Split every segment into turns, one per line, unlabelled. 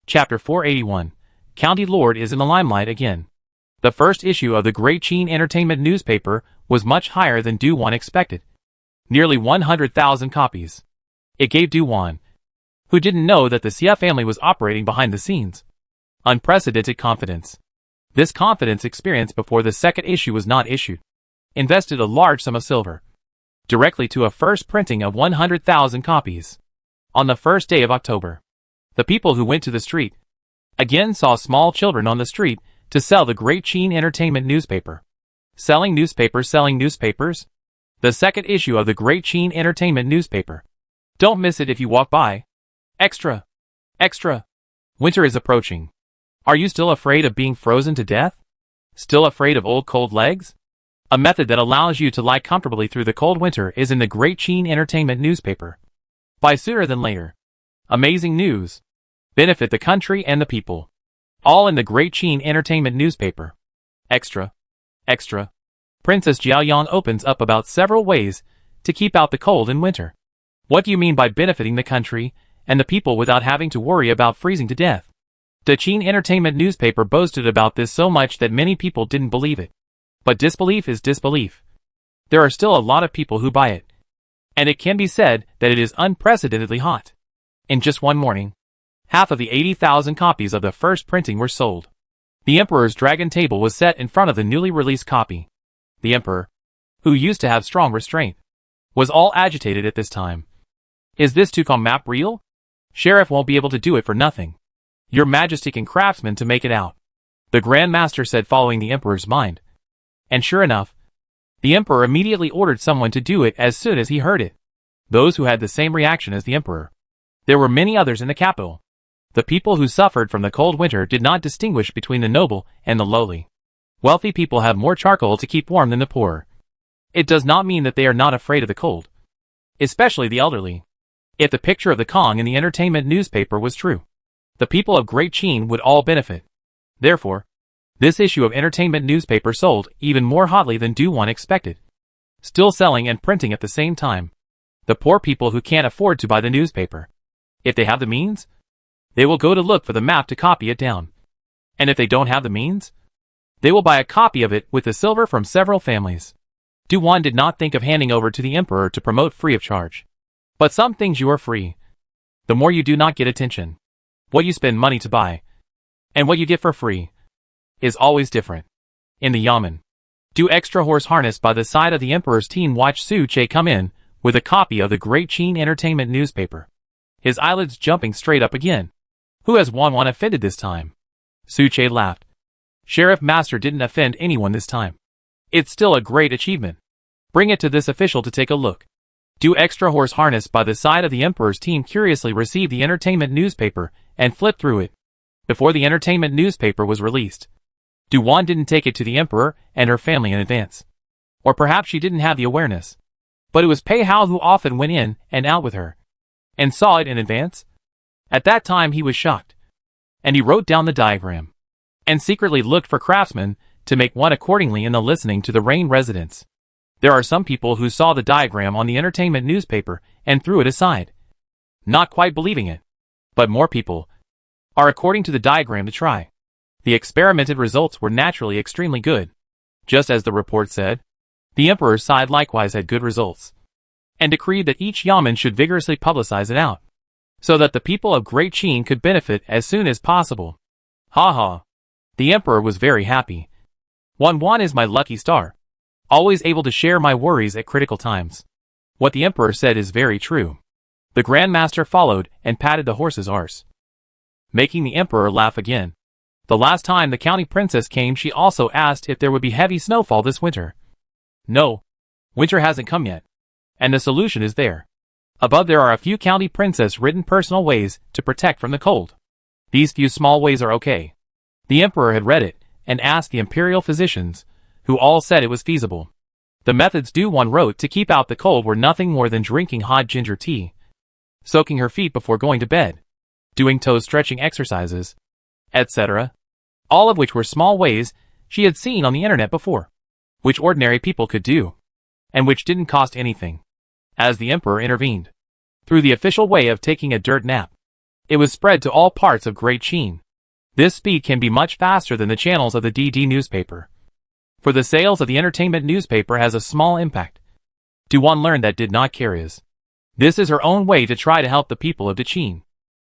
Chapter 481. County Lord is in the limelight again. The first issue of the Great Cheen Entertainment newspaper was much higher than Du-Wan expected. Nearly 100,000 copies. It gave Du-Wan, who didn't know that the Xia family was operating behind the scenes, unprecedented confidence. This confidence experienced before the second issue was not issued. Invested a large sum of silver directly to a first printing of 100,000 copies. On the first day of October, the people who went to the street again saw small children on the street to sell the Great Cheen Entertainment newspaper. Selling newspapers. The second issue of the Great Cheen Entertainment newspaper. Don't miss it if you walk by. Extra! Extra! Winter is approaching. Are you still afraid of being frozen to death? Still afraid of old cold legs? A method that allows you to lie comfortably through the cold winter is in the Great Cheen Entertainment newspaper. Buy sooner than later. Amazing news. Benefit the country and the people. All in the Great Cheen Entertainment newspaper. Extra. Extra. Princess Jiaoyang opens up about several ways to keep out the cold in winter. What do you mean by benefiting the country and the people without having to worry about freezing to death? The Cheen Entertainment newspaper boasted about this so much that many people didn't believe it. But disbelief is disbelief. There are still a lot of people who buy it. And it can be said that it is unprecedentedly hot. In just one morning, half of the 80,000 copies of the first printing were sold. The Emperor's dragon table was set in front of the newly released copy. The Emperor, who used to have strong restraint, was all agitated at this time. Is this Tucong map real? Sheriff won't be able to do it for nothing. Your Majesty can craftsman to make it out, the Grand Master said, following the Emperor's mind. And sure enough, the Emperor immediately ordered someone to do it as soon as he heard it. Those who had the same reaction as the Emperor. There were many others in the capital. The people who suffered from the cold winter did not distinguish between the noble and the lowly. Wealthy people have more charcoal to keep warm than the poor. It does not mean that they are not afraid of the cold. Especially the elderly. If the picture of the Kong in the entertainment newspaper was true, the people of Great Cheen would all benefit. Therefore, this issue of entertainment newspaper sold even more hotly than Du-Wan expected. Still selling and printing at the same time. The poor people who can't afford to buy the newspaper, if they have the means, they will go to look for the map to copy it down. And if they don't have the means, they will buy a copy of it with the silver from several families. Du-Wan did not think of handing over to the Emperor to promote free of charge. But some things you are free. The more you do not get attention. What you spend money to buy, and what you get for free, is always different. In the Yamen, two extra horse harness by the side of the Emperor's team watched Su Che come in with a copy of the Great Cheen Entertainment newspaper. His eyelids jumping straight up again. Who has Wan offended this time? Su Che laughed. Sheriff Master didn't offend anyone this time. It's still a great achievement. Bring it to this official to take a look. Two extra horse harness by the side of the Emperor's team curiously received the entertainment newspaper and flipped through it. Before the entertainment newspaper was released, Du-Wan didn't take it to the Emperor and her family in advance. Or perhaps she didn't have the awareness. But it was Pei Hao who often went in and out with her, and saw it in advance. At that time he was shocked. And he wrote down the diagram, and secretly looked for craftsmen to make one accordingly in the listening to the Rain residence. There are some people who saw the diagram on the entertainment newspaper and threw it aside, not quite believing it. But more people are according to the diagram to try. The experimented results were naturally extremely good. Just as the report said, the Emperor's side likewise had good results, and decreed that each Yamen should vigorously publicize it out, so that the people of Great Cheen could benefit as soon as possible. Ha ha. The Emperor was very happy. Wan is my lucky star. Always able to share my worries at critical times. What the Emperor said is very true. The Grand Master followed and patted the horse's arse, making the Emperor laugh again. The last time the county princess came, she also asked if there would be heavy snowfall this winter. No. Winter hasn't come yet. And the solution is there. Above there are a few county princess written personal ways to protect from the cold. These few small ways are okay. The Emperor had read it and asked the imperial physicians, who all said it was feasible. The methods Du-Wan wrote to keep out the cold were nothing more than drinking hot ginger tea, soaking her feet before going to bed, doing toe stretching exercises, etc. All of which were small ways she had seen on the internet before, which ordinary people could do, and which didn't cost anything. As the Emperor intervened, through the official way of taking a dirt nap, It was spread to all parts of Great Qin. This speed can be much faster than the channels of the DD newspaper. For the sales of the entertainment newspaper has a small impact. Duan learned that did not care is. This is her own way to try to help the people of Qin.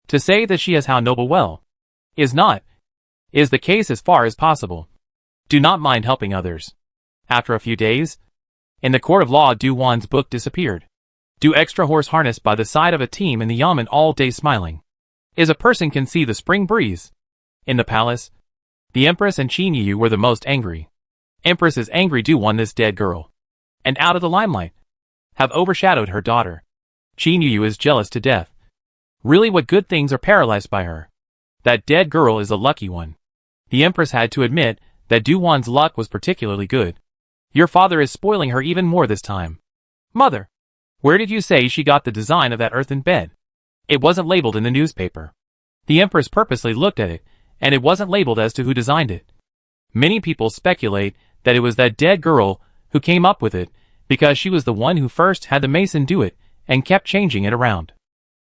To say that she has how noble well is the case as far as possible. Do not mind helping others. After a few days, in the court of law Duan's book disappeared. Do extra horse harness by the side of a team in the yamen all day smiling. Is a person can see the spring breeze. In the palace, the Empress and Qin Yu were the most angry. Empress is angry Duan this dead girl. And out of the limelight. Have overshadowed her daughter. Qin Yu is jealous to death. Really what good things are paralyzed by her. That dead girl is a lucky one. The Empress had to admit that Duan's luck was particularly good. Your father is spoiling her even more this time. Mother, where did you say she got the design of that earthen bed? It wasn't labeled in the newspaper. The Empress purposely looked at it, and it wasn't labeled as to who designed it. Many people speculate that it was that dead girl who came up with it, because she was the one who first had the mason do it, and kept changing it around.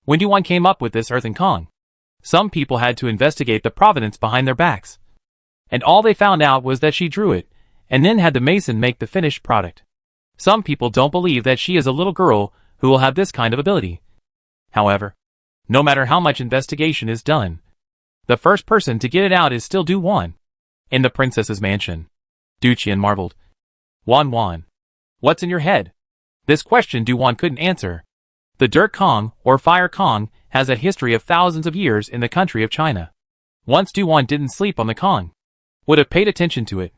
When Duan came up with this earthen Kong, some people had to investigate the provenance behind their backs. And all they found out was that she drew it, and then had the mason make the finished product. Some people don't believe that she is a little girl who will have this kind of ability. However, no matter how much investigation is done, the first person to get it out is still Duan. In the princess's mansion, Du Qian marveled. Wan, what's in your head? This question Duan couldn't answer. The Dirt Kong, or Fire Kong, has a history of thousands of years in the country of China. Once Duan didn't sleep on the Kong, would have paid attention to it.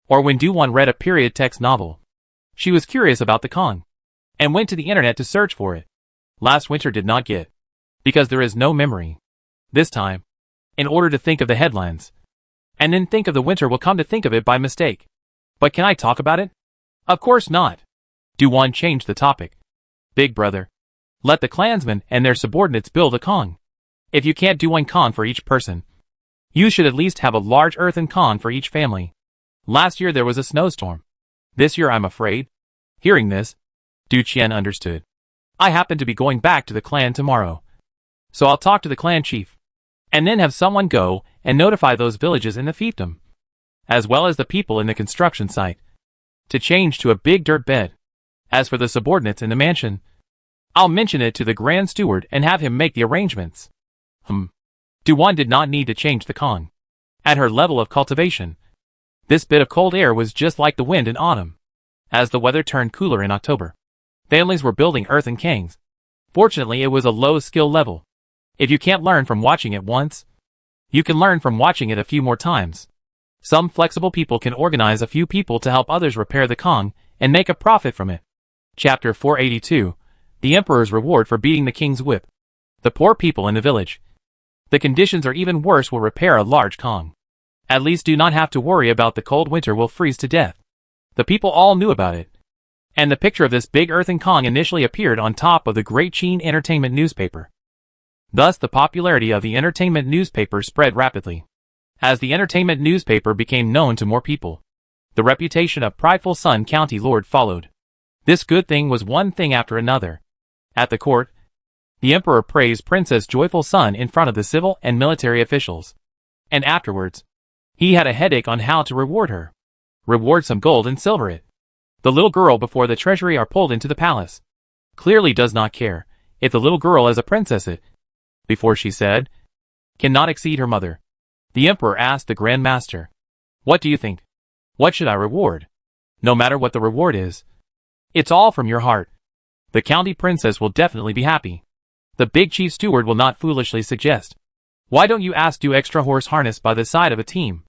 Or when Duan read a period text novel, she was curious about the Kong, and went to the internet to search for it. Last winter did not get, because there is no memory. This time, in order to think of the headlines, and then think of the winter will come to think of it by mistake. But can I talk about it? Of course not. Duan changed the topic. Big brother, let the clansmen and their subordinates build a Kong. If you can't do one Kong for each person, you should at least have a large earthen Kong for each family. Last year there was a snowstorm. This year I'm afraid. Hearing this, Du Qian understood. I happen to be going back to the clan tomorrow. So I'll talk to the clan chief. And then have someone go and notify those villages in the fiefdom, as well as the people in the construction site, to change to a big dirt bed. As for the subordinates in the mansion, I'll mention it to the Grand Steward and have him make the arrangements. Duan did not need to change the Kong. At her level of cultivation, this bit of cold air was just like the wind in autumn. As the weather turned cooler in October, families were building earthen Kangs. Fortunately, it was a low skill level. If you can't learn from watching it once, you can learn from watching it a few more times. Some flexible people can organize a few people to help others repair the Kong and make a profit from it. Chapter 482, The Emperor's Reward for Beating the King's Whip. The poor people in the village. The conditions are even worse will repair a large Kong. At least do not have to worry about the cold winter will freeze to death. The people all knew about it. And the picture of this big earthen Kong initially appeared on top of the Great Qin entertainment newspaper. Thus the popularity of the entertainment newspaper spread rapidly. As the entertainment newspaper became known to more people, the reputation of prideful Sun County Lord followed. This good thing was one thing after another. At the court, the emperor praised Princess Joyful Sun in front of the civil and military officials. And afterwards, he had a headache on how to reward her. Reward some gold and silver it. The little girl before the treasury are pulled into the palace. Clearly does not care if the little girl is a princess it. Before she said, cannot exceed her mother. The emperor asked the Grand Master, what do you think? What should I reward? No matter what the reward is, it's all from your heart. The county princess will definitely be happy. The big chief steward will not foolishly suggest. Why don't you ask do extra horse harness by the side of a team?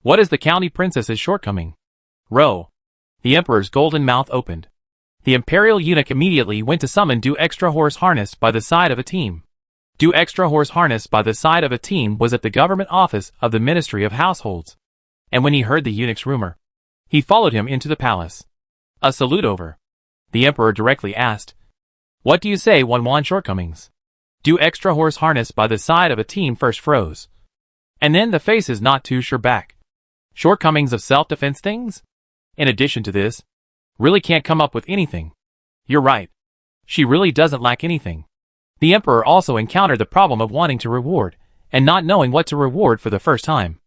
What is the county princess's shortcoming? Row. The emperor's golden mouth opened. The imperial eunuch immediately went to summon do extra horse harness by the side of a team. Do extra horse harness by the side of a team was at the government office of the Ministry of Households. And when he heard the eunuch's rumor, he followed him into the palace. A salute over. The emperor directly asked, what do you say one shortcomings? Do extra horse harness by the side of a team first froze. And then the face is not too sure back. Shortcomings of self-defense things? In addition to this, really can't come up with anything. You're right. She really doesn't lack anything. The emperor also encountered the problem of wanting to reward, and not knowing what to reward for the first time.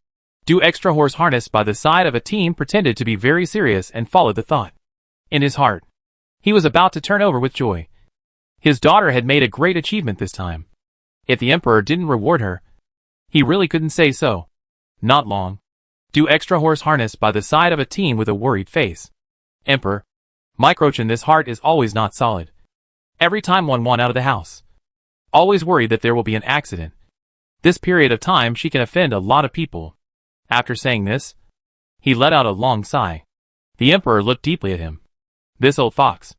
Du extra horse harness by the side of a team pretended to be very serious and followed the thought. In his heart, he was about to turn over with joy. His daughter had made a great achievement this time. If the emperor didn't reward her, he really couldn't say so. Not long. Du extra horse harness by the side of a team with a worried face. Emperor, Microchin, this heart is always not solid. Every time one want out of the house. Always worried that there will be an accident. This period of time she can offend a lot of people. After saying this, he let out a long sigh. The emperor looked deeply at him. This old fox.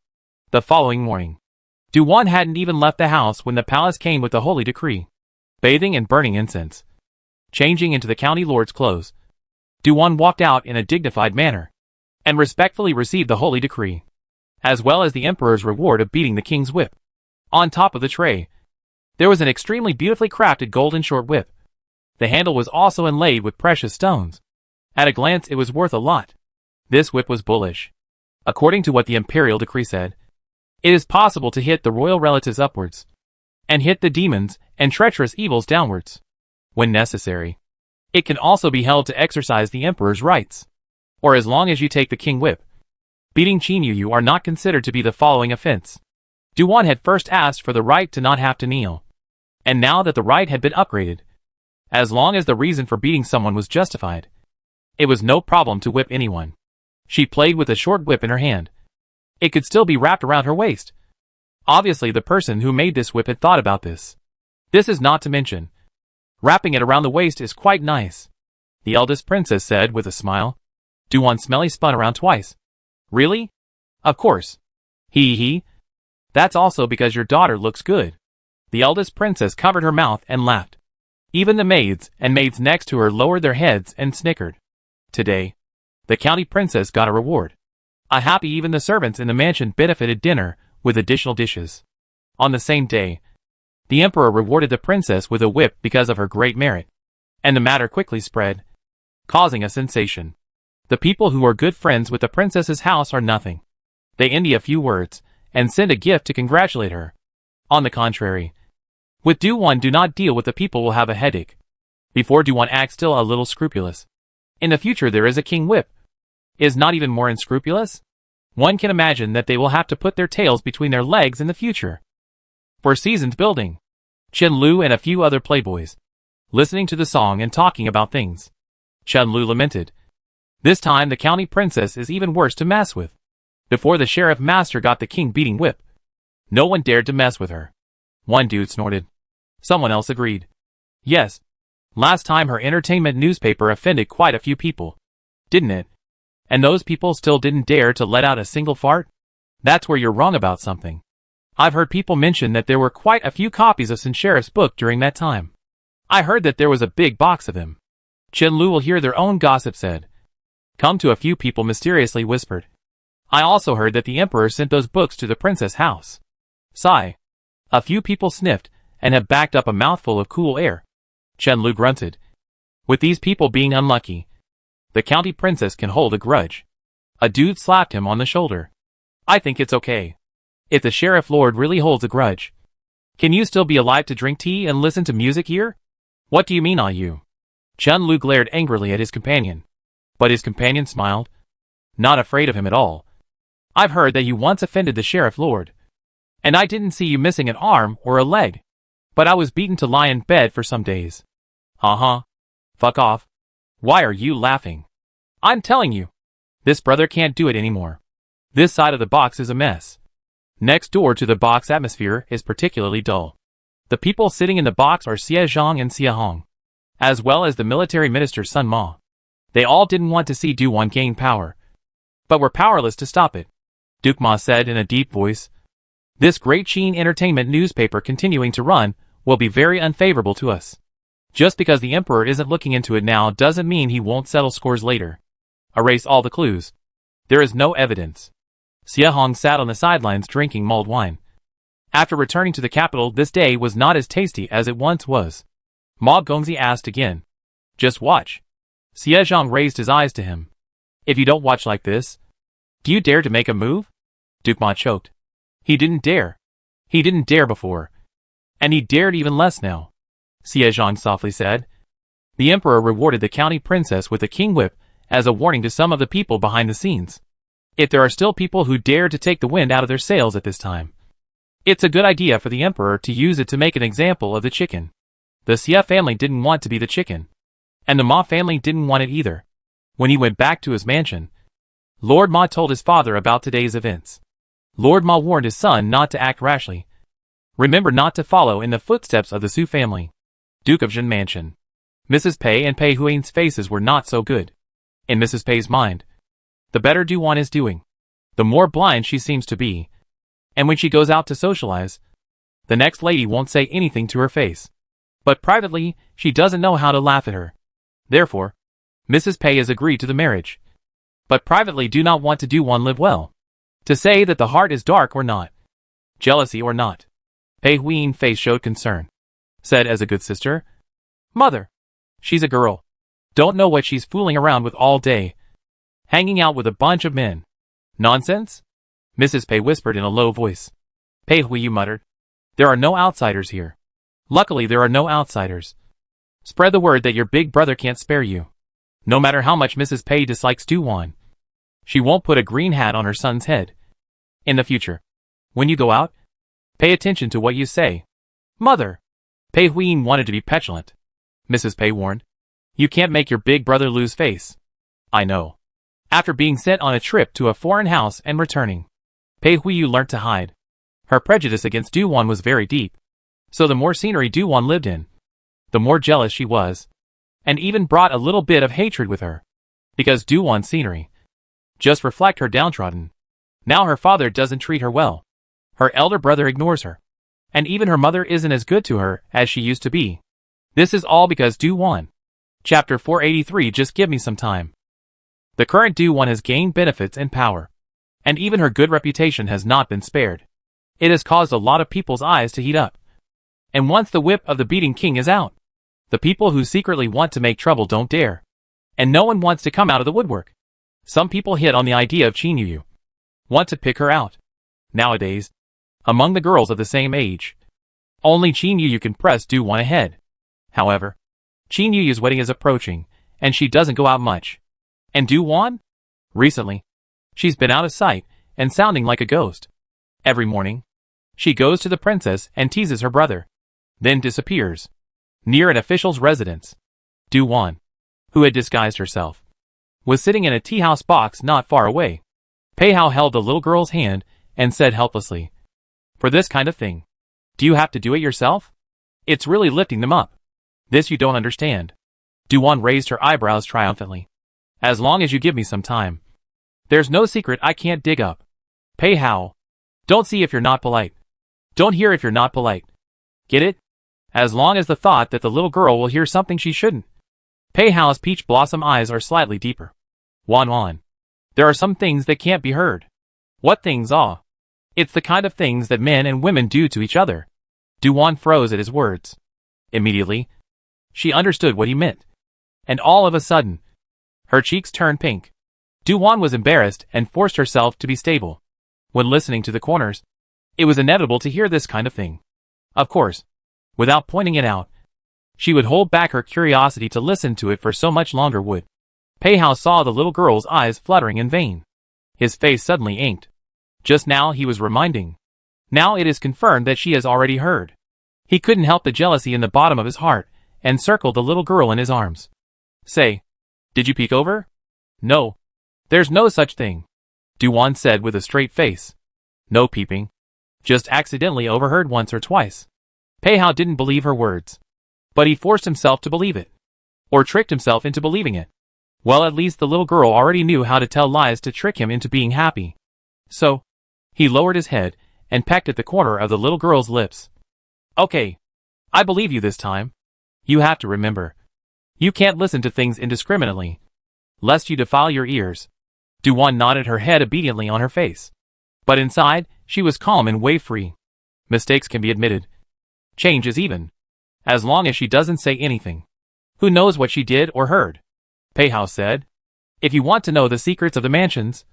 The following morning, Du-Wan hadn't even left the house when the palace came with the holy decree. Bathing and burning incense. Changing into the county lord's clothes, Du-Wan walked out in a dignified manner, and respectfully received the holy decree, as well as the emperor's reward of beating the king's whip. On top of the tray, there was an extremely beautifully crafted golden short whip. The handle was also inlaid with precious stones. At a glance it was worth a lot. This whip was bullish. According to what the imperial decree said, it is possible to hit the royal relatives upwards, and hit the demons and treacherous evils downwards, when necessary. It can also be held to exercise the emperor's rights, or as long as you take the king whip. Beating Chinyu, you are not considered to be the following offense. Du-Wan had first asked for the right to not have to kneel, and now that the right had been upgraded, as long as the reason for beating someone was justified, it was no problem to whip anyone. She played with a short whip in her hand. It could still be wrapped around her waist. Obviously the person who made this whip had thought about this. This is not to mention, wrapping it around the waist is quite nice, the eldest princess said with a smile. Du-Wan smelly spun around twice. Really? Of course. Hee. That's also because your daughter looks good. The eldest princess covered her mouth and laughed. Even the maids and maids next to her lowered their heads and snickered. Today, the county princess got a reward. Even the servants in the mansion benefited dinner with additional dishes. On the same day, the emperor rewarded the princess with a whip because of her great merit, and the matter quickly spread, causing a sensation. The people who are good friends with the princess's house are nothing. They envy a few words, and send a gift to congratulate her. On the contrary, with Du-Wan do not deal with the people will have a headache. Before Du-Wan acts still a little scrupulous. In the future there is a king whip. Is not even more unscrupulous? One can imagine that they will have to put their tails between their legs in the future. For seasoned building. Chen-Lu and a few other playboys, listening to the song and talking about things. Chen-Lu lamented. This time the county princess is even worse to mess with. Before the sheriff master got the king beating whip, no one dared to mess with her. One dude snorted. Someone else agreed. Yes. Last time her entertainment newspaper offended quite a few people. Didn't it? And those people still didn't dare to let out a single fart? That's where you're wrong about something. I've heard people mention that there were quite a few copies of Sun Sheriff's book during that time. I heard that there was a big box of them. Chen-Lu will hear their own gossip said. Come to a few people mysteriously whispered. I also heard that the emperor sent those books to the princess' house. Sigh. A few people sniffed, and have backed up a mouthful of cool air. Chen-Lu grunted. With these people being unlucky, the county princess can hold a grudge. A dude slapped him on the shoulder. I think it's okay. If the sheriff lord really holds a grudge, can you still be alive to drink tea and listen to music here? What do you mean, all you? Chen-Lu glared angrily at his companion. But his companion smiled. Not afraid of him at all. I've heard that you once offended the sheriff lord. And I didn't see you missing an arm or a leg. But I was beaten to lie in bed for some days. Fuck off. Why are you laughing? I'm telling you. This brother can't do it anymore. This side of the box is a mess. Next door to the box atmosphere is particularly dull. The people sitting in the box are Xie Zhang and Xie Hong, as well as the military minister Sun Ma. They all didn't want to see Du-Wan gain power, but were powerless to stop it. Duke Ma said in a deep voice. This great Qin entertainment newspaper continuing to run will be very unfavorable to us. Just because the emperor isn't looking into it now doesn't mean he won't settle scores later. Erase all the clues. There is no evidence. Xie Hong sat on the sidelines drinking mulled wine. After returning to the capital, this day was not as tasty as it once was. Ma Gongzi asked again. Just watch. Xie Zhang raised his eyes to him. If you don't watch like this, do you dare to make a move? Duke Ma choked. He didn't dare. He didn't dare before. And he dared even less now, Xie Zhang softly said. The emperor rewarded the county princess with a king whip as a warning to some of the people behind the scenes. If there are still people who dare to take the wind out of their sails at this time, it's a good idea for the emperor to use it to make an example of the chicken. The Xie family didn't want to be the chicken, and the Ma family didn't want it either. When he went back to his mansion, Lord Ma told his father about today's events. Lord Ma warned his son not to act rashly. Remember not to follow in the footsteps of the Su family. Duke of Jin Mansion. Mrs. Pei and Pei Huine's faces were not so good. In Mrs. Pei's mind, the better Duan is doing, the more blind she seems to be. And when she goes out to socialize, the next lady won't say anything to her face. But privately, she doesn't know how to laugh at her. Therefore, Mrs. Pei has agreed to the marriage. But privately do not want to Duan live well. To say that the heart is dark or not, jealousy or not. Pei Huine's face showed concern. Said as a good sister, Mother, she's a girl. Don't know what she's fooling around with all day. Hanging out with a bunch of men. Nonsense? Mrs. Pei whispered in a low voice. Pei Hui muttered. There are no outsiders here. Luckily there are no outsiders. Spread the word that your big brother can't spare you. No matter how much Mrs. Pei dislikes Duan, she won't put a green hat on her son's head. In the future, when you go out, pay attention to what you say. Mother! Pei Huiying wanted to be petulant. Mrs. Pei warned. You can't make your big brother lose face. I know. After being sent on a trip to a foreign house and returning, Pei Huiyu learnt to hide. Her prejudice against Duan was very deep. So the more scenery Duan lived in, the more jealous she was, and even brought a little bit of hatred with her. Because Duan's scenery just reflect her downtrodden. Now her father doesn't treat her well. Her elder brother ignores her. And even her mother isn't as good to her as she used to be. This is all because Duan. Chapter 483. Just give me some time. The current Duan has gained benefits and power. And even her good reputation has not been spared. It has caused a lot of people's eyes to heat up. And once the whip of the beating king is out, the people who secretly want to make trouble don't dare. And no one wants to come out of the woodwork. Some people hit on the idea of Qin Yuyu. Want to pick her out. Nowadays, among the girls of the same age, only Qin Yuyu can press Duan ahead. However, Qin Yuyu's wedding is approaching, and she doesn't go out much. And Duan? Recently, she's been out of sight and sounding like a ghost. Every morning, she goes to the princess and teases her brother, then disappears. Near an official's residence, Duan, who had disguised herself, was sitting in a tea house box not far away. Pei Hao held the little girl's hand and said helplessly, For this kind of thing, do you have to do it yourself? It's really lifting them up. This you don't understand. Duan raised her eyebrows triumphantly. As long as you give me some time. There's no secret I can't dig up. Pei Hao. Don't see if you're not polite. Don't hear if you're not polite. Get it? As long as the thought that the little girl will hear something she shouldn't. Pei Hao's peach blossom eyes are slightly deeper. Wan. There are some things that can't be heard. What things are? It's the kind of things that men and women do to each other. Duan froze at his words. Immediately, she understood what he meant. And all of a sudden, her cheeks turned pink. Duan was embarrassed and forced herself to be stable. When listening to the corners, it was inevitable to hear this kind of thing. Of course, without pointing it out, she would hold back her curiosity to listen to it for so much longer would. Pei Hao saw the little girl's eyes fluttering in vain. His face suddenly inked. Just now he was reminding. Now it is confirmed that she has already heard. He couldn't help the jealousy in the bottom of his heart, and circled the little girl in his arms. Say, did you peek over? No. There's no such thing. Duan said with a straight face. No peeping. Just accidentally overheard once or twice. Pei Hao didn't believe her words. But he forced himself to believe it. Or tricked himself into believing it. Well, at least the little girl already knew how to tell lies to trick him into being happy. So, he lowered his head and pecked at the corner of the little girl's lips. Okay. I believe you this time. You have to remember. You can't listen to things indiscriminately, lest you defile your ears. Duan nodded her head obediently on her face. But inside, she was calm and wave-free. Mistakes can be admitted. Change is even. As long as she doesn't say anything. Who knows what she did or heard? Pei Hao said. If you want to know the secrets of the mansions,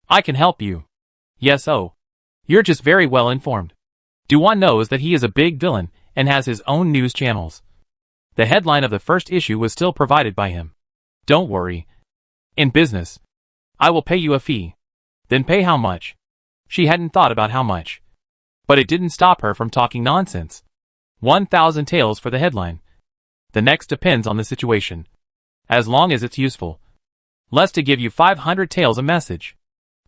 I can help you. Yes, oh. You're just very well informed. Duan knows that he is a big villain, and has his own news channels. The headline of the first issue was still provided by him. Don't worry. In business, I will pay you a fee. Then pay how much? She hadn't thought about how much. But it didn't stop her from talking nonsense. 1,000 taels for the headline. The next depends on the situation. As long as it's useful. Less to give you 500 taels a message.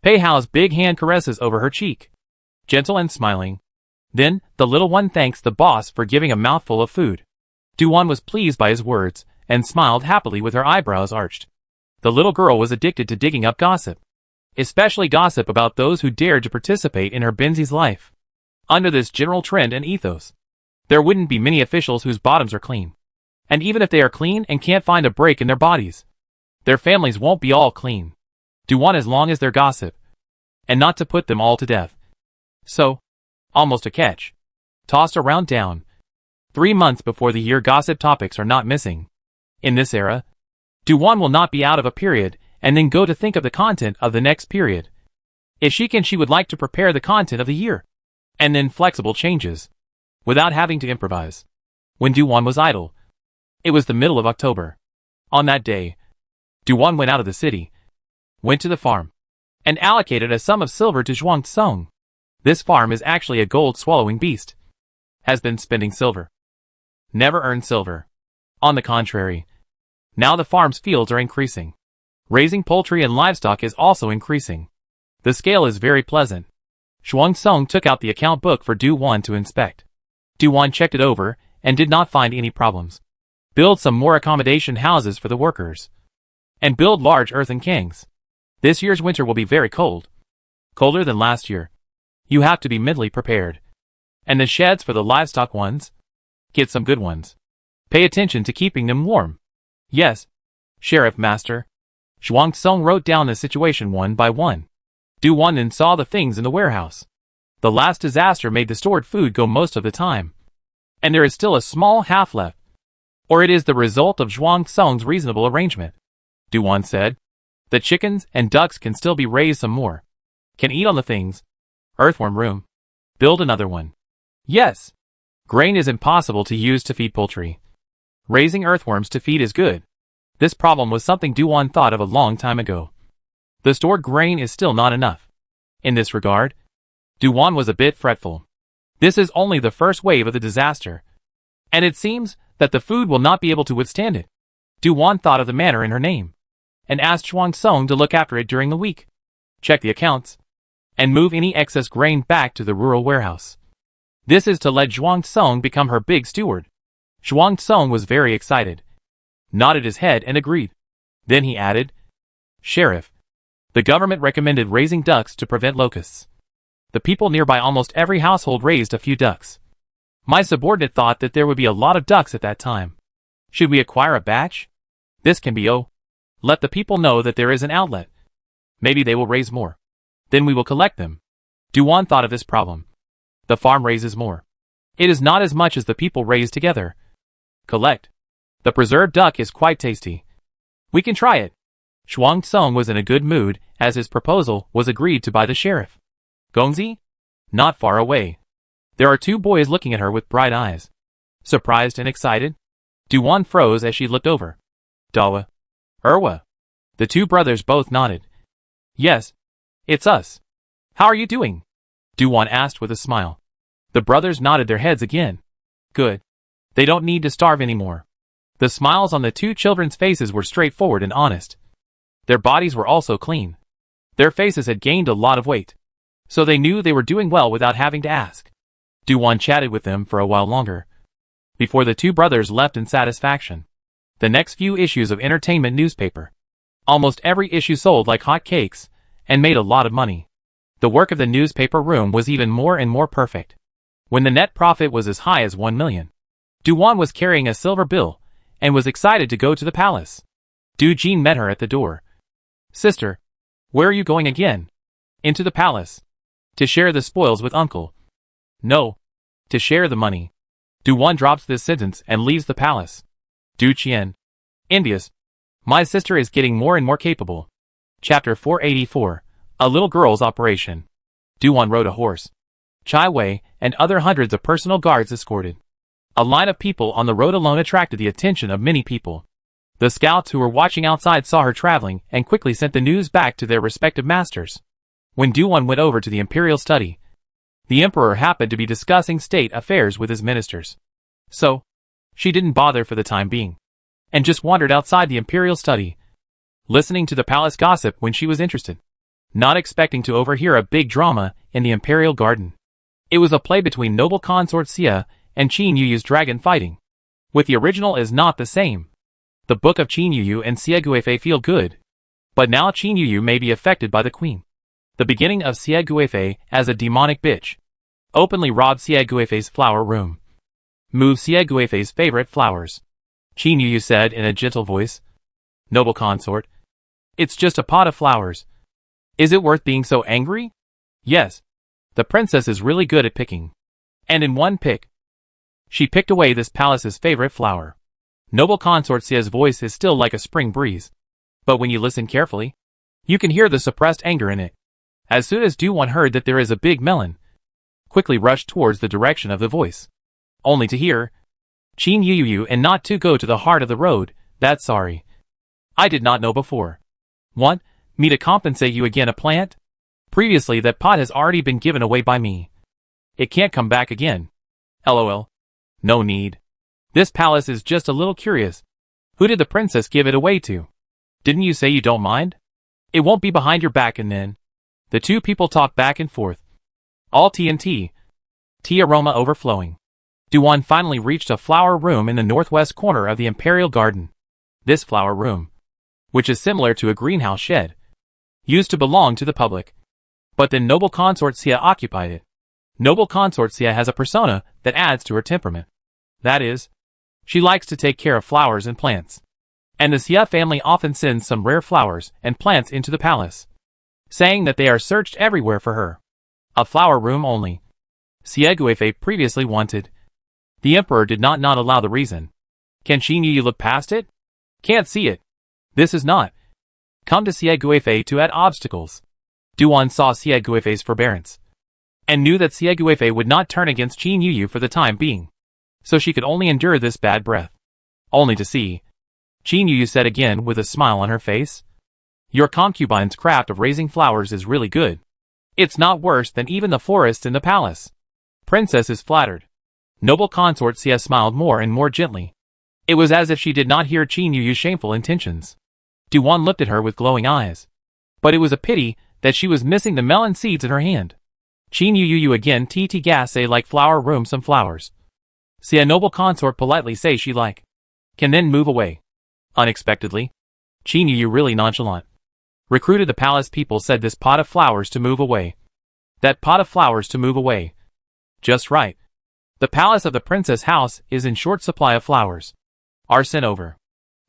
Pei Hao's big hand caresses over her cheek. Gentle and smiling. Then, the little one thanks the boss for giving a mouthful of food. Duan was pleased by his words, and smiled happily with her eyebrows arched. The little girl was addicted to digging up gossip. Especially gossip about those who dared to participate in her Benzi's life. Under this general trend and ethos, there wouldn't be many officials whose bottoms are clean. And even if they are clean and can't find a break in their bodies, their families won't be all clean. Duan as long as they're gossip. And not to put them all to death. So, almost a catch. Tossed around down. 3 months before the year gossip topics are not missing. In this era, Duan will not be out of a period and then go to think of the content of the next period. If she would like to prepare the content of the year. And then flexible changes. Without having to improvise. When Duan was idle. It was the middle of October. On that day, Duan went out of the city. Went to the farm. And allocated a sum of silver to Zhuang Song. This farm is actually a gold-swallowing beast. Has been spending silver. Never earned silver. On the contrary. Now the farm's fields are increasing. Raising poultry and livestock is also increasing. The scale is very pleasant. Zhuang Song took out the account book for Duan to inspect. Duan checked it over, and did not find any problems. Build some more accommodation houses for the workers. And build large earthen kangs. This year's winter will be very cold. Colder than last year. You have to be mentally prepared. And the sheds for the livestock ones? Get some good ones. Pay attention to keeping them warm. Yes, Sheriff Master. Zhuang Song wrote down the situation one by one. Duan then saw the things in the warehouse. The last disaster made the stored food go most of the time. And there is still a small half left. Or it is the result of Zhuang Song's reasonable arrangement. Duan said. The chickens and ducks can still be raised some more. Can eat on the things. Earthworm room. Build another one. Yes. Grain is impossible to use to feed poultry. Raising earthworms to feed is good. This problem was something Duan thought of a long time ago. The stored grain is still not enough. In this regard, Duan was a bit fretful. This is only the first wave of the disaster. And it seems that the food will not be able to withstand it. Duan thought of the manner in her name. And asked Zhuang Song to look after it during the week. Check the accounts. And move any excess grain back to the rural warehouse. This is to let Zhuang Song become her big steward. Zhuang Song was very excited. Nodded his head and agreed. Then he added, Sheriff, the government recommended raising ducks to prevent locusts. The people nearby almost every household raised a few ducks. My subordinate thought that there would be a lot of ducks at that time. Should we acquire a batch? This can be let the people know that there is an outlet. Maybe they will raise more. Then we will collect them. Duan thought of this problem. The farm raises more. It is not as much as the people raise together. Collect. The preserved duck is quite tasty. We can try it. Zhuang Song was in a good mood, as his proposal was agreed to by the sheriff. Gongzi? Not far away. There are 2 boys looking at her with bright eyes. Surprised and excited? Duan froze as she looked over. Dawa. Erwa. The 2 brothers both nodded. Yes. It's us. How are you doing? Duan asked with a smile. The brothers nodded their heads again. Good. They don't need to starve anymore. The smiles on the 2 children's faces were straightforward and honest. Their bodies were also clean. Their faces had gained a lot of weight. So they knew they were doing well without having to ask. Duan chatted with them for a while longer. Before the 2 brothers left in satisfaction. The next few issues of entertainment newspaper. Almost every issue sold like hot cakes, and made a lot of money. The work of the newspaper room was even more and more perfect. When the net profit was as high as 1 million. Duan was carrying a silver bill, and was excited to go to the palace. Du Jin met her at the door. Sister, where are you going again? Into the palace. To share the spoils with uncle. No. To share the money. Duan drops this sentence and leaves the palace. Du Qian. Envious. My sister is getting more and more capable. Chapter 484. A little girl's operation. Duan rode a horse. Chai Wei and other hundreds of personal guards escorted. A line of people on the road alone attracted the attention of many people. The scouts who were watching outside saw her traveling and quickly sent the news back to their respective masters. When Du-won went over to the imperial study, the emperor happened to be discussing state affairs with his ministers. So, she didn't bother for the time being, and just wandered outside the imperial study, listening to the palace gossip when she was interested, not expecting to overhear a big drama in the imperial garden. It was a play between noble consort Xia and Qin Yuyu's dragon fighting. With the original is not the same. The book of Qin Yuyu and Xie Guifei feel good, but now Qin Yuyu may be affected by the queen. The beginning of Xie Guifei as a demonic bitch. Openly robbed Xie Guifei's flower room. Move Xie Guifei's favorite flowers. Qin Yuyu said in a gentle voice. Noble consort. It's just a pot of flowers. Is it worth being so angry? Yes. The princess is really good at picking. And in one pick, she picked away this palace's favorite flower. Noble consort Xia's voice is still like a spring breeze. But when you listen carefully, you can hear the suppressed anger in it. As soon as Du-won heard that there is a big melon, quickly rushed towards the direction of the voice, only to hear, Qin Yuyu and not to go to the heart of the road. That's sorry. I did not know before. Want me to compensate you again? A plant? Previously that pot has already been given away by me. It can't come back again. LOL. No need. This palace is just a little curious. Who did the princess give it away to? Didn't you say you don't mind? It won't be behind your back. And then the two people talk back and forth. All tea and tea. Tea aroma overflowing. Du-won finally reached a flower room in the northwest corner of the imperial garden. This flower room, which is similar to a greenhouse shed, used to belong to the public. But then noble consort Xia occupied it. Noble consort Xia has a persona that adds to her temperament. That is, she likes to take care of flowers and plants. And the Xia family often sends some rare flowers and plants into the palace, saying that they are searched everywhere for her. A flower room only. Xie Guifei previously wanted. The emperor did not allow the reason. Can Qin Yuyu look past it? Can't see it. This is not. Come to Xie Guifei to add obstacles. Du-won saw Xie Guifei's forbearance, and knew that Xie Guifei would not turn against Qin Yuyu for the time being. So she could only endure this bad breath. Only to see. Qin Yuyu said again with a smile on her face. Your concubine's craft of raising flowers is really good. It's not worse than even the forests in the palace. Princess is flattered. Noble consort Xia smiled more and more gently. It was as if she did not hear Qin Yuyu's shameful intentions. Du-won looked at her with glowing eyes. But it was a pity that she was missing the melon seeds in her hand. Qin Yuyu again tt gas say like flower room some flowers. Xia noble consort politely say she like. Can then move away. Unexpectedly, Qin Yuyu really nonchalant. Recruited the palace people said this pot of flowers to move away. That pot of flowers to move away. Just right. The palace of the princess house is in short supply of flowers. Are sent over.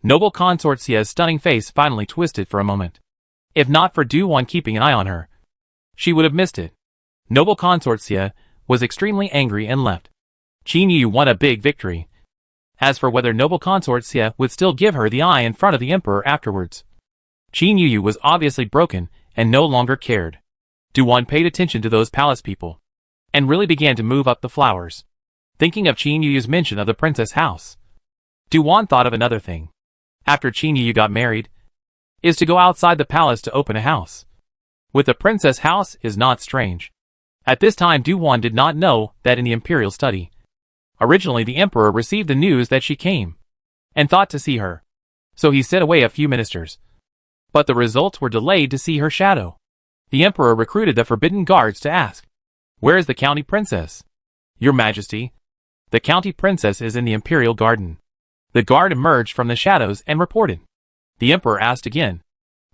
Noble consort Xia's stunning face finally twisted for a moment. If not for Du-won keeping an eye on her, she would have missed it. Noble consort Xia was extremely angry and left. Qin Yuyu won a big victory. As for whether noble consort Xia would still give her the eye in front of the emperor afterwards, Qin Yuyu was obviously broken and no longer cared. Du-won paid attention to those palace people, and really began to move up the flowers. Thinking of Qin Yuyu's mention of the princess house, Du-won thought of another thing. After Qin Yuyu got married, is to go outside the palace to open a house. With the princess house is not strange. At this time Du-won did not know that in the imperial study, originally the emperor received the news that she came, and thought to see her. So he sent away a few ministers. But the results were delayed to see her shadow. The emperor recruited the forbidden guards to ask, where is the county princess? Your Majesty, the county princess is in the imperial garden. The guard emerged from the shadows and reported. The emperor asked again,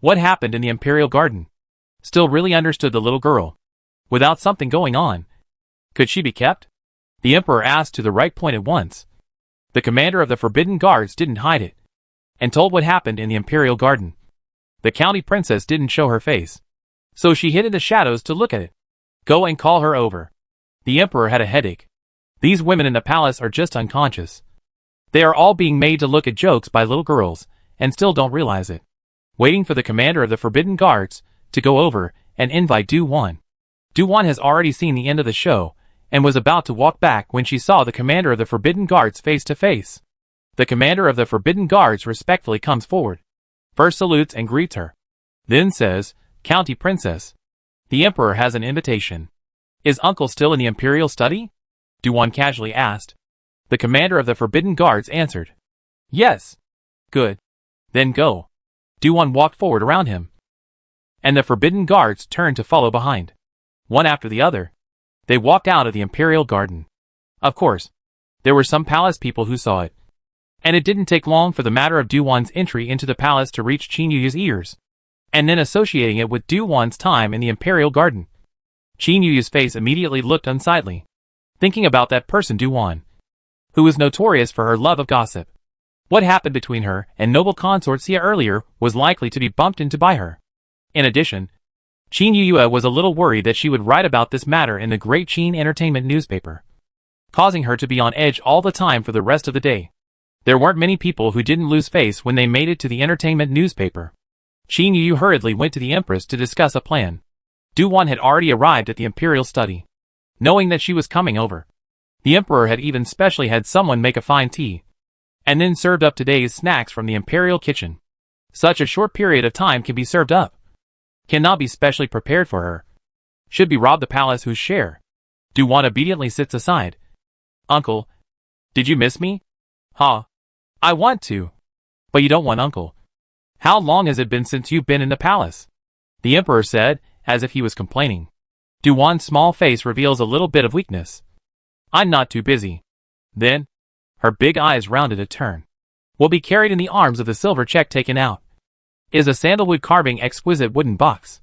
what happened in the imperial garden? Still really understood the little girl. Without something going on, could she be kept? The emperor asked to the right point at once. The commander of the forbidden guards didn't hide it, and told what happened in the imperial garden. The county princess didn't show her face, so she hid in the shadows to look at it. Go and call her over. The emperor had a headache. These women in the palace are just unconscious. They are all being made to look at jokes by little girls, and still don't realize it. Waiting for the commander of the forbidden guards to go over and invite Du-won. Du-won has already seen the end of the show, and was about to walk back when she saw the commander of the Forbidden Guards face to face. The commander of the Forbidden Guards respectfully comes forward, first salutes and greets her, then says, "County Princess, the Emperor has an invitation. Is Uncle still in the Imperial study?" Du-Wan casually asked. The commander of the Forbidden Guards answered, "Yes." "Good. Then go." Du-Wan walked forward around him, and the Forbidden Guards turned to follow behind. One after the other, they walked out of the Imperial Garden. Of course, there were some palace people who saw it, and it didn't take long for the matter of Du-Wan's entry into the palace to reach Qin Yu's ears, and then associating it with Du-Wan's time in the Imperial Garden. Qin Yu's face immediately looked unsightly, thinking about that person Du-Wan, who was notorious for her love of gossip. What happened between her and noble consort Xia earlier was likely to be bumped into by her. In addition, Qin Yue was a little worried that she would write about this matter in the Great Qin Entertainment newspaper, causing her to be on edge all the time for the rest of the day. There weren't many people who didn't lose face when they made it to the entertainment newspaper. Qin Yu hurriedly went to the Empress to discuss a plan. Du-Wan had already arrived at the Imperial study, knowing that she was coming over. The Emperor had even specially had someone make a fine tea, and then served up today's snacks from the Imperial kitchen. Such a short period of time can be served up. Cannot be specially prepared for her. Should be robbed the palace whose share. Du-Wan obediently sits aside. "Uncle, did you miss me?" "Huh? I want to. But you don't want Uncle. How long has it been since you've been in the palace?" the Emperor said, as if he was complaining. Du-Wan's small face reveals a little bit of weakness. "I'm not too busy." Then, her big eyes rounded a turn. "Will be carried in the arms of the silver check taken out. Is a sandalwood carving exquisite wooden box.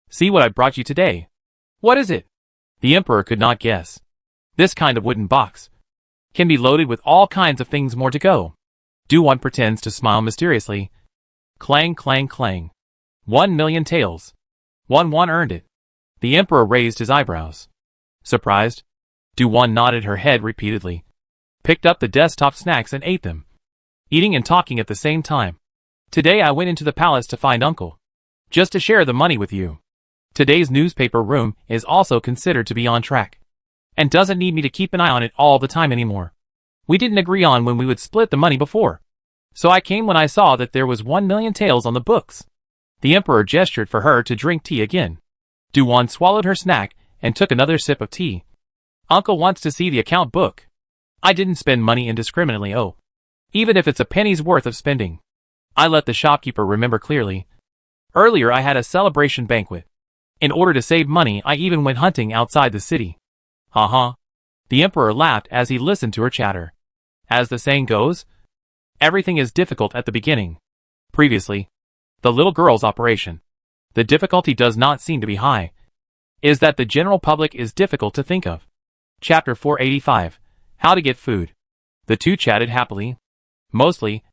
See what I brought you today." "What is it?" The Emperor could not guess. This kind of wooden box can be loaded with all kinds of things more to go. Du-Wan pretends to smile mysteriously. Clang, clang, clang. 1,000,000 taels. One earned it. The Emperor raised his eyebrows. Surprised, Du-Wan nodded her head repeatedly, picked up the desktop snacks and ate them, eating and talking at the same time. "Today I went into the palace to find Uncle, just to share the money with you. Today's newspaper room is also considered to be on track, and doesn't need me to keep an eye on it all the time anymore. We didn't agree on when we would split the money before, so I came when I saw that there was 1,000,000 taels on the books." The Emperor gestured for her to drink tea again. Du-Wan swallowed her snack and took another sip of tea. "Uncle wants to see the account book. I didn't spend money indiscriminately, even if it's a penny's worth of spending. I let the shopkeeper remember clearly. Earlier I had a celebration banquet. In order to save money I even went hunting outside the city." "Uh-huh." The Emperor laughed as he listened to her chatter. As the saying goes, everything is difficult at the beginning. Previously, the little girl's operation. The difficulty does not seem to be high. Is that the general public is difficult to think of. Chapter 485, How to Get Food. The two chatted happily. Mostly,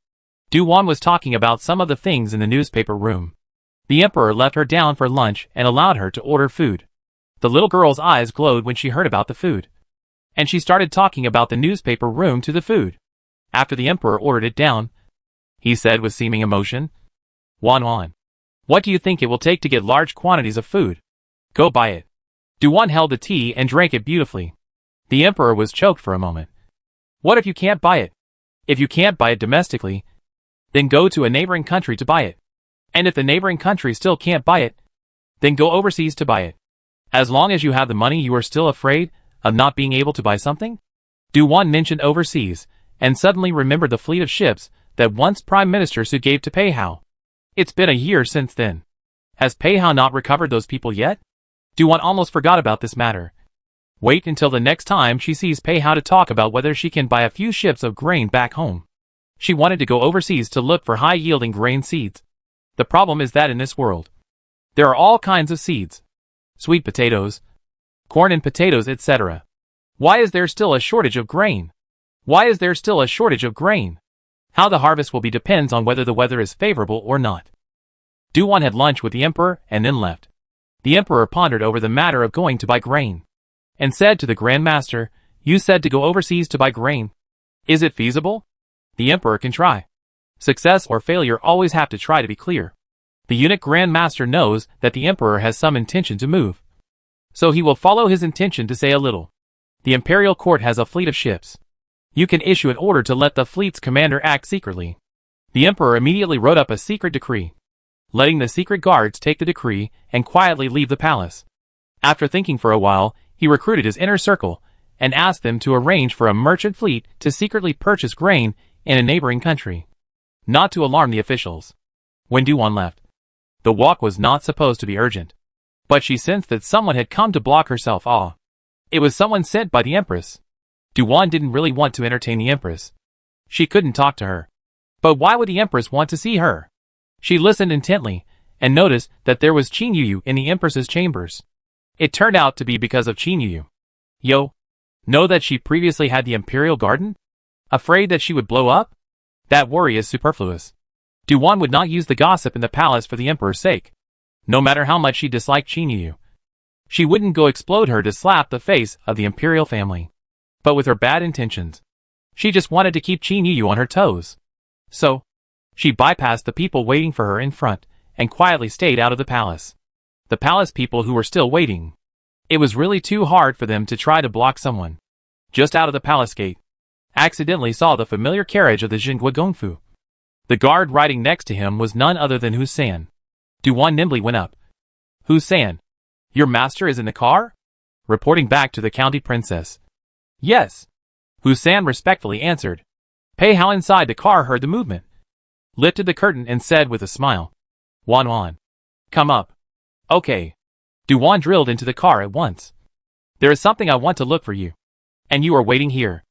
Du-Wan was talking about some of the things in the newspaper room. The Emperor left her down for lunch and allowed her to order food. The little girl's eyes glowed when she heard about the food, and she started talking about the newspaper room to the food. After the Emperor ordered it down, he said with seeming emotion, "Wan, what do you think it will take to get large quantities of food? Go buy it." Du-Wan held the tea and drank it beautifully. The Emperor was choked for a moment. "What if you can't buy it? If you can't buy it domestically, then go to a neighboring country to buy it. And if the neighboring country still can't buy it, then go overseas to buy it. As long as you have the money, you are still afraid of not being able to buy something?" Du-Wan mentioned overseas, and suddenly remembered the fleet of ships that once Prime Minister Su gave to Peihao. It's been a year since then. Has Peihao not recovered those people yet? Du-Wan almost forgot about this matter. Wait until the next time she sees Peihao to talk about whether she can buy a few ships of grain back home. She wanted to go overseas to look for high-yielding grain seeds. The problem is that in this world, there are all kinds of seeds. Sweet potatoes, corn and potatoes, etc. Why is there still a shortage of grain? Why is there still a shortage of grain? How the harvest will be depends on whether the weather is favorable or not. Du-Wan had lunch with the Emperor and then left. The Emperor pondered over the matter of going to buy grain, and said to the Grand Master, "You said to go overseas to buy grain. Is it feasible?" The Emperor can try. Success or failure always have to try, to be clear. The eunuch Grand Master knows that the Emperor has some intention to move, so he will follow his intention to say a little. The Imperial Court has a fleet of ships. You can issue an order to let the fleet's commander act secretly. The Emperor immediately wrote up a secret decree, letting the secret guards take the decree and quietly leave the palace. After thinking for a while, he recruited his inner circle and asked them to arrange for a merchant fleet to secretly purchase grain in a neighboring country, not to alarm the officials. When Duan left, the walk was not supposed to be urgent, but she sensed that someone had come to block herself off. It was someone sent by the Empress. Duan didn't really want to entertain the Empress. She couldn't talk to her. But why would the Empress want to see her? She listened intently and noticed that there was Qin Yuyu in the Empress's chambers. It turned out to be because of Qin Yuyu. Know that she previously had the Imperial Garden? Afraid that she would blow up? That worry is superfluous. Duan would not use the gossip in the palace for the Emperor's sake. No matter how much she disliked Qin Yuyu, she wouldn't go explode her to slap the face of the Imperial family. But with her bad intentions, she just wanted to keep Qin Yuyu on her toes. So, she bypassed the people waiting for her in front and quietly stayed out of the palace. The palace people who were still waiting. It was really too hard for them to try to block someone. Just out of the palace gate, accidentally saw the familiar carriage of the Jingui Gongfu. The guard riding next to him was none other than Husan. Duan nimbly went up. Husan, your master is in the car? Reporting back to the county princess. Yes. Husan respectfully answered. Pei Hao inside the car heard the movement, lifted the curtain and said with a smile. Wan, come up. Okay. Duan drilled into the car at once. There is something I want to look for you. And you are waiting here.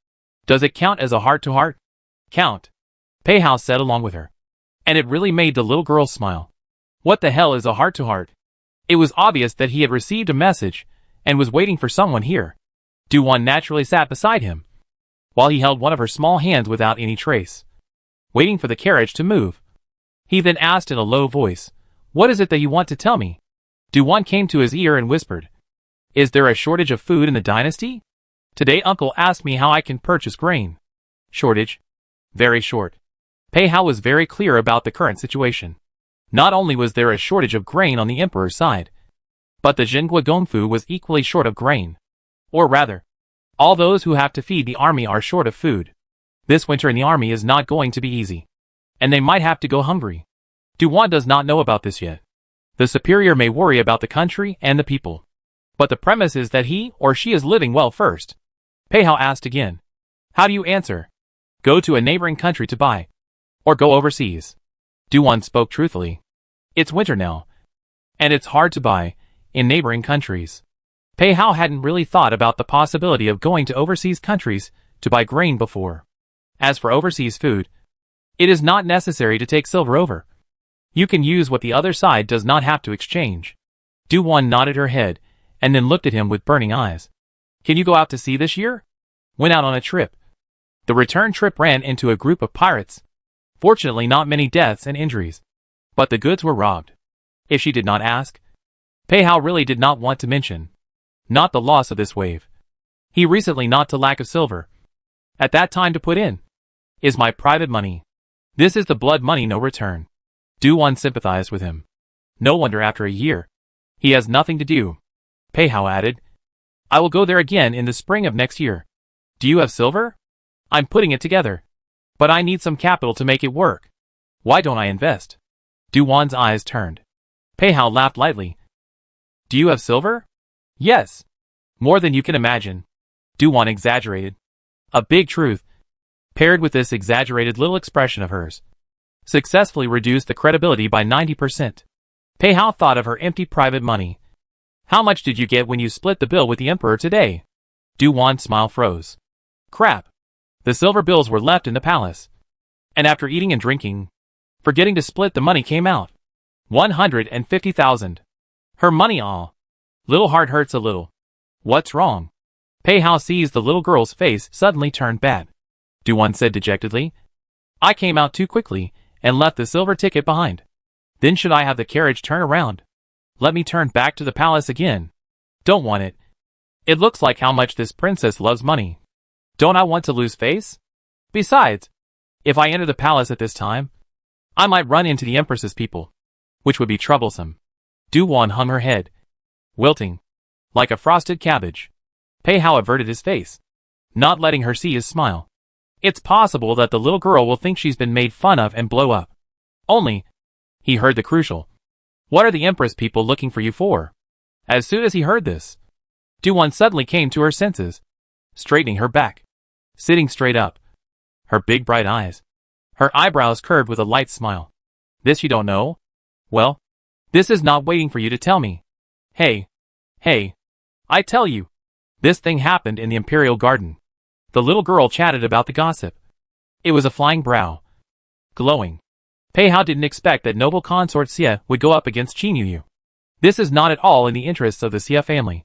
Does it count as a heart-to-heart? Count. Pei Hao said along with her. And it really made the little girl smile. What the hell is a heart-to-heart? It was obvious that he had received a message and was waiting for someone here. Duan naturally sat beside him, while he held one of her small hands without any trace, waiting for the carriage to move. He then asked in a low voice, What is it that you want to tell me? Duan came to his ear and whispered, Is there a shortage of food in the dynasty? Today uncle asked me how I can purchase grain. Shortage? Very short. Pei Hao was very clear about the current situation. Not only was there a shortage of grain on the emperor's side, but the Jingui Gongfu was equally short of grain. Or rather, all those who have to feed the army are short of food. This winter in the army is not going to be easy, and they might have to go hungry. Duan does not know about this yet. The superior may worry about the country and the people, but the premise is that he or she is living well first. Pei Hao asked again. How do you answer? Go to a neighboring country to buy, or go overseas? Duan spoke truthfully. It's winter now, and it's hard to buy in neighboring countries. Pei Hao hadn't really thought about the possibility of going to overseas countries to buy grain before. As for overseas food, it is not necessary to take silver over. You can use what the other side does not have to exchange. Duan nodded her head and then looked at him with burning eyes. Can you go out to sea this year? Went out on a trip. The return trip ran into a group of pirates. Fortunately, not many deaths and injuries, but the goods were robbed. If she did not ask, Pei Hao really did not want to mention. Not the loss of this wave. He recently not to lack of silver. At that time to put in. Is my private money. This is the blood money no return. Duan sympathized with him. No wonder after a year. He has nothing to do. Pei Hao added. I will go there again in the spring of next year. Do you have silver? I'm putting it together. But I need some capital to make it work. Why don't I invest? Duan's eyes turned. Pei Hao laughed lightly. Do you have silver? Yes. More than you can imagine. Duan exaggerated. A big truth, paired with this exaggerated little expression of hers, successfully reduced the credibility by 90%. Pei Hao thought of her empty private money. How much did you get when you split the bill with the emperor today? Duan's smile froze. Crap. The silver bills were left in the palace. And after eating and drinking, forgetting to split the money came out. 150,000. Her money all. Little heart hurts a little. What's wrong? Pei Hao sees the little girl's face suddenly turned bad. Duan said dejectedly. I came out too quickly and left the silver ticket behind. Then should I have the carriage turn around? Let me turn back to the palace again. Don't want it. It looks like how much this princess loves money. Don't I want to lose face? Besides, if I enter the palace at this time, I might run into the empress's people, which would be troublesome. Duan hung her head, wilting, like a frosted cabbage. Pei Hao averted his face, not letting her see his smile. It's possible that the little girl will think she's been made fun of and blow up. Only, he heard the crucial. What are the Empress people looking for you for? As soon as he heard this, Du-Wan suddenly came to her senses, straightening her back, sitting straight up, her big bright eyes, her eyebrows curved with a light smile. This you don't know? Well, this is not waiting for you to tell me. Hey, I tell you. This thing happened in the Imperial Garden. The little girl chatted about the gossip. It was a flying brow, glowing. Pei Hao didn't expect that noble consort Xie would go up against Qin Yuyu. This is not at all in the interests of the Xie family.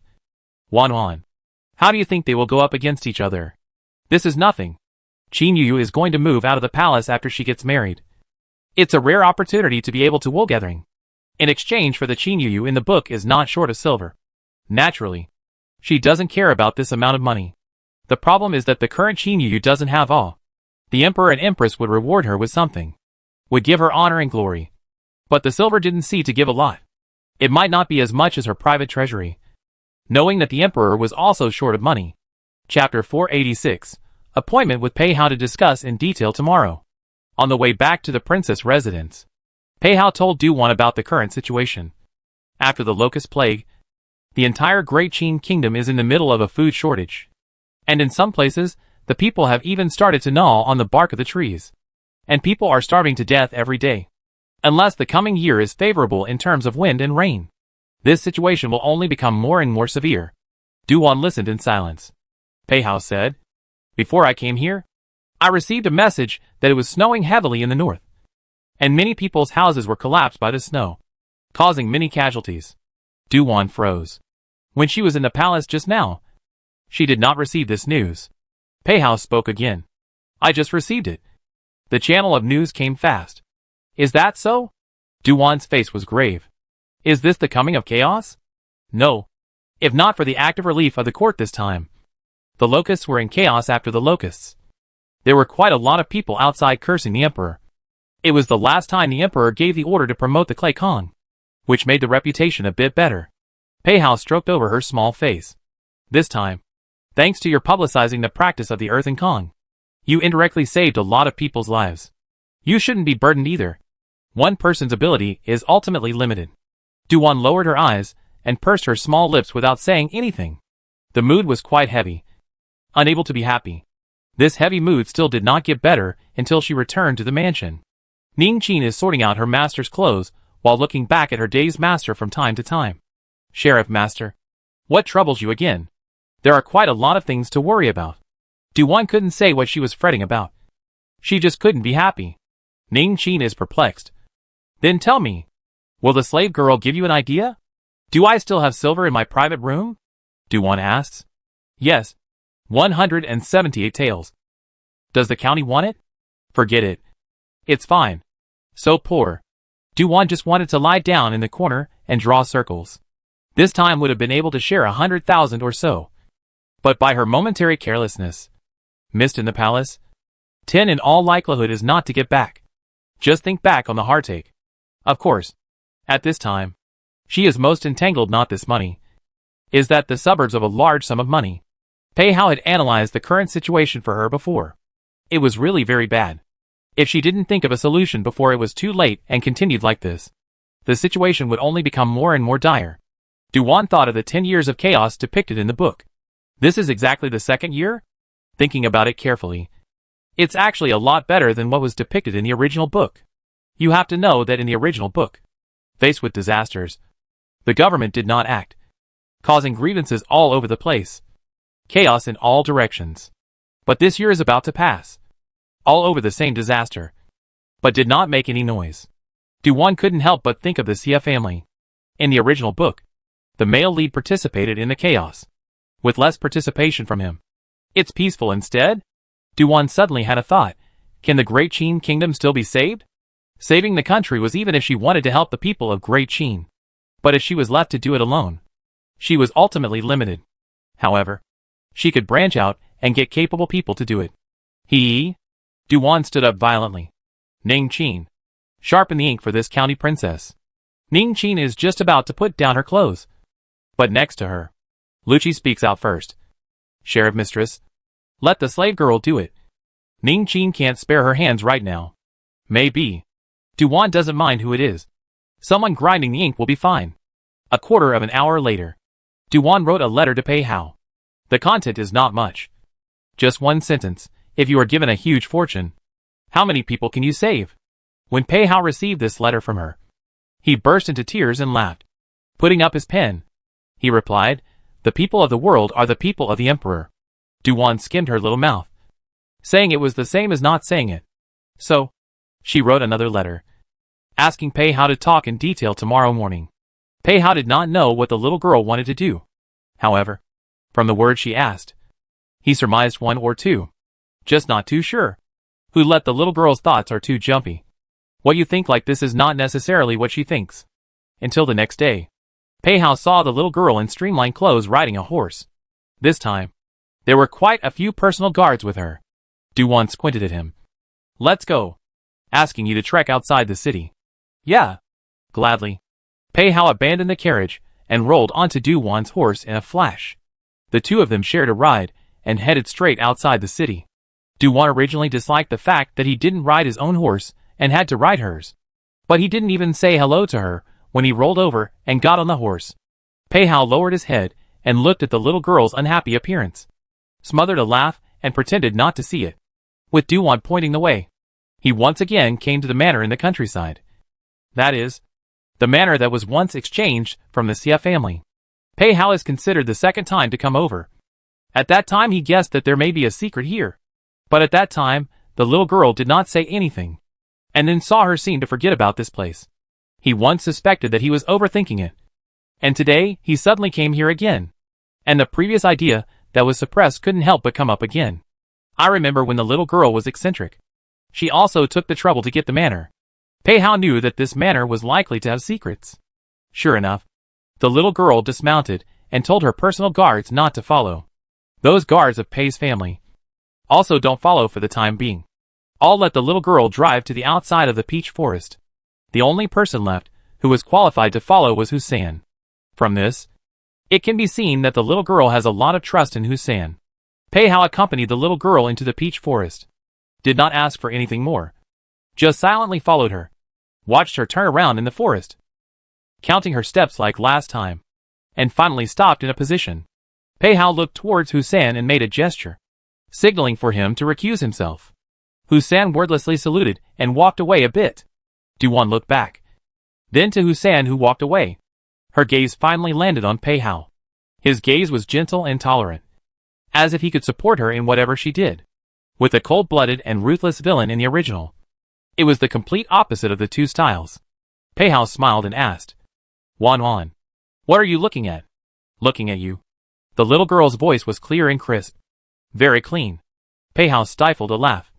Wan, how do you think they will go up against each other? This is nothing. Qin Yuyu is going to move out of the palace after she gets married. It's a rare opportunity to be able to wool gathering. In exchange for the Qin Yuyu in the book is not short of silver. Naturally, she doesn't care about this amount of money. The problem is that the current Qin Yuyu doesn't have all. The Emperor and Empress would reward her with something. Would give her honor and glory. But the silver didn't see to give a lot. It might not be as much as her private treasury. Knowing that the Emperor was also short of money. Chapter 486. Appointment with Pei Hao to discuss in detail tomorrow. On the way back to the princess residence, Pei Hao told Du-Wan about the current situation. After the locust plague, the entire Great Qin Kingdom is in the middle of a food shortage. And in some places, the people have even started to gnaw on the bark of the trees. And people are starving to death every day. Unless the coming year is favorable in terms of wind and rain, this situation will only become more and more severe. Du-Wan listened in silence. Pei Hao said, Before I came here, I received a message that it was snowing heavily in the north. And many people's houses were collapsed by the snow, causing many casualties. Du-Wan froze. When she was in the palace just now, she did not receive this news. Pei Hao spoke again. I just received it. The channel of news came fast. Is that so? Du-Wan's face was grave. Is this the coming of chaos? No. If not for the active relief of the court this time. The locusts were in chaos after the locusts. There were quite a lot of people outside cursing the emperor. It was the last time the emperor gave the order to promote the Clay Kong, which made the reputation a bit better. Pei Hao stroked over her small face. This time, thanks to your publicizing the practice of the Earthen Kong, you indirectly saved a lot of people's lives. You shouldn't be burdened either. One person's ability is ultimately limited. Du-Wan lowered her eyes and pursed her small lips without saying anything. The mood was quite heavy. Unable to be happy. This heavy mood still did not get better until she returned to the mansion. Ning Qin is sorting out her master's clothes while looking back at her day's master from time to time. Sheriff Master, what troubles you again? There are quite a lot of things to worry about. Du-Wan couldn't say what she was fretting about. She just couldn't be happy. Ning Qin is perplexed. Then tell me, will the slave girl give you an idea? Do I still have silver in my private room? Du-Wan asks. Yes. 178 taels. Does the county want it? Forget it. It's fine. So poor. Du-Wan just wanted to lie down in the corner and draw circles. This time would have been able to share 100,000 or so. But by her momentary carelessness, missed in the palace, 10 in all likelihood is not to get back. Just think back on the heartache. Of course, at this time, she is most entangled not this money. Is that the suburbs of a large sum of money? Pei Hao had analyzed the current situation for her before. It was really very bad. If she didn't think of a solution before it was too late and continued like this, the situation would only become more and more dire. Du-Wan thought of the 10 years of chaos depicted in the book. This is exactly the second year? Thinking about it carefully, it's actually a lot better than what was depicted in the original book. You have to know that in the original book, faced with disasters, the government did not act, causing grievances all over the place. Chaos in all directions. But this year is about to pass. All over the same disaster. But did not make any noise. Du-Wan couldn't help but think of the Xie family. In the original book, the male lead participated in the chaos. With less participation from him. It's peaceful instead? Du-Wan suddenly had a thought. Can the Great Qin Kingdom still be saved? Saving the country was even if she wanted to help the people of Great Qin. But if she was left to do it alone, she was ultimately limited. However, she could branch out and get capable people to do it. Du-Wan stood up violently. Ning Qin, sharpen the ink for this county princess. Ning Qin is just about to put down her clothes. But next to her, Lucci speaks out first. Sheriff mistress. Let the slave girl do it. Ning Qin can't spare her hands right now. Maybe. Duan doesn't mind who it is. Someone grinding the ink will be fine. A quarter of an hour later. Duan wrote a letter to Pei Hao. The content is not much. Just one sentence. If you are given a huge fortune, how many people can you save? When Pei Hao received this letter from her, he burst into tears and laughed. Putting up his pen, he replied, the people of the world are the people of the emperor. Duan skimmed her little mouth. Saying it was the same as not saying it. So, she wrote another letter, asking Pei Hao to talk in detail tomorrow morning. Pei Hao did not know what the little girl wanted to do. However, from the words she asked, he surmised one or two. Just not too sure. Who let the little girl's thoughts are too jumpy. What you think like this is not necessarily what she thinks. Until the next day. Pei Hao saw the little girl in streamlined clothes riding a horse. This time, there were quite a few personal guards with her. Duan squinted at him. Let's go. Asking you to trek outside the city. Yeah. Gladly. Pei Hao abandoned the carriage and rolled onto Duan's horse in a flash. The two of them shared a ride and headed straight outside the city. Duan originally disliked the fact that he didn't ride his own horse and had to ride hers. But he didn't even say hello to her when he rolled over and got on the horse. Pei Hao lowered his head and looked at the little girl's unhappy appearance, smothered a laugh and pretended not to see it. With Duan pointing the way, he once again came to the manor in the countryside. That is, the manor that was once exchanged from the Xia family. Pei Hao is considered the second time to come over. At that time he guessed that there may be a secret here. But at that time, the little girl did not say anything, and then saw her seem to forget about this place. He once suspected that he was overthinking it. And today, he suddenly came here again. And the previous idea that was suppressed couldn't help but come up again. I remember when the little girl was eccentric. She also took the trouble to get the manor. Pei Hao knew that this manor was likely to have secrets. Sure enough, the little girl dismounted and told her personal guards not to follow. Those guards of Pei's family also don't follow for the time being. All let the little girl drive to the outside of the peach forest. The only person left who was qualified to follow was Hussein. From this, it can be seen that the little girl has a lot of trust in Hussein. Pei Hao accompanied the little girl into the peach forest. Did not ask for anything more. Just silently followed her. Watched her turn around in the forest, counting her steps like last time, and finally stopped in a position. Pei Hao looked towards Hussein and made a gesture, signaling for him to recuse himself. Hussein wordlessly saluted and walked away a bit. Duan looked back. Then to Hussein, who walked away. Her gaze finally landed on Pei Hao. His gaze was gentle and tolerant, as if he could support her in whatever she did. With the cold-blooded and ruthless villain in the original, it was the complete opposite of the two styles. Pei Hao smiled and asked, Wan, what are you looking at? Looking at you. The little girl's voice was clear and crisp. Very clean. Pei Hao stifled a laugh,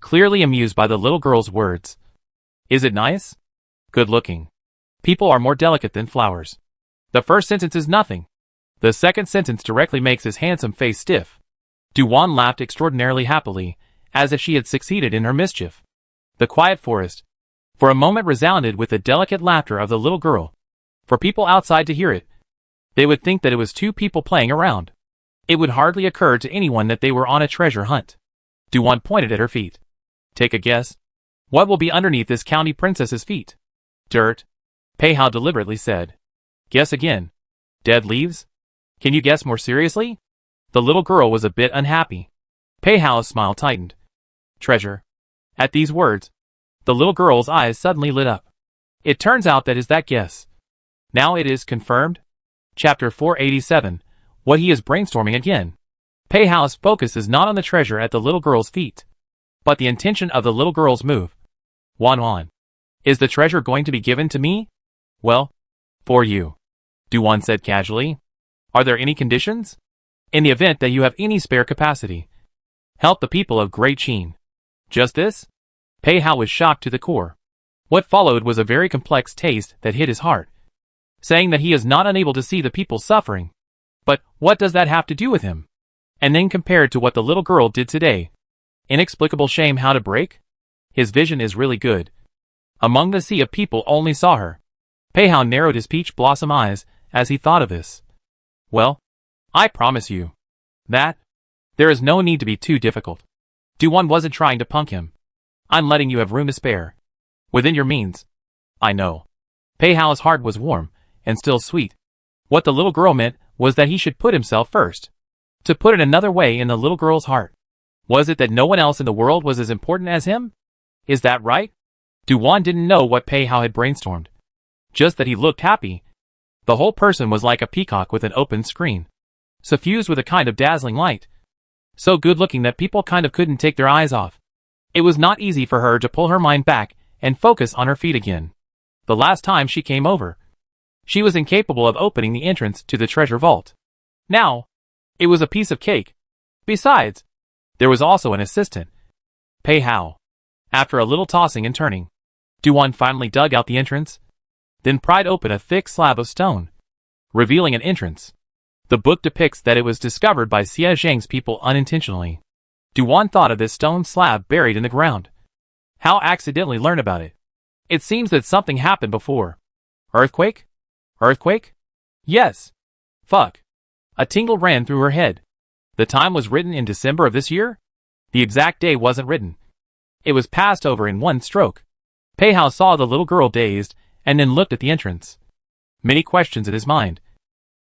clearly amused by the little girl's words. Is it nice? Good looking. People are more delicate than flowers. The first sentence is nothing. The second sentence directly makes his handsome face stiff. Duan laughed extraordinarily happily, as if she had succeeded in her mischief. The quiet forest, for a moment, resounded with the delicate laughter of the little girl. For people outside to hear it, they would think that it was two people playing around. It would hardly occur to anyone that they were on a treasure hunt. Duan pointed at her feet. Take a guess. What will be underneath this county princess's feet? Dirt. Pei Hao deliberately said. Guess again. Dead leaves? Can you guess more seriously? The little girl was a bit unhappy. Pei Hao's smile tightened. Treasure. At these words, the little girl's eyes suddenly lit up. It turns out that is that guess. Now it is confirmed? Chapter 487. What he is brainstorming again. Pei Hao's focus is not on the treasure at the little girl's feet, but the intention of the little girl's move. Wan. Is the treasure going to be given to me? Well, for you. Duan said casually. Are there any conditions? In the event that you have any spare capacity, help the people of Great Qin. Just this? Pei Hao was shocked to the core. What followed was a very complex taste that hit his heart, saying that he is not unable to see the people suffering. But what does that have to do with him? And then compared to what the little girl did today, inexplicable shame how to break? His vision is really good. Among the sea of people only saw her. Pei Hao narrowed his peach blossom eyes as he thought of this. Well, I promise you that There is no need to be too difficult. Du-Won wasn't trying to punk him. I'm letting you have room to spare. Within your means. I know. Pei Hao's heart was warm, and still sweet. What the little girl meant was that he should put himself first. To put it another way, in the little girl's heart, was it that no one else in the world was as important as him? Is that right? Du-Won didn't know what Pei Hao had brainstormed. Just that he looked happy. The whole person was like a peacock with an open screen, suffused with a kind of dazzling light. So good-looking that people kind of couldn't take their eyes off. It was not easy for her to pull her mind back and focus on her feet again. The last time she came over, she was incapable of opening the entrance to the treasure vault. Now, it was a piece of cake. Besides, there was also an assistant. Pei Hao. After a little tossing and turning, Du-Won finally dug out the entrance, then pried open a thick slab of stone, revealing an entrance. The book depicts that it was discovered by Xie Zhang's people unintentionally. Du-Won thought of this stone slab buried in the ground. How accidentally learn about it? It seems that something happened before. Earthquake? Earthquake? Yes. Fuck. A tingle ran through her head. The time was written in December of this year? The exact day wasn't written. It was passed over in one stroke. Pei Hao saw the little girl dazed, and then looked at the entrance. Many questions in his mind.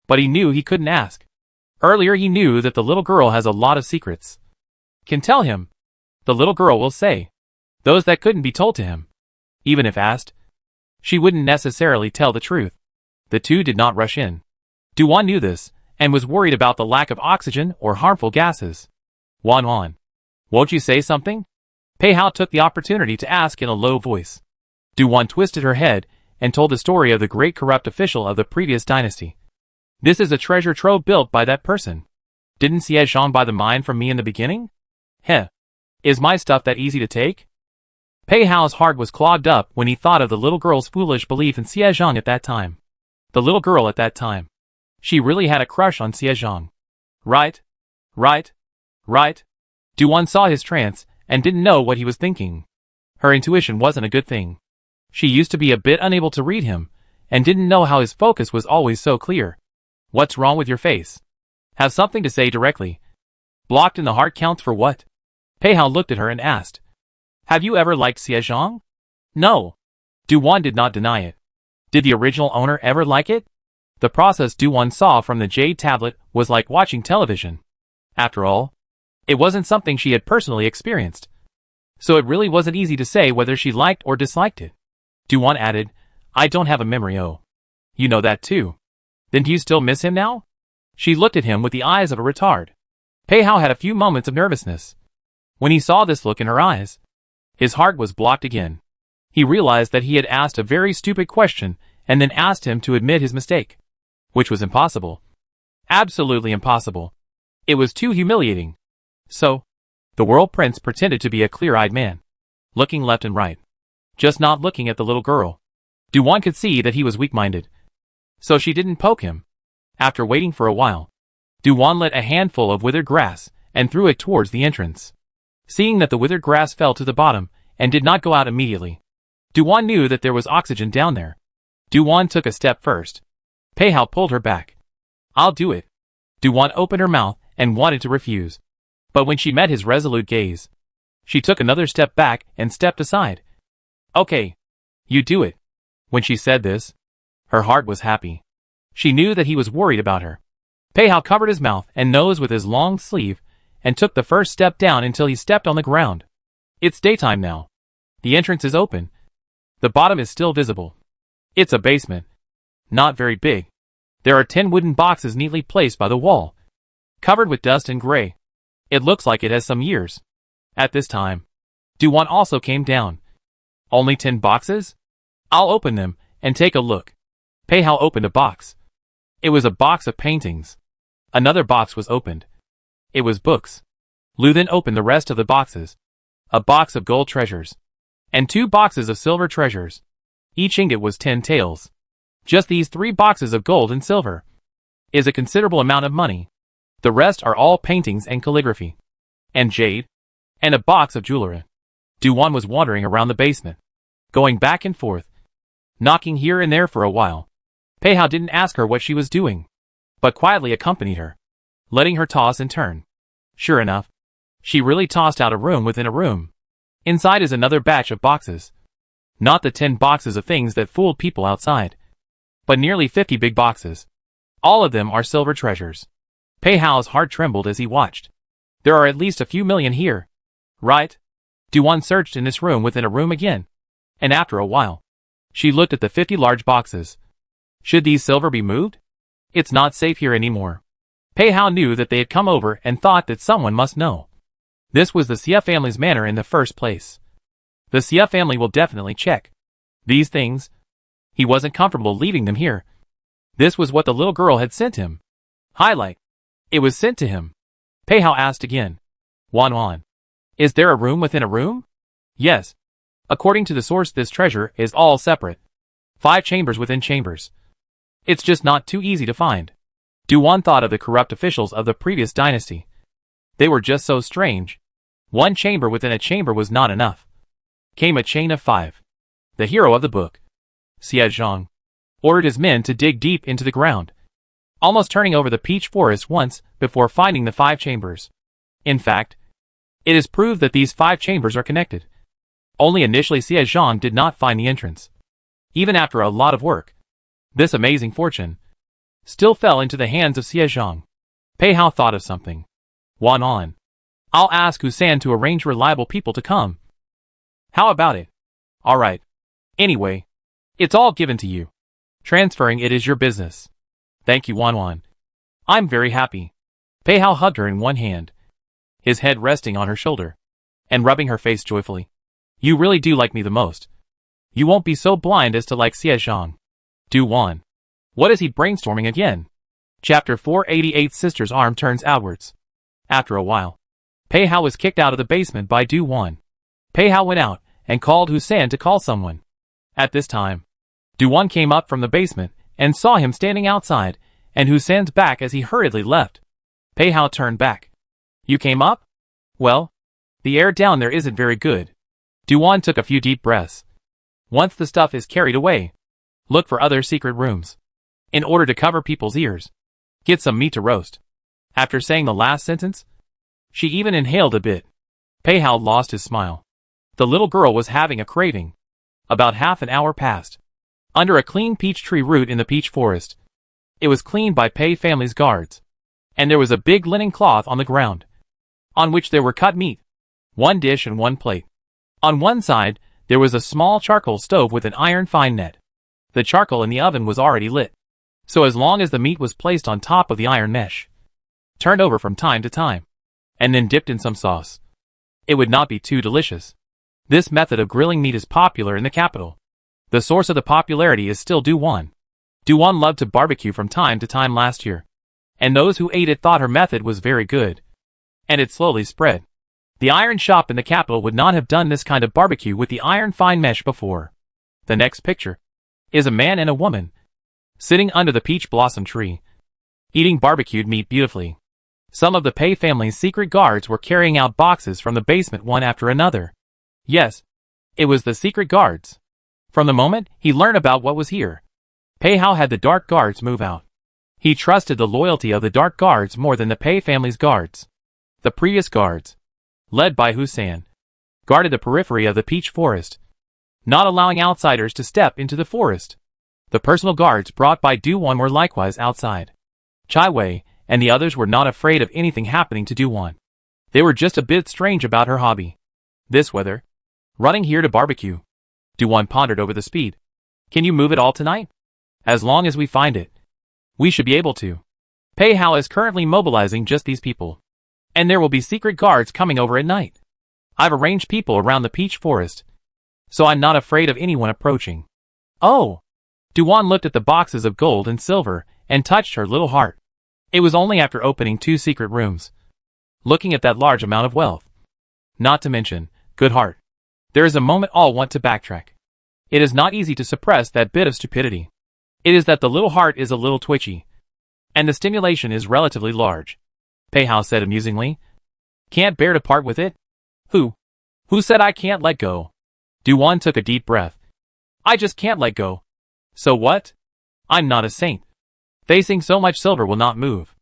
But he knew he couldn't ask. Earlier he knew that the little girl has a lot of secrets. Can tell him. The little girl will say. Those that couldn't be told to him. Even if asked, she wouldn't necessarily tell the truth. The two did not rush in. Du-Won knew this, and was worried about the lack of oxygen or harmful gases. Wan, won't you say something? Pei Hao took the opportunity to ask in a low voice. Du-Won twisted her head, and told the story of the great corrupt official of the previous dynasty. This is a treasure trove built by that person. Didn't Xie Zhang buy the mine from me in the beginning? Heh. Is my stuff that easy to take? Pei Hao's heart was clogged up when he thought of the little girl's foolish belief in Xie Zhang at that time. The little girl at that time. She really had a crush on Xie Zhang. Right? Du-Won saw his trance, and didn't know what he was thinking. Her intuition wasn't a good thing. She used to be a bit unable to read him, and didn't know how his focus was always so clear. What's wrong with your face? Have something to say directly. Blocked in the heart counts for what? Pei Hao looked at her and asked. Have you ever liked Xie Zhang? No. Du-Won did not deny it. Did the original owner ever like it? The process Du-Won saw from the jade tablet was like watching television. After all, it wasn't something she had personally experienced. So it really wasn't easy to say whether she liked or disliked it. Du-Won added, I don't have a memory. Oh. You know that too. Then do you still miss him now? She looked at him with the eyes of a retard. Pei Hao had a few moments of nervousness. When he saw this look in her eyes, his heart was blocked again. He realized that he had asked a very stupid question and then asked him to admit his mistake. Which was impossible. Absolutely impossible. It was too humiliating. So, the world prince pretended to be a clear-eyed man, looking left and right, just not looking at the little girl. Du-Won could see that he was weak-minded. So she didn't poke him. After waiting for a while, Du-Won lit a handful of withered grass and threw it towards the entrance. Seeing that the withered grass fell to the bottom and did not go out immediately, Du-Won knew that there was oxygen down there. Du-Won took a step first. Pei Hao pulled her back. I'll do it. Du-Won opened her mouth and wanted to refuse. But when she met his resolute gaze, she took another step back and stepped aside. Okay. You do it. When she said this, her heart was happy. She knew that he was worried about her. Pei Hao covered his mouth and nose with his long sleeve and took the first step down until he stepped on the ground. It's daytime now. The entrance is open. The bottom is still visible. It's a basement. Not very big. There are 10 wooden boxes neatly placed by the wall, covered with dust and gray. It looks like it has some years. At this time, Du-Won also came down. Only 10 boxes? I'll open them and take a look. Pei Hao opened a box. It was a box of paintings. Another box was opened. It was books. Lu then opened the rest of the boxes. A box of gold treasures. And 2 boxes of silver treasures. Each ingot was 10 taels. Just these 3 boxes of gold and silver is a considerable amount of money. The rest are all paintings and calligraphy. And jade. And a box of jewelry. Du-Won was wandering around the basement, going back and forth, knocking here and there for a while. Pei Hao didn't ask her what she was doing, but quietly accompanied her, letting her toss and turn. Sure enough, she really tossed out a room within a room. Inside is another batch of boxes. Not the 10 boxes of things that fooled people outside, but nearly 50 big boxes. All of them are silver treasures. Pei Hao's heart trembled as he watched. There are at least a few million here. Right? Duan searched in this room within a room again. And after a while, she looked at the 50 large boxes. Should these silver be moved? It's not safe here anymore. Pei Hao knew that they had come over and thought that someone must know. This was the Xia family's manner in the first place. The Xia family will definitely check these things. He wasn't comfortable leaving them here. This was what the little girl had sent him. Highlight. It was sent to him. Pei Hao asked again. Wan. Is there a room within a room? Yes. According to the source, this treasure is all separate. 5 chambers within chambers. It's just not too easy to find. Duan thought of the corrupt officials of the previous dynasty. They were just so strange. 1 chamber within a chamber was not enough. Came a chain of 5. The hero of the book, Xie Zhang, ordered his men to dig deep into the ground, almost turning over the peach forest once before finding the 5 chambers. In fact, it is proved that these 5 chambers are connected. Only initially Xie Zhang did not find the entrance. Even after a lot of work, this amazing fortune still fell into the hands of Xie Zhang. Pei Hao thought of something. Wan. I'll ask Husan to arrange reliable people to come. How about it? Alright. Anyway, it's all given to you. Transferring it is your business. Thank you, Wan. I'm very happy. Pei Hao hugged her in one hand, his head resting on her shoulder, and rubbing her face joyfully. You really do like me the most. You won't be so blind as to like Xie Zhang. Duan. What is he brainstorming again? Chapter 488. Sister's arm turns outwards. After a while, Pei Hao was kicked out of the basement by Duan. Pei Hao went out and called Husan to call someone. At this time, Duan came up from the basement and saw him standing outside and Husan's back as he hurriedly left. Pei Hao turned back. You came up? Well, the air down there isn't very good. Duan took a few deep breaths. Once the stuff is carried away, look for other secret rooms. In order to cover people's ears, get some meat to roast. After saying the last sentence, she even inhaled a bit. Pei Hao lost his smile. The little girl was having a craving. About half an hour passed. Under a clean peach tree root in the peach forest. It was cleaned by Pei family's guards. And there was a big linen cloth on the ground, on which there were cut meat, 1 dish and 1 plate. On one side, there was a small charcoal stove with an iron fine net. The charcoal in the oven was already lit, so as long as the meat was placed on top of the iron mesh, turned over from time to time, and then dipped in some sauce, it would not be too delicious. This method of grilling meat is popular in the capital. The source of the popularity is still Duan. Duan loved to barbecue from time to time last year, and those who ate it thought her method was very good. And it slowly spread. The iron shop in the capital would not have done this kind of barbecue with the iron fine mesh before. The next picture is a man and a woman sitting under the peach blossom tree, eating barbecued meat beautifully. Some of the Pei family's secret guards were carrying out boxes from the basement one after another. Yes, it was the secret guards. From the moment he learned about what was here, Pei Hao had the dark guards move out. He trusted the loyalty of the dark guards more than the Pei family's guards. The previous guards, led by Husan, guarded the periphery of the peach forest, not allowing outsiders to step into the forest. The personal guards brought by Duan were likewise outside. Chai Wei and the others were not afraid of anything happening to Duan. They were just a bit strange about her hobby. This weather, running here to barbecue. Duan pondered over the speed. Can you move it all tonight? As long as we find it, we should be able to. Pei Hao is currently mobilizing just these people. And there will be secret guards coming over at night. I've arranged people around the peach forest, so I'm not afraid of anyone approaching. Oh! Duan looked at the boxes of gold and silver and touched her little heart. It was only after opening 2 secret rooms, looking at that large amount of wealth. Not to mention, good heart. There is a moment all want to backtrack. It is not easy to suppress that bit of stupidity. It is that the little heart is a little twitchy, and the stimulation is relatively large. Pei Hao said amusingly. Can't bear to part with it? Who said I can't let go? Duan took a deep breath. I just can't let go. So what? I'm not a saint. Facing so much silver will not move.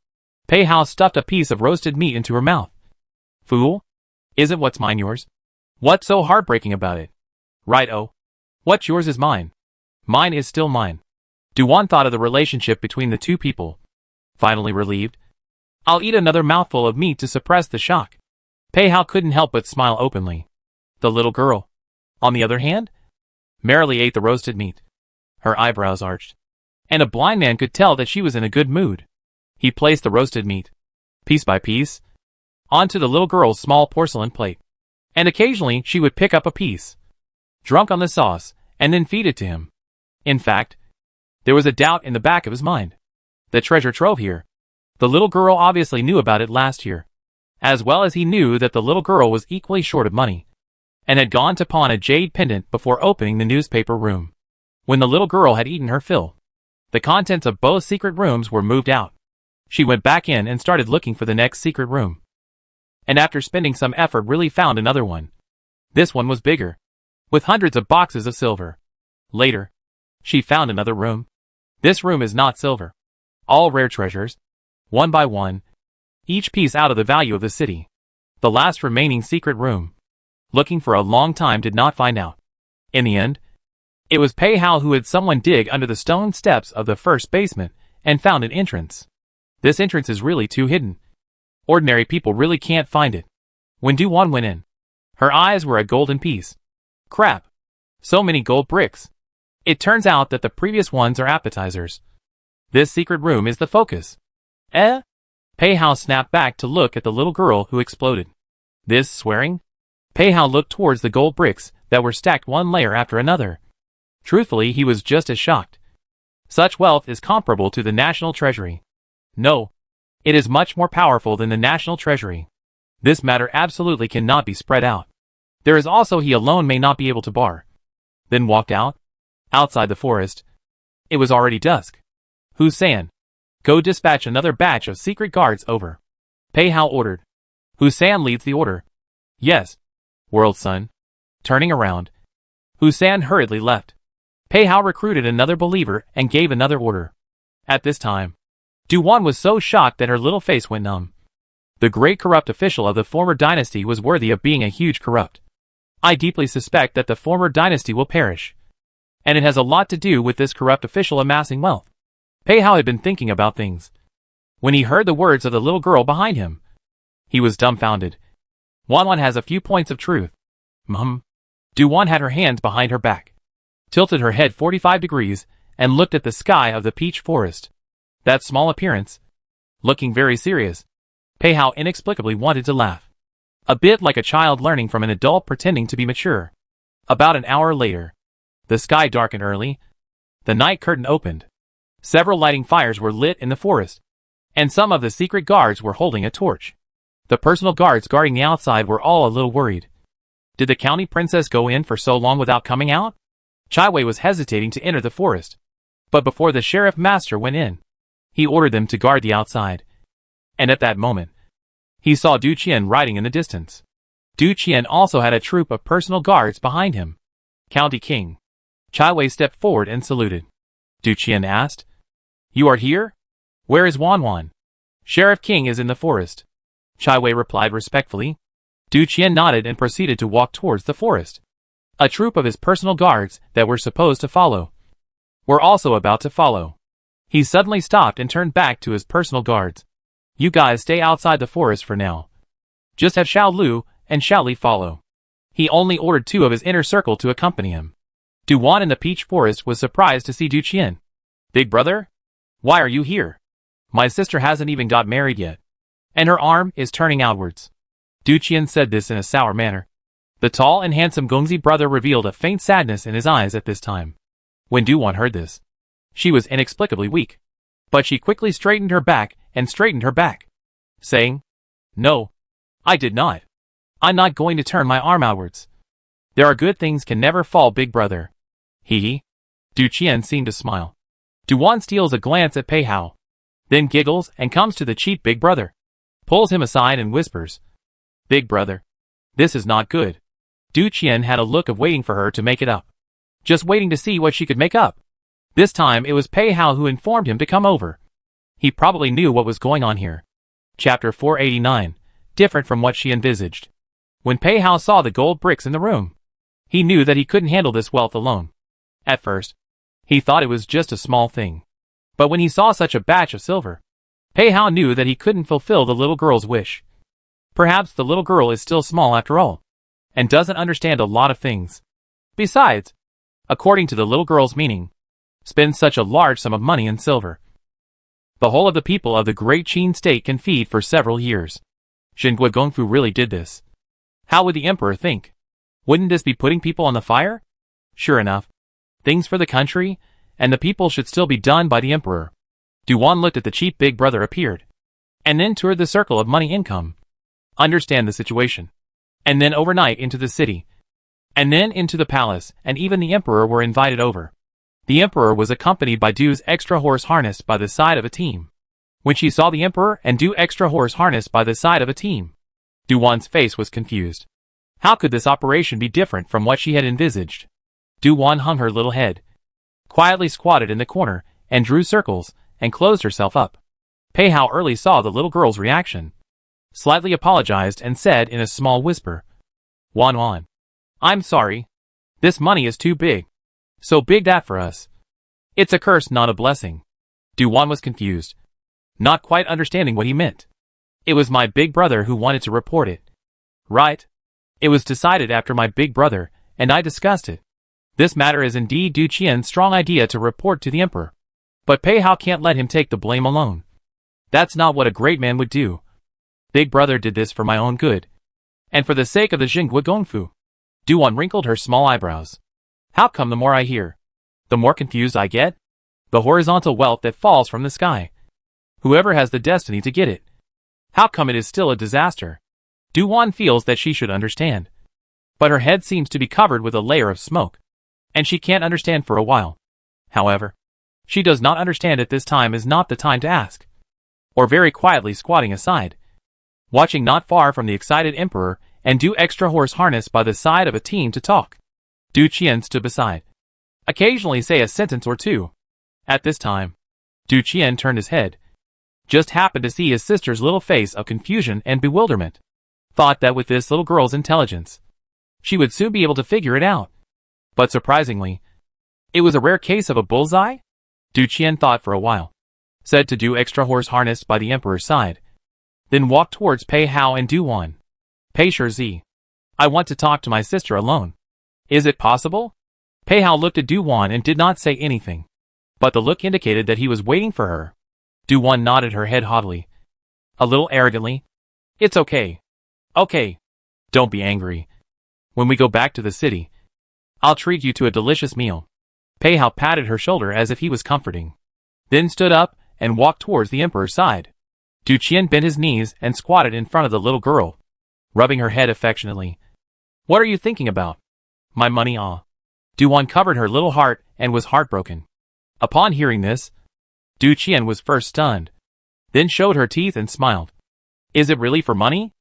Pei Hao stuffed a piece of roasted meat into her mouth. Fool? Isn't what's mine yours? What's so heartbreaking about it? Right-o. What's yours is mine. Mine is still mine. Duwan thought of the relationship between the two people. Finally relieved. I'll eat another mouthful of meat to suppress the shock. Pei Hao couldn't help but smile openly. The little girl, on the other hand, merrily ate the roasted meat. Her eyebrows arched, and a blind man could tell that she was in a good mood. He placed the roasted meat, piece by piece, onto the little girl's small porcelain plate, and occasionally she would pick up a piece, drunk on the sauce, and then feed it to him. In fact, there was a doubt in the back of his mind. The treasure trove here. The little girl obviously knew about it last year, as well as he knew that the little girl was equally short of money, and had gone to pawn a jade pendant before opening the newspaper room. When the little girl had eaten her fill, the contents of both secret rooms were moved out. She went back in and started looking for the next secret room. And after spending some effort really found another one. This one was bigger, with hundreds of boxes of silver. Later, she found another room. This room is not silver. All rare treasures, one by one, each piece out of the value of the city. The last remaining secret room, looking for a long time, did not find out. In the end, it was Pei Hao who had someone dig under the stone steps of the first basement and found an entrance. This entrance is really too hidden. Ordinary people really can't find it. When Duwan went in, her eyes were a golden piece. Crap! So many gold bricks. It turns out that the previous ones are appetizers. This secret room is the focus. Eh? Pei Hao snapped back to look at the little girl who exploded. This swearing? Pei Hao looked towards the gold bricks that were stacked one layer after another. Truthfully, he was just as shocked. Such wealth is comparable to the national treasury. No, it is much more powerful than the national treasury. This matter absolutely cannot be spread out. There is also he alone may not be able to bar. Then walked out. Outside the forest. It was already dusk. Hussein, go dispatch another batch of secret guards over. Pei Hao ordered. Hussein leads the order. Yes, world son. Turning around, Hussein hurriedly left. Pei Hao recruited another believer and gave another order. At this time, Duwan was so shocked that her little face went numb. The great corrupt official of the former dynasty was worthy of being a huge corrupt. I deeply suspect that the former dynasty will perish. And it has a lot to do with this corrupt official amassing wealth. Pei Hao had been thinking about things. When he heard the words of the little girl behind him, he was dumbfounded. Wanwan has a few points of truth. Duwan had her hands behind her back, tilted her head 45 degrees, and looked at the sky of the peach forest. That small appearance, looking very serious. Pei Hao inexplicably wanted to laugh. A bit like a child learning from an adult pretending to be mature. About an hour later, the sky darkened early. The night curtain opened. Several lighting fires were lit in the forest, and some of the secret guards were holding a torch. The personal guards guarding the outside were all a little worried. Did the county princess go in for so long without coming out? Chai Wei was hesitating to enter the forest. But before the sheriff master went in, he ordered them to guard the outside. And at that moment, he saw Du Qian riding in the distance. Du Qian also had a troop of personal guards behind him. County King. Chai Wei stepped forward and saluted. Du Qian asked, "You are here? Where is Wanwan?" "Sheriff King is in the forest," Chai Wei replied respectfully. Du Qian nodded and proceeded to walk towards the forest. A troop of his personal guards that were supposed to follow were also about to follow. He suddenly stopped and turned back to his personal guards. "You guys stay outside the forest for now. Just have Xiao Lu and Xiao Li follow." He only ordered 2 of his inner circle to accompany him. Duwan in the peach forest was surprised to see Du Qian. "Big brother? Why are you here? My sister hasn't even got married yet, and her arm is turning outwards." Du Qian said this in a sour manner. The tall and handsome Gongzi brother revealed a faint sadness in his eyes at this time. When Duwan heard this, she was inexplicably weak. But she quickly straightened her back and straightened her back, saying, "No, I did not. I'm not going to turn my arm outwards. There are good things can never fall, big brother." Hee. Du Qian seemed to smile. Duwan steals a glance at Pei Hao, then giggles and comes to the cheap big brother, pulls him aside and whispers, "Big brother, this is not good." Du Qian had a look of waiting for her to make it up. Just waiting to see what she could make up. This time it was Pei Hao who informed him to come over. He probably knew what was going on here. Chapter 489. different from what she envisaged. When Pei Hao saw the gold bricks in the room, he knew that he couldn't handle this wealth alone. At first, he thought it was just a small thing. But when he saw such a batch of silver, Pei Hao knew that he couldn't fulfill the little girl's wish. Perhaps the little girl is still small after all, and doesn't understand a lot of things. Besides, according to the little girl's meaning, spend such a large sum of money in silver. The whole of the people of the Great Qin state can feed for several years. Xingui Gongfu really did this. How would the emperor think? Wouldn't this be putting people on the fire? Sure enough, things for the country and the people should still be done by the emperor. Duan looked at the cheap big brother appeared, and then toured the circle of money income. Understand the situation. And then overnight into the city. And then into the palace, and even the emperor were invited over. The emperor was accompanied by Du's extra horse harnessed by the side of a team. When she saw the emperor and Du extra horse harnessed by the side of a team, Duan's face was confused. How could this operation be different from what she had envisaged? Duan hung her little head, quietly squatted in the corner, and drew circles, and closed herself up. Pei Hao early saw the little girl's reaction, slightly apologized and said in a small whisper, Wan, I'm sorry. This money is too big. So big that for us. It's a curse, not a blessing. Duan was confused, not quite understanding what he meant. It was my big brother who wanted to report it. Right? It was decided after my big brother and I discussed it. This matter is indeed Du Qian's strong idea to report to the emperor. But Pei Hao can't let him take the blame alone. That's not what a great man would do. Big brother did this for my own good, and for the sake of the Xingui Gongfu. Duan wrinkled her small eyebrows. How come the more I hear, the more confused I get? The horizontal wealth that falls from the sky. Whoever has the destiny to get it. How come it is still a disaster? Duan feels that she should understand. But her head seems to be covered with a layer of smoke, and she can't understand for a while. However, she does not understand at this time is not the time to ask. Or very quietly squatting aside, watching not far from the excited emperor and Du extra horse harnessed by the side of a team to talk. Du Qian stood beside, occasionally say a sentence or two. At this time, Du Qian turned his head, just happened to see his sister's little face of confusion and bewilderment. Thought that with this little girl's intelligence, she would soon be able to figure it out. But surprisingly, it was a rare case of a bullseye? Du Qian thought for a while, said to Du extra horse harnessed by the emperor's side, then walked towards Pei Hao and Duan. Pei Shi, I want to talk to my sister alone. Is it possible? Pei Hao looked at Duan and did not say anything, but the look indicated that he was waiting for her. Duan nodded her head haughtily, a little arrogantly. It's okay. Okay. Don't be angry. When we go back to the city, I'll treat you to a delicious meal. Pei Hao patted her shoulder as if he was comforting, then stood up and walked towards the emperor's side. Du Qian bent his knees and squatted in front of the little girl, rubbing her head affectionately. What are you thinking about? My money, ah. Duan covered her little heart and was heartbroken. Upon hearing this, Du Qian was first stunned, then showed her teeth and smiled. Is it really for money?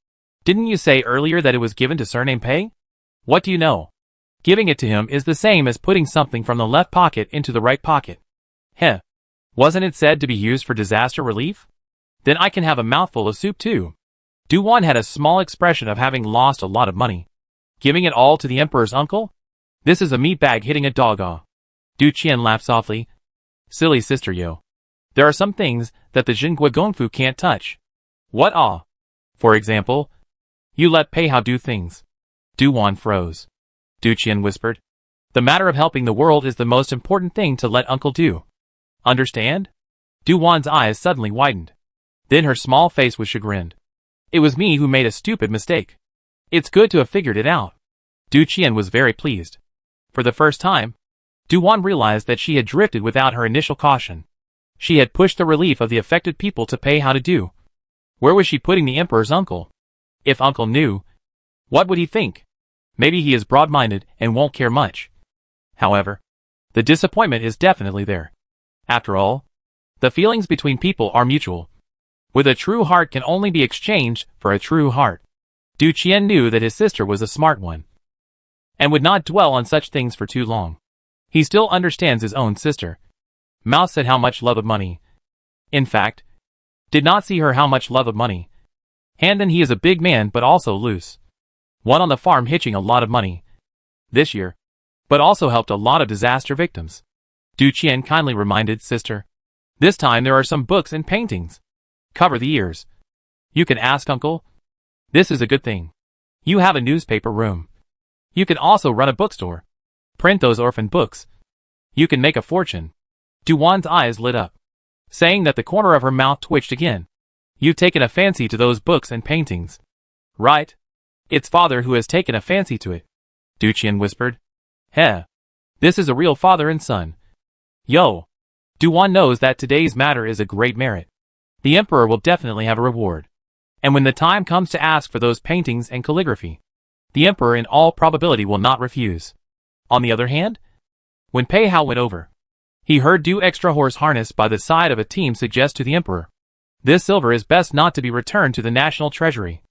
Didn't you say earlier that it was given to surname Pei? What do you know? Giving it to him is the same as putting something from the left pocket into the right pocket. Heh. Wasn't it said to be used for disaster relief? Then I can have a mouthful of soup too. Duan had a small expression of having lost a lot of money. Giving it all to the emperor's uncle? This is a meat bag hitting a dog, ah. Du Qian laughed softly. Silly sister yo. There are some things that the Xingui Gongfu can't touch. What ah? For example, you let Pei Hao do things. Duan froze. Du Qian whispered. The matter of helping the world is the most important thing to let uncle do. Understand? Duan's eyes suddenly widened. Then her small face was chagrined. It was me who made a stupid mistake. It's good to have figured it out. Du Qian was very pleased. For the first time, Duan realized that she had drifted without her initial caution. She had pushed the relief of the affected people to Pei Hao to do. Where was she putting the emperor's uncle? If uncle knew, what would he think? Maybe he is broad-minded and won't care much. However, the disappointment is definitely there. After all, the feelings between people are mutual. With a true heart can only be exchanged for a true heart. Du Qian knew that his sister was a smart one, and would not dwell on such things for too long. He still understands his own sister. Mao said how much love of money. In fact, did not see her how much love of money. And then he is a big man but also loose. One on the farm hitching a lot of money this year, but also helped a lot of disaster victims. Du Qian kindly reminded sister. This time there are some books and paintings. Cover the ears. You can ask uncle. This is a good thing. You have a newspaper room. You can also run a bookstore. Print those orphan books. You can make a fortune. Duwan's eyes lit up, saying that the corner of her mouth twitched again. You've taken a fancy to those books and paintings. Right? It's father who has taken a fancy to it. Du Qian whispered. Heh. This is a real father and son. Yo. Duwan knows that today's matter is a great merit. The emperor will definitely have a reward. And when the time comes to ask for those paintings and calligraphy, the emperor in all probability will not refuse. On the other hand, when Pei Hao went over, he heard Du extra horse harness by the side of a team suggest to the emperor, this silver is best not to be returned to the national treasury,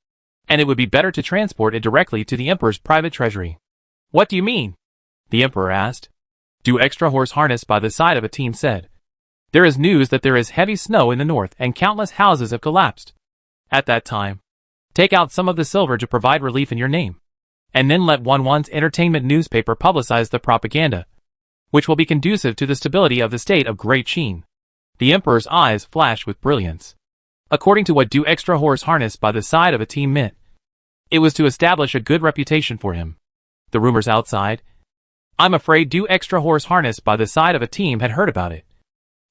and it would be better to transport it directly to the emperor's private treasury. What do you mean? The emperor asked. Du extra horse harness by the side of a team said, there is news that there is heavy snow in the north and countless houses have collapsed. At that time, take out some of the silver to provide relief in your name, and then let Wanwan's entertainment newspaper publicize the propaganda, which will be conducive to the stability of the state of Great Qin. The emperor's eyes flashed with brilliance. According to what Du extra horse harness by the side of a team meant, it was to establish a good reputation for him. The rumors outside. I'm afraid Du extra horse harness by the side of a team had heard about it.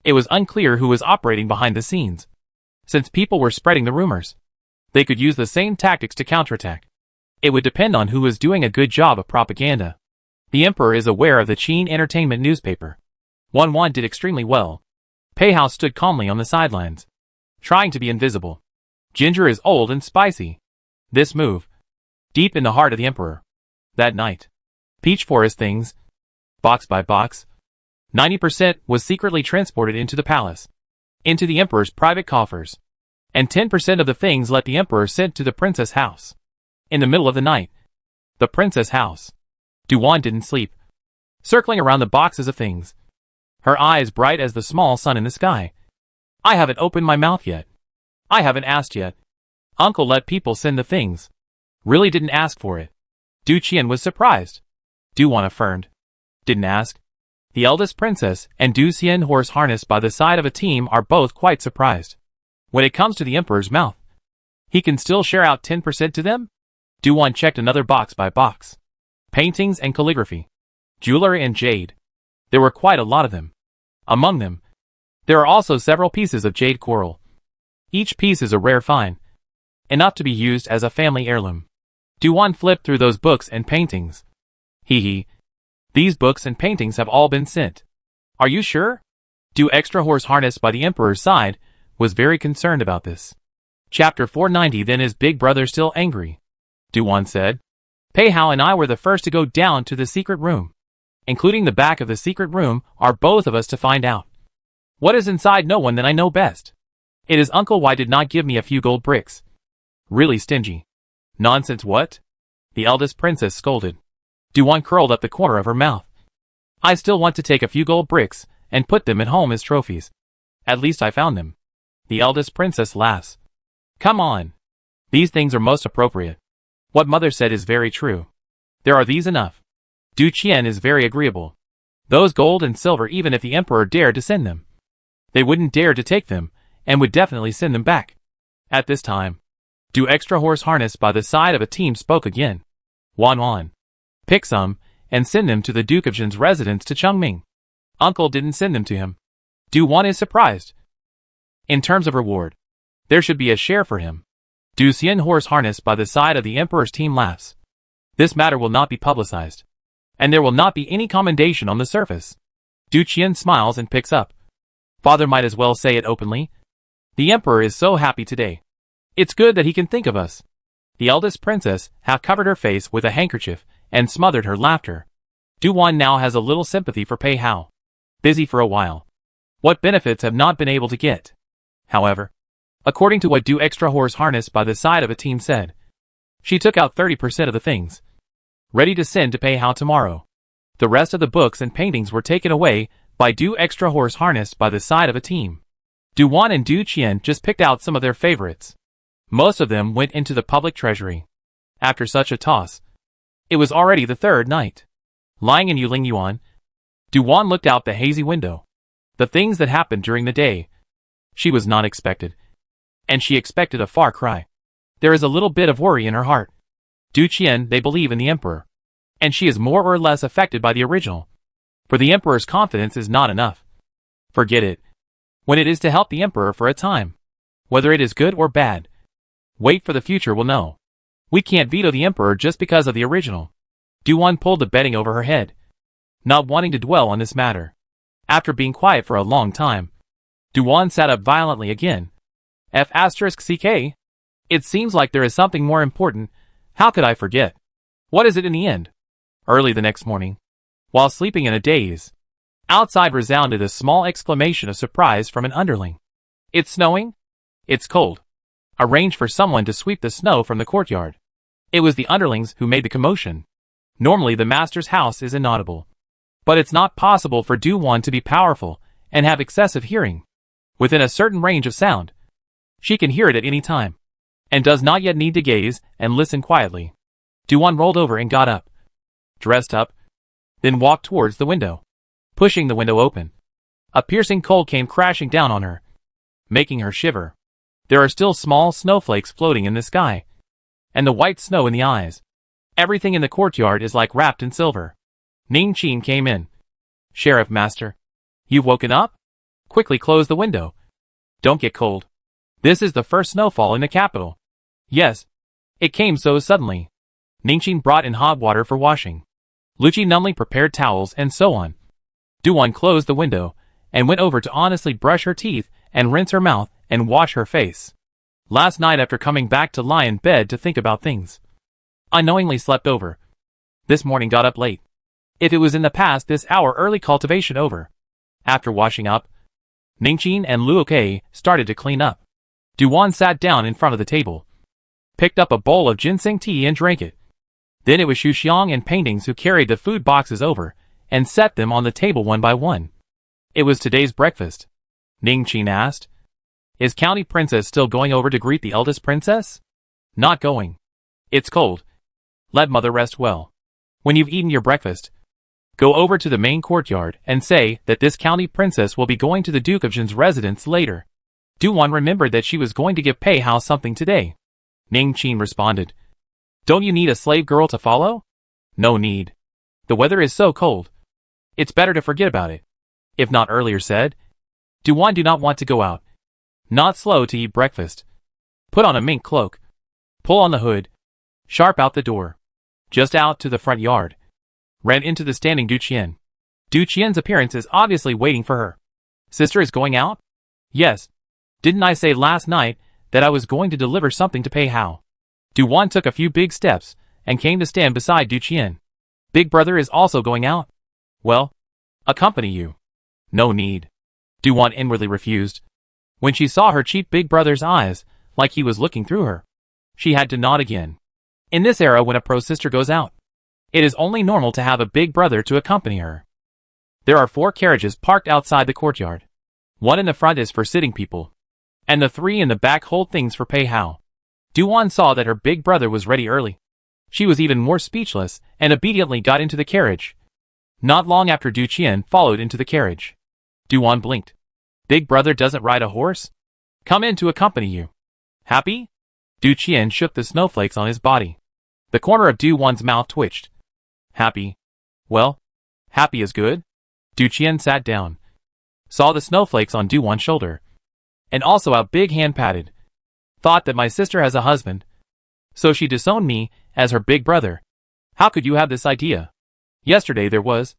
It was unclear who was operating behind the scenes. Since people were spreading the rumors, they could use the same tactics to counterattack. It would depend on who was doing a good job of propaganda. The emperor is aware of the Qin entertainment newspaper. Wanwan did extremely well. Pei Hao stood calmly on the sidelines, trying to be invisible. Ginger is old and spicy. This move, deep in the heart of the emperor. That night, Peach Forest things, box by box, 90% was secretly transported into the palace, into the emperor's private coffers, and 10% of the things let the emperor sent to the princess house. In the middle of the night, the princess house. Duwan didn't sleep, circling around the boxes of things, her eyes bright as the small sun in the sky. I haven't opened my mouth yet. I haven't asked yet. Uncle let people send the things. Really didn't ask for it. Du Qian was surprised. Duwan affirmed. Didn't ask. The eldest princess and Du Xian horse harnessed by the side of a team are both quite surprised. When it comes to the emperor's mouth, he can still share out 10% to them? Duwan checked another box by box. Paintings and calligraphy. Jewelry and jade. There were quite a lot of them. Among them, there are also several pieces of jade coral. Each piece is a rare find, enough to be used as a family heirloom. Duwan flipped through those books and paintings. Hee. These books and paintings have all been sent. Are you sure? Du extra horse harnessed by the emperor's side was very concerned about this. Chapter 490. Then is big brother still angry? Duwan said. Pei Hao and I were the first to go down to the secret room. Including the back of the secret room are both of us to find out. What is inside no one than I know best. It is uncle why did not give me a few gold bricks. Really stingy. Nonsense what? The eldest princess scolded. Duwan curled up the corner of her mouth. I still want to take a few gold bricks and put them at home as trophies. At least I found them. The eldest princess laughs. Come on. These things are most appropriate. What mother said is very true. There are these enough. Du Qian is very agreeable. Those gold and silver even if the emperor dared to send them. They wouldn't dare to take them, and would definitely send them back. At this time, Du extra horse harnessed by the side of a team spoke again. Wanwan. Pick some, and send them to the Duke of Jin's residence to Chengming. Uncle didn't send them to him. Duwan is surprised. In terms of reward, there should be a share for him. Du Xian horse harnessed by the side of the emperor's team laughs. This matter will not be publicized, and there will not be any commendation on the surface. Du Qian smiles and picks up. Father might as well say it openly. The emperor is so happy today. It's good that he can think of us. The eldest princess half covered her face with a handkerchief and smothered her laughter. Duwan now has a little sympathy for Pei Hao. Busy for a while. What benefits have not been able to get? However, according to what Du extra horse harnessed by the side of a team said, she took out 30% of the things, ready to send to Pei Hao tomorrow. The rest of the books and paintings were taken away by Du extra horse harnessed by the side of a team. Duwan and Du Qian just picked out some of their favorites. Most of them went into the public treasury. After such a toss, it was already the third night. Lying in Yuan, Duan looked out the hazy window. The things that happened during the day, she was not expected. And she expected a far cry. There is a little bit of worry in her heart. Du Qian, they believe in the emperor. And she is more or less affected by the original. For the emperor's confidence is not enough. Forget it. When it is to help the emperor for a time. Whether it is good or bad. Wait for the future will know. We can't veto the emperor just because of the original. Duan pulled the bedding over her head. Not wanting to dwell on this matter. After being quiet for a long time, Duan sat up violently again. F***ck? It seems like there is something more important. How could I forget? What is it in the end? Early the next morning, while sleeping in a daze, outside resounded a small exclamation of surprise from an underling. It's snowing? It's cold. Arrange for someone to sweep the snow from the courtyard. It was the underlings who made the commotion. Normally the master's house is inaudible. But it's not possible for Duan to be powerful and have excessive hearing. Within a certain range of sound, she can hear it at any time, and does not yet need to gaze and listen quietly. Duan rolled over and got up, dressed up, then walked towards the window. Pushing the window open, a piercing cold came crashing down on her, making her shiver. There are still small snowflakes floating in the sky, and the white snow in the eyes. Everything in the courtyard is like wrapped in silver. Ning Qin came in. Sheriff Master, you've woken up? Quickly close the window. Don't get cold. This is the first snowfall in the capital. Yes. It came so suddenly. Ning Qin brought in hot water for washing. Lucci numbly prepared towels and so on. Duan closed the window and went over to honestly brush her teeth and rinse her mouth and wash her face. Last night after coming back to lie in bed to think about things, unknowingly slept over. This morning got up late. If it was in the past this hour early cultivation over. After washing up, Ningqin and Luoke started to clean up. Duan sat down in front of the table, picked up a bowl of ginseng tea and drank it. Then it was Xuxiang and Paintings who carried the food boxes over and set them on the table one by one. It was today's breakfast. Ningqin asked, is County Princess still going over to greet the eldest princess? Not going. It's cold. Let mother rest well. When you've eaten your breakfast, go over to the main courtyard and say that this county princess will be going to the Duke of Jin's residence later. Duan remembered that she was going to give Pei Hao something today. Ning Qin responded. Don't you need a slave girl to follow? No need. The weather is so cold. It's better to forget about it. If not earlier said. Duan do not want to go out. Not slow to eat breakfast. Put on a mink cloak. Pull on the hood. Sharp out the door. Just out to the front yard. Ran into the standing Du Qian. Du Qian's appearance is obviously waiting for her. Sister is going out? Yes. Didn't I say last night that I was going to deliver something to Pei Hao? Duan took a few big steps and came to stand beside Du Qian. Big brother is also going out? Well, accompany you. No need. Duan inwardly refused. When she saw her cheap big brother's eyes, like he was looking through her, she had to nod again. In this era when a pro-sister goes out, it is only normal to have a big brother to accompany her. There are 4 carriages parked outside the courtyard. One in the front is for sitting people, and the 3 in the back hold things for Pei Hao. Duan saw that her big brother was ready early. She was even more speechless and obediently got into the carriage. Not long after Du Qian followed into the carriage. Duan blinked. Big brother doesn't ride a horse? Come in to accompany you. Happy? Du Qian shook the snowflakes on his body. The corner of Duan's mouth twitched. Happy? Well, happy is good. Du Qian sat down. Saw the snowflakes on Duan's shoulder. And also how big hand patted. Thought that my sister has a husband. So she disowned me as her big brother. How could you have this idea? Yesterday there was.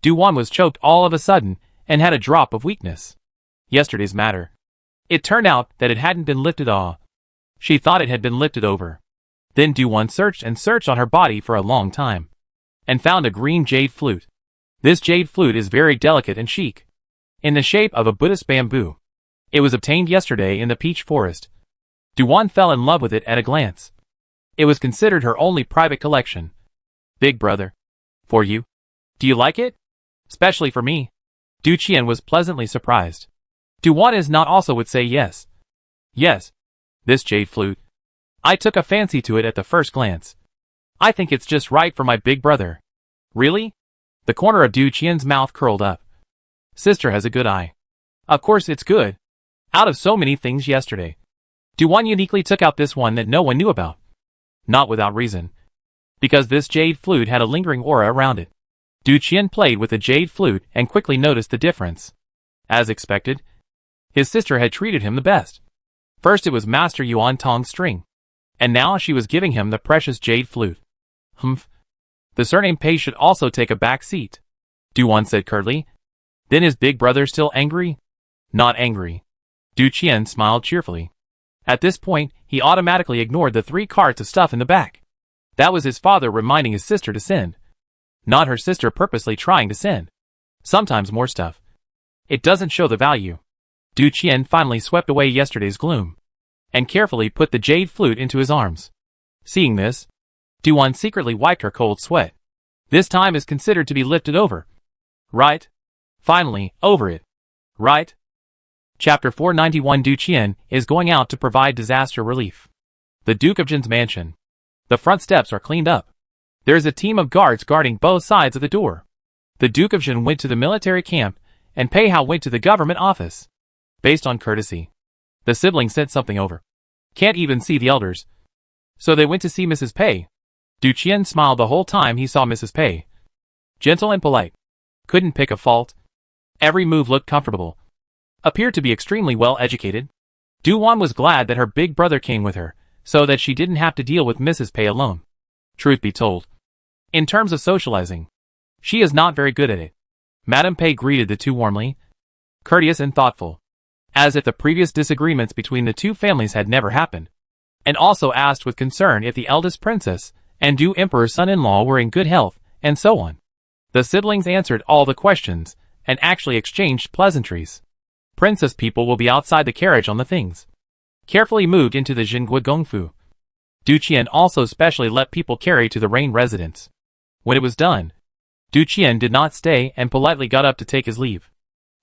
Duan was choked all of a sudden and had a drop of weakness. Yesterday's matter. It turned out that it hadn't been lifted off. She thought it had been lifted over. Then Duan searched and searched on her body for a long time, and found a green jade flute. This jade flute is very delicate and chic, in the shape of a Buddhist bamboo. It was obtained yesterday in the peach forest. Duan fell in love with it at a glance. It was considered her only private collection. Big brother. For you? Do you like it? Especially for me. Du Qian was pleasantly surprised. Duan is not also would say yes. Yes. This jade flute. I took a fancy to it at the first glance. I think it's just right for my big brother. Really? The corner of Du Qian's mouth curled up. Sister has a good eye. Of course it's good. Out of so many things yesterday, Du-Wan uniquely took out this one that no one knew about. Not without reason. Because this jade flute had a lingering aura around it. Du Qian played with the jade flute and quickly noticed the difference. As expected, his sister had treated him the best. First it was Master Yuan Tong's string, and now she was giving him the precious jade flute. Humph. The surname Pei should also take a back seat, Du-Wan said curtly. Then is big brother still angry? Not angry. Du Qian smiled cheerfully. At this point, he automatically ignored the 3 carts of stuff in the back. That was his father reminding his sister to send. Not her sister purposely trying to send. Sometimes more stuff. It doesn't show the value. Du Qian finally swept away yesterday's gloom, and carefully put the jade flute into his arms. Seeing this, Du-Wan secretly wiped her cold sweat. This time is considered to be lifted over. Right? Finally, over it. Right? Chapter 491 Du Qian is going out to provide disaster relief. The Duke of Jin's mansion. The front steps are cleaned up. There is a team of guards guarding both sides of the door. The Duke of Jin went to the military camp, and Pei Hao went to the government office. Based on courtesy, the siblings sent something over. Can't even see the elders. So they went to see Mrs. Pei. Du Qian smiled the whole time he saw Mrs. Pei. Gentle and polite. Couldn't pick a fault. Every move looked comfortable. Appeared to be extremely well educated. Du-Wan was glad that her big brother came with her, so that she didn't have to deal with Mrs. Pei alone. Truth be told, in terms of socializing, she is not very good at it. Madame Pei greeted the two warmly, courteous and thoughtful, as if the previous disagreements between the two families had never happened, and also asked with concern if the eldest princess and Du Emperor's son-in-law were in good health, and so on. The siblings answered all the questions, and actually exchanged pleasantries. Princess people will be outside the carriage on the things. Carefully moved into the Jingui Gongfu. Du Qian also specially let people carry to the Rain residence. When it was done, Du Qian did not stay and politely got up to take his leave.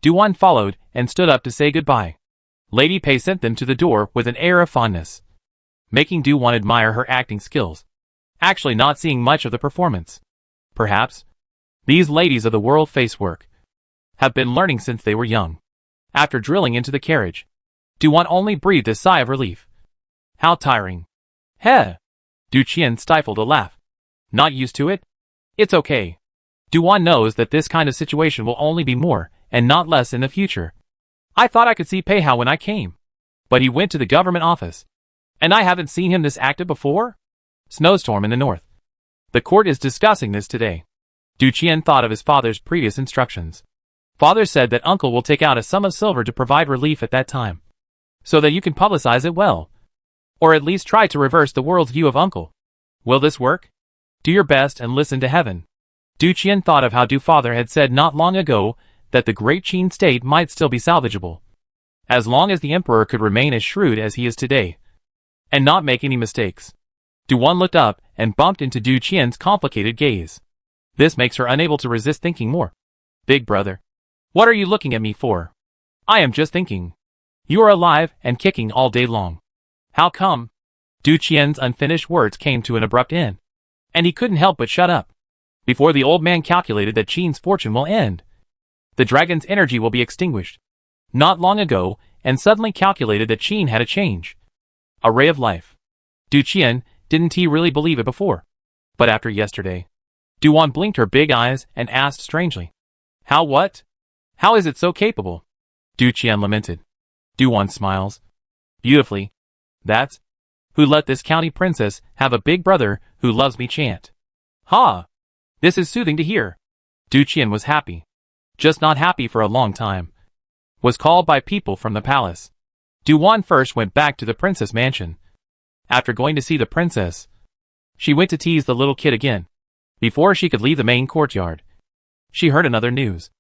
Du-Wan followed and stood up to say goodbye. Lady Pei sent them to the door with an air of fondness, making Du-Wan admire her acting skills, actually not seeing much of the performance. Perhaps these ladies of the world face work have been learning since they were young. After drilling into the carriage, Du-Wan only breathed a sigh of relief. How tiring. Heh! Du Qian stifled a laugh. Not used to it? It's okay. Du-Wan knows that this kind of situation will only be more, and not less in the future. I thought I could see Pei Hao when I came, but he went to the government office, and I haven't seen him this active before? Snowstorm in the north. The court is discussing this today. Du Qian thought of his father's previous instructions. Father said that uncle will take out a sum of silver to provide relief at that time, so that you can publicize it well, or at least try to reverse the world's view of uncle. Will this work? Do your best and listen to heaven. Du Qian thought of how Du Father had said not long ago that the great Qin state might still be salvageable, as long as the emperor could remain as shrewd as he is today, and not make any mistakes. Du-Wan looked up and bumped into Du Qian's complicated gaze. This makes her unable to resist thinking more. Big brother, what are you looking at me for? I am just thinking. You are alive and kicking all day long. How come? Du Qian's unfinished words came to an abrupt end, and he couldn't help but shut up. Before the old man calculated that Qin's fortune will end, the dragon's energy will be extinguished. Not long ago, and suddenly calculated that Qin had a change. A ray of life. Du Qian, didn't he really believe it before? But after yesterday, Du-Wan blinked her big eyes and asked strangely, how what? How is it so capable? Du Qian lamented. Du-Wan smiles. Beautifully. That's who let this county princess have a big brother who loves me chant. Ha! This is soothing to hear. Du Qian was happy. Just not happy for a long time. Was called by people from the palace. Du-Wan first went back to the princess mansion. After going to see the princess, she went to tease the little kid again. Before she could leave the main courtyard, she heard another news.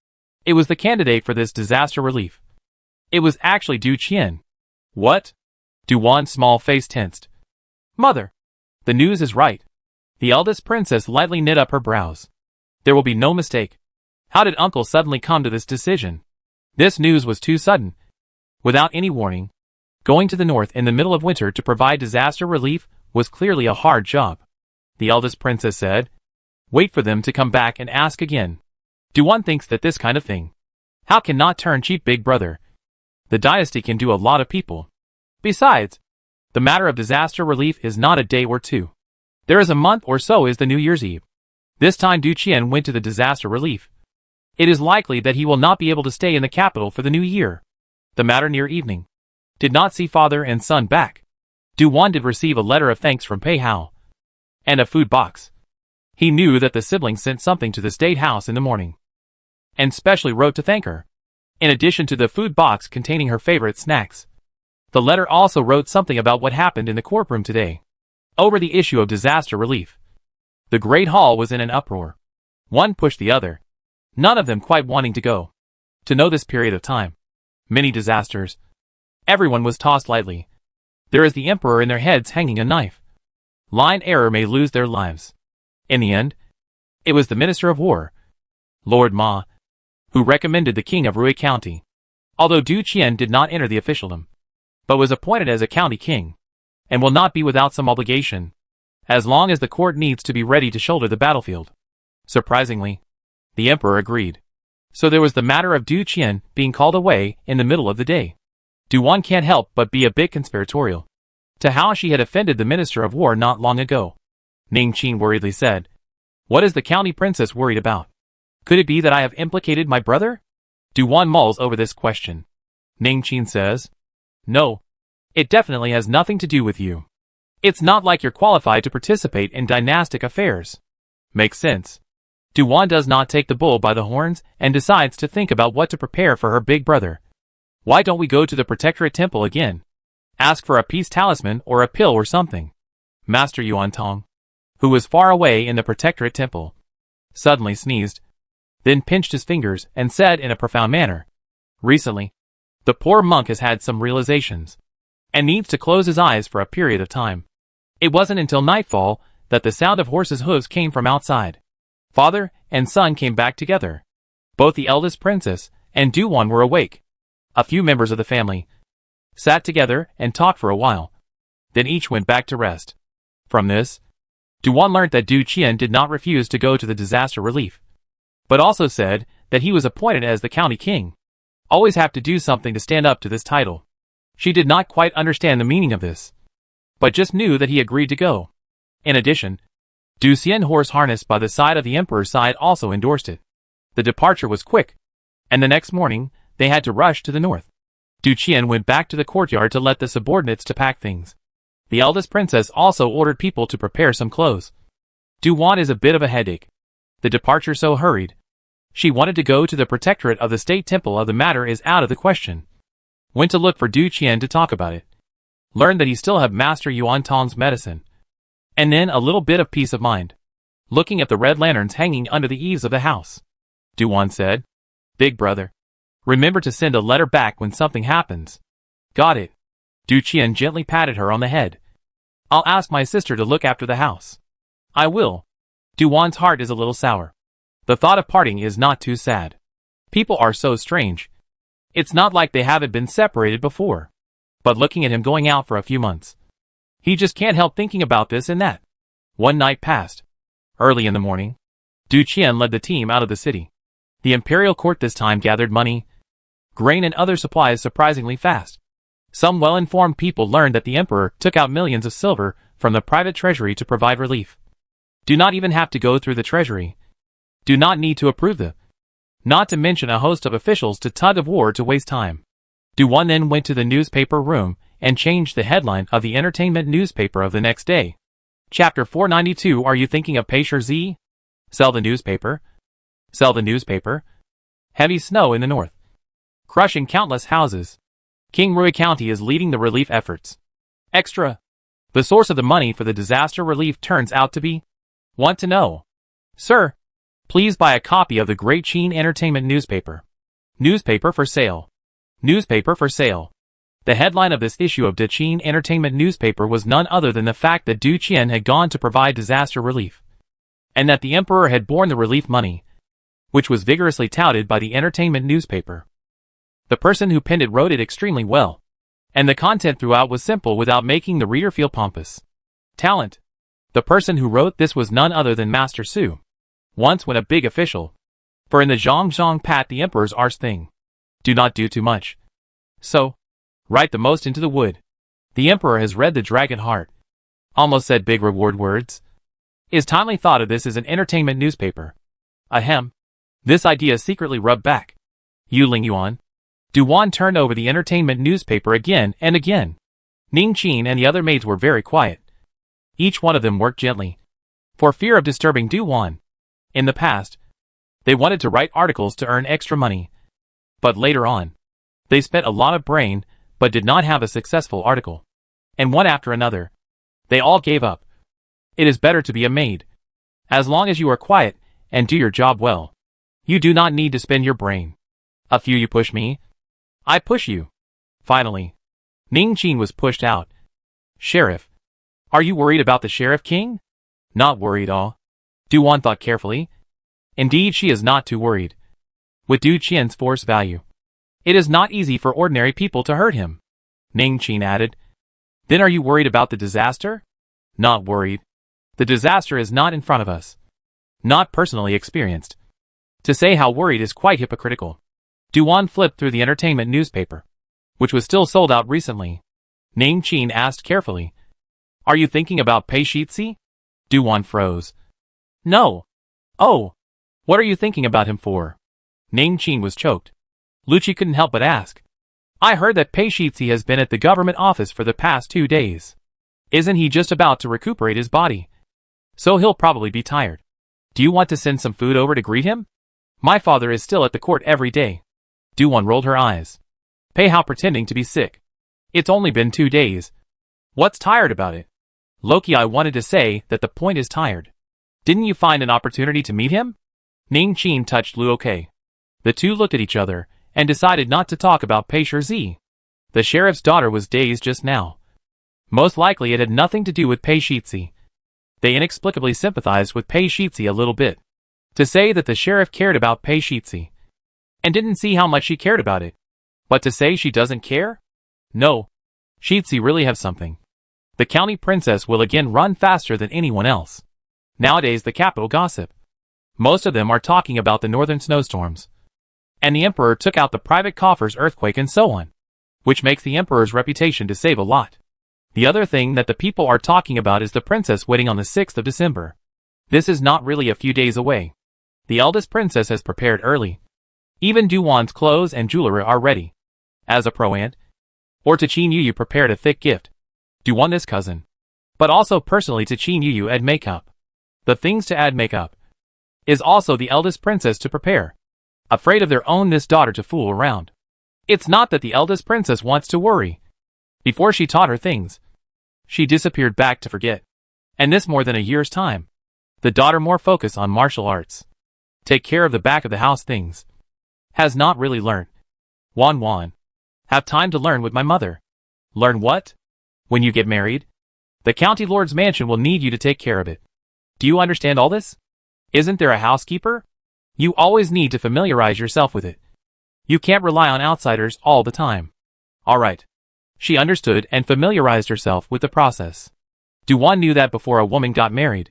It was the candidate for this disaster relief. It was actually Du Qian. What? Du-Wan's small face tensed. Mother! The news is right. The eldest princess lightly knit up her brows. There will be no mistake. How did uncle suddenly come to this decision? This news was too sudden. Without any warning. Going to the north in the middle of winter to provide disaster relief was clearly a hard job. The eldest princess said, "Wait for them to come back and ask again. Duan thinks that this kind of thing. How can not turn cheap big brother? The dynasty can do a lot of people. Besides, the matter of disaster relief is not a day or two. There is a month or so is the New Year's Eve. This time Du Qian went to the disaster relief. It is likely that he will not be able to stay in the capital for the new year." The matter near evening. Did not see father and son back. Duan did receive a letter of thanks from Pei Hao. And a food box. He knew that the siblings sent something to the state house in the morning. And specially wrote to thank her. In addition to the food box containing her favorite snacks. The letter also wrote something about what happened in the courtroom today. Over the issue of disaster relief. The great hall was in an uproar. One pushed the other. None of them quite wanting to go. To know this period of time. Many disasters. Everyone was tossed lightly. There is the emperor in their heads hanging a knife. Line error may lose their lives. In the end, it was the Minister of War, Lord Ma, who recommended the king of Rui County. Although Du Qian did not enter the officialdom, but was appointed as a county king, and will not be without some obligation, as long as the court needs to be ready to shoulder the battlefield. Surprisingly, the emperor agreed. So there was the matter of Du Qian being called away in the middle of the day. Duan can't help but be a bit conspiratorial to how she had offended the Minister of War not long ago. Ning Qin worriedly said, "What is the county princess worried about? Could it be that I have implicated my brother?" Duan mulls over this question. Ning Qin says, "No, it definitely has nothing to do with you. It's not like you're qualified to participate in dynastic affairs." Makes sense. Duan does not take the bull by the horns and decides to think about what to prepare for her big brother. Why don't we go to the Protectorate Temple again? Ask for a peace talisman or a pill or something. Master Yuan Tong, who was far away in the Protectorate Temple, suddenly sneezed, then pinched his fingers and said in a profound manner, "Recently, the poor monk has had some realizations, and needs to close his eyes for a period of time." It wasn't until nightfall that the sound of horses' hooves came from outside. Father and son came back together. Both the eldest princess and Duan were awake. A few members of the family sat together and talked for a while. Then each went back to rest. From this, Duan learnt that Du Qian did not refuse to go to the disaster relief, but also said that he was appointed as the county king. Always have to do something to stand up to this title. She did not quite understand the meaning of this, but just knew that he agreed to go. In addition, Du Xian, horse harnessed by the side of the emperor's side, also endorsed it. The departure was quick, and the next morning, they had to rush to the north. Du Qian went back to the courtyard to let the subordinates to pack things. The eldest princess also ordered people to prepare some clothes. Duan is a bit of a headache. The departure so hurried. She wanted to go to the protectorate of the state temple of the matter is out of the question. Went to look for Du Qian to talk about it. Learned that he still had Master Yuan Tong's medicine. And then a little bit of peace of mind. Looking at the red lanterns hanging under the eaves of the house. Duan said, "Big brother, remember to send a letter back when something happens." "Got it." Du Qian gently patted her on the head. "I'll ask my sister to look after the house." "I will." Duan's heart is a little sour. The thought of parting is not too sad. People are so strange. It's not like they haven't been separated before. But looking at him going out for a few months, he just can't help thinking about this and that. One night passed. Early in the morning, Du Qian led the team out of the city. The imperial court this time gathered money, grain and other supplies surprisingly fast. Some well-informed people learned that the emperor took out millions of silver from the private treasury to provide relief. Do not even have to go through the treasury. Do not need to approve the. Not to mention a host of officials to tug of war to waste time. Duan then went to the newspaper room and changed the headline of the entertainment newspaper of the next day. Chapter 492. Are you thinking of Pei Z? Sell the newspaper. Sell the newspaper. Heavy snow in the north, crushing countless houses. King Rui County is leading the relief efforts. Extra. The source of the money for the disaster relief turns out to be. Want to know? Sir, please buy a copy of the Great Qin Entertainment newspaper. Newspaper for sale. Newspaper for sale. The headline of this issue of the Qin Entertainment newspaper was none other than the fact that Du Qian had gone to provide disaster relief, and that the emperor had borne the relief money, which was vigorously touted by the entertainment newspaper. The person who penned it wrote it extremely well, And the content throughout was simple without making the reader feel pompous. Talent. The person who wrote this was none other than Master Su. Once when a big official. For in the Zhang Pat the emperor's arse thing. Do not do too much. So, write the most into the wood. The emperor has read the dragon heart. Almost said big reward words. Is timely thought of this as an entertainment newspaper. Ahem. This idea secretly rubbed back. Ling Yuan. Duan turned over the entertainment newspaper again and again. Ning Qin and the other maids were very quiet. Each one of them worked gently, for fear of disturbing Duan. In the past, they wanted to write articles to earn extra money. But later on, they spent a lot of brain, but did not have a successful article. And one after another, they all gave up. It is better to be a maid. As long as you are quiet and do your job well, you do not need to spend your brain. A few you push me, I push you. Finally, Ning Qin was pushed out. Sheriff. Are you worried about the Sheriff King? Not worried all. Duan thought carefully. Indeed she is not too worried. With Du Qian's force value, it is not easy for ordinary people to hurt him. Ning Qin added. Then are you worried about the disaster? Not worried. The disaster is not in front of us. Not personally experienced. To say how worried is quite hypocritical. Duan flipped through the entertainment newspaper, which was still sold out recently. Ning Qin asked carefully. Are you thinking about Pei Shitzi? Duan froze. No. Oh. What are you thinking about him for? Ning Qin was choked. Lucci couldn't help but ask. I heard that Pei Shitzi has been at the government office for the past 2 days. Isn't he just about to recuperate his body? So he'll probably be tired. Do you want to send some food over to greet him? My father is still at the court every day. Duan rolled her eyes. Pei how pretending to be sick. It's only been 2 days. What's tired about it? Loki, I wanted to say that the point is tired. Didn't you find an opportunity to meet him? Ning Qin touched Luo Ke. The two looked at each other and decided not to talk about Pei Shitzi. The sheriff's daughter was dazed just now. Most likely it had nothing to do with Pei Shitzi. They inexplicably sympathized with Pei Shitzi a little bit. To say that the sheriff cared about Pei Shitzi and didn't see how much she cared about it. But to say she doesn't care? No. Shitzi really have something. The county princess will again run faster than anyone else. Nowadays the capital gossip. Most of them are talking about the northern snowstorms. And the emperor took out the private coffers earthquake and so on. Which makes the emperor's reputation to save a lot. The other thing that the people are talking about is the princess wedding on the 6th of December. This is not really a few days away. The eldest princess has prepared early. Even Duan's clothes and jewelry are ready. As a pro-aunt. Or to Qin Yu prepared a thick gift. Duan this cousin. But also personally to Qin Yu add makeup. The things to add makeup. Is also the eldest princess to prepare. Afraid of their own this daughter to fool around. It's not that the eldest princess wants to worry. Before she taught her things, she disappeared back to forget. And this more than a year's time. The daughter more focus on martial arts. Take care of the back of the house things. Has not really learned. Wan. Have time to learn with my mother. Learn what? When you get married? The county lord's mansion will need you to take care of it. Do you understand all this? Isn't there a housekeeper? You always need to familiarize yourself with it. You can't rely on outsiders all the time. Alright. She understood and familiarized herself with the process. Duan knew that before a woman got married,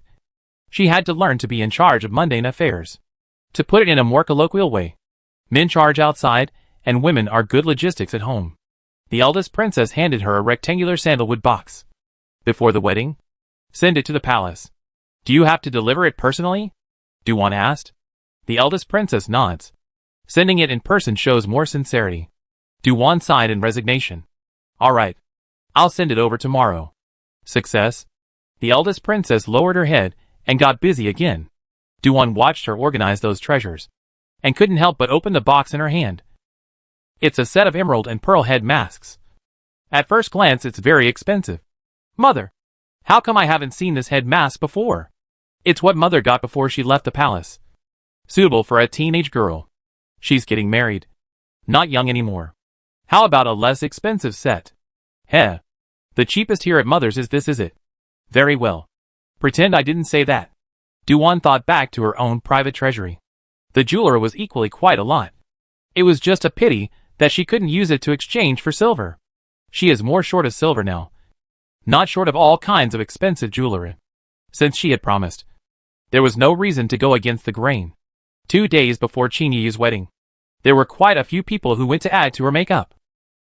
she had to learn to be in charge of mundane affairs. To put it in a more colloquial way, men charge outside, and women are good logistics at home. The eldest princess handed her a rectangular sandalwood box. Before the wedding? Send it to the palace. Do you have to deliver it personally? Duan asked. The eldest princess nods. Sending it in person shows more sincerity. Duan sighed in resignation. Alright. I'll send it over tomorrow. Success? The eldest princess lowered her head and got busy again. Duan watched her organize those treasures and couldn't help but open the box in her hand. It's a set of emerald and pearl head masks. At first glance it's very expensive. Mother, how come I haven't seen this head mask before? It's what Mother got before she left the palace. Suitable for a teenage girl. She's getting married. Not young anymore. How about a less expensive set? Heh. The cheapest here at Mother's is this, is it? Very well. Pretend I didn't say that. Duan thought back to her own private treasury. The jeweler was equally quite a lot. It was just a pity that she couldn't use it to exchange for silver. She is more short of silver now. Not short of all kinds of expensive jewelry. Since she had promised, there was no reason to go against the grain. 2 days before Qin Yuyu's wedding, there were quite a few people who went to add to her makeup.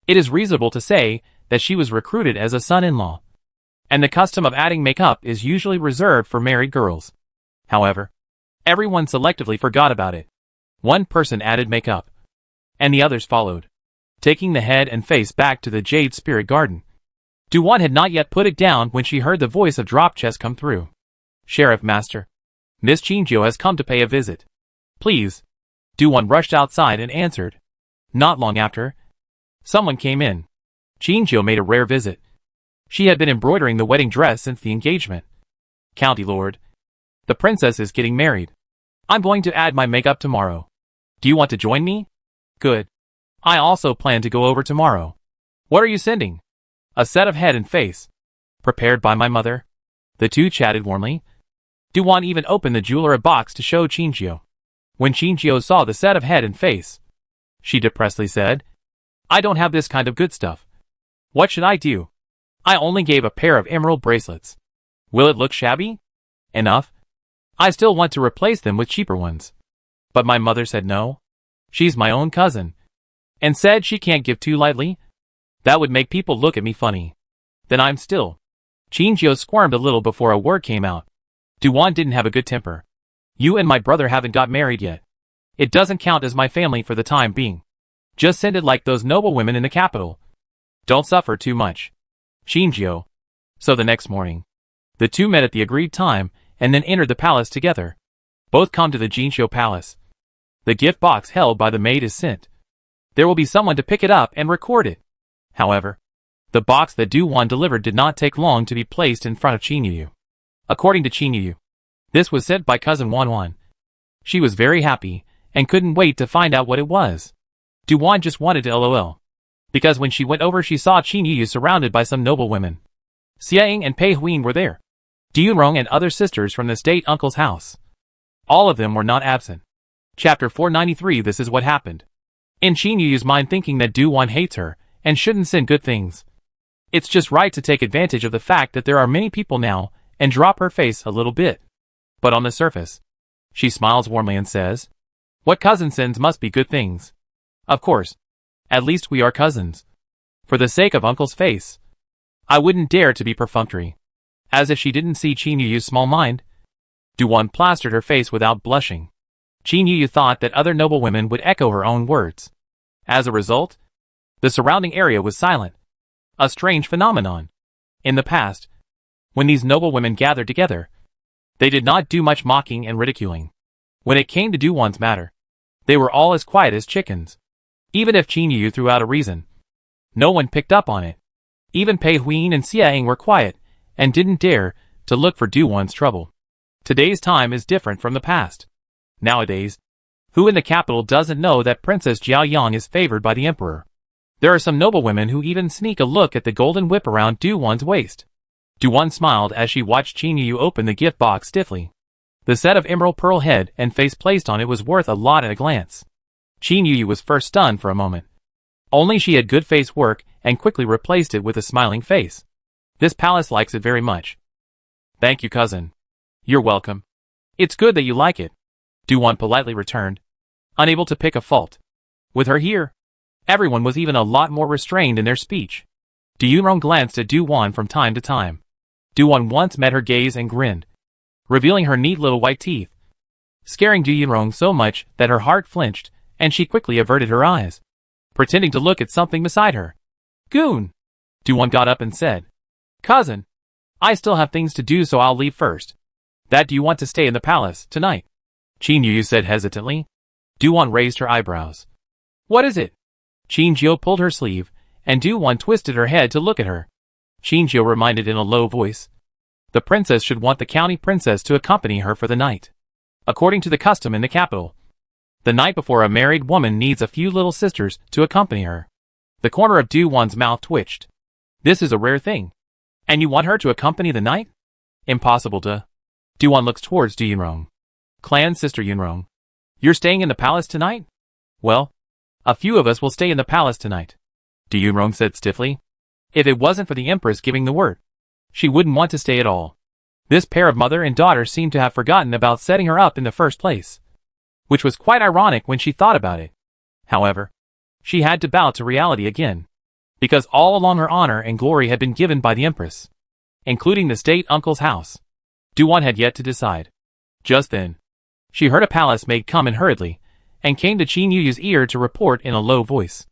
It is reasonable to say that she was recruited as a son-in-law, and the custom of adding makeup is usually reserved for married girls. However, everyone selectively forgot about it. One person added makeup, and the others followed, taking the head and face back to the Jade Spirit Garden. Du-Wan had not yet put it down when she heard the voice of Drop Chest come through. "Sheriff Master, Miss Qinjiu has come to pay a visit. Please." Du-Wan rushed outside and answered. Not long after, someone came in. Qinjiu made a rare visit. She had been embroidering the wedding dress since the engagement. "County Lord, the princess is getting married. I'm going to add my makeup tomorrow. Do you want to join me?" "Good. I also plan to go over tomorrow." "What are you sending?" "A set of head and face, prepared by my mother." The two chatted warmly. Du-Wan even opened the jeweler a box to show Qinjiu. When Qinjiu saw the set of head and face, she depressedly said, "I don't have this kind of good stuff. What should I do? I only gave a pair of emerald bracelets. Will it look shabby enough? I still want to replace them with cheaper ones." But my mother said no. She's my own cousin, and said she can't give too lightly. That would make people look at me funny. Then I'm still. Qinjiu squirmed a little before a word came out. Du-Wan didn't have a good temper. "You and my brother haven't got married yet. It doesn't count as my family for the time being. Just send it like those noble women in the capital. Don't suffer too much." Qinjiu. So the next morning, the two met at the agreed time and then entered the palace together. Both come to the Jinqiu Palace. The gift box held by the maid is sent. There will be someone to pick it up and record it. However, the box that Du-Wan delivered did not take long to be placed in front of Qin Yuyu. According to Qin Yuyu, this was sent by cousin Wan. She was very happy and couldn't wait to find out what it was. Du-Wan just wanted to LOL, because when she went over she saw Qin Yuyu surrounded by some noble women. Xiaoying and Pei Huin were there. Du-Yunrong and other sisters from the state uncle's house. All of them were not absent. Chapter 493. This is what happened. In Qin Yuyu's mind, thinking that Du-Wan hates her and shouldn't send good things. It's just right to take advantage of the fact that there are many people now and drop her face a little bit. But on the surface, she smiles warmly and says, "What cousin sends must be good things. Of course. At least we are cousins. For the sake of uncle's face, I wouldn't dare to be perfunctory." As if she didn't see Qin Yuyu's small mind, Du-Wan plastered her face without blushing. Qin Yuyu thought that other noble women would echo her own words. As a result, the surrounding area was silent. A strange phenomenon. In the past, when these noble women gathered together, they did not do much mocking and ridiculing. When it came to Du-Wan's matter, they were all as quiet as chickens. Even if Qin Yuyu threw out a reason, no one picked up on it. Even Pei Huin and Xiaoying were quiet and didn't dare to look for Du-Wan's trouble. Today's time is different from the past. Nowadays, who in the capital doesn't know that Princess Jiaoyang is favored by the emperor? There are some noble women who even sneak a look at the golden whip around Du-Wan's waist. Du-Wan smiled as she watched Qin Yuyu open the gift box stiffly. The set of emerald pearl head and face placed on it was worth a lot at a glance. Qin Yuyu was first stunned for a moment. Only she had good face work and quickly replaced it with a smiling face. This palace likes it very much. "Thank you, cousin." "You're welcome. It's good that you like it," Du-Wan politely returned, unable to pick a fault. With her here, everyone was even a lot more restrained in their speech. Du-Yunrong glanced at Du-Wan from time to time. Du-Wan once met her gaze and grinned, revealing her neat little white teeth, scaring Du-Yunrong so much that her heart flinched, and she quickly averted her eyes, pretending to look at something beside her. "Goon!" Du-Wan got up and said, "Cousin, I still have things to do, so I'll leave first." "That do you want to stay in the palace tonight?" Qin Yuyu said hesitantly. Du-Wan raised her eyebrows. "What is it?" Qinjiu pulled her sleeve, and Du-Wan twisted her head to look at her. Qinjiu reminded in a low voice. The princess should want the county princess to accompany her for the night. According to the custom in the capital, the night before a married woman needs a few little sisters to accompany her. The corner of Du-Wan's mouth twitched. This is a rare thing. And you want her to accompany the knight? Impossible to. Du-Wan looks towards Du-Yunrong. Clan sister Yunrong. You're staying in the palace tonight? Well, a few of us will stay in the palace tonight, Du-Yunrong said stiffly. If it wasn't for the Empress giving the word, she wouldn't want to stay at all. This pair of mother and daughter seemed to have forgotten about setting her up in the first place, which was quite ironic when she thought about it. However, she had to bow to reality again, because all along her honor and glory had been given by the Empress, including the state uncle's house. Du-Wan had yet to decide. Just then, she heard a palace maid come in hurriedly, and came to Qin Yuyu's ear to report in a low voice.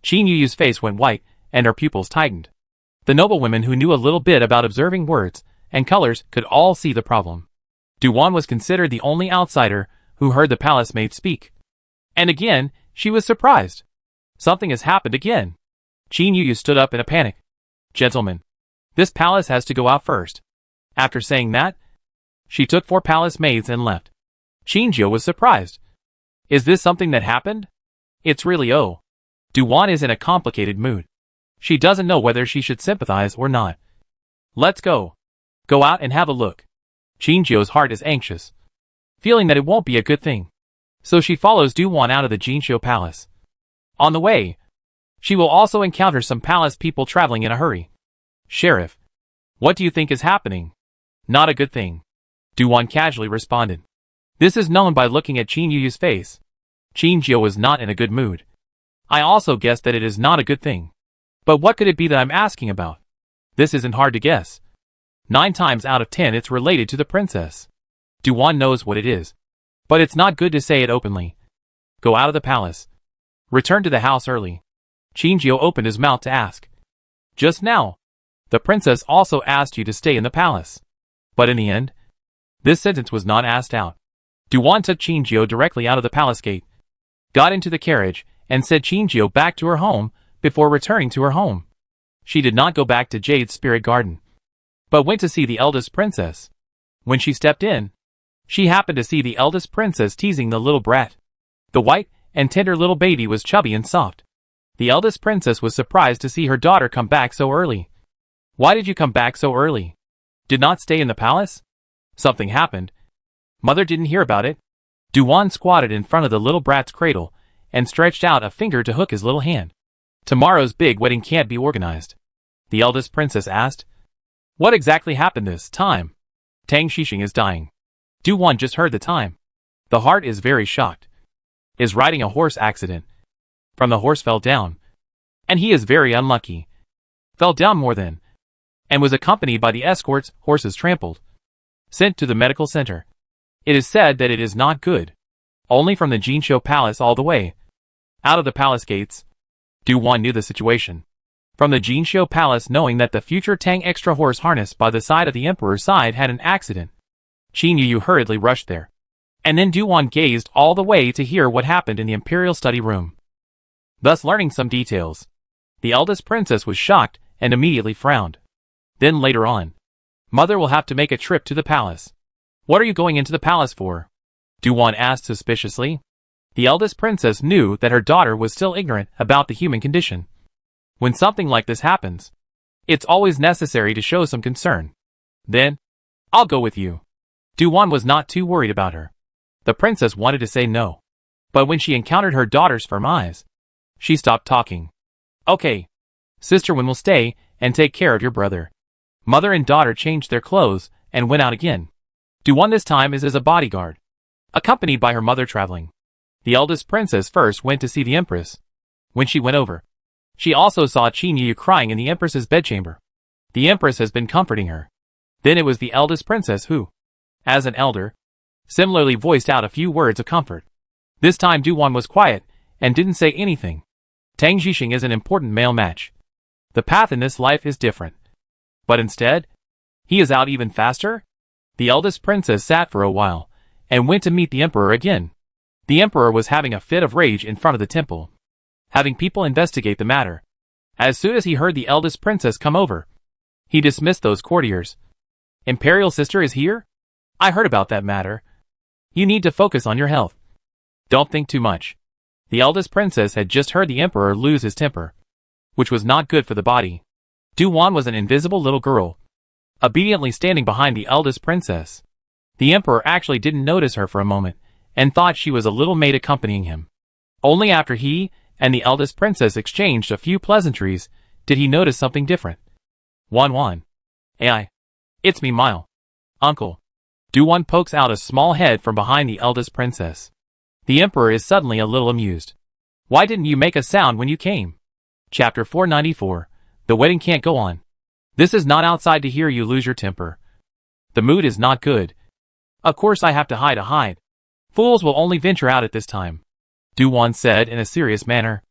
Qin Yuyu's face went white, and her pupils tightened. The noblewomen who knew a little bit about observing words and colors could all see the problem. Du-Wan was considered the only outsider who heard the palace maid speak. And again, she was surprised. Something has happened again. Qin Yuyu stood up in a panic. Gentlemen, this palace has to go out first. After saying that, she took 4 palace maids and left. Qin Jiu was surprised. Is this something that happened? It's really Du-Wan is in a complicated mood. She doesn't know whether she should sympathize or not. Let's go. Go out and have a look. Qin Jiu's heart is anxious, feeling that it won't be a good thing. So she follows Du-Wan out of the Jinqiu Palace. On the way, she will also encounter some palace people traveling in a hurry. Sheriff, what do you think is happening? Not a good thing. Du-Wan casually responded. This is known by looking at Qin Yuyu's face. Qin Jiu was not in a good mood. I also guess that it is not a good thing. But what could it be that I'm asking about? This isn't hard to guess. 9 times out of 10 it's related to the princess. Du-Wan knows what it is. But it's not good to say it openly. Go out of the palace. Return to the house early. Qin Jiu opened his mouth to ask. Just now, the princess also asked you to stay in the palace. But in the end, this sentence was not asked out. Du-Wan took Qin Jiu directly out of the palace gate, got into the carriage, and sent Qin Jiu back to her home before returning to her home. She did not go back to Jade's spirit garden, but went to see the eldest princess. When she stepped in, she happened to see the eldest princess teasing the little brat. The white and tender little baby was chubby and soft. The eldest princess was surprised to see her daughter come back so early. Why did you come back so early? Did not stay in the palace? Something happened. Mother didn't hear about it. Du-Wan squatted in front of the little brat's cradle and stretched out a finger to hook his little hand. Tomorrow's big wedding can't be organized, the eldest princess asked. What exactly happened this time? Tang Shixing is dying. Du-Wan just heard the time. The heart is very shocked. Is riding a horse accident. From the horse fell down. And he is very unlucky. Fell down more than. And was accompanied by the escorts, horses trampled. Sent to the medical center. It is said that it is not good. Only from the Jinqiu Palace all the way. Out of the palace gates. Du-Wan knew the situation. From the Jinqiu Palace, knowing that the future Tang extra horse harnessed by the side of the emperor's side had an accident. Qin Yuyu hurriedly rushed there. And then Du-Wan gazed all the way to hear what happened in the imperial study room, thus learning some details. The eldest princess was shocked and immediately frowned. Then later on, Mother will have to make a trip to the palace. What are you going into the palace for? Du-Wan asked suspiciously. The eldest princess knew that her daughter was still ignorant about the human condition. When something like this happens, it's always necessary to show some concern. Then, I'll go with you. Du-Wan was not too worried about her. The princess wanted to say no, but when she encountered her daughter's firm eyes, she stopped talking. Okay, Sister Wen will stay and take care of your brother. Mother and daughter changed their clothes and went out again. Du-Wan this time is as a bodyguard, accompanied by her mother traveling. The eldest princess first went to see the empress. When she went over, she also saw Qin Yuyu crying in the empress's bedchamber. The empress has been comforting her. Then it was the eldest princess who, as an elder, similarly voiced out a few words of comfort. This time Du-Wan was quiet and didn't say anything. Tang Shixing is an important male match. The path in this life is different. But instead, he is out even faster? The eldest princess sat for a while and went to meet the emperor again. The emperor was having a fit of rage in front of the temple, having people investigate the matter. As soon as he heard the eldest princess come over, he dismissed those courtiers. Imperial sister is here? I heard about that matter. You need to focus on your health. Don't think too much. The eldest princess had just heard the emperor lose his temper, which was not good for the body. Du-Wan was an invisible little girl, obediently standing behind the eldest princess. The emperor actually didn't notice her for a moment, and thought she was a little maid accompanying him. Only after he and the eldest princess exchanged a few pleasantries Did he notice something different? Wan. Ai. It's me, Mile. Uncle. Du-Wan pokes out a small head from behind the eldest princess. The emperor is suddenly a little amused. Why didn't you make a sound when you came? Chapter 494. The wedding can't go on. This is not outside to hear you lose your temper. The mood is not good. Of course I have to hide. Fools will only venture out at this time. Du-Wan said in a serious manner.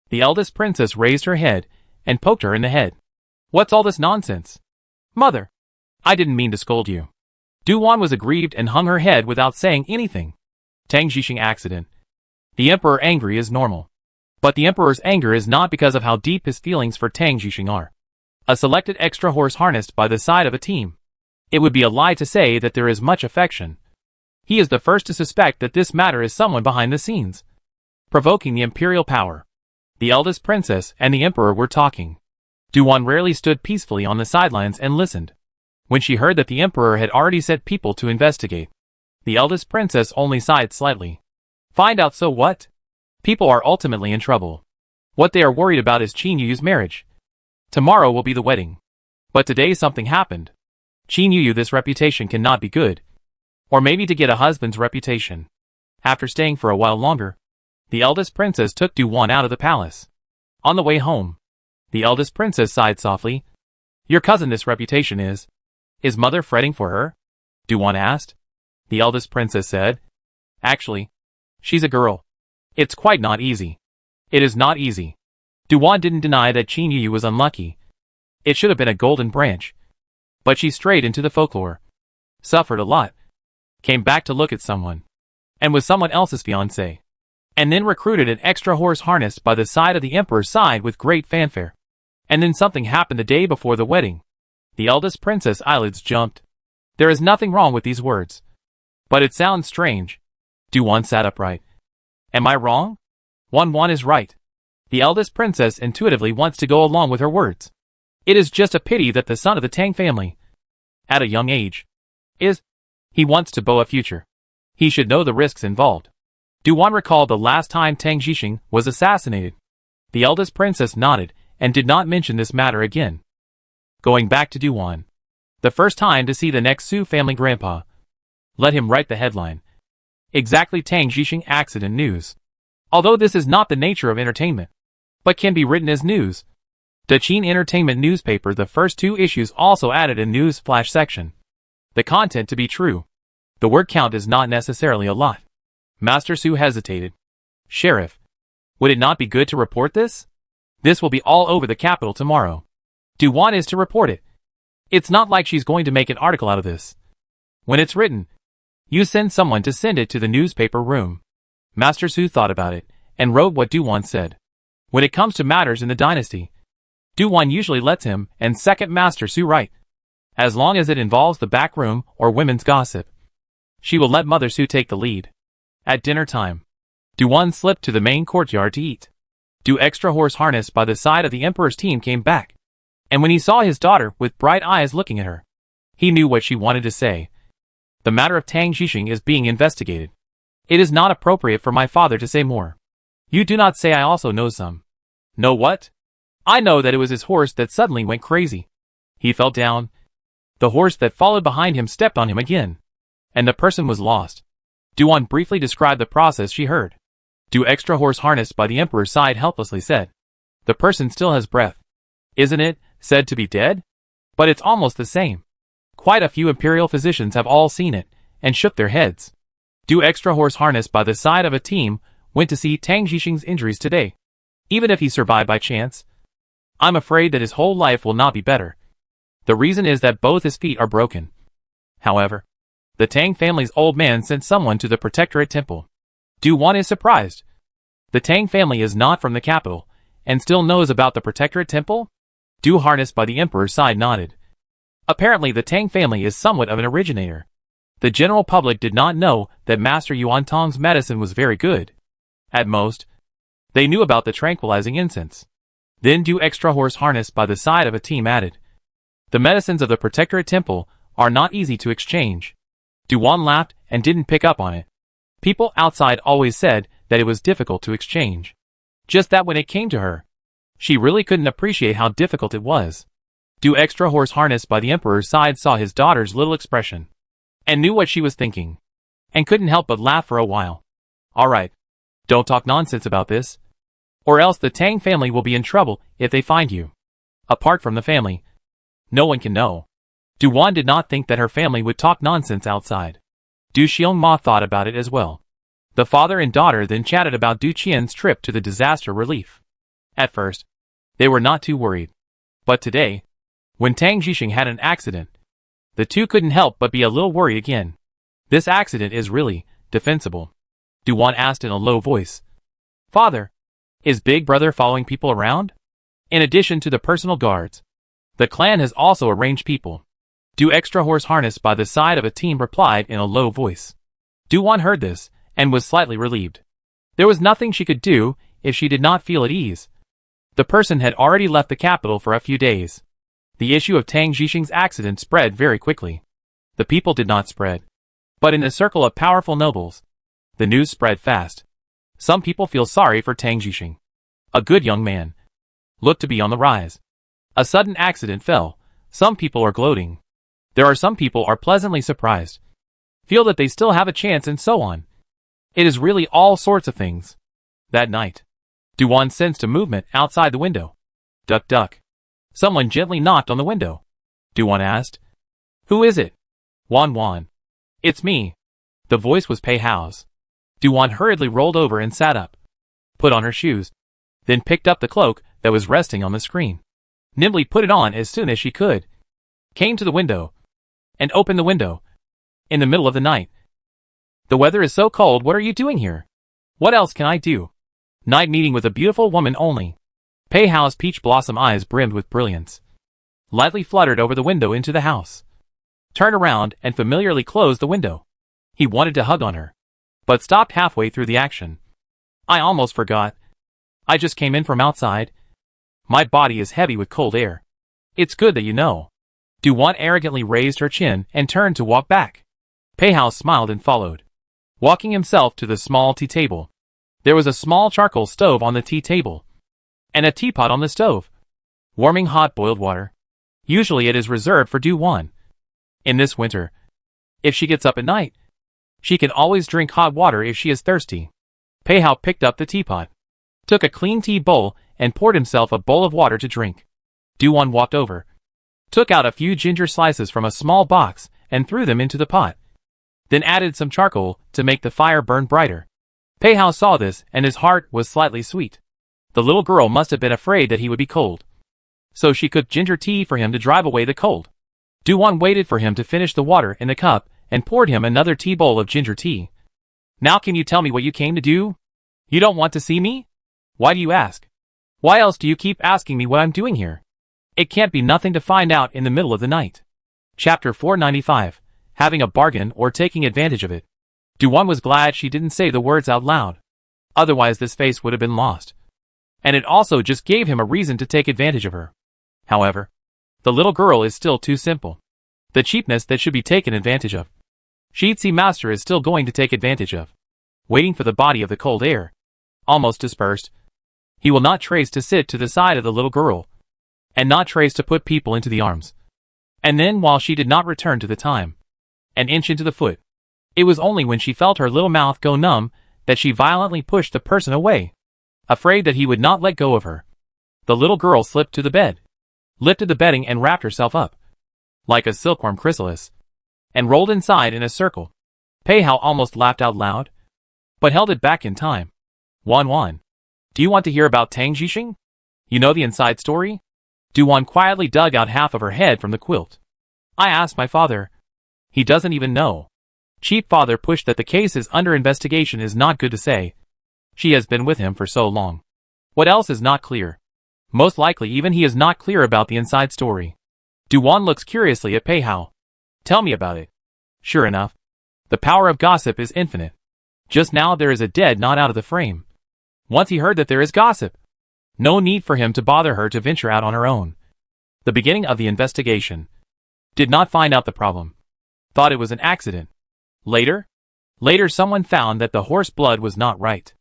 The eldest princess raised her head and poked her in the head. What's all this nonsense? Mother. I didn't mean to scold you. Du-Wan was aggrieved and hung her head without saying anything. Tang Jixing accident. The emperor angry is normal. But the emperor's anger is not because of how deep his feelings for Tang Jixing are. A selected extra horse harnessed by the side of a team. It would be a lie to say that there is much affection. He is the first to suspect that this matter is someone behind the scenes, provoking the imperial power. The eldest princess and the emperor were talking. Du-Wan rarely stood peacefully on the sidelines and listened. When she heard that the emperor had already sent people to investigate, the eldest princess only sighed slightly. Find out so what? People are ultimately in trouble. What they are worried about is Qin Yu's marriage. Tomorrow will be the wedding. But today something happened. Qin Yu, this reputation cannot be good. Or maybe to get a husband's reputation. After staying for a while longer, the eldest princess took Du-Wan out of the palace. On the way home, the eldest princess sighed softly. Your cousin, this reputation is mother fretting for her? Du-Wan asked. The eldest princess said. Actually, she's a girl. It's quite not easy. It is not easy. Du-Wan didn't deny that Qin Yu was unlucky. It should have been a golden branch. But she strayed into the folklore. Suffered a lot. Came back to look at someone. And was someone else's fiancé. And then recruited an extra horse harnessed by the side of the emperor's side with great fanfare. And then something happened the day before the wedding. The eldest princess' eyelids jumped. There is nothing wrong with these words. But it sounds strange. Du-Wan sat upright. Am I wrong? Wan is right. The eldest princess intuitively wants to go along with her words. It is just a pity that the son of the Tang family, at a young age, he wants to bow a future. He should know the risks involved. Du-Wan recalled the last time Tang Jixing was assassinated. The eldest princess nodded and did not mention this matter again. Going back to Du-Wan. The first time to see the next Su family grandpa. Let him write the headline. Exactly Tang Jixing accident news. Although this is not the nature of entertainment, but can be written as news. The Qin Entertainment newspaper, the first 2 issues, also added a news flash section. The content to be true. The word count is not necessarily a lot. Master Su hesitated. Sheriff, would it not be good to report this? This will be all over the capital tomorrow. Du-Wan is to report it. It's not like she's going to make an article out of this. When it's written, you send someone to send it to the newspaper room. Master Su thought about it, and wrote what Du-Wan said. When it comes to matters in the dynasty, Du-Wan usually lets him and second Master Su write. As long as it involves the back room or women's gossip, she will let Mother Su take the lead. At dinner time, Du-Wan slipped to the main courtyard to eat. Du extra horse harnessed by the side of the emperor's team came back. And when he saw his daughter with bright eyes looking at her, he knew what she wanted to say. The matter of Tang Jixing is being investigated. It is not appropriate for my father to say more. You do not say I also know some. Know what? I know that it was his horse that suddenly went crazy. He fell down. The horse that followed behind him stepped on him again. And the person was lost. Du-Wan briefly described the process she heard. Du extra horse harnessed by the emperor's side helplessly said. The person still has breath. Isn't it said to be dead? But it's almost the same. Quite a few imperial physicians have all seen it, and shook their heads. Du extra horse harnessed by the side of a team went to see Tang Jixing's injuries today. Even if he survived by chance, I'm afraid that his whole life will not be better. The reason is that both his feet are broken. However, the Tang family's old man sent someone to the Protectorate Temple. Du-Wan is surprised. The Tang family is not from the capital, and still knows about the Protectorate Temple? Du harnessed by the emperor's side nodded. Apparently the Tang family is somewhat of an originator. The general public did not know that Master Yuan Tong's medicine was very good. At most, they knew about the tranquilizing incense. Then Du extra horse harnessed by the side of a team added. The medicines of the Protectorate Temple are not easy to exchange. Du-Wan laughed and didn't pick up on it. People outside always said that it was difficult to exchange. Just that when it came to her, She really couldn't appreciate how difficult it was. Du extra horse harnessed by the emperor's side saw his daughter's little expression, and knew what she was thinking, and couldn't help but laugh for a while. All right. Don't talk nonsense about this, or else the Tang family will be in trouble if they find you. Apart from the family, no one can know. Du Wan did not think that her family would talk nonsense outside. Du Xiongma thought about it as well. The father and daughter then chatted about Du Qian's trip to the disaster relief. At first, they were not too worried. But today, when Tang Jixing had an accident, the two couldn't help but be a little worried again. This accident is really defensible, Du Wan asked in a low voice. Father, is Big Brother following people around? In addition to the personal guards, the clan has also arranged people. Du extra horse harnessed by the side of a team replied in a low voice. Du Wan heard this, and was slightly relieved. There was nothing she could do if she did not feel at ease. The person had already left the capital for a few days. The issue of Tang Jixing's accident spread very quickly. The people did not spread, but in a circle of powerful nobles, the news spread fast. Some people feel sorry for Tang Jixing. A good young man. Looked to be on the rise. A sudden accident fell. Some people are gloating. There are some people are pleasantly surprised. Feel that they still have a chance and so on. It is really all sorts of things. That night, Du Wan sensed a movement outside the window. Duck duck. Someone gently knocked on the window. Du Wan asked. Who is it? Wan. It's me. The voice was Pei Hao's. Du Wan hurriedly rolled over and sat up. Put on her shoes. Then picked up the cloak that was resting on the screen. Nimbly put it on as soon as she could. Came to the window. And opened the window. In the middle of the night. The weather is so cold, what are you doing here? What else can I do? Night meeting with a beautiful woman only. Pei Hao's peach blossom eyes brimmed with brilliance. Lightly fluttered over the window into the house. Turned around and familiarly closed the window. He wanted to hug on her, but stopped halfway through the action. I almost forgot. I just came in from outside. My body is heavy with cold air. It's good that you know. Du Wan arrogantly raised her chin and turned to walk back. Pei Hao smiled and followed, walking himself to the small tea table. There was a small charcoal stove on the tea table, and a teapot on the stove, warming hot boiled water. Usually it is reserved for Du Wan. In this winter, if she gets up at night, she can always drink hot water if she is thirsty. Pei Hao picked up the teapot, took a clean tea bowl, and poured himself a bowl of water to drink. Du Wan walked over, took out a few ginger slices from a small box, and threw them into the pot. Then added some charcoal to make the fire burn brighter. Pei Hao saw this, and his heart was slightly sweet. The little girl must have been afraid that he would be cold, so she cooked ginger tea for him to drive away the cold. Du Wan waited for him to finish the water in the cup, and poured him another tea bowl of ginger tea. Now can you tell me what you came to do? You don't want to see me? Why do you ask? Why else do you keep asking me what I'm doing here? It can't be nothing to find out in the middle of the night. Chapter 495. Having a bargain or taking advantage of it. Du Wan was glad she didn't say the words out loud. Otherwise this face would have been lost. And it also just gave him a reason to take advantage of her. However, the little girl is still too simple. The cheapness that should be taken advantage of. Shitsi Master is still going to take advantage of. Waiting for the body of the cold air. Almost dispersed. He will not trace to sit to the side of the little girl. And not trace to put people into the arms. And then while she did not return to the time. An inch into the foot. It was only when she felt her little mouth go numb that she violently pushed the person away. Afraid that he would not let go of her. The little girl slipped to the bed. Lifted the bedding and wrapped herself up. Like a silkworm chrysalis. And rolled inside in a circle. Pei Hao almost laughed out loud. But held it back in time. Wan. Do you want to hear about Tang Jixing? You know the inside story? Du Wan quietly dug out half of her head from the quilt. I asked my father. He doesn't even know. Cheap father pushed that the case is under investigation is not good to say. She has been with him for so long. What else is not clear? Most likely even he is not clear about the inside story. Du Wan looks curiously at Pei Hao. Tell me about it. Sure enough, the power of gossip is infinite. Just now there is a dead knot out of the frame. Once he heard that there is gossip. No need for him to bother her to venture out on her own. The beginning of the investigation. Did not find out the problem. Thought it was an accident. Later someone found that the horse blood was not right.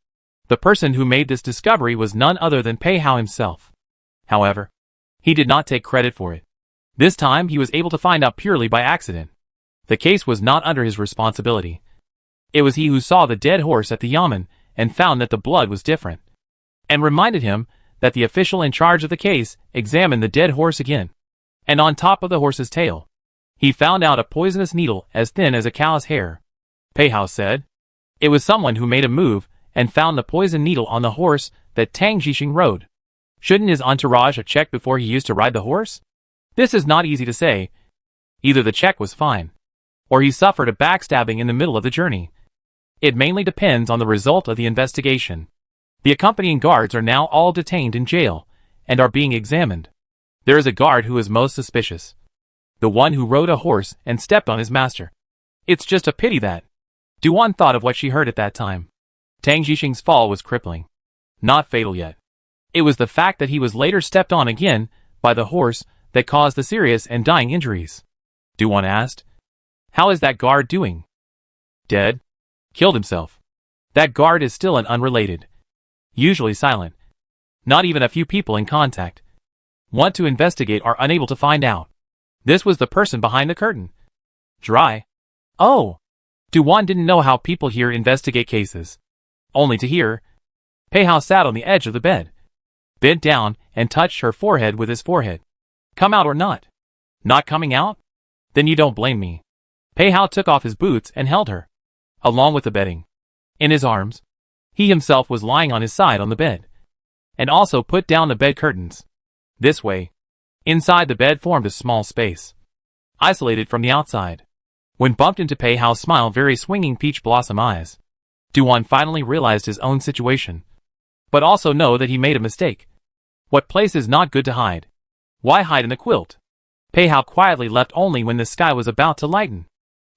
The person who made this discovery was none other than Pei Hao himself. However, he did not take credit for it. This time he was able to find out purely by accident. The case was not under his responsibility. It was he who saw the dead horse at the yamen and found that the blood was different, and reminded him that the official in charge of the case examined the dead horse again. And on top of the horse's tail, he found out a poisonous needle as thin as a cow's hair. Peihao said, it was someone who made a move and found the poison needle on the horse that Tang Jixing rode. Shouldn't his entourage have checked before he used to ride the horse? This is not easy to say. Either the check was fine, or he suffered a backstabbing in the middle of the journey. It mainly depends on the result of the investigation. The accompanying guards are now all detained in jail and are being examined. There is a guard who is most suspicious. The one who rode a horse and stepped on his master. It's just a pity that Duan thought of what she heard at that time. Tang Jixing's fall was crippling. Not fatal yet. It was the fact that he was later stepped on again by the horse that caused the serious and dying injuries. Duan asked, how is that guard doing? Dead? Killed himself. That guard is still an unrelated. Usually silent. Not even a few people in contact. Want to investigate are unable to find out. This was the person behind the curtain. Dry. Oh. Duan didn't know how people here investigate cases. Only to hear. Peihao sat on the edge of the bed, bent down and touched her forehead with his forehead. Come out or not? Not coming out? Then you don't blame me. Peihao took off his boots and held her, along with the bedding, in his arms. He himself was lying on his side on the bed, and also put down the bed curtains. This way, inside the bed formed a small space, isolated from the outside. When bumped into Peihao's smile very swinging peach blossom eyes, Duan finally realized his own situation, but also know that he made a mistake. What place is not good to hide? Why hide in the quilt? Peihao quietly left only when the sky was about to lighten.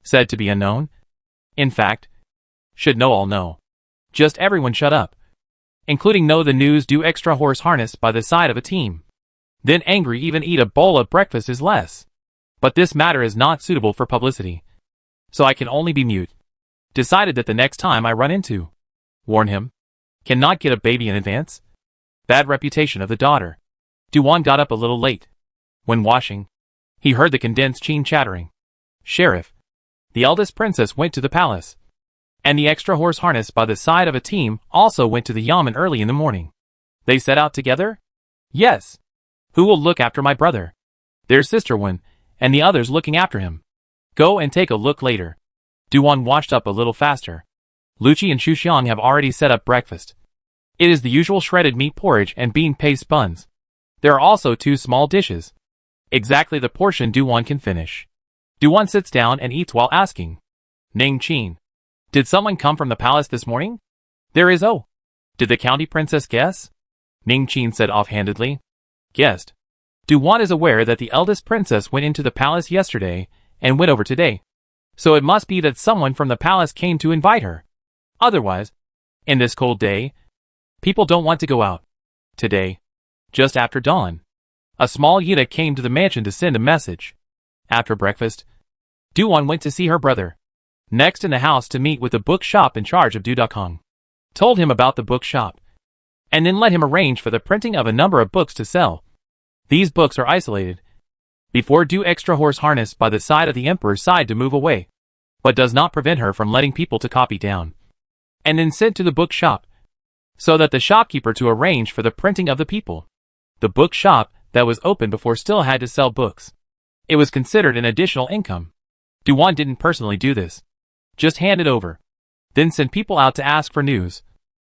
Said to be unknown? In fact, should know all know. Just everyone shut up. Including know the news do extra horse harness by the side of a team. Then angry even eat a bowl of breakfast is less. But this matter is not suitable for publicity. So I can only be mute. Decided that the next time I run into. Warn him. Cannot get a baby in advance. Bad reputation of the daughter. Duan got up a little late. When washing, he heard the condensed chin chattering. Sheriff. The eldest princess went to the palace. And the extra horse harness by the side of a team also went to the yamen early in the morning. They set out together? Yes. Who will look after my brother? Their sister one, and the others looking after him. Go and take a look later. Duan washed up a little faster. Luchi and Shuxiang have already set up breakfast. It is the usual shredded meat porridge and bean paste buns. There are also 2 small dishes. Exactly the portion Duan can finish. Duan sits down and eats while asking. Ning Qin. Did someone come from the palace this morning? There is. Oh. Did the county princess guess? Ning Qin said offhandedly. Guessed. Duan is aware that the eldest princess went into the palace yesterday and went over today. So it must be that someone from the palace came to invite her. Otherwise, in this cold day, people don't want to go out. Today, just after dawn, a small eunuch came to the mansion to send a message. After breakfast, Duan went to see her brother. Next in the house to meet with the book shop in charge of Dudakong. Told him about the book shop, and then let him arrange for the printing of a number of books to sell. These books are isolated. Before do extra horse harness by the side of the emperor's side to move away, but does not prevent her from letting people to copy down. And then sent to the book shop, so that the shopkeeper to arrange for the printing of the people. The book shop that was open before still had to sell books. It was considered an additional income. Duan didn't personally do this. Just hand it over. Then send people out to ask for news.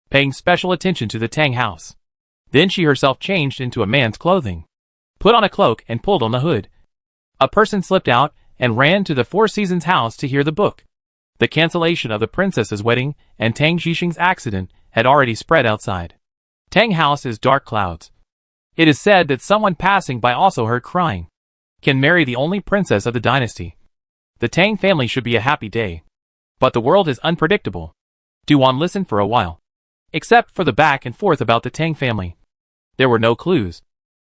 Paying special attention to the Tang house. Then she herself changed into a man's clothing. Put on a cloak and pulled on the hood. A person slipped out and ran to the Four Seasons house to hear the book. The cancellation of the princess's wedding and Tang Jixing's accident had already spread outside. Tang house is dark clouds. It is said that someone passing by also heard crying. Can marry the only princess of the dynasty. The Tang family should be a happy day. But the world is unpredictable. Duan listened for a while. Except for the back and forth about the Tang family. There were no clues.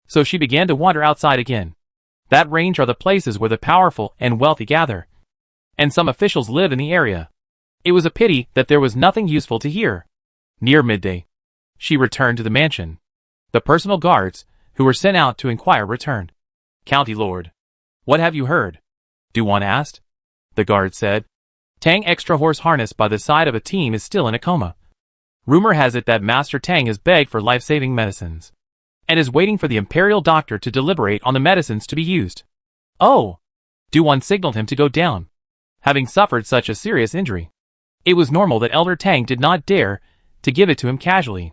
So she began to wander outside again. That range are the places where the powerful and wealthy gather. And some officials live in the area. It was a pity that there was nothing useful to hear. Near midday, she returned to the mansion. The personal guards, who were sent out to inquire, returned. County Lord. What have you heard? Duwan asked. The guard said. Tang extra horse harnessed by the side of a team is still in a coma. Rumor has it that Master Tang has begged for life-saving medicines and is waiting for the imperial doctor to deliberate on the medicines to be used. Oh! Duwan signaled him to go down. Having suffered such a serious injury, it was normal that Elder Tang did not dare to give it to him casually.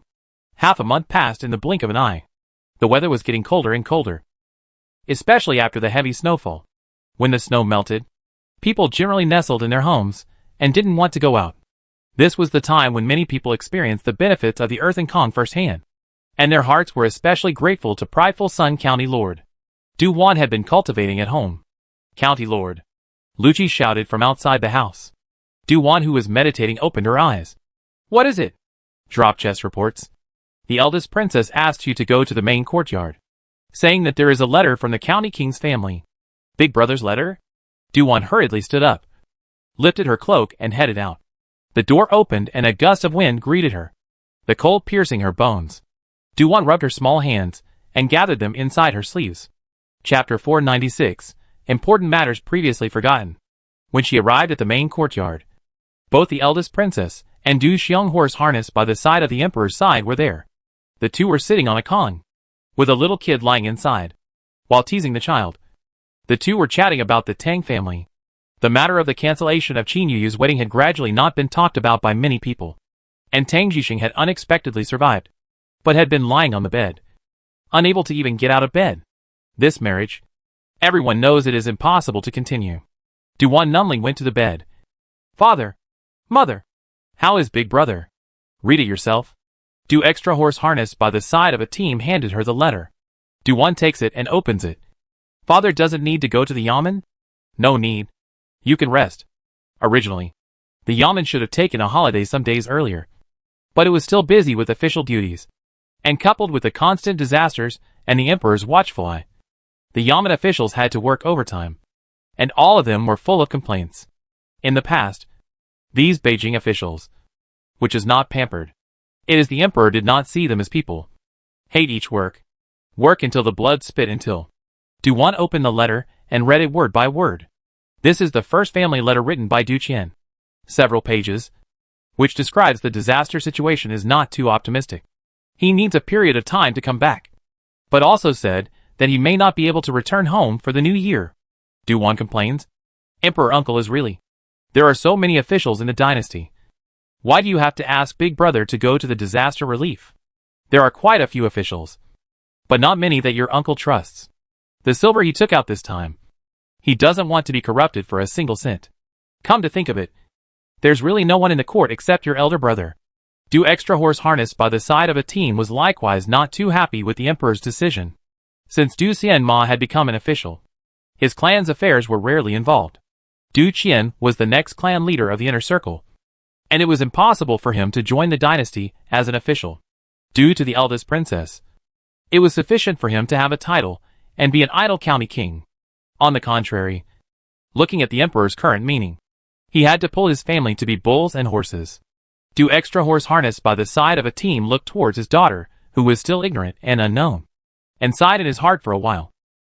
Half a month passed in the blink of an eye. The weather was getting colder and colder, especially after the heavy snowfall. When the snow melted, people generally nestled in their homes and didn't want to go out. This was the time when many people experienced the benefits of the Earth and Kong firsthand, and their hearts were especially grateful to prideful Sun County Lord. Duwan had been cultivating at home. County Lord. Lucci shouted from outside the house. Duwan, who was meditating, opened her eyes. What is it? Drop chest reports. The eldest princess asked you to go to the main courtyard, saying that there is a letter from the county king's family. Big brother's letter? Duwan hurriedly stood up, lifted her cloak and headed out. The door opened and a gust of wind greeted her, the cold piercing her bones. Duwan rubbed her small hands and gathered them inside her sleeves. Chapter 496. Important matters previously forgotten. When she arrived at the main courtyard, both the eldest princess and Du Xiong horse harnessed by the side of the emperor's side were there. The two were sitting on a kong, with a little kid lying inside. While teasing the child, the two were chatting about the Tang family. The matter of the cancellation of Qin Yu's wedding had gradually not been talked about by many people, and Tang Jixing had unexpectedly survived, but had been lying on the bed, unable to even get out of bed. This marriage, everyone knows it is impossible to continue. Duwan numbly went to the bed. Father! Mother! How is big brother? Read it yourself. Du extra horse harnessed by the side of a team handed her the letter. Duwan takes it and opens it. Father doesn't need to go to the Yamen? No need. You can rest. Originally, the Yamen should have taken a holiday some days earlier, but it was still busy with official duties, and coupled with the constant disasters and the emperor's watchful eye, the Yamen officials had to work overtime, and all of them were full of complaints. In the past, these Beijing officials, which is not pampered, it is the emperor did not see them as people. Hate each work. Work until the blood spit until. Duwan opened the letter and read it word by word. This is the first family letter written by Du Qian. Several pages, which describes the disaster situation, is not too optimistic. He needs a period of time to come back, but also said that he may not be able to return home for the new year. Duwan complains. Emperor uncle is really. There are so many officials in the dynasty. Why do you have to ask big brother to go to the disaster relief? There are quite a few officials, but not many that your uncle trusts. The silver he took out this time, he doesn't want to be corrupted for a single cent. Come to think of it, there's really no one in the court except your elder brother. Du extra horse harnessed by the side of a team was likewise not too happy with the emperor's decision. Since Du Xianma had become an official, his clan's affairs were rarely involved. Du Qian was the next clan leader of the inner circle, and it was impossible for him to join the dynasty as an official. Due to the eldest princess, it was sufficient for him to have a title and be an idle county king. On the contrary, looking at the emperor's current meaning, he had to pull his family to be bulls and horses. Du extra horse harnessed by the side of a team looked towards his daughter, who was still ignorant and unknown, and sighed in his heart for a while.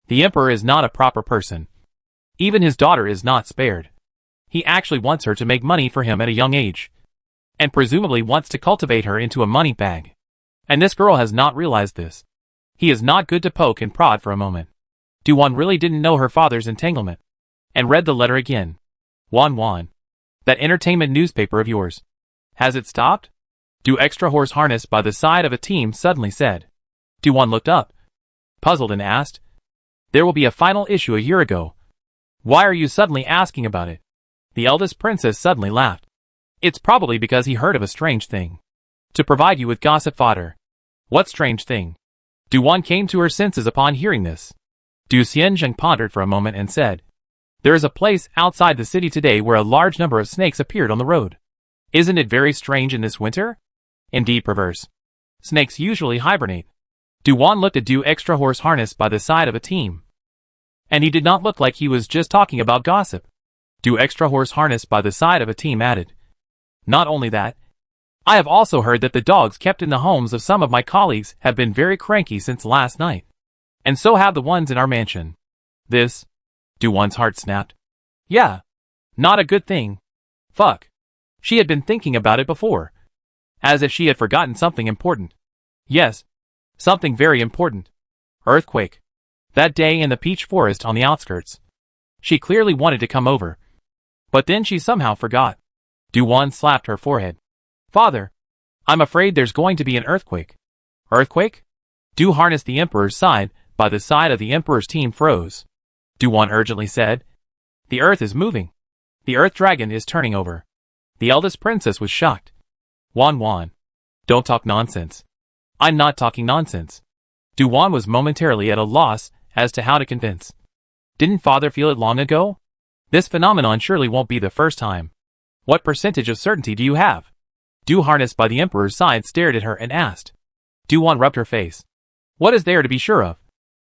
The emperor is not a proper person. Even his daughter is not spared. He actually wants her to make money for him at a young age, and presumably wants to cultivate her into a money bag. And this girl has not realized this. He is not good to poke and prod for a moment. Duwan really didn't know her father's entanglement, and read the letter again. Wan, that entertainment newspaper of yours, has it stopped? Du extra horse harnessed by the side of a team suddenly said. Duwan looked up, puzzled, and asked, There will be a final issue a year ago. Why are you suddenly asking about it? The eldest princess suddenly laughed. It's probably because he heard of a strange thing. To provide you with gossip fodder. What strange thing? Duwan came to her senses upon hearing this. Du Xianzheng pondered for a moment and said, There is a place outside the city today where a large number of snakes appeared on the road. Isn't it very strange in this winter? Indeed perverse. Snakes usually hibernate. Duwan looked at Du extra horse harnessed by the side of a team, and he did not look like he was just talking about gossip. Du extra horse harnessed by the side of a team added, Not only that, I have also heard that the dogs kept in the homes of some of my colleagues have been very cranky since last night. And so have the ones in our mansion. This, Du-won's heart snapped. Yeah. Not a good thing. Fuck. She had been thinking about it before. As if she had forgotten something important. Yes. Something very important. Earthquake. That day in the peach forest on the outskirts. She clearly wanted to come over. But then she somehow forgot. Du-won slapped her forehead. Father. I'm afraid there's going to be an earthquake. Earthquake? Du harnessed the Emperor's side, by the side of the Emperor's team froze. Du-won urgently said. The earth is moving. The earth dragon is turning over. The eldest princess was shocked. Wan. Don't talk nonsense. I'm not talking nonsense. Du-won was momentarily at a loss as to how to convince. Didn't father feel it long ago? This phenomenon surely won't be the first time. What percentage of certainty do you have? Du, harnessed by the Emperor's side, stared at her and asked. Du-won rubbed her face. What is there to be sure of?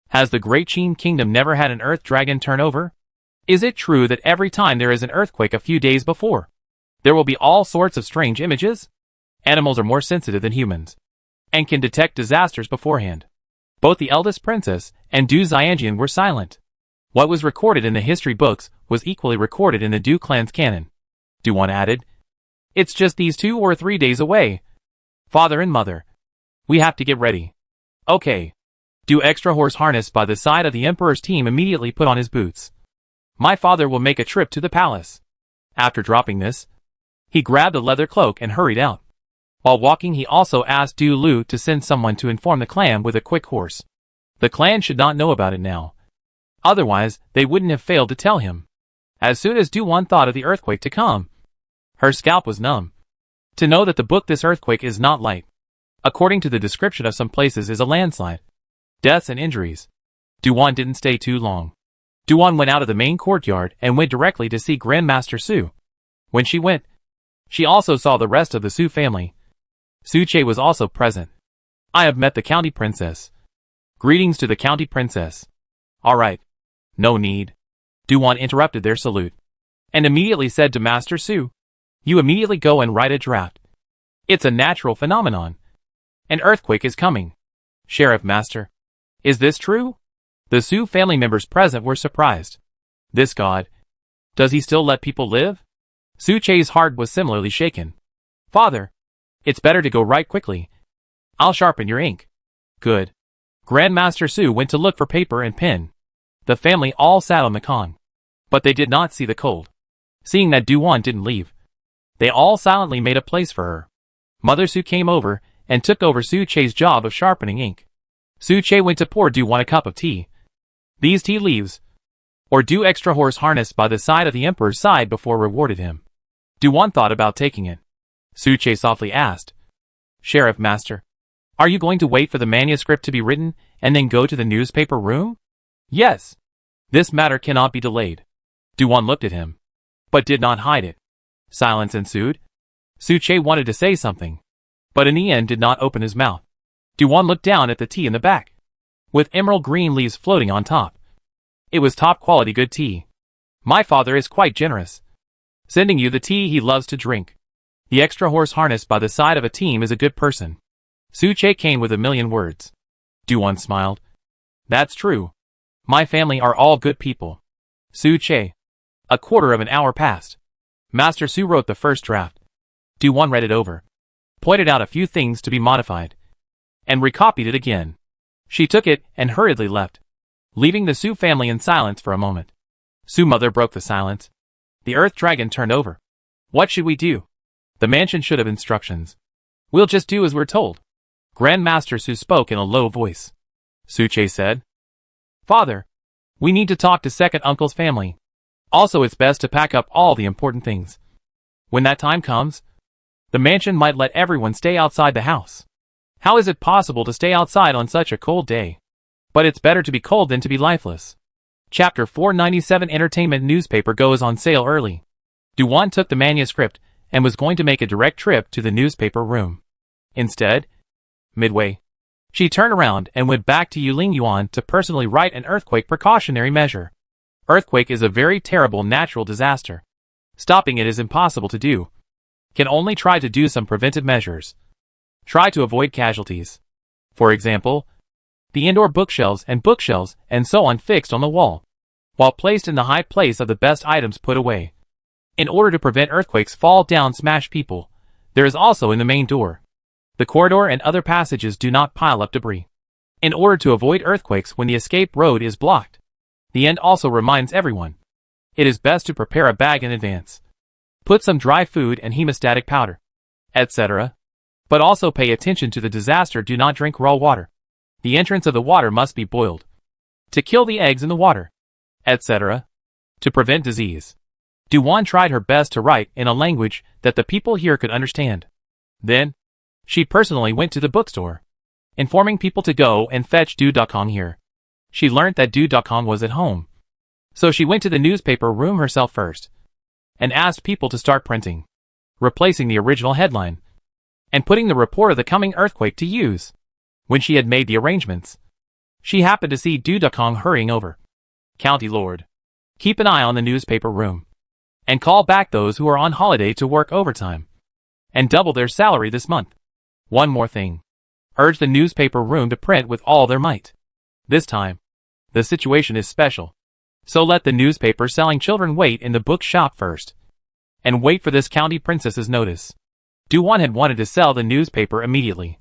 Has the Great Qin Kingdom never had an earth dragon turn over? Is it true that every time there is an earthquake a few days before, there will be all sorts of strange images? Animals are more sensitive than humans, and can detect disasters beforehand. Both the eldest princess and Du Xianjian were silent. What was recorded in the history books was equally recorded in the Du clan's canon. Du-won added. It's just these 2 or 3 days away. Father and mother. We have to get ready. Okay. Du, extra horse harnessed by the side of the Emperor's team, immediately put on his boots. My father will make a trip to the palace. After dropping this, he grabbed a leather cloak and hurried out. While walking, he also asked Du Lu to send someone to inform the clan with a quick horse. The clan should not know about it now. Otherwise, they wouldn't have failed to tell him. As soon as Du-won thought of the earthquake to come, her scalp was numb. To know that the book This Earthquake is not light, according to the description of some places, is a landslide. Deaths and injuries. Du-won didn't stay too long. Du-won went out of the main courtyard and went directly to see Grandmaster Su. When she went, she also saw the rest of the Su family. Su-che was also present. I have met the county princess. Greetings to the county princess. Alright. No need. Du-won interrupted their salute, and immediately said to Master Su, you immediately go and write a draft. It's a natural phenomenon. An earthquake is coming. Sheriff Master. Is this true? The Su family members present were surprised. This god. Does he still let people live? Su-che's heart was similarly shaken. Father. It's better to go write quickly. I'll sharpen your ink. Good. Grandmaster Su went to look for paper and pen. The family all sat on the con. But they did not see the cold. Seeing that Du-won didn't leave, they all silently made a place for her. Mother Su came over and took over Su-che's job of sharpening ink. Su-che went to pour Du-won a cup of tea. These tea leaves, or Du, extra horse harnessed by the side of the Emperor's side, before rewarded him. Du-won thought about taking it. Su-che softly asked, Sheriff Master, are you going to wait for the manuscript to be written and then go to the newspaper room? Yes. This matter cannot be delayed. Du-won looked at him, but did not hide it. Silence ensued. Su-che wanted to say something, but in the end did not open his mouth. Du-won looked down at the tea in the back, with emerald green leaves floating on top. It was top quality good tea. My father is quite generous, sending you the tea he loves to drink. The extra horse harnessed by the side of a team is a good person. Su-che came with a million words. Du-won smiled. That's true. My family are all good people. Su-che. A quarter of an hour passed. Master Su wrote the first draft. Du-won read it over, pointed out a few things to be modified, and recopied it again. She took it and hurriedly left, leaving the Su family in silence for a moment. Su mother broke the silence. The earth dragon turned over. What should we do? The mansion should have instructions. We'll just do as we're told. Grandmaster Su spoke in a low voice. Su-che said, Father, we need to talk to second uncle's family. Also, it's best to pack up all the important things. When that time comes, the mansion might let everyone stay outside the house. How is it possible to stay outside on such a cold day? But it's better to be cold than to be lifeless. Chapter 497 Entertainment Newspaper goes on sale early. Du-won took the manuscript and was going to make a direct trip to the newspaper room. Instead, midway, she turned around and went back to Yuan to personally write an earthquake precautionary measure. Earthquake is a very terrible natural disaster. Stopping it is impossible to do. Can only try to do some preventive measures. Try to avoid casualties. For example, the indoor bookshelves and so on fixed on the wall, while placed in the high place of the best items put away. In order to prevent earthquakes fall down smash people, there is also in the main door. The corridor and other passages do not pile up debris. In order to avoid earthquakes when the escape road is blocked. The end also reminds everyone. It is best to prepare a bag in advance. Put some dry food and hemostatic powder, etc. But also pay attention to the disaster. Do not drink raw water. The entrance of the water must be boiled. To kill the eggs in the water, etc. To prevent disease. Duwan tried her best to write in a language that the people here could understand. Then, she personally went to the bookstore, informing people to go and fetch Du Dakong here. She learnt that Du Dakong was at home. So she went to the newspaper room herself first, and asked people to start printing, replacing the original headline, and putting the report of the coming earthquake to use. When she had made the arrangements, she happened to see Du Dakong hurrying over. County Lord, keep an eye on the newspaper room, and call back those who are on holiday to work overtime, and double their salary this month. One more thing. Urge the newspaper room to print with all their might. This time, the situation is special. So let the newspaper selling children wait in the book shop first, and wait for this county princess's notice. Duwan had wanted to sell the newspaper immediately,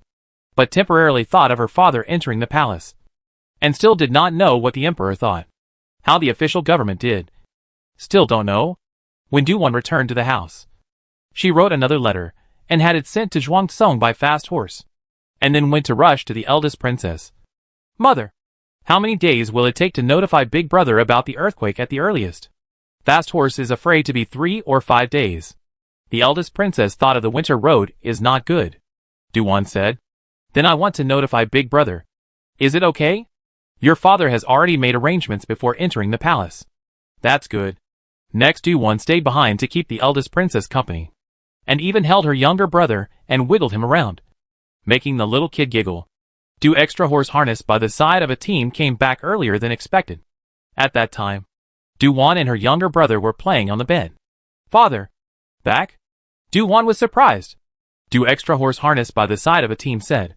but temporarily thought of her father entering the palace, and still did not know what the emperor thought. How the official government did. Still don't know. When Duwan returned to the house, she wrote another letter, and had it sent to Zhuangtsong by fast horse, and then went to rush to the eldest princess. Mother, how many days will it take to notify Big Brother about the earthquake at the earliest? Fast horse is afraid to be 3 or 5 days. The eldest princess thought of the winter road is not good. Duwan said. Then I want to notify Big Brother. Is it okay? Your father has already made arrangements before entering the palace. That's good. Next Duwan stayed behind to keep the eldest princess company, and even held her younger brother and wiggled him around, making the little kid giggle. Du extra horse harness by the side of a team came back earlier than expected. At that time, Duwan and her younger brother were playing on the bed. Father, back? Duwan was surprised. Du extra horse harness by the side of a team said,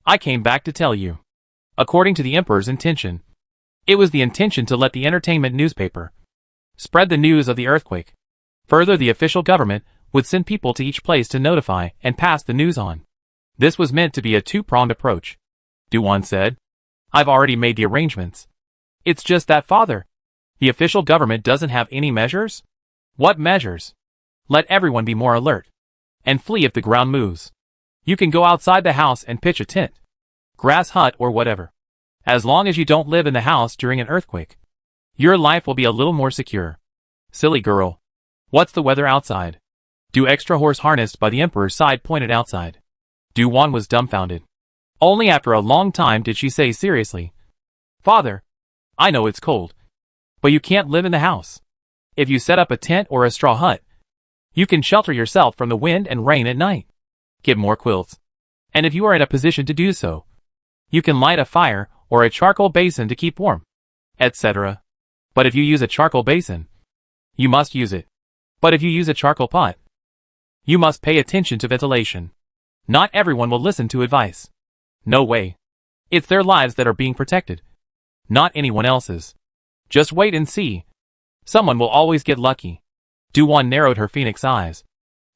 I came back to tell you. According to the emperor's intention, it was the intention to let the entertainment newspaper spread the news of the earthquake. Further, the official government would send people to each place to notify and pass the news on. This was meant to be a two-pronged approach. Duwan said, I've already made the arrangements. It's just that, father, the official government doesn't have any measures? What measures? Let everyone be more alert, and flee if the ground moves. You can go outside the house and pitch a tent, grass hut or whatever. As long as you don't live in the house during an earthquake, your life will be a little more secure. Silly girl. What's the weather outside? Du extra horse harnessed by the emperor's side pointed outside. Duwan was dumbfounded. Only after a long time did she say seriously, Father, I know it's cold, but you can't live in the house. If you set up a tent or a straw hut, you can shelter yourself from the wind and rain at night. Get more quilts. And if you are in a position to do so, you can light a fire or a charcoal basin to keep warm, etc. But if you use a charcoal basin, you must use it. But if you use a charcoal pot, you must pay attention to ventilation. Not everyone will listen to advice. No way. It's their lives that are being protected, not anyone else's. Just wait and see. Someone will always get lucky. Duwan narrowed her phoenix eyes.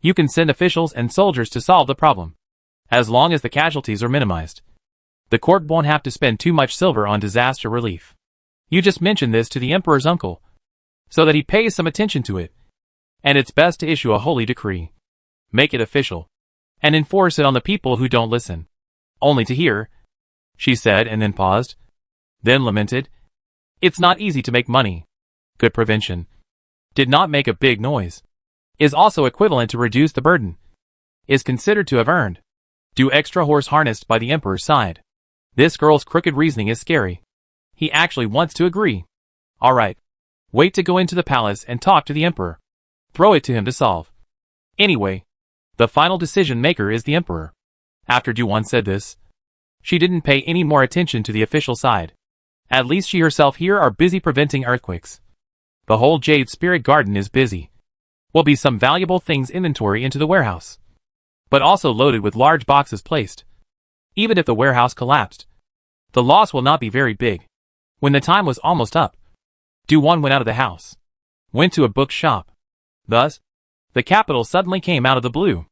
You can send officials and soldiers to solve the problem, as long as the casualties are minimized. The court won't have to spend too much silver on disaster relief. You just mention this to the emperor's uncle, so that he pays some attention to it. And it's best to issue a holy decree. Make it official, and enforce it on the people who don't listen. Only to hear, she said, and then paused. Then lamented. It's not easy to make money. Good prevention. Did not make a big noise. Is also equivalent to reduce the burden. Is considered to have earned. Du extra horse harnessed by the emperor's side. This girl's crooked reasoning is scary. He actually wants to agree. Alright. Wait to go into the palace and talk to the emperor. Throw it to him to solve. Anyway, the final decision maker is the emperor. After Duwan said this, she didn't pay any more attention to the official side. At least she herself here are busy preventing earthquakes. The whole Jade Spirit Garden is busy. Will be some valuable things inventory into the warehouse, but also loaded with large boxes placed. Even if the warehouse collapsed, The loss will not be very big. When the time was almost up, Du-won went out of the house, went to a bookshop. Thus, the capital suddenly came out of the blue.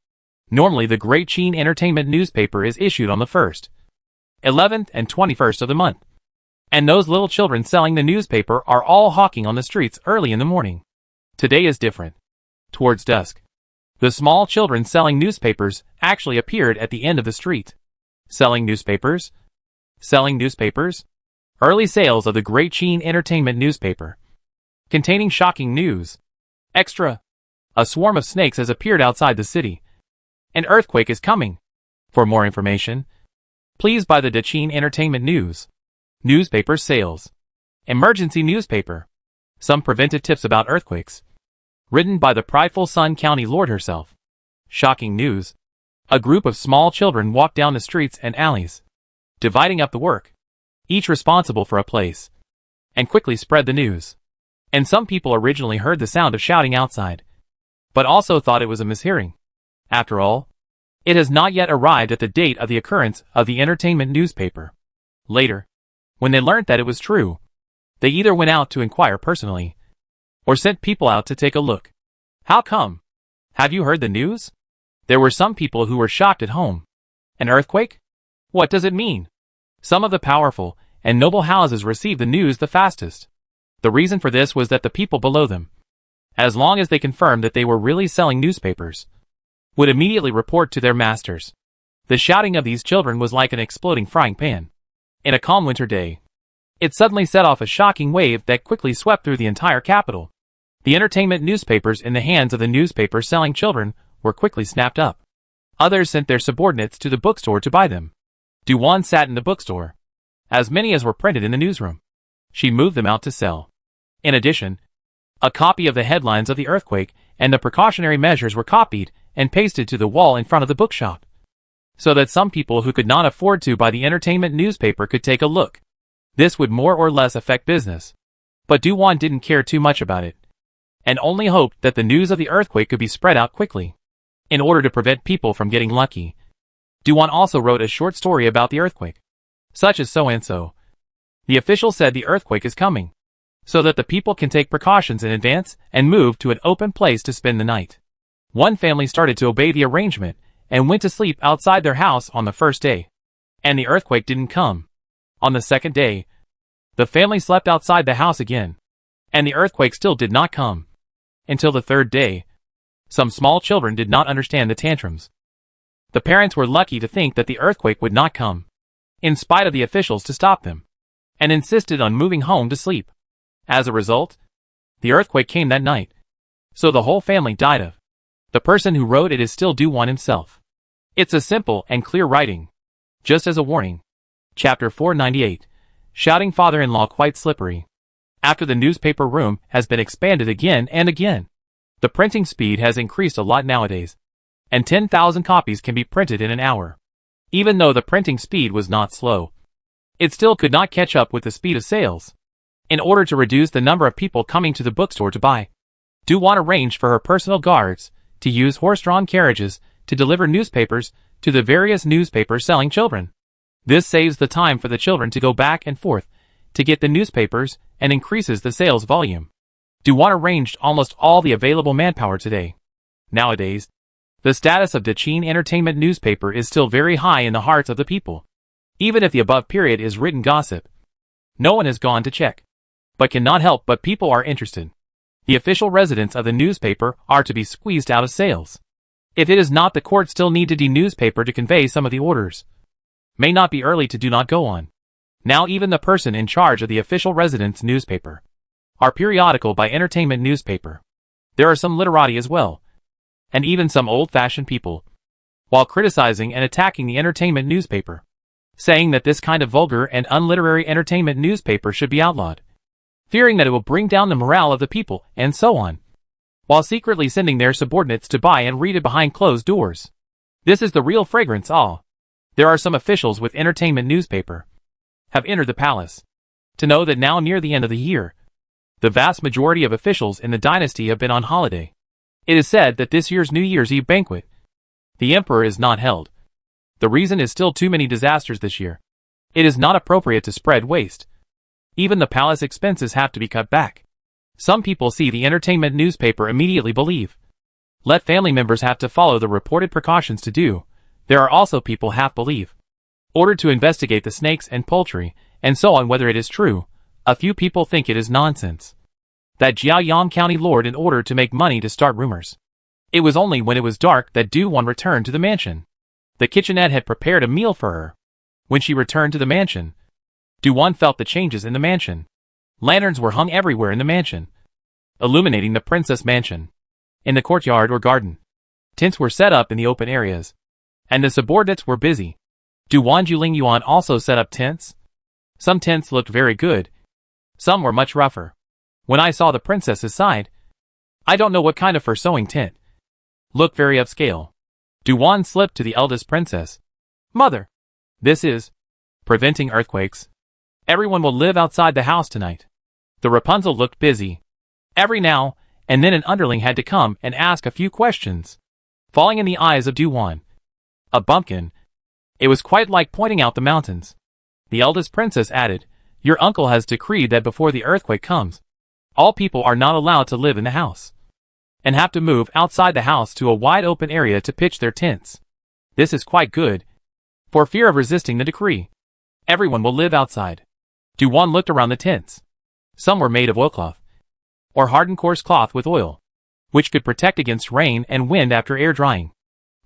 Normally the Great Chin Entertainment newspaper is issued on the 1st, 11th and 21st of the month. And those little children selling the newspaper are all hawking on the streets early in the morning. Today is different. Towards dusk, the small children selling newspapers actually appeared at the end of the street. Selling newspapers? Selling newspapers? Early sales of the Great Chin Entertainment newspaper. Containing shocking news. Extra. A swarm of snakes has appeared outside the city. An earthquake is coming. For more information, please buy the Chin Entertainment News. Newspaper sales. Emergency newspaper. Some preventive tips about earthquakes. Written by the prideful Sun County Lord herself. Shocking news. A group of small children walked down the streets and alleys, dividing up the work, each responsible for a place, and quickly spread the news. And some people originally heard the sound of shouting outside, but also thought it was a mishearing. After all, it has not yet arrived at the date of the occurrence of the entertainment newspaper. Later, when they learnt that it was true, they either went out to inquire personally, or sent people out to take a look. How come? Have you heard the news? There were some people who were shocked at home. An earthquake? What does it mean? Some of the powerful and noble houses received the news the fastest. The reason for this was that the people below them, as long as they confirmed that they were really selling newspapers, would immediately report to their masters. The shouting of these children was like an exploding frying pan. In a calm winter day, it suddenly set off a shocking wave that quickly swept through the entire capital. The entertainment newspapers in the hands of the newspaper-selling children were quickly snapped up. Others sent their subordinates to the bookstore to buy them. Du-won sat in the bookstore. As many as were printed in the newsroom, she moved them out to sell. In addition, a copy of the headlines of the earthquake and the precautionary measures were copied and pasted to the wall in front of the bookshop, so that some people who could not afford to buy the entertainment newspaper could take a look. This would more or less affect business, but Du-won didn't care too much about it, and only hoped that the news of the earthquake could be spread out quickly. In order to prevent people from getting lucky, Du-won also wrote a short story about the earthquake, such as so and so. The official said the earthquake is coming, so that the people can take precautions in advance and move to an open place to spend the night. One family started to obey the arrangement and went to sleep outside their house on the first day, and the earthquake didn't come. On the second day, the family slept outside the house again, and the earthquake still did not come. Until the third day, some small children did not understand the tantrums. The parents were lucky to think that the earthquake would not come, in spite of the officials to stop them, and insisted on moving home to sleep. As a result, the earthquake came that night, so the whole family died of. The person who wrote it is still Du-won himself. It's a simple and clear writing. Just as a warning. Chapter 498. Shouting father-in-law quite slippery. After the newspaper room has been expanded again and again, the printing speed has increased a lot nowadays, and 10,000 copies can be printed in an hour. Even though the printing speed was not slow, it still could not catch up with the speed of sales. In order to reduce the number of people coming to the bookstore to buy, Du-won arranged for her personal guards to use horse-drawn carriages to deliver newspapers to the various newspaper-selling children. This saves the time for the children to go back and forth to get the newspapers and increases the sales volume. Du-won arranged almost all the available manpower today. Nowadays, the status of the Chin Entertainment newspaper is still very high in the hearts of the people. Even if the above period is written gossip, no one has gone to check, but cannot help but people are interested. The official residents of the newspaper are to be squeezed out of sales. If it is not, the court still needed the newspaper to convey some of the orders. May not be early to do not go on. Now even the person in charge of the official residence newspaper are periodical by entertainment newspaper. There are some literati as well, and even some old-fashioned people, while criticizing and attacking the entertainment newspaper, saying that this kind of vulgar and unliterary entertainment newspaper should be outlawed, fearing that it will bring down the morale of the people, and so on, while secretly sending their subordinates to buy and read it behind closed doors. This is the real fragrance all. There are some officials with entertainment newspaper have entered the palace to know that now near the end of the year, the vast majority of officials in the dynasty have been on holiday. It is said that this year's New Year's Eve banquet, the emperor is not held. The reason is still too many disasters this year. It is not appropriate to spread waste. Even the palace expenses have to be cut back. Some people see the entertainment newspaper immediately believe. Let family members have to follow the reported precautions to do. There are also people half believe. Ordered to investigate the snakes and poultry, and so on whether it is true. A few people think it is nonsense. That Jiaoyang County Lord in order to make money to start rumors. It was only when it was dark that Du-Wan returned to the mansion. The kitchenette had prepared a meal for her. When she returned to the mansion, Du-Wan felt the changes in the mansion. Lanterns were hung everywhere in the mansion, illuminating the princess mansion. In the courtyard or garden, tents were set up in the open areas, and the subordinates were busy. Du-Wan Yuan also set up tents. Some tents looked very good. Some were much rougher. When I saw the princess's side, I don't know what kind of fur sewing tent. Looked very upscale. Du-Wan slipped to the eldest princess. Mother, this is preventing earthquakes. Everyone will live outside the house tonight. The Rapunzel looked busy. Every now and then an underling had to come and ask a few questions, falling in the eyes of Du-Wan. A bumpkin. It was quite like pointing out the mountains. The eldest princess added, your uncle has decreed that before the earthquake comes, all people are not allowed to live in the house, and have to move outside the house to a wide open area to pitch their tents. This is quite good. For fear of resisting the decree, everyone will live outside. Du-Wan looked around the tents. Some were made of oilcloth, or hardened coarse cloth with oil, which could protect against rain and wind after air drying.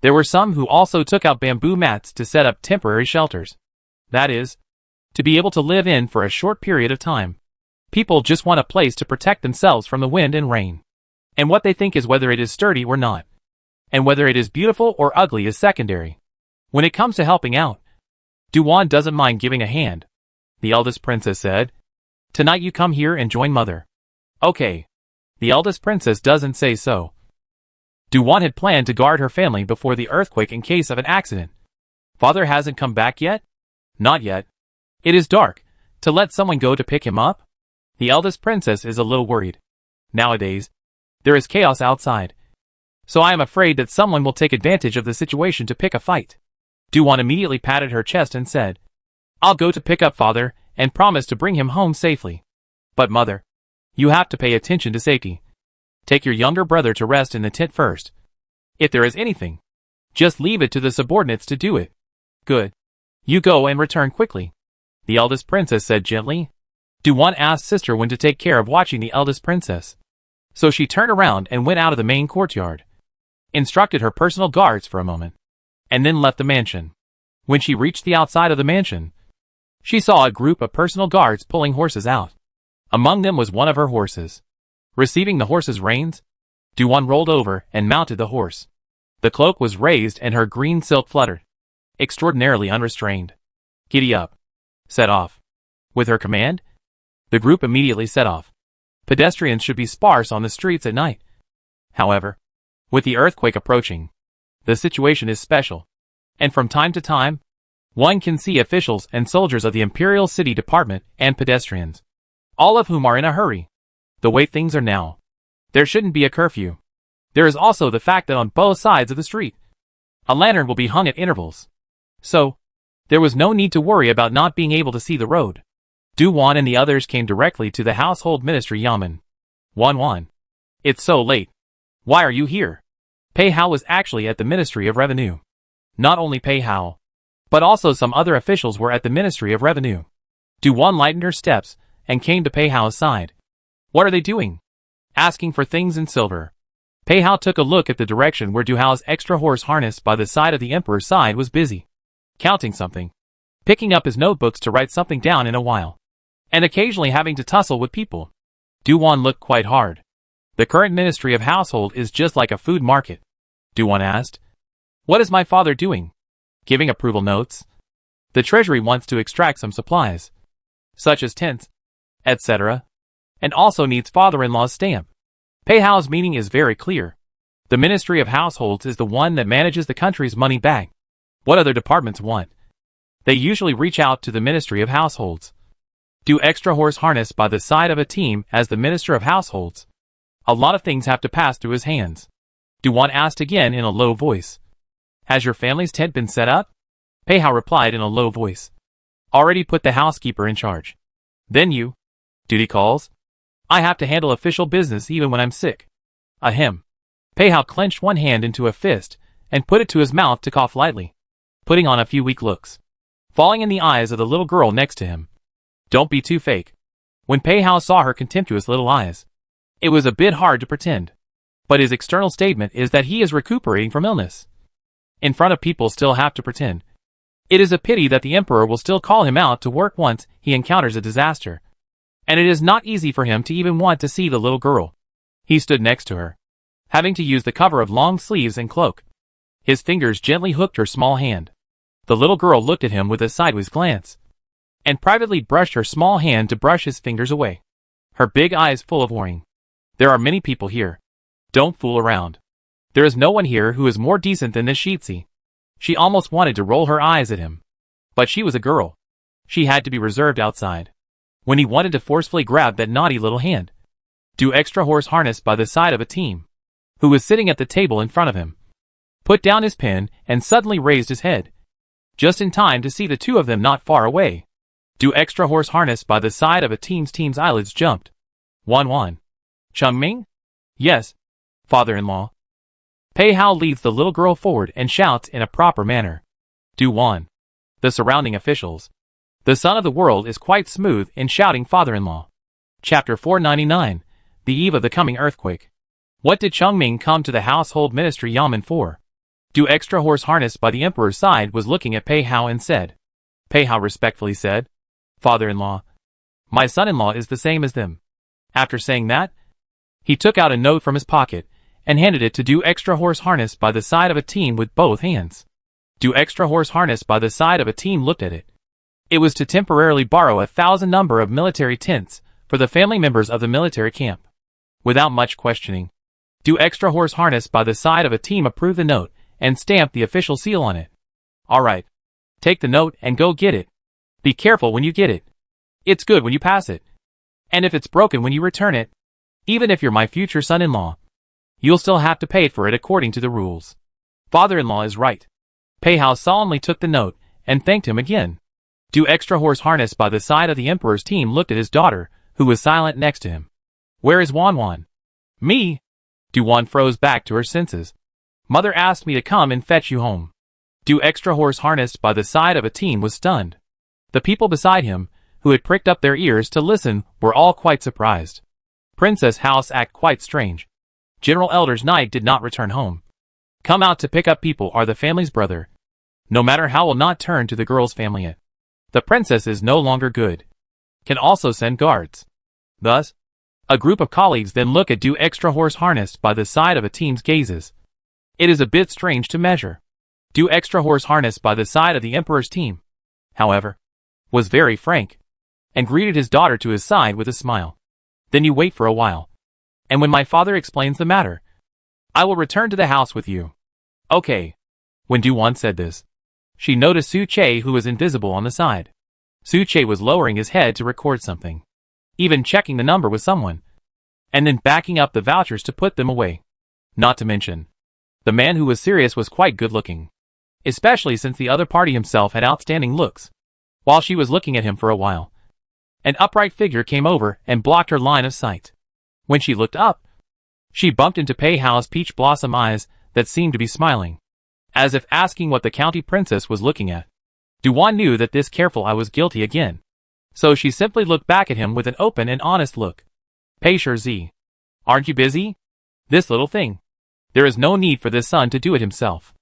There were some who also took out bamboo mats to set up temporary shelters. That is, to be able to live in for a short period of time. People just want a place to protect themselves from the wind and rain. And what they think is whether it is sturdy or not. And whether it is beautiful or ugly is secondary. When it comes to helping out, Du-Wan doesn't mind giving a hand. The eldest princess said, tonight you come here and join mother. Okay. The eldest princess doesn't say so. Du-Wan had planned to guard her family before the earthquake in case of an accident. Father hasn't come back yet? Not yet. It is dark. To let someone go to pick him up? The eldest princess is a little worried. Nowadays, there is chaos outside. So I am afraid that someone will take advantage of the situation to pick a fight. Du-Wan immediately patted her chest and said, I'll go to pick up father and promise to bring him home safely. But mother, you have to pay attention to safety. Take your younger brother to rest in the tent first. If there is anything, just leave it to the subordinates to do it. Good. You go and return quickly. The eldest princess said gently. Du-Wan asked sister when to take care of watching the eldest princess. So she turned around and went out of the main courtyard, instructed her personal guards for a moment, and then left the mansion. When she reached the outside of the mansion, she saw a group of personal guards pulling horses out. Among them was one of her horses. Receiving the horse's reins, Du-Wan rolled over and mounted the horse. The cloak was raised and her green silk fluttered, extraordinarily unrestrained. Giddy up. Set off. With her command, the group immediately set off. Pedestrians should be sparse on the streets at night. However, with the earthquake approaching, the situation is special, and from time to time, one can see officials and soldiers of the Imperial City Department and pedestrians, all of whom are in a hurry. The way things are now, there shouldn't be a curfew. There is also the fact that on both sides of the street, a lantern will be hung at intervals. So, there was no need to worry about not being able to see the road. Du-Wan and the others came directly to the Household Ministry Yamen. Wan, it's so late. Why are you here? Pei Hao was actually at the Ministry of Revenue. Not only Pei Hao, but also some other officials were at the Ministry of Revenue. Du-Wan lightened her steps and came to Pei Hao's side. What are they doing? Asking for things in silver. Pei Hao took a look at the direction where Du-Hao's extra horse harness by the side of the emperor's side was busy, counting something, picking up his notebooks to write something down in a while, and occasionally having to tussle with people. Du-Wan looked quite hard. The current Ministry of Household is just like a food market. Du-Wan asked. What is my father doing? Giving approval notes. The treasury wants to extract some supplies, such as tents, etc., and also needs father-in-law's stamp. Pei Hao's meaning is very clear. The Ministry of Households is the one that manages the country's money bag. What other departments want? They usually reach out to the Ministry of Households. Do extra horse harness by the side of a team as the Minister of Households. A lot of things have to pass through his hands. Du-Wan asked again in a low voice. Has your family's tent been set up? Pei Hao replied in a low voice. Already put the housekeeper in charge. Then you. Duty calls. I have to handle official business even when I'm sick. Ahem. Pei Hao clenched one hand into a fist and put it to his mouth to cough lightly, putting on a few weak looks, falling in the eyes of the little girl next to him. Don't be too fake. When Pei Hao saw her contemptuous little eyes, it was a bit hard to pretend. But his external statement is that he is recuperating from illness. In front of people still have to pretend. It is a pity that the emperor will still call him out to work once he encounters a disaster. And it is not easy for him to even want to see the little girl. He stood next to her, having to use the cover of long sleeves and cloak. His fingers gently hooked her small hand. The little girl looked at him with a sideways glance, and privately brushed her small hand to brush his fingers away, her big eyes full of worrying. There are many people here. Don't fool around. There is no one here who is more decent than this Shitsi. She almost wanted to roll her eyes at him. But she was a girl. She had to be reserved outside. When he wanted to forcefully grab that naughty little hand, do extra horse harness by the side of a team, who was sitting at the table in front of him, put down his pen and suddenly raised his head, just in time to see the two of them not far away. Do extra horse harness by the side of a team's eyelids jumped. 1-1. Chungming? Yes, father-in-law. Pei Hao leads the little girl forward and shouts in a proper manner. Do 1. The surrounding officials. The son of the world is quite smooth in shouting father-in-law. Chapter 499. The eve of the coming earthquake. What did Chungming come to the household ministry yamen for? Do extra horse harness by the emperor's side was looking at Pei Hao and said. Pei Hao respectfully said, Father-in-law, my son-in-law is the same as them. After saying that, he took out a note from his pocket and handed it to Do extra horse harness by the side of a team with both hands. Do extra horse harness by the side of a team looked at it. It was to temporarily borrow 1,000 number of military tents for the family members of the military camp. Without much questioning, Do extra horse harness by the side of a team approved the note and stamped the official seal on it. All right. Take the note and go get it. Be careful when you get it. It's good when you pass it. And if it's broken when you return it, even if you're my future son-in-law, you'll still have to pay for it according to the rules. Father-in-law is right. Pei Hao solemnly took the note and thanked him again. Do extra horse harness by the side of the emperor's team looked at his daughter, who was silent next to him. Where is Wan? Me? Do Wan froze back to her senses. Mother asked me to come and fetch you home. Do extra horse harnessed by the side of a team was stunned. The people beside him, who had pricked up their ears to listen, were all quite surprised. Princess House act quite strange. General Elder's knight did not return home. Come out to pick up people are the family's brother. No matter how will not turn to the girl's family yet. The princess is no longer good. Can also send guards. Thus, a group of colleagues then look at Do extra horse harnessed by the side of a team's gazes. It is a bit strange to measure. Do extra horse harnessed by the side of the emperor's team, however, was very frank, and greeted his daughter to his side with a smile. Then you wait for a while. And when my father explains the matter, I will return to the house with you. Okay. When Du-Wan said this, she noticed Su Che, who was invisible on the side. Su Che was lowering his head to record something, even checking the number with someone, and then backing up the vouchers to put them away. Not to mention, the man who was serious was quite good-looking, especially since the other party himself had outstanding looks. While she was looking at him for a while, an upright figure came over and blocked her line of sight. When she looked up, she bumped into Pei Hao's peach blossom eyes that seemed to be smiling, as if asking what the county princess was looking at. Du-Wan knew that this careful eye was guilty again, so she simply looked back at him with an open and honest look. Pei Shi, aren't you busy? This little thing. There is no need for this son to do it himself.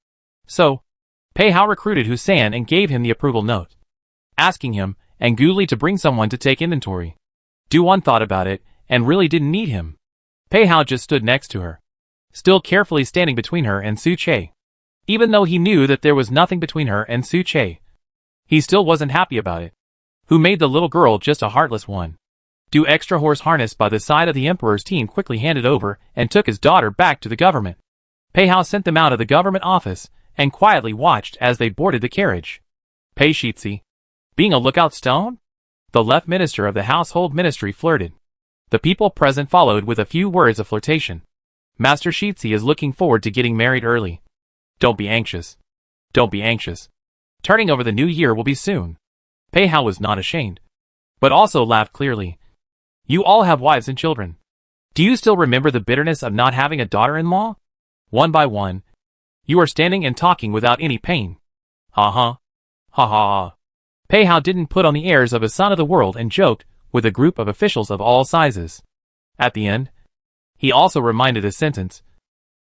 So, Pei Hao recruited Husan and gave him the approval note, asking him and Gu Li to bring someone to take inventory. Du-Wan thought about it and really didn't need him. Pei Hao just stood next to her, still carefully standing between her and Su Che. Even though he knew that there was nothing between her and Su Che, he still wasn't happy about it. Who made the little girl just a heartless one? Do extra horse harness by the side of the emperor's team quickly handed over and took his daughter back to the government. Pei Hao sent them out of the government office and quietly watched as they boarded the carriage. Pei Shitsi, being a lookout stone? The left minister of the household ministry flirted. The people present followed with a few words of flirtation. Master Shitsi is looking forward to getting married early. Don't be anxious. Don't be anxious. Turning over the new year will be soon. Pei Hao was not ashamed, but also laughed clearly. You all have wives and children. Do you still remember the bitterness of not having a daughter-in-law? One by one, you are standing and talking without any pain. Ha ha. Pei Hao didn't put on the airs of a son of the world and joked with a group of officials of all sizes. At the end, he also reminded a sentence.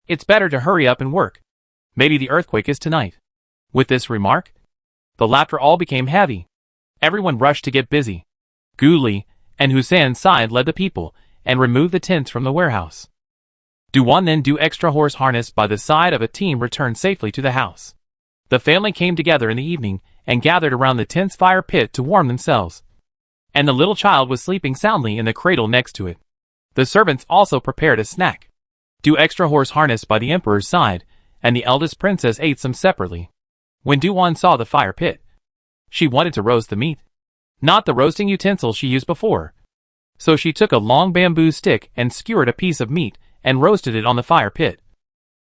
It's better to hurry up and work. Maybe the earthquake is tonight. With this remark, the laughter all became heavy. Everyone rushed to get busy. Gu Li and Hussein Side led the people and removed the tents from the warehouse. Duwan then do extra horse harness by the side of a team returned safely to the house. The family came together in the evening and gathered around the tent's fire pit to warm themselves. And the little child was sleeping soundly in the cradle next to it. The servants also prepared a snack. Do extra horse harness by the emperor's side, and the eldest princess ate some separately. When Duwan saw the fire pit, she wanted to roast the meat. Not the roasting utensil she used before. So she took a long bamboo stick and skewered a piece of meat and roasted it on the fire pit.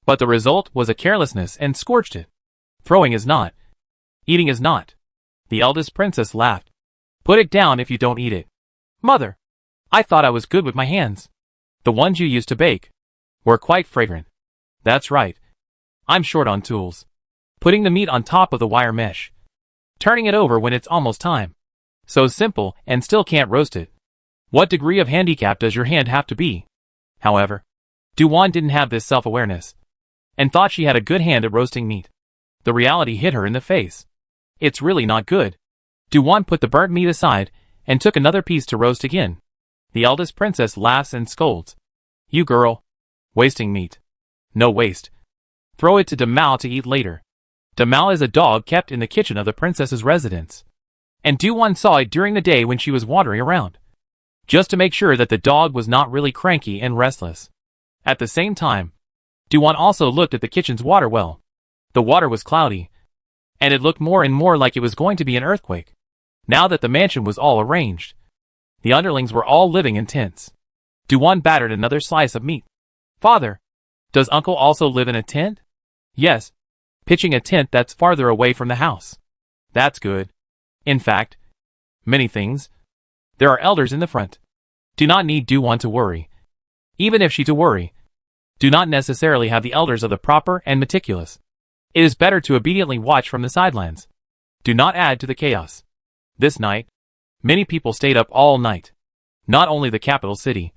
But the result was a carelessness and scorched it. Throwing is not. Eating is not. The eldest princess laughed. Put it down if you don't eat it. Mother, I thought I was good with my hands. The ones you used to bake were quite fragrant. That's right. I'm short on tools. Putting the meat on top of the wire mesh. Turning it over when it's almost time. So simple and still can't roast it. What degree of handicap does your hand have to be? However, Duwan didn't have this self-awareness, and thought she had a good hand at roasting meat. The reality hit her in the face. It's really not good. Duwan put the burnt meat aside, and took another piece to roast again. The eldest princess laughs and scolds. You girl. Wasting meat. No waste. Throw it to Damao to eat later. Damao is a dog kept in the kitchen of the princess's residence. And Duwan saw it during the day when she was wandering around. Just to make sure that the dog was not really cranky and restless. At the same time, Duwan also looked at the kitchen's water well. The water was cloudy, and it looked more and more like it was going to be an earthquake. Now that the mansion was all arranged, the underlings were all living in tents. Duwan battered another slice of meat. Father, does uncle also live in a tent? Yes, pitching a tent that's farther away from the house. That's good. In fact, many things. There are elders in the front. Do not need Duwan to worry. Even if she to worry, do not necessarily have the elders of the proper and meticulous. It is better to obediently watch from the sidelines. Do not add to the chaos. This night, many people stayed up all night. Not only the capital city,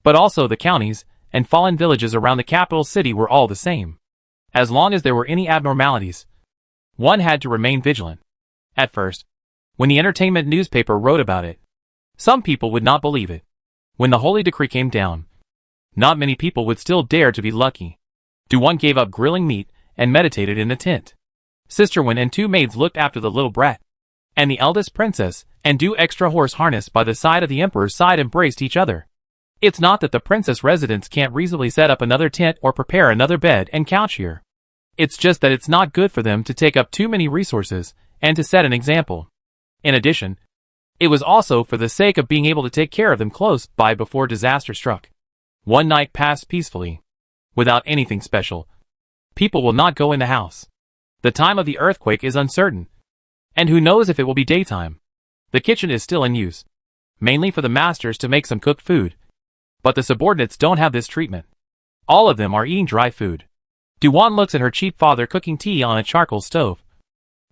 but also the counties and fallen villages around the capital city were all the same. As long as there were any abnormalities, one had to remain vigilant. At first, when the entertainment newspaper wrote about it, some people would not believe it. When the holy decree came down, not many people would still dare to be lucky. Duwan gave up grilling meat and meditated in the tent. Sister Wen and two maids looked after the little brat, and the eldest princess and Do extra horse harness by the side of the emperor's side embraced each other. It's not that the princess residence can't reasonably set up another tent or prepare another bed and couch here. It's just that it's not good for them to take up too many resources and to set an example. In addition, it was also for the sake of being able to take care of them close by before disaster struck. One night passed peacefully, without anything special. People will not go in the house. The time of the earthquake is uncertain, and who knows if it will be daytime. The kitchen is still in use, mainly for the masters to make some cooked food. But the subordinates don't have this treatment. All of them are eating dry food. Duwan looks at her cheap father cooking tea on a charcoal stove.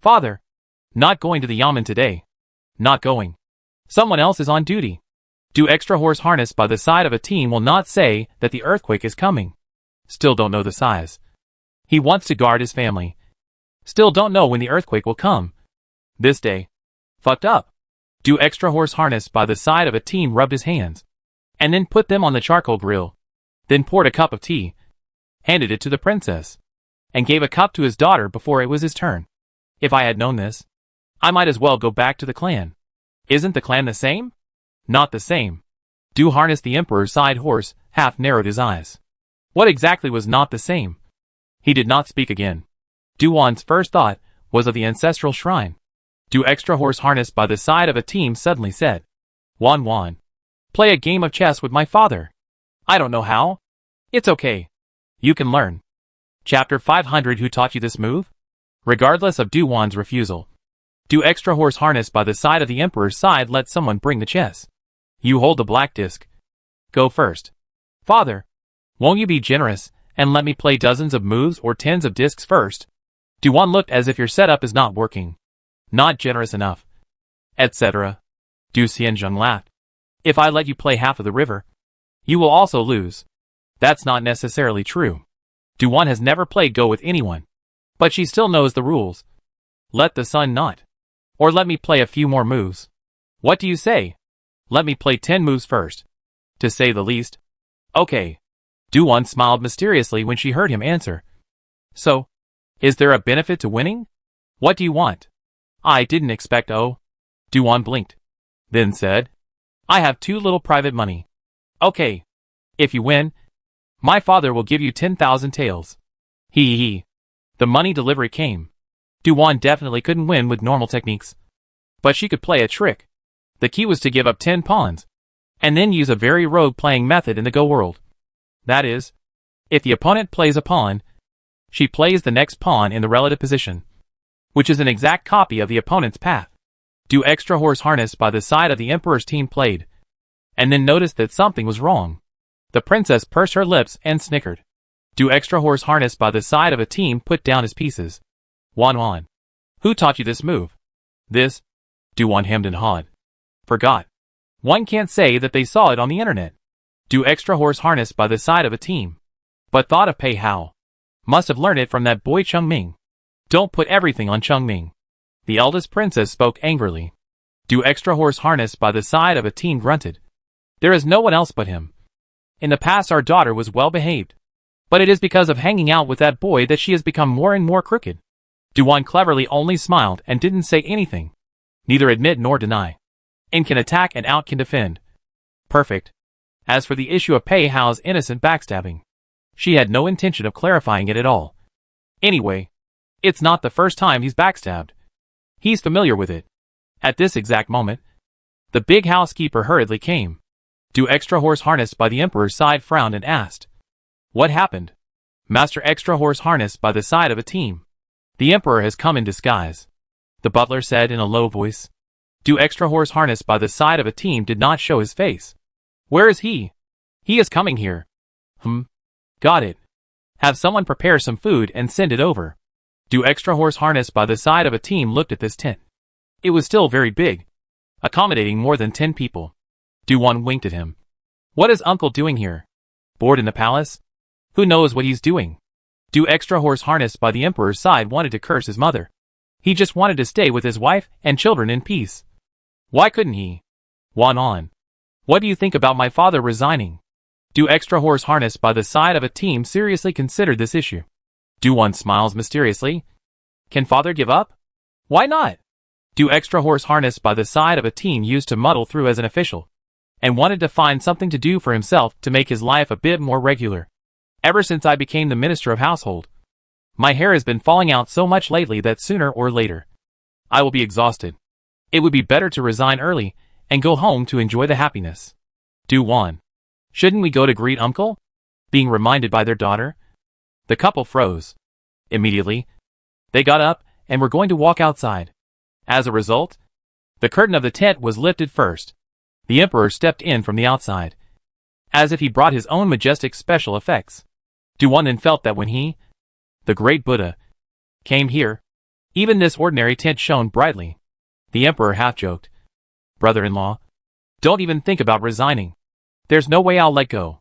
Father, not going to the yamen today. Not going. Someone else is on duty. Do extra horse harness by the side of a team will not say that the earthquake is coming. Still don't know the size. He wants to guard his family. Still don't know when the earthquake will come. This day. Fucked up. Do extra horse harness by the side of a team rubbed his hands, and then put them on the charcoal grill. Then poured a cup of tea, handed it to the princess, and gave a cup to his daughter before it was his turn. If I had known this, I might as well go back to the clan. Isn't the clan the same? Not the same. Do harness the emperor's side horse half narrowed his eyes. What exactly was not the same? He did not speak again. Duwan's first thought was of the ancestral shrine. Do extra horse harness by the side of a team suddenly said, Wan Wan, play a game of chess with my father. I don't know how. It's okay. You can learn. Chapter 500. Who taught you this move? Regardless of Duwan's refusal, Do extra horse harness by the side of the emperor's side. Let someone bring the chess. You hold the black disc. Go first. Father, won't you be generous and let me play dozens of moves or tens of discs first? Do-won looked as if your setup is not working. Not generous enough. Etc. Du Xianzheng laughed. If I let you play half of the river, you will also lose. That's not necessarily true. Du-won has never played Go with anyone. But she still knows the rules. Let the sun not. Or let me play a few more moves. What do you say? Let me play 10 moves first. To say the least. Okay. Du-won smiled mysteriously when she heard him answer. So, is there a benefit to winning? What do you want? I didn't expect. Oh. Du-won blinked. Then said, I have too little private money. Okay. If you win, my father will give you 10,000 taels. Hee. The money delivery came. Du-won definitely couldn't win with normal techniques. But she could play a trick. The key was to give up 10 pawns. And then use a very rogue playing method in the Go world. That is, if the opponent plays a pawn, she plays the next pawn in the relative position, which is an exact copy of the opponent's path. Do extra horse harness by the side of the emperor's team played, and then noticed that something was wrong. The princess pursed her lips and snickered. Do extra horse harness by the side of a team put down his pieces. Wan. Who taught you this move? This? Du-won hemmed and hawed. Forgot. One can't say that they saw it on the internet. Do extra horse harness by the side of a team. But thought of Pei Hao. Must have learned it from that boy Chengming. Don't put everything on Chengming. The eldest princess spoke angrily. Do extra horse harness by the side of a team grunted. There is no one else but him. In the past our daughter was well behaved. But it is because of hanging out with that boy that she has become more and more crooked. Du-won cleverly only smiled and didn't say anything. Neither admit nor deny. In can attack and out can defend. Perfect. As for the issue of Pei Hao's innocent backstabbing, she had no intention of clarifying it at all. Anyway, it's not the first time he's backstabbed. He's familiar with it. At this exact moment, the big housekeeper hurriedly came. Do extra horse harness by the emperor's side frowned and asked, What happened? Master extra horse harness by the side of a team. The emperor has come in disguise. The butler said in a low voice. Do extra horse harness by the side of a team did not show his face. Where is he? He is coming here. Got it. Have someone prepare some food and send it over. Do extra horse harness by the side of a team looked at this tent. It was still very big, accommodating more than 10 people. Du-won winked at him. What is uncle doing here? Bored in the palace? Who knows what he's doing? Do extra horse harness by the emperor's side wanted to curse his mother. He just wanted to stay with his wife and children in peace. Why couldn't he? Wan on. What do you think about my father resigning? Do extra horse harness by the side of a team seriously considered this issue? Du-won smiles mysteriously. Can father give up? Why not? Do extra horse harness by the side of a team used to muddle through as an official, and wanted to find something to do for himself to make his life a bit more regular. Ever since I became the minister of household, my hair has been falling out so much lately that sooner or later, I will be exhausted. It would be better to resign early and go home to enjoy the happiness. Du-won. Shouldn't we go to greet uncle? Being reminded by their daughter. The couple froze. Immediately, they got up and were going to walk outside. As a result, the curtain of the tent was lifted first. The emperor stepped in from the outside, as if he brought his own majestic special effects. Du-won then felt that when he, the great Buddha, came here, even this ordinary tent shone brightly. The emperor half-joked. Brother-in-law, don't even think about resigning. There's no way I'll let go.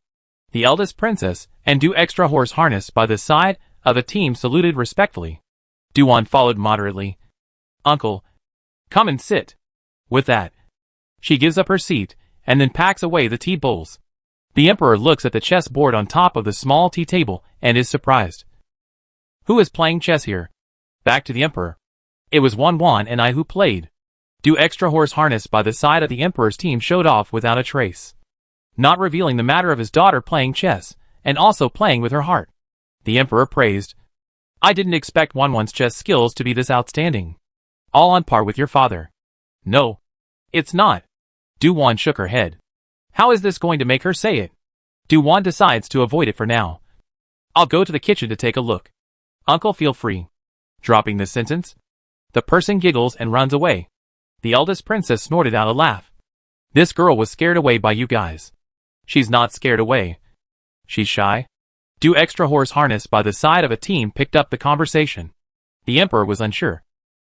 The eldest princess and Do extra horse harness by the side of a team saluted respectfully. Du-won followed moderately. Uncle, come and sit. With that, she gives up her seat and then packs away the tea bowls. The emperor looks at the chess board on top of the small tea table and is surprised. Who is playing chess here? Back to the emperor. It was Wan and I who played. Do extra horse harness by the side of the emperor's team showed off without a trace, not revealing the matter of his daughter playing chess and also playing with her heart. The emperor praised. I didn't expect Wan's chess skills to be this outstanding. All on par with your father. No, it's not. Du-won shook her head. How is this going to make her say it? Du-won decides to avoid it for now. I'll go to the kitchen to take a look. Uncle, feel free. Dropping this sentence, The person giggles and runs away. The eldest princess snorted out a laugh. This girl was scared away by you guys. She's not scared away. She's shy. Do extra horse harness by the side of a team picked up the conversation. The emperor was unsure.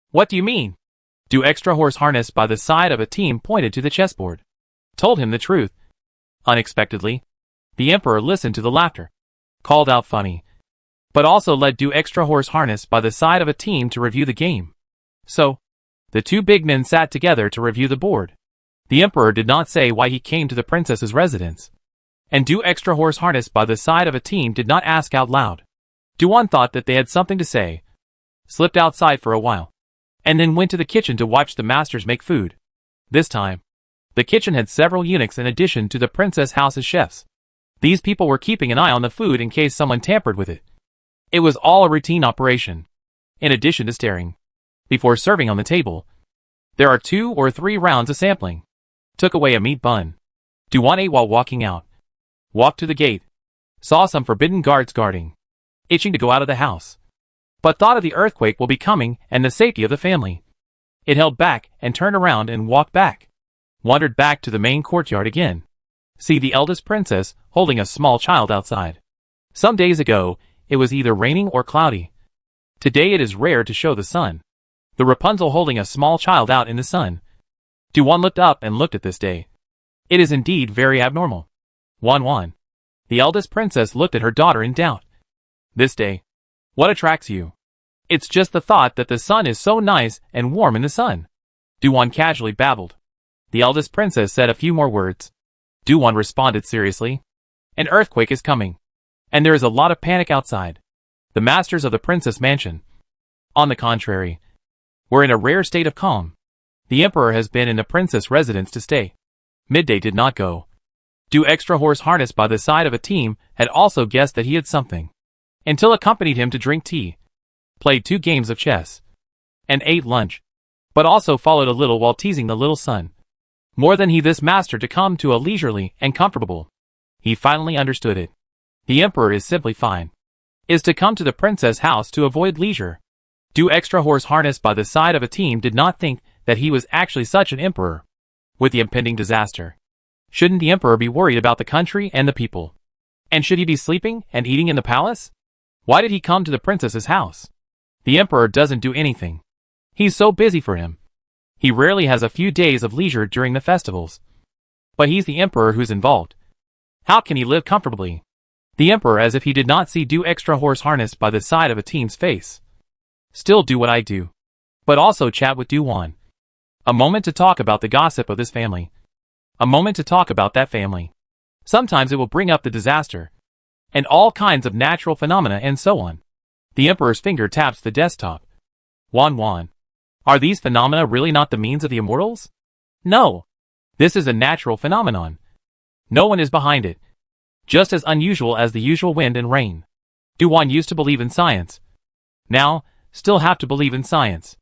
What do you mean? Do extra horse harness by the side of a team pointed to the chessboard. Told him the truth. Unexpectedly, the emperor listened to the laughter. Called out funny. But also led do extra horse harness by the side of a team to review the game. So, the two big men sat together to review the board. The emperor did not say why he came to the princess's residence. And do extra horse harness by the side of a team did not ask out loud. Duan thought that they had something to say. Slipped outside for a while. And then went to the kitchen to watch the masters make food. This time, the kitchen had several eunuchs in addition to the princess house's chefs. These people were keeping an eye on the food in case someone tampered with it. It was all a routine operation. In addition to staring. Before serving on the table, there are 2 or 3 rounds of sampling. Took away a meat bun. Duan ate while walking out. Walked to the gate. Saw some forbidden guards guarding. Itching to go out of the house. But thought of the earthquake will be coming and the safety of the family. It held back and turned around and walked back. Wandered back to the main courtyard again. See the eldest princess holding a small child outside. Some days ago, it was either raining or cloudy. Today it is rare to show the sun. The Rapunzel holding a small child out in the sun. Duan looked up and looked at this day. It is indeed very abnormal. Wan. The eldest princess looked at her daughter in doubt. This day. What attracts you? It's just the thought that the sun is so nice and warm in the sun. Duan casually babbled. The eldest princess said a few more words. Duan responded seriously. An earthquake is coming. And there is a lot of panic outside. The masters of the princess mansion. On the contrary, were in a rare state of calm. The emperor has been in the princess residence to stay. Midday did not go. Do extra horse harness by the side of a team had also guessed that he had something. Until accompanied him to drink tea. Played 2 games of chess. And ate lunch. But also followed a little while teasing the little son. More than he this master to come to a leisurely and comfortable. He finally understood it. The emperor is simply fine. Is to come to the princess house to avoid leisure. Do extra horse harness by the side of a team did not think that he was actually such an emperor. With the impending disaster. Shouldn't the emperor be worried about the country and the people? And should he be sleeping and eating in the palace? Why did he come to the princess's house? The emperor doesn't do anything. He's so busy for him. He rarely has a few days of leisure during the festivals. But he's the emperor who's involved. How can he live comfortably? The emperor as if he did not see do extra horse harness by the side of a team's face. Still do what I do. But also chat with Duan. A moment to talk about the gossip of this family. A moment to talk about that family. Sometimes it will bring up the disaster. And all kinds of natural phenomena and so on. The emperor's finger taps the desktop. Wan. Are these phenomena really not the means of the immortals? No. This is a natural phenomenon. No one is behind it. Just as unusual as the usual wind and rain. Duan used to believe in science. Now, still have to believe in science.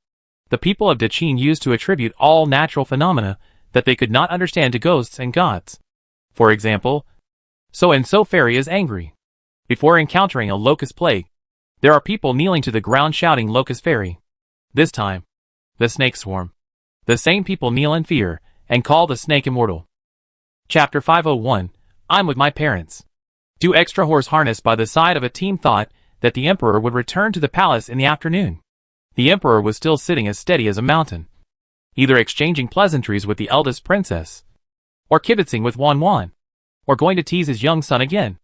The people of Daqin used to attribute all natural phenomena that they could not understand to ghosts and gods. For example, so-and-so fairy is angry. Before encountering a locust plague, there are people kneeling to the ground shouting locust fairy. This time, the snake swarm. The same people kneel in fear and call the snake immortal. Chapter 501, I'm with my parents. Do extra horse harness by the side of a team thought that the emperor would return to the palace in the afternoon. The emperor was still sitting as steady as a mountain. Either exchanging pleasantries with the eldest princess, or kibitzing with Wan, or going to tease his young son again.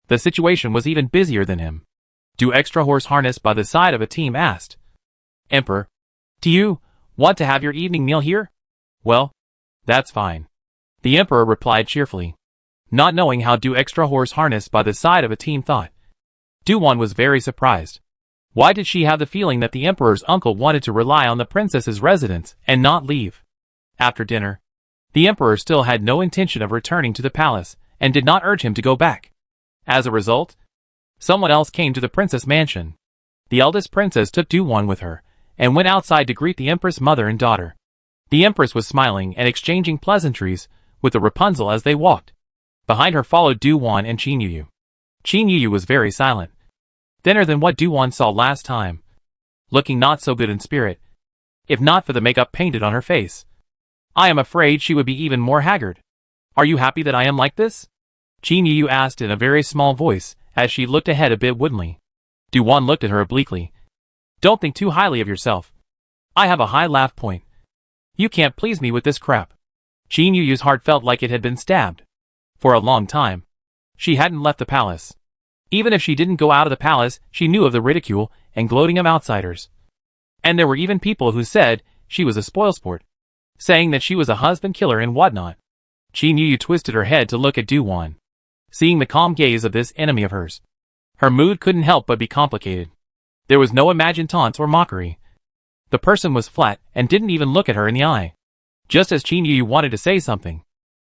The situation was even busier than him. Do extra horse harness by the side of a team asked. Emperor, do you want to have your evening meal here? Well, that's fine. The emperor replied cheerfully, not knowing how do extra horse harness by the side of a team thought. Duan was very surprised. Why did she have the feeling that the emperor's uncle wanted to rely on the princess's residence and not leave? After dinner, the emperor still had no intention of returning to the palace and did not urge him to go back. As a result, someone else came to the princess mansion. The eldest princess took Duan with her and went outside to greet the empress mother and daughter. The empress was smiling and exchanging pleasantries with the Rapunzel as they walked. Behind her followed Duan and Qin Yuyu. Qin Yuyu was very silent. Thinner than what Duan saw last time. Looking not so good in spirit. if not for the makeup painted on her face. I am afraid she would be even more haggard. Are you happy that I am like this? Qin Yu asked in a very small voice, as she looked ahead a bit woodenly. Du-Wan looked at her obliquely. Don't think too highly of yourself. I have a high laugh point. You can't please me with this crap. Qin Yu's heart felt like it had been stabbed. For a long time, she hadn't left the palace. Even if she didn't go out of the palace, she knew of the ridicule and gloating of outsiders. And there were even people who said she was a spoilsport, saying that she was a husband killer and whatnot. Qin Yu twisted her head to look at Du-Wan. Seeing the calm gaze of this enemy of hers, her mood couldn't help but be complicated. There was no imagined taunts or mockery. The person was flat and didn't even look at her in the eye. Just as Qin Yu wanted to say something,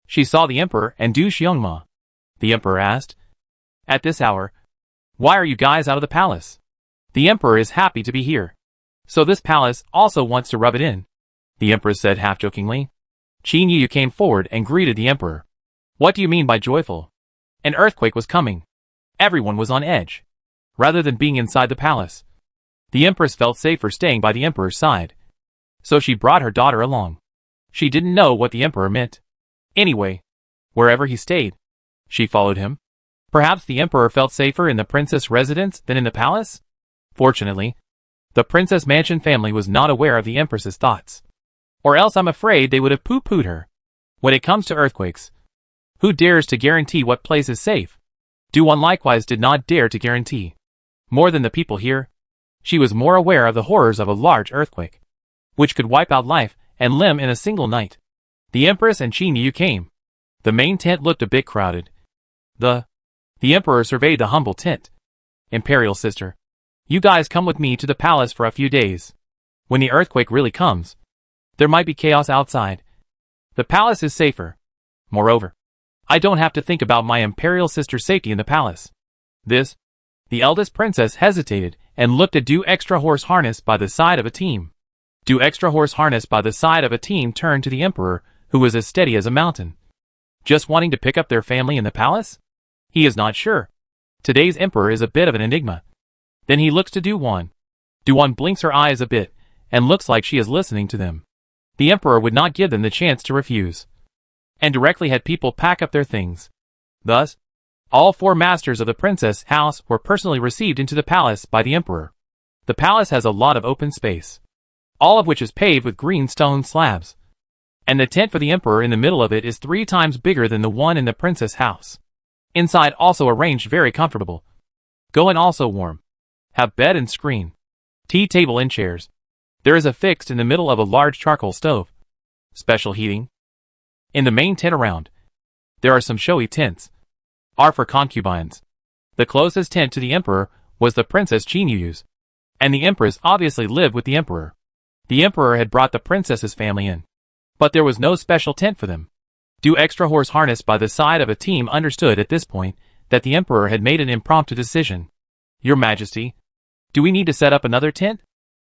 she saw the Emperor and Du Xiongma. The Emperor asked, "At this hour, why are you guys out of the palace?" The Emperor is happy to be here. So this palace also wants to rub it in, the Empress said half-jokingly. Qin Yu came forward and greeted the Emperor. What do you mean by joyful? An earthquake was coming. Everyone was on edge. Rather than being inside the palace, the Empress felt safer staying by the Emperor's side. So she brought her daughter along. She didn't know what the Emperor meant. Anyway, wherever he stayed, she followed him. Perhaps the Emperor felt safer in the princess residence than in the palace? Fortunately, the Princess Mansion family was not aware of the Empress's thoughts. Or else I'm afraid they would have pooh-poohed her. When it comes to earthquakes, who dares to guarantee what place is safe? Du-Wan likewise did not dare to guarantee. More than the people here, she was more aware of the horrors of a large earthquake, which could wipe out life and limb in a single night. The Empress and Qin Yu came. The main tent looked a bit crowded. The Emperor surveyed the humble tent. Imperial sister, you guys come with me to the palace for a few days. When the earthquake really comes, there might be chaos outside. The palace is safer. Moreover, I don't have to think about my imperial sister's safety in the palace. The eldest princess hesitated and looked at Du Extra Horse Harness by the side of a team. Du Extra Horse Harness by the side of a team turned to the Emperor, who was as steady as a mountain. Just wanting to pick up their family in the palace? He is not sure. Today's Emperor is a bit of an enigma. Then he looks to Du-Wan. Du-Wan blinks her eyes a bit, and looks like she is listening to them. The Emperor would not give them the chance to refuse, and directly had people pack up their things. Thus, all 4 masters of the princess house were personally received into the palace by the Emperor. The palace has a lot of open space, all of which is paved with green stone slabs. And the tent for the Emperor in the middle of it is 3 times bigger than the one in the princess house. Inside also arranged very comfortable. Go in also warm. Have bed and screen. Tea table and chairs. There is a fixed in the middle of a large charcoal stove. Special heating. In the main tent around, there are some showy tents. Are for concubines. The closest tent to the Emperor was the Princess Qin Yu's, and the Empress obviously lived with the Emperor. The Emperor had brought the princess's family in, but there was no special tent for them. Du Extra Horse Harness by the side of a team understood at this point that the Emperor had made an impromptu decision. Your Majesty, do we need to set up another tent?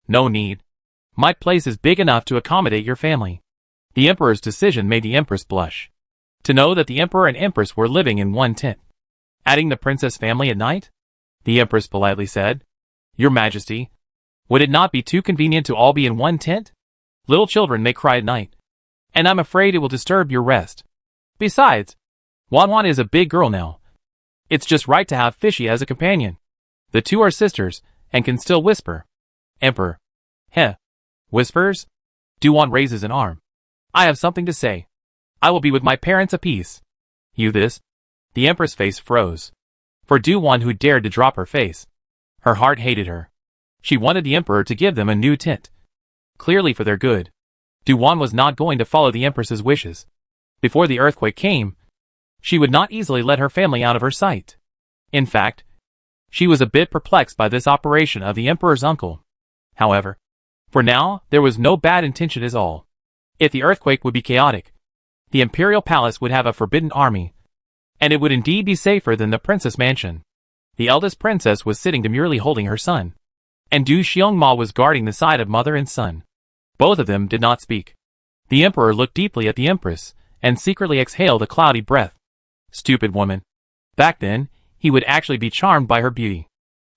No need. My place is big enough to accommodate your family. The Emperor's decision made the Empress blush. To know that the Emperor and Empress were living in one tent. Adding the princess family at night? The Empress politely said. Your Majesty, would it not be too convenient to all be in one tent? Little children may cry at night, and I'm afraid it will disturb your rest. Besides, Wan is a big girl now. It's just right to have Fishy as a companion. The 2 are sisters, and can still whisper. Emperor. Heh. Whispers? Du-Wan raises an arm. I have something to say. I will be with my parents apiece. You this? The Empress' face froze. For Du-Wan who dared to drop her face. Her heart hated her. She wanted the Emperor to give them a new tent. Clearly for their good. Du-Wan was not going to follow the Empress's wishes. Before the earthquake came, she would not easily let her family out of her sight. In fact, she was a bit perplexed by this operation of the Emperor's uncle. However, for now, there was no bad intention at all. If the earthquake would be chaotic, the Imperial Palace would have a forbidden army, and it would indeed be safer than the Princess Mansion. The eldest princess was sitting demurely holding her son, and Du Xiongma was guarding the side of mother and son. Both of them did not speak. The Emperor looked deeply at the Empress, and secretly exhaled a cloudy breath. Stupid woman. Back then, he would actually be charmed by her beauty.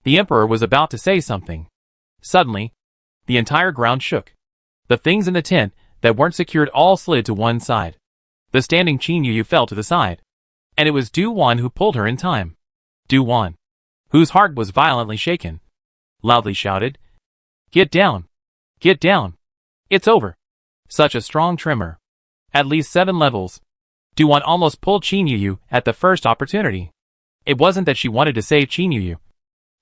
The Emperor was about to say something. Suddenly, the entire ground shook. The things in the tent that weren't secured all slid to one side. The standing Qin Yu fell to the side. And it was Du-Wan who pulled her in time. Du-Wan, whose heart was violently shaken, loudly shouted, "Get down! Get down! It's over!" Such a strong tremor. At least 7 levels. Du-Wan almost pulled Qin Yu at the first opportunity. It wasn't that she wanted to save Qin Yu.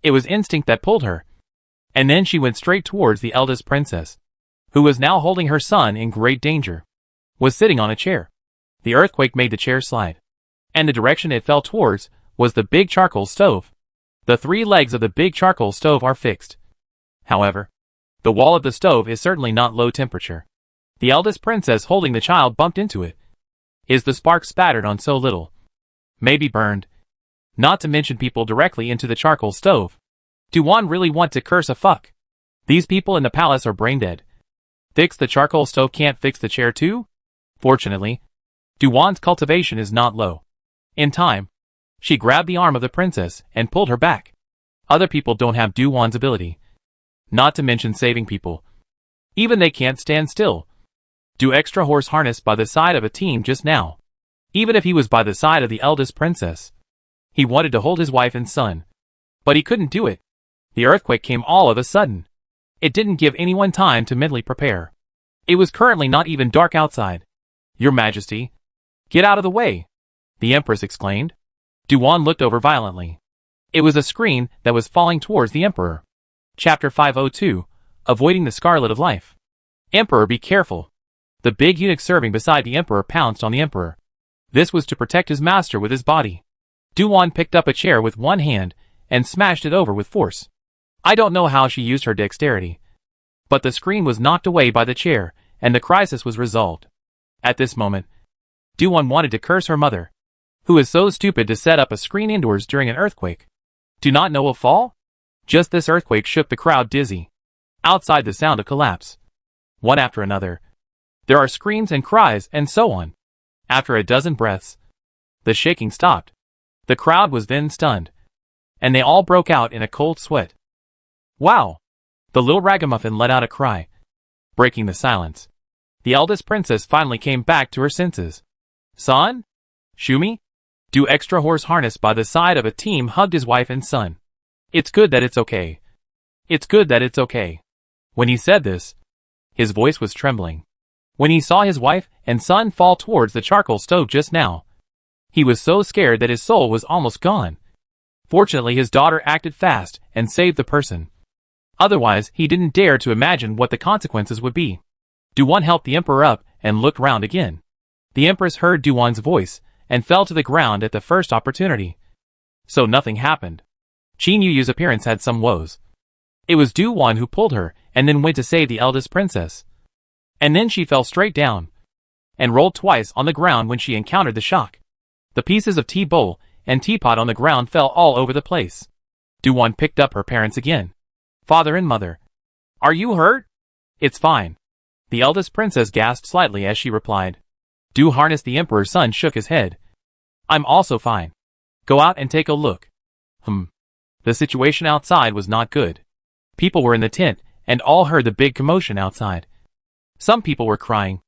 It was instinct that pulled her. And then she went straight towards the eldest princess, who was now holding her son in great danger, was sitting on a chair. The earthquake made the chair slide. And the direction it fell towards was the big charcoal stove. The 3 legs of the big charcoal stove are fixed. However, the wall of the stove is certainly not low temperature. The eldest princess holding the child bumped into it. Is the spark spattered on so little? Maybe burned. Not to mention people directly into the charcoal stove. Do one really want to curse a fuck? These people in the palace are brain dead. Fix the charcoal stove can't fix the chair too? Fortunately, Du-Wan's cultivation is not low. In time, she grabbed the arm of the princess and pulled her back. Other people don't have Du-Wan's ability. Not to mention saving people. Even they can't stand still. Do extra horse harness by the side of a team just now. Even if he was by the side of the eldest princess. He wanted to hold his wife and son. But he couldn't do it. The earthquake came all of a sudden. It didn't give anyone time to mentally prepare. It was currently not even dark outside. "Your Majesty, get out of the way," the Empress exclaimed. Du-Wan looked over violently. It was a screen that was falling towards the Emperor. Chapter 502, Avoiding the Scarlet of Life. "Emperor, be careful." The big eunuch serving beside the Emperor pounced on the Emperor. This was to protect his master with his body. Du-Wan picked up a chair with one hand and smashed it over with force. I don't know how she used her dexterity. But the screen was knocked away by the chair, and the crisis was resolved. At this moment, Du-Wan wanted to curse her mother. Who is so stupid to set up a screen indoors during an earthquake? Do not know a fall? Just this earthquake shook the crowd dizzy. Outside the sound of collapse. One after another. There are screams and cries and so on. After a dozen breaths, the shaking stopped. The crowd was then stunned. And they all broke out in a cold sweat. "Wow!" The little ragamuffin let out a cry, breaking the silence. The eldest princess finally came back to her senses. "Son? Shumi?" Do extra horse harness by the side of a team hugged his wife and son. "It's good that it's okay. It's good that it's okay." When he said this, his voice was trembling. When he saw his wife and son fall towards the charcoal stove just now, he was so scared that his soul was almost gone. Fortunately, his daughter acted fast and saved the person. Otherwise, he didn't dare to imagine what the consequences would be. Du-Wan helped the Emperor up and looked round again. The Empress heard Du-Wan's voice and fell to the ground at the first opportunity. So nothing happened. Qin Yu's appearance had some woes. It was Du-Wan who pulled her and then went to save the eldest princess. And then she fell straight down and rolled twice on the ground when she encountered the shock. The pieces of tea bowl and teapot on the ground fell all over the place. Du-Wan picked up her parents again. "Father and mother. Are you hurt?" "It's fine." The eldest princess gasped slightly as she replied. Du harnessed the Emperor's son shook his head. "I'm also fine. Go out and take a look." The situation outside was not good. People were in the tent and all heard the big commotion outside. Some people were crying,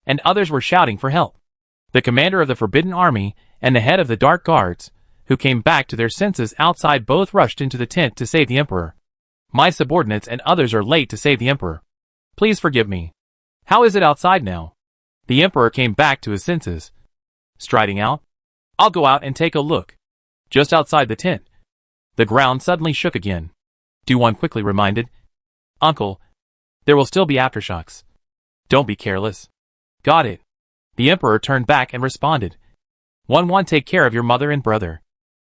and others were shouting for help. The commander of the Forbidden Army and the head of the Dark Guards, who came back to their senses outside, both rushed into the tent to save the Emperor. My subordinates and others are late to save the Emperor. Please forgive me. How is it outside now? The Emperor came back to his senses. Striding out. I'll go out and take a look. Just outside the tent. The ground suddenly shook again. Du-Wan quickly reminded. Uncle, there will still be aftershocks. Don't be careless. Got it. The Emperor turned back and responded. One, take care of your mother and brother.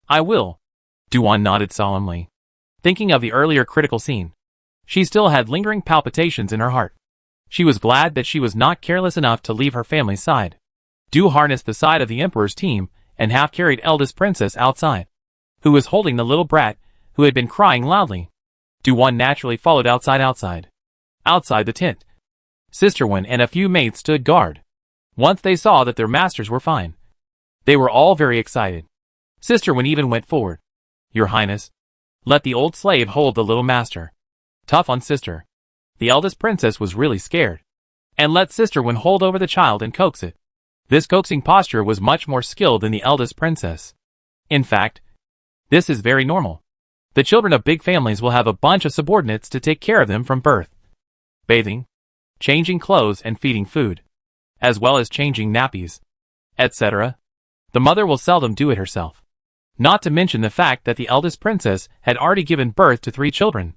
I will. Du-Wan nodded solemnly. Thinking of the earlier critical scene, she still had lingering palpitations in her heart. She was glad that she was not careless enough to leave her family's side. Du harnessed the side of the Emperor's team and half-carried eldest princess outside, who was holding the little brat who had been crying loudly. Du-Wan naturally followed outside. Outside the tent, Sister Wen and a few maids stood guard. Once they saw that their masters were fine, they were all very excited. Sister Wen even went forward. Your Highness, let the old slave hold the little master. Tough on sister. The eldest princess was really scared. and let sister Wen hold over the child and coax it. This coaxing posture was much more skilled than the eldest princess. In fact, this is very normal. The children of big families will have a bunch of subordinates to take care of them from birth. Bathing, changing clothes and feeding food, as well as changing nappies, etc. The mother will seldom do it herself. Not to mention the fact that the eldest princess had already given birth to 3 children.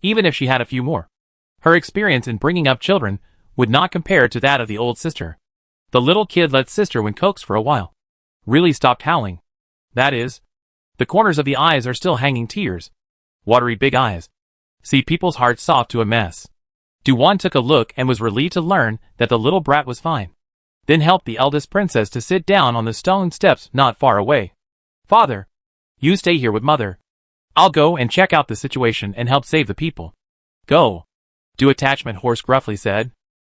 Even if she had a few more, her experience in bringing up children would not compare to that of the old sister. The little kid let sister Wen coax for a while. Really stopped howling. That is, the corners of the eyes are still hanging tears. Watery big eyes. See people's hearts soft to a mess. Duan took a look and was relieved to learn that the little brat was fine. Then helped the eldest princess to sit down on the stone steps not far away. Father, you stay here with mother. I'll go and check out the situation and help save the people. Go. Do attachment horse gruffly said.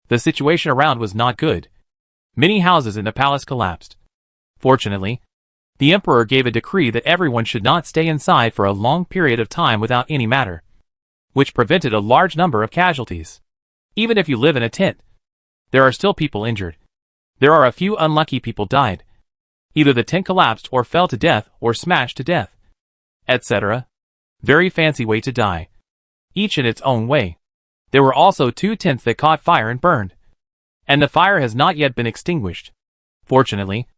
The situation around was not good. Many houses in the palace collapsed. Fortunately, the emperor gave a decree that everyone should not stay inside for a long period of time without any matter, which prevented a large number of casualties. Even if you live in a tent, there are still people injured. There are a few unlucky people died. Either the tent collapsed or fell to death or smashed to death, etc. Very fancy way to die. Each in its own way. There were also 2 tents that caught fire and burned. And the fire has not yet been extinguished. Fortunately,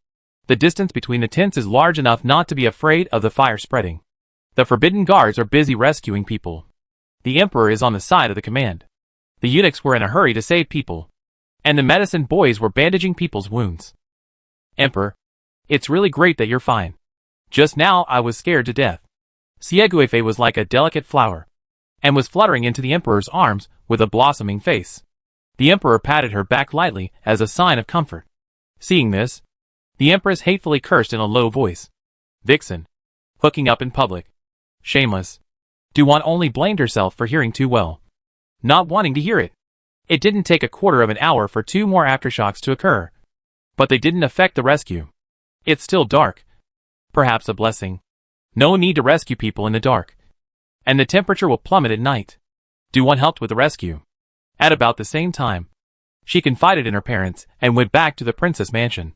the distance between the tents is large enough not to be afraid of the fire spreading. The forbidden guards are busy rescuing people. The emperor is on the side of the command. The eunuchs were in a hurry to save people. And the medicine boys were bandaging people's wounds. Emperor, it's really great that you're fine. Just now I was scared to death. Sieguife was like a delicate flower, and was fluttering into the emperor's arms with a blossoming face. The emperor patted her back lightly as a sign of comfort. Seeing this, the empress hatefully cursed in a low voice. Vixen. Hooking up in public. Shameless. Duan only blamed herself for hearing too well. Not wanting to hear it. It didn't take a quarter of an hour for 2 more aftershocks to occur. But they didn't affect the rescue. It's still dark. Perhaps a blessing. No need to rescue people in the dark. And the temperature will plummet at night. Duan helped with the rescue. At about the same time, she confided in her parents and went back to the princess mansion.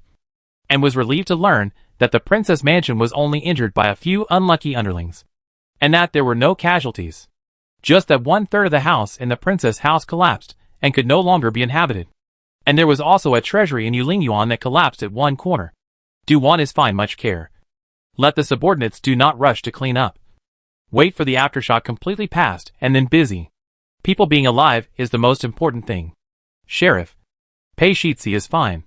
And was relieved to learn that the princess mansion was only injured by a few unlucky underlings. And that there were no casualties. Just that 1/3 of the house in the princess house collapsed and could no longer be inhabited. And there was also a treasury in Yulingyuan that collapsed at one corner. Duan is fine, much care. Let the subordinates do not rush to clean up. Wait for the aftershock completely past and then busy. People being alive is the most important thing. Sheriff Pei Shitsi is fine.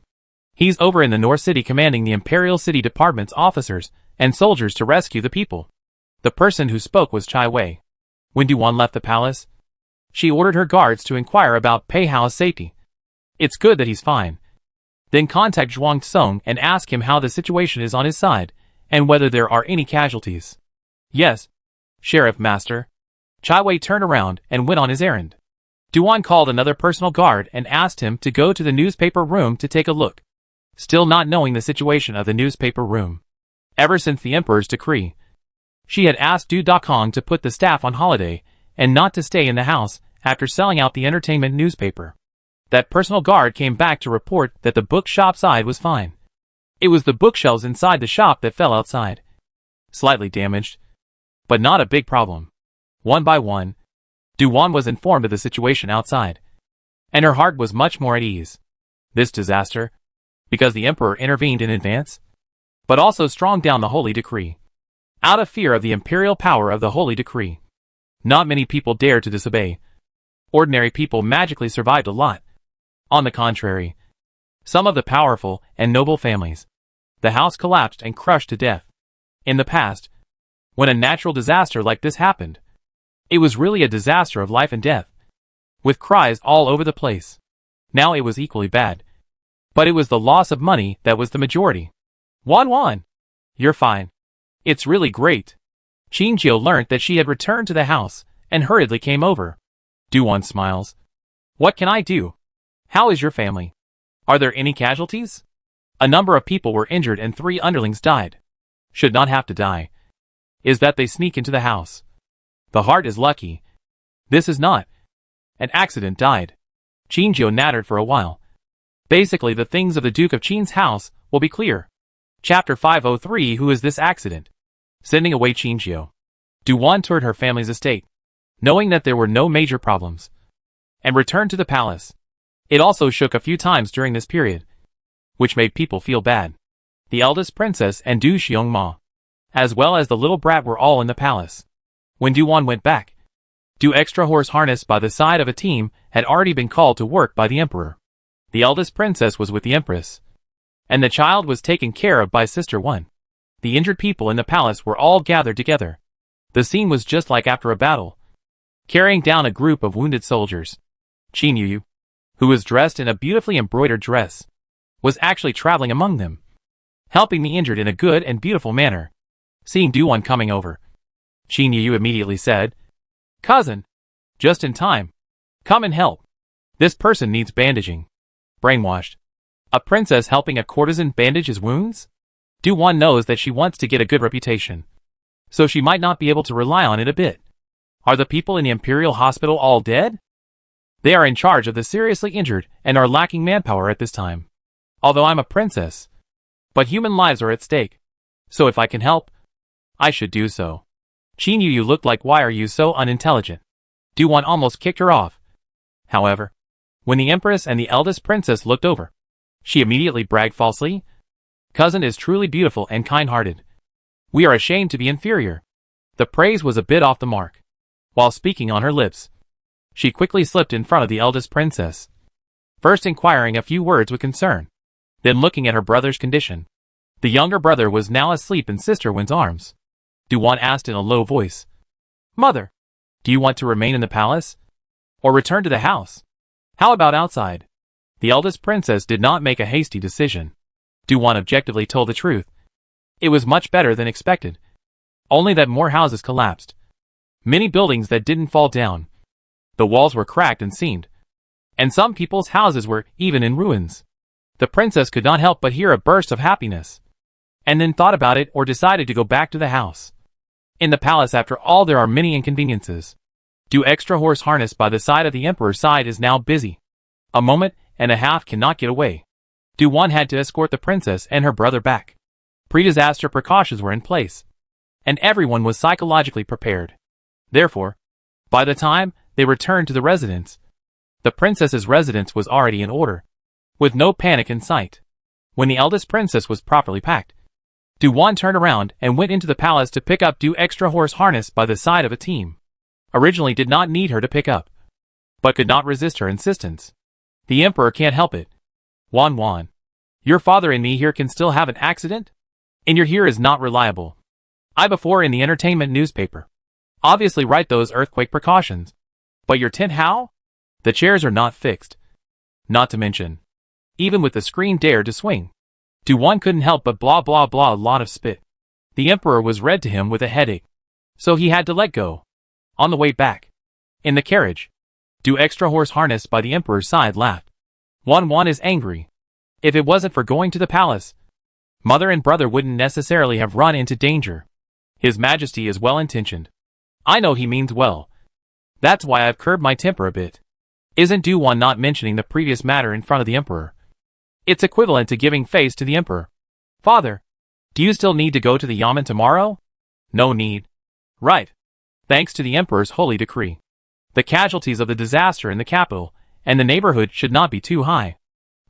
He's over in the North City commanding the Imperial City Department's officers and soldiers to rescue the people. The person who spoke was Chai Wei. When Duan left the palace, she ordered her guards to inquire about Pei Hao's safety. It's good that he's fine. Then contact Zhuang Song and ask him how the situation is on his side, and whether there are any casualties. Yes, Sheriff Master. Chai Wei turned around and went on his errand. Duan called another personal guard and asked him to go to the newspaper room to take a look. Still not knowing the situation of the newspaper room. Ever since the emperor's decree, she had asked Du Dakong to put the staff on holiday and not to stay in the house after selling out the entertainment newspaper. That personal guard came back to report that the bookshop side was fine. It was the bookshelves inside the shop that fell outside. Slightly damaged, but not a big problem. One by one, Duan was informed of the situation outside, and her heart was much more at ease. This disaster, because the emperor intervened in advance, but also strong down the holy decree. Out of fear of the imperial power of the holy decree. Not many people dared to disobey. Ordinary people magically survived a lot. On the contrary, some of the powerful and noble families, the house collapsed and crushed to death. In the past, when a natural disaster like this happened, it was really a disaster of life and death, with cries all over the place. Now it was equally bad. But it was the loss of money that was the majority. Wan, you're fine. It's really great. Qinjiu learnt that she had returned to the house and hurriedly came over. Duan smiles. What can I do? How is your family? Are there any casualties? A number of people were injured and 3 underlings died. Should not have to die. Is that they sneak into the house. The heart is lucky. This is not. An accident died. Qinjiu nattered for a while. Basically, the things of the Duke of Qin's house will be clear. Chapter 503. Who is this accident? Sending away Qinjiu, Duwan toured her family's estate, knowing that there were no major problems, and returned to the palace. It also shook a few times during this period, which made people feel bad. The eldest princess and Du Xiongma, as well as the little brat, were all in the palace. When Duwan went back, Du extra horse harnessed by the side of a team had already been called to work by the emperor. The eldest princess was with the empress, and the child was taken care of by Sister One. The injured people in the palace were all gathered together. The scene was just like after a battle, carrying down a group of wounded soldiers. Qin Yu, who was dressed in a beautifully embroidered dress, was actually traveling among them, helping the injured in a good and beautiful manner. Seeing Duwan coming over, Qin Yu immediately said, "Cousin, just in time. Come and help. This person needs bandaging." Brainwashed. A princess helping a courtesan bandage his wounds? Duwan knows that she wants to get a good reputation, so she might not be able to rely on it a bit. Are the people in the Imperial Hospital all dead? They are in charge of the seriously injured and are lacking manpower at this time. Although I'm a princess, but human lives are at stake, so if I can help, I should do so. Qin Yu looked like, why are you so unintelligent? Duwan almost kicked her off. However, when the empress and the eldest princess looked over, she immediately bragged falsely, "Cousin is truly beautiful and kind-hearted. We are ashamed to be inferior." The praise was a bit off the mark. While speaking on her lips, she quickly slipped in front of the eldest princess, first inquiring a few words with concern, then looking at her brother's condition. The younger brother was now asleep in Sister Wen's arms. Duwan asked in a low voice, "Mother, do you want to remain in the palace, or return to the house? How about outside?" The eldest princess did not make a hasty decision. Duwan objectively told the truth. It was much better than expected. Only that more houses collapsed. Many buildings that didn't fall down. The walls were cracked and seamed, and some people's houses were even in ruins. The princess could not help but hear a burst of happiness, and then thought about it or decided to go back to the house. In the palace, after all, there are many inconveniences. Du extra horse harnessed by the side of the emperor's side is now busy. A moment and a half cannot get away. Duwan had to escort the princess and her brother back. Pre-disaster precautions were in place, and everyone was psychologically prepared. Therefore, by the time they returned to the residence, the princess's residence was already in order, with no panic in sight. When the eldest princess was properly packed, Duwan turned around and went into the palace to pick up Du extra horse harnessed by the side of a team. Originally did not need her to pick up, but could not resist her insistence. The emperor can't help it. Wan, your father and me here can still have an accident? And your here is not reliable. I before in the entertainment newspaper obviously write those earthquake precautions. But your tent how? The chairs are not fixed. Not to mention, even with the screen dared to swing, Duwan couldn't help but blah blah blah, a lot of spit. The emperor was read to him with a headache, so he had to let go. On the way back, in the carriage, Du extra horse harnessed by the emperor's side laughed. Wan is angry. If it wasn't for going to the palace, mother and brother wouldn't necessarily have run into danger. His Majesty is well-intentioned. I know he means well. That's why I've curbed my temper a bit. Isn't Duwan not mentioning the previous matter in front of the emperor? It's equivalent to giving face to the emperor. Father, do you still need to go to the Yamen tomorrow? No need. Right. Thanks to the emperor's holy decree, the casualties of the disaster in the capital and the neighborhood should not be too high.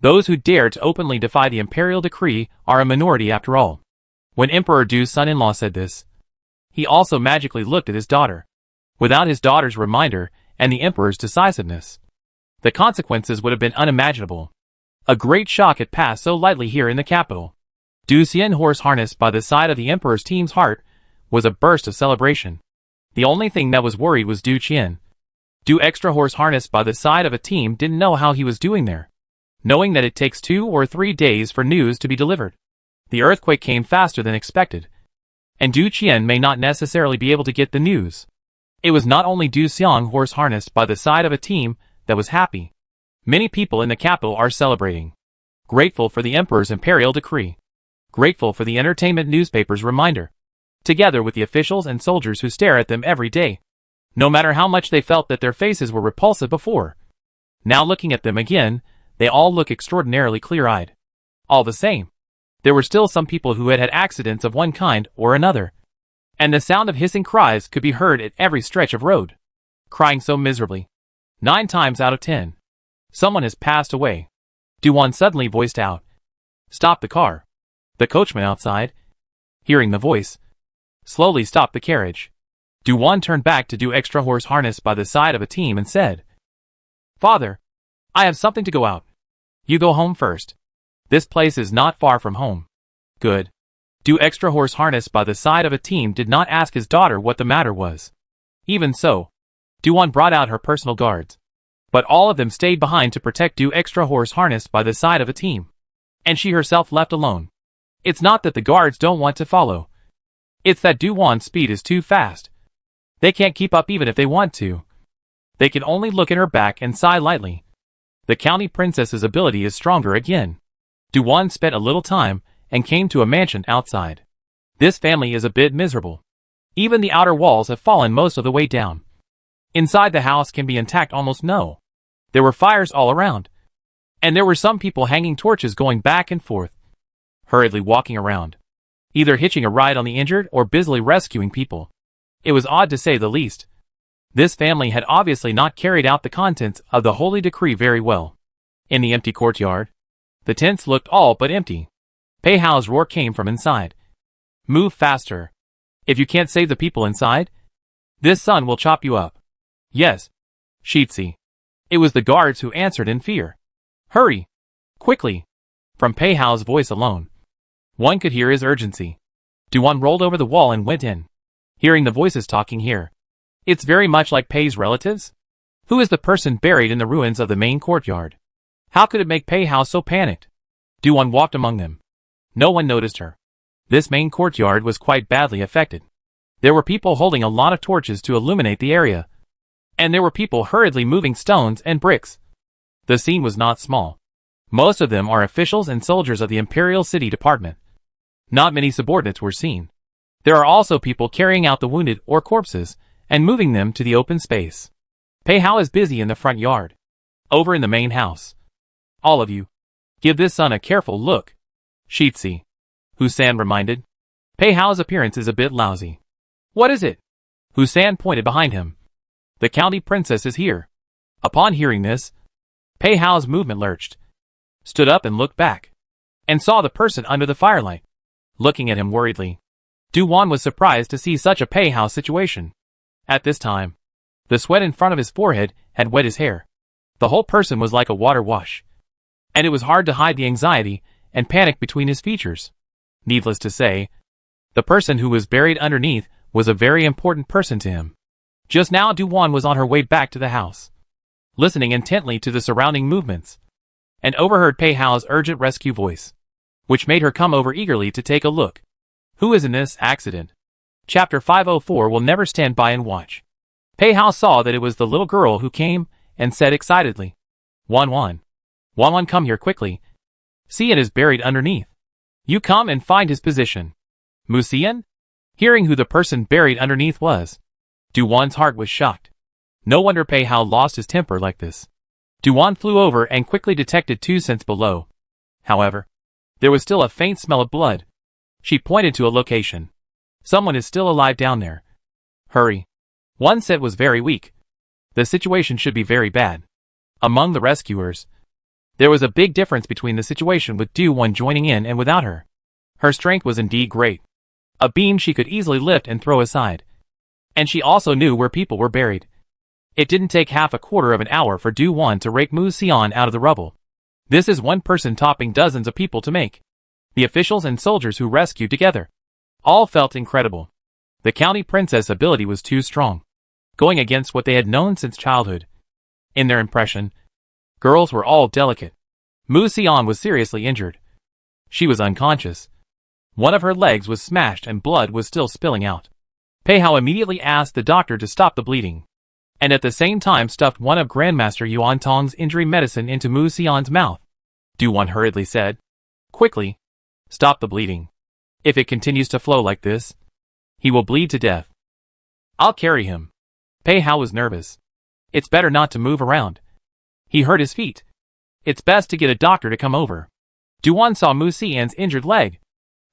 Those who dare to openly defy the imperial decree are a minority after all. When Emperor Du's son-in-law said this, he also magically looked at his daughter. Without his daughter's reminder and the emperor's decisiveness, the consequences would have been unimaginable. A great shock had passed so lightly here in the capital. Du Xian horse harnessed by the side of the emperor's team's heart was a burst of celebration. The only thing that was worried was Du Qian. Du extra horse harnessed by the side of a team didn't know how he was doing there, knowing that it takes 2 or 3 days for news to be delivered. The earthquake came faster than expected, and Du Qian may not necessarily be able to get the news. It was not only Du Xiang horse harnessed by the side of a team that was happy. Many people in the capital are celebrating, grateful for the emperor's imperial decree, grateful for the entertainment newspaper's reminder, together with the officials and soldiers who stare at them every day. No matter how much they felt that their faces were repulsive before, Now looking at them again, they all look extraordinarily clear-eyed. All the same, there were still some people who had had accidents of one kind or another, and the sound of hissing cries could be heard at every stretch of road. Crying so miserably. 9 times out of 10. Someone has passed away. Duan suddenly voiced out. Stop the car. The coachman outside, hearing the voice, slowly stopped the carriage. Duan turned back to do extra horse harness by the side of a team and said, Father, I have something to go out. You go home first. This place is not far from home. Good. Do extra horse harness by the side of a team did not ask his daughter what the matter was. Even so, Duan brought out her personal guards. But all of them stayed behind to protect Do extra horse harness by the side of a team. And she herself left alone. It's not that the guards don't want to follow. It's that Duan's speed is too fast. They can't keep up even if they want to. They can only look at her back and sigh lightly. The county princess's ability is stronger again. Duan spent a little time and came to a mansion outside. This family is a bit miserable. Even the outer walls have fallen most of the way down. Inside the house can be intact almost no. There were fires all around. And there were some people hanging torches going back and forth, hurriedly walking around, either hitching a ride on the injured or busily rescuing people. It was odd to say the least. This family had obviously not carried out the contents of the holy decree very well. In the empty courtyard, the tents looked all but empty. Pei Hao's roar came from inside. Move faster. If you can't save the people inside, this sun will chop you up. Yes. Shitsi. It was the guards who answered in fear. Hurry. Quickly. From Pei Hao's voice alone, one could hear his urgency. Duan rolled over the wall and went in. Hearing the voices talking here. It's very much like Pei's relatives? Who is the person buried in the ruins of the main courtyard? How could it make Pei Hao so panicked? Duan walked among them. No one noticed her. This main courtyard was quite badly affected. There were people holding a lot of torches to illuminate the area. And there were people hurriedly moving stones and bricks. The scene was not small. Most of them are officials and soldiers of the Imperial City Department. Not many subordinates were seen. There are also people carrying out the wounded or corpses and moving them to the open space. Pei Hao is busy in the front yard. Over in the main house. All of you, give this son a careful look. Shitsi. Husan reminded. Pei Hao's appearance is a bit lousy. What is it? Husan pointed behind him. The county princess is here. Upon hearing this, Pei Hao's movement lurched, stood up and looked back, and saw the person under the firelight, looking at him worriedly. Duan was surprised to see such a Pei Hao situation. At this time, the sweat in front of his forehead had wet his hair. The whole person was like a water wash, and it was hard to hide the anxiety and panic between his features. Needless to say, the person who was buried underneath was a very important person to him. Just now Duan was on her way back to the house, listening intently to the surrounding movements, and overheard Pei Hao's urgent rescue voice, which made her come over eagerly to take a look. Who is in this accident? Chapter 504 will never stand by and watch. Pei Hao saw that it was the little girl who came and said excitedly, Wan, come here quickly. Xian is buried underneath. You come and find his position. Mu Xian? Hearing who the person buried underneath was, Duan's heart was shocked. No wonder Pei Hao lost his temper like this. Duan flew over and quickly detected 2 cents below. However, there was still a faint smell of blood. She pointed to a location. Someone is still alive down there. Hurry. 1 cent was very weak. The situation should be very bad. Among the rescuers, there was a big difference between the situation with Duan joining in and without her. Her strength was indeed great. A beam she could easily lift and throw aside. And she also knew where people were buried. It didn't take half a quarter of an hour for Duan to rake Mu Xian out of the rubble. This is one person topping dozens of people to make. The officials and soldiers who rescued together all felt incredible. The county princess ability was too strong, going against what they had known since childhood. In their impression, girls were all delicate. Mu Xian was seriously injured. She was unconscious. One of her legs was smashed and blood was still spilling out. Pei Hao immediately asked the doctor to stop the bleeding, and at the same time stuffed one of Grandmaster Yuan Tong's injury medicine into Mu Xian's mouth. Duan hurriedly said, Quickly, stop the bleeding. If it continues to flow like this, he will bleed to death. I'll carry him. Pei Hao was nervous. It's better not to move around. He hurt his feet. It's best to get a doctor to come over. Duan saw Mu Xian's injured leg.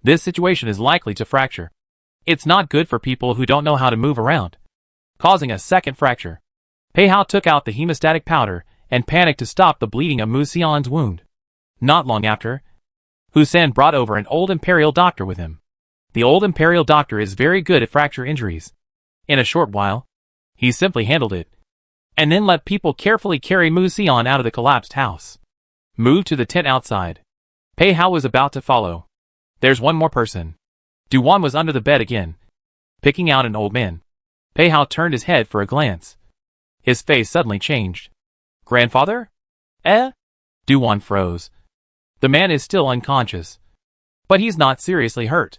This situation is likely to fracture. It's not good for people who don't know how to move around, causing a second fracture. Pei Hao took out the hemostatic powder and panicked to stop the bleeding of Mu Xian's wound. Not long after, Hussein brought over an old imperial doctor with him. The old imperial doctor is very good at fracture injuries. In a short while, he simply handled it, and then let people carefully carry Mu Xian out of the collapsed house. Moved to the tent outside. Pei Hao was about to follow. There's one more person. Duan was under the bed again, picking out an old man. Pei Hao turned his head for a glance. His face suddenly changed. Grandfather? Eh? Duan froze. The man is still unconscious, but he's not seriously hurt.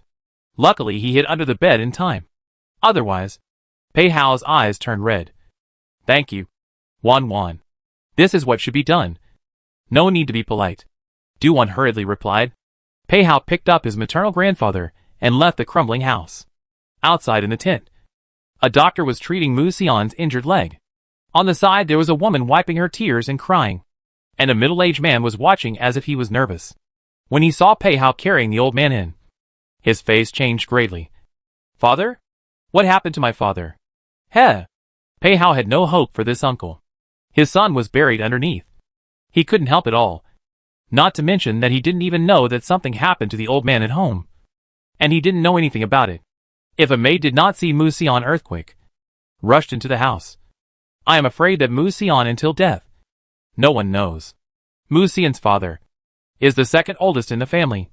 Luckily he hid under the bed in time. Otherwise, Pei Hao's eyes turned red. Thank you, Wan. This is what should be done. No need to be polite. Duan hurriedly replied. Pei Hao picked up his maternal grandfather and left the crumbling house. Outside in the tent, a doctor was treating Mu Xian's injured leg. On the side there was a woman wiping her tears and crying, and a middle-aged man was watching as if he was nervous. When he saw Pei Hao carrying the old man in, his face changed greatly. Father? What happened to my father? Heh! Pei Hao had no hope for this uncle. His son was buried underneath. He couldn't help it all. Not to mention that he didn't even know that something happened to the old man at home. And he didn't know anything about it. If a maid did not see Mu Xian earthquake, rushed into the house. I am afraid that Mu Xian until death. No one knows. Mu Xian's father is the second oldest in the family,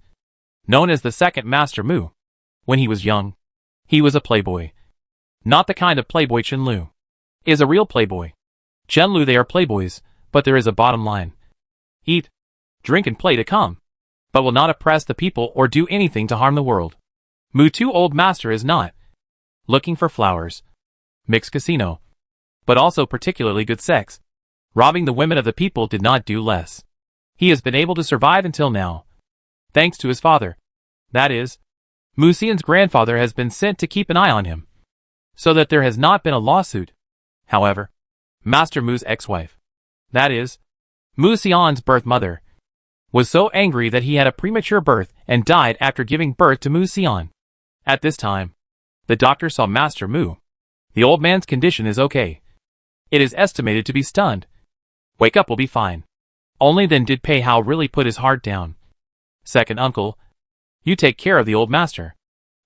known as the second Master Mu. When he was young, he was a playboy. Not the kind of playboy Chen Lu is a real playboy. Chen Lu, they are playboys, but there is a bottom line. Eat, drink and play to come, but will not oppress the people or do anything to harm the world. Mu Two Old Master is not looking for flowers, mixed casino, but also particularly good sex. Robbing the women of the people did not do less. He has been able to survive until now, thanks to his father. That is, Mu Xian's grandfather has been sent to keep an eye on him, so that there has not been a lawsuit. However, Master Mu's ex-wife, that is, Mu Xian's birth mother, was so angry that he had a premature birth and died after giving birth to Mu Xian. At this time, the doctor saw Master Mu. The old man's condition is okay. It is estimated to be stunned. Wake up, will be fine. Only then did Pei Hao really put his heart down. Second uncle, you take care of the old master.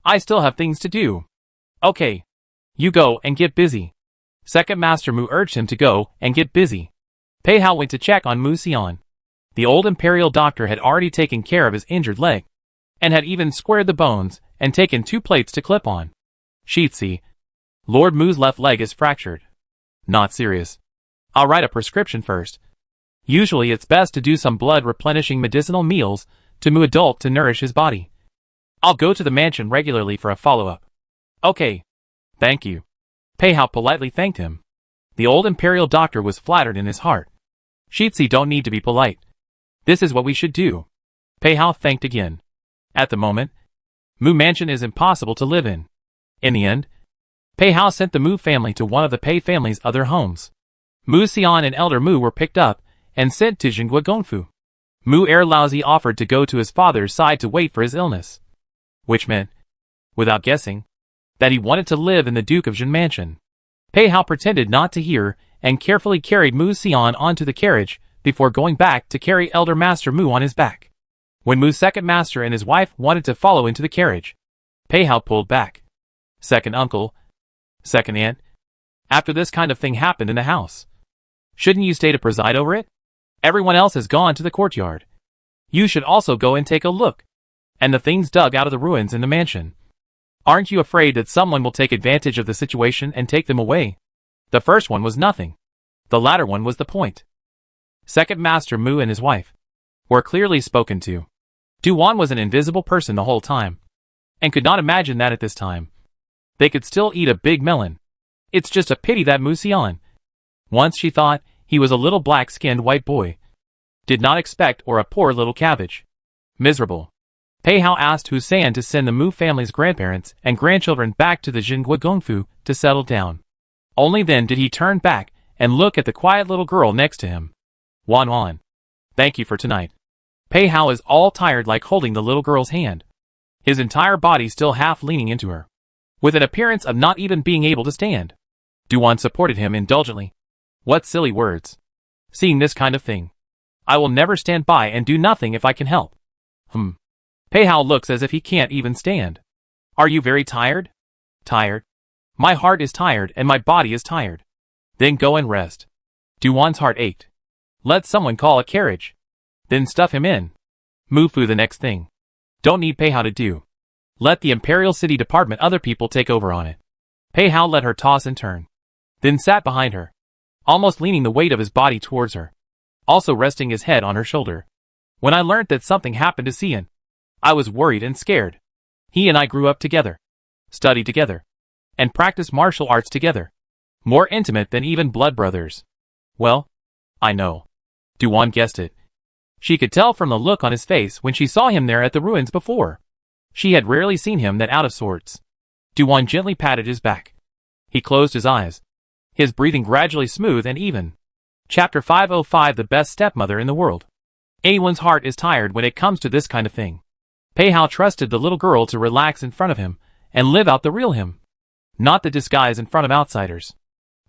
I still have things to do. Okay. You go and get busy. Second Master Mu urged him to go and get busy. Pei Hao went to check on Mu Xian. The old imperial doctor had already taken care of his injured leg, and had even squared the bones and taken 2 plates to clip on. Sheetsy, Lord Mu's left leg is fractured. Not serious. I'll write a prescription first. Usually it's best to do some blood replenishing medicinal meals to Mu adult to nourish his body. I'll go to the mansion regularly for a follow-up. Okay. Thank you. Pei Hao politely thanked him. The old imperial doctor was flattered in his heart. Sheetsy don't need to be polite. This is what we should do. Pei Hao thanked again. At the moment, Mu Mansion is impossible to live in. In the end, Pei Hao sent the Mu family to one of the Pei family's other homes. Mu Xian and Elder Mu were picked up and sent to Jingguo Gongfu. Mu Erlauzi offered to go to his father's side to wait for his illness, which meant, without guessing, that he wanted to live in the Duke of Jin mansion. Pei Hao pretended not to hear and carefully carried Mu Xian onto the carriage before going back to carry Elder Master Mu on his back. When Mu's second master and his wife wanted to follow into the carriage, Pei Hao pulled back. Second uncle, second aunt, after this kind of thing happened in the house, shouldn't you stay to preside over it? Everyone else has gone to the courtyard. You should also go and take a look, and the things dug out of the ruins in the mansion. Aren't you afraid that someone will take advantage of the situation and take them away? The first one was nothing. The latter one was the point. Second Master Mu and his wife were clearly spoken to. Duan was an invisible person the whole time, and could not imagine that at this time they could still eat a big melon. It's just a pity that Mu Xian, once she thought he was a little black-skinned white boy, did not expect or a poor little cabbage. Miserable. Pei Hao asked Hussein to send the Mu family's grandparents and grandchildren back to the Jingguo Gongfu to settle down. Only then did he turn back and look at the quiet little girl next to him. Wan Wan. Thank you for tonight. Pei Hao is all tired, like holding the little girl's hand, his entire body still half leaning into her, with an appearance of not even being able to stand. Duan supported him indulgently. What silly words. Seeing this kind of thing. I will never stand by and do nothing if I can help. Pei Hao looks as if he can't even stand. Are you very tired? Tired? My heart is tired and my body is tired. Then go and rest. Duan's heart ached. Let someone call a carriage. Then stuff him in. Move Fu the next thing. Don't need Pei Hao to do. Let the Imperial City Department other people take over on it. Pei Hao let her toss and turn. Then sat behind her, almost leaning the weight of his body towards her, also resting his head on her shoulder. When I learned that something happened to Xian, I was worried and scared. He and I grew up together, studied together, and practiced martial arts together. More intimate than even blood brothers. Well, I know. Duan guessed it. She could tell from the look on his face when she saw him there at the ruins before. She had rarely seen him that out of sorts. Duan gently patted his back. He closed his eyes, his breathing gradually smooth and even. Chapter 505. The best stepmother in the world. Anyone's heart is tired when it comes to this kind of thing. Pei Hao trusted the little girl to relax in front of him and live out the real him, not the disguise in front of outsiders.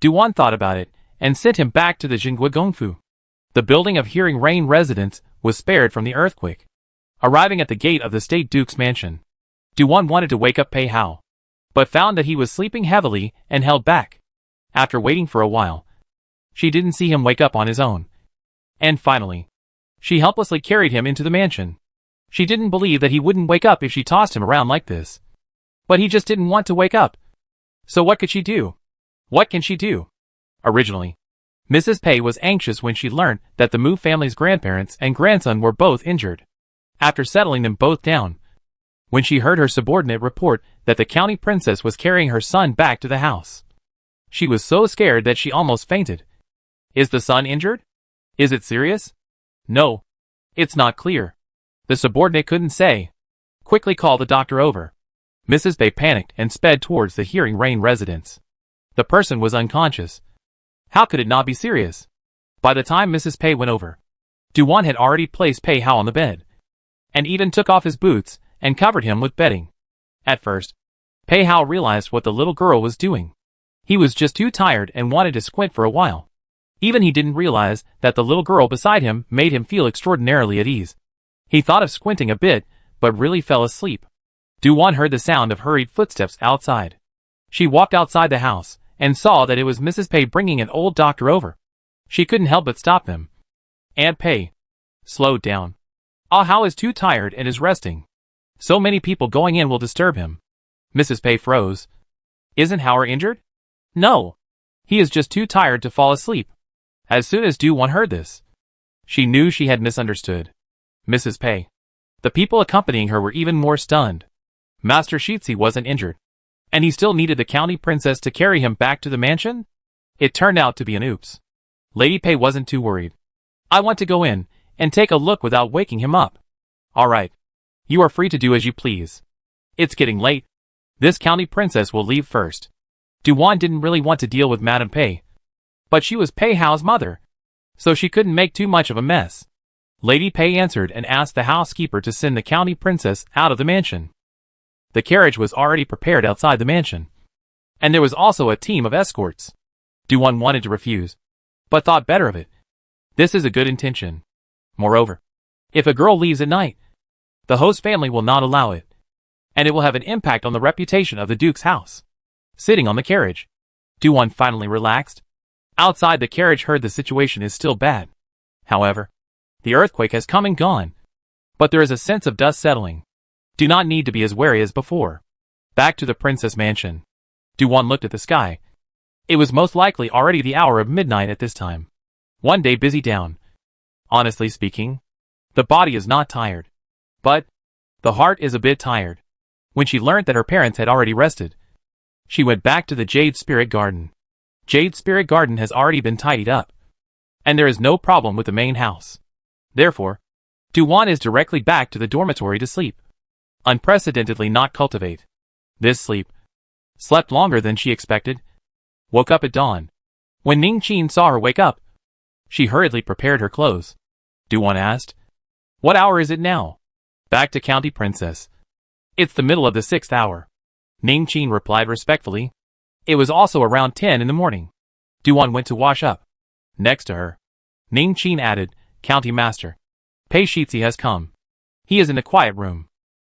Duan thought about it and sent him back to the Jingui Gongfu. The building of Hearing Rain residence was spared from the earthquake. Arriving at the gate of the State Duke's mansion, Duan wanted to wake up Pei Hao, but found that he was sleeping heavily and held back. After waiting for a while, she didn't see him wake up on his own. And finally, she helplessly carried him into the mansion. She didn't believe that he wouldn't wake up if she tossed him around like this. But he just didn't want to wake up. So what could she do? What can she do? Originally, Mrs. Pei was anxious when she learned that the Mu family's grandparents and grandson were both injured. After settling them both down, when she heard her subordinate report that the county princess was carrying her son back to the house, she was so scared that she almost fainted. Is the son injured? Is it serious? No. It's not clear. The subordinate couldn't say. Quickly call the doctor over. Mrs. Pei panicked and sped towards the Hearing Rain residence. The person was unconscious. How could it not be serious? By the time Mrs. Pei went over, Duan had already placed Pei Hao on the bed, and even took off his boots and covered him with bedding. At first, Pei Hao realized what the little girl was doing. He was just too tired and wanted to squint for a while. Even he didn't realize that the little girl beside him made him feel extraordinarily at ease. He thought of squinting a bit, but really fell asleep. Duan heard the sound of hurried footsteps outside. She walked outside the house and saw that it was Mrs. Pei bringing an old doctor over. She couldn't help but stop them. Aunt Pei slowed down. Ah Hao is too tired and is resting. So many people going in will disturb him. Mrs. Pei froze. Isn't Hao injured? No. He is just too tired to fall asleep. As soon as Duan heard this, she knew she had misunderstood Mrs. Pei. The people accompanying her were even more stunned. Master Shitzi wasn't injured, and he still needed the county princess to carry him back to the mansion? It turned out to be an oops. Lady Pei wasn't too worried. I want to go in and take a look without waking him up. All right. You are free to do as you please. It's getting late. This county princess will leave first. Duan didn't really want to deal with Madame Pei, but she was Pei Hao's mother, so she couldn't make too much of a mess. Lady Pei answered and asked the housekeeper to send the county princess out of the mansion. The carriage was already prepared outside the mansion, and there was also a team of escorts. Duan wanted to refuse, but thought better of it. This is a good intention. Moreover, if a girl leaves at night, the host family will not allow it, and it will have an impact on the reputation of the Duke's house. Sitting on the carriage, Duan finally relaxed. Outside the carriage heard the situation is still bad. However, the earthquake has come and gone, but there is a sense of dust settling. Do not need to be as wary as before. Back to the princess mansion. Duan looked at the sky. It was most likely already the hour of midnight at this time. One day busy down. Honestly speaking, the body is not tired, but the heart is a bit tired. When she learned that her parents had already rested, she went back to the Jade Spirit Garden. Jade Spirit Garden has already been tidied up, and there is no problem with the main house. Therefore, Duan is directly back to the dormitory to sleep. Unprecedentedly not cultivate. This sleep. Slept longer than she expected. Woke up at dawn. When Ning Qin saw her wake up, She hurriedly prepared her clothes. Duwan asked. What hour is it now? Back to County Princess. It's the middle of the 6th hour. Ning Qin replied respectfully. It was also around 10 in the morning. Duwan went to wash up. Next to her, Ning Qin added, County Master. Pei Shitzi has come. He is in the quiet room.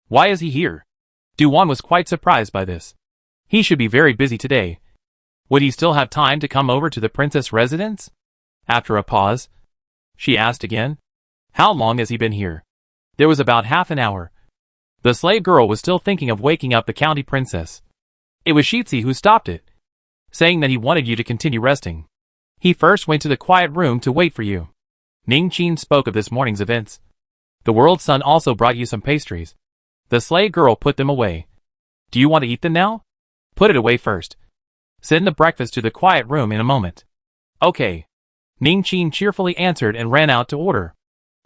Why is he here? Duwan was quite surprised by this. He should be very busy today. Would he still have time to come over to the princess residence? After a pause, she asked again. How long has he been here? There was about half an hour. The slave girl was still thinking of waking up the county princess. It was Shitzi who stopped it, saying that he wanted you to continue resting. He first went to the quiet room to wait for you. Ning Qin spoke of this morning's events. The world sun also brought you some pastries. The slave girl put them away. Do you want to eat them now? Put it away first. Send the breakfast to the quiet room in a moment. Okay. Ning Qin cheerfully answered and ran out to order.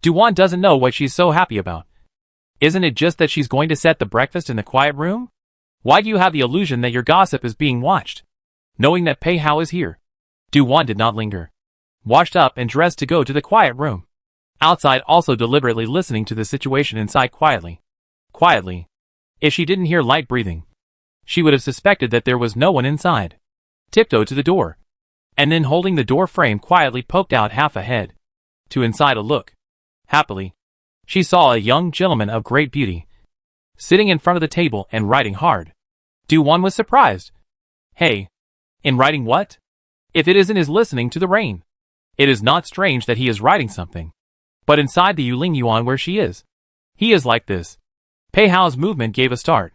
Duwan doesn't know what she's so happy about. Isn't it just that she's going to set the breakfast in the quiet room? Why do you have the illusion that your gossip is being watched? Knowing that Pei Hao is here. Duwan did not linger. Washed up and dressed to go to the quiet room. Outside also deliberately listening to the situation inside quietly. Quietly. If she didn't hear light breathing, she would have suspected that there was no one inside. Tiptoed to the door. And then holding the door frame quietly poked out half a head. To inside a look. Happily, she saw a young gentleman of great beauty, sitting in front of the table and writing hard. Duwan was surprised. Hey. In writing what? If it isn't his listening to the rain. It is not strange that he is writing something. But inside the Yuling Yuan where she is. He is like this. Pei Hao's movement gave a start.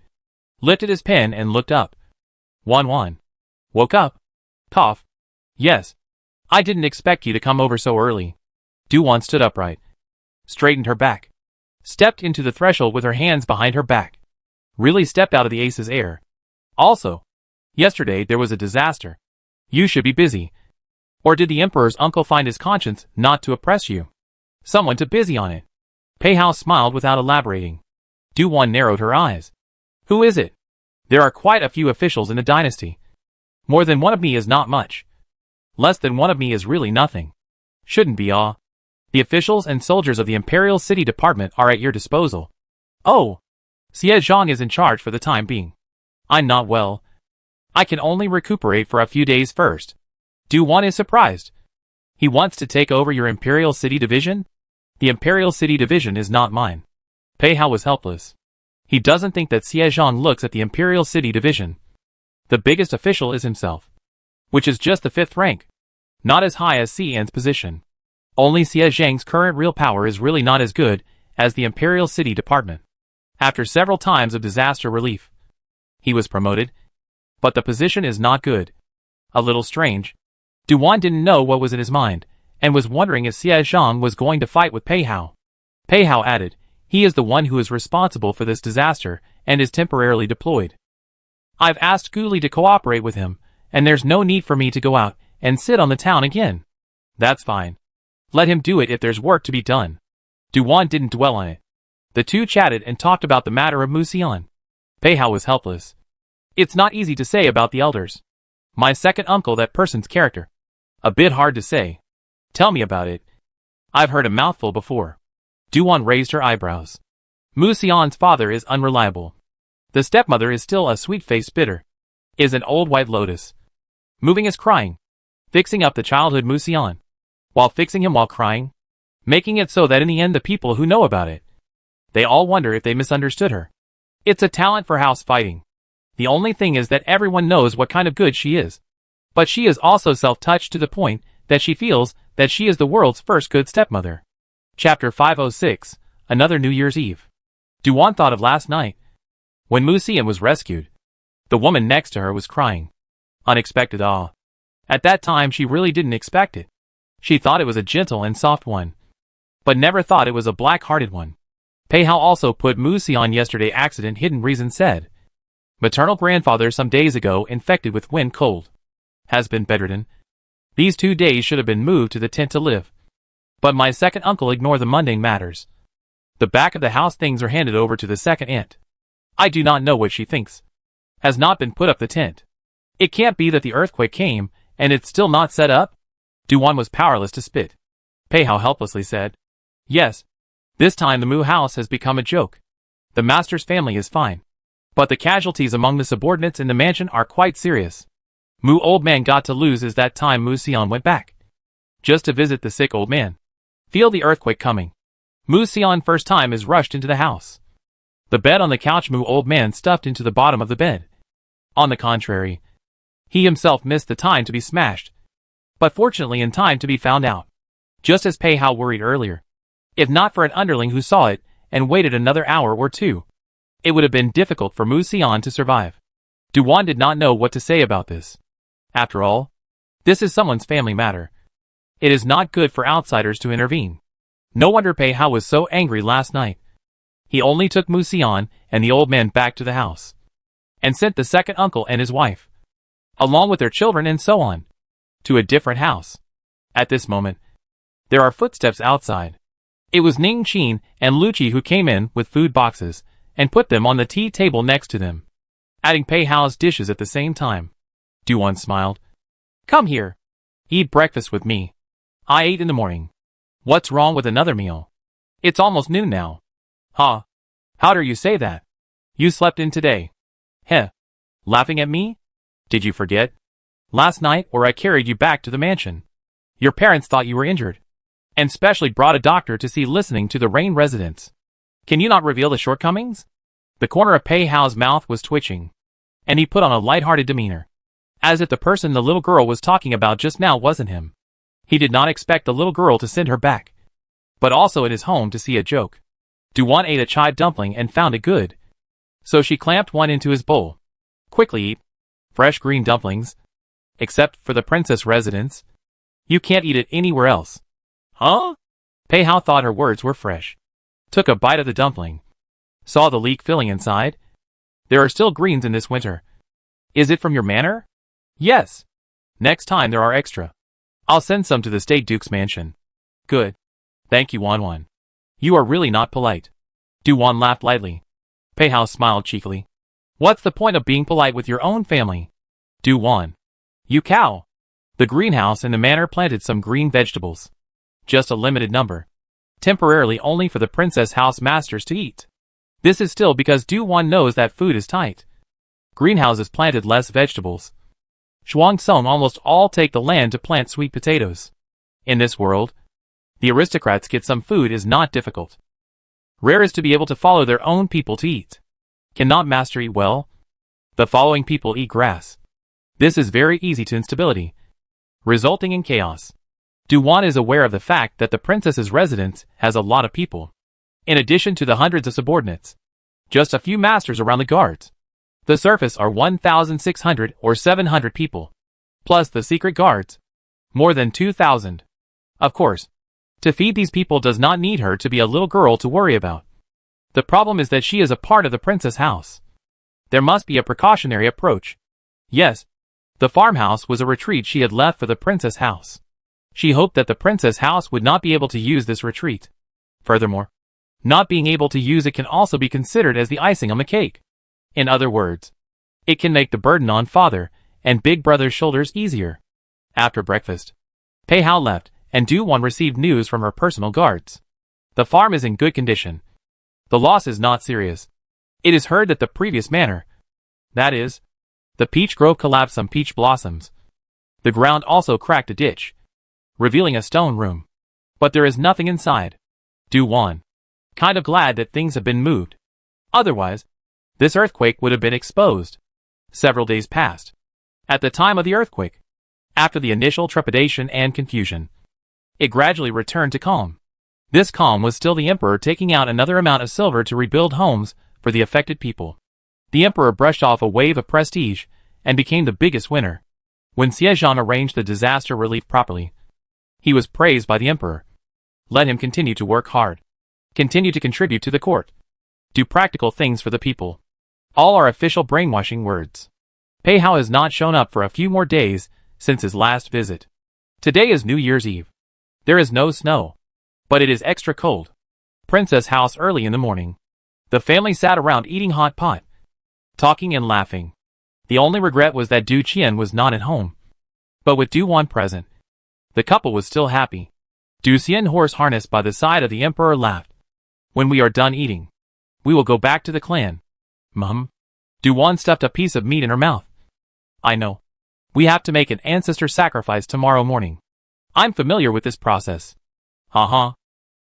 Lifted his pen and looked up. Wan. Woke up? Cough. Yes. I didn't expect you to come over so early. Duwan stood upright. Straightened her back. Stepped into the threshold with her hands behind her back. Really stepped out of the ace's air. Also, yesterday there was a disaster. You should be busy. Or did the emperor's uncle find his conscience not to oppress you? Someone too busy on it. Pei Hao smiled without elaborating. Duwan narrowed her eyes. Who is it? There are quite a few officials in the dynasty. More than one of me is not much. Less than one of me is really nothing. Shouldn't be awe. The officials and soldiers of the Imperial City Department are at your disposal. Oh. Xie Zhang is in charge for the time being. I'm not well. I can only recuperate for a few days first. Duwan is surprised. He wants to take over your Imperial City Division? The Imperial City Division is not mine. Pei Hao was helpless. He doesn't think that Xie Zhang looks at the Imperial City Division. The biggest official is himself, which is just the 5th rank. Not as high as Xian's position. Only Xie Zhang's current real power is really not as good as the Imperial City Department. After several times of disaster relief, he was promoted. But the position is not good. A little strange. Duwan didn't know what was in his mind, and was wondering if Xie Zhang was going to fight with Pei Hao. Pei Hao added, he is the one who is responsible for this disaster, and is temporarily deployed. I've asked Guli to cooperate with him, and there's no need for me to go out and sit on the town again. That's fine. Let him do it if there's work to be done. Duwan didn't dwell on it. The two chatted and talked about the matter of Mu Xian. Pei Hao was helpless. It's not easy to say about the elders. My second uncle, that person's character. A bit hard to say. Tell me about it. I've heard a mouthful before. Duwan raised her eyebrows. Mu Xian's father is unreliable. The stepmother is still a sweet-faced bitter. Is an old white lotus. Moving is crying. Fixing up the childhood Mu Xian. While fixing him while crying. Making it so that in the end the people who know about it, they all wonder if they misunderstood her. It's a talent for house fighting. The only thing is that everyone knows what kind of good she is. But she is also self-touched to the point that she feels that she is the world's first good stepmother. Chapter 506, Another New Year's Eve. Duwan thought of last night. When Mu Xian was rescued, the woman next to her was crying. Unexpected awe. At that time she really didn't expect it. She thought it was a gentle and soft one, but never thought it was a black-hearted one. Pei Hao also put Mu Xian yesterday accident hidden reason said. Maternal grandfather some days ago infected with wind cold. Has been bedridden. These 2 days should have been moved to the tent to live. But my second uncle ignored the mundane matters. The back of the house things are handed over to the second aunt. I do not know what she thinks. Has not been put up the tent. It can't be that the earthquake came, and it's still not set up? Duwan was powerless to spit. Pei Hao helplessly said. Yes. This time the Mu house has become a joke. The master's family is fine. But the casualties among the subordinates in the mansion are quite serious. Mu old man got to lose is that time Mu Xian went back. Just to visit the sick old man. Feel the earthquake coming. Mu Xian first time is rushed into the house. The bed on the couch Mu old man stuffed into the bottom of the bed. On the contrary, he himself missed the time to be smashed. But fortunately in time to be found out. Just as Pei Hao worried earlier. If not for an underling who saw it, and waited another hour or two, it would have been difficult for Mu Xian to survive. Duan did not know what to say about this. After all, this is someone's family matter. It is not good for outsiders to intervene. No wonder Pei Hao was so angry last night. He only took Mu Xian and the old man back to the house. And sent the second uncle and his wife, along with their children and so on, to a different house. At this moment, there are footsteps outside. It was Ning Qin and Lucci who came in with food boxes and put them on the tea table next to them, adding Pei Hao's dishes at the same time. Duan smiled. Come here. Eat breakfast with me. I ate in the morning. What's wrong with another meal? It's almost noon now. Huh? How dare you say that? You slept in today. Heh. Laughing at me? Did you forget? Last night or I carried you back to the mansion. Your parents thought you were injured. And specially brought a doctor to see listening to the Rain residents. Can you not reveal the shortcomings? The corner of Pei Hao's mouth was twitching. And he put on a light-hearted demeanor. As if the person the little girl was talking about just now wasn't him. He did not expect the little girl to send her back. But also at his home to see a joke. Duan ate a chive dumpling and found it good. So she clamped one into his bowl. Quickly eat. Fresh green dumplings. Except for the princess residence. You can't eat it anywhere else. Huh? Pei Hao thought her words were fresh. Took a bite of the dumpling. Saw the leak filling inside. There are still greens in this winter. Is it from your manor? Yes. Next time there are extra. I'll send some to the State Duke's mansion. Good. Thank you, Wanwan. You are really not polite. Duan laughed lightly. Pei Hao smiled cheekily. What's the point of being polite with your own family? Duan. You cow. The greenhouse in the manor planted some green vegetables. Just a limited number. Temporarily only for the princess house masters to eat. This is still because Duan knows that food is tight. Greenhouses planted less vegetables. Shuangsong almost all take the land to plant sweet potatoes. In this world, the aristocrats get some food is not difficult. Rare is to be able to follow their own people to eat. Cannot master eat well? The following people eat grass. This is very easy to instability, resulting in chaos. Duan is aware of the fact that the princess's residence has a lot of people. In addition to the hundreds of subordinates. Just a few masters around the guards. The surface are 1,600 or 700 people. Plus the secret guards. More than 2,000. Of course, to feed these people does not need her to be a little girl to worry about. The problem is that she is a part of the princess house. There must be a precautionary approach. Yes, the farmhouse was a retreat she had left for the princess house. She hoped that the princess house would not be able to use this retreat. Furthermore, not being able to use it can also be considered as the icing on the cake. In other words, it can make the burden on father and big brother's shoulders easier. After breakfast, Pei Hao left, and Duan received news from her personal guards. The farm is in good condition. The loss is not serious. It is heard that the previous manor, that is, the peach grove collapsed some peach blossoms. The ground also cracked a ditch, revealing a stone room. But there is nothing inside. Duan, kind of glad that things have been moved. Otherwise, this earthquake would have been exposed. Several days passed. At the time of the earthquake, after the initial trepidation and confusion, it gradually returned to calm. This calm was still the emperor taking out another amount of silver to rebuild homes for the affected people. The emperor brushed off a wave of prestige and became the biggest winner. When Xiezhan arranged the disaster relief properly, he was praised by the emperor. Let him continue to work hard. Continue to contribute to the court. Do practical things for the people. All are official brainwashing words. Pei Hao has not shown up for a few more days since his last visit. Today is New Year's Eve. There is no snow, but it is extra cold. Princess house early in the morning. The family sat around eating hot pot, talking and laughing. The only regret was that Du Qian was not at home. But with Duan present, the couple was still happy. Du Xian horse harnessed by the side of the emperor laughed. When we are done eating, we will go back to the clan. Mum. Du Wan stuffed a piece of meat in her mouth. I know. We have to make an ancestor sacrifice tomorrow morning. I'm familiar with this process. Ha.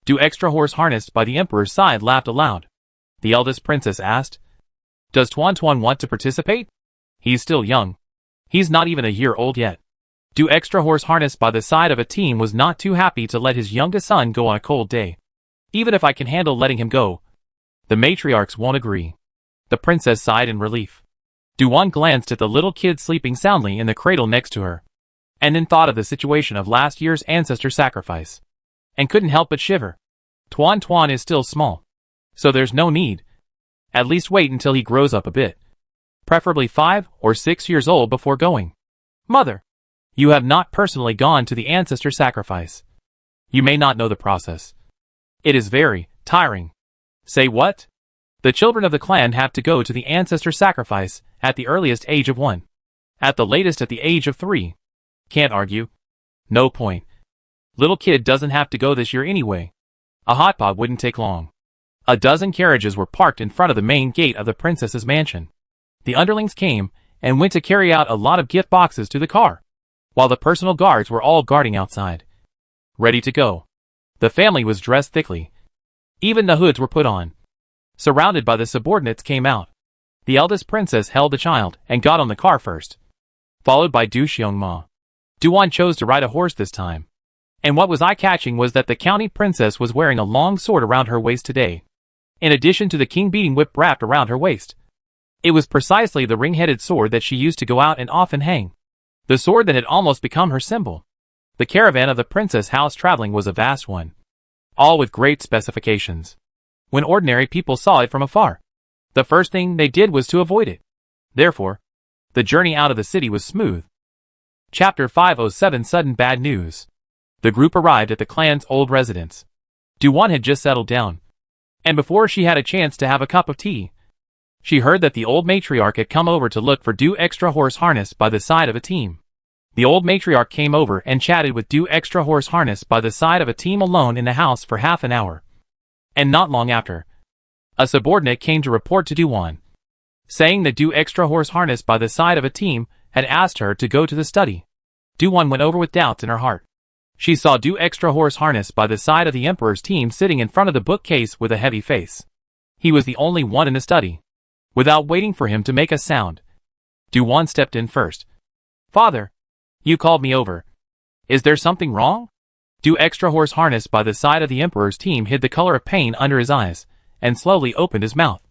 Du extra horse harnessed by the emperor's side laughed aloud. The eldest princess asked, Does Tuan want to participate? He's still young. He's not even a year old yet. Du extra horse harnessed by the side of a team was not too happy to let his youngest son go on a cold day. Even if I can handle letting him go, the matriarchs won't agree. The princess sighed in relief. Du Wan glanced at the little kid sleeping soundly in the cradle next to her, and then thought of the situation of last year's ancestor sacrifice, and couldn't help but shiver. Tuan is still small, so there's no need. At least wait until he grows up a bit. Preferably 5 or 6 years old before going. Mother, you have not personally gone to the ancestor sacrifice. You may not know the process. It is very tiring. Say what? The children of the clan have to go to the ancestor sacrifice at the earliest age of 1. At the latest at the age of 3. Can't argue. No point. Little kid doesn't have to go this year anyway. A hot pot wouldn't take long. A dozen carriages were parked in front of the main gate of the princess's mansion. The underlings came and went to carry out a lot of gift boxes to the car, while the personal guards were all guarding outside, ready to go. The family was dressed thickly. Even the hoods were put on. Surrounded by the subordinates came out. The eldest princess held the child and got on the car first, followed by Du Xiongma. Du Wan chose to ride a horse this time. And what was eye-catching was that the county princess was wearing a long sword around her waist today, in addition to the king-beating whip wrapped around her waist. It was precisely the ring-headed sword that she used to go out and often hang. The sword that had almost become her symbol. The caravan of the princess house traveling was a vast one, all with great specifications. When ordinary people saw it from afar, the first thing they did was to avoid it. Therefore, the journey out of the city was smooth. Chapter 507 Sudden Bad News. The group arrived at the clan's old residence. Du Wan had just settled down, and before she had a chance to have a cup of tea, she heard that the old matriarch had come over to look for Du extra horse harnessed by the side of a team. The old matriarch came over and chatted with Du extra horse harnessed by the side of a team alone in the house for half an hour. And not long after, a subordinate came to report to Du Wan, saying that Du extra horse harnessed by the side of a team had asked her to go to the study. Du Wan went over with doubts in her heart. She saw Du extra horse harnessed by the side of the emperor's team sitting in front of the bookcase with a heavy face. He was the only one in the study. Without waiting for him to make a sound, Du Wan stepped in first. Father, you called me over. Is there something wrong? Du extra horse harnessed by the side of the emperor's team hid the color of pain under his eyes, and slowly opened his mouth.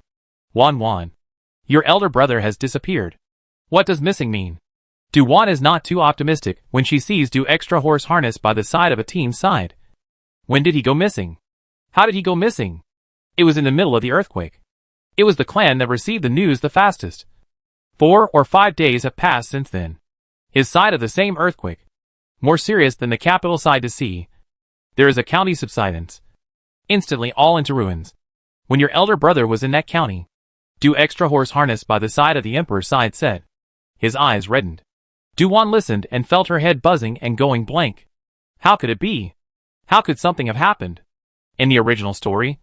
Wan, your elder brother has disappeared. What does missing mean? Du Wan is not too optimistic when she sees Du extra horse harnessed by the side of a team's side. When did he go missing? How did he go missing? It was in the middle of the earthquake. It was the clan that received the news the fastest. 4 or 5 days have passed since then. His side of the same earthquake, more serious than the capital side to see. There is a county subsidence. Instantly all into ruins. When your elder brother was in that county, Du extra horse harnessed by the side of the emperor's side said. His eyes reddened. Du Wan listened and felt her head buzzing and going blank. How could it be? How could something have happened? In the original story,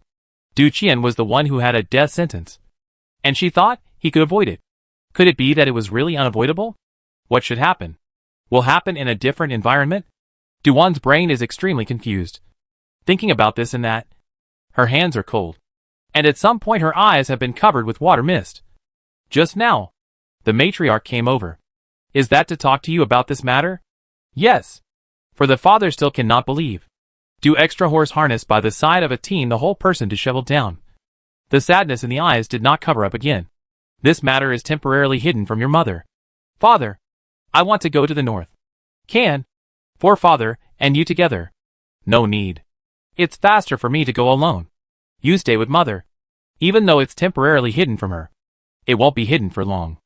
Du Qian was the one who had a death sentence, and she thought he could avoid it. Could it be that it was really unavoidable? What should happen? Will happen in a different environment? Du Wan's brain is extremely confused, thinking about this and that. Her hands are cold, and at some point her eyes have been covered with water mist. Just now, the matriarch came over. Is that to talk to you about this matter? Yes. For the father still cannot believe. Du extra horse harnessed by the side of a team, the whole person disheveled down. The sadness in the eyes did not cover up again. This matter is temporarily hidden from your mother. Father, I want to go to the north. Can? For father and you together. No need. It's faster for me to go alone. You stay with mother. Even though it's temporarily hidden from her, it won't be hidden for long.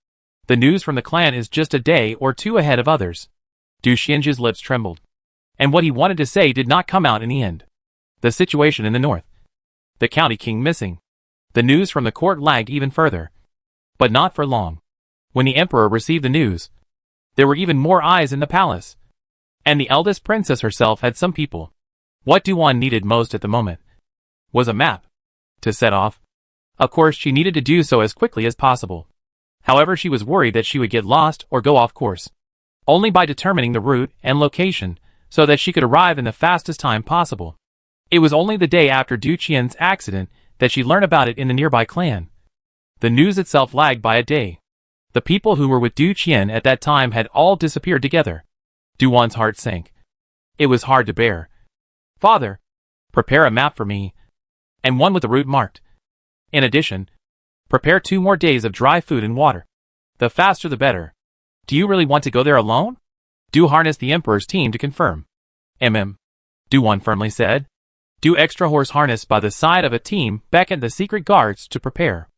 The news from the clan is just a day or 2 ahead of others. Du Xianju's lips trembled, and what he wanted to say did not come out in the end. The situation in the north. The county king missing. The news from the court lagged even further. But not for long. When the emperor received the news, there were even more eyes in the palace. And the eldest princess herself had some people What Duan needed most at the moment was a map to set off. Of course, she needed to do so as quickly as possible. However, she was worried that she would get lost or go off course. Only by determining the route and location, so that she could arrive in the fastest time possible. It was only the day after Du Qian's accident that she learned about it in the nearby clan. The news itself lagged by a day. The people who were with Du Qian at that time had all disappeared together. Duan's heart sank. It was hard to bear. Father, prepare a map for me, and one with the route marked. In addition, prepare 2 more days of dry food and water. The faster the better. Do you really want to go there alone? Du harnessed the Emperor's team to confirm. Duan firmly said. Du extra horse harnessed by the side of a team beckoned the secret guards to prepare.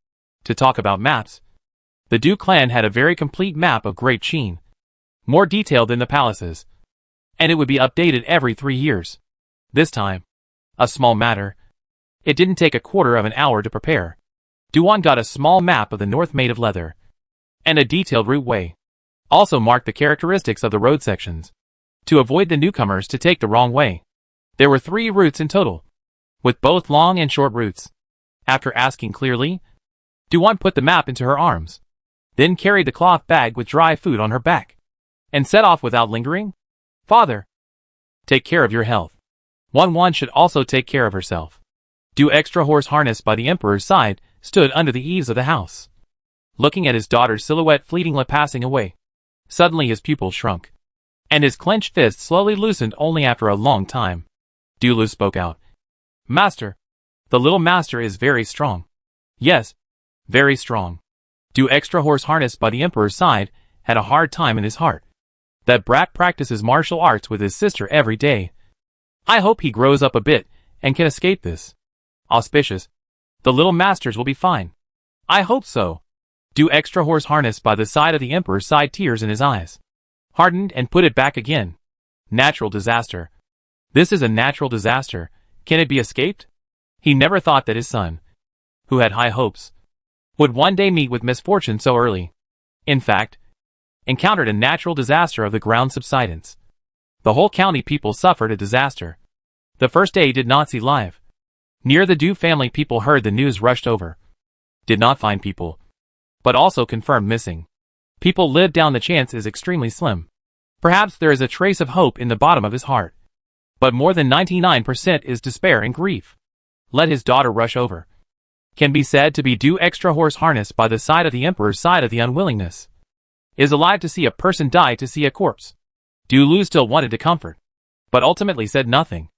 To talk about maps. The Du clan had a very complete map of Great Qin. More detailed than the palaces. And it would be updated every 3 years. This time, a small matter. It didn't take a quarter of an hour to prepare. Duan got a small map of the north made of leather. And a detailed route way. Also marked the characteristics of the road sections. To avoid the newcomers to take the wrong way. There were 3 routes in total. With both long and short routes. After asking clearly, Duan put the map into her arms. Then carried the cloth bag with dry food on her back. And set off without lingering. Father, take care of your health. Wan should also take care of herself. Du extra horse harnessed by the Emperor's side stood under the eaves of the house. Looking at his daughter's silhouette fleetingly passing away. Suddenly his pupils shrunk. And his clenched fist slowly loosened only after a long time. Du Lu spoke out. Master, the little master is very strong. Yes, very strong. Du extra horse harnessed by the Emperor's side had a hard time in his heart. That brat practices martial arts with his sister every day. I hope he grows up a bit and can escape this. Auspicious. The little masters will be fine. I hope so. Du extra horse harnessed by the side of the Emperor's side, tears in his eyes. Hardened and put it back again. Natural disaster. This is a natural disaster. Can it be escaped? He never thought that his son, who had high hopes, would one day meet with misfortune so early. In fact, encountered a natural disaster of the ground subsidence. The whole county people suffered a disaster. The first day did not see live. Near the Du family, people heard the news, rushed over. Did not find people, but also confirmed missing. People lived down, the chance is extremely slim. Perhaps there is a trace of hope in the bottom of his heart. But more than 99% is despair and grief. Let his daughter rush over. Can be said to be Du extra horse harnessed by the side of the Emperor's side of the unwillingness. Is alive to see a person die, to see a corpse. Du Lu still wanted to comfort, but ultimately said nothing.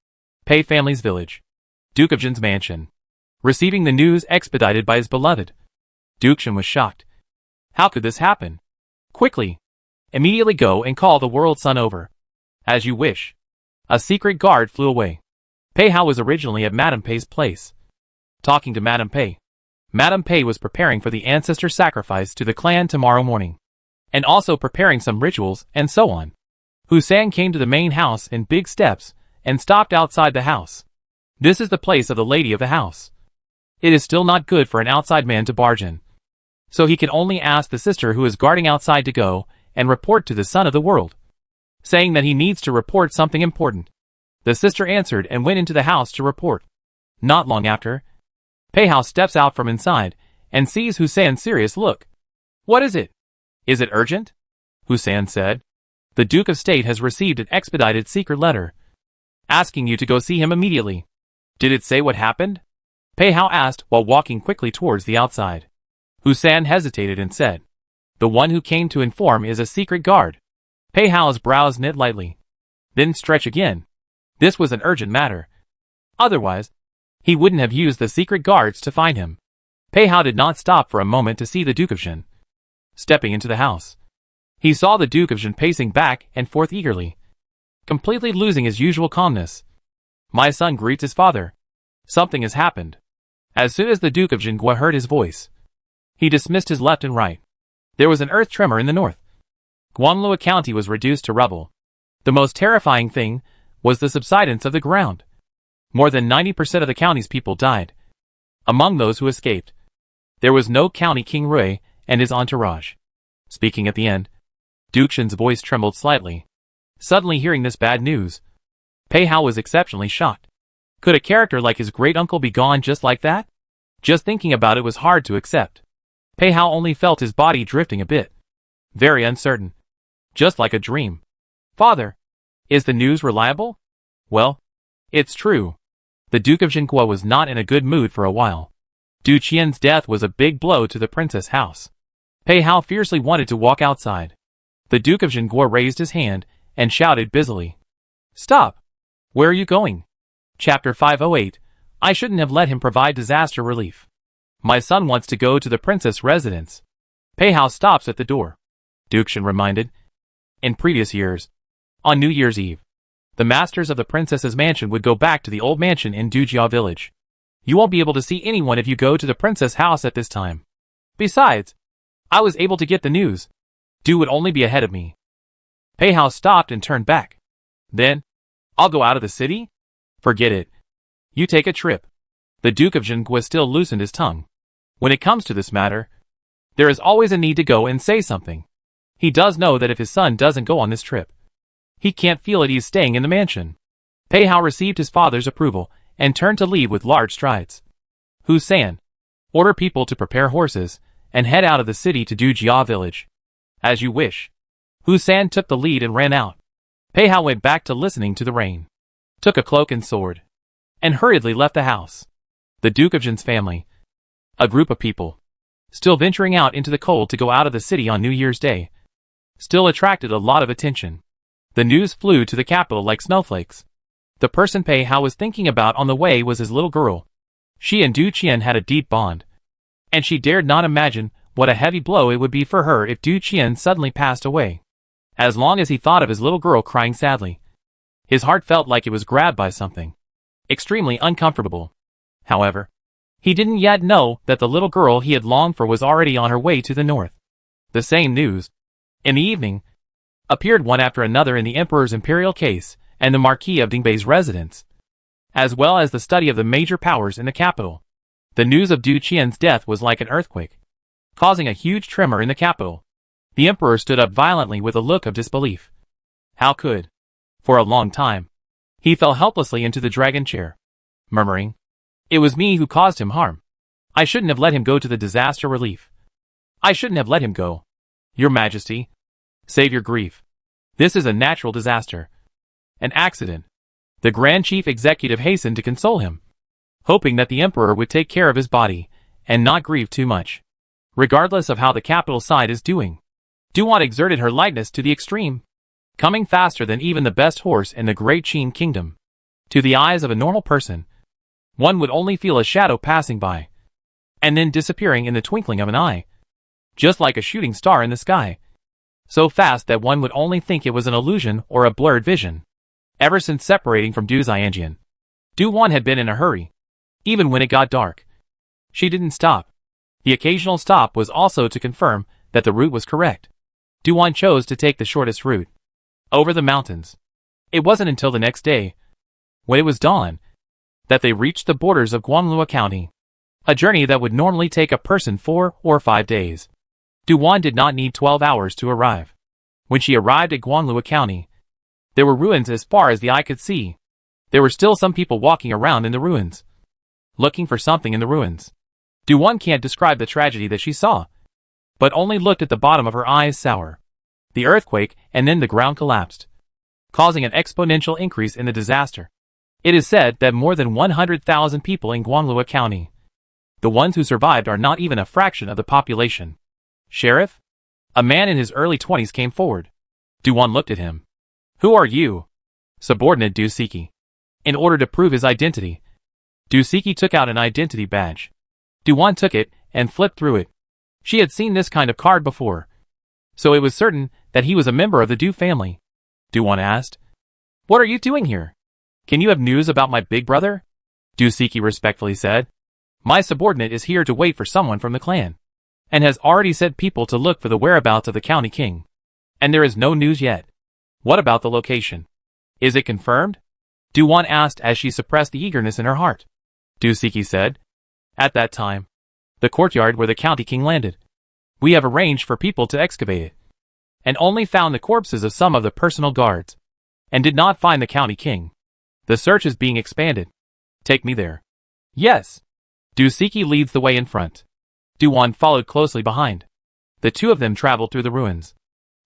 Pei family's village. Duke of Jin's mansion. Receiving the news expedited by his beloved. Duke Jin was shocked. How could this happen? Quickly. Immediately go and call the world son over. As you wish. A secret guard flew away. Pei Hao was originally at Madame Pei's place. Talking to Madame Pei. Madame Pei was preparing for the ancestor sacrifice to the clan tomorrow morning. And also preparing some rituals and so on. Husan came to the main house in big steps and stopped outside the house. This is the place of the lady of the house. It is still not good for an outside man to barge in. So he can only ask the sister who is guarding outside to go and report to the son of the world, saying that he needs to report something important. The sister answered and went into the house to report. Not long after, Pei Hao steps out from inside and sees Husan's serious look. What is it? Is it urgent? Husan said. The Duke of State has received an expedited secret letter, asking you to go see him immediately. Did it say what happened? Pei Hao asked while walking quickly towards the outside. Husan hesitated and said, the one who came to inform is a secret guard. Pei Hao's brows knit lightly. Then stretch again. This was an urgent matter. Otherwise, he wouldn't have used the secret guards to find him. Pei Hao did not stop for a moment to see the Duke of Jin. Stepping into the house, he saw the Duke of Jin pacing back and forth eagerly, completely losing his usual calmness. My son greets his father. Something has happened. As soon as the Duke of Jingua heard his voice, he dismissed his left and right. There was an earth tremor in the north. Guanlua County was reduced to rubble. The most terrifying thing was the subsidence of the ground. More than 90% of the county's people died. Among those who escaped, there was no County King Rui and his entourage. Speaking at the end, Duke Shin's voice trembled slightly. Suddenly hearing this bad news, Pei Hao was exceptionally shocked. Could a character like his great-uncle be gone just like that? Just thinking about it was hard to accept. Pei Hao only felt his body drifting a bit. Very uncertain. Just like a dream. Father, is the news reliable? Well, it's true. The Duke of Jinhua was not in a good mood for a while. Du Qian's death was a big blow to the princess house. Pei Hao fiercely wanted to walk outside. The Duke of Jinhua raised his hand and shouted busily. Stop! Where are you going? Chapter 508. I shouldn't have let him provide disaster relief. My son wants to go to the princess residence. Pei Hao stops at the door. Duke Shen reminded. In previous years, on New Year's Eve, the masters of the princess's mansion would go back to the old mansion in Dujia village. You won't be able to see anyone if you go to the princess house at this time. Besides, I was able to get the news. Du would only be ahead of me. Pei Hao stopped and turned back. Then, I'll go out of the city? Forget it. You take a trip. The Duke of Jinhua still loosened his tongue. When it comes to this matter, there is always a need to go and say something. He does know that if his son doesn't go on this trip, he can't feel at ease staying in the mansion. Pei Hao received his father's approval and turned to leave with large strides. Hu-san, order people to prepare horses and head out of the city to Dujia village. As you wish. Hu-san took the lead and ran out. Pei Hao went back to listening to the rain, took a cloak and sword, and hurriedly left the house. The Duke of Jin's family, a group of people, still venturing out into the cold to go out of the city on New Year's Day, still attracted a lot of attention. The news flew to the capital like snowflakes. The person Pei Hao was thinking about on the way was his little girl. She and Du Qian had a deep bond, and she dared not imagine what a heavy blow it would be for her if Du Qian suddenly passed away. As long as he thought of his little girl crying sadly, his heart felt like it was grabbed by something extremely uncomfortable. However, he didn't yet know that the little girl he had longed for was already on her way to the north. The same news, in the evening, appeared one after another in the Emperor's imperial case and the Marquis of Dingbei's residence, as well as the study of the major powers in the capital. The news of Du Qian's death was like an earthquake, causing a huge tremor in the capital. The Emperor stood up violently with a look of disbelief. How could? For a long time, he fell helplessly into the dragon chair, murmuring, "It was me who caused him harm. I shouldn't have let him go to the disaster relief. I shouldn't have let him go. Your Majesty, save your grief. This is a natural disaster. An accident." The Grand Chief Executive hastened to console him, hoping that the Emperor would take care of his body and not grieve too much. Regardless of how the capital side is doing, Duan exerted her lightness to the extreme, coming faster than even the best horse in the Great Qin Kingdom. To the eyes of a normal person, one would only feel a shadow passing by, and then disappearing in the twinkling of an eye, just like a shooting star in the sky, so fast that one would only think it was an illusion or a blurred vision. Ever since separating from Du Xianjian, Duan had been in a hurry, even when it got dark. She didn't stop. The occasional stop was also to confirm that the route was correct. Duan chose to take the shortest route, over the mountains. It wasn't until the next day, when it was dawn, that they reached the borders of Guanglua County, a journey that would normally take a person 4 or 5 days. Duan did not need 12 hours to arrive. When she arrived at Guanglua County, there were ruins as far as the eye could see. There were still some people walking around in the ruins, looking for something in the ruins. Duan can't describe the tragedy that she saw, but only looked at the bottom of her eyes sour. The earthquake and then the ground collapsed, causing an exponential increase in the disaster. It is said that more than 100,000 people in Guanglua County, the ones who survived, are not even a fraction of the population. Sheriff? A man in his early 20s came forward. Duan looked at him. Who are you? Subordinate Dusiki. In order to prove his identity, Dusiki took out an identity badge. Duan took it and flipped through it. She had seen this kind of card before, so it was certain that he was a member of the Du family. Duan asked, "What are you doing here? Can you have news about my big brother?" Dusiki respectfully said, "My subordinate is here to wait for someone from the clan, and has already sent people to look for the whereabouts of the county king. And there is no news yet." "What about the location? Is it confirmed?" Duan asked as she suppressed the eagerness in her heart. Dusiki said, "At that time, the courtyard where the county king landed. We have arranged for people to excavate it, and only found the corpses of some of the personal guards, and did not find the county king. The search is being expanded. Take me there. Yes. Dusiki leads the way in front. Du-won followed closely behind. The two of them traveled through the ruins.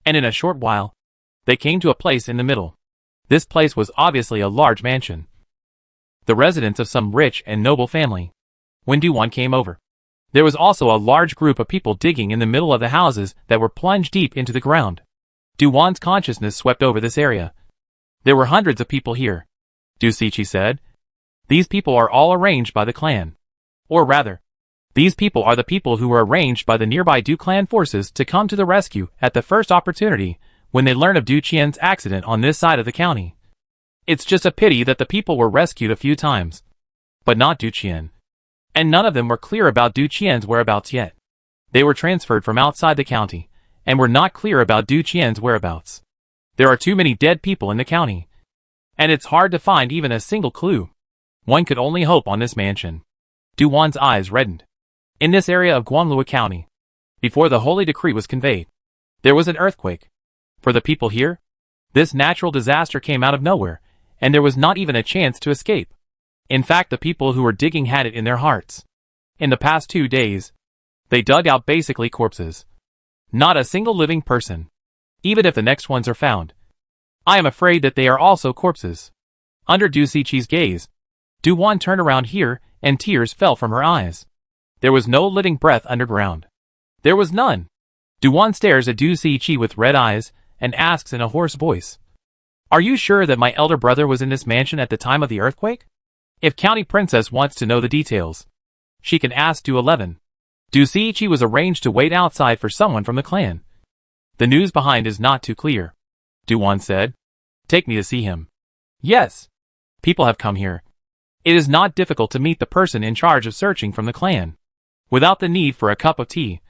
And in a short while, they came to a place in the middle. This place was obviously a large mansion, the residence of some rich and noble family. When Du-won came over, there was also a large group of people digging in the middle of the houses that were plunged deep into the ground. Du-won's consciousness swept over this area. There were hundreds of people here, Dusiki said. These people are all arranged by the clan. Or rather, these people are the people who were arranged by the nearby Du clan forces to come to the rescue at the first opportunity when they learn of Du Qian's accident on this side of the county. It's just a pity that the people were rescued a few times, but not Du Qian. And none of them were clear about Du Qian's whereabouts yet. They were transferred from outside the county, and were not clear about Du Qian's whereabouts. There are too many dead people in the county, and it's hard to find even a single clue. One could only hope on this mansion. Du-won's eyes reddened. In this area of Guanglua County, before the holy decree was conveyed, there was an earthquake. For the people here, this natural disaster came out of nowhere, and there was not even a chance to escape. In fact, the people who were digging had it in their hearts. In the past 2 days, they dug out basically corpses. Not a single living person. Even if the next ones are found, I am afraid that they are also corpses. Under Dusichi's gaze, Du-won turned around here, and tears fell from her eyes. There was no living breath underground. There was none. Du-won stares at Dusichi with red eyes, and asks in a hoarse voice, "Are you sure that my elder brother was in this mansion at the time of the earthquake? If County Princess wants to know the details, she can ask Du-11. Dusichi was arranged to wait outside for someone from the clan. The news behind is not too clear," Du-won said. "Take me to see him." "Yes. People have come here. It is not difficult to meet the person in charge of searching from the clan, without the need for a cup of tea."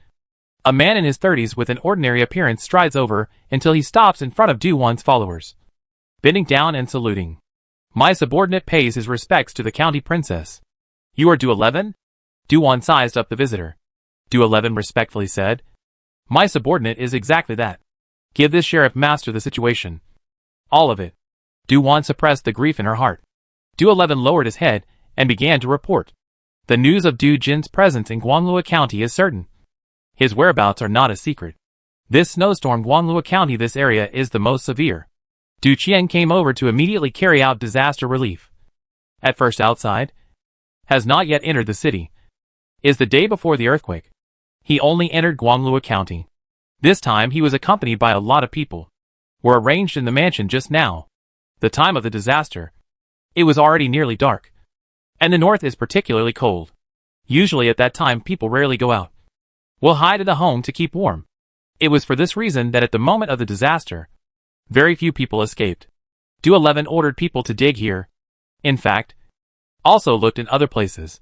A man in his 30s with an ordinary appearance strides over until he stops in front of Du-won's followers, bending down and saluting. My subordinate pays his respects to the county princess. "You are Du-11? Du-won sized up the visitor. Du-11 respectfully said, "My subordinate is exactly that. Give this sheriff master the situation. All of it." Du-won suppressed the grief in her heart. Du-11 lowered his head and began to report. "The news of Du Jin's presence in Guanglua County is certain. His whereabouts are not a secret. This snowstorm Guanglua County, this area is the most severe. Du Qian came over to immediately carry out disaster relief. At first outside. Has not yet entered the city. Is the day before the earthquake. He only entered Guanglua County. This time he was accompanied by a lot of people. Were arranged in the mansion just now. The time of the disaster. It was already nearly dark. And the north is particularly cold. Usually at that time people rarely go out. Will hide at the home to keep warm. It was for this reason that at the moment of the disaster, very few people escaped. Du-11 ordered people to dig here. In fact, also looked in other places.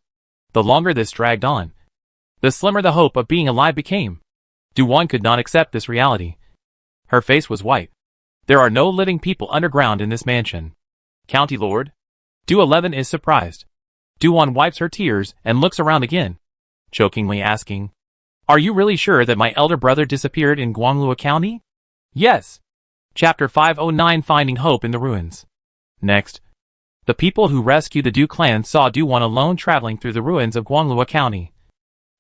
The longer this dragged on, the slimmer the hope of being alive became. Du-won could not accept this reality. Her face was white. There are no living people underground in this mansion. County Lord? Du-11 is surprised. Du-won wipes her tears and looks around again, chokingly asking, "Are you really sure that my elder brother disappeared in Guanglua County?" "Yes." Chapter 509, Finding Hope in the Ruins. Next, the people who rescued the Du clan saw Du-won alone traveling through the ruins of Guanglua County,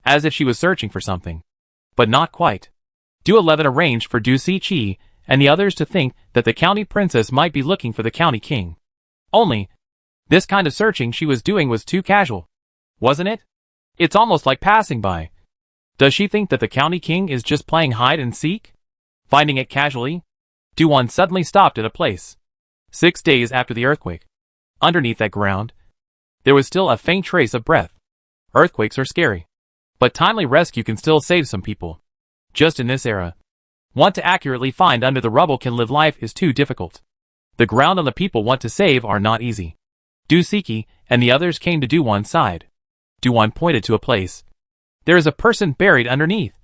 as if she was searching for something. But not quite. Du-11 arranged for Dusichi and the others to think that the county princess might be looking for the county king. Only, this kind of searching she was doing was too casual. Wasn't it? It's almost like passing by. Does she think that the county king is just playing hide and seek? Finding it casually, Du-won suddenly stopped at a place. 6 days after the earthquake. Underneath that ground, there was still a faint trace of breath. Earthquakes are scary, but timely rescue can still save some people. Just in this era, want to accurately find under the rubble can live life is too difficult. The ground and the people want to save are not easy. Dusiki and the others came to Du-won's side. Du-won pointed to a place. There is a person buried underneath.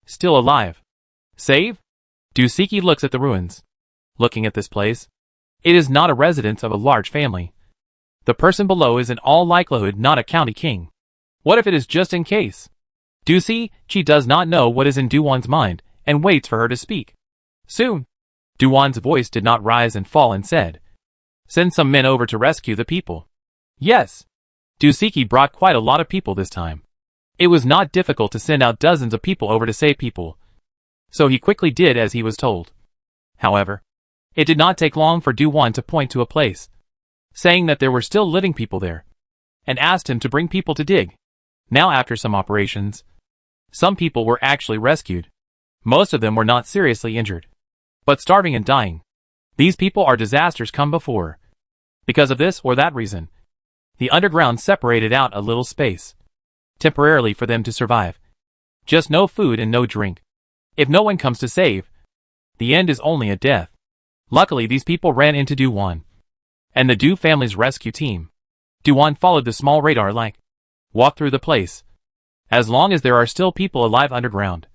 Still alive. Save? Dusiki looks at the ruins. Looking at this place, it is not a residence of a large family. The person below is in all likelihood not a county king. What if it is just in case? Dusichi does not know what is in Du-won's mind, and waits for her to speak. Soon. Du-won's voice did not rise and fall and said, Send some men over to rescue the people. Yes. Dusiki brought quite a lot of people this time. It was not difficult to send out dozens of people over to save people. So he quickly did as he was told. However, it did not take long for Du-won to point to a place, saying that there were still living people there, and asked him to bring people to dig. Now after some operations, some people were actually rescued. Most of them were not seriously injured, but starving and dying. These people are disasters come before. Because of this or that reason, the underground separated out a little space, temporarily for them to survive. Just no food and no drink. If no one comes to save, the end is only a death. Luckily these people ran into Du-won and the Du family's rescue team. Du-won followed the small radar-like walk through the place. As long as there are still people alive underground,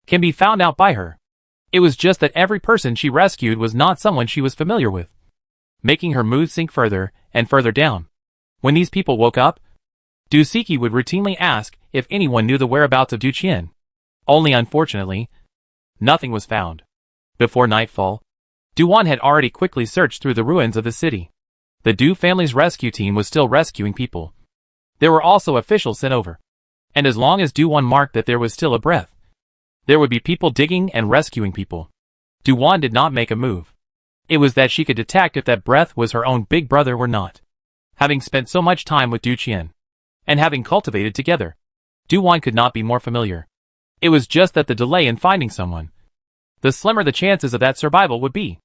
can be found out by her. It was just that every person she rescued was not someone she was familiar with, making her mood sink further and further down. When these people woke up, Dusiki would routinely ask if anyone knew the whereabouts of Du-chien. Only unfortunately, nothing was found. Before nightfall, Du-won had already quickly searched through the ruins of the city. The Du family's rescue team was still rescuing people. There were also officials sent over. And as long as Du-won marked that there was still a breath, there would be people digging and rescuing people. Du-won did not make a move. It was that she could detect if that breath was her own big brother or not. Having spent so much time with Du-chien, and having cultivated together, Du-won could not be more familiar. It was just that the delay in finding someone, the slimmer the chances of that survival would be.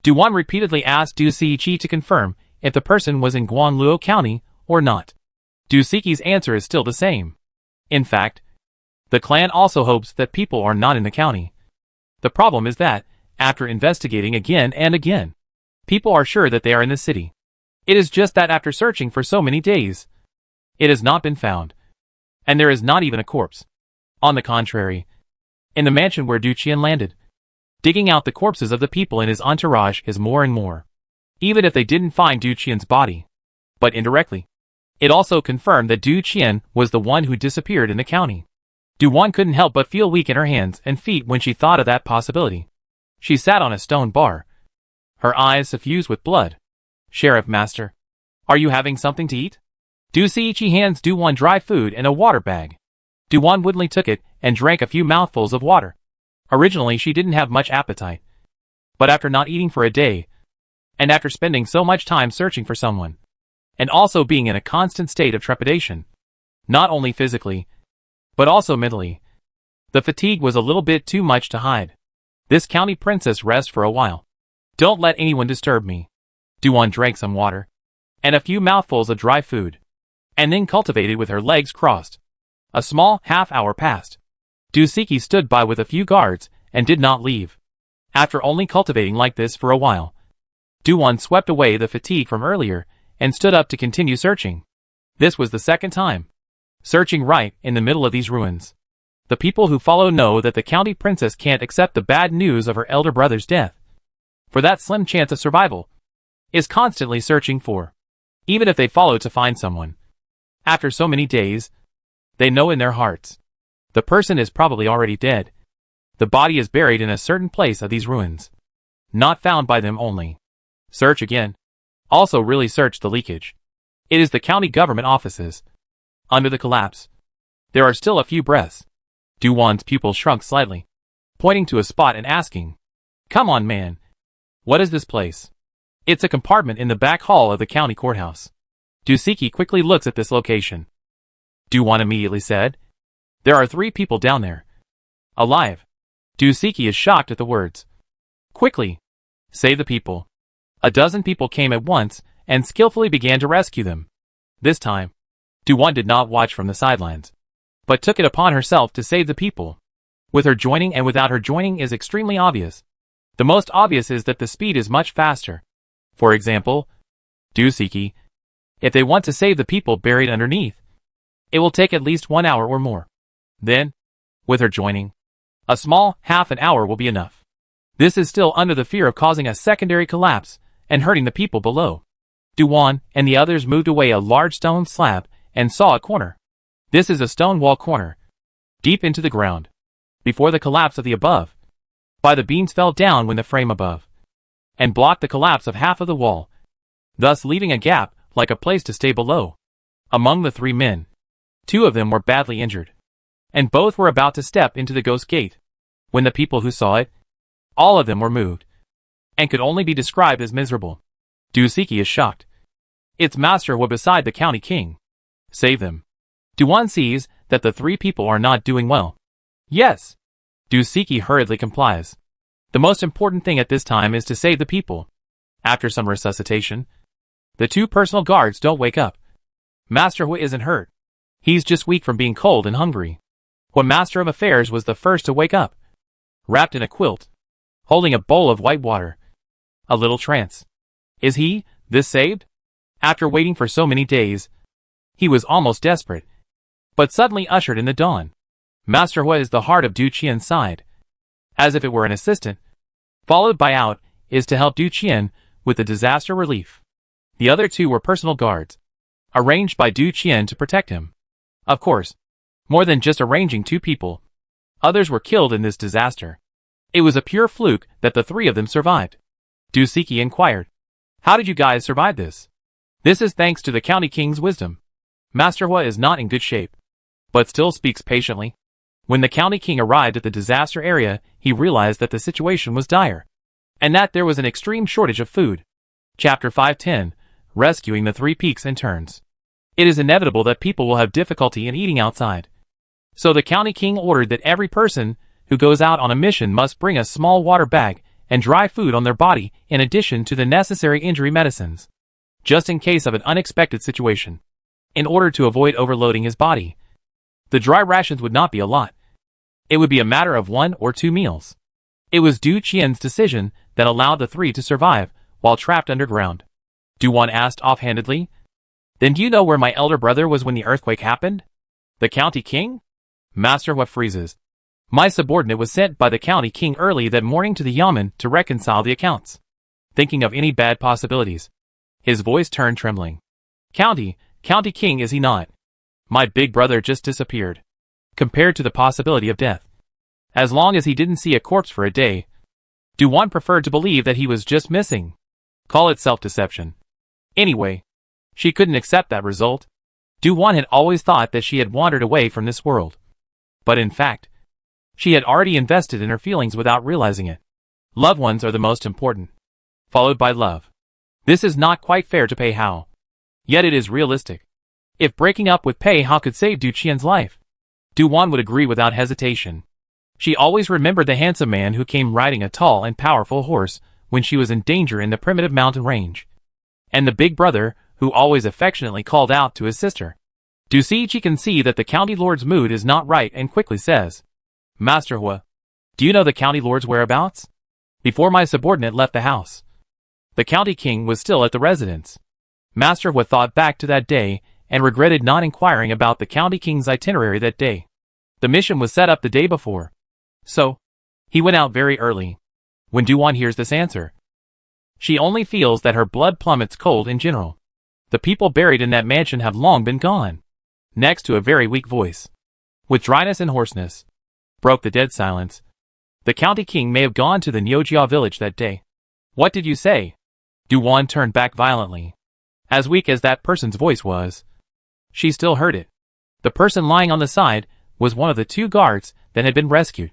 Du-won repeatedly asked Dusiki to confirm if the person was in Gwanluo County or not. Dusiki's answer is still the same. In fact, the clan also hopes that people are not in the county. The problem is that, after investigating again and again, people are sure that they are in the city. It is just that after searching for so many days, it has not been found. And there is not even a corpse. On the contrary, in the mansion where Du-chien landed, digging out the corpses of the people in his entourage is more and more. Even if they didn't find Du-chien's body, but indirectly, it also confirmed that Du-chien was the one who disappeared in the county. Du-won couldn't help but feel weak in her hands and feet when she thought of that possibility. She sat on a stone bar, her eyes suffused with blood. Sheriff Master, are you having something to eat? Dusiki hands Du-won dry food and a water bag. Du-won woodenly took it and drank a few mouthfuls of water. Originally she didn't have much appetite, but after not eating for a day, and after spending so much time searching for someone, and also being in a constant state of trepidation, not only physically, but also mentally, the fatigue was a little bit too much to hide. This county princess rest for a while. Don't let anyone disturb me. Du-won drank some water, and a few mouthfuls of dry food, and then cultivated with her legs crossed. A small half-hour passed. Dusiki stood by with a few guards, and did not leave. After only cultivating like this for a while, Du-won swept away the fatigue from earlier, and stood up to continue searching. This was the second time. Searching right in the middle of these ruins. The people who follow know that the county princess can't accept the bad news of her elder brother's death. For that slim chance of survival, is constantly searching for. Even if they follow to find someone, after so many days, they know in their hearts, the person is probably already dead. The body is buried in a certain place of these ruins. Not found by them only. Search again. Also really search the leakage. It is the county government offices. Under the collapse, there are still a few breaths. Du-won's pupil shrunk slightly, pointing to a spot and asking, "Come on, man. What is this place?" "It's a compartment in the back hall of the county courthouse." Dusiki quickly looks at this location. Du-won immediately said, "There are 3 people down there. Alive." Dusiki is shocked at the words. "Quickly, save the people." A dozen people came at once and skillfully began to rescue them. This time, Du-won did not watch from the sidelines, but took it upon herself to save the people. With her joining and without her joining is extremely obvious. The most obvious is that the speed is much faster. For example, Dusiki, if they want to save the people buried underneath, it will take at least 1 hour or more. Then, with her joining, a small half an hour will be enough. This is still under the fear of causing a secondary collapse and hurting the people below. Du-won and the others moved away a large stone slab and saw a corner. This is a stone wall corner, deep into the ground, before the collapse of the above. By the beams fell down when the frame above, and blocked the collapse of half of the wall. thus leaving a gap like a place to stay below. Among the 3 men, 2 of them were badly injured, and both were about to step into the ghost gate. When the people who saw it, all of them were moved, and could only be described as miserable. Dusiki is shocked. It's Master Hua beside the county king. Save them. Duan sees that the 3 people are not doing well. Yes. Dusiki hurriedly complies. The most important thing at this time is to save the people. After some resuscitation, the 2 personal guards don't wake up. Master Hua isn't hurt. He's just weak from being cold and hungry. When Master of Affairs was the first to wake up, wrapped in a quilt, holding a bowl of white water. A little trance. Is he, this saved? After waiting for so many days, he was almost desperate, but suddenly ushered in the dawn. Master Hua is the heart of Du Qian's side, as if it were an assistant. Followed by Out is to help Du Qian with the disaster relief. The other 2 were personal guards, arranged by Du Qian to protect him. Of course, more than just arranging 2 people. Others were killed in this disaster. It was a pure fluke that the 3 of them survived. Dusiki inquired, "How did you guys survive this?" "This is thanks to the county king's wisdom. Master Hua is not in good shape, but still speaks patiently." When the county king arrived at the disaster area, he realized that the situation was dire, and that there was an extreme shortage of food. Chapter 510, Rescuing the 3 Peaks and Turns. It is inevitable that people will have difficulty in eating outside. So the county king ordered that every person who goes out on a mission must bring a small water bag and dry food on their body in addition to the necessary injury medicines, just in case of an unexpected situation. In order to avoid overloading his body, the dry rations would not be a lot. It would be a matter of 1 or 2 meals. It was Du Qian's decision that allowed the 3 to survive while trapped underground. Duan asked offhandedly, "Then do you know where my elder brother was when the earthquake happened?" "The county king?" Master Hua freezes. "My subordinate was sent by the county king early that morning to the yamen to reconcile the accounts." Thinking of any bad possibilities, his voice turned trembling. County king is he not? My big brother just disappeared. Compared to the possibility of death, as long as he didn't see a corpse for a day, Duan preferred to believe that he was just missing. Call it self-deception. Anyway, she couldn't accept that result. Duan had always thought that she had wandered away from this world. But in fact, she had already invested in her feelings without realizing it. Loved ones are the most important, followed by love. This is not quite fair to Pei Hao. Yet it is realistic. If breaking up with Pei Hao could save Du Qian's life, Duan would agree without hesitation. She always remembered the handsome man who came riding a tall and powerful horse when she was in danger in the primitive mountain range, and the big brother who always affectionately called out to his sister. Dusiki can see that the county lord's mood is not right and quickly says, "Master Hua, do you know the county lord's whereabouts?" "Before my subordinate left the house, the county king was still at the residence." Master Hua thought back to that day and regretted not inquiring about the county king's itinerary that day. The mission was set up the day before, so he went out very early. When Duan hears this answer, she only feels that her blood plummets cold in general. The people buried in that mansion have long been gone. Next to a very weak voice, with dryness and hoarseness, broke the dead silence. The county king may have gone to the Niujia village that day. "What did you say?" Duan turned back violently. As weak as that person's voice was, she still heard it. The person lying on the side was one of the 2 guards that had been rescued.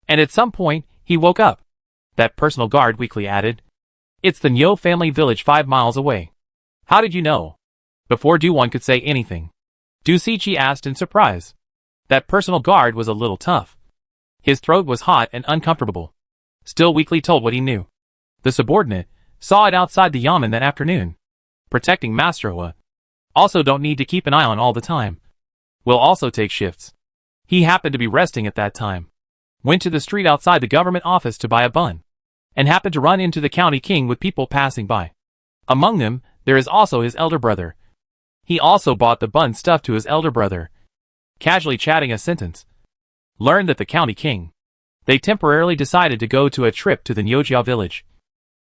And at some point, he woke up. That personal guard weakly added, "It's the Nyo family village 5 miles away." "How did you know?" Before Duan could say anything, Dusiki asked in surprise. That personal guard was a little tough. His throat was hot and uncomfortable. Still weakly told what he knew. The subordinate saw it outside the yamen that afternoon. Protecting Master Hua. Also don't need to keep an eye on all the time. Will also take shifts. He happened to be resting at that time. Went to the street outside the government office to buy a bun, and happened to run into the county king with people passing by. Among them, there is also his elder brother. He also bought the bun stuffed to his elder brother. Casually chatting a sentence. Learned that the county king, they temporarily decided to go to a trip to the Niujia village,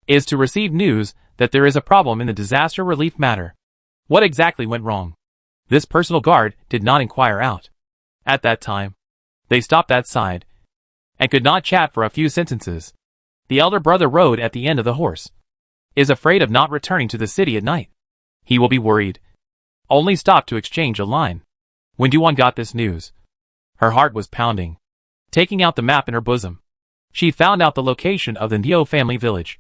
is to receive news that there is a problem in the disaster relief matter. What exactly went wrong? This personal guard did not inquire out. At that time, they stopped that side, and could not chat for a few sentences. The elder brother rode at the end of the horse. is afraid of not returning to the city at night. He will be worried. Only stopped to exchange a line. When Du-won got this news, her heart was pounding. Taking out the map in her bosom, she found out the location of the Neo family village,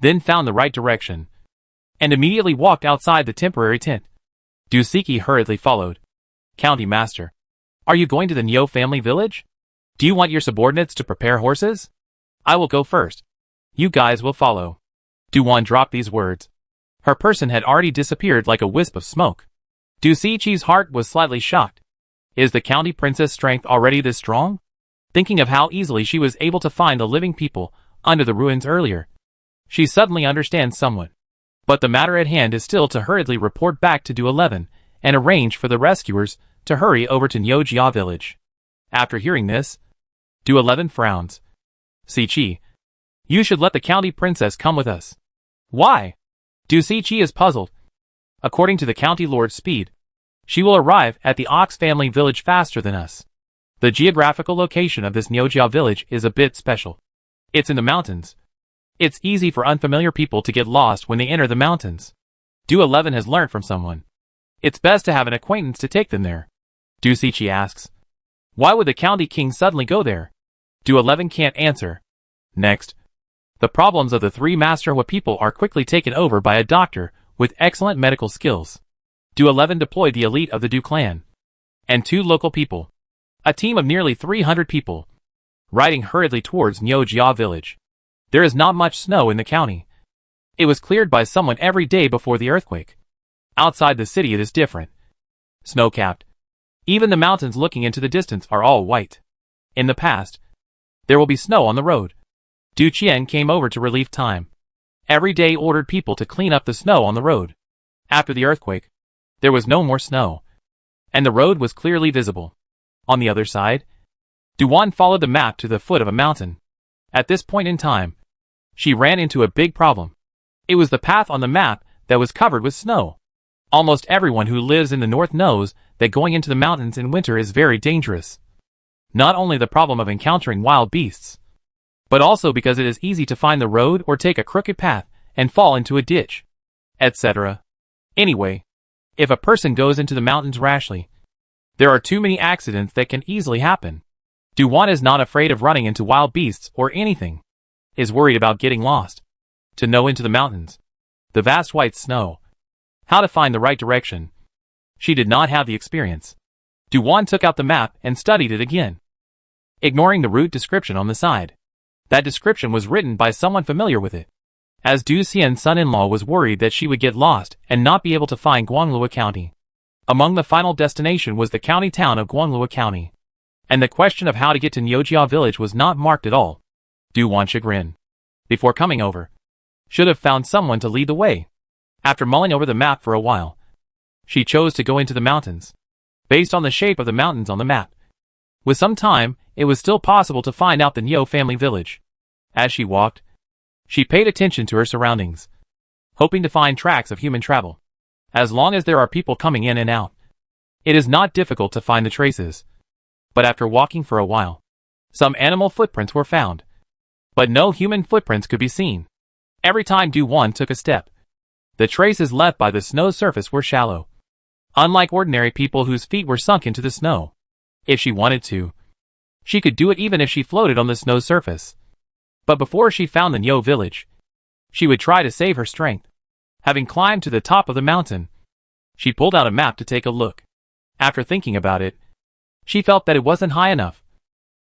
then found the right direction, and immediately walked outside the temporary tent. Du-siki hurriedly followed. County Master, are you going to the Neo family village? Do you want your subordinates to prepare horses? I will go first. You guys will follow. Du-won dropped these words. Her person had already disappeared like a wisp of smoke. Du-siqi's heart was slightly shocked. Is the county princess' strength already this strong? Thinking of how easily she was able to find the living people under the ruins earlier, she suddenly understands somewhat. But the matter at hand is still to hurriedly report back to Du-11 and arrange for the rescuers to hurry over to Nyeojia village. After hearing this, Du-11 frowns. Siqi, you should let the county princess come with us. Why? Du-siqi is puzzled. According to the county lord's speed, she will arrive at the Ox family village faster than us. The geographical location of this Nyeojia village is a bit special. It's in the mountains. It's easy for unfamiliar people to get lost when they enter the mountains. Du-11 has learned from someone. It's best to have an acquaintance to take them there. Du-siqi asks, why would the county king suddenly go there? Du-11 can't answer. Next, the problems of the three Master Hua people are quickly taken over by a doctor with excellent medical skills. Du-11 deployed the elite of the Du clan and 2 local people, a team of nearly 300 people, riding hurriedly towards Nyeojia village. There is not much snow in the county. It was cleared by someone every day before the earthquake. Outside the city it is different. Snow-capped. Even the mountains looking into the distance are all white. In the past, there will be snow on the road. Du Qian came over to relieve time. Every day ordered people to clean up the snow on the road. After the earthquake, there was no more snow, and the road was clearly visible. On the other side, Du-won followed the map to the foot of a mountain. At this point in time, she ran into a big problem. It was the path on the map that was covered with snow. Almost everyone who lives in the north knows that going into the mountains in winter is very dangerous. Not only the problem of encountering wild beasts, but also because it is easy to find the road or take a crooked path and fall into a ditch, etc. Anyway, if a person goes into the mountains rashly, there are too many accidents that can easily happen. Du-won is not afraid of running into wild beasts or anything, is worried about getting lost. To know into the mountains, the vast white snow, how to find the right direction. She did not have the experience. Du-won took out the map and studied it again, ignoring the route description on the side. That description was written by someone familiar with it, as Du Xian's son-in-law was worried that she would get lost and not be able to find Guanglua County. Among the final destination was the county town of Guanglua County, and the question of how to get to Nyeojia village was not marked at all. Du-won chagrin. Before coming over, should have found someone to lead the way. After mulling over the map for a while, she chose to go into the mountains, based on the shape of the mountains on the map. With some time, it was still possible to find out the Neo family village. As she walked, she paid attention to her surroundings, hoping to find tracks of human travel. As long as there are people coming in and out, it is not difficult to find the traces. But after walking for a while, some animal footprints were found, but no human footprints could be seen. Every time Du-won took a step, the traces left by the snow surface were shallow. Unlike ordinary people whose feet were sunk into the snow, if she wanted to, she could do it even if she floated on the snow surface. But before she found the Nyo village, she would try to save her strength. Having climbed to the top of the mountain, she pulled out a map to take a look. After thinking about it, she felt that it wasn't high enough,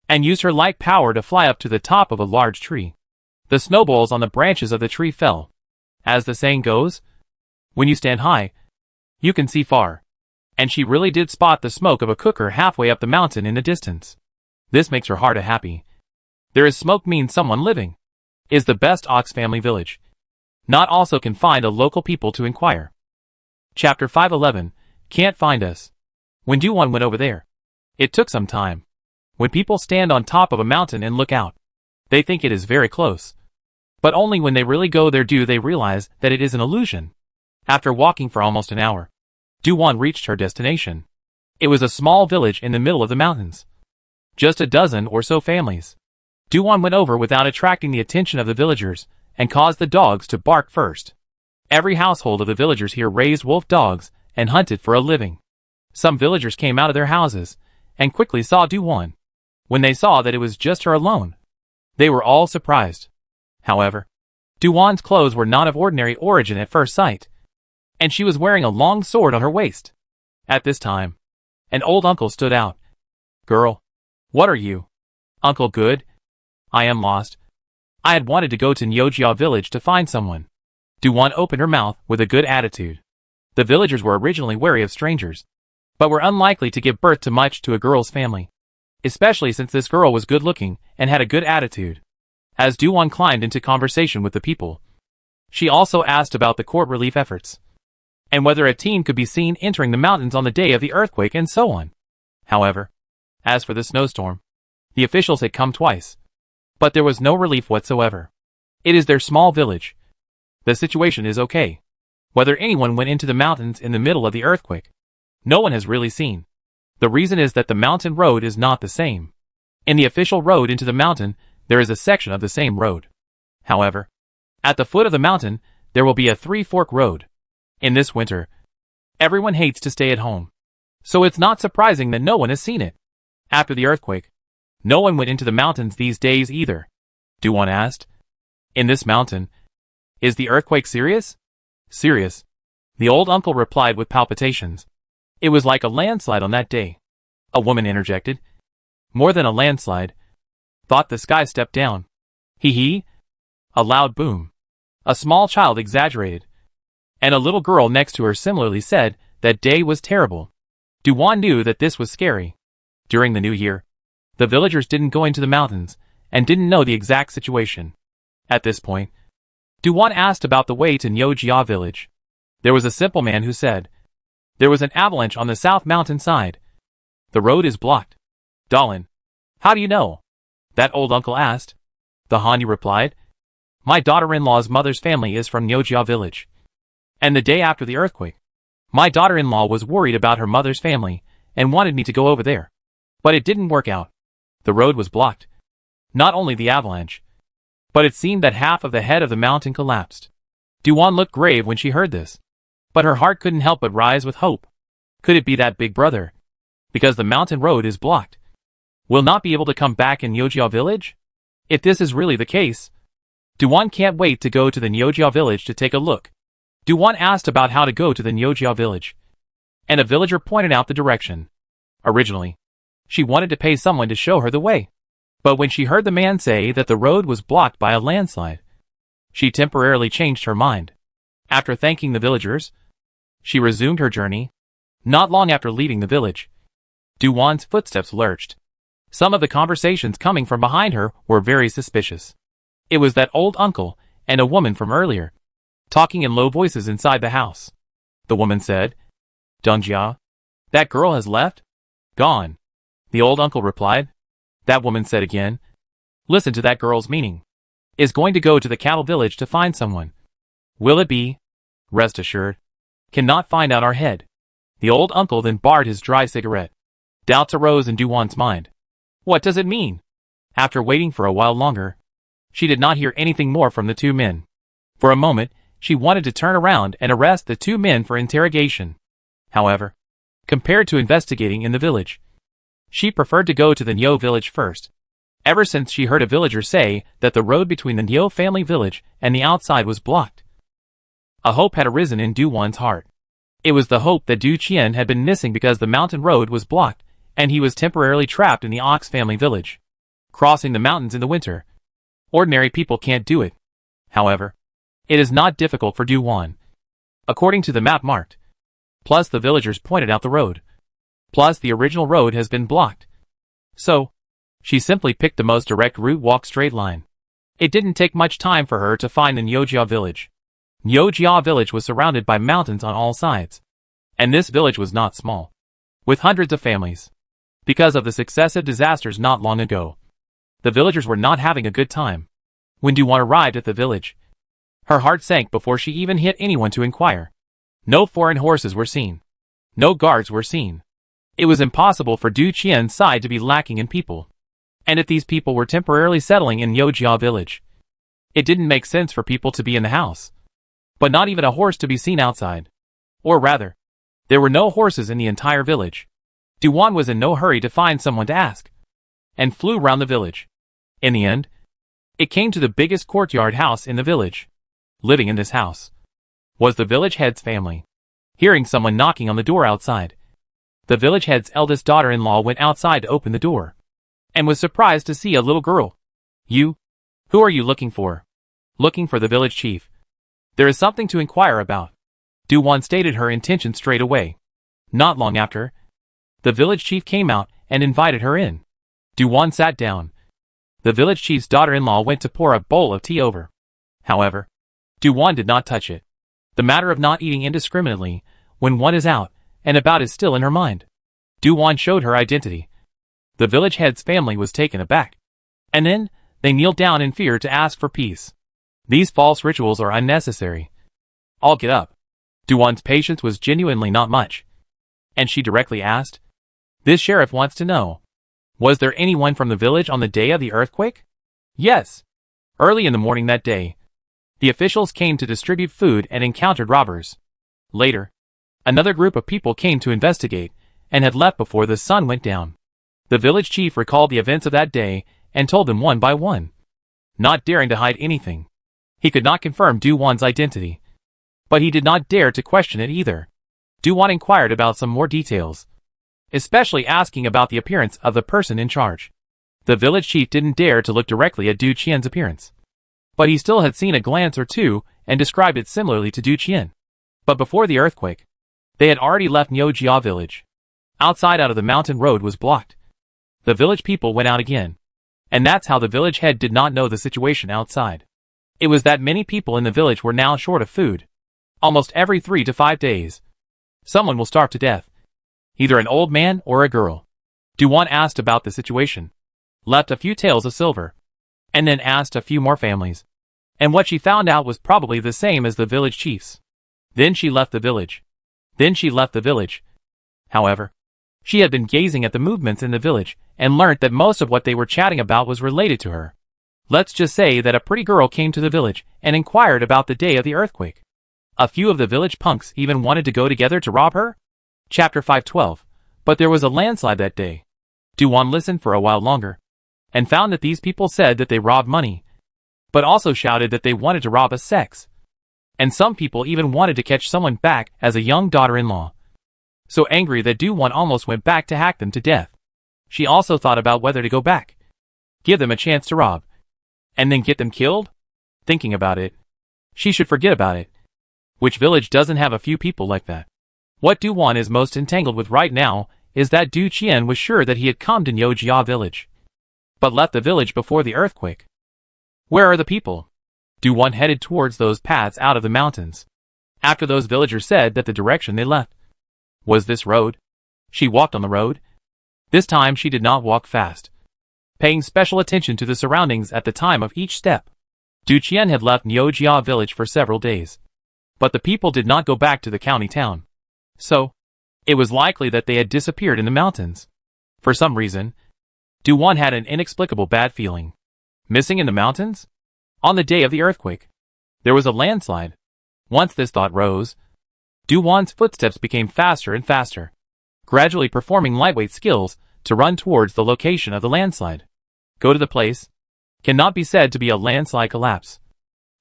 and used her light power to fly up to the top of a large tree. The snowballs on the branches of the tree fell. As the saying goes, when you stand high, you can see far. And she really did spot the smoke of a cooker halfway up the mountain in the distance. This makes her heart happy. There is smoke means someone living. Is the best Ox family village. Not also can find a local people to inquire. Chapter 511, Can't Find Us. When Du-won went over there, it took some time. When people stand on top of a mountain and look out, they think it is very close. But only when they really go there do they realize that it is an illusion. After walking for almost an hour, Du-won reached her destination. It was a small village in the middle of the mountains. Just a dozen or so families. Du-won went over without attracting the attention of the villagers, and caused the dogs to bark first. Every household of the villagers here raised wolf dogs and hunted for a living. Some villagers came out of their houses and quickly saw Du-Wan. When they saw that it was just her alone, they were all surprised. However, Du-Wan's clothes were not of ordinary origin at first sight, and she was wearing a long sword on her waist. At this time, an old uncle stood out. "Girl, what are you?" "Uncle Good. I am lost. I had wanted to go to Nyojia village to find someone." Du-Wan opened her mouth with a good attitude. The villagers were originally wary of strangers, but were unlikely to give birth to much to a girl's family, especially since this girl was good-looking and had a good attitude. As Du-Wan climbed into conversation with the people, she also asked about the court relief efforts, and whether a teen could be seen entering the mountains on the day of the earthquake and so on. However, as for the snowstorm, the officials had come twice, but there was no relief whatsoever. It is their small village. The situation is okay. Whether anyone went into the mountains in the middle of the earthquake, no one has really seen. The reason is that the mountain road is not the same. In the official road into the mountain, there is a section of the same road. However, at the foot of the mountain, there will be a three-fork road. In this winter, everyone hates to stay at home, so it's not surprising that no one has seen it. After the earthquake, no one went into the mountains these days either. Du-Wan asked. "In this mountain, is the earthquake serious?" "Serious," the old uncle replied with palpitations. "It was like a landslide on that day." A woman interjected. "More than a landslide. Thought the sky stepped down." "Hee hee." A loud boom. A small child exaggerated, and a little girl next to her similarly said that day was terrible. Du-Wan knew that this was scary. During the new year, the villagers didn't go into the mountains and didn't know the exact situation. At this point, Du-Wan asked about the way to Nyojia village. There was a simple man who said, "There was an avalanche on the south mountain side. The road is blocked." "Dalin, how do you know?" that old uncle asked. The Hanyu replied, "My daughter-in-law's mother's family is from Nyojia village. And the day after the earthquake, my daughter-in-law was worried about her mother's family and wanted me to go over there. But it didn't work out. The road was blocked. Not only the avalanche, but it seemed that half of the head of the mountain collapsed." Du-Wan looked grave when she heard this, but her heart couldn't help but rise with hope. Could it be that big brother? Because the mountain road is blocked, will not be able to come back in Nyojia village? If this is really the case, Du-Wan can't wait to go to the Nyojia village to take a look. Du-Wan asked about how to go to the Nyojia village, and a villager pointed out the direction. Originally, she wanted to pay someone to show her the way, but when she heard the man say that the road was blocked by a landslide, she temporarily changed her mind. After thanking the villagers, she resumed her journey. Not long after leaving the village, Du-Wan's footsteps lurched. Some of the conversations coming from behind her were very suspicious. It was that old uncle and a woman from earlier, talking in low voices inside the house. The woman said, "Dongjia, that girl has left? Gone." The old uncle replied. That woman said again, "Listen to that girl's meaning. Is going to go to the cattle village to find someone. Will it be? Rest assured. Cannot find out our head." The old uncle then barred his dry cigarette. Doubts arose in Du-Wan's mind. What does it mean? After waiting for a while longer, she did not hear anything more from the two men. For a moment, she wanted to turn around and arrest the two men for interrogation. However, compared to investigating in the village, she preferred to go to the Nyo village first. Ever since she heard a villager say that the road between the Nyo family village and the outside was blocked, a hope had arisen in Du-Wan's heart. It was the hope that Du Qian had been missing because the mountain road was blocked, and he was temporarily trapped in the Ox family village. Crossing the mountains in the winter, ordinary people can't do it. However, it is not difficult for Du-Wan. According to the map marked, plus the villagers pointed out the road, plus the original road has been blocked. So, she simply picked the most direct route, walk straight line. It didn't take much time for her to find the Nyojia village. Nyojia village was surrounded by mountains on all sides, and this village was not small, with hundreds of families. Because of the successive disasters not long ago, the villagers were not having a good time. When Du-Wan arrived at the village, her heart sank before she even hit anyone to inquire. No foreign horses were seen. No guards were seen. It was impossible for Du Qian's side to be lacking in people. And if these people were temporarily settling in Nyojia village, It didn't make sense for people to be in the house, but not even a horse to be seen outside. Or rather, there were no horses in the entire village. Du-Wan was in no hurry to find someone to ask, and flew round the village. In the end, it came to the biggest courtyard house in the village. Living in this house was the village head's family. Hearing someone knocking on the door outside, the village head's eldest daughter-in-law went outside to open the door, and was surprised to see a little girl. "You? Who are you looking for?" "Looking for the village chief. There is something to inquire about." Du-Wan stated her intention straight away. Not long after, the village chief came out and invited her in. Du-Wan sat down. The village chief's daughter-in-law went to pour a bowl of tea over. However, Du-Wan did not touch it. The matter of not eating indiscriminately when one is out and about is still in her mind. Du-Wan showed her identity. The village head's family was taken aback. And then, they kneeled down in fear to ask for peace. These false rituals are unnecessary. "I'll get up." Du-Wan's patience was genuinely not much. And she directly asked, "This sheriff wants to know, was there anyone from the village on the day of the earthquake?" "Yes." Early in the morning that day, the officials came to distribute food and encountered robbers. Later, another group of people came to investigate and had left before the sun went down. The village chief recalled the events of that day and told them one by one, not daring to hide anything. He could not confirm Du-Wan's identity, but he did not dare to question it either. Du-Wan inquired about some more details, especially asking about the appearance of the person in charge. The village chief didn't dare to look directly at Du Qian's appearance, but he still had seen a glance or two and described it similarly to Du Qian. But before the earthquake, they had already left Niujia village. Outside out of the mountain road was blocked. The village people went out again, and that's how the village head did not know the situation outside. It was that many people in the village were now short of food. Almost every 3 to 5 days, someone will starve to death. Either an old man or a girl. Du-Wan asked about the situation, left a few taels of silver, and then asked a few more families. And what she found out was probably the same as the village chief's. Then she left the village. However, she had been gazing at the movements in the village and learnt that most of what they were chatting about was related to her. Let's just say that a pretty girl came to the village and inquired about the day of the earthquake. A few of the village punks even wanted to go together to rob her. Chapter 512. But there was a landslide that day. Du-Wan listened for a while longer, and found that these people said that they robbed money, but also shouted that they wanted to rob a sex. And some people even wanted to catch someone back as a young daughter-in-law. So angry that Du-Wan almost went back to hack them to death. She also thought about whether to go back, give them a chance to rob, and then get them killed. Thinking about it, she should forget about it. Which village doesn't have a few people like that? What Du-Wan is most entangled with right now is that Du Qian was sure that he had come to Niujia village, but left the village before the earthquake. Where are the people? Du-Wan headed towards those paths out of the mountains, after those villagers said that the direction they left was this road. She walked on the road. This time she did not walk fast, paying special attention to the surroundings at the time of each step. Du Qian had left Niujia village for several days, but the people did not go back to the county town. So, it was likely that they had disappeared in the mountains. For some reason, Du-Wan had an inexplicable bad feeling. Missing in the mountains? On the day of the earthquake, there was a landslide. Once this thought rose, Du-Wan's footsteps became faster and faster, gradually performing lightweight skills to run towards the location of the landslide. Go to the place. Cannot be said to be a landslide collapse.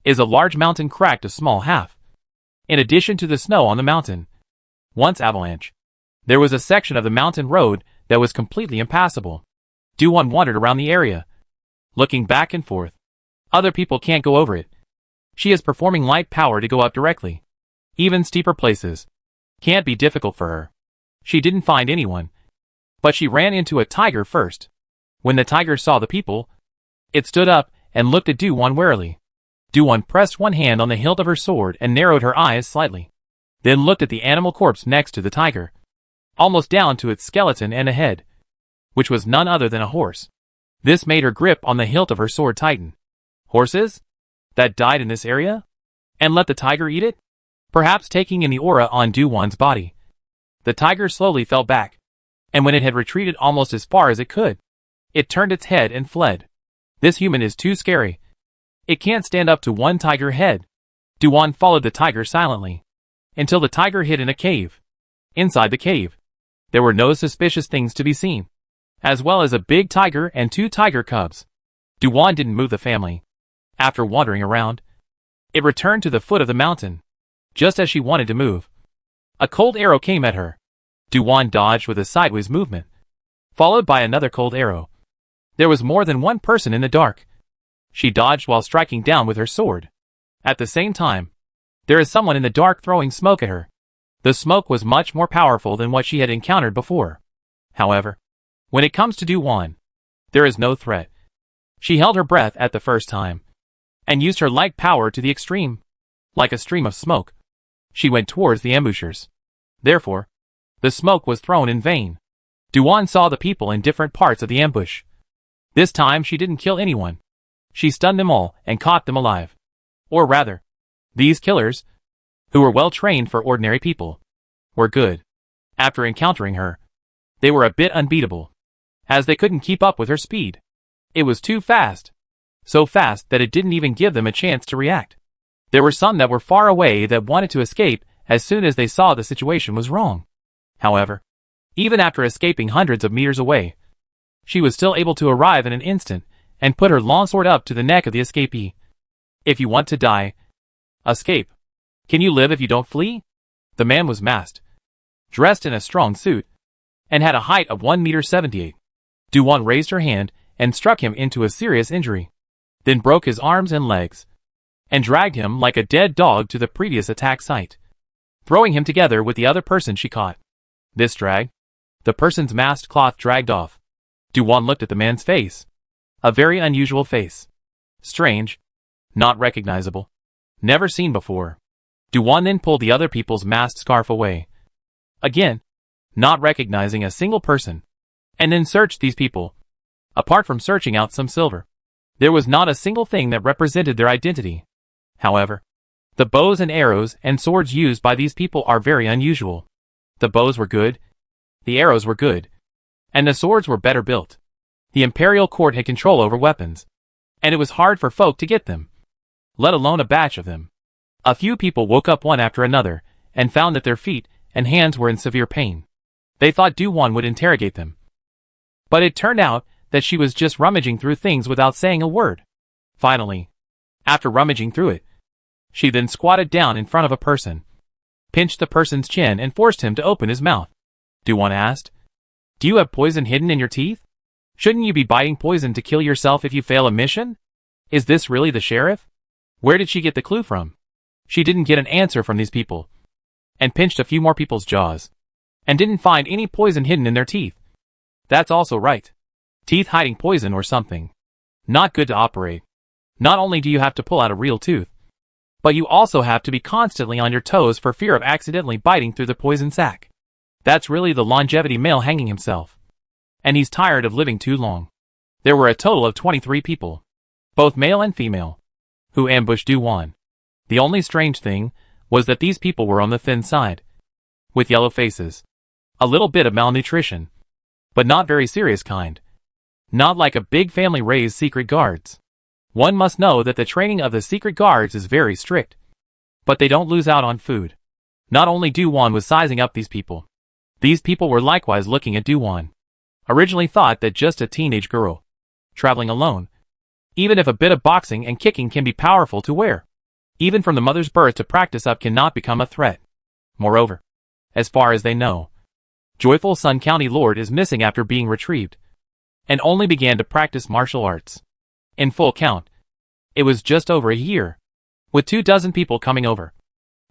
Is a large mountain cracked a small half. In addition to the snow on the mountain, once avalanche, there was a section of the mountain road that was completely impassable. Du-Wan wandered around the area, looking back and forth. Other people can't go over it. She is performing light power to go up directly. Even steeper places can't be difficult for her. She didn't find anyone, but she ran into a tiger first. When the tiger saw the people, it stood up and looked at Du-Wan warily. Du-Wan pressed one hand on the hilt of her sword and narrowed her eyes slightly, then looked at the animal corpse next to the tiger, almost down to its skeleton and a head, which was none other than a horse. This made her grip on the hilt of her sword tighten. Horses? That died in this area? And let the tiger eat it? Perhaps taking in the aura on Du-Wan's body. The tiger slowly fell back, and when it had retreated almost as far as it could, it turned its head and fled. This human is too scary. It can't stand up to one tiger head. Duwan followed the tiger silently until the tiger hid in a cave. Inside the cave, there were no suspicious things to be seen, as well as a big tiger and 2 tiger cubs. Duwan didn't move the family. After wandering around, it returned to the foot of the mountain. Just as she wanted to move, a cold arrow came at her. Duwan dodged with a sideways movement, followed by another cold arrow. There was more than one person in the dark. She dodged while striking down with her sword. At the same time, there is someone in the dark throwing smoke at her. The smoke was much more powerful than what she had encountered before. However, when it comes to Duwan, there is no threat. She held her breath at the first time, and used her light power to the extreme. Like a stream of smoke, she went towards the ambushers. Therefore, the smoke was thrown in vain. Duwan saw the people in different parts of the ambush. This time she didn't kill anyone. She stunned them all and caught them alive. Or rather, these killers, who were well trained for ordinary people, were good. After encountering her, they were a bit unbeatable, as they couldn't keep up with her speed. It was too fast. So fast that it didn't even give them a chance to react. There were some that were far away that wanted to escape as soon as they saw the situation was wrong. However, even after escaping hundreds of meters away, she was still able to arrive in an instant and put her longsword up to the neck of the escapee. If you want to die, escape. Can you live if you don't flee? The man was masked, dressed in a strong suit, and had a height of 1.78 meters. Duwan raised her hand and struck him into a serious injury, then broke his arms and legs, and dragged him like a dead dog to the previous attack site, throwing him together with the other person she caught. This drag, the person's masked cloth dragged off. Duwan looked at the man's face. A very unusual face. Strange. Not recognizable. Never seen before. Duwan then pulled the other people's masked scarf away. Again, not recognizing a single person. And then searched these people. Apart from searching out some silver, there was not a single thing that represented their identity. However, the bows and arrows and swords used by these people are very unusual. The bows were good, the arrows were good, and the swords were better built. The imperial court had control over weapons, and it was hard for folk to get them, let alone a batch of them. A few people woke up one after another and found that their feet and hands were in severe pain. They thought Duwan would interrogate them, but it turned out that she was just rummaging through things without saying a word. Finally, after rummaging through it, she then squatted down in front of a person, pinched the person's chin and forced him to open his mouth. Duwan asked, "Do you have poison hidden in your teeth? Shouldn't you be biting poison to kill yourself if you fail a mission? Is this really the sheriff? Where did she get the clue from?" She didn't get an answer from these people, and pinched a few more people's jaws, and didn't find any poison hidden in their teeth. That's also right. Teeth hiding poison or something. Not good to operate. Not only do you have to pull out a real tooth, but you also have to be constantly on your toes for fear of accidentally biting through the poison sac. That's really the longevity male hanging himself. And he's tired of living too long. There were a total of 23 people, both male and female, who ambushed Duwan. The only strange thing was that these people were on the thin side, with yellow faces, a little bit of malnutrition, but not very serious kind. Not like a big family raised secret guards. One must know that the training of the secret guards is very strict, but they don't lose out on food. Not only Duwan was sizing up these people were likewise looking at Duwan. Originally thought that just a teenage girl, traveling alone, even if a bit of boxing and kicking can be powerful to wear, even from the mother's birth to practice up cannot become a threat. Moreover, as far as they know, Joyful Sun County Lord is missing after being retrieved, and only began to practice martial arts. In full count, it was just over a year, with 24 people coming over.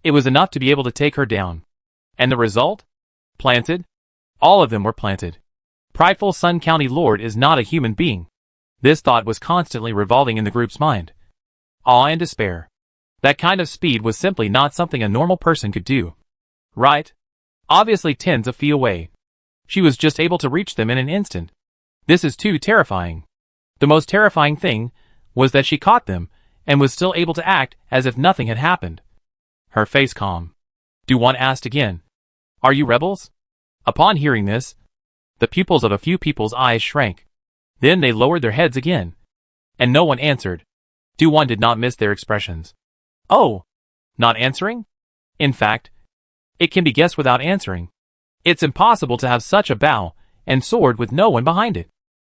It was enough to be able to take her down. And the result? Planted? All of them were planted. Prideful Sun County Lord is not a human being. This thought was constantly revolving in the group's mind. Awe and despair. That kind of speed was simply not something a normal person could do. Right? Obviously tens of feet away. She was just able to reach them in an instant. This is too terrifying. The most terrifying thing was that she caught them and was still able to act as if nothing had happened. Her face calm. Duwan asked again, "Are you rebels?" Upon hearing this, the pupils of a few people's eyes shrank. Then they lowered their heads again, and no one answered. Du1 did not miss their expressions. Oh, not answering? In fact, it can be guessed without answering. It's impossible to have such a bow and sword with no one behind it.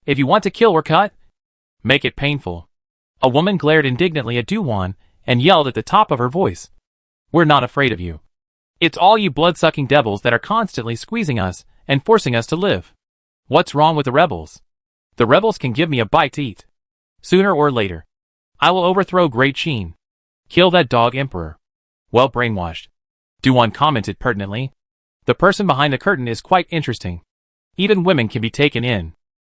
If you want to kill or cut, make it painful. A woman glared indignantly at Du1 and yelled at the top of her voice. We're not afraid of you. It's all you blood-sucking devils that are constantly squeezing us and forcing us to live. What's wrong with the rebels? The rebels can give me a bite to eat. Sooner or later, I will overthrow Great Sheen. Kill that dog emperor. Well brainwashed. Du1 commented pertinently. The person behind the curtain is quite interesting. Even women can be taken in.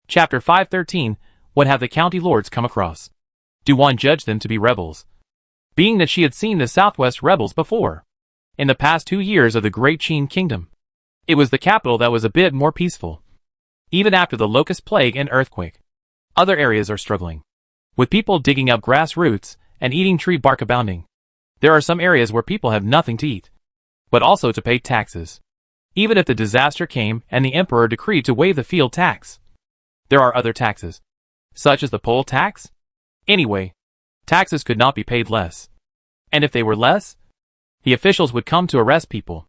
Chapter 513, What have the county lords come across? Du1 judged them to be rebels, being that she had seen the Southwest rebels before. In the past 2 years of the Great Sheen Kingdom, it was the capital that was a bit more peaceful. Even after the locust plague and earthquake, other areas are struggling, with people digging up grass roots and eating tree bark abounding. There are some areas where people have nothing to eat, but also to pay taxes. Even if the disaster came and the emperor decreed to waive the field tax, there are other taxes, such as the poll tax. Anyway, taxes could not be paid less. And if they were less, the officials would come to arrest people.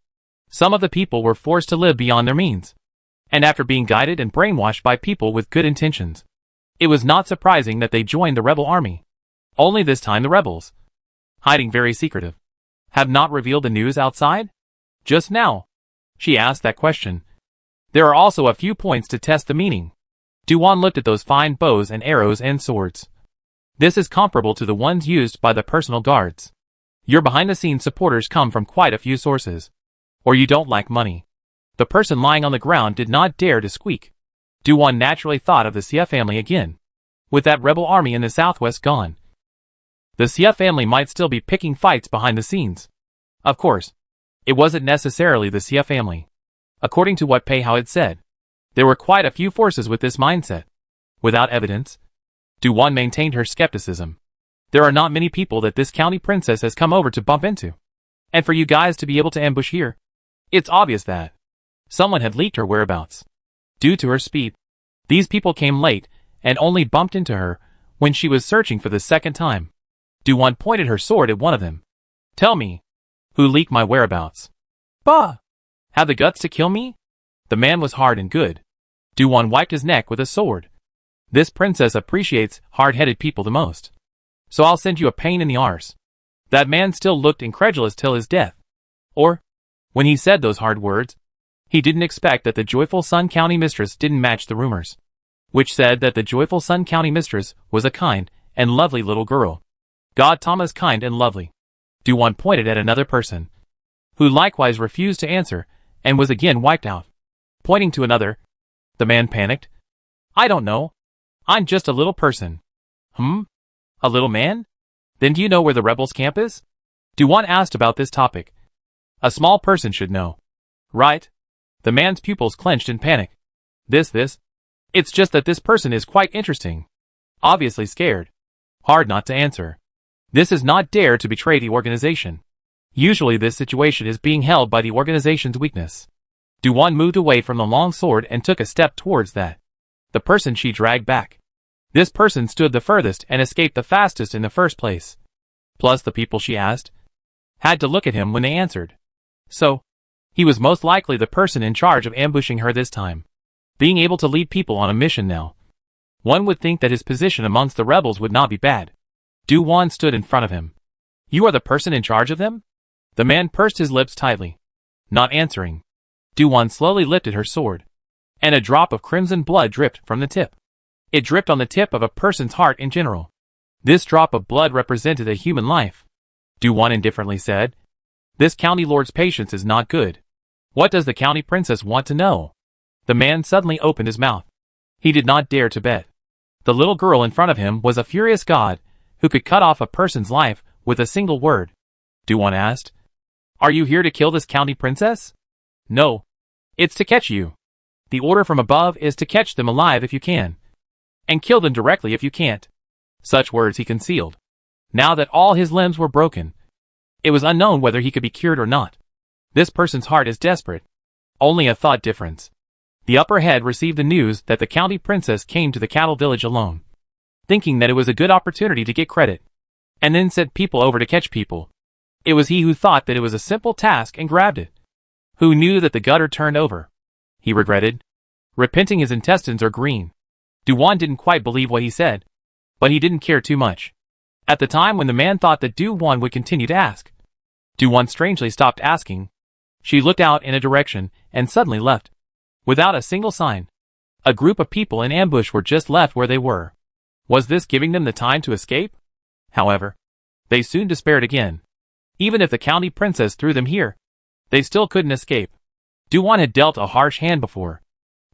Some of the people were forced to live beyond their means. And after being guided and brainwashed by people with good intentions, it was not surprising that they joined the rebel army. Only this time the rebels, hiding very secretive, have not revealed the news outside? Just now, she asked that question. There are also a few points to test the meaning. Du1 looked at those fine bows and arrows and swords. This is comparable to the ones used by the personal guards. Your behind-the-scenes supporters come from quite a few sources. Or you don't like money. The person lying on the ground did not dare to squeak. Du1 naturally thought of the Xia family again. With that rebel army in the southwest gone, the Xia family might still be picking fights behind the scenes. Of course, it wasn't necessarily the Xia family. According to what Pei Hao had said, there were quite a few forces with this mindset. Without evidence, Du1 maintained her skepticism. There are not many people that this county princess has come over to bump into. And for you guys to be able to ambush here, it's obvious that someone had leaked her whereabouts. Due to her speed, these people came late and only bumped into her when she was searching for the second time. Du1 pointed her sword at one of them. Tell me, who leaked my whereabouts? Bah! Have the guts to kill me? The man was hard and good. Du1 wiped his neck with a sword. This princess appreciates hard-headed people the most. So I'll send you a pain in the arse. That man still looked incredulous till his death. Or, when he said those hard words, he didn't expect that the Joyful Sun County mistress didn't match the rumors, which said that the Joyful Sun County mistress was a kind and lovely little girl. God Tama's kind and lovely. Du1 pointed at another person, who likewise refused to answer and was again wiped out. Pointing to another, the man panicked. I don't know. I'm just a little person. A little man? Then do you know where the rebels' camp is? Du1 asked about this topic. A small person should know. Right? The man's pupils clenched in panic. This. It's just that this person is quite interesting. Obviously scared. Hard not to answer. This is not dare to betray the organization. Usually this situation is being held by the organization's weakness. Du1 moved away from the long sword and took a step towards that. The person she dragged back. This person stood the furthest and escaped the fastest in the first place. Plus the people she asked had to look at him when they answered. So, he was most likely the person in charge of ambushing her this time. Being able to lead people on a mission now. One would think that his position amongst the rebels would not be bad. Du1 stood in front of him. You are the person in charge of them? The man pursed his lips tightly, not answering. Du1 slowly lifted her sword, and a drop of crimson blood dripped from the tip. It dripped on the tip of a person's heart in general. This drop of blood represented a human life. Du1 indifferently said, This county lord's patience is not good. What does the county princess want to know? The man suddenly opened his mouth. He did not dare to bet. The little girl in front of him was a furious god who could cut off a person's life with a single word. Du1 asked, Are you here to kill this county princess? No. It's to catch you. The order from above is to catch them alive if you can, and kill them directly if you can't. Such words he concealed. Now that all his limbs were broken, it was unknown whether he could be cured or not. This person's heart is desperate. Only a thought difference. The upper head received the news that the county princess came to the cattle village alone, thinking that it was a good opportunity to get credit. and then sent people over to catch people. It was he who thought that it was a simple task and grabbed it. Who knew that the gutter turned over? He regretted. Repenting his intestines are green. Du-Wan didn't quite believe what he said, but he didn't care too much. At the time when the man thought that Du-Wan would continue to ask, Du-Wan strangely stopped asking. She looked out in a direction and suddenly left. Without a single sign. A group of people in ambush were just left where they were. Was this giving them the time to escape? However, they soon despaired again. Even if the county princess threw them here, they still couldn't escape. Du-Wan had dealt a harsh hand before.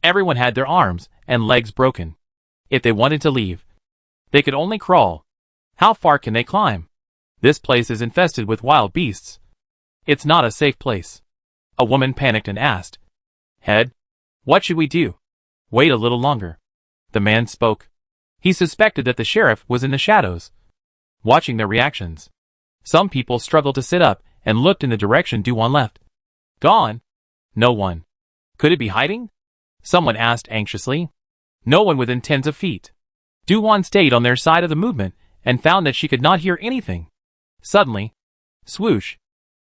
Everyone had their arms and legs broken. If they wanted to leave, they could only crawl. How far can they climb? This place is infested with wild beasts. It's not a safe place. A woman panicked and asked, "Head, what should we do?" "Wait a little longer." The man spoke. He suspected that the sheriff was in the shadows, watching their reactions. Some people struggled to sit up and looked in the direction Du-Wan left. Gone? No one. Could it be hiding? Someone asked anxiously. No one within tens of feet. Du-Wan stayed on their side of the movement and found that she could not hear anything. Suddenly, swoosh,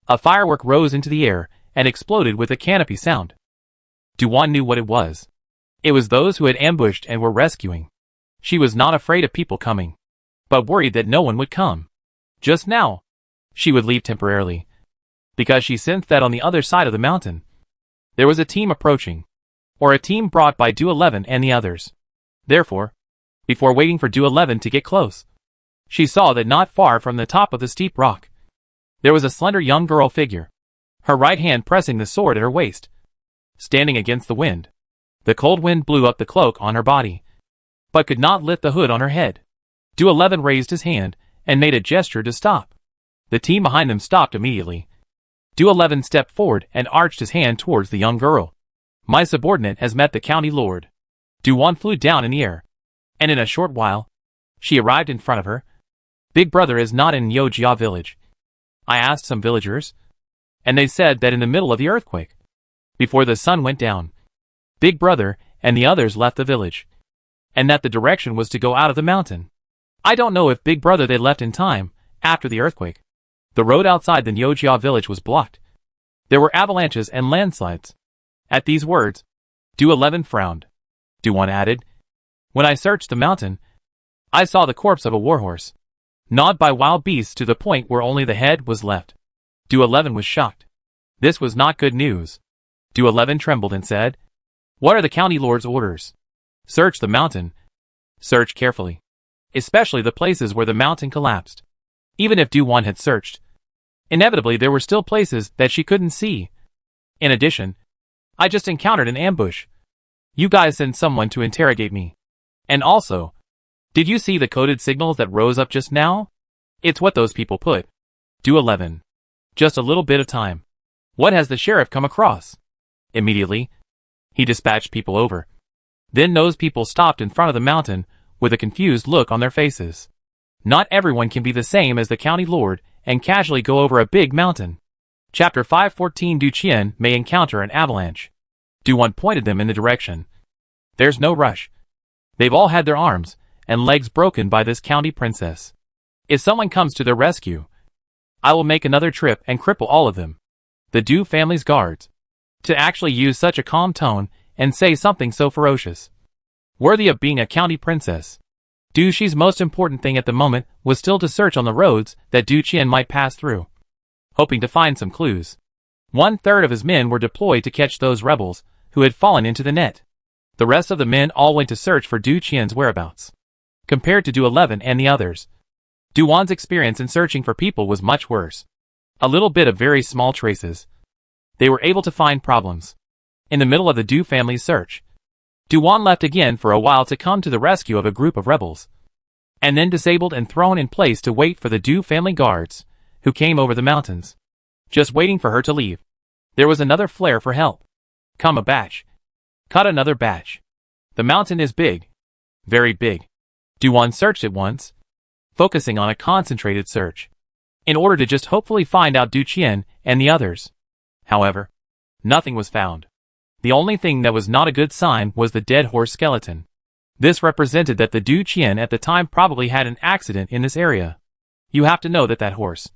a firework rose into the air and exploded with a canopy sound. Du-Wan knew what it was. It was those who had ambushed and were rescuing. She was not afraid of people coming, but worried that no one would come. Just now, she would leave temporarily, because she sensed that on the other side of the mountain, there was a team approaching, or a team brought by Du-11 and the others. Therefore, before waiting for Du-11 to get close, she saw that not far from the top of the steep rock, there was a slender young girl figure, her right hand pressing the sword at her waist, standing against the wind. The cold wind blew up the cloak on her body, but could not lift the hood on her head. Du-11 raised his hand and made a gesture to stop. The team behind them stopped immediately. Du-11 stepped forward and arched his hand towards the young girl. "My subordinate has met the county lord." Du-Wan flew down in the air, and in a short while, she arrived in front of her. "Big brother is not in Yojia village. I asked some villagers, and they said that in the middle of the earthquake, before the sun went down, Big brother and the others left the village, and that the direction was to go out of the mountain. I don't know if Big brother they left in time, after the earthquake. The road outside the Yojia village was blocked. There were avalanches and landslides." At these words, Du-11 frowned. Du-Wan added, "When I searched the mountain, I saw the corpse of a warhorse, gnawed by wild beasts to the point where only the head was left." Du-11 was shocked. This was not good news. Du-11 trembled and said, "What are the county lord's orders?" "Search the mountain. Search carefully, especially the places where the mountain collapsed." Even if Du-Wan had searched, inevitably there were still places that she couldn't see. In addition, "I just encountered an ambush. You guys send someone to interrogate me. And also, did you see the coded signals that rose up just now? It's what those people put." Du-11. "Just a little bit of time. What has the sheriff come across?" Immediately, he dispatched people over. Then those people stopped in front of the mountain with a confused look on their faces. Not everyone can be the same as the county lord and casually go over a big mountain. Chapter 514 Du-Qian may encounter an avalanche. Du-Wan pointed them in the direction. "There's no rush. They've all had their arms and legs broken by this county princess. If someone comes to their rescue, I will make another trip and cripple all of them." The Du family's guards. To actually use such a calm tone and say something so ferocious. Worthy of being a county princess. Du-Qi's most important thing at the moment was still to search on the roads that Du-Qian might pass through, hoping to find some clues. 1/3 of his men were deployed to catch those rebels who had fallen into the net. The rest of the men all went to search for Du-Qian's whereabouts. Compared to Du-11 and the others, Du-Wan's experience in searching for people was much worse. A little bit of very small traces. They were able to find problems. In the middle of the Du family's search, Du-Wan left again for a while to come to the rescue of a group of rebels, and then disabled and thrown in place to wait for the Du family guards, who came over the mountains, just waiting for her to leave. There was another flare for help. "Come a batch. Cut another batch. The mountain is big. Very big." Du-Wan searched it once, focusing on a concentrated search, in order to just hopefully find out Du-Qian and the others. However, nothing was found. The only thing that was not a good sign was the dead horse skeleton. This represented that the Du-Qian at the time probably had an accident in this area. You have to know that that horse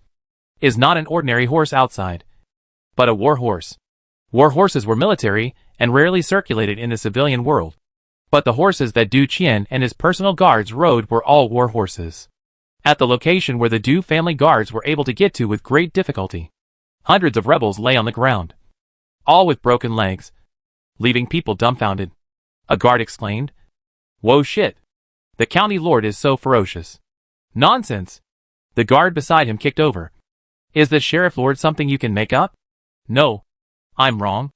is not an ordinary horse outside, but a war horse. War horses were military and rarely circulated in the civilian world. But the horses that Du Qian and his personal guards rode were all war horses. At the location where the Du family guards were able to get to with great difficulty, hundreds of rebels lay on the ground, all with broken legs, leaving people dumbfounded. A guard exclaimed, "Whoa shit! The county lord is so ferocious." "Nonsense!" The guard beside him kicked over. "Is the sheriff lord something you can make up?" "No. I'm wrong.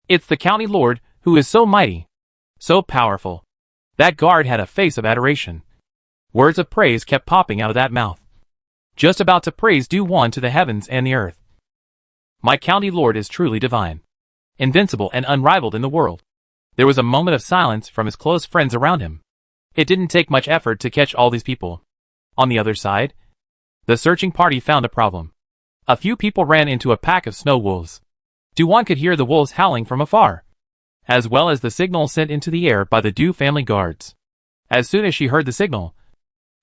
It's the county lord who is so mighty, so powerful." That guard had a face of adoration. Words of praise kept popping out of that mouth. Just about to praise due one to the heavens and the earth. "My county lord is truly divine, invincible and unrivaled in the world." There was a moment of silence from his close friends around him. It didn't take much effort to catch all these people. On the other side, the searching party found a problem. A few people ran into a pack of snow wolves. Du could hear the wolves howling from afar, as well as the signal sent into the air by the Du family guards. As soon as she heard the signal,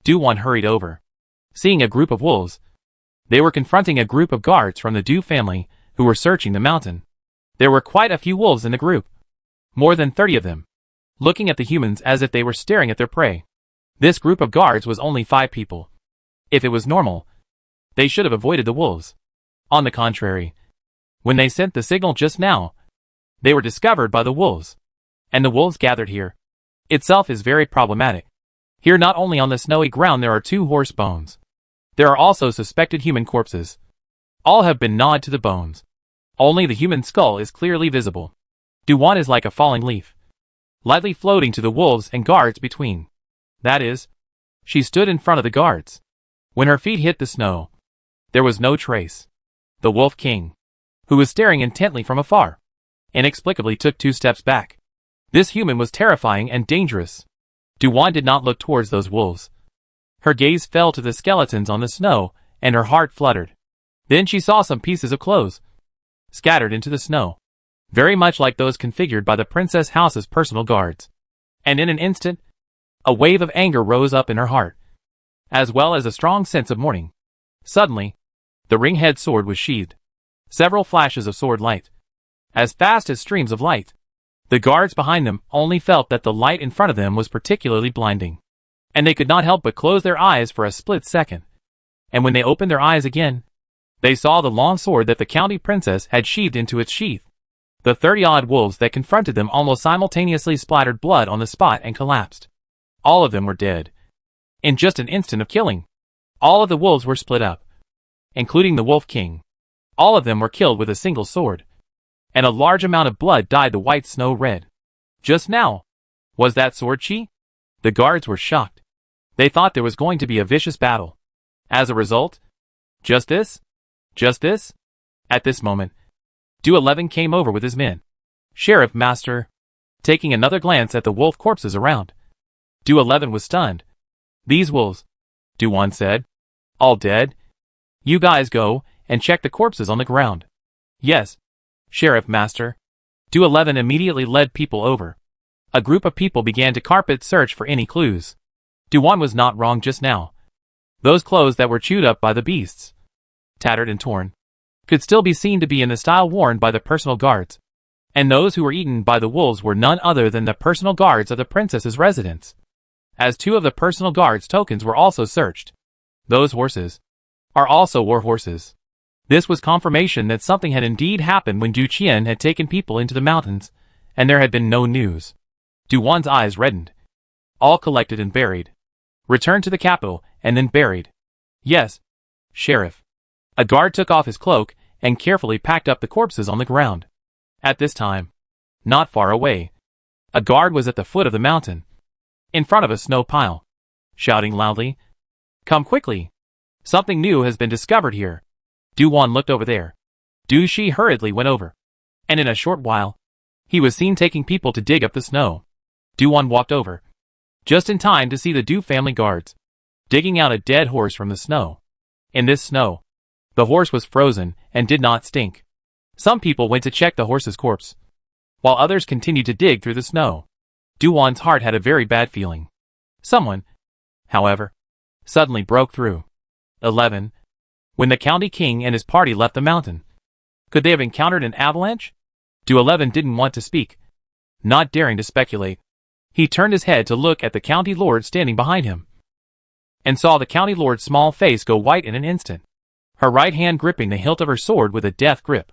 Du hurried over. Seeing a group of wolves, they were confronting a group of guards from the Du family who were searching the mountain. There were quite a few wolves in the group, more than 30 of them, looking at the humans as if they were staring at their prey. This group of guards was only 5 people. If it was normal, they should have avoided the wolves. On the contrary, when they sent the signal just now, they were discovered by the wolves. And the wolves gathered here itself is very problematic. Here not only on the snowy ground there are 2 horse bones. There are also suspected human corpses. All have been gnawed to the bones. Only the human skull is clearly visible. Du is like a falling leaf, lightly floating to the wolves and guards between. That is, she stood in front of the guards. When her feet hit the snow, there was no trace. The Wolf King, who was staring intently from afar, inexplicably took 2 steps back. This human was terrifying and dangerous. Du did not look towards those wolves. Her gaze fell to the skeletons on the snow, and her heart fluttered. Then she saw some pieces of clothes scattered into the snow, very much like those configured by the princess house's personal guards. And in an instant, a wave of anger rose up in her heart, as well as a strong sense of mourning. Suddenly, the ring-head sword was sheathed. Several flashes of sword light, as fast as streams of light. The guards behind them only felt that the light in front of them was particularly blinding, and they could not help but close their eyes for a split second. And when they opened their eyes again, they saw the long sword that the county princess had sheathed into its sheath. The 30-odd wolves that confronted them almost simultaneously splattered blood on the spot and collapsed. All of them were dead. In just an instant of killing, all of the wolves were split up, including the Wolf King. All of them were killed with a single sword, and a large amount of blood dyed the white snow red. Just now, was that sword she? The guards were shocked. They thought there was going to be a vicious battle. As a result, just this? At this moment, Du 11 came over with his men. "Sheriff Master," taking another glance at the wolf corpses around. Du 11 was stunned. "These wolves," Du said, "all dead? You guys go and check the corpses on the ground." "Yes, Sheriff Master." Du 11 immediately led people over. A group of people began to carpet search for any clues. Du was not wrong just now. Those clothes that were chewed up by the beasts, tattered and torn, could still be seen to be in the style worn by the personal guards. And those who were eaten by the wolves were none other than the personal guards of the princess's residence. As 2 of the personal guards' tokens were also searched. Those horses are also war horses. This was confirmation that something had indeed happened when Du Qian had taken people into the mountains, and there had been no news. Du eyes reddened. All collected and buried. Returned to the capital, and then buried. "Yes, Sheriff." A guard took off his cloak and carefully packed up the corpses on the ground. At this time, not far away, a guard was at the foot of the mountain, in front of a snow pile, shouting loudly, "Come quickly! Something new has been discovered here." Du looked over there. Du Shi hurriedly went over, and in a short while, he was seen taking people to dig up the snow. Du walked over, just in time to see the Du family guards digging out a dead horse from the snow. In this snow, the horse was frozen and did not stink. Some people went to check the horse's corpse, while others continued to dig through the snow. Du heart had a very bad feeling. Someone, however, suddenly broke through. 11. When the county king and his party left the mountain. Could they have encountered an avalanche? Do 11 didn't want to speak, not daring to speculate. He turned his head to look at the county lord standing behind him, and saw the county lord's small face go white in an instant, her right hand gripping the hilt of her sword with a death grip.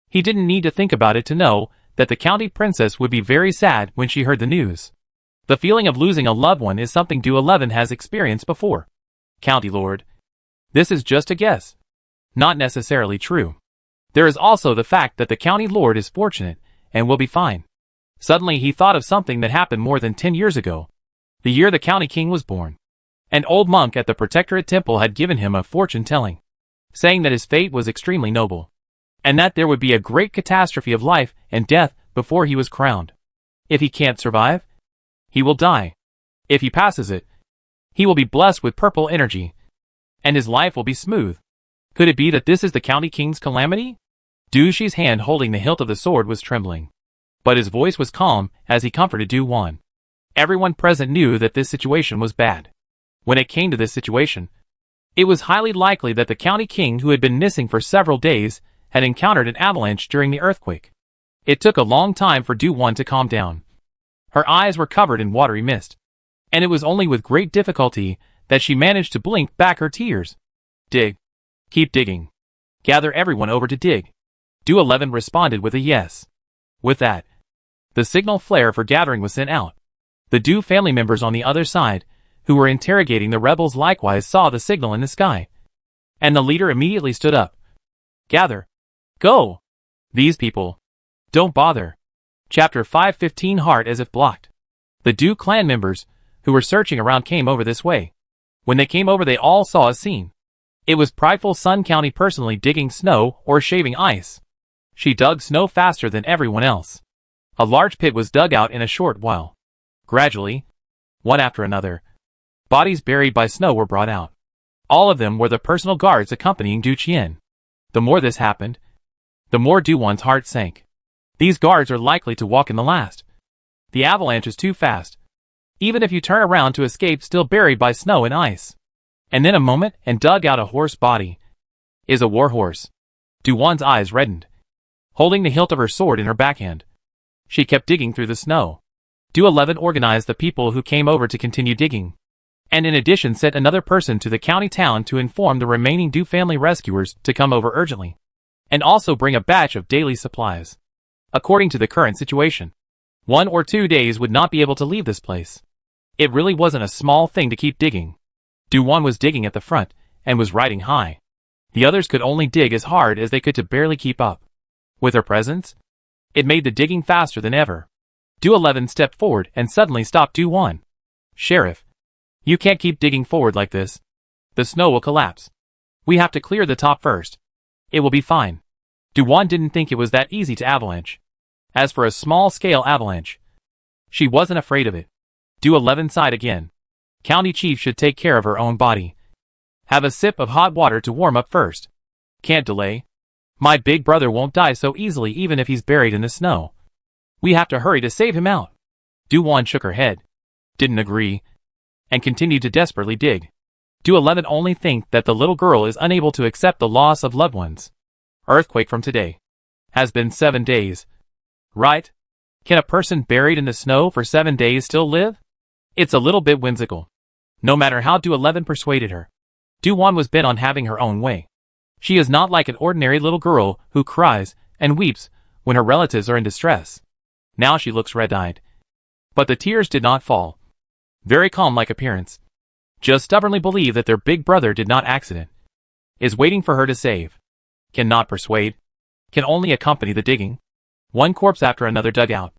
He didn't need to think about it to know that the county princess would be very sad when she heard the news. The feeling of losing a loved one is something Do 11 has experienced before. County lord. This is just a guess. Not necessarily true. There is also the fact that the county lord is fortunate and will be fine. Suddenly he thought of something that happened more than 10 years ago, the year the county king was born. An old monk at the Protectorate Temple had given him a fortune-telling, saying that his fate was extremely noble, and that there would be a great catastrophe of life and death before he was crowned. If he can't survive, he will die. If he passes it, he will be blessed with purple energy, and his life will be smooth. Could it be that this is the county king's calamity? Dushi's hand holding the hilt of the sword was trembling, but his voice was calm as he comforted Du-Wan. Everyone present knew that this situation was bad. When it came to this situation, it was highly likely that the county king, who had been missing for several days, had encountered an avalanche during the earthquake. It took a long time for Du-Wan to calm down. Her eyes were covered in watery mist, and it was only with great difficulty that she managed to blink back her tears. Dig. Keep digging. Gather everyone over to dig. Do 11 responded with a yes. With that, the signal flare for gathering was sent out. The Du family members on the other side, who were interrogating the rebels, likewise saw the signal in the sky, and the leader immediately stood up. Gather. Go. These people. Don't bother. Chapter 515 Heart as if blocked. The Du clan members, who were searching around, came over this way. When they came over, they all saw a scene. It was prideful Sun County personally digging snow or shaving ice. She dug snow faster than everyone else. A large pit was dug out in a short while. Gradually, one after another, bodies buried by snow were brought out. All of them were the personal guards accompanying Du Qian. The more this happened, the more Du-Wan's heart sank. These guards are likely to walk in the last. The avalanche is too fast. Even if you turn around to escape, still buried by snow and ice. And then a moment and dug out a horse body. Is a war horse. Du-Wan's eyes reddened. Holding the hilt of her sword in her backhand, she kept digging through the snow. Du 11 organized the people who came over to continue digging, and in addition sent another person to the county town to inform the remaining Du family rescuers to come over urgently, and also bring a batch of daily supplies. According to the current situation, 1 or 2 days would not be able to leave this place. It really wasn't a small thing to keep digging. Du-Wan was digging at the front, and was riding high. The others could only dig as hard as they could to barely keep up. With her presence, it made the digging faster than ever. Du 11 stepped forward and suddenly stopped Du-Wan. Sheriff, you can't keep digging forward like this. The snow will collapse. We have to clear the top first. It will be fine. Du-Wan didn't think it was that easy to avalanche. As for a small-scale avalanche, she wasn't afraid of it. Du 11 sighed again. County chief should take care of her own body. Have a sip of hot water to warm up first. Can't delay. My big brother won't die so easily even if he's buried in the snow. We have to hurry to save him out. Du-Wan shook her head, didn't agree, and continued to desperately dig. Du 11 only think that the little girl is unable to accept the loss of loved ones. Earthquake from today. Has been 7 days. Right? Can a person buried in the snow for 7 days still live? It's a little bit whimsical. No matter how Du 11 persuaded her, Du-Wan was bent on having her own way. She is not like an ordinary little girl who cries and weeps when her relatives are in distress. Now she looks red-eyed. But the tears did not fall. Very calm-like appearance. Just stubbornly believe that their big brother did not accident. Is waiting for her to save. Cannot persuade. Can only accompany the digging. One corpse after another dug out.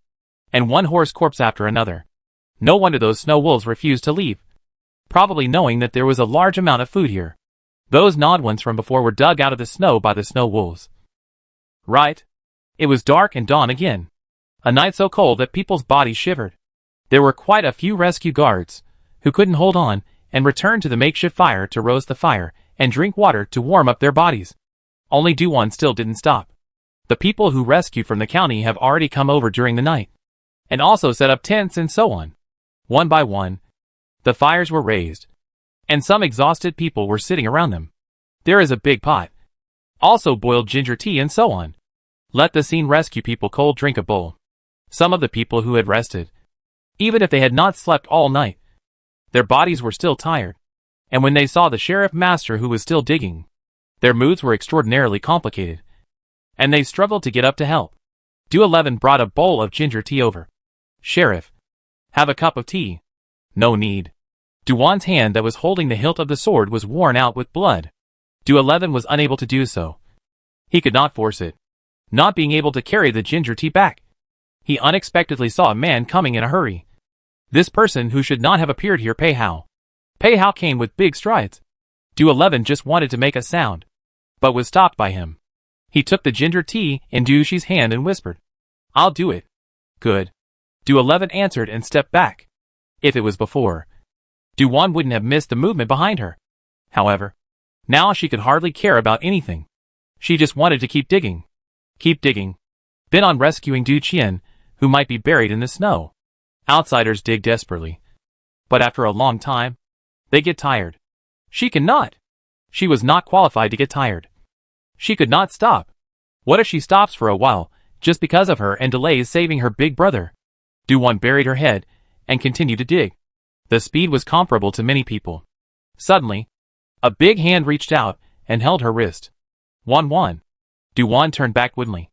And one horse corpse after another. No wonder those snow wolves refused to leave. Probably knowing that there was a large amount of food here. Those gnawed ones from before were dug out of the snow by the snow wolves. Right. It was dark and dawn again. A night so cold that people's bodies shivered. There were quite a few rescue guards, who couldn't hold on, and returned to the makeshift fire to roast the fire, and drink water to warm up their bodies. Only Du-Wan still didn't stop. The people who rescued from the county have already come over during the night, and also set up tents and so on. One by one, the fires were raised, and some exhausted people were sitting around them. There is a big pot. Also boiled ginger tea and so on. Let the scene rescue people cold drink a bowl. Some of the people who had rested, even if they had not slept all night, their bodies were still tired. And when they saw the sheriff master who was still digging, their moods were extraordinarily complicated. And they struggled to get up to help. Do 11 brought a bowl of ginger tea over. Sheriff, have a cup of tea. No need. Duan's hand that was holding the hilt of the sword was worn out with blood. Do 11 was unable to do so. He could not force it. Not being able to carry the ginger tea back, he unexpectedly saw a man coming in a hurry. This person who should not have appeared here, Pei Hao. Pei Hao came with big strides. Do 11 just wanted to make a sound, but was stopped by him. He took the ginger tea in Du Shi's hand and whispered, "I'll do it." "Good." Do 11 answered and stepped back. If it was before, Du Wan wouldn't have missed the movement behind her. However, now she could hardly care about anything. She just wanted to keep digging. Keep digging. Bent on rescuing Du Qian, who might be buried in the snow. Outsiders dig desperately. But after a long time, they get tired. She cannot. She was not qualified to get tired. She could not stop. What if she stops for a while, just because of her and delays saving her big brother? Du Wan buried her head and continued to dig. The speed was comparable to many people. Suddenly, a big hand reached out and held her wrist. Wan. Du Wan turned back woodenly.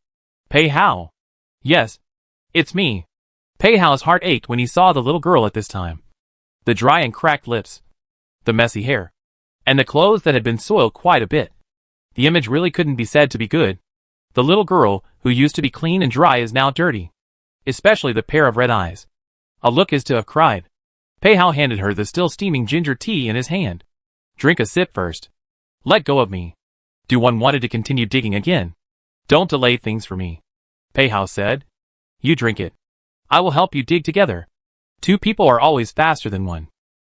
Pei Hao. Yes, it's me. Pei Hao's heart ached when he saw the little girl at this time. The dry and cracked lips, the messy hair, and the clothes that had been soiled quite a bit. The image really couldn't be said to be good. The little girl, who used to be clean and dry, is now dirty. Especially the pair of red eyes. A look is to have cried. Pei Hao handed her the still steaming ginger tea in his hand. Drink a sip first. Let go of me. Du Wan wanted to continue digging again. Don't delay things for me, Pei Hao said. You drink it. I will help you dig together. Two people are always faster than one.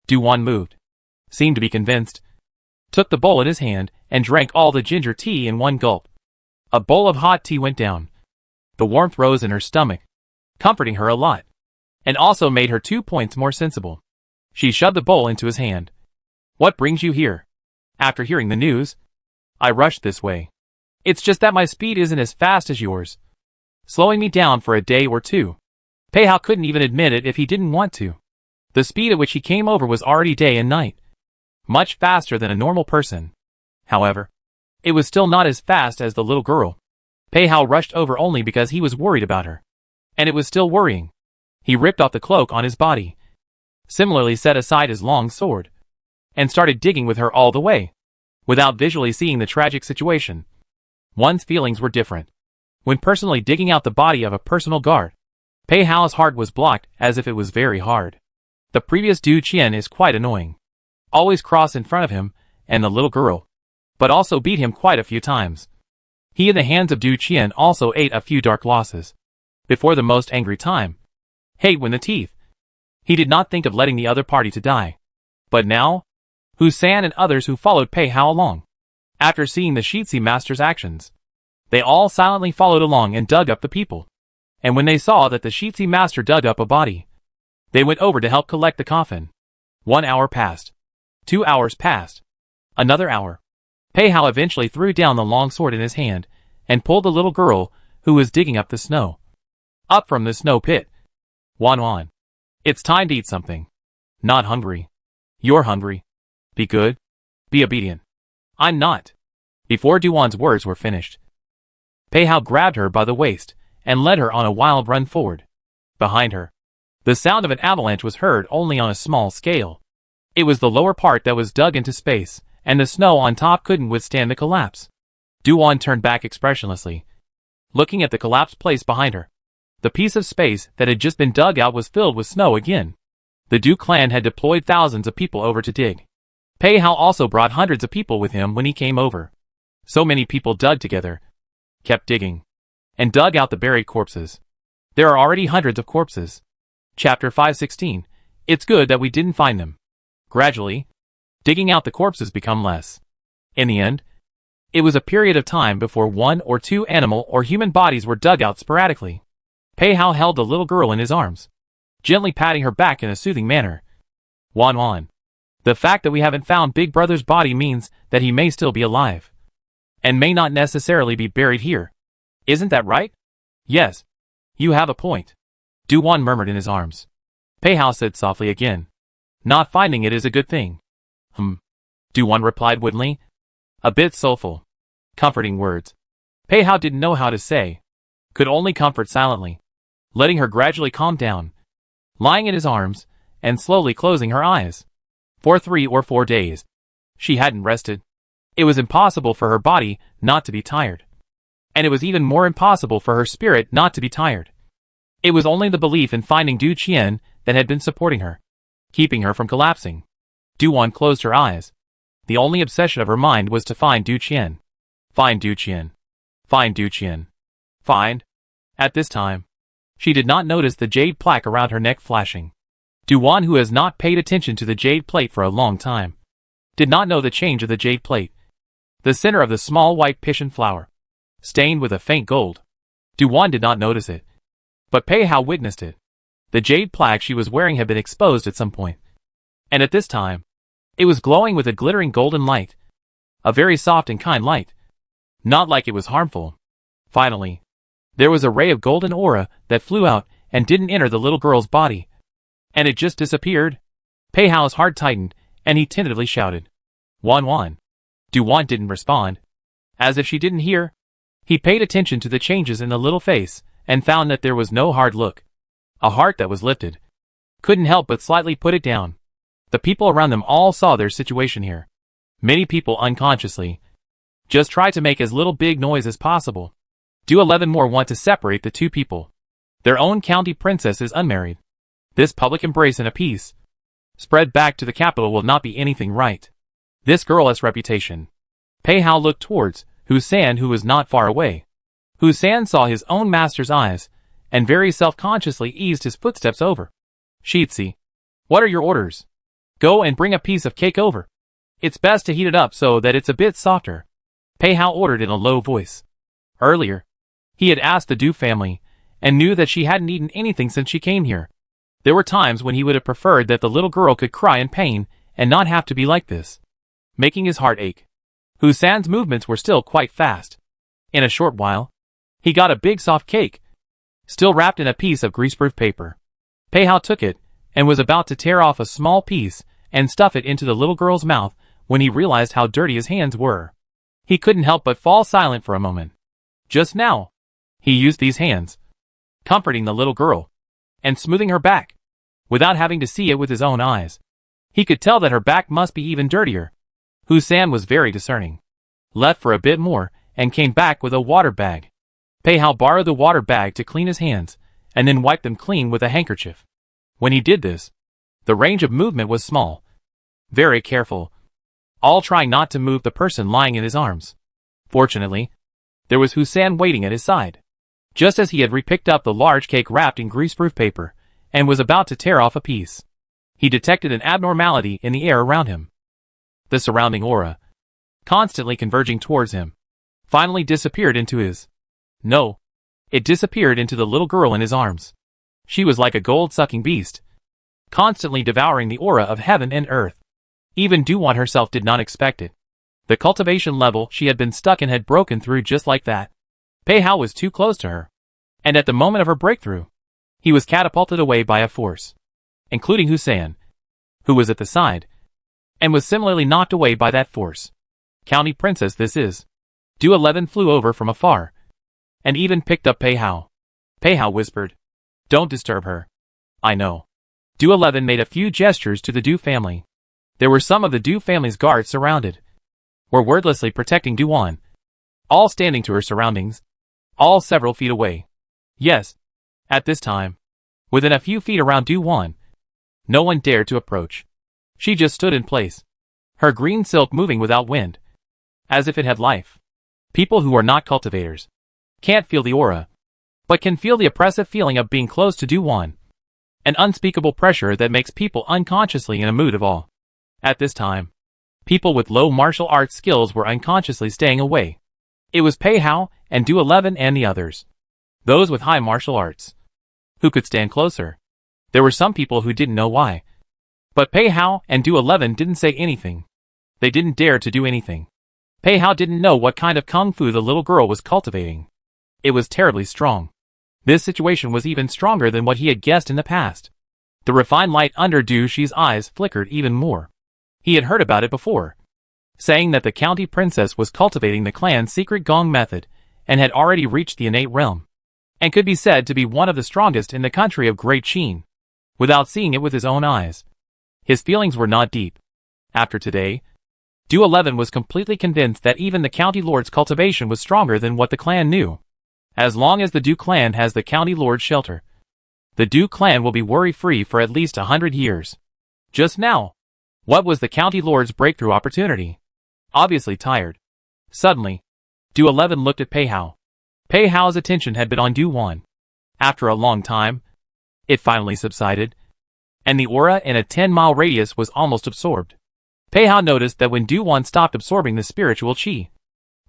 Du Wan moved. Seemed to be convinced. Took the bowl in his hand and drank all the ginger tea in one gulp. A bowl of hot tea went down. The warmth rose in her stomach, comforting her a lot, and also made her 2 points more sensible. She shoved the bowl into his hand. What brings you here? After hearing the news, I rushed this way. It's just that my speed isn't as fast as yours, slowing me down for a day or two. Pei Hao couldn't even admit it if he didn't want to. The speed at which he came over was already day and night, much faster than a normal person. However, it was still not as fast as the little girl. Pei Hao rushed over only because he was worried about her. And it was still worrying. He ripped off the cloak on his body, similarly set aside his long sword, and started digging with her all the way, without visually seeing the tragic situation. One's feelings were different. When personally digging out the body of a personal guard, Pei Hao's heart was blocked as if it was very hard. The previous Du Qian is quite annoying. Always cross in front of him and the little girl, but also beat him quite a few times. He in the hands of Du Qian also ate a few dark losses. Before the most angry time, hate when the teeth. He did not think of letting the other party to die. But now, Husan and others who followed Pei Hao along, after seeing the Shitsi master's actions, they all silently followed along and dug up the people. And when they saw that the Shitsi master dug up a body, they went over to help collect the coffin. 1 hour passed. 2 hours passed. Another hour. Pei Hao eventually threw down the long sword in his hand and pulled the little girl, who was digging up the snow, up from the snow pit. Wan. It's time to eat something. Not hungry. You're hungry. Be good. Be obedient. I'm not. Before Duan's words were finished, Pei Hao grabbed her by the waist and led her on a wild run forward. Behind her, the sound of an avalanche was heard only on a small scale. It was the lower part that was dug into space, and the snow on top couldn't withstand the collapse. Duan turned back expressionlessly, looking at the collapsed place behind her. The piece of space that had just been dug out was filled with snow again. The Du clan had deployed thousands of people over to dig. Pei Hao also brought hundreds of people with him when he came over. So many people dug together, kept digging, and dug out the buried corpses. There are already hundreds of corpses. Chapter 516. It's good that we didn't find them. Gradually, digging out the corpses become less. In the end, it was a period of time before 1 or 2 animal or human bodies were dug out sporadically. Pei Hao held the little girl in his arms, gently patting her back in a soothing manner. Wan. The fact that we haven't found Big Brother's body means that he may still be alive. And may not necessarily be buried here. Isn't that right? Yes. You have a point. Du-Won murmured in his arms. Pei-hao said softly again. Not finding it is a good thing. Du-Won replied woodenly. A bit soulful. Comforting words. Pei-hao didn't know how to say. Could only comfort silently. Letting her gradually calm down. Lying in his arms, and slowly closing her eyes. For 3 or 4 days. She hadn't rested. It was impossible for her body not to be tired. And it was even more impossible for her spirit not to be tired. It was only the belief in finding Du Qian that had been supporting her, keeping her from collapsing. Du-Won closed her eyes. The only obsession of her mind was to find Du Qian. Find Du Qian. Find Du Qian. Find. At this time, she did not notice the jade plaque around her neck flashing. Du-Won, who has not paid attention to the jade plate for a long time, did not know the change of the jade plate. The center of the small white piston flower, stained with a faint gold. Du-Won did not notice it. But Pei-hao witnessed it. The jade plaque she was wearing had been exposed at some point. And at this time, it was glowing with a glittering golden light. A very soft and kind light. Not like it was harmful. Finally, there was a ray of golden aura that flew out and didn't enter the little girl's body. And it just disappeared. Pei-hao's heart tightened, and he tentatively shouted. Wan. Du-Won didn't respond. As if she didn't hear. He paid attention to the changes in the little face, and found that there was no hard look. A heart that was lifted. Couldn't help but slightly put it down. The people around them all saw their situation here. Many people unconsciously just try to make as little big noise as possible. Do 11 more want to separate the two people. Their own county princess is unmarried. This public embrace and a peace spread back to the capital will not be anything right. This girl has reputation. Pei-hao looked towards Hu-san, who was not far away. Hu-san saw his own master's eyes, and very self-consciously eased his footsteps over. Shitsi, what are your orders? Go and bring a piece of cake over. It's best to heat it up so that it's a bit softer. Pei-hao ordered in a low voice. Earlier, he had asked the Du family, and knew that she hadn't eaten anything since she came here. There were times when he would have preferred that the little girl could cry in pain, and not have to be like this, making his heart ache. Hu-san's movements were still quite fast. In a short while, he got a big soft cake, still wrapped in a piece of greaseproof paper. Pei-hao took it, and was about to tear off a small piece, and stuff it into the little girl's mouth, when he realized how dirty his hands were. He couldn't help but fall silent for a moment. Just now, he used these hands, comforting the little girl, and smoothing her back, without having to see it with his own eyes. He could tell that her back must be even dirtier. Hu-san was very discerning. Left for a bit more, and came back with a water bag. Pei-hao borrowed the water bag to clean his hands, and then wiped them clean with a handkerchief. When he did this, the range of movement was small. Very careful. All trying not to move the person lying in his arms. Fortunately, there was Hu-san waiting at his side. Just as he had repicked up the large cake wrapped in greaseproof paper, and was about to tear off a piece, he detected an abnormality in the air around him. The surrounding aura, constantly converging towards him, finally disappeared into his. No, it disappeared into the little girl in his arms. She was like a gold-sucking beast, constantly devouring the aura of heaven and earth. Even Du-Won herself did not expect it. The cultivation level she had been stuck in had broken through just like that. Pei-hao was too close to her, and at the moment of her breakthrough, he was catapulted away by a force, including Hu-san, who was at the side, and was similarly knocked away by that force. County princess this is. Du 11 flew over from afar, and even picked up Pei-hao. Pei-hao whispered, "Don't disturb her." "I know." Du 11 made a few gestures to the Du family. There were some of the Du family's guards surrounded, were wordlessly protecting Du-won, all standing to her surroundings, all several feet away. Yes, at this time, within a few feet around Du-won, no one dared to approach. She just stood in place, her green silk moving without wind, as if it had life. People who are not cultivators can't feel the aura, but can feel the oppressive feeling of being close to Du-won, an unspeakable pressure that makes people unconsciously in a mood of awe. At this time, people with low martial arts skills were unconsciously staying away. It was Pei-hao and Du 11 and the others, those with high martial arts, who could stand closer. There were some people who didn't know why. But Pei Hao and Du 11 didn't say anything. They didn't dare to do anything. Pei Hao didn't know what kind of kung fu the little girl was cultivating. It was terribly strong. This situation was even stronger than what he had guessed in the past. The refined light under Du Shi's eyes flickered even more. He had heard about it before, saying that the county princess was cultivating the clan's secret gong method and had already reached the innate realm, and could be said to be one of the strongest in the country of Great Qin, without seeing it with his own eyes. His feelings were not deep. After today, Du 11 was completely convinced that even the county lord's cultivation was stronger than what the clan knew. As long as the Du clan has the county lord's shelter, the Du clan will be worry-free for at least 100 years. Just now, what was the county lord's breakthrough opportunity? Obviously tired. Suddenly, Du 11 looked at Pei Hao. Pei Hao's attention had been on Du Wan. After a long time, it finally subsided, and the aura in a 10-mile radius was almost absorbed. Pei Hao noticed that when Du Wan stopped absorbing the spiritual qi,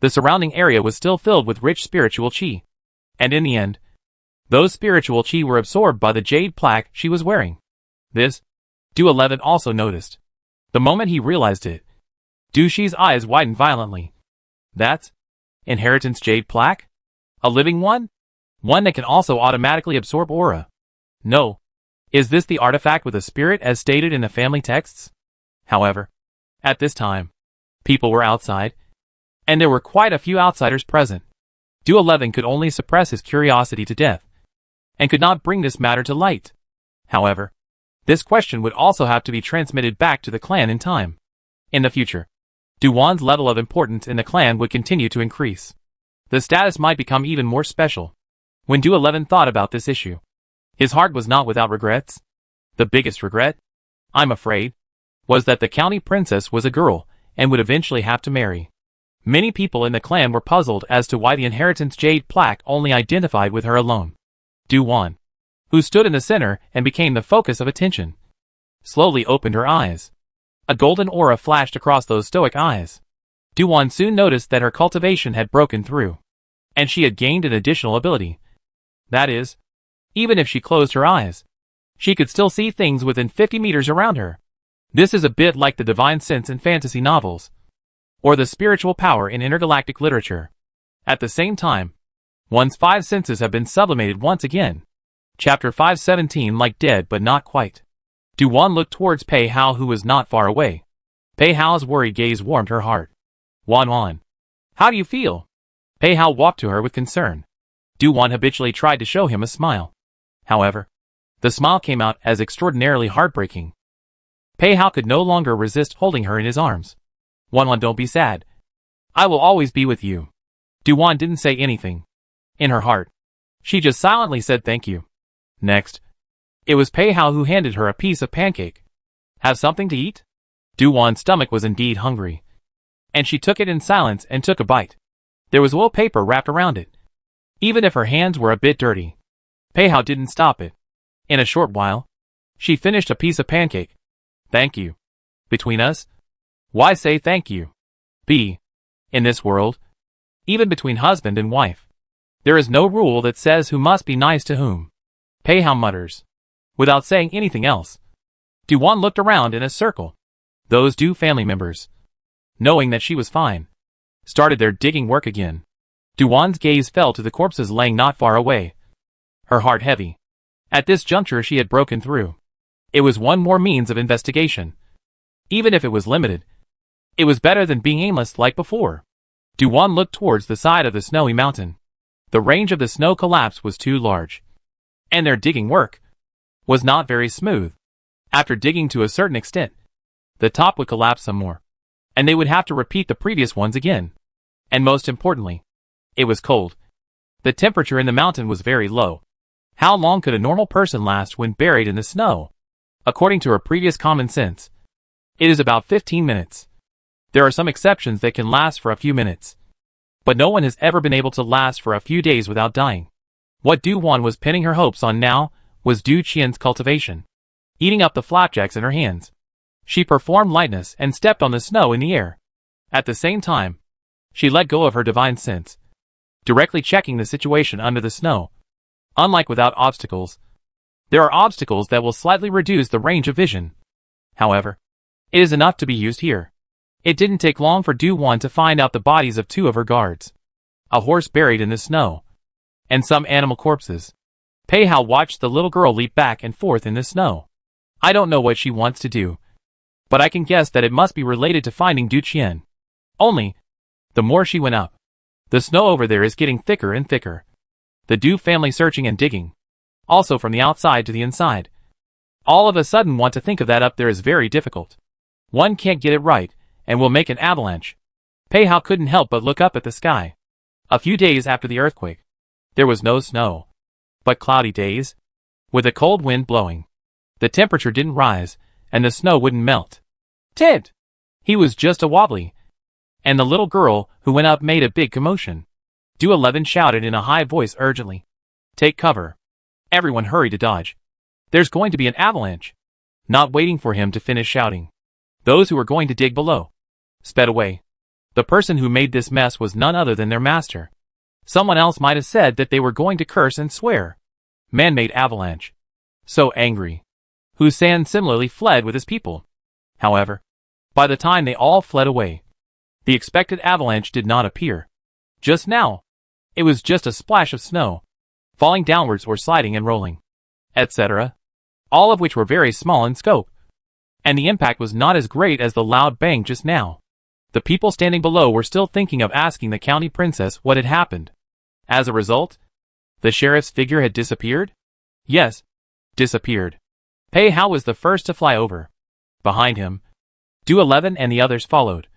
the surrounding area was still filled with rich spiritual qi. And in the end, those spiritual qi were absorbed by the jade plaque she was wearing. This, Du 11 also noticed. The moment he realized it, Du Shi's eyes widened violently. That's inheritance jade plaque? A living one? One that can also automatically absorb aura? No. Is this the artifact with a spirit as stated in the family texts? However, at this time, people were outside, and there were quite a few outsiders present. Du 11 could only suppress his curiosity to death, and could not bring this matter to light. However, this question would also have to be transmitted back to the clan in time. In the future, Du Wan's level of importance in the clan would continue to increase. The status might become even more special. When Du 11 thought about this issue, his heart was not without regrets. The biggest regret, I'm afraid, was that the county princess was a girl and would eventually have to marry. Many people in the clan were puzzled as to why the inheritance jade plaque only identified with her alone. Du Wan, who stood in the center and became the focus of attention, slowly opened her eyes. A golden aura flashed across those stoic eyes. Du Wan soon noticed that her cultivation had broken through, and she had gained an additional ability. That is, even if she closed her eyes, she could still see things within 50 meters around her. This is a bit like the divine sense in fantasy novels, or the spiritual power in intergalactic literature. At the same time, one's 5 senses have been sublimated once again. Chapter 517 Like dead but not quite. Du Wan looked towards Pei Hao, who was not far away. Pei Hao's worried gaze warmed her heart. Wan, how do you feel? Pei Hao walked to her with concern. Du Wan habitually tried to show him a smile. However, the smile came out as extraordinarily heartbreaking. Pei Hao could no longer resist holding her in his arms. Wan, don't be sad. I will always be with you. Du Wan didn't say anything. In her heart, she just silently said thank you. Next, it was Pei Hao who handed her a piece of pancake. Have something to eat? Du Wan's stomach was indeed hungry, and she took it in silence and took a bite. There was oil paper wrapped around it. Even if her hands were a bit dirty, Pei Hao didn't stop it. In a short while, she finished a piece of pancake. Thank you. Between us, why say thank you? In this world, even between husband and wife, there is no rule that says who must be nice to whom. Pei Hao mutters. Without saying anything else, Du Wan looked around in a circle. Those Du family members, knowing that she was fine, started their digging work again. Du Wan's gaze fell to the corpses laying not far away, her heart heavy. At this juncture she had broken through. It was one more means of investigation. Even if it was limited, it was better than being aimless like before. Du Wan looked towards the side of the snowy mountain. The range of the snow collapse was too large, and their digging work was not very smooth. After digging to a certain extent, the top would collapse some more, and they would have to repeat the previous ones again. And most importantly, it was cold. The temperature in the mountain was very low. How long could a normal person last when buried in the snow? According to her previous common sense, it is about 15 minutes. There are some exceptions that can last for a few minutes, but no one has ever been able to last for a few days without dying. What Du Wan was pinning her hopes on now was Du Qian's cultivation. Eating up the flapjacks in her hands, she performed lightness and stepped on the snow in the air. At the same time, she let go of her divine sense, directly checking the situation under the snow. Unlike without obstacles, there are obstacles that will slightly reduce the range of vision. However, it is enough to be used here. It didn't take long for Do-won to find out the bodies of 2 of her guards. A horse buried in the snow. And some animal corpses. Pei-hao watched the little girl leap back and forth in the snow. I don't know what she wants to do, but I can guess that it must be related to finding Du Qian. Only, the more she went up, the snow over there is getting thicker and thicker. The Du family searching and digging. Also from the outside to the inside. All of a sudden want to think of that up there is very difficult. One can't get it right, and will make an avalanche. Pei-hao couldn't help but look up at the sky. A few days after the earthquake, there was no snow, but cloudy days, with a cold wind blowing. The temperature didn't rise, and the snow wouldn't melt. Ted! He was just a wobbly. And the little girl who went up made a big commotion. Do-11 shouted in a high voice urgently. Take cover. Everyone hurried to dodge. There's going to be an avalanche. Not waiting for him to finish shouting. Those who were going to dig below sped away. The person who made this mess was none other than their master. Someone else might have said that they were going to curse and swear. Man-made avalanche. So angry. Hussein similarly fled with his people. However, by the time they all fled away, the expected avalanche did not appear. Just now, it was just a splash of snow, falling downwards or sliding and rolling, etc., all of which were very small in scope. And the impact was not as great as the loud bang just now. The people standing below were still thinking of asking the county princess what had happened. As a result, the sheriff's figure had disappeared? Yes, disappeared. Pei-hao was the first to fly over. Behind him, Do-11 and the others followed,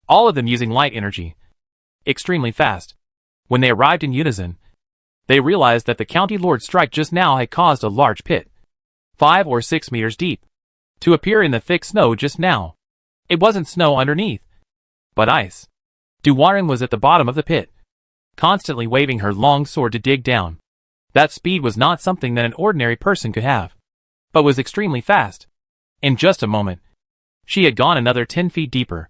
all of them using light energy. Extremely fast. When they arrived in unison, they realized that the county lord's strike just now had caused a large pit, 5 or 6 meters deep, to appear in the thick snow just now. It wasn't snow underneath, but ice. Du-won was at the bottom of the pit, constantly waving her long sword to dig down. That speed was not something that an ordinary person could have, but was extremely fast. In just a moment, she had gone another 10 feet deeper.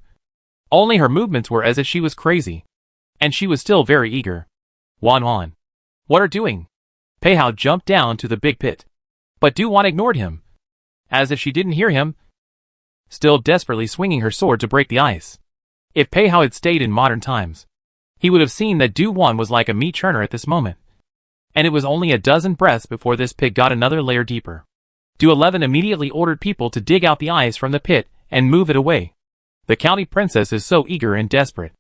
Only her movements were as if she was crazy, and she was still very eager. Wan, what are you doing? Pei-hao jumped down to the big pit, but Du-won ignored him, as if she didn't hear him, still desperately swinging her sword to break the ice. If Pei-hao had stayed in modern times, he would have seen that Du-won was like a meat churner at this moment. And it was only a dozen breaths before this pit got another layer deeper. Do-11 immediately ordered people to dig out the ice from the pit and move it away. The county princess is so eager and desperate.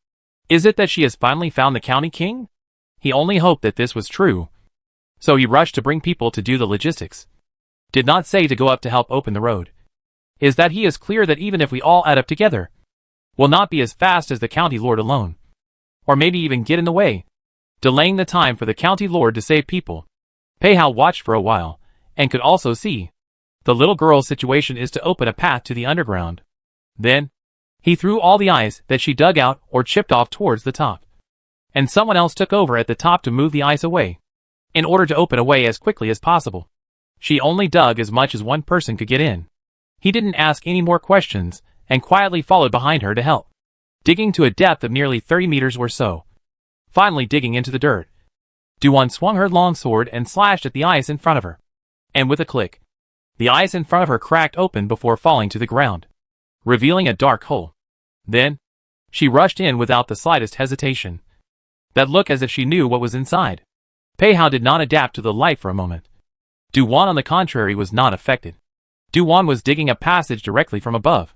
Is it that she has finally found the county king? He only hoped that this was true. So he rushed to bring people to do the logistics. Did not say to go up to help open the road. Is that he is clear that even if we all add up together, will not be as fast as the county lord alone. Or maybe even get in the way, delaying the time for the county lord to save people. Pei-hao watched for a while, and could also see the little girl's situation is to open a path to the underground. Then, he threw all the ice that she dug out or chipped off towards the top. And someone else took over at the top to move the ice away, in order to open a way as quickly as possible. She only dug as much as one person could get in. He didn't ask any more questions, and quietly followed behind her to help, digging to a depth of nearly 30 meters or so. Finally digging into the dirt, Du-won swung her long sword and slashed at the ice in front of her. And with a click, the ice in front of her cracked open before falling to the ground, revealing a dark hole. Then, she rushed in without the slightest hesitation. That look as if she knew what was inside. Pei-hao did not adapt to the light for a moment. Du-won on the contrary was not affected. Du-won was digging a passage directly from above.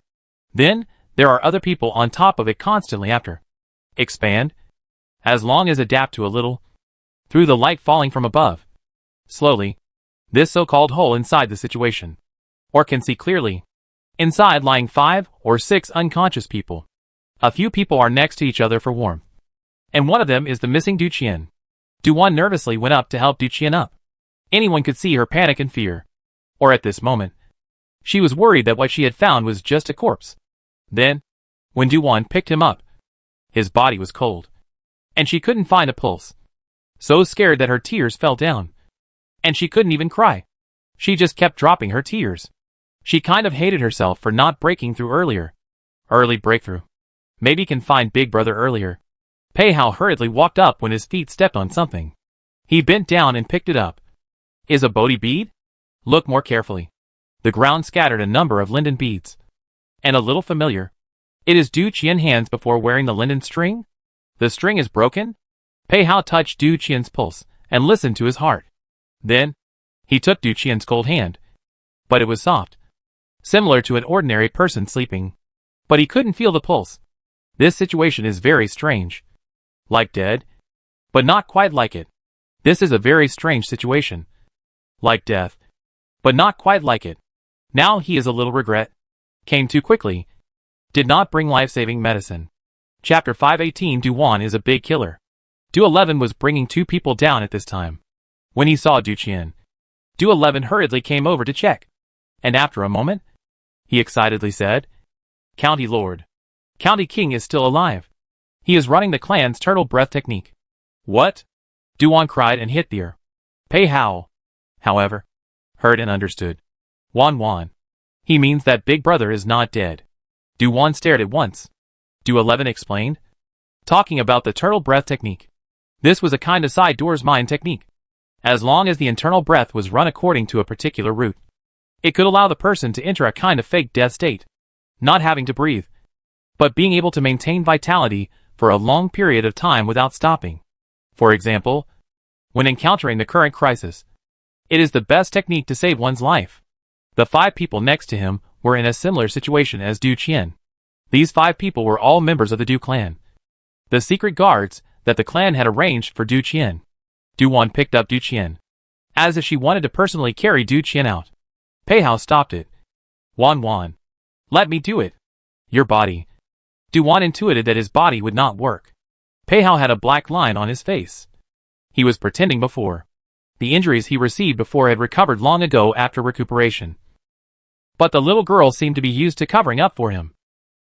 Then, there are other people on top of it constantly after. Expand, as long as adapt to a little, through the light falling from above. Slowly, this so-called hole inside the situation, or can see clearly. Inside lying 5 or 6 unconscious people. A few people are next to each other for warmth. And one of them is the missing Du Qian. Du-won nervously went up to help Du Qian up. Anyone could see her panic and fear. Or at this moment, she was worried that what she had found was just a corpse. Then, when Du-won picked him up, his body was cold, and she couldn't find a pulse. So scared that her tears fell down. And she couldn't even cry. She just kept dropping her tears. She kind of hated herself for not breaking through earlier. Early breakthrough. Maybe can find Big Brother earlier. Pei-hao hurriedly walked up when his feet stepped on something. He bent down and picked it up. Is a Bodhi bead? Look more carefully. The ground scattered a number of linden beads. And a little familiar. It is Du Qian hands before wearing the linden string? The string is broken? Pei Hao touched Du Qian's pulse and listened to his heart. Then, he took Du Qian's cold hand. But it was soft. Similar to an ordinary person sleeping. But he couldn't feel the pulse. This situation is very strange. Like dead? But not quite like it. This is a very strange situation. Like death. But not quite like it. Now he is a little regret. Came too quickly. Did not bring life-saving medicine. Chapter 518. Du Wan is a big killer. Du 11 was bringing 2 people down at this time. When he saw Du Qian, Du 11 hurriedly came over to check. And after a moment, he excitedly said, County Lord. County King is still alive. He is running the clan's turtle breath technique. What? Du Wan cried and hit the air. Pei Hao, however, heard and understood. Wan. He means that big brother is not dead. Du Wan stared at once. Du 11 explained. Talking about the turtle breath technique. This was a kind of side doors mind technique. As long as the internal breath was run according to a particular route, it could allow the person to enter a kind of fake death state. Not having to breathe, but being able to maintain vitality for a long period of time without stopping. For example, when encountering the current crisis, it is the best technique to save one's life. The 5 people next to him were in a similar situation as Du Qian. These 5 people were all members of the Du clan. The secret guards that the clan had arranged for Du Qian. Du Wan picked up Du Qian, as if she wanted to personally carry Du Qian out. Pei Hao stopped it. Wan, let me do it. Your body. Du Wan intuited that his body would not work. Pei Hao had a black line on his face. He was pretending before. The injuries he received before had recovered long ago after recuperation. But the little girl seemed to be used to covering up for him.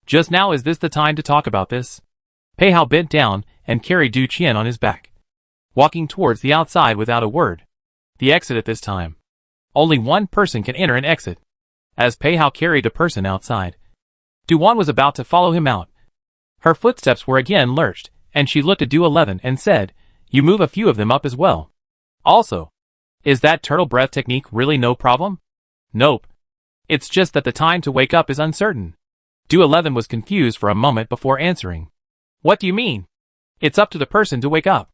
Just now is this the time to talk about this? Pei Hao bent down and carried Du Qian on his back, walking towards the outside without a word. The exit at this time. Only one person can enter and exit. As Pei Hao carried the person outside, Du Wan was about to follow him out. Her footsteps were again lurched, and she looked at Du 11 and said, You move a few of them up as well. Also, is that turtle breath technique really no problem? Nope. It's just that the time to wake up is uncertain. Du 11 was confused for a moment before answering. What do you mean? It's up to the person to wake up.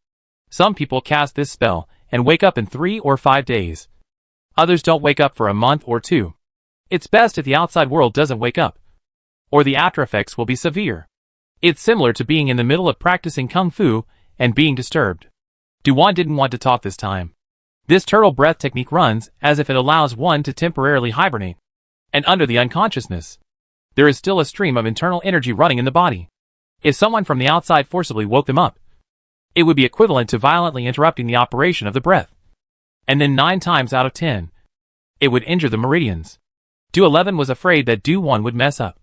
Some people cast this spell and wake up in 3 or 5 days. Others don't wake up for a month or 2. It's best if the outside world doesn't wake up, or the after effects will be severe. It's similar to being in the middle of practicing kung fu and being disturbed. Du Wan didn't want to talk this time. This turtle breath technique runs as if it allows one to temporarily hibernate. And under the unconsciousness, there is still a stream of internal energy running in the body. If someone from the outside forcibly woke them up, it would be equivalent to violently interrupting the operation of the breath. And then 9 times out of 10, it would injure the meridians. Du 11 was afraid that Du Wan would mess up,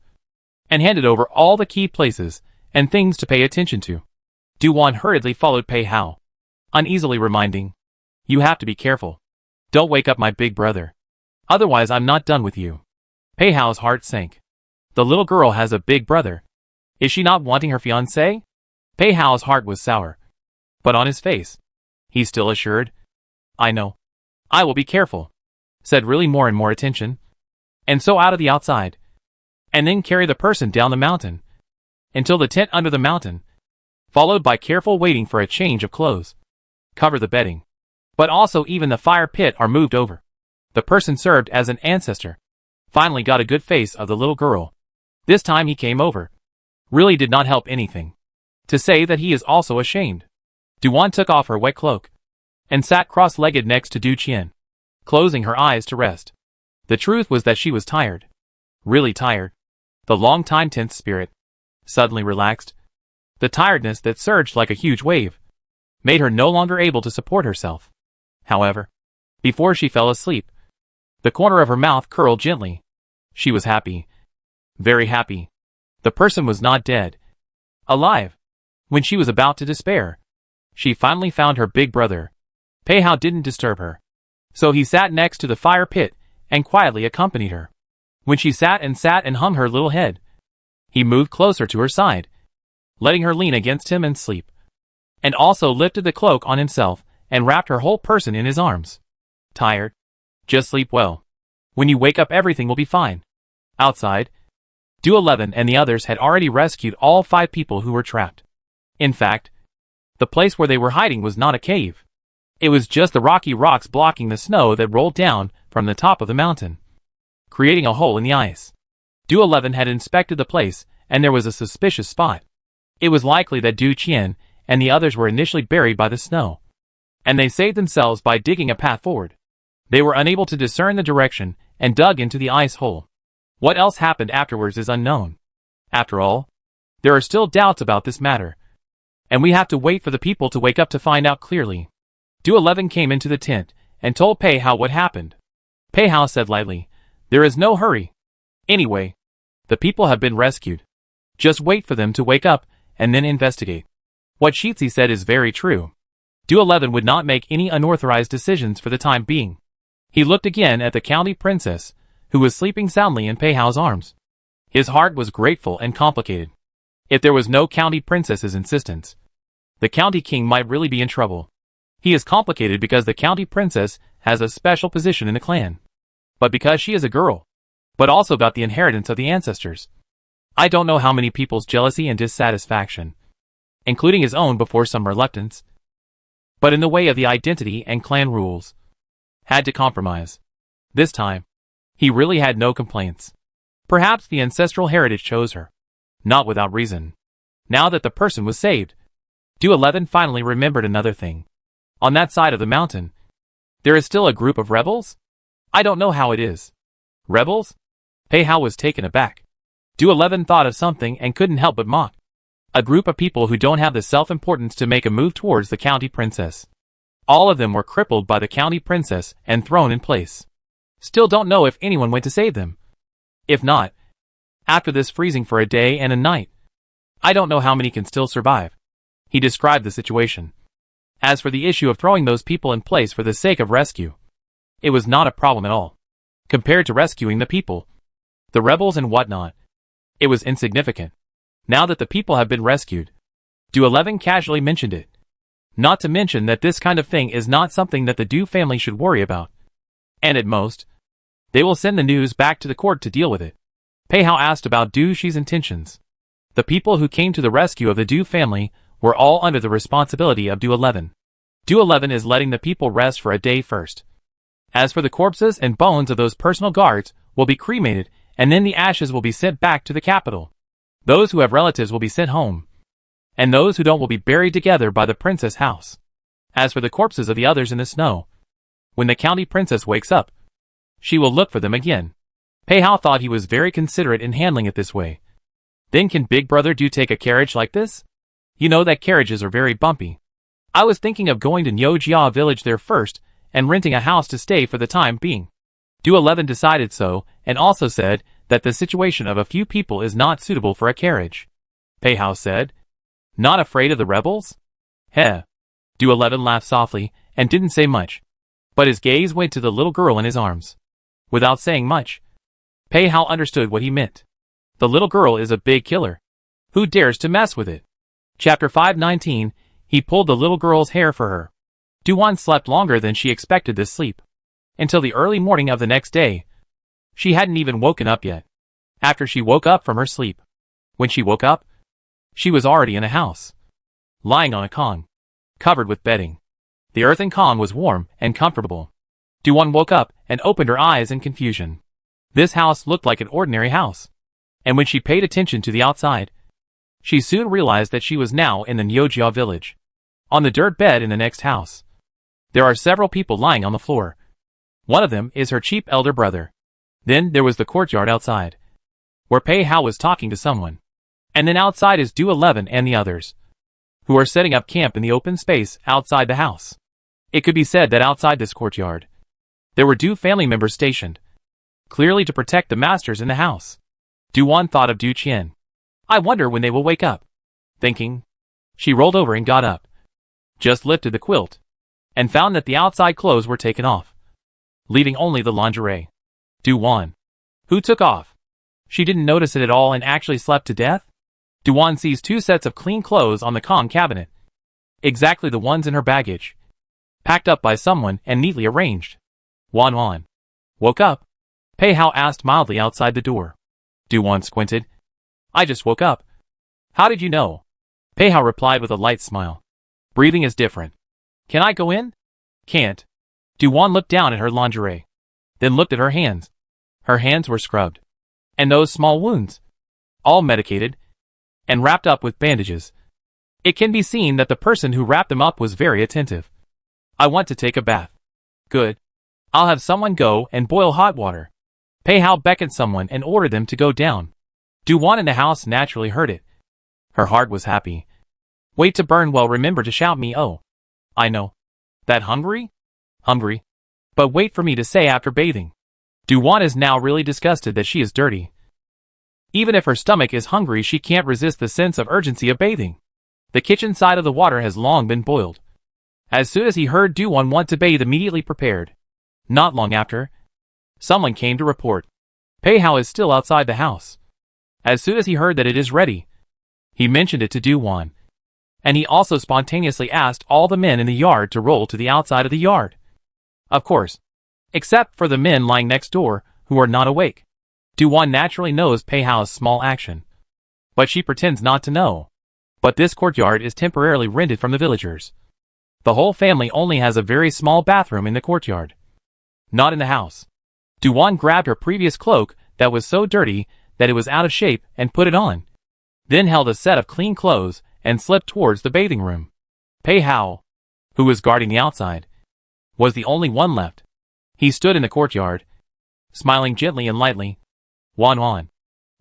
and handed over all the key places and things to pay attention to. Du Wan hurriedly followed Pei Hao, uneasily reminding, You have to be careful. Don't wake up my big brother. Otherwise I'm not done with you. Pei Hao's heart sank. The little girl has a big brother. Is she not wanting her fiancé? Pei Hao's heart was sour. But on his face, he still assured, I know. I will be careful. Said really more and more attention. And so out of the outside. And then carry the person down the mountain. Until the tent under the mountain. Followed by careful waiting for a change of clothes. Cover the bedding. But also even the fire pit are moved over. The person served as an ancestor. Finally got a good face of the little girl. This time he came over. Really did not help anything. To say that he is also ashamed. Du Wan took off her wet cloak. And sat cross-legged next to Du Qian. Closing her eyes to rest. The truth was that she was tired. Really tired. The long-time tense spirit. Suddenly relaxed. The tiredness that surged like a huge wave. Made her no longer able to support herself. However, before she fell asleep, the corner of her mouth curled gently. She was happy. Very happy. The person was not dead. Alive. When she was about to despair, she finally found her big brother. Pei Hao didn't disturb her. So he sat next to the fire pit and quietly accompanied her. When she sat and hung her little head, he moved closer to her side, letting her lean against him and sleep. And also lifted the cloak on himself and wrapped her whole person in his arms. Tired? Just sleep well. When you wake up everything will be fine. Outside, Do 11 and the others had already rescued all 5 people who were trapped. In fact, the place where they were hiding was not a cave. It was just the rocky rocks blocking the snow that rolled down from the top of the mountain, creating a hole in the ice. Do 11 had inspected the place, and there was a suspicious spot. It was likely that Du Qian and the others were initially buried by the snow, and they saved themselves by digging a path forward. They were unable to discern the direction and dug into the ice hole. What else happened afterwards is unknown. After all, there are still doubts about this matter, and we have to wait for the people to wake up to find out clearly. Du 11 came into the tent and told Pei Hao what happened. Pei Hao said lightly, "There is no hurry. Anyway, the people have been rescued. Just wait for them to wake up and then investigate." What Shitzi said is very true. Du 11 would not make any unauthorized decisions for the time being. He looked again at the county princess, who was sleeping soundly in Pei Hao's arms. His heart was grateful and complicated. If there was no county princess's insistence, the county king might really be in trouble. He is complicated because the county princess has a special position in the clan, but because she is a girl, but also got the inheritance of the ancestors. I don't know how many people's jealousy and dissatisfaction, including his own before some reluctance, but in the way of the identity and clan rules, had to compromise. This time, he really had no complaints. Perhaps the ancestral heritage chose her. Not without reason. Now that the person was saved, Du 11 finally remembered another thing. On that side of the mountain, there is still a group of rebels? I don't know how it is. Rebels? Pei Hao was taken aback. Du 11 thought of something and couldn't help but mock. A group of people who don't have the self-importance to make a move towards the county princess. All of them were crippled by the county princess and thrown in place. Still don't know if anyone went to save them. If not, after this freezing for a day and a night, I don't know how many can still survive. He described the situation. As for the issue of throwing those people in place for the sake of rescue, it was not a problem at all. Compared to rescuing the people, the rebels and whatnot, it was insignificant. Now that the people have been rescued, Du 11 casually mentioned it. Not to mention that this kind of thing is not something that the Du family should worry about. And at most, they will send the news back to the court to deal with it. Pei Hao asked about Du Shi's intentions. The people who came to the rescue of the Du family were all under the responsibility of Du 11. Du 11 is letting the people rest for a day first. As for the corpses and bones of those personal guards will be cremated, and then the ashes will be sent back to the capital. Those who have relatives will be sent home, and those who don't will be buried together by the princess house. As for the corpses of the others in the snow, when the county princess wakes up, she will look for them again. Pei Hao thought he was very considerate in handling it this way. Then can Big Brother Do take a carriage like this? You know that carriages are very bumpy. I was thinking of going to Nyojia village there first and renting a house to stay for the time being. Du 11 decided so, and also said that the situation of a few people is not suitable for a carriage. Pei Hao said, "Not afraid of the rebels?" Heh. Du 11 laughed softly and didn't say much, but his gaze went to the little girl in his arms. Without saying much, Pei Hao understood what he meant. The little girl is a big killer. Who dares to mess with it? Chapter 519, he pulled the little girl's hair for her. Du-wan slept longer than she expected this sleep. Until the early morning of the next day. She hadn't even woken up yet. After she woke up from her sleep. When she woke up, she was already in a house, lying on a kong, covered with bedding. The earthen kong was warm and comfortable. Du-wan woke up and opened her eyes in confusion. This house looked like an ordinary house. And when she paid attention to the outside, she soon realized that she was now in the Nyojia village. On the dirt bed in the next house, there are several people lying on the floor. One of them is her cheap elder brother. Then there was the courtyard outside, where Pei Hao was talking to someone. And then outside is Du 11 and the others, who are setting up camp in the open space outside the house. It could be said that outside this courtyard, there were Du family members stationed, clearly to protect the masters in the house. Du-wan thought of Du Qian. I wonder when they will wake up. Thinking, she rolled over and got up, just lifted the quilt, and found that the outside clothes were taken off, leaving only the lingerie. Du-wan. Who took off? She didn't notice it at all and actually slept to death? Du-wan sees 2 sets of clean clothes on the kong cabinet. Exactly the ones in her baggage, packed up by someone and neatly arranged. Wan woke up, Pei Hao asked mildly outside the door. Du-Wan squinted. I just woke up. How did you know? Pei Hao replied with a light smile. Breathing is different. Can I go in? Can't. Du-Wan looked down at her lingerie. Then looked at her hands. Her hands were scrubbed. And those small wounds. All medicated. And wrapped up with bandages. It can be seen that the person who wrapped them up was very attentive. I want to take a bath. Good. I'll have someone go and boil hot water. Pei Hao beckoned someone and ordered them to go down. Du-Wan in the house naturally heard it. Her heart was happy. Wait to burn well, remember to shout me oh. I know. That hungry? Hungry. But wait for me to say after bathing. Du-Wan is now really disgusted that she is dirty. Even if her stomach is hungry, she can't resist the sense of urgency of bathing. The kitchen side of the water has long been boiled. As soon as he heard Du-Wan want to bathe, immediately prepared. Not long after, someone came to report. Pei Hao is still outside the house. As soon as he heard that it is ready, he mentioned it to Du-Wan. And he also spontaneously asked all the men in the yard to roll to the outside of the yard. Of course. Except for the men lying next door, who are not awake. Du-Wan naturally knows Pei Hao's small action. But she pretends not to know. But this courtyard is temporarily rented from the villagers. The whole family only has a very small bathroom in the courtyard. Not in the house. Du-Wan grabbed her previous cloak that was so dirty that it was out of shape and put it on. Then held a set of clean clothes and slipped towards the bathing room. Pei Hao, who was guarding the outside, was the only one left. He stood in the courtyard, smiling gently and lightly. Wan,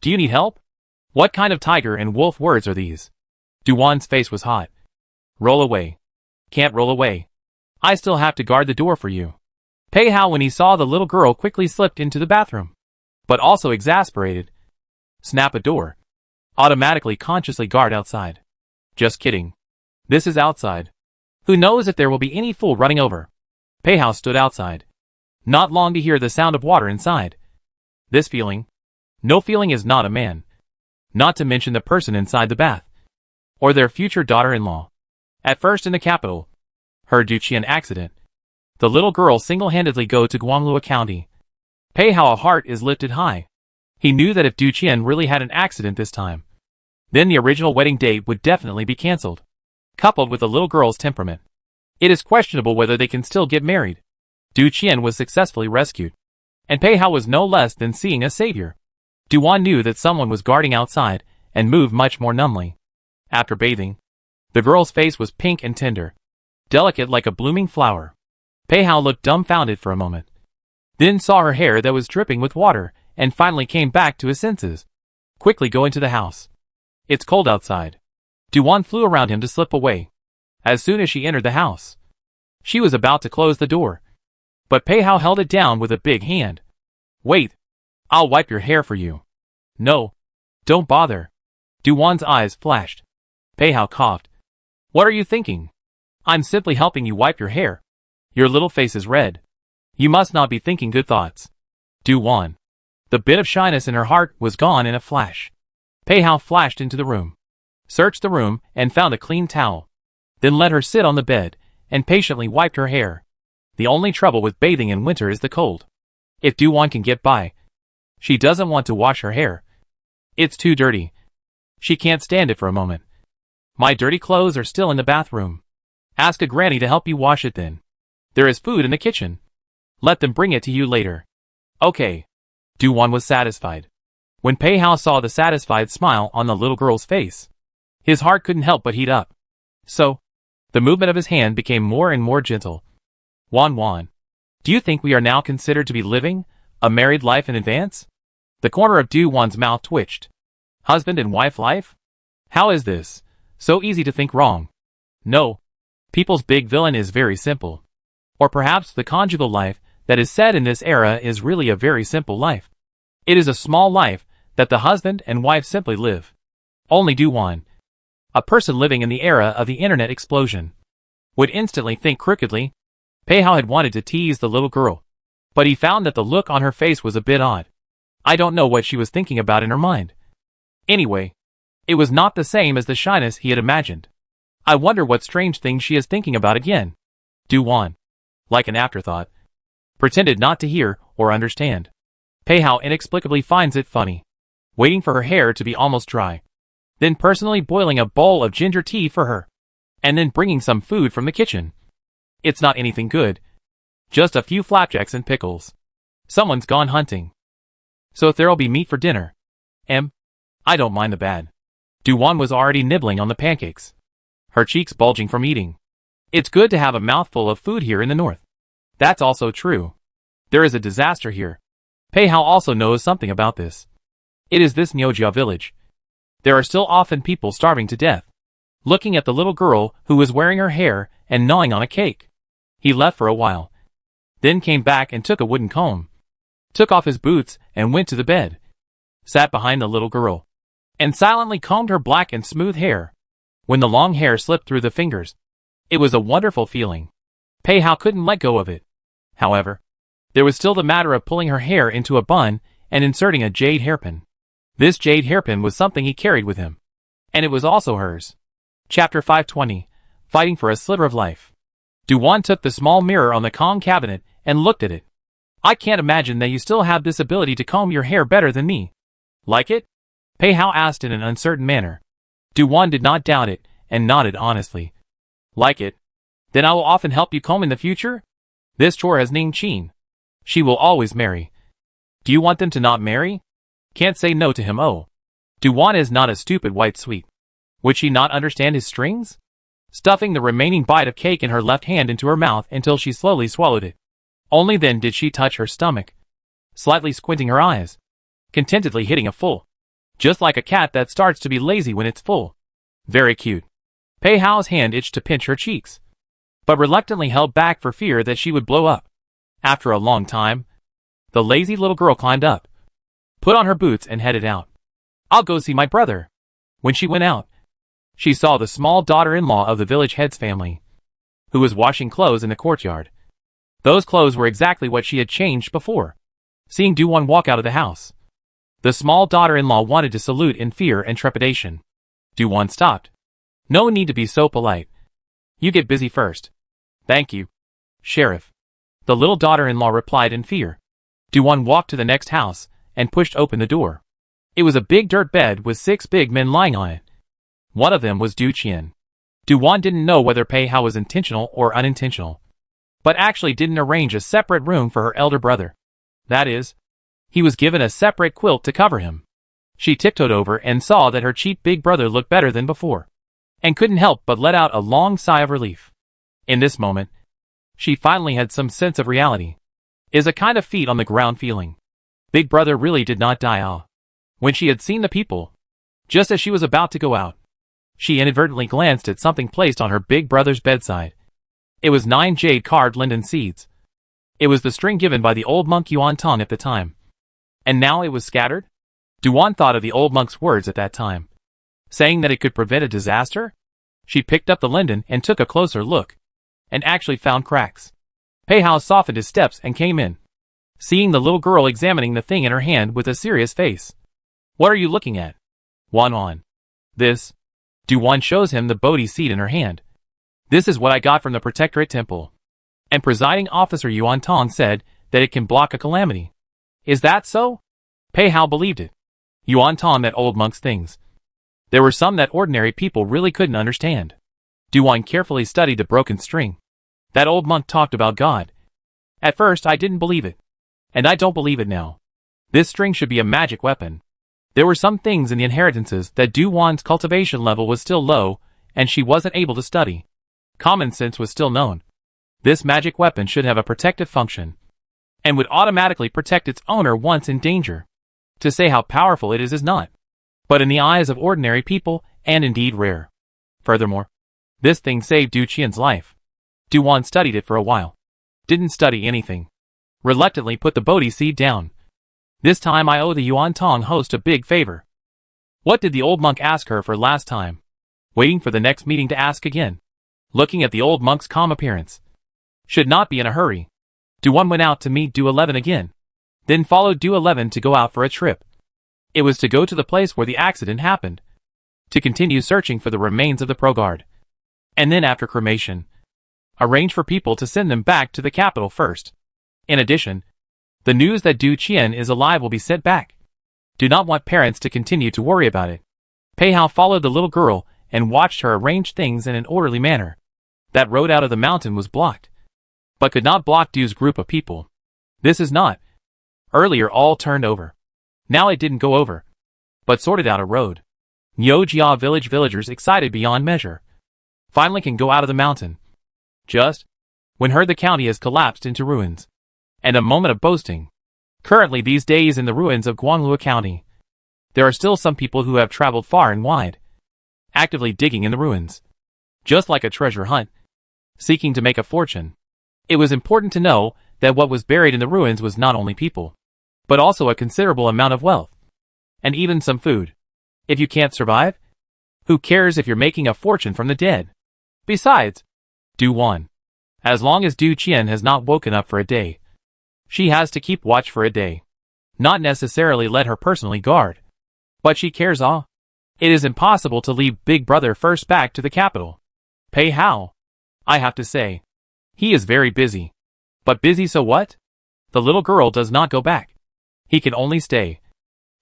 do you need help? What kind of tiger and wolf words are these? Du-Wan's face was hot. Roll away. Can't roll away. I still have to guard the door for you. Pei Hao, when he saw the little girl, quickly slipped into the bathroom. But also exasperated. Snap a door. Automatically consciously guard outside. Just kidding. This is outside. Who knows if there will be any fool running over. Pei Hao stood outside. Not long to hear the sound of water inside. This feeling. No feeling is not a man. Not to mention the person inside the bath. Or their future daughter-in-law. At first in the capital. Her Du-Qian accident. The little girl single-handedly go to Guanglua County. Pei Hao's heart is lifted high. He knew that if Du-Qian really had an accident this time, then the original wedding date would definitely be cancelled. Coupled with the little girl's temperament, it is questionable whether they can still get married. Du-Qian was successfully rescued. And Pei Hao was no less than seeing a savior. Du-Wan knew that someone was guarding outside and moved much more numbly. After bathing, the girl's face was pink and tender, delicate like a blooming flower. Pei Hao looked dumbfounded for a moment, then saw her hair that was dripping with water, and finally came back to his senses. Quickly go into the house. It's cold outside. Du-Wan flew around him to slip away. As soon as she entered the house, she was about to close the door. But Pei Hao held it down with a big hand. Wait. I'll wipe your hair for you. No. Don't bother. Du-Wan's eyes flashed. Pei Hao coughed. What are you thinking? I'm simply helping you wipe your hair. Your little face is red. You must not be thinking good thoughts. Du-Wan. The bit of shyness in her heart was gone in a flash. Pei Hao flashed into the room, searched the room, and found a clean towel. Then let her sit on the bed, and patiently wiped her hair. The only trouble with bathing in winter is the cold. If Du-Wan can get by, she doesn't want to wash her hair. It's too dirty. She can't stand it for a moment. My dirty clothes are still in the bathroom. Ask a granny to help you wash it then. There is food in the kitchen. Let them bring it to you later. Okay. Du-Wan was satisfied. When Pei Hao saw the satisfied smile on the little girl's face, his heart couldn't help but heat up. So, the movement of his hand became more and more gentle. Wan, do you think we are now considered to be living a married life in advance? The corner of Du-Wan's mouth twitched. Husband and wife life? How is this? So easy to think wrong. No. People's big villain is very simple. Or perhaps the conjugal life that is said in this era is really a very simple life. It is a small life that the husband and wife simply live. Only Du-Wan, a person living in the era of the internet explosion, would instantly think crookedly. Pei Hao had wanted to tease the little girl, but he found that the look on her face was a bit odd. I don't know what she was thinking about in her mind. Anyway, it was not the same as the shyness he had imagined. I wonder what strange thing she is thinking about again. Du-Wan, like an afterthought, pretended not to hear or understand. Pei Hao inexplicably finds it funny, waiting for her hair to be almost dry, then personally boiling a bowl of ginger tea for her, and then bringing some food from the kitchen. It's not anything good, just a few flapjacks and pickles. Someone's gone hunting, so there'll be meat for dinner. I don't mind the bad. Duwan was already nibbling on the pancakes, her cheeks bulging from eating. It's good to have a mouthful of food here in the north. That's also true. There is a disaster here. Pei Hao also knows something about this. It is this Nyojia village. There are still often people starving to death. Looking at the little girl who was wearing her hair and gnawing on a cake, he left for a while, then came back and took a wooden comb, took off his boots and went to the bed, sat behind the little girl, and silently combed her black and smooth hair. When the long hair slipped through the fingers, it was a wonderful feeling. Pei Hao couldn't let go of it. However, there was still the matter of pulling her hair into a bun and inserting a jade hairpin. This jade hairpin was something he carried with him, and it was also hers. Chapter 520, Fighting for a Sliver of Life. Duwan took the small mirror on the comb cabinet and looked at it. I can't imagine that you still have this ability to comb your hair better than me. Like it? Pei Hao asked in an uncertain manner. Duwan did not doubt it, and nodded honestly. Like it? Then I will often help you comb in the future? This chore has Ning Qin. She will always marry. Do you want them to not marry? Can't say no to him. Oh. Duwan is not a stupid white sweet. Would she not understand his strings? Stuffing the remaining bite of cake in her left hand into her mouth until she slowly swallowed it. Only then did she touch her stomach, slightly squinting her eyes, contentedly hitting a full. Just like a cat that starts to be lazy when it's full. Very cute. Pei Hao's hand itched to pinch her cheeks, but reluctantly held back for fear that she would blow up. After a long time, the lazy little girl climbed up, put on her boots and headed out. I'll go see my brother. When she went out, she saw the small daughter-in-law of the village head's family, who was washing clothes in the courtyard. Those clothes were exactly what she had changed before. Seeing Duwan walk out of the house, the small daughter-in-law wanted to salute in fear and trepidation. Duwan stopped. No need to be so polite. You get busy first. Thank you, Sheriff. The little daughter-in-law replied in fear. Duwan walked to the next house and pushed open the door. It was a big dirt bed with 6 big men lying on it. One of them was Du Qian. Duwan didn't know whether Pei Hao was intentional or unintentional, but actually didn't arrange a separate room for her elder brother. That is, he was given a separate quilt to cover him. She tiptoed over and saw that her cheap big brother looked better than before, and couldn't help but let out a long sigh of relief. In this moment, she finally had some sense of reality. Is a kind of feet on the ground feeling. Big brother really did not die. When she had seen the people, just as she was about to go out, she inadvertently glanced at something placed on her big brother's bedside. It was 9 jade carved linden seeds. It was the string given by the old monk Yuan Tong at the time. And now it was scattered? Duwan thought of the old monk's words at that time, saying that it could prevent a disaster? She picked up the linden and took a closer look, and actually found cracks. Pei Hao softened his steps and came in, seeing the little girl examining the thing in her hand with a serious face. What are you looking at? Wan. This. Duwan shows him the Bodhi seed in her hand. This is what I got from the Protectorate Temple. And Presiding Officer Yuan Tong said that it can block a calamity. Is that so? Pei Hao believed it. Yuan Tong that old monk's things. There were some that ordinary people really couldn't understand. Duwan carefully studied the broken string. That old monk talked about God. At first I didn't believe it. And I don't believe it now. This string should be a magic weapon. There were some things in the inheritances that Duwan's cultivation level was still low, and she wasn't able to study. Common sense was still known. This magic weapon should have a protective function, and would automatically protect its owner once in danger. To say how powerful it is not, but in the eyes of ordinary people, and indeed rare. Furthermore, this thing saved Du Qian's life. Duwan studied it for a while. Didn't study anything. Reluctantly put the Bodhi seed down. This time I owe the Yuan Tong host a big favor. What did the old monk ask her for last time? Waiting for the next meeting to ask again. Looking at the old monk's calm appearance. Should not be in a hurry. Duwan went out to meet Du 11 again. Then followed Du 11 to go out for a trip. It was to go to the place where the accident happened. To continue searching for the remains of the Pro-Guard. And then after cremation, arrange for people to send them back to the capital first. In addition, The news that Du Qian is alive will be sent back. Do not want parents to continue to worry about it. Pei Hao followed the little girl and watched her arrange things in an orderly manner. That road out of the mountain was blocked, but could not block Du's group of people. This is not. Earlier all turned over. Now it didn't go over, but sorted out a road. Niujia village villagers excited beyond measure. Finally can go out of the mountain. Just when heard the county has collapsed into ruins. And a moment of boasting. Currently these days in the ruins of Guanglua County, there are still some people who have traveled far and wide, actively digging in the ruins. Just like a treasure hunt, seeking to make a fortune. It was important to know that what was buried in the ruins was not only people, but also a considerable amount of wealth. And even some food. If you can't survive, who cares if you're making a fortune from the dead? Besides, Du Wan. As long as Du Qian has not woken up for a day, she has to keep watch for a day. Not necessarily let her personally guard. But she cares It is impossible to leave Big Brother first back to the capital. Pei Hao. I have to say. He is very busy. But busy so what? The little girl does not go back. He can only stay.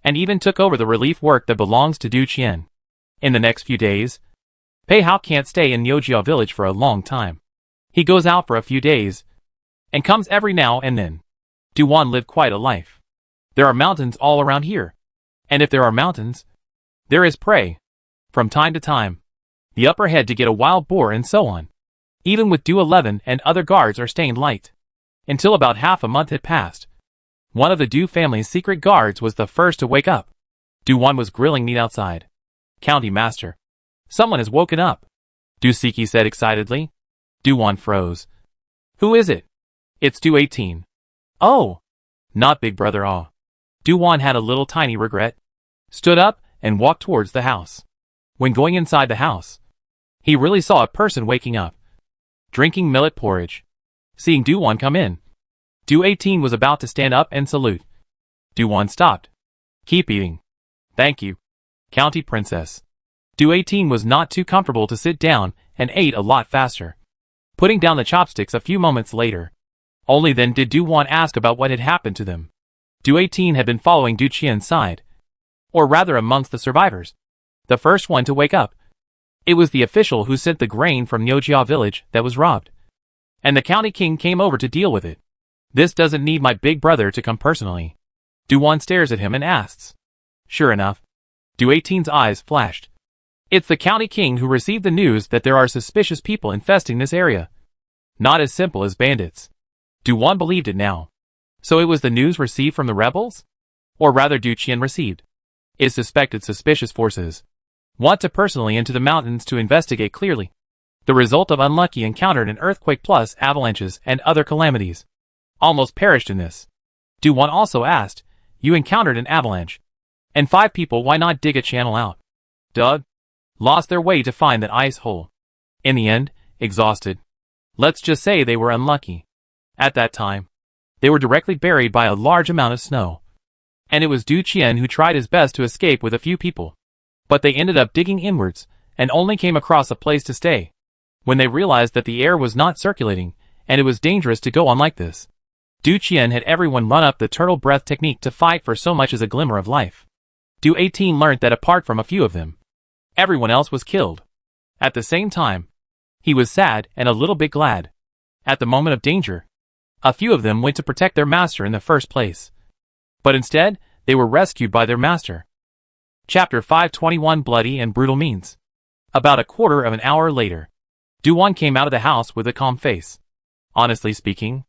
And even took over the relief work that belongs to Du Qian. In the next few days, Pei Hao can't stay in Niujia village for a long time. He goes out for a few days, and comes every now and then. Du Wan lived quite a life. There are mountains all around here. And if there are mountains, there is prey. From time to time, the upper head to get a wild boar and so on. Even with Du 11 and other guards are staying light. Until about half a month had passed. One of the Du family's secret guards was the first to wake up. Du Wan was grilling meat outside. County Master. Someone has woken up. Du Siki said excitedly. Du Wan froze. Who is it? It's Du 18. Oh! Not Big Brother Du Wan had a little tiny regret. Stood up and walked towards the house. When going inside the house, he really saw a person waking up. Drinking millet porridge. Seeing Du Wan come in, Du 18 was about to stand up and salute. Du Wan stopped. Keep eating. Thank you, County Princess. Du 18 was not too comfortable to sit down and ate a lot faster. Putting down the chopsticks a few moments later. Only then did Du Wan ask about what had happened to them. Du 18 had been following Du Qian's side. Or rather amongst the survivors. The first one to wake up. It was the official who sent the grain from Niujia village that was robbed. And the county king came over to deal with it. This doesn't need my big brother to come personally. Du Wan stares at him and asks. Sure enough. Du 18's eyes flashed. It's the county king who received the news that there are suspicious people infesting this area. Not as simple as bandits. Du Wan believed it now. So it was the news received from the rebels? Or rather Du Qian received. Is suspected suspicious forces. Want to personally into the mountains to investigate clearly. The result of unlucky encountered an earthquake plus avalanches and other calamities. Almost perished in this. Du Wan also asked, you encountered an avalanche. And 5 people, why not dig a channel out? Doug? Lost their way to find that ice hole. In the end, exhausted. Let's just say they were unlucky. At that time, they were directly buried by a large amount of snow. And it was Du Qian who tried his best to escape with a few people. But they ended up digging inwards, and only came across a place to stay. When they realized that the air was not circulating, and it was dangerous to go on like this. Du Qian had everyone run up the turtle breath technique to fight for so much as a glimmer of life. Du 18 learnt that apart from a few of them, everyone else was killed. At the same time, he was sad and a little bit glad. At the moment of danger, a few of them went to protect their master in the first place. But instead, they were rescued by their master. Chapter 521 Bloody and Brutal Means. About a quarter of an hour later, Du Wan came out of the house with a calm face. Honestly speaking,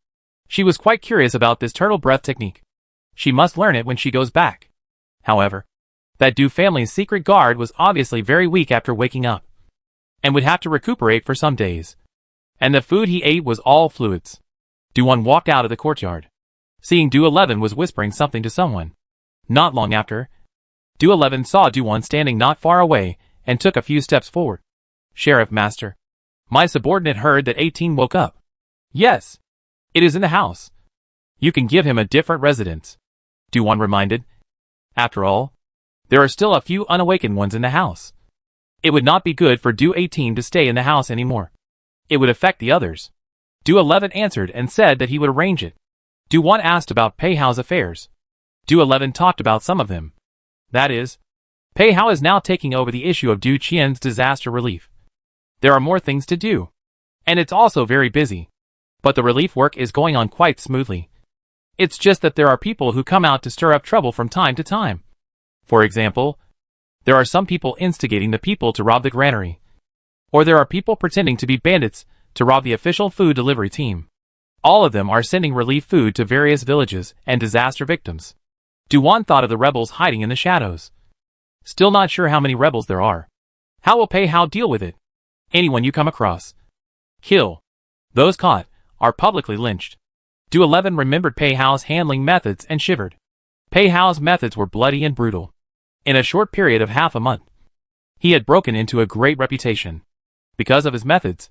she was quite curious about this turtle breath technique. She must learn it when she goes back. However, that Du family's secret guard was obviously very weak after waking up, and would have to recuperate for some days. And the food he ate was all fluids. Du Wan walked out of the courtyard. Seeing Du 11 was whispering something to someone. Not long after, Du 11 saw Du Wan standing not far away, and took a few steps forward. Sheriff Master. My subordinate heard that 18 woke up. Yes. It is in the house. You can give him a different residence. Du Wan reminded. After all, there are still a few unawakened ones in the house. It would not be good for Du 18 to stay in the house anymore. It would affect the others. Du 11 answered and said that he would arrange it. Do 1 asked about Pei Hao's affairs. Do 11 talked about some of them. That is, Pei Hao is now taking over the issue of Du Qian's disaster relief. There are more things to do. And it's also very busy. But the relief work is going on quite smoothly. It's just that there are people who come out to stir up trouble from time to time. For example, there are some people instigating the people to rob the granary. Or there are people pretending to be bandits to rob the official food delivery team. All of them are sending relief food to various villages and disaster victims. Duan thought of the rebels hiding in the shadows. Still not sure how many rebels there are. How will Pei Hao deal with it? Anyone you come across. Kill. Those caught are publicly lynched. Du 11 remembered Pei Hao's handling methods and shivered. Pei Hao's methods were bloody and brutal. In a short period of half a month, he had broken into a great reputation. Because of his methods,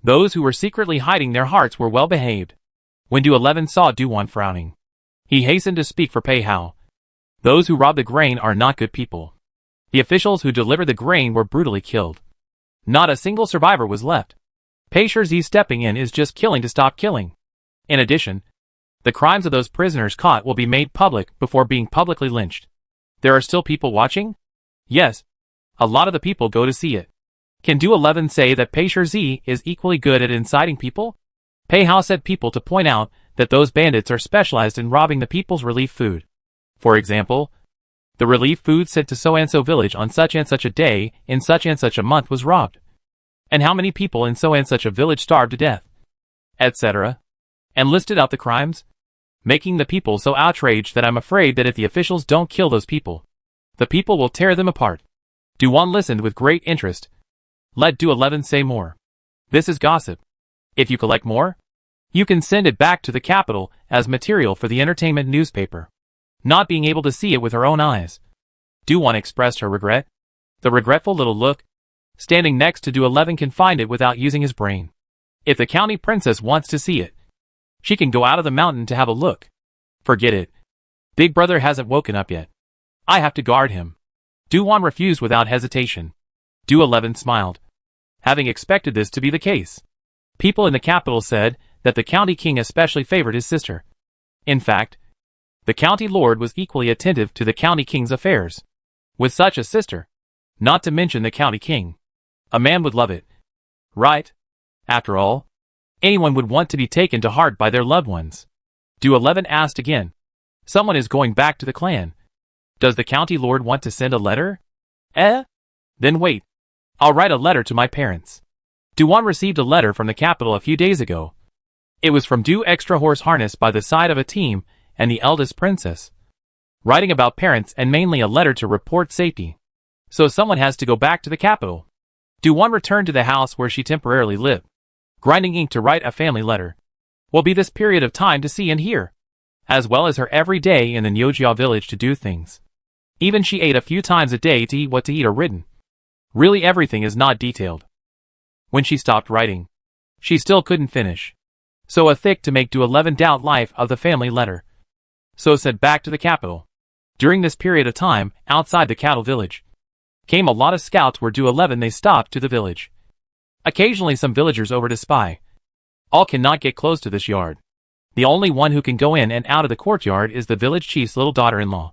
those who were secretly hiding their hearts were well behaved. When Du 11 saw Duan frowning, he hastened to speak for Pei Hao. Those who rob the grain are not good people. The officials who delivered the grain were brutally killed. Not a single survivor was left. Pei Shi stepping in is just killing to stop killing. In addition, the crimes of those prisoners caught will be made public before being publicly lynched. There are still people watching? Yes. A lot of the people go to see it. Can Du 11 say that Pei Shi is equally good at inciting people? Pei Hao said people to point out that those bandits are specialized in robbing the people's relief food. For example, the relief food sent to so-and-so village on such and such a day in such and such a month was robbed. And how many people in so and such a village starved to death, etc. And listed out the crimes, making the people so outraged that I'm afraid that if the officials don't kill those people, the people will tear them apart. Duan listened with great interest. Let Du 11 say more. This is gossip. If you collect more, you can send it back to the capital as material for the entertainment newspaper. Not being able to see it with her own eyes, Duan expressed her regret. The regretful little look. Standing next to Du 11 can find it without using his brain. If the county princess wants to see it, she can go out of the mountain to have a look. Forget it. Big brother hasn't woken up yet. I have to guard him. Duan refused without hesitation. Du 11 smiled, having expected this to be the case. People in the capital said that the county king especially favored his sister. In fact, the county lord was equally attentive to the county king's affairs. With such a sister, not to mention the county king, a man would love it. Right? After all, anyone would want to be taken to heart by their loved ones. Du 11 asked again. Someone is going back to the clan. Does the county lord want to send a letter? Then wait. I'll write a letter to my parents. Duan received a letter from the capital a few days ago. It was from Du Extra Horse Harness by the side of a team and the eldest princess. Writing about parents and mainly a letter to report safety. So someone has to go back to the capital. Duan returned to the house where she temporarily lived. Grinding ink to write a family letter will be this period of time to see and hear, as well as her every day in the Nyojia village to do things. Even she ate a few times a day to eat what to eat are written. Really everything is not detailed. When she stopped writing, she still couldn't finish. So a thick to make Du 11 doubt life of the family letter. So said back to the capital. During this period of time, outside the cattle village, came a lot of scouts where Du 11 they stopped to the village. Occasionally some villagers over to spy. All cannot get close to this yard. The only one who can go in and out of the courtyard is the village chief's little daughter-in-law,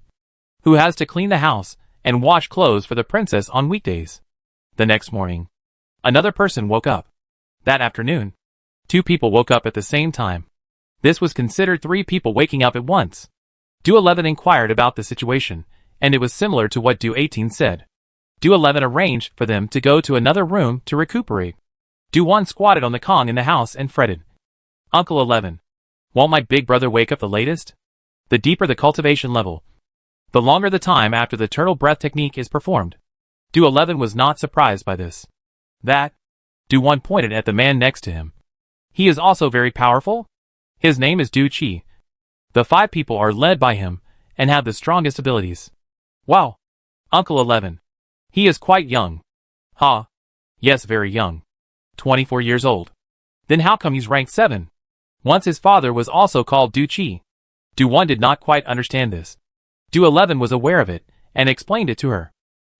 who has to clean the house and wash clothes for the princess on weekdays. The next morning, another person woke up. That afternoon, 2 people woke up at the same time. This was considered 3 people waking up at once. Du 11 inquired about the situation, and it was similar to what Du 18 said. Du 11 arranged for them to go to another room to recuperate. Du 1 squatted on the Kong in the house and fretted. Uncle 11. Won't my big brother wake up the latest? The deeper the cultivation level, the longer the time after the turtle breath technique is performed. Du 11 was not surprised by this. That? Du 1 pointed at the man next to him. He is also very powerful? His name is Du Qi. The 5 people are led by him and have the strongest abilities. Wow. Uncle 11. He is quite young. Ha. Yes, very young. 24 years old. Then how come he's ranked 7? Once his father was also called Du Qi. Du 1 did not quite understand this. Du 11 was aware of it and explained it to her.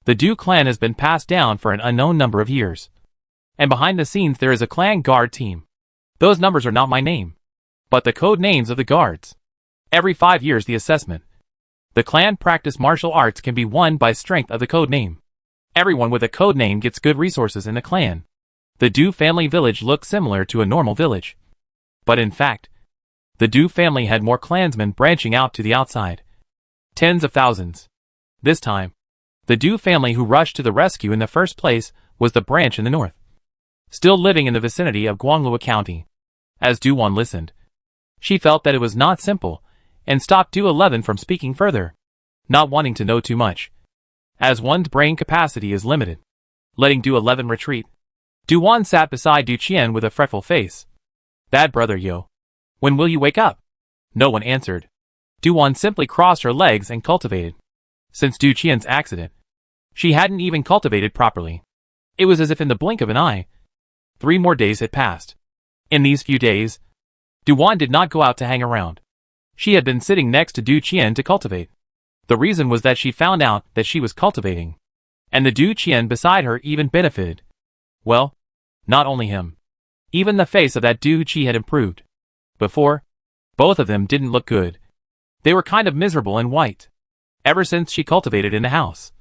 The Du clan has been passed down for an unknown number of years. And behind the scenes there is a clan guard team. Those numbers are not my name, but the code names of the guards. Every 5 years the assessment. The clan practice martial arts can be won by strength of the code name. Everyone with a code name gets good resources in the clan. The Du family village looked similar to a normal village. But in fact, the Du family had more clansmen branching out to the outside. Tens of thousands. This time, the Du family who rushed to the rescue in the first place was the branch in the north, still living in the vicinity of Guanglua County. As Du-Wan listened, she felt that it was not simple, and stopped Du-11 from speaking further, not wanting to know too much, as one's brain capacity is limited. Letting Du-11 retreat, Du-Wan sat beside Du-Chien with a fretful face. Bad brother yo. When will you wake up? No one answered. Du-Wan simply crossed her legs and cultivated. Since Du-Chien's accident, she hadn't even cultivated properly. It was as if in the blink of an eye. 3 more days had passed. In these few days, Du-Wan did not go out to hang around. She had been sitting next to Du-Chien to cultivate. The reason was that she found out that she was cultivating, and the Du-Chien beside her even benefited. Well, not only him. Even the face of that Du-Chi had improved. Before, both of them didn't look good. They were kind of miserable and white. Ever since she cultivated in the house,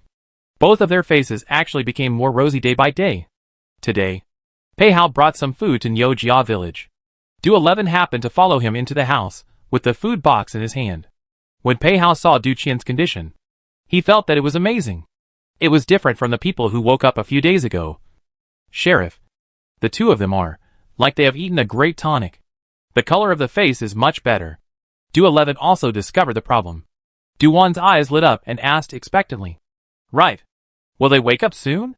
both of their faces actually became more rosy day by day. Today, Pei Hao brought some food to Niujia village. Du-11 happened to follow him into the house, with the food box in his hand. When Pei Hao saw Du-Chien's condition, he felt that it was amazing. It was different from the people who woke up a few days ago. Sheriff, the two of them are, like they have eaten a great tonic. The color of the face is much better. Du-11 also discovered the problem. Du-Wan's eyes lit up and asked expectantly. Right. Will they wake up soon?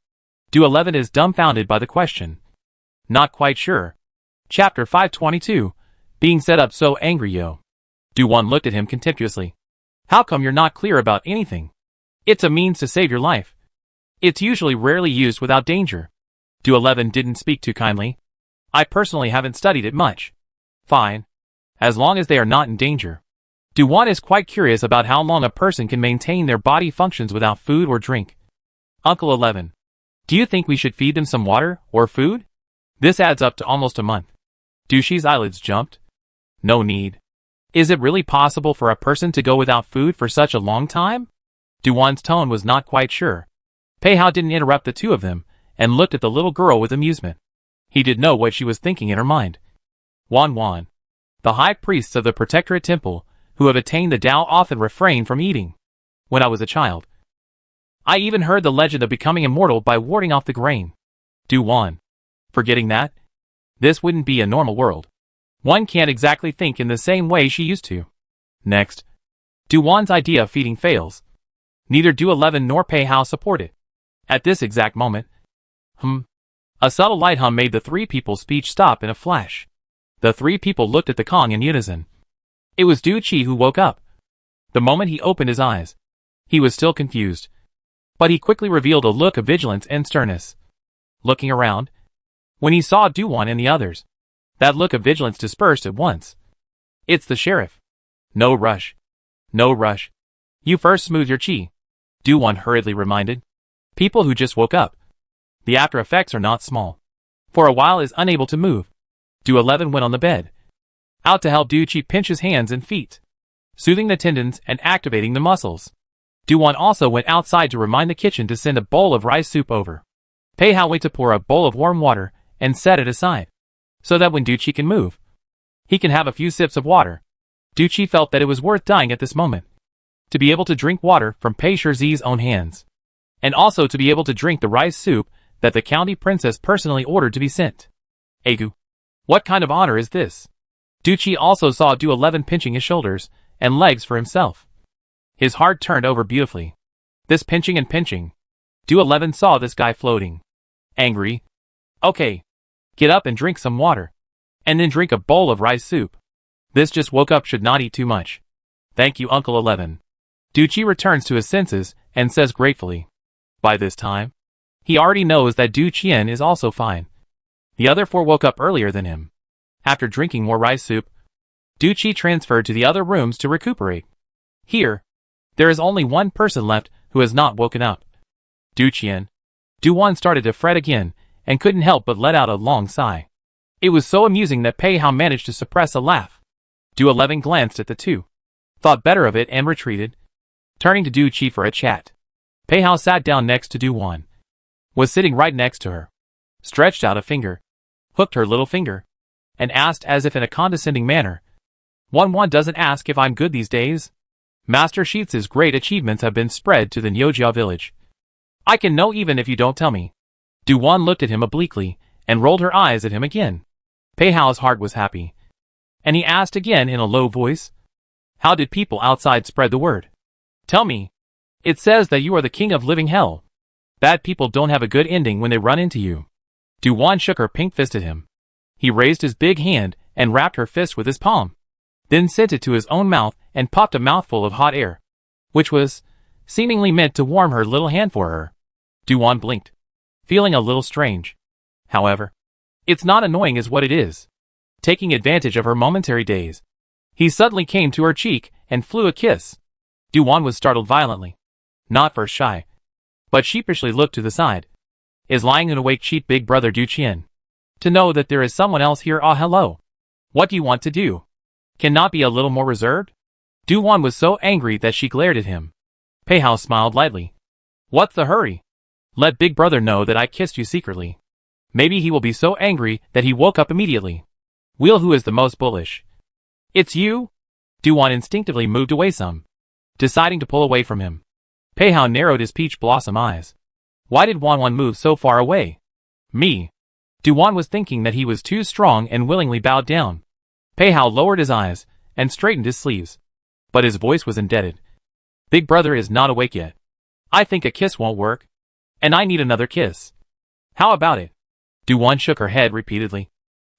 Du-11 is dumbfounded by the question. Not quite sure. Chapter 522. Being set up so angry yo. Du-Wan looked at him contemptuously. How come you're not clear about anything? It's a means to save your life. It's usually rarely used without danger. Du-11 didn't speak too kindly. I personally haven't studied it much. Fine. As long as they are not in danger. Du-Wan is quite curious about how long a person can maintain their body functions without food or drink. Uncle 11. Do you think we should feed them some water or food? This adds up to almost a month. Du-Chi's eyelids jumped. No need. Is it really possible for a person to go without food for such a long time? Du-Wan's tone was not quite sure. Pei Hao didn't interrupt the two of them, and looked at the little girl with amusement. He did know what she was thinking in her mind. Wan, the high priests of the Protectorate Temple, who have attained the Tao often refrain from eating. When I was a child, I even heard the legend of becoming immortal by warding off the grain. Du-Wan. Forgetting that? This wouldn't be a normal world. One can't exactly think in the same way she used to. Next, Du-Wan's idea of feeding fails. Neither Du-11 nor Pei Hao support it. At this exact moment, a subtle light hum made the 3 people's speech stop in a flash. The 3 people looked at the Kong in unison. It was Du-Chi who woke up. The moment he opened his eyes, he was still confused. But he quickly revealed a look of vigilance and sternness. Looking around, when he saw Du-Wan and the others, that look of vigilance dispersed at once. It's the sheriff. No rush. No rush. You first smooth your chi. Du-Wan hurriedly reminded. People who just woke up. The after effects are not small. For a while is unable to move. Du-11 went on the bed, out to help Du-Chi pinch his hands and feet, soothing the tendons and activating the muscles. Du-Wan also went outside to remind the kitchen to send a bowl of rice soup over. Pei Hao went to pour a bowl of warm water and set it aside, so that when Du-Chi can move, he can have a few sips of water. Du-Chi felt that it was worth dying at this moment, to be able to drink water from Pei Shizi's own hands, and also to be able to drink the rice soup that the county princess personally ordered to be sent. Egu. What kind of honor is this? Du-Chi also saw Du-11 pinching his shoulders and legs for himself. His heart turned over beautifully. This pinching and pinching. Du-11 saw this guy floating. Angry. Okay. Get up and drink some water. And then drink a bowl of rice soup. This just woke up should not eat too much. Thank you, Uncle 11. Du-Chi returns to his senses and says gratefully. By this time, he already knows that Du-Chien is also fine. The other 4 woke up earlier than him. After drinking more rice soup, Du-Chi transferred to the other rooms to recuperate. Here, there is only one person left who has not woken up. Du-Chien. Du-Wan started to fret again, and couldn't help but let out a long sigh. It was so amusing that Pei Hao managed to suppress a laugh. Du-11 glanced at the 2. thought better of it and retreated, turning to Du Qi for a chat. Pei Hao sat down next to Du Wan. Was sitting right next to her. Stretched out a finger. Hooked her little finger. And asked as if in a condescending manner. Wan doesn't ask if I'm good these days. Master Sheets' great achievements have been spread to the Nyojia village. I can know even if you don't tell me. Du Wan looked at him obliquely, and rolled her eyes at him again. Pei Hao's heart was happy. And he asked again in a low voice. How did people outside spread the word? Tell me. It says that you are the king of living hell. Bad people don't have a good ending when they run into you. Du Wan shook her pink fist at him. He raised his big hand and rapped her fist with his palm. Then sent it to his own mouth and popped a mouthful of hot air. Which was seemingly meant to warm her little hand for her. Du Wan blinked. Feeling a little strange. However, it's not annoying is what it is. Taking advantage of her momentary daze. He suddenly came to her cheek and flew a kiss. Du Wan was startled violently. Not first shy. But sheepishly looked to the side. Is lying in awake cheat big brother Du Qian. To know that there is someone else here. Ah, hello. What do you want to do? Cannot be a little more reserved? Du Wan was so angry that she glared at him. Pei Hao smiled lightly. What's the hurry? Let big brother know that I kissed you secretly. Maybe he will be so angry that he woke up immediately. Wheel who is the most bullish? It's you? Du Wan instinctively moved away some. Deciding to pull away from him. Pei Hao narrowed his peach blossom eyes. Why did Wan move so far away? Me. Du Wan was thinking that he was too strong and willingly bowed down. Pei Hao lowered his eyes and straightened his sleeves. But his voice was indebted. Big brother is not awake yet. I think a kiss won't work. And I need another kiss. How about it? Du Wan shook her head repeatedly.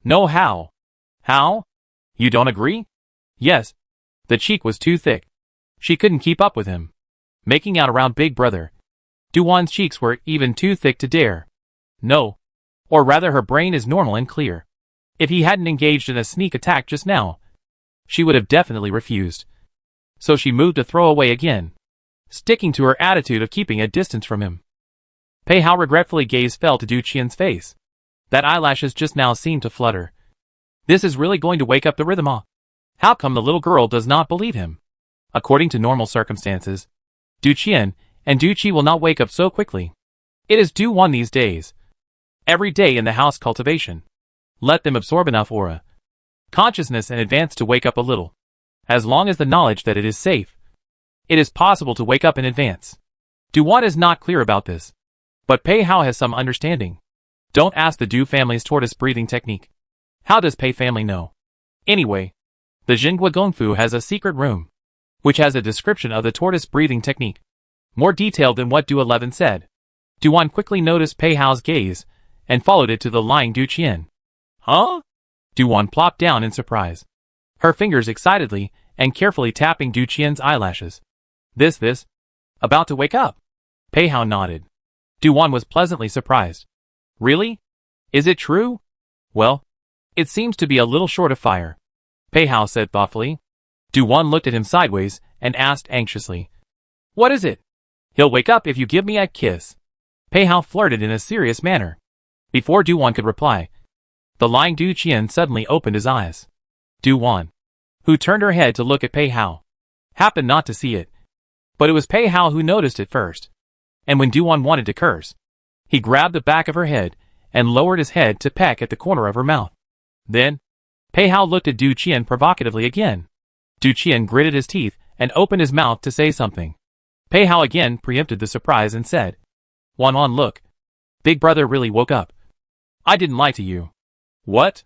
No how. How? You don't agree? Yes. The cheek was too thick. She couldn't keep up with him. Making out around big brother. Du Wan's cheeks were even too thick to dare. No. Or rather her brain is normal and clear. If he hadn't engaged in a sneak attack just now, she would have definitely refused. So she moved to throw away again, sticking to her attitude of keeping a distance from him. Pei Hao regretfully gaze fell to Du Qian's face. That eyelashes just now seemed to flutter. This is really going to wake up the rhythm. How come the little girl does not believe him? According to normal circumstances, Du Qian and Du Qi will not wake up so quickly. It is Du Wan these days. Every day in the house cultivation. Let them absorb enough aura, consciousness and advance to wake up a little. As long as the knowledge that it is safe, it is possible to wake up in advance. Du Wan is not clear about this. But Pei Hao has some understanding. Don't ask the Du family's tortoise breathing technique. How does Pei family know? Anyway, the Jinghua Gongfu has a secret room, which has a description of the tortoise breathing technique. More detailed than what Du 11 said. Du Wan quickly noticed Pei Hao's gaze, and followed it to the lying Du Qian. Huh? Du Wan plopped down in surprise. Her fingers excitedly, and carefully tapping Du Qian's eyelashes. This? About to wake up? Pei Hao nodded. Du Wan was pleasantly surprised. Really? Is it true? Well, it seems to be a little short of fire. Pei Hao said thoughtfully. Du Wan looked at him sideways, and asked anxiously. What is it? He'll wake up if you give me a kiss. Pei Hao flirted in a serious manner. Before Du Wan could reply, the lying Du Qian suddenly opened his eyes. Du Wan, who turned her head to look at Pei Hao, happened not to see it. But it was Pei Hao who noticed it first. And when Du Wan wanted to curse, he grabbed the back of her head and lowered his head to peck at the corner of her mouth. Then, Pei Hao looked at Du Qian provocatively again. Du Qian gritted his teeth and opened his mouth to say something. Pei Hao again preempted the surprise and said, Wan, look. Big brother really woke up. I didn't lie to you. What?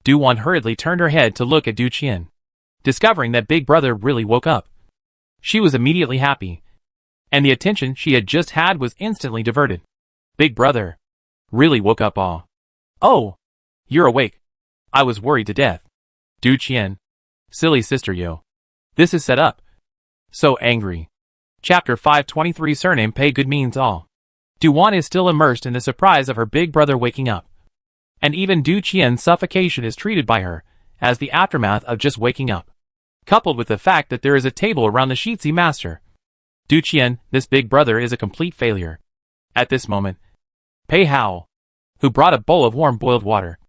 Du Wan hurriedly turned her head to look at Du Qian, discovering that big brother really woke up. She was immediately happy, and the attention she had just had was instantly diverted. Big brother really woke up. Oh, you're awake. I was worried to death. Du Qian, silly sister yo. This is set up. So angry. Chapter 523 Surname Pei Good means all. Du Wan is still immersed in the surprise of her big brother waking up. And even Du Qian's suffocation is treated by her as the aftermath of just waking up. Coupled with the fact that there is a table around the Shitzi master. Du Qian, this big brother is a complete failure. At this moment, Pei Hao, who brought a bowl of warm boiled water,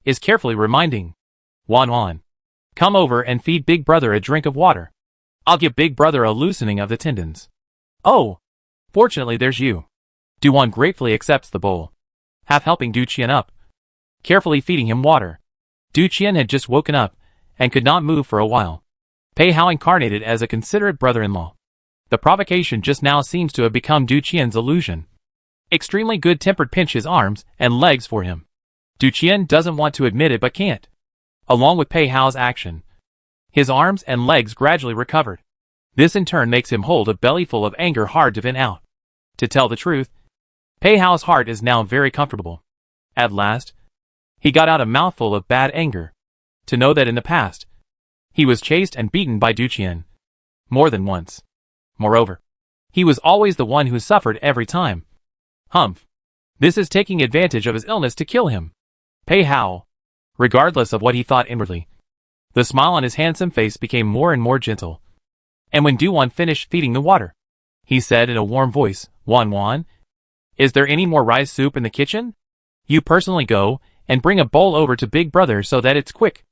is carefully reminding Wan, come over and feed big brother a drink of water. I'll give big brother a loosening of the tendons. Oh, fortunately there's you. Du-won gratefully accepts the bowl, half helping Du Qian up, carefully feeding him water. Du Qian had just woken up, and could not move for a while. Pei Hao incarnated as a considerate brother-in-law. The provocation just now seems to have become Du Qian's illusion. Extremely good-tempered pinch his arms and legs for him. Du Qian doesn't want to admit it but can't. Along with Pei Hao's action, his arms and legs gradually recovered. This in turn makes him hold a belly full of anger hard to vent out. To tell the truth, Pei Hao's heart is now very comfortable. At last, he got out a mouthful of bad anger. To know that in the past, he was chased and beaten by Du Qian. More than once. Moreover, he was always the one who suffered every time. Humph. This is taking advantage of his illness to kill him. Pei Hao, regardless of what he thought inwardly, the smile on his handsome face became more and more gentle. And when Du-won finished feeding the water, he said in a warm voice, "Wan, is there any more rice soup in the kitchen? You personally go and bring a bowl over to Big Brother so that it's quick."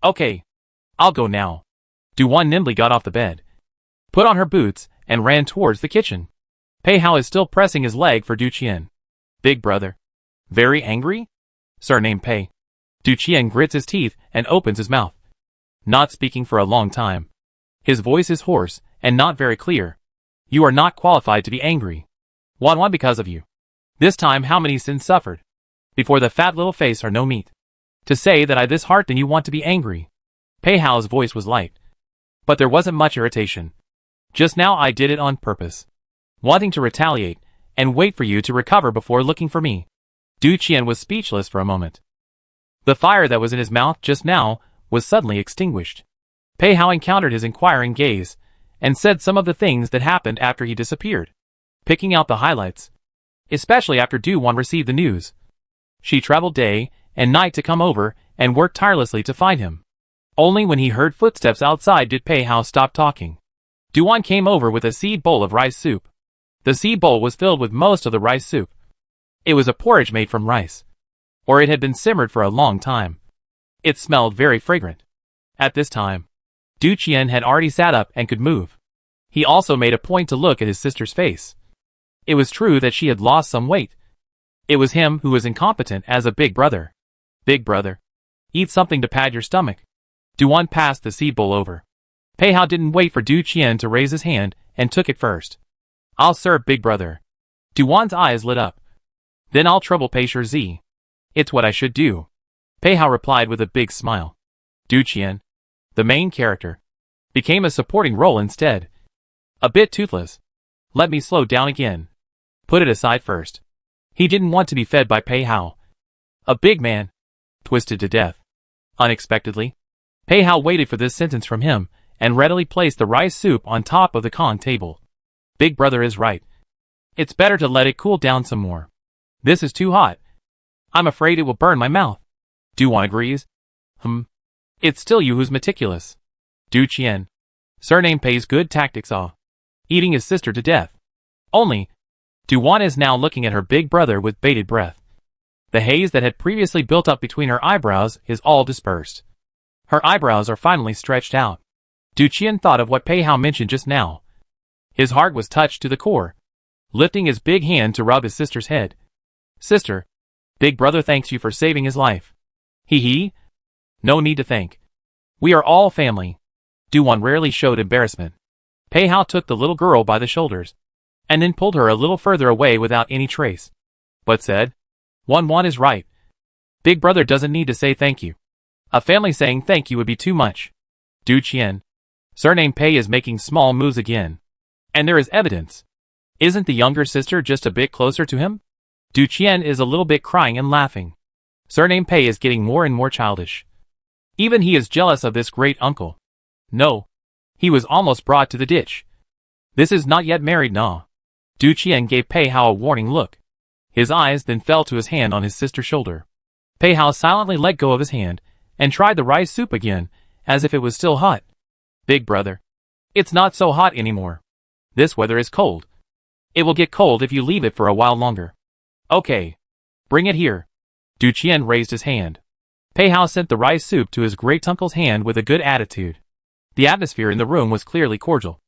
"Okay, I'll go now." Du-won nimbly got off the bed, put on her boots, and ran towards the kitchen. Pei Hao is still pressing his leg for Du Qian. "Big Brother. Very angry?" "Surname Pei." Du Qian grits his teeth and opens his mouth, not speaking for a long time. His voice is hoarse and not very clear. "You are not qualified to be angry. Wan because of you. This time how many sins suffered? Before the fat little face are no meat. To say that I this heart then you want to be angry." Pei Hao's voice was light, but there wasn't much irritation. "Just now I did it on purpose. Wanting to retaliate, and wait for you to recover before looking for me." Du Qian was speechless for a moment. The fire that was in his mouth just now was suddenly extinguished. Pei Hao encountered his inquiring gaze, and said some of the things that happened after he disappeared, picking out the highlights. Especially after Du-won received the news. She traveled day and night to come over and worked tirelessly to find him. Only when he heard footsteps outside did Pei Hao stop talking. Du-won came over with a seed bowl of rice soup. The seed bowl was filled with most of the rice soup. It was a porridge made from rice, or it had been simmered for a long time. It smelled very fragrant. At this time, Du Qian had already sat up and could move. He also made a point to look at his sister's face. It was true that she had lost some weight. It was him who was incompetent as a big brother. "Big brother. Eat something to pad your stomach." Du-won passed the seed bowl over. Pei Hao didn't wait for Du Qian to raise his hand and took it first. "I'll serve big brother." Du-won's eyes lit up. "Then I'll trouble Pei Shi. It's what I should do." Pei Hao replied with a big smile. Du Qian, the main character, became a supporting role instead. A bit toothless. Let me slow down again. Put it aside first. He didn't want to be fed by Pei Hao. A big man. Twisted to death. Unexpectedly, Pei Hao waited for this sentence from him, and readily placed the rice soup on top of the con table. Big brother is right. It's better to let it cool down some more. This is too hot. I'm afraid it will burn my mouth. Du-won agrees. It's still you who's meticulous. Du Qian. Surname Pei's good tactics are eating his sister to death. Only, Du-won is now looking at her big brother with bated breath. The haze that had previously built up between her eyebrows is all dispersed. Her eyebrows are finally stretched out. Du Qian thought of what Pei Hao mentioned just now. His heart was touched to the core, lifting his big hand to rub his sister's head. "Sister, big brother thanks you for saving his life." He. "No need to thank. We are all family." Du-won rarely showed embarrassment. Pei Hao took the little girl by the shoulders, and then pulled her a little further away without any trace, but said, Wan is right. Big brother doesn't need to say thank you. A family saying thank you would be too much." Du Qian. Surname Pei is making small moves again. And there is evidence. Isn't the younger sister just a bit closer to him? Du Qian is a little bit crying and laughing. Surname Pei is getting more and more childish. Even he is jealous of this great uncle. No. He was almost brought to the ditch. This is not yet married, nah. Du Qian gave Pei Hao a warning look. His eyes then fell to his hand on his sister's shoulder. Pei Hao silently let go of his hand, and tried the rice soup again, as if it was still hot. "Big brother. It's not so hot anymore. This weather is cold. It will get cold if you leave it for a while longer." "Okay. Bring it here." Du Qian raised his hand. Pei Hao sent the rice soup to his great-uncle's hand with a good attitude. The atmosphere in the room was clearly cordial.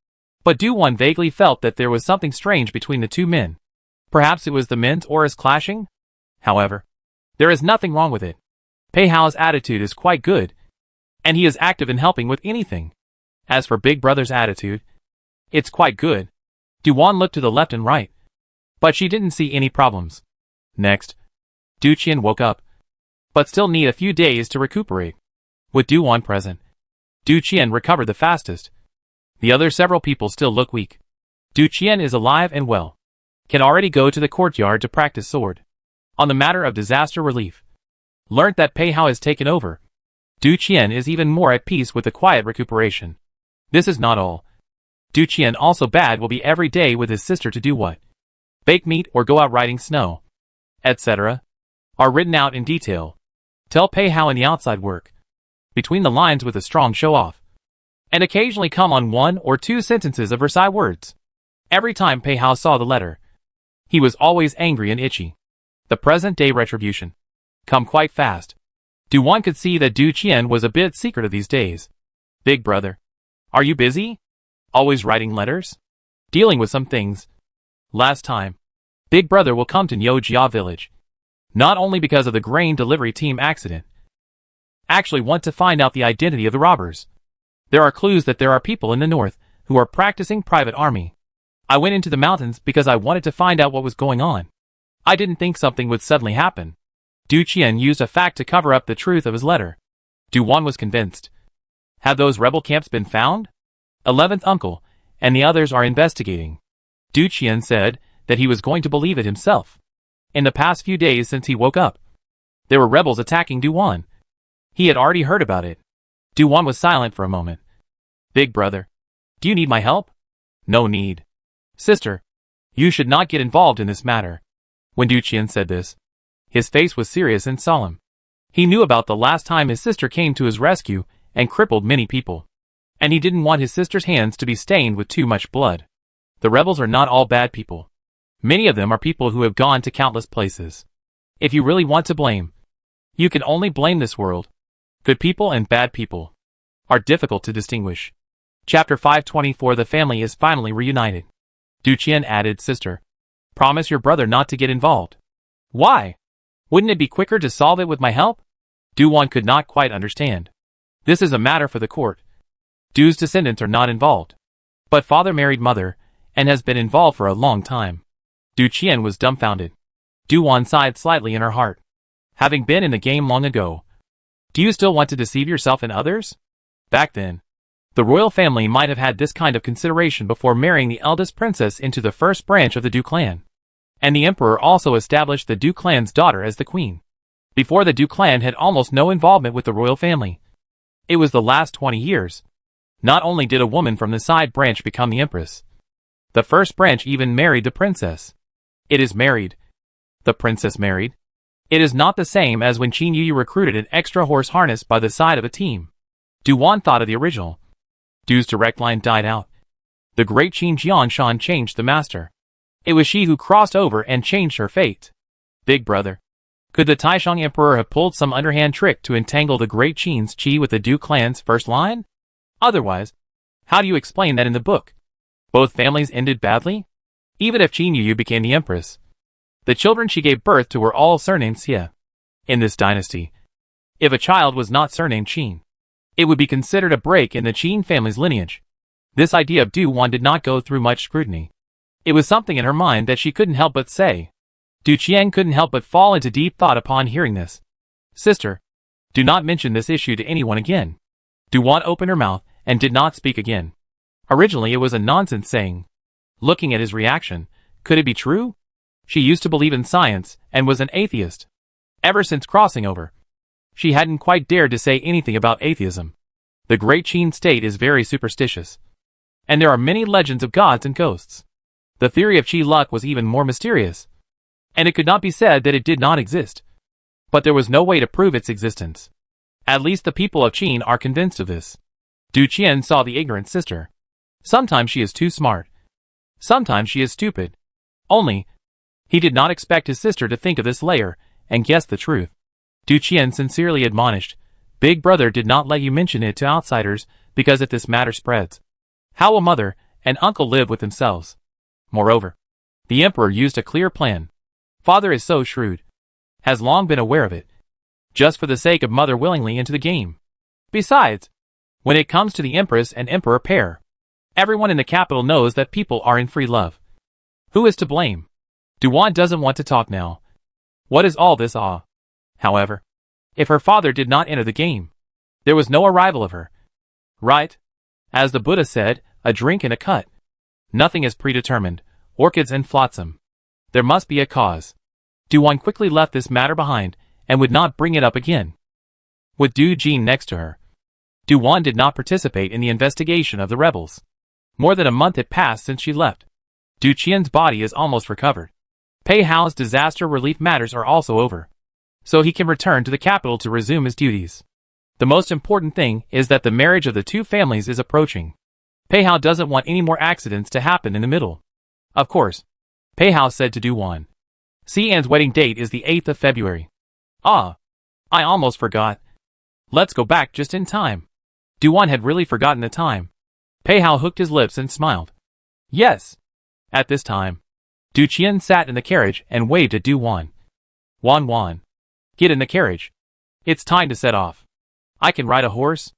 But Do-won vaguely felt that there was something strange between the two men. Perhaps it was the men's auras clashing? However, there is nothing wrong with it. Pei Hao's attitude is quite good, and he is active in helping with anything. As for Big Brother's attitude, it's quite good. Do-won looked to the left and right, but she didn't see any problems. Next, Du-chien woke up, but still need a few days to recuperate. With Do-won present, Du-chien recovered the fastest. The other several people still look weak. Du-chien is alive and well. Can already go to the courtyard to practice sword. On the matter of disaster relief, learnt that Pei Hao has taken over. Du-chien is even more at peace with the quiet recuperation. This is not all. Du-chien also bad will be every day with his sister to do what? Bake meat or go out riding snow, etc. are written out in detail. Tell Pei Hao in the outside work, between the lines with a strong show-off, and occasionally come on 1 or 2 sentences of Versailles words. Every time Pei Hao saw the letter, he was always angry and itchy. The present-day retribution come quite fast. Do-won could see that Du-chien was a bit secretive these days. Big Brother, are you busy? Always writing letters? Dealing with some things. Last time, Big Brother will come to Nyo-jia village. Not only because of the grain delivery team accident. Actually want to find out the identity of the robbers. There are clues that there are people in the north who are practicing private army. I went into the mountains because I wanted to find out what was going on. I didn't think something would suddenly happen. Du-chien used a fact to cover up the truth of his letter. Do-won was convinced. Have those rebel camps been found? 11th uncle and the others are investigating. Du-chien said that he was going to believe it himself. In the past few days since he woke up, there were rebels attacking Do-won. He had already heard about it. Do-won was silent for a moment. Big Brother, do you need my help? No need. Sister, you should not get involved in this matter. When Du-chien said this, his face was serious and solemn. He knew about the last time his sister came to his rescue and crippled many people. And he didn't want his sister's hands to be stained with too much blood. The rebels are not all bad people. Many of them are people who have gone to countless places. If you really want to blame, you can only blame this world. Good people and bad people are difficult to distinguish. Chapter 524. The family is finally reunited. Du-chien added, Sister, promise your brother not to get involved. Why? Wouldn't it be quicker to solve it with my help? Do-won could not quite understand. This is a matter for the court. Du's descendants are not involved. But father married mother, and has been involved for a long time. Du-chien was dumbfounded. Do-won sighed slightly in her heart. Having been in the game long ago, do you still want to deceive yourself and others? Back then, the royal family might have had this kind of consideration before marrying the eldest princess into the first branch of the Du clan. And the emperor also established the Du clan's daughter as the queen. Before, the Du clan had almost no involvement with the royal family. It was the last 20 years. Not only did a woman from the side branch become the empress, the first branch even married the princess. It is married. The princess married. It is not the same as when Qin Yu recruited an extra horse harness by the side of a team. Du-won thought of the original. Du's direct line died out. The great Qin Jianshan changed the master. It was she who crossed over and changed her fate. Big Brother, could the Taishang Emperor have pulled some underhand trick to entangle the great Qin's qi with the Du clan's first line? Otherwise, how do you explain that in the book? Both families ended badly? Even if Qin Yu became the empress, the children she gave birth to were all surnamed Xie. In this dynasty, if a child was not surnamed Qin, it would be considered a break in the Qin family's lineage. This idea of Du-won did not go through much scrutiny. It was something in her mind that she couldn't help but say. Du-chien couldn't help but fall into deep thought upon hearing this. Sister, do not mention this issue to anyone again. Du-won opened her mouth and did not speak again. Originally it was a nonsense saying. Looking at his reaction, could it be true? She used to believe in science and was an atheist. Ever since crossing over, she hadn't quite dared to say anything about atheism. The great Qin state is very superstitious, and there are many legends of gods and ghosts. The theory of Qi luck was even more mysterious, and it could not be said that it did not exist. But there was no way to prove its existence. At least the people of Qin are convinced of this. Du-chien saw the ignorant sister. Sometimes she is too smart. Sometimes she is stupid. Only, he did not expect his sister to think of this layer and guess the truth. Du-chien sincerely admonished, Big Brother did not let you mention it to outsiders because if this matter spreads, how will mother and uncle live with themselves? Moreover, the emperor used a clear plan. Father is so shrewd, has long been aware of it, just for the sake of mother willingly into the game. Besides, when it comes to the empress and emperor pair, everyone in the capital knows that people are in free love. Who is to blame? Duan doesn't want to talk now. What is all this awe? However, if her father did not enter the game, there was no arrival of her. Right? As the Buddha said, a drink and a cut. Nothing is predetermined, orchids and flotsam. There must be a cause. Duan quickly left this matter behind, and would not bring it up again. With Du Jin next to her, Duan did not participate in the investigation of the rebels. More than a month had passed since she left. Du Qian's body is almost recovered. Pei Hao's disaster relief matters are also over, so he can return to the capital to resume his duties. The most important thing is that the marriage of the two families is approaching. Pei Hao doesn't want any more accidents to happen in the middle. Of course, Pei Hao said to Duan. Xian's wedding date is the 8th of February. Ah, I almost forgot. Let's go back just in time. Duan had really forgotten the time. Pei Hao hooked his lips and smiled. Yes. At this time, Du Qian sat in the carriage and waved at Duan. Wan, get in the carriage. It's time to set off. I can ride a horse?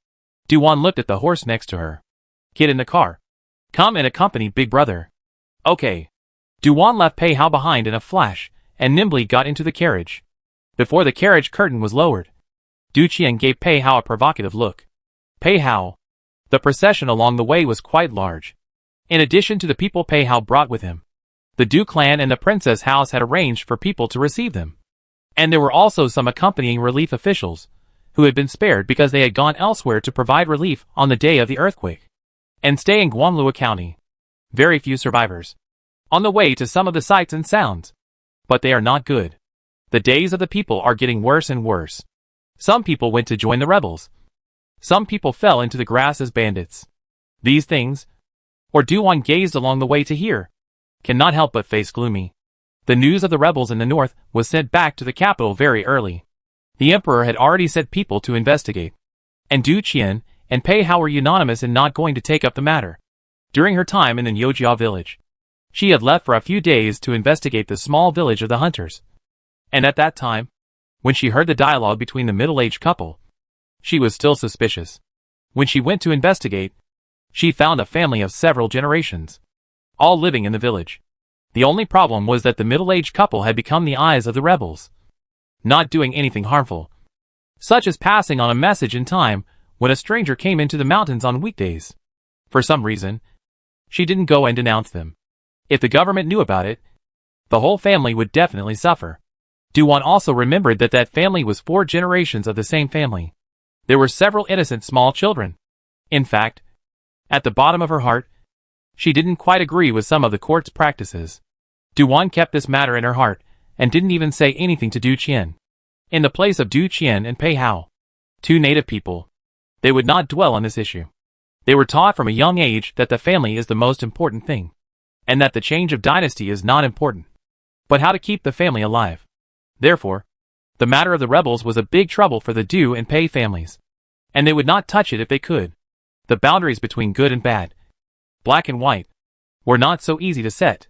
Duan looked at the horse next to her. Get in the car. Come and accompany Big Brother. Okay. Duan left Pei Hao behind in a flash, and nimbly got into the carriage. Before the carriage curtain was lowered, Du Qian gave Pei Hao a provocative look. Pei Hao. The procession along the way was quite large. In addition to the people Pei Hao brought with him, the Du clan and the princess house had arranged for people to receive them. And there were also some accompanying relief officials, who had been spared because they had gone elsewhere to provide relief on the day of the earthquake, and stay in Guanlua County. Very few survivors. On the way to some of the sights and sounds. But they are not good. The days of the people are getting worse and worse. Some people went to join the rebels. Some people fell into the grass as bandits. These things, or Duan gazed along the way to hear, cannot help but face gloomy. The news of the rebels in the north was sent back to the capital very early. The emperor had already sent people to investigate, and Du Qian and Pei Hao were unanimous in not going to take up the matter. During her time in the Nyojia village, she had left for a few days to investigate the small village of the hunters. And at that time, when she heard the dialogue between the middle-aged couple, she was still suspicious. When she went to investigate, she found a family of several generations, all living in the village. The only problem was that the middle-aged couple had become the eyes of the rebels, not doing anything harmful, such as passing on a message in time when a stranger came into the mountains on weekdays. For some reason, she didn't go and denounce them. If the government knew about it, the whole family would definitely suffer. Duan also remembered that that family was 4 generations of the same family. There were several innocent small children. In fact, at the bottom of her heart, she didn't quite agree with some of the court's practices. Duan kept this matter in her heart, and didn't even say anything to Du Qian. In the place of Du Qian and Pei Hao, 2 native people, they would not dwell on this issue. They were taught from a young age that the family is the most important thing, and that the change of dynasty is not important, but how to keep the family alive. Therefore, the matter of the rebels was a big trouble for the Du and Pei families, and they would not touch it if they could. The boundaries between good and bad, black and white, were not so easy to set.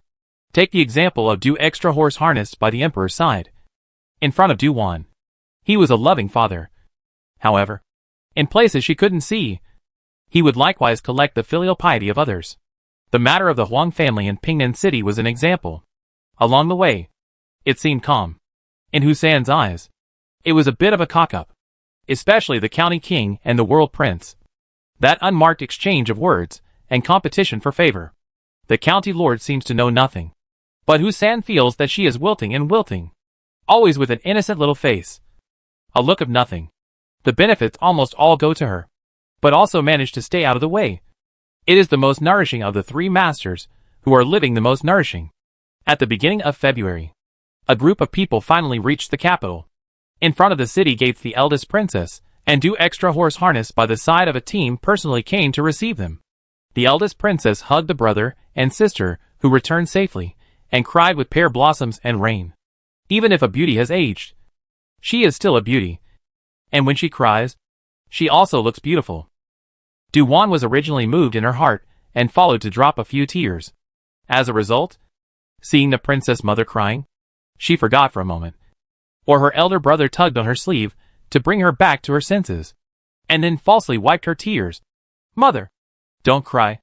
Take the example of Du extra horse harnessed by the emperor's side, in front of Duan. He was a loving father. However, in places she couldn't see, he would likewise collect the filial piety of others. The matter of the Huang family in Pingnan City was an example. Along the way, it seemed calm. In Hussein's eyes, it was a bit of a cock-up, especially the county king and the world prince. That unmarked exchange of words and competition for favor. The county lord seems to know nothing. But Hussein feels that she is wilting and wilting, always with an innocent little face, a look of nothing. The benefits almost all go to her, but also manage to stay out of the way. It is the most nourishing of the 3 masters, who are living the most nourishing. At the beginning of February, a group of people finally reached the capital. In front of the city gates, the eldest princess and Du extra horse harnessed by the side of a team personally came to receive them. The eldest princess hugged the brother and sister who returned safely, and cried with pear blossoms and rain. Even if a beauty has aged, she is still a beauty. And when she cries, she also looks beautiful. Du-Wan was originally moved in her heart and followed to drop a few tears. As a result, seeing the princess mother crying, she forgot for a moment. Or her elder brother tugged on her sleeve to bring her back to her senses, and then falsely wiped her tears. Mother, don't cry.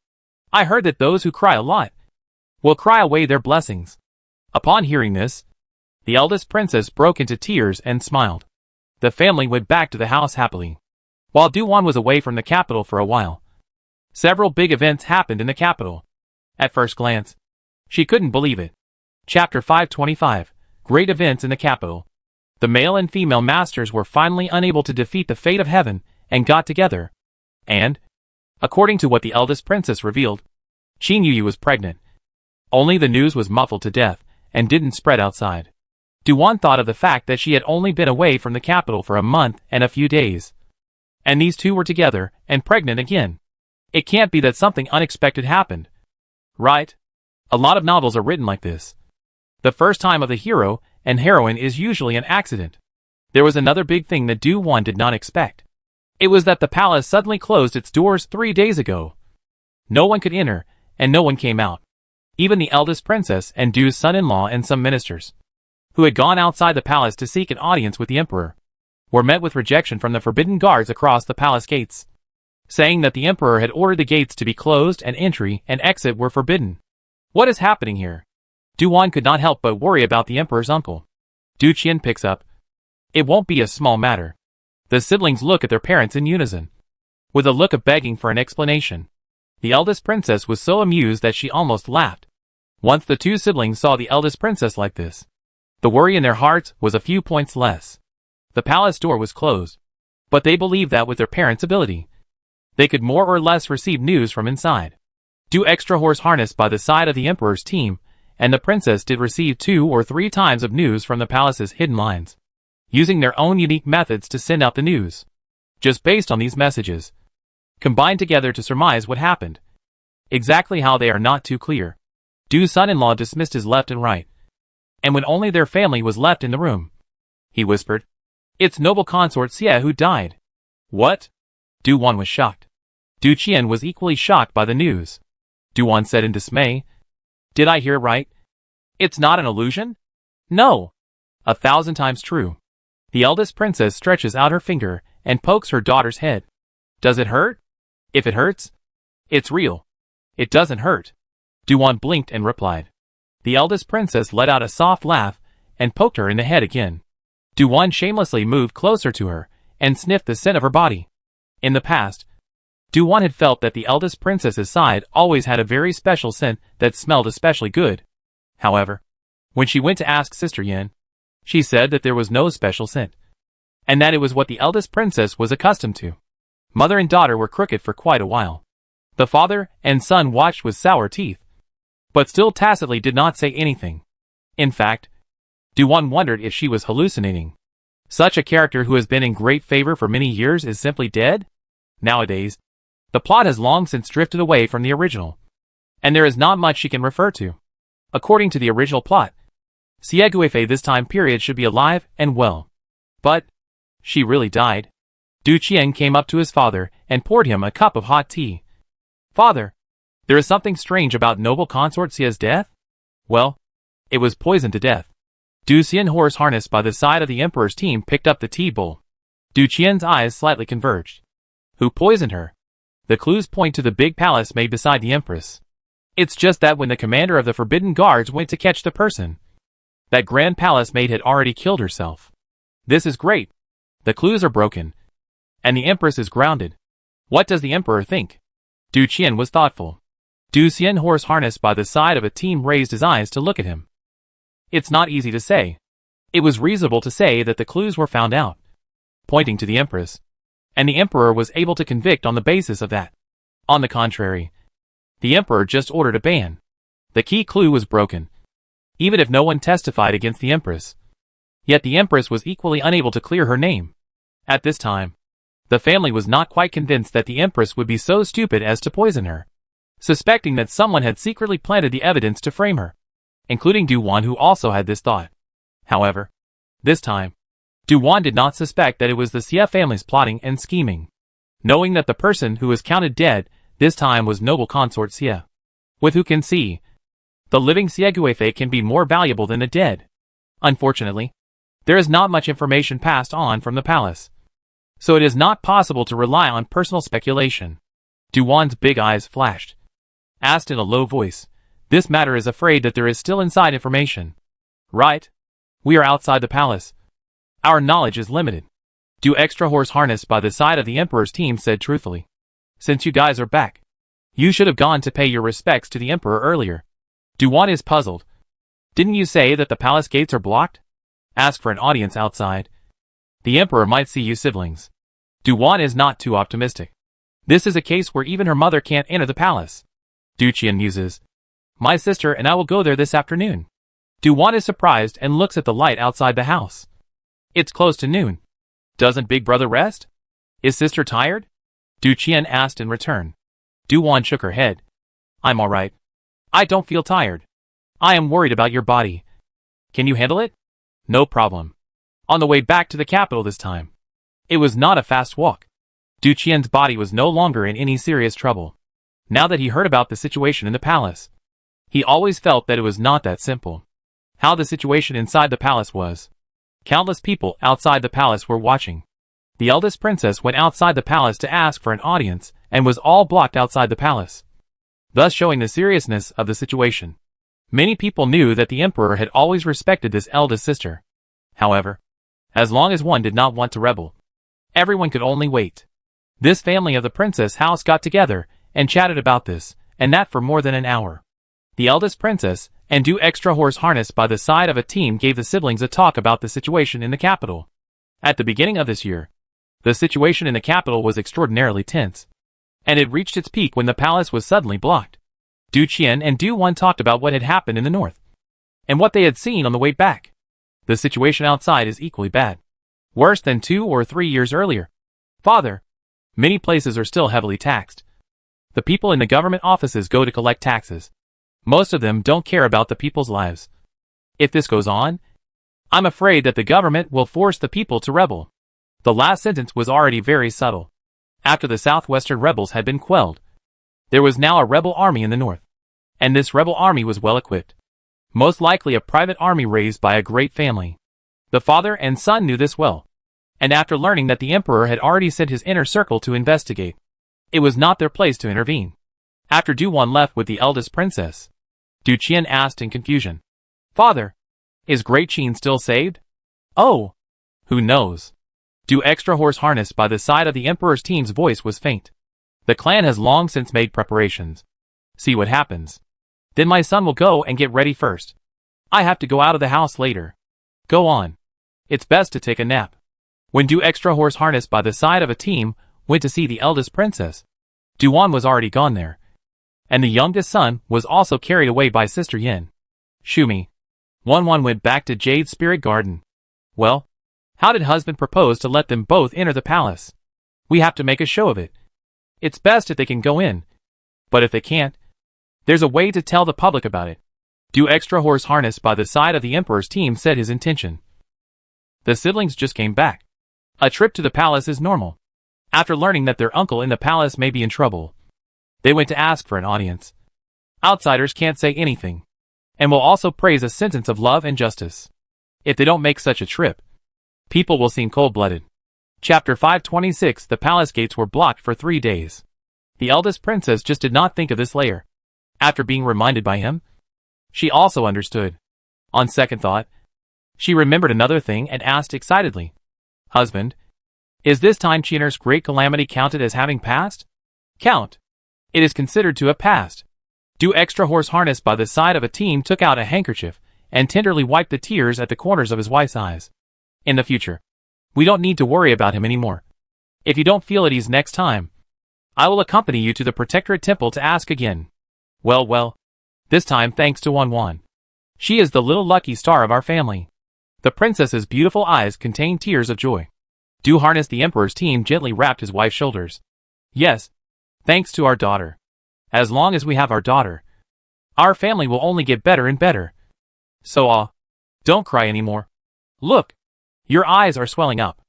I heard that those who cry a lot will cry away their blessings. Upon hearing this, the eldest princess broke into tears and smiled. The family went back to the house happily. While Du-Wan was away from the capital for a while, several big events happened in the capital. At first glance, she couldn't believe it. Chapter 525, Great Events in the Capital. The male and female masters were finally unable to defeat the fate of heaven and got together. And, according to what the eldest princess revealed, Qin Yuyu was pregnant. Only the news was muffled to death and didn't spread outside. Du-Wan thought of the fact that she had only been away from the capital for a month and a few days. And these two were together and pregnant again. It can't be that something unexpected happened. Right? A lot of novels are written like this. The first time of the hero and heroine is usually an accident. There was another big thing that Du-Wan did not expect. It was that the palace suddenly closed its doors 3 days ago. No one could enter, and no one came out. Even the eldest princess and Du's son-in-law and some ministers, who had gone outside the palace to seek an audience with the emperor, were met with rejection from the forbidden guards across the palace gates, saying that the emperor had ordered the gates to be closed and entry and exit were forbidden. What is happening here? Du-Wan could not help but worry about the emperor's uncle. Du Qian picks up. It won't be a small matter. The siblings look at their parents in unison, with a look of begging for an explanation. The eldest princess was so amused that she almost laughed. Once the two siblings saw the eldest princess like this, the worry in their hearts was a few points less. The palace door was closed, but they believed that with their parents' ability, they could more or less receive news from inside. Du extra horse harnessed by the side of the emperor's team, and the princess did receive 2 or 3 times of news from the palace's hidden lines, using their own unique methods to send out the news. Just based on these messages, combined together to surmise what happened. Exactly how they are not too clear. Du's son-in-law dismissed his left and right, and when only their family was left in the room, he whispered, "It's noble consort Xie who died." What? Du-Wan was shocked. Du Qian was equally shocked by the news. Du-Wan said in dismay, "Did I hear right? It's not an illusion?" "No. 1,000 times true." The eldest princess stretches out her finger and pokes her daughter's head. "Does it hurt? If it hurts, it's real. It doesn't hurt." Du-Wan blinked and replied. The eldest princess let out a soft laugh and poked her in the head again. Du-Wan shamelessly moved closer to her and sniffed the scent of her body. In the past, Du-Wan had felt that the eldest princess's side always had a very special scent that smelled especially good. However, when she went to ask Sister Yin, she said that there was no special scent, and that it was what the eldest princess was accustomed to. Mother and daughter were crooked for quite a while. The father and son watched with sour teeth, but still tacitly did not say anything. In fact, Du-Wan wondered if she was hallucinating. Such a character who has been in great favor for many years is simply dead? Nowadays, the plot has long since drifted away from the original, and there is not much she can refer to. According to the original plot, Xie Guifei this time period should be alive and well. But she really died. Du Qian came up to his father and poured him a cup of hot tea. "Father, there is something strange about noble consort Xie's death?" "Well, it was poisoned to death." Du Xian, horse harnessed by the side of the emperor's team, picked up the tea bowl. Du Qian's eyes slightly converged. "Who poisoned her?" "The clues point to the big palace made beside the empress. It's just that when the commander of the forbidden guards went to catch the person, that grand palace maid had already killed herself." "This is great. The clues are broken, and the empress is grounded. What does the emperor think?" Du Qian was thoughtful. Du Xian, horse harnessed by the side of a team, raised his eyes to look at him. "It's not easy to say. It was reasonable to say that the clues were found out, pointing to the empress, and the emperor was able to convict on the basis of that. On the contrary, the emperor just ordered a ban. The key clue was broken, even if no one testified against the empress. Yet the empress was equally unable to clear her name. At this time, the family was not quite convinced that the empress would be so stupid as to poison her, suspecting that someone had secretly planted the evidence to frame her, including Du-Wan, who also had this thought. However, this time, Du-Wan did not suspect that it was the Xie family's plotting and scheming. knowing that the person who was counted dead this time was noble consort Sia. With who can see, the living Sieguefe can be more valuable than the dead. Unfortunately, there is not much information passed on from the palace, so it is not possible to rely on personal speculation. Duwan's big eyes flashed. Asked in a low voice, this matter is afraid that there is still inside information. Right? We are outside the palace. Our knowledge is limited. Du extra horse harness by the side of the Emperor's team said truthfully. Since you guys are back, you should have gone to pay your respects to the Emperor earlier. Duwan is puzzled. Didn't you say that the palace gates are blocked? Ask for an audience outside. The Emperor might see you siblings. Duwan is not too optimistic. This is a case where even her mother can't enter the palace. Duqian muses. My sister and I will go there this afternoon. Duwan is surprised and looks at the light outside the house. It's close to noon. Doesn't Big Brother rest? Is sister tired? Duqian asked in return. Duwan shook her head. I'm alright. I don't feel tired. I am worried about your body. Can you handle it? No problem. On the way back to the capital this time. It was not a fast walk. Duqian's body was no longer in any serious trouble. Now that he heard about the situation in the palace, he always felt that it was not that simple. How the situation inside the palace was. Countless people outside the palace were watching. The eldest princess went outside the palace to ask for an audience and was all blocked outside the palace, thus showing the seriousness of the situation. Many people knew that the Emperor had always respected this eldest sister. However, as long as one did not want to rebel, everyone could only wait. This family of the princess house got together and chatted about this, and that for more than an hour. The eldest princess and Du extra horse harness by the side of a team gave the siblings a talk about the situation in the capital. At the beginning of this year, the situation in the capital was extraordinarily tense, and it reached its peak when the palace was suddenly blocked. Du Qian and Du Wan talked about what had happened in the north, and what they had seen on the way back. The situation outside is equally bad. Worse than 2 or 3 years earlier. Father, many places are still heavily taxed. The people in the government offices go to collect taxes. Most of them don't care about the people's lives. If this goes on, I'm afraid that the government will force the people to rebel. The last sentence was already very subtle. After the southwestern rebels had been quelled, there was now a rebel army in the north. And this rebel army was well equipped. Most likely a private army raised by a great family. The father and son knew this well. And after learning that the Emperor had already sent his inner circle to investigate, it was not their place to intervene. After Duwan left with the eldest princess, Du Qian asked in confusion, Father, is Great Qin still saved? Oh, who knows? Du extra horse harness by the side of the Emperor's team's voice was faint. The clan has long since made preparations. See what happens. Then my son will go and get ready first. I have to go out of the house later. Go on. It's best to take a nap. When Du extra horse harness by the side of a team went to see the eldest princess, Duwan was already gone there. And the youngest son was also carried away by Sister Yin. Shumi. Wan went back to Jade's spirit garden. Well, how did husband propose to let them both enter the palace? We have to make a show of it. It's best if they can go in. But if they can't, there's a way to tell the public about it. Du extra horse harness by the side of the Emperor's team said his intention. The siblings just came back. A trip to the palace is normal. After learning that their uncle in the palace may be in trouble, they went to ask for an audience. Outsiders can't say anything, and will also praise a sentence of love and justice. If they don't make such a trip, people will seem cold-blooded. Chapter 526. The palace gates were blocked for 3 days. The eldest princess just did not think of this later. After being reminded by him, she also understood. On second thought, she remembered another thing and asked excitedly, Husband, is this time Qin'er's great calamity counted as having passed? Count. It is considered to have passed. Du extra horse harness by the side of a team took out a handkerchief and tenderly wiped the tears at the corners of his wife's eyes. In the future, we don't need to worry about him anymore. If you don't feel at ease next time, I will accompany you to the Protectorate Temple to ask again. Well, this time thanks to Wan. She is the little lucky star of our family. The princess's beautiful eyes contained tears of joy. Du harness the Emperor's team gently wrapped his wife's shoulders. Yes, thanks to our daughter. As long as we have our daughter, our family will only get better and better. So don't cry anymore. Look, your eyes are swelling up.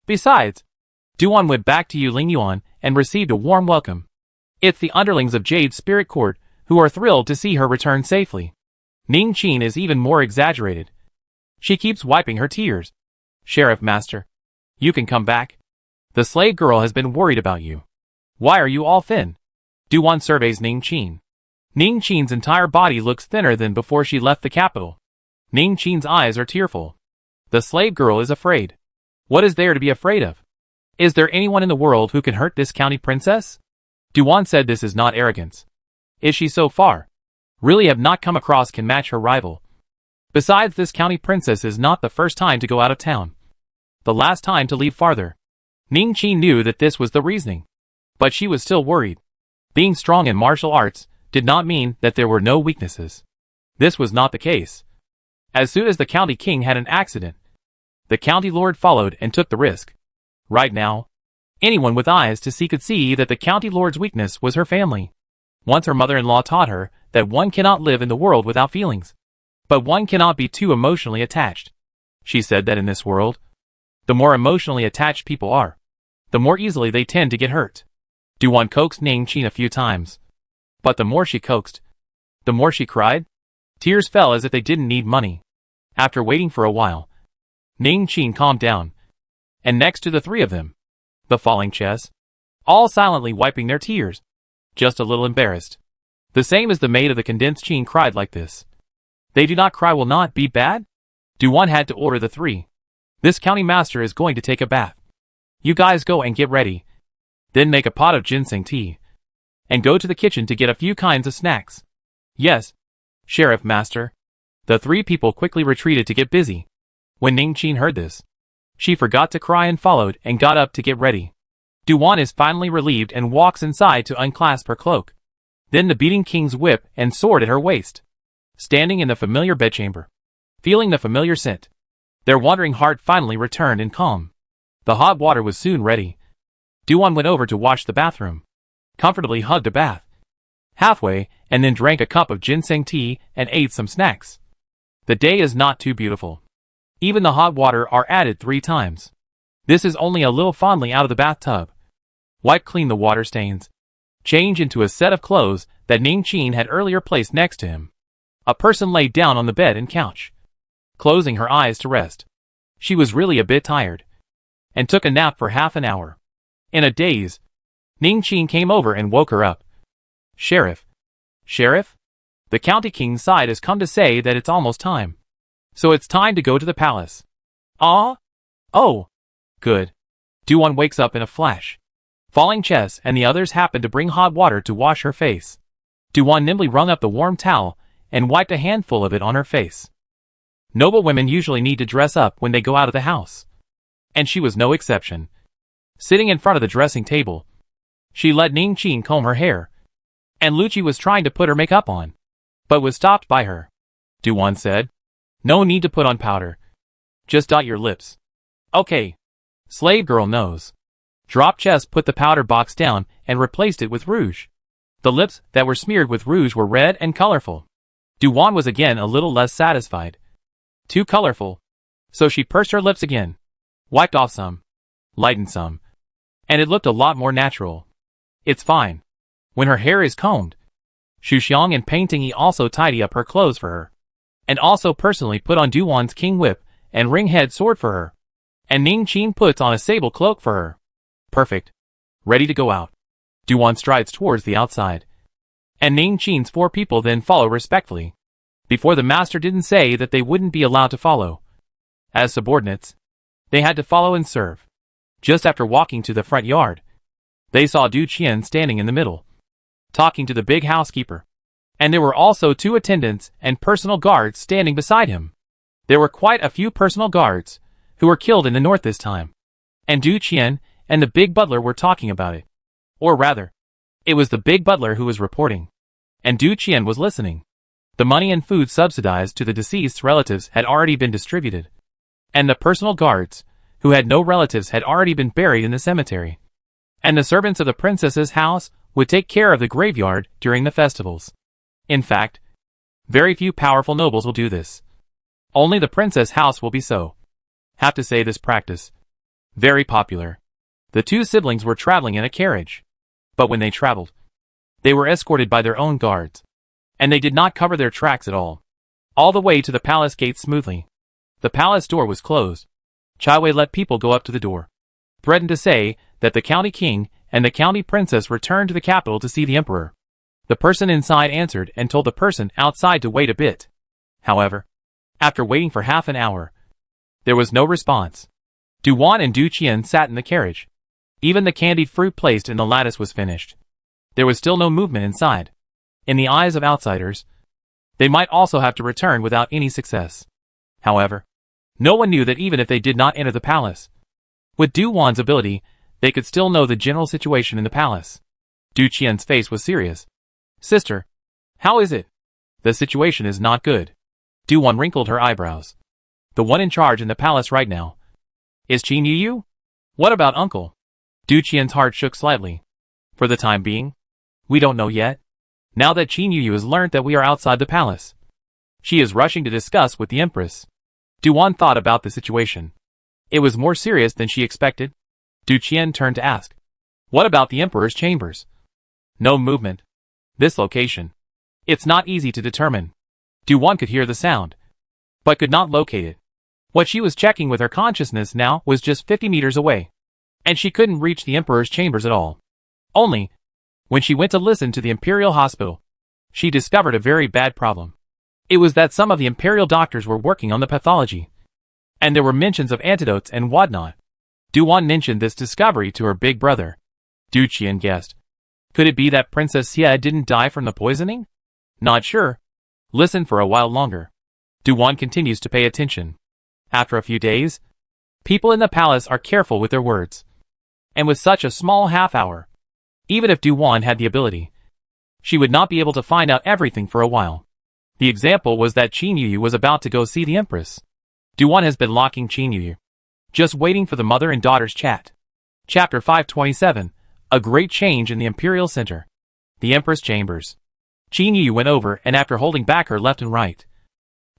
Besides, Duan went back to Yuan and received a warm welcome. It's the underlings of Jade's spirit court who are thrilled to see her return safely. Ning Qin is even more exaggerated. She keeps wiping her tears. Sheriff Master, you can come back. The slave girl has been worried about you. Why are you all thin? Duan surveys Ning Qin. Ning Qin's entire body looks thinner than before she left the capital. Ning Qin's eyes are tearful. The slave girl is afraid. What is there to be afraid of? Is there anyone in the world who can hurt this county princess? Duan said this is not arrogance. Is she so far? Really have not come across can match her rival. Besides, this county princess is not the first time to go out of town. The last time to leave farther. Ning Qin knew that this was the reasoning. But she was still worried. Being strong in martial arts did not mean that there were no weaknesses. This was not the case. As soon as the county king had an accident, the county lord followed and took the risk. Right now, anyone with eyes to see could see that the county lord's weakness was her family. Once her mother-in-law taught her that one cannot live in the world without feelings. But one cannot be too emotionally attached. She said that in this world, the more emotionally attached people are, the more easily they tend to get hurt. Duan coaxed Ning Qin a few times. But the more she coaxed, the more she cried. Tears fell as if they didn't need money. After waiting for a while, Ning Qin calmed down. And next to the three of them, the falling chess, all silently wiping their tears, just a little embarrassed. The same as the maid of the condensed Qin cried like this. They do not cry will not be bad? Duan had to order the three. This county master is going to take a bath. You guys go and get ready. Then make a pot of ginseng tea. And go to the kitchen to get a few kinds of snacks. Yes, Sheriff Master. The three people quickly retreated to get busy. When Ning Qin heard this, she forgot to cry and followed and got up to get ready. Duan is finally relieved and walks inside to unclasp her cloak. Then the beating king's whip and sword at her waist. Standing in the familiar bedchamber, feeling the familiar scent, their wandering heart finally returned in calm. The hot water was soon ready. Duan went over to wash the bathroom, comfortably hugged a bath halfway, and then drank a cup of ginseng tea and ate some snacks. The day is not too beautiful. Even the hot water are added 3 times. This is only a little fondly out of the bathtub. Wipe clean the water stains. Change into a set of clothes that Ning Qin had earlier placed next to him. A person laid down on the bed and couch, closing her eyes to rest. She was really a bit tired, and took a nap for half an hour. In a daze, Ning Qin came over and woke her up. Sheriff? Sheriff? The county king's side has come to say that it's almost time. So it's time to go to the palace. Ah? Oh. Good. Duan wakes up in a flash. Falling Chess and the others happen to bring hot water to wash her face. Duan nimbly wrung up the warm towel and wiped a handful of it on her face. Noble women usually need to dress up when they go out of the house. And she was no exception. Sitting in front of the dressing table, she let Ning Qin comb her hair. And Lucci was trying to put her makeup on, but was stopped by her. Duan said, "No need to put on powder. Just dot your lips." "Okay." Slave girl knows. Drop Chess put the powder box down and replaced it with rouge. The lips that were smeared with rouge were red and colorful. Duan was again a little less satisfied. Too colorful. So she pursed her lips again, wiped off some, lightened some, and it looked a lot more natural. It's fine. When her hair is combed, Shuxiang and Paintingy also tidy up her clothes for her, and also personally put on Duan's king whip and ring-head sword for her, and Ning Qin puts on a sable cloak for her. Perfect. Ready to go out. Duan strides towards the outside, and Ning Qin's 4 people then follow respectfully. Before, the master didn't say that they wouldn't be allowed to follow. As subordinates, they had to follow and serve. Just after walking to the front yard, they saw Du Qian standing in the middle, talking to the big housekeeper. And there were also 2 attendants and personal guards standing beside him. There were quite a few personal guards who were killed in the north this time. And Du Qian and the big butler were talking about it. Or rather, it was the big butler who was reporting, and Du Qian was listening. The money and food subsidized to the deceased's relatives had already been distributed, and the personal guards, who had no relatives, had already been buried in the cemetery. And the servants of the princess's house would take care of the graveyard during the festivals. In fact, very few powerful nobles will do this. Only the princess house will be so. Have to say this practice. Very popular. The two siblings were traveling in a carriage. But when they traveled, they were escorted by their own guards. And they did not cover their tracks at all the way to the palace gate smoothly. The palace door was closed. Chaiwei let people go up to the door, threatened to say that the county king and the county princess returned to the capital to see the emperor. The person inside answered and told the person outside to wait a bit. However, after waiting for half an hour, there was no response. Du Wan and Du Qian sat in the carriage. Even the candied fruit placed in the lattice was finished. There was still no movement inside. In the eyes of outsiders, they might also have to return without any success. However, no one knew that even if they did not enter the palace, with Du Wan's ability, they could still know the general situation in the palace. Du Qian's face was serious. Sister, how is it? The situation is not good. Du Wan wrinkled her eyebrows. The one in charge in the palace right now is Qin Yu? What about uncle? Du Qian's heart shook slightly. For the time being, we don't know yet. Now that Qin Yu has learned that we are outside the palace, she is rushing to discuss with the empress. Du Wan thought about the situation. It was more serious than she expected. Du Qian turned to ask, what about the emperor's chambers? No movement. This location. It's not easy to determine. Du Wan could hear the sound, but could not locate it. What she was checking with her consciousness now was just 50 meters away, and she couldn't reach the emperor's chambers at all. Only, when she went to listen to the imperial hospital, she discovered a very bad problem. It was that some of the imperial doctors were working on the pathology, and there were mentions of antidotes and whatnot. Du Wan mentioned this discovery to her big brother. Du Qian guessed. Could it be that Princess Xie didn't die from the poisoning? Not sure. Listen for a while longer. Du Wan continues to pay attention. After a few days, people in the palace are careful with their words. And with such a small half hour, even if Du Wan had the ability, she would not be able to find out everything for a while. The example was that Qin Yu was about to go see the empress. Du Wan has been locking Qin Yu, just waiting for the mother and daughter's chat. Chapter 527, A Great Change in the Imperial Center. The Empress Chambers. Qin Yu went over and after holding back her left and right,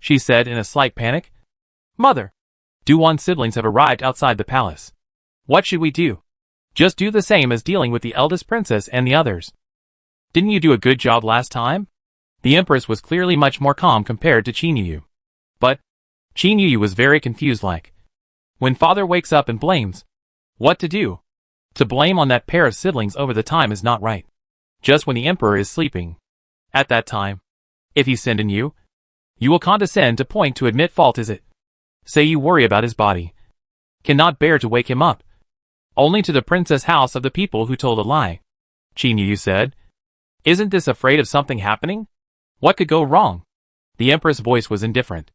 she said in a slight panic, Mother, Du Wan's siblings have arrived outside the palace. What should we do? Just do the same as dealing with the eldest princess and the others. Didn't you do a good job last time? The empress was clearly much more calm compared to Qin Yu. But Qin Yu was very confused like, when father wakes up and blames, what to do? To blame on that pair of siblings over the time is not right. Just when the emperor is sleeping. At that time, if he sinned in you, you will condescend to point to admit fault is it? Say you worry about his body. Cannot bear to wake him up. Only to the princess house of the people who told a lie. Qin Yu said. Isn't this afraid of something happening? What could go wrong? The empress' voice was indifferent.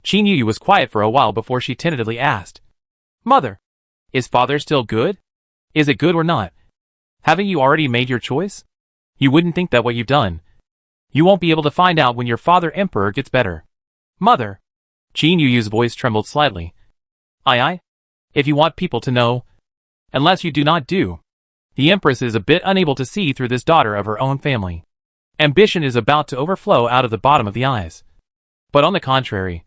Qin Yu was quiet for a while before she tentatively asked. Mother, is father still good? Is it good or not? Haven't you already made your choice? You wouldn't think that what you've done. You won't be able to find out when your father emperor gets better. Mother. Qin Yu's voice trembled slightly. Aye. If you want people to know. Unless you do not do. The empress is a bit unable to see through this daughter of her own family. Ambition is about to overflow out of the bottom of the eyes. But on the contrary,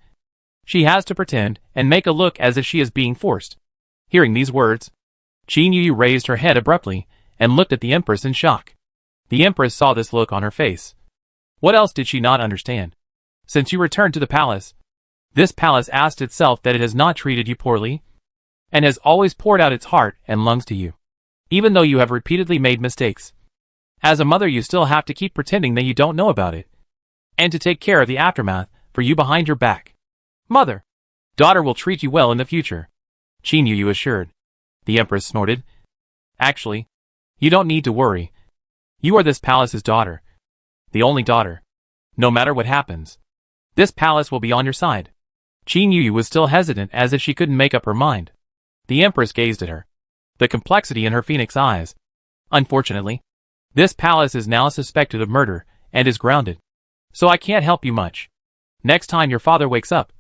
she has to pretend and make a look as if she is being forced. Hearing these words, Qin Yu raised her head abruptly and looked at the empress in shock. The empress saw this look on her face. What else did she not understand? Since you returned to the palace, this palace asked itself that it has not treated you poorly, and has always poured out its heart and lungs to you, even though you have repeatedly made mistakes. As a mother you still have to keep pretending that you don't know about it, and to take care of the aftermath for you behind your back. Mother, daughter will treat you well in the future, Qin Yu assured. The empress snorted. Actually, you don't need to worry. You are this palace's daughter. The only daughter. No matter what happens, this palace will be on your side. Qin Yu was still hesitant as if she couldn't make up her mind. The empress gazed at her. The complexity in her phoenix eyes. Unfortunately, this palace is now suspected of murder, and is grounded. So I can't help you much. Next time your father wakes up,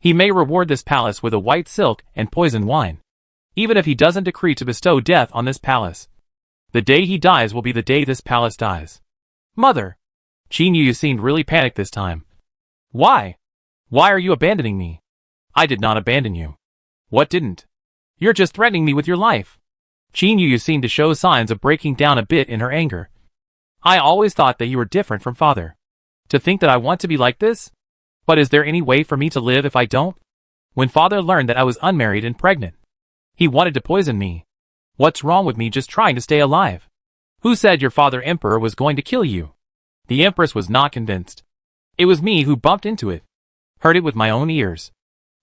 he may reward this palace with a white silk and poisoned wine. Even if he doesn't decree to bestow death on this palace, the day he dies will be the day this palace dies. Mother! Qin Yu seemed really panicked this time. Why? Why are you abandoning me? I did not abandon you. What didn't? You're just threatening me with your life. Qin Yu seemed to show signs of breaking down a bit in her anger. I always thought that you were different from father. To think that I want to be like this? But is there any way for me to live if I don't? When father learned that I was unmarried and pregnant, he wanted to poison me. What's wrong with me just trying to stay alive? Who said your father emperor was going to kill you? The empress was not convinced. It was me who bumped into it. Heard it with my own ears.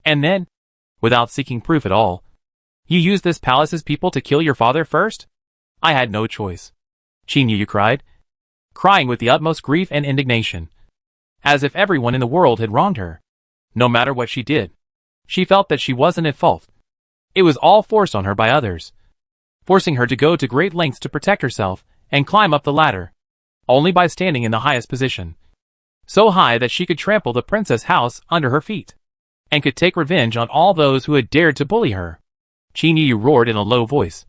And then, without seeking proof at all, you used this palace's people to kill your father first? I had no choice. Qin Yu cried, crying with the utmost grief and indignation, as if everyone in the world had wronged her. No matter what she did, she felt that she wasn't at fault. It was all forced on her by others, forcing her to go to great lengths to protect herself and climb up the ladder, only by standing in the highest position, so high that she could trample the princess house under her feet, and could take revenge on all those who had dared to bully her. Qin Yu roared in a low voice.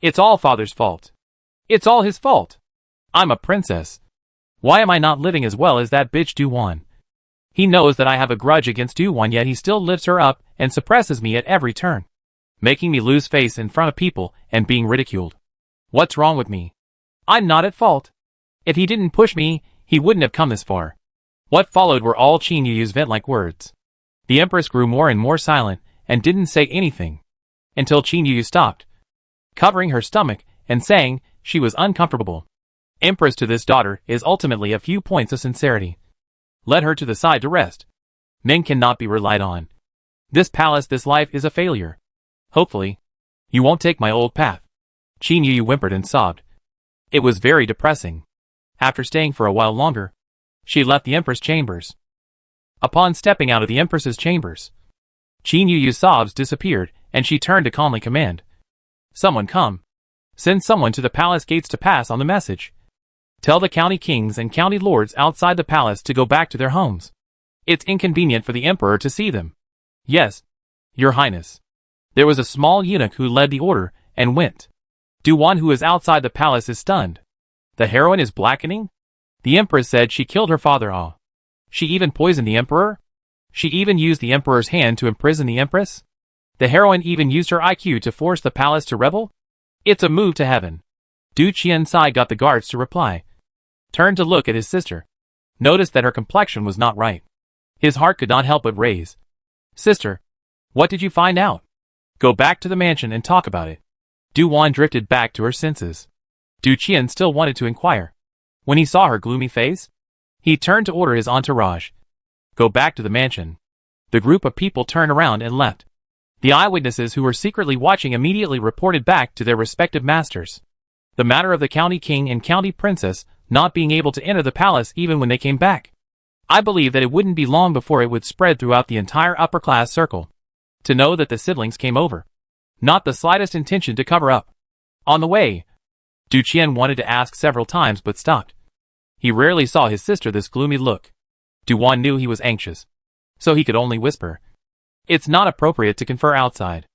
It's all father's fault. It's all his fault. I'm a princess. Why am I not living as well as that bitch Du-Wan? He knows that I have a grudge against Du-Wan, yet he still lifts her up and suppresses me at every turn, making me lose face in front of people and being ridiculed. What's wrong with me? I'm not at fault. If he didn't push me, he wouldn't have come this far. What followed were all Qin Yu's vent-like words. The empress grew more and more silent and didn't say anything, until Qin Yu stopped, covering her stomach and saying she was uncomfortable. Empress to this daughter is ultimately a few points of sincerity. Let her to the side to rest. Men cannot be relied on. This palace, this life is a failure. Hopefully, you won't take my old path. Qin Yu whimpered and sobbed. It was very depressing. After staying for a while longer, she left the empress chambers. Upon stepping out of the empress's chambers, Qin Yu's sobs disappeared and she turned to calmly command. Someone come. Send someone to the palace gates to pass on the message. Tell the county kings and county lords outside the palace to go back to their homes. It's inconvenient for the emperor to see them. Yes, your highness. There was a small eunuch who led the order and went. Du-Wan, who is outside the palace, is stunned. The heroine is blackening? The empress said she killed her father-in-law. She even poisoned the emperor? She even used the emperor's hand to imprison the empress? The heroine even used her IQ to force the palace to rebel? It's a move to heaven. Du Qiansai got the guards to reply. Turned to look at his sister. Noticed that her complexion was not right. His heart could not help but raise. Sister, what did you find out? Go back to the mansion and talk about it. Du-Wan drifted back to her senses. Du Qian still wanted to inquire. When he saw her gloomy face, he turned to order his entourage. Go back to the mansion. The group of people turned around and left. The eyewitnesses who were secretly watching immediately reported back to their respective masters. The matter of the county king and county princess not being able to enter the palace even when they came back. I believe that it wouldn't be long before it would spread throughout the entire upper-class circle. To know that the siblings came over. Not the slightest intention to cover up. On the way, Du Qian wanted to ask several times but stopped. He rarely saw his sister this gloomy look. Du-Wan knew he was anxious, so he could only whisper. It's not appropriate to confer outside.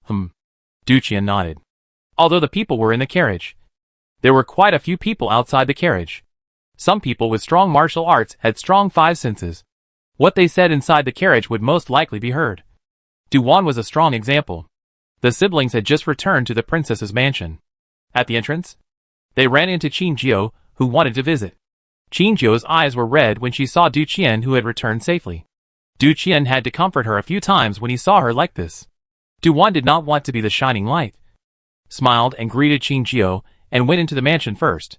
Du Qian nodded. Although the people were in the carriage, there were quite a few people outside the carriage. Some people with strong martial arts had strong five senses. What they said inside the carriage would most likely be heard. Du-Wan was a strong example. The siblings had just returned to the princess's mansion. At the entrance, they ran into Qin Jiu, who wanted to visit. Qin Jiu's eyes were red when she saw Du Qian, who had returned safely. Du Qian had to comfort her a few times when he saw her like this. Du-Wan did not want to be the shining light. Smiled and greeted Qin Jiu, and went into the mansion first.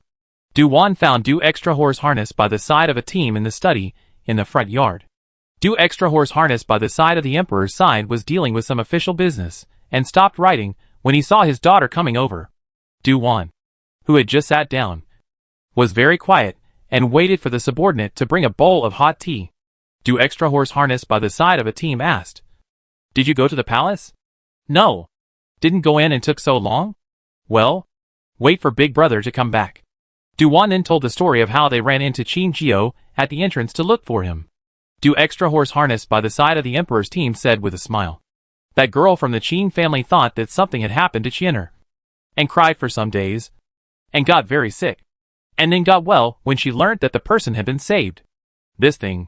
Du-Wan found Du Extra Horse harnessed by the side of a team in the study, in the front yard. Du Extra Horse harnessed by the side of the emperor's side was dealing with some official business, and stopped writing when he saw his daughter coming over. Du-Wan, who had just sat down, was very quiet, and waited for the subordinate to bring a bowl of hot tea. Du Extra Horse harnessed by the side of a team asked, Did you go to the palace? No. Didn't go in and took so long? Well, wait for Big Brother to come back. Du-Wan then told the story of how they ran into Qin Jiu at the entrance to look for him. Du Extra Horse harnessed by the side of the emperor's team said with a smile. That girl from the Qin family thought that something had happened to Qian'er, and cried for some days, and got very sick, and then got well when she learned that the person had been saved. This thing,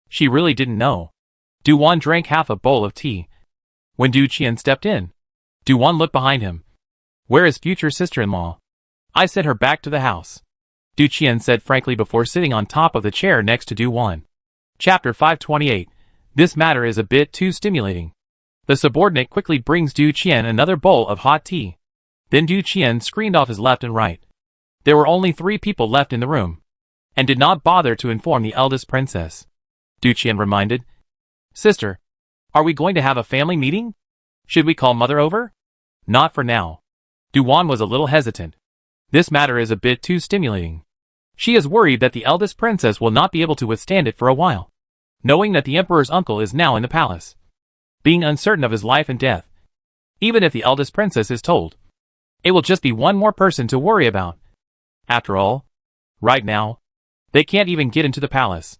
she really didn't know. Du-Wan drank half a bowl of tea. When Du Qian stepped in, Du-Wan looked behind him. Where is future sister-in-law? I sent her back to the house, Du Qian said frankly before sitting on top of the chair next to Du Wan. Chapter 528. This matter is a bit too stimulating. The subordinate quickly brings Du Qian another bowl of hot tea. Then Du Qian screened off his left and right. There were only 3 people left in the room, and did not bother to inform the eldest princess. Du Qian reminded, Sister, are we going to have a family meeting? Should we call mother over? Not for now. Du Wan was a little hesitant. This matter is a bit too stimulating. She is worried that the eldest princess will not be able to withstand it for a while, knowing that the emperor's uncle is now in the palace, being uncertain of his life and death. Even if the eldest princess is told, it will just be one more person to worry about. After all, right now, they can't even get into the palace.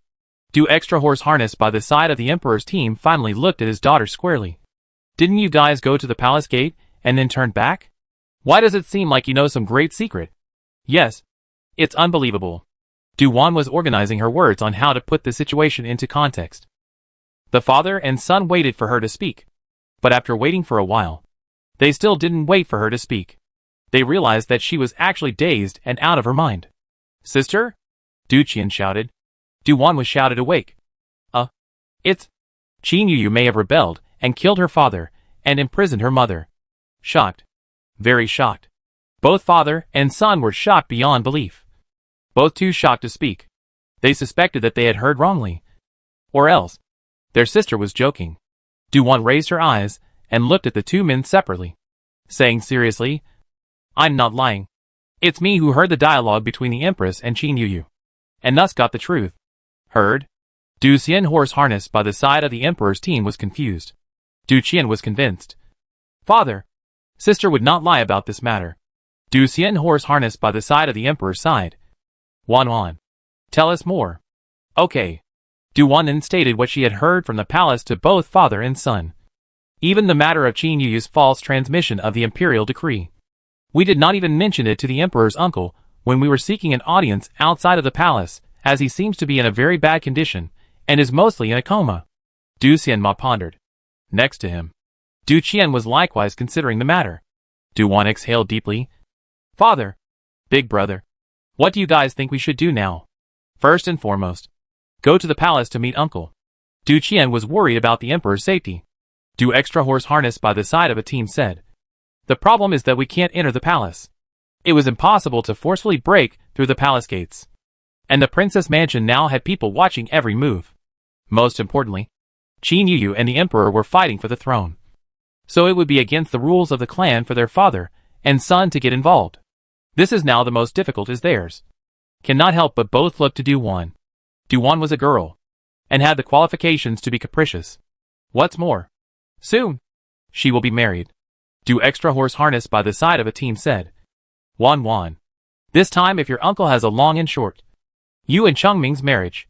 Du Extra Horse harnessed by the side of the emperor's team finally looked at his daughter squarely. Didn't you guys go to the palace gate and then turn back? Why does it seem like you know some great secret? Yes. It's unbelievable. Du Wan was organizing her words on how to put the situation into context. The father and son waited for her to speak. But after waiting for a while, they still didn't wait for her to speak. They realized that she was actually dazed and out of her mind. Sister? Du Qian shouted. Du Wan was shouted awake. It's... Qin Yu may have rebelled and killed her father and imprisoned her mother. Shocked. Very shocked. Both father and son were shocked beyond belief. Both too shocked to speak. They suspected that they had heard wrongly. Or else, their sister was joking. Du Wan raised her eyes and looked at the 2 men separately, saying seriously, I'm not lying. It's me who heard the dialogue between the Empress and Qin Yu, and thus got the truth. Heard? Du Xian horse harnessed by the side of the emperor's team was confused. Du Qian was convinced. Father, sister would not lie about this matter. Du Xian horse harnessed by the side of the emperor's side. Wan, tell us more. Okay. Du Wan then stated what she had heard from the palace to both father and son. Even the matter of Qin Yu's false transmission of the imperial decree. We did not even mention it to the emperor's uncle when we were seeking an audience outside of the palace, as he seems to be in a very bad condition, and is mostly in a coma. Du Xianma pondered. Next to him, Du Qian was likewise considering the matter. Du Wan exhaled deeply. Father, big brother, what do you guys think we should do now? First and foremost, go to the palace to meet uncle. Du Qian was worried about the emperor's safety. Du Extra Horse harnessed by the side of a team said. The problem is that we can't enter the palace. It was impossible to forcefully break through the palace gates. And the princess mansion now had people watching every move. Most importantly, Qin Yu and the emperor were fighting for the throne. So it would be against the rules of the clan for their father and son to get involved. This is now the most difficult is theirs. Cannot help but both look to Du Wan. Du Wan was a girl, and had the qualifications to be capricious. What's more, soon, she will be married. Du Extra Horse harnessed by the side of a team said. Wan, this time if your uncle has a long and short, you and Chengming's marriage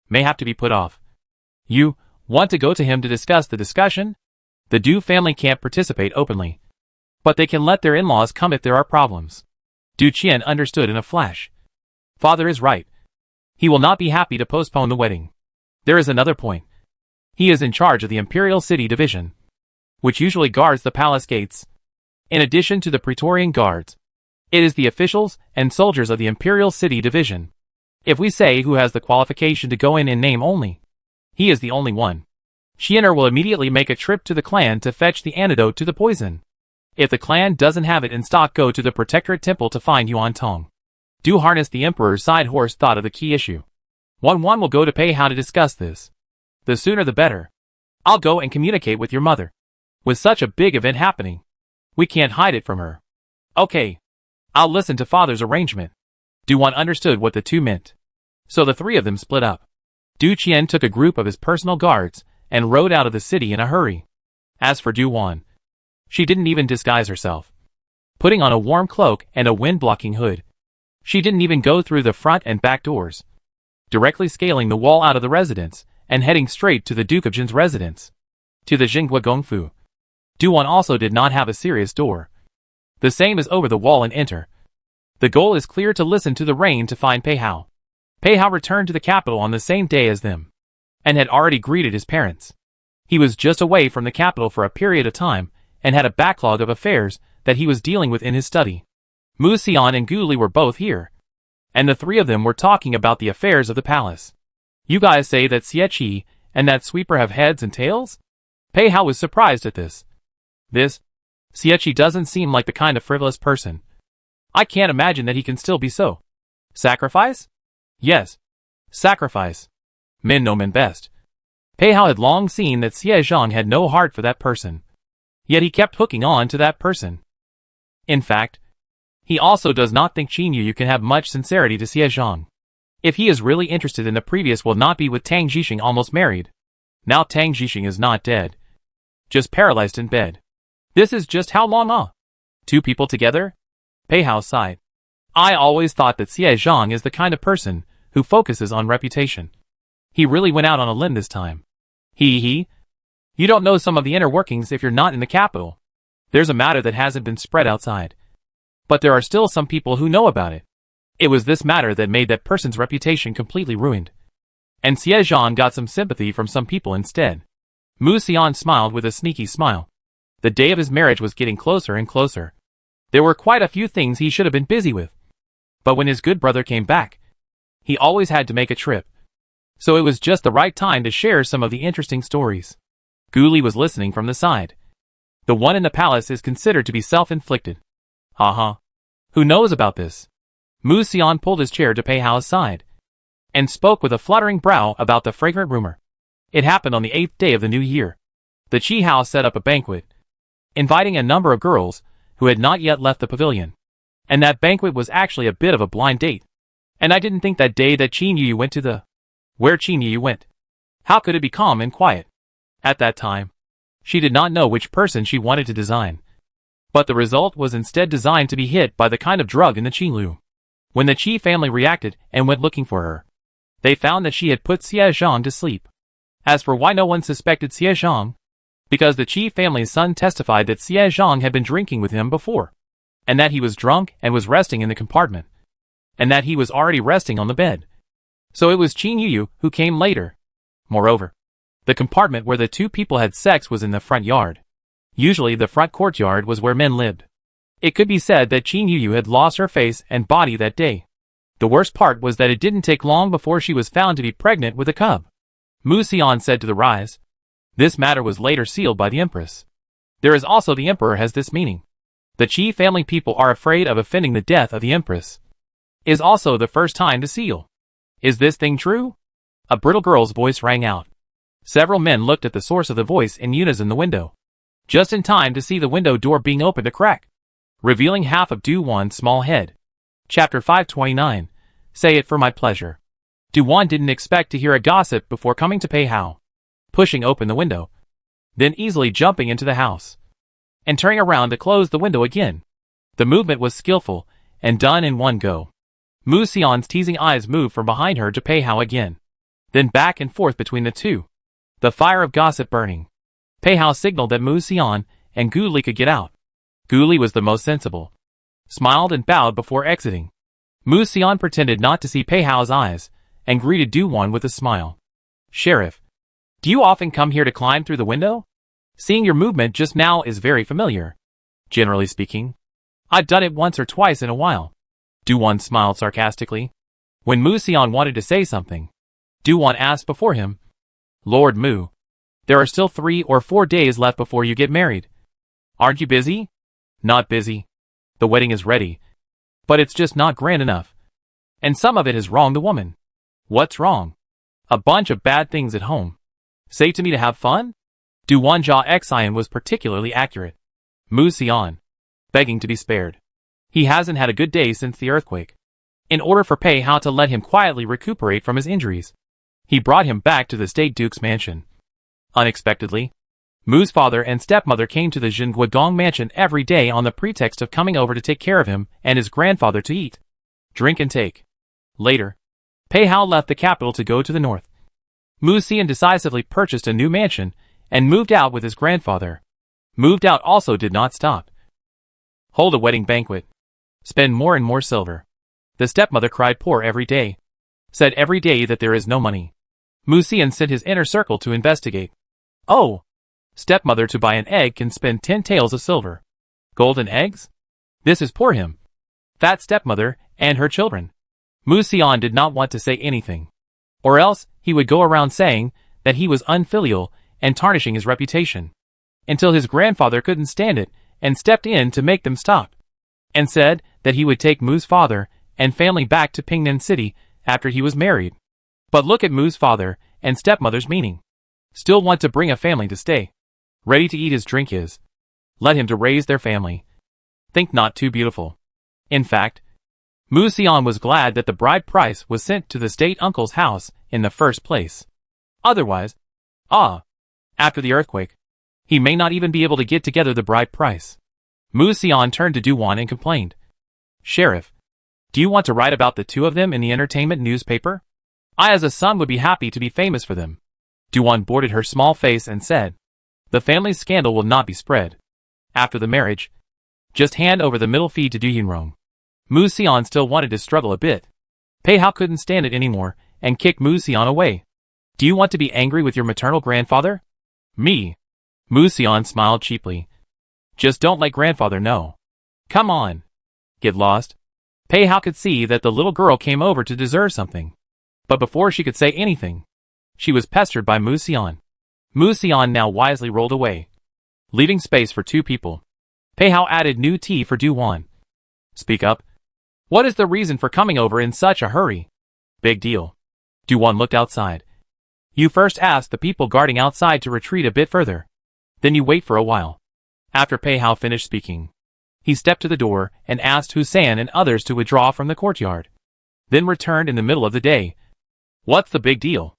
may have to be put off. You want to go to him to discuss the discussion? The Du family can't participate openly, but they can let their in-laws come if there are problems. Du Qian understood in a flash. Father is right. He will not be happy to postpone the wedding. There is another point. He is in charge of the Imperial City Division, which usually guards the palace gates. In addition to the Praetorian Guards, it is the officials and soldiers of the Imperial City Division. If we say who has the qualification to go in name only, he is the only one. Xianer will immediately make a trip to the clan to fetch the antidote to the poison. If the clan doesn't have it in stock, go to the Protectorate Temple to find Yuan Tong. Du harness the emperor's side horse thought of the key issue. Wan will go to pay how to discuss this. The sooner the better. I'll go and communicate with your mother. With such a big event happening, we can't hide it from her. Okay. I'll listen to father's arrangement. Du Wan understood what the two meant. So the 3 of them split up. Du Qian took a group of his personal guards and rode out of the city in a hurry. As for Du Wan, she didn't even disguise herself. Putting on a warm cloak and a wind-blocking hood, she didn't even go through the front and back doors. Directly scaling the wall out of the residence and heading straight to the Duke of Jin's residence. To the Jinghua Gongfu. Du Wan also did not have a serious door. The same as over the wall and enter. The goal is clear: to listen to the rain to find Pei Hao. Pei Hao returned to the capital on the same day as them, and had already greeted his parents. He was just away from the capital for a period of time, and had a backlog of affairs that he was dealing with in his study. Mu Xian and Gu Li were both here, and the three of them were talking about the affairs of the palace. You guys say that Xie Qi and that sweeper have heads and tails? Pei Hao was surprised at this. Xie Qi doesn't seem like the kind of frivolous person. I can't imagine that he can still be so. Sacrifice? Yes. Sacrifice. Men know men best. Pei Hao had long seen that Xie Zhang had no heart for that person. Yet he kept hooking on to that person. In fact, he also does not think Qin Yu can have much sincerity to Xie Zhang. If he is really interested in the previous will not be with Tang Jixing almost married. Now Tang Jixing is not dead. Just paralyzed in bed. This is just how long, 2 people together? Pei Hao sighed. I always thought that Xie Zhang is the kind of person who focuses on reputation. He really went out on a limb this time. You don't know some of the inner workings if you're not in the capital. There's a matter that hasn't been spread outside. But there are still some people who know about it. It was this matter that made that person's reputation completely ruined. And Xie Zhang got some sympathy from some people instead. Mu Xian smiled with a sneaky smile. The day of his marriage was getting closer and closer. There were quite a few things he should have been busy with. But when his good brother came back, he always had to make a trip. So it was just the right time to share some of the interesting stories. Gu Li was listening from the side. The one in the palace is considered to be self-inflicted. Who knows about this? Mu Xian pulled his chair to Pei Hao's side, and spoke with a fluttering brow about the fragrant rumor. It happened on the 8th day of the new year. The Qi House set up a banquet, inviting a number of girls who had not yet left the pavilion. And that banquet was actually a bit of a blind date. And I didn't think that day that Qin Yu went to where Qin Yu went. How could it be calm and quiet? At that time, she did not know which person she wanted to design. But the result was instead designed to be hit by the kind of drug in the Qinlu. When the Qi family reacted and went looking for her, they found that she had put Xie Zhang to sleep. As for why no one suspected Xie Zhang, because the Qi family's son testified that Xie Zhang had been drinking with him before, and that he was drunk and was resting in the compartment, and that he was already resting on the bed. So it was Qin Yu who came later. Moreover, the compartment where the 2 people had sex was in the front yard. Usually the front courtyard was where men lived. It could be said that Qin Yu had lost her face and body that day. The worst part was that it didn't take long before she was found to be pregnant with a cub. Mu Xian said to the rise. This matter was later sealed by the Empress. There is also the Emperor has this meaning. The Qi family people are afraid of offending the death of the Empress. Is also the first time to seal. Is this thing true? A brittle girl's voice rang out. Several men looked at the source of the voice in unison the window. Just in time to see the window door being opened a crack, revealing half of Du Wan's small head. Chapter 529. Say it for my pleasure. Du Wan didn't expect to hear a gossip before coming to Pei Hao, pushing open the window, then easily jumping into the house, and turning around to close the window again. The movement was skillful, and done in one go. Mu Xian's teasing eyes moved from behind her to Pei Hao again, then back and forth between the two, the fire of gossip burning. Pei Hao signaled that Mu Xian and Gu Li could get out. Gu Li was the most sensible, smiled and bowed before exiting. Mu Xian pretended not to see Pei Hao's eyes, and greeted Du Wan with a smile. Sheriff, do you often come here to climb through the window? Seeing your movement just now is very familiar. Generally speaking, I've done it once or twice in a while. Du Wan smiled sarcastically. When Mu Xian wanted to say something, Du Wan asked before him, Lord Mu, there are still 3 or 4 days left before you get married. Aren't you busy? Not busy. The wedding is ready, but it's just not grand enough. And some of it has wronged the woman. What's wrong? A bunch of bad things at home. Say to me to have fun? Du Wan Jia Xian was particularly accurate. Mu Xian, begging to be spared. He hasn't had a good day since the earthquake. In order for Pei Hao to let him quietly recuperate from his injuries, he brought him back to the State Duke's mansion. Unexpectedly, Mu's father and stepmother came to the Jinguagong mansion every day on the pretext of coming over to take care of him and his grandfather to eat, drink and take. Later, Pei Hao left the capital to go to the north. Mu Xian decisively purchased a new mansion and moved out with his grandfather. Moved out also did not stop. Hold a wedding banquet. Spend more and more silver. The stepmother cried poor every day. Said every day that there is no money. Mu Xian sent his inner circle to investigate. Oh! Stepmother to buy an egg can spend 10 taels of silver. Golden eggs? This is poor him. Fat stepmother and her children. Mu Xian did not want to say anything. Or else, he would go around saying that he was unfilial and tarnishing his reputation. Until his grandfather couldn't stand it and stepped in to make them stop. And said that he would take Mu's father and family back to Pingnan City after he was married. But look at Mu's father and stepmother's meaning. Still want to bring a family to stay. Ready to eat his drink is. Let him to raise their family. Think not too beautiful. In fact, Mu Xian was glad that the bride price was sent to the state uncle's house in the first place. Otherwise, after the earthquake, he may not even be able to get together the bride price. Mu Xian turned to Duwan and complained. Sheriff, do you want to write about the two of them in the entertainment newspaper? I as a son would be happy to be famous for them. Duwan boarded her small face and said, the family's scandal will not be spread. After the marriage, just hand over the middle fee to Du Yunrong. Mu Xian still wanted to struggle a bit. Pei Hao couldn't stand it anymore and kicked Mu Xian away. Do you want to be angry with your maternal grandfather? Me. Mu Xian smiled cheaply. Just don't let grandfather know. Come on. Get lost. Pei Hao could see that the little girl came over to deserve something. But before she could say anything, she was pestered by Mu Xian. Mu Xian now wisely rolled away, leaving space for two people. Pei Hao added new tea for Duwan. Speak up. What is the reason for coming over in such a hurry? Big deal. Duwan looked outside. You first ask the people guarding outside to retreat a bit further. Then you wait for a while. After Pei Hao finished speaking, he stepped to the door and asked Husan and others to withdraw from the courtyard. Then returned in the middle of the day. What's the big deal?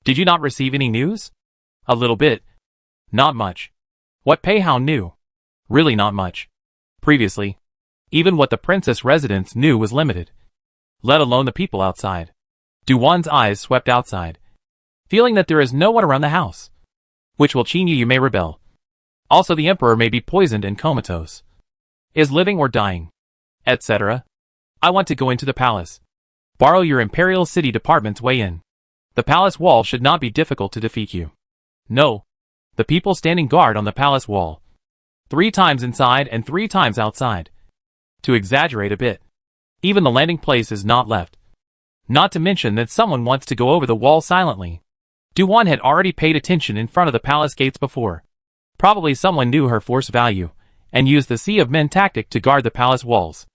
Did you not receive any news? A little bit. Not much. What Pei Hao knew? Really not much. Previously, even what the princess residents knew was limited. Let alone the people outside. Duwan's eyes swept outside, feeling that there is no one around the house. Which will Qin Yu may rebel. Also the emperor may be poisoned and comatose. Is living or dying. Etc. I want to go into the palace. Borrow your Imperial City Department's way in. The palace wall should not be difficult to defeat you. No. The people standing guard on the palace wall. 3 times inside and 3 times outside. To exaggerate a bit. Even the landing place is not left. Not to mention that someone wants to go over the wall silently. Duwan had already paid attention in front of the palace gates before. Probably someone knew her force value, and used the sea of men tactic to guard the palace walls.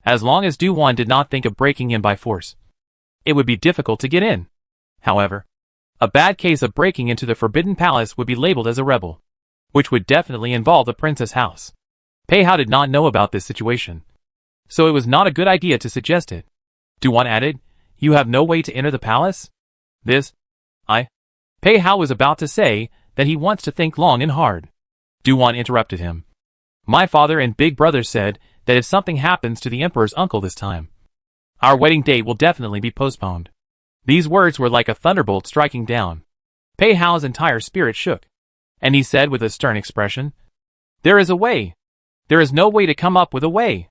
As long as Duwan did not think of breaking in by force, it would be difficult to get in. However, a bad case of breaking into the Forbidden Palace would be labeled as a rebel, which would definitely involve the princess house. Pei Hao did not know about this situation, so it was not a good idea to suggest it. Duwan added, you have no way to enter the palace? Pei Hao was about to say that he wants to think long and hard. Duwan interrupted him. My father and big brother said that if something happens to the emperor's uncle this time, our wedding date will definitely be postponed. These words were like a thunderbolt striking down. Pei Hao's entire spirit shook, and he said with a stern expression, there is a way. There is no way to come up with a way.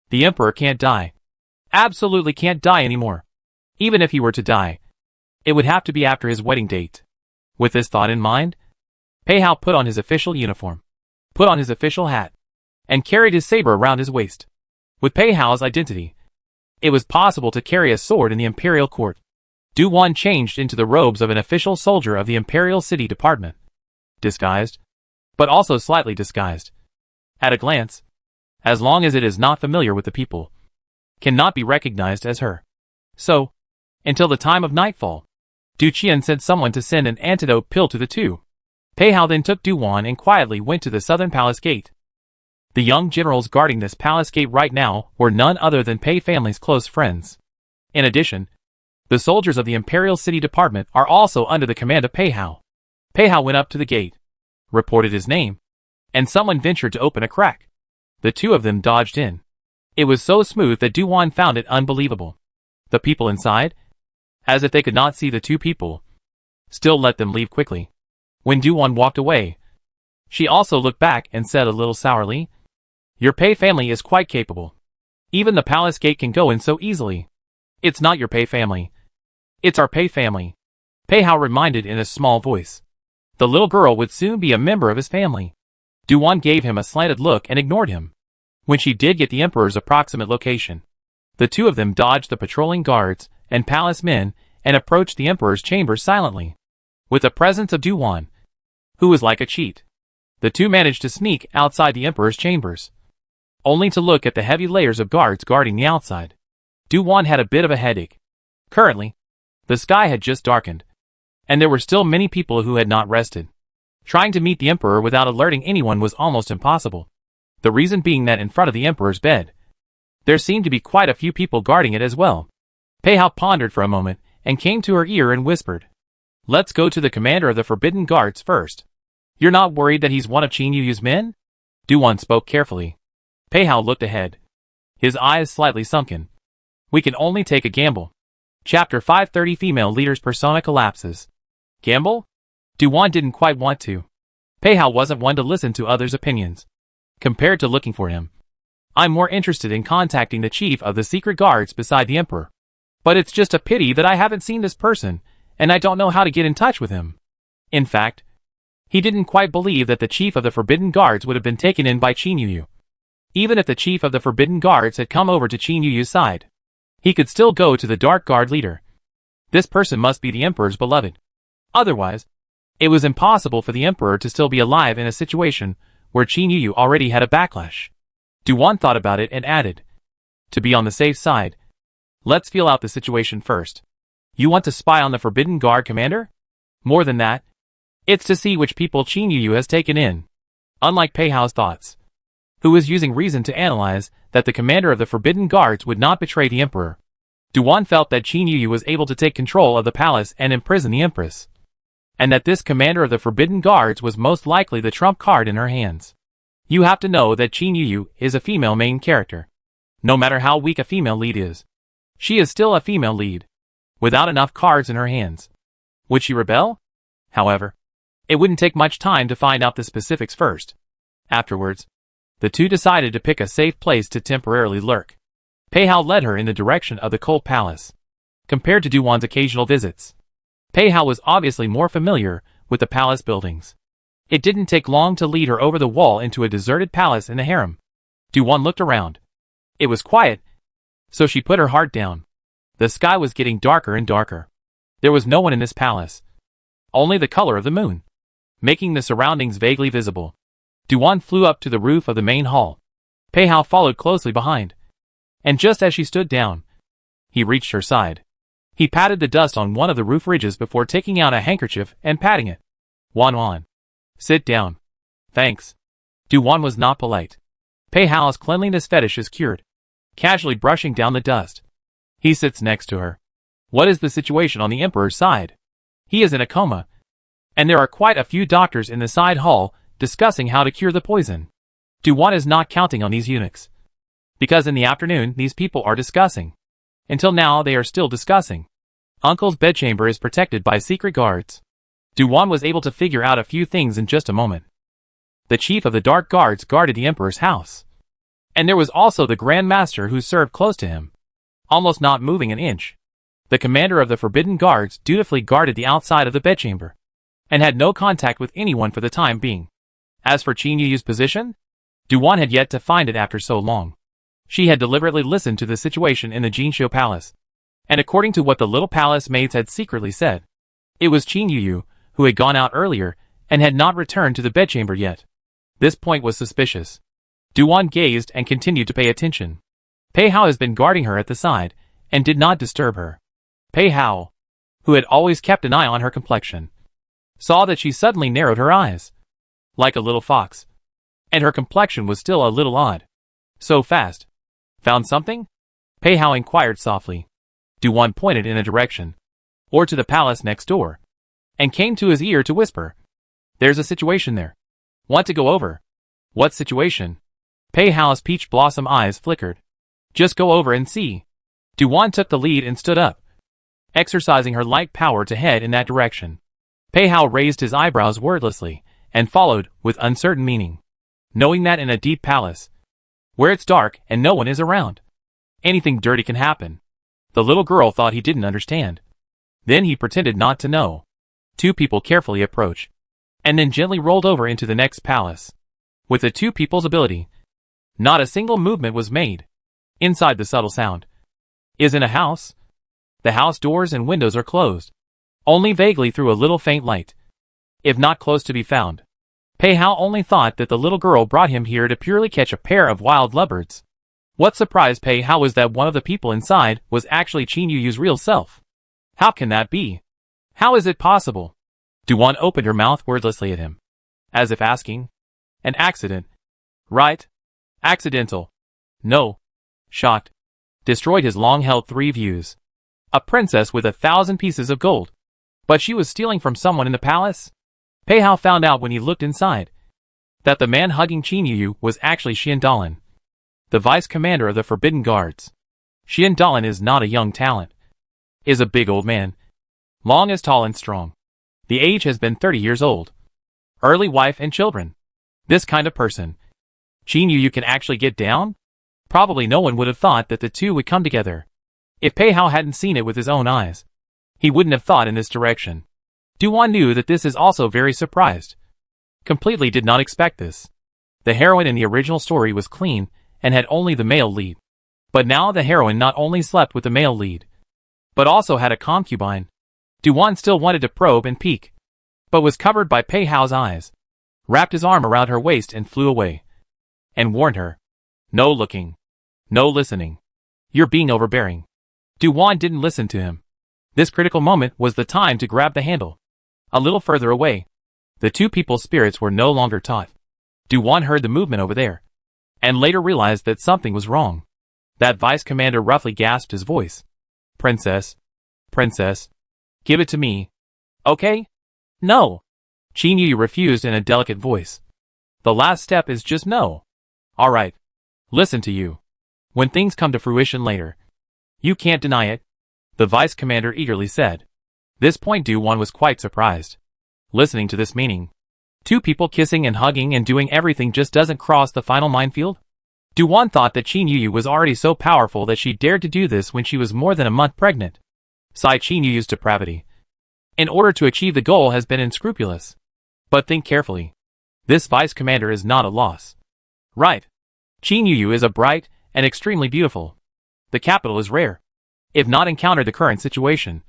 The emperor can't die. Absolutely can't die anymore. Even if he were to die, it would have to be after his wedding date. With this thought in mind, Pei Hao put on his official uniform, put on his official hat, and carried his saber around his waist. With Pei Hao's identity, it was possible to carry a sword in the imperial court. Duwan changed into the robes of an official soldier of the Imperial City Department. Disguised, but also slightly disguised. At a glance, as long as it is not familiar with the people, cannot be recognized as her. So, until the time of nightfall, Du Qian sent someone to send an antidote pill to the two. Pei Hao then took Duwan and quietly went to the southern palace gate. The young generals guarding this palace gate right now were none other than Pei family's close friends. In addition, the soldiers of the Imperial City Department are also under the command of Pei Hao. Pei Hao went up to the gate, reported his name, and someone ventured to open a crack. The two of them dodged in. It was so smooth that Duwan found it unbelievable. The people inside, as if they could not see the two people, still let them leave quickly. When Duwan walked away, she also looked back and said a little sourly, your Pei family is quite capable. Even the palace gate can go in so easily. It's not your Pei family. It's our Pei family. Pei Hao reminded in a small voice. The little girl would soon be a member of his family. Duwan gave him a slanted look and ignored him. When she did get the emperor's approximate location, the two of them dodged the patrolling guards and palace men and approached the emperor's chamber silently. With the presence of Du-Wan, who was like a cheat, the two managed to sneak outside the emperor's chambers, only to look at the heavy layers of guards guarding the outside. Du-Wan had a bit of a headache. Currently, the sky had just darkened, and there were still many people who had not rested. Trying to meet the emperor without alerting anyone was almost impossible. The reason being that in front of the emperor's bed, there seemed to be quite a few people guarding it as well. Pei Hao pondered for a moment and came to her ear and whispered, "Let's go to the commander of the Forbidden Guards first. You're not worried that he's one of Qin Yu's men?" Du-Wan spoke carefully. Pei Hao looked ahead, his eyes slightly sunken. "We can only take a gamble." Chapter 530 Female Leader's Persona Collapses. Gamble? Du-Wan didn't quite want to. Pei Hao wasn't one to listen to others' opinions. Compared to looking for him, I'm more interested in contacting the chief of the secret guards beside the emperor. But it's just a pity that I haven't seen this person, and I don't know how to get in touch with him. In fact, he didn't quite believe that the chief of the Forbidden Guards would have been taken in by Qin Yu. Even if the chief of the Forbidden Guards had come over to Qin Yu's side, he could still go to the Dark Guard leader. This person must be the emperor's beloved. Otherwise, it was impossible for the emperor to still be alive in a situation where Qin Yu already had a backlash. Du-Wan thought about it and added, "To be on the safe side, let's feel out the situation first. You want to spy on the Forbidden Guard commander? More than that, it's to see which people Qin Yu has taken in." Unlike Pei Hao's thoughts, who was using reason to analyze that the commander of the Forbidden Guards would not betray the emperor, Du-Wan felt that Qin Yu was able to take control of the palace and imprison the empress, and that this commander of the Forbidden Guards was most likely the trump card in her hands. You have to know that Qin Yu is a female main character. No matter how weak a female lead is, she is still a female lead, without enough cards in her hands. Would she rebel? However, it wouldn't take much time to find out the specifics first. Afterwards, the two decided to pick a safe place to temporarily lurk. Pei Hao led her in the direction of the Cold Palace. Compared to Du-Wan's occasional visits, Pei Hao was obviously more familiar with the palace buildings. It didn't take long to lead her over the wall into a deserted palace in the harem. Du-Wan looked around. It was quiet, so she put her heart down. The sky was getting darker and darker. There was no one in this palace. Only the color of the moon, making the surroundings vaguely visible. Du-Wan flew up to the roof of the main hall. Pei Hao followed closely behind. And just as she stood down, he reached her side. He patted the dust on one of the roof ridges before taking out a handkerchief and patting it. "Wan, sit down." "Thanks." Du-Wan was not polite. Pei Hao's cleanliness fetish is cured. Casually brushing down the dust, he sits next to her. What is the situation on the emperor's side? He is in a coma, and there are quite a few doctors in the side hall discussing how to cure the poison. Du-Wan is not counting on these eunuchs, because in the afternoon these people are discussing. Until now they are still discussing. Uncle's bedchamber is protected by secret guards. Du-Wan was able to figure out a few things in just a moment. The chief of the Dark Guards guarded the emperor's house, and there was also the Grand Master who served close to him, almost not moving an inch. The commander of the Forbidden Guards dutifully guarded the outside of the bedchamber, and had no contact with anyone for the time being. As for Qin Yu's position, Du-Wan had yet to find it after so long. She had deliberately listened to the situation in the Jinsho Palace, and according to what the little palace maids had secretly said, it was Qin Yu who had gone out earlier and had not returned to the bedchamber yet. This point was suspicious. Du-Wan gazed and continued to pay attention. Pei Hao has been guarding her at the side and did not disturb her. Pei Hao, who had always kept an eye on her complexion, saw that she suddenly narrowed her eyes, like a little fox, and her complexion was still a little odd. So fast. Found something? Pei Hao inquired softly. Du-Wan pointed in a direction, or to the palace next door, and came to his ear to whisper, "There's a situation there. Want to go over?" "What situation?" Pei Hao's peach blossom eyes flickered. "Just go over and see." Du-Wan took the lead and stood up, exercising her light power to head in that direction. Pei Hao raised his eyebrows wordlessly, and followed with uncertain meaning, knowing that in a deep palace, where it's dark and no one is around, anything dirty can happen. The little girl thought he didn't understand. Then he pretended not to know. Two people carefully approached, and then gently rolled over into the next palace. With the two people's ability, Not a single movement was made. Inside, the subtle sound is in a house. The house doors and windows are closed, only vaguely through a little faint light, if not close to be found. Pei Hao only thought that the little girl brought him here to purely catch a pair of wild lovebirds. What surprised Pei Hao was that one of the people inside was actually Qin Yuyu's real self. How can that be? How is it possible? Duan opened her mouth wordlessly at him, as if asking, an accident, right? Accidental. No. Shocked. Destroyed his long-held three views. A princess with 1,000 pieces of gold. But she was stealing from someone in the palace? Pei Hao found out when he looked inside that the man hugging Qin Yuyu was actually Xian Dalan, the vice commander of the Forbidden Guards. Xian Dalan is not a young talent. Is a big old man. Long as tall and strong. The age has been 30 years old. Early wife and children. This kind of person. Qin Yuyu can actually get down? Probably no one would have thought that the two would come together. If Pei Hao hadn't seen it with his own eyes, he wouldn't have thought in this direction. Duan knew that this is also very surprised. Completely did not expect this. The heroine in the original story was clean and had only the male lead. But now the heroine not only slept with the male lead, but also had a concubine. Duan still wanted to probe and peek, but was covered by Pei Hao's eyes, wrapped his arm around her waist and flew away, and warned her. No looking. No listening. You're being overbearing. Duan didn't listen to him. This critical moment was the time to grab the handle. A little further away, the two people's spirits were no longer taut. Duan heard the movement over there, and later realized that something was wrong. That vice commander roughly gasped his voice. Princess. Princess. Give it to me. Okay? No. Qin Yuyu refused in a delicate voice. The last step is just no. Alright. Listen to you. When things come to fruition later. You can't deny it, the vice commander eagerly said. This point Duan was quite surprised. Listening to this meaning. Two people kissing and hugging and doing everything just doesn't cross the final minefield? Duan thought that Qin Yuyu was already so powerful that she dared to do this when she was more than a month pregnant. Sighed Qin Yuyu's depravity. In order to achieve the goal has been unscrupulous. But think carefully. This vice commander is not a loss. Right. Qin Yuyu is a bright and extremely beautiful. The capital is rare. If not encounter the current situation.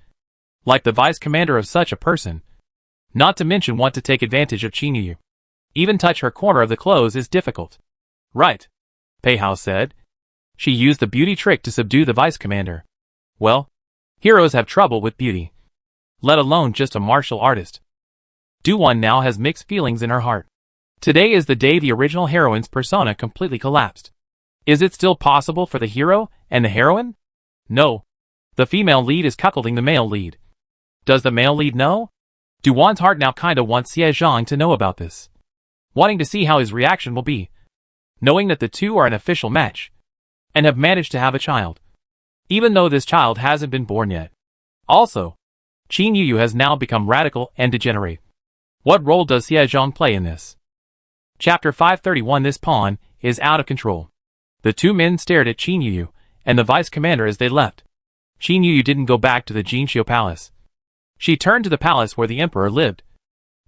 Like the vice commander of such a person. Not to mention want to take advantage of Qin Yuyu. Even touch her corner of the clothes is difficult. Right. Pei Hao said. She used the beauty trick to subdue the vice commander. Well, heroes have trouble with beauty. Let alone just a martial artist. Duan now has mixed feelings in her heart. Today is the day the original heroine's persona completely collapsed. Is it still possible for the hero and the heroine? No. The female lead is cuckolding the male lead. Does the male lead know? Duan's heart now kinda wants Xie Zhang to know about this. Wanting to see how his reaction will be. Knowing that the two are an official match. And have managed to have a child. Even though this child hasn't been born yet. Also, Qin Yuyu has now become radical and degenerate. What role does Xie Zhang play in this? Chapter 531. This pawn is out of control. The two men stared at Qin Yuyu and the vice commander as they left. Qin Yuyu didn't go back to the Jinxiu palace. She turned to the palace where the emperor lived,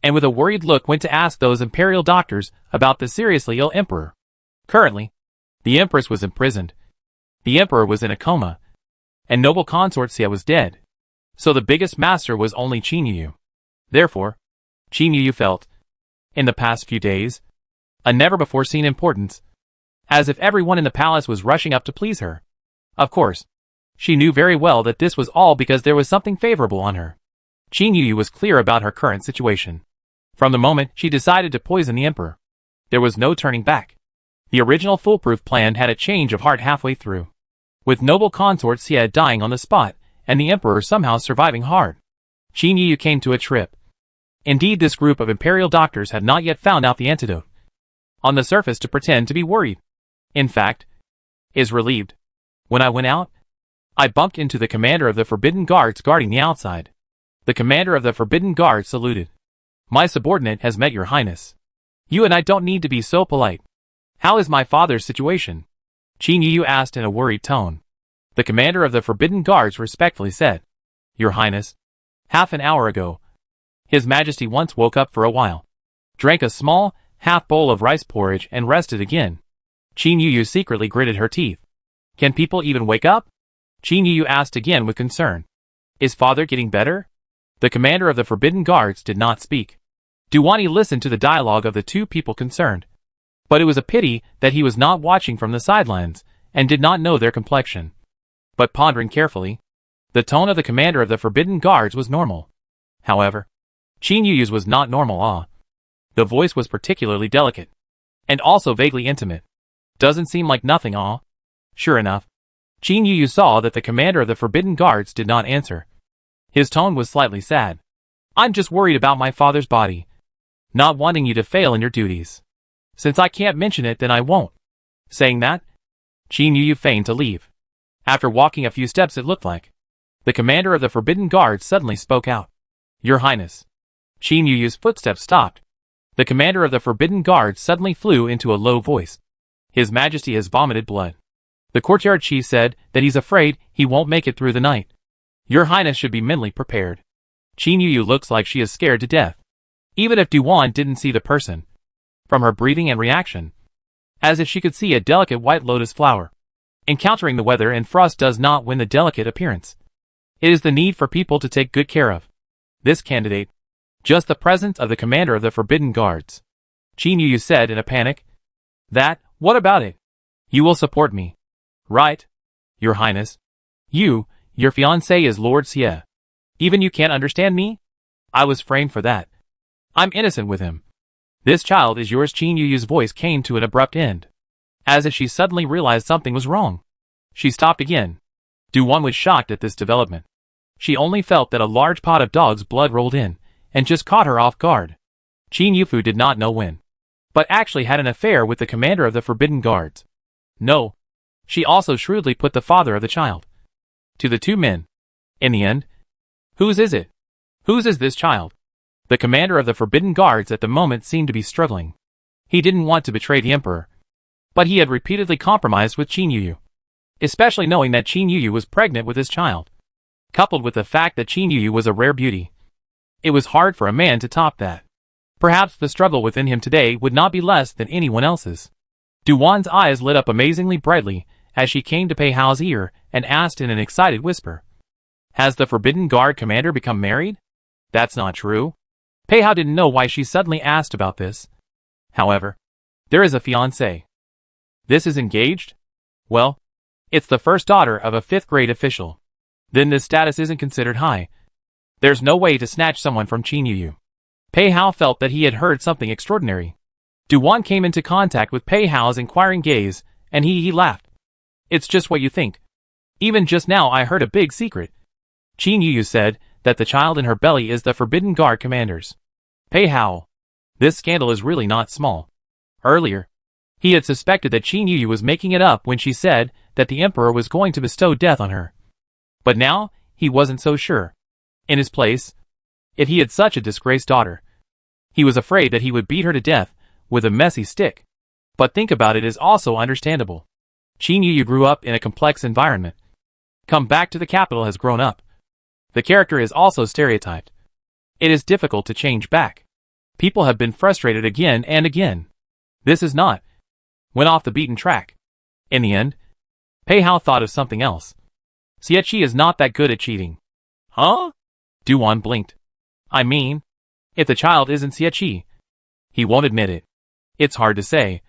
and with a worried look went to ask those imperial doctors about the seriously ill emperor. Currently, the empress was imprisoned. The emperor was in a coma, and noble consort Xie was dead. So the biggest master was only Qin Yuyu. Therefore, Qin Yuyu felt, in the past few days, a never-before-seen importance, as if everyone in the palace was rushing up to please her. Of course, she knew very well that this was all because there was something favorable on her. Qin Yuyu was clear about her current situation. From the moment she decided to poison the emperor, there was no turning back. The original foolproof plan had a change of heart halfway through. With noble consort Xie dying on the spot, and the emperor somehow surviving hard, Qin Yuyu came to a trip. Indeed, this group of imperial doctors had not yet found out the antidote. On the surface to pretend to be worried. In fact, is relieved. When I went out, I bumped into the commander of the Forbidden Guards guarding the outside. The commander of the Forbidden Guards saluted. My subordinate has met your highness. You and I don't need to be so polite. How is my father's situation? Qin Yuyu asked in a worried tone. The commander of the Forbidden Guards respectfully said. Your highness. Half an hour ago, His Majesty once woke up for a while, drank a small, half bowl of rice porridge and rested again. Qin Yuyu secretly gritted her teeth. Can people even wake up? Qin Yuyu asked again with concern. Is father getting better? The commander of the Forbidden Guards did not speak. Duwani listened to the dialogue of the two people concerned. But it was a pity that he was not watching from the sidelines, and did not know their complexion. But pondering carefully, the tone of the commander of the Forbidden Guards was normal. However, Qin Yuyu's was not normal. The voice was particularly delicate. And also vaguely intimate. Doesn't seem like nothing. Sure enough, Qin Yuyu saw that the commander of the Forbidden Guards did not answer. His tone was slightly sad. I'm just worried about my father's body. Not wanting you to fail in your duties. Since I can't mention it, then I won't. Saying that, Qin Yuyu feigned to leave. After walking a few steps, it looked like the commander of the Forbidden Guards suddenly spoke out. Your Highness. Qin Yuyu's footsteps stopped. The commander of the Forbidden Guards suddenly flew into a low voice. His Majesty has vomited blood. The courtyard chief said that he's afraid he won't make it through the night. Your Highness should be mentally prepared. Qin Yuyu looks like she is scared to death. Even if Duwan didn't see the person. From her breathing and reaction. As if she could see a delicate white lotus flower. Encountering the weather and frost does not win the delicate appearance. It is the need for people to take good care of. This candidate. Just the presence of the commander of the Forbidden Guards. Qin Yuyu said in a panic. What about it? You will support me. Right? Your Highness. Your fiancé is Lord Xie. Even you can't understand me? I was framed for that. I'm innocent with him. This child is yours. Qin Yuyu's voice came to an abrupt end. As if she suddenly realized something was wrong. She stopped again. Duwan was shocked at this development. She only felt that a large pot of dog's blood rolled in, and just caught her off guard. Qin Yufu did not know when, but actually had an affair with the commander of the Forbidden Guards. No. She also shrewdly put the father of the child to the two men. In the end, whose is it? Whose is this child? The commander of the Forbidden Guards at the moment seemed to be struggling. He didn't want to betray the emperor, but he had repeatedly compromised with Qin Yuyu, especially knowing that Qin Yuyu was pregnant with his child, coupled with the fact that Qin Yuyu was a rare beauty. It was hard for a man to top that. Perhaps the struggle within him today would not be less than anyone else's. Duwan's eyes lit up amazingly brightly as she came to Pei Hao's ear and asked in an excited whisper. Has the Forbidden Guard commander become married? That's not true. Pei Hao didn't know why she suddenly asked about this. However, there is a fiancé. This is engaged? Well, it's the first daughter of a 5th grade official. Then this status isn't considered high. There's no way to snatch someone from Qin Yuyu. Pei Hao felt that he had heard something extraordinary. Duwan came into contact with Pei Hao's inquiring gaze, and he laughed. It's just what you think. Even just now I heard a big secret. Qin Yuyu said that the child in her belly is the Forbidden Guard commander's. Pei Hao. This scandal is really not small. Earlier, he had suspected that Qin Yuyu was making it up when she said that the emperor was going to bestow death on her. But now, he wasn't so sure. In his place, if he had such a disgraced daughter, he was afraid that he would beat her to death with a messy stick. But think about it is also understandable. Qin Yuyu grew up in a complex environment. Come back to the capital has grown up. The character is also stereotyped. It is difficult to change back. People have been frustrated again and again. This is not. Went off the beaten track. In the end, Pei Hao thought of something else. Xie is not that good at cheating. Huh? Duwan blinked. I mean, if the child isn't Xie, he won't admit it. It's hard to say.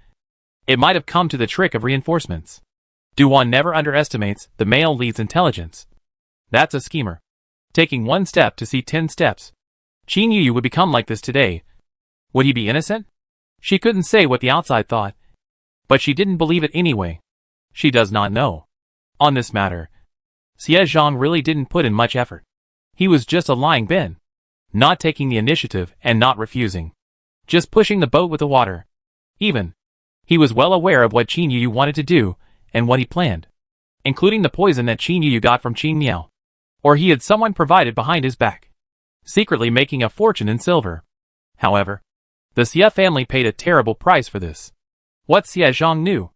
It might have come to the trick of reinforcements. Duwan never underestimates the male lead's intelligence. That's a schemer. Taking 1 step to see 10 steps. Qin Yuyu would become like this today. Would he be innocent? She couldn't say what the outside thought. But she didn't believe it anyway. She does not know. On this matter, Xie Zhang really didn't put in much effort. He was just a lying Ben. Not taking the initiative and not refusing. Just pushing the boat with the water. Even. He was well aware of what Qin Yuyu wanted to do and what he planned. Including the poison that Qin Yuyu got from Qin Miao. Or he had someone provided behind his back. Secretly making a fortune in silver. However, the Xie family paid a terrible price for this. What Xie Zhang knew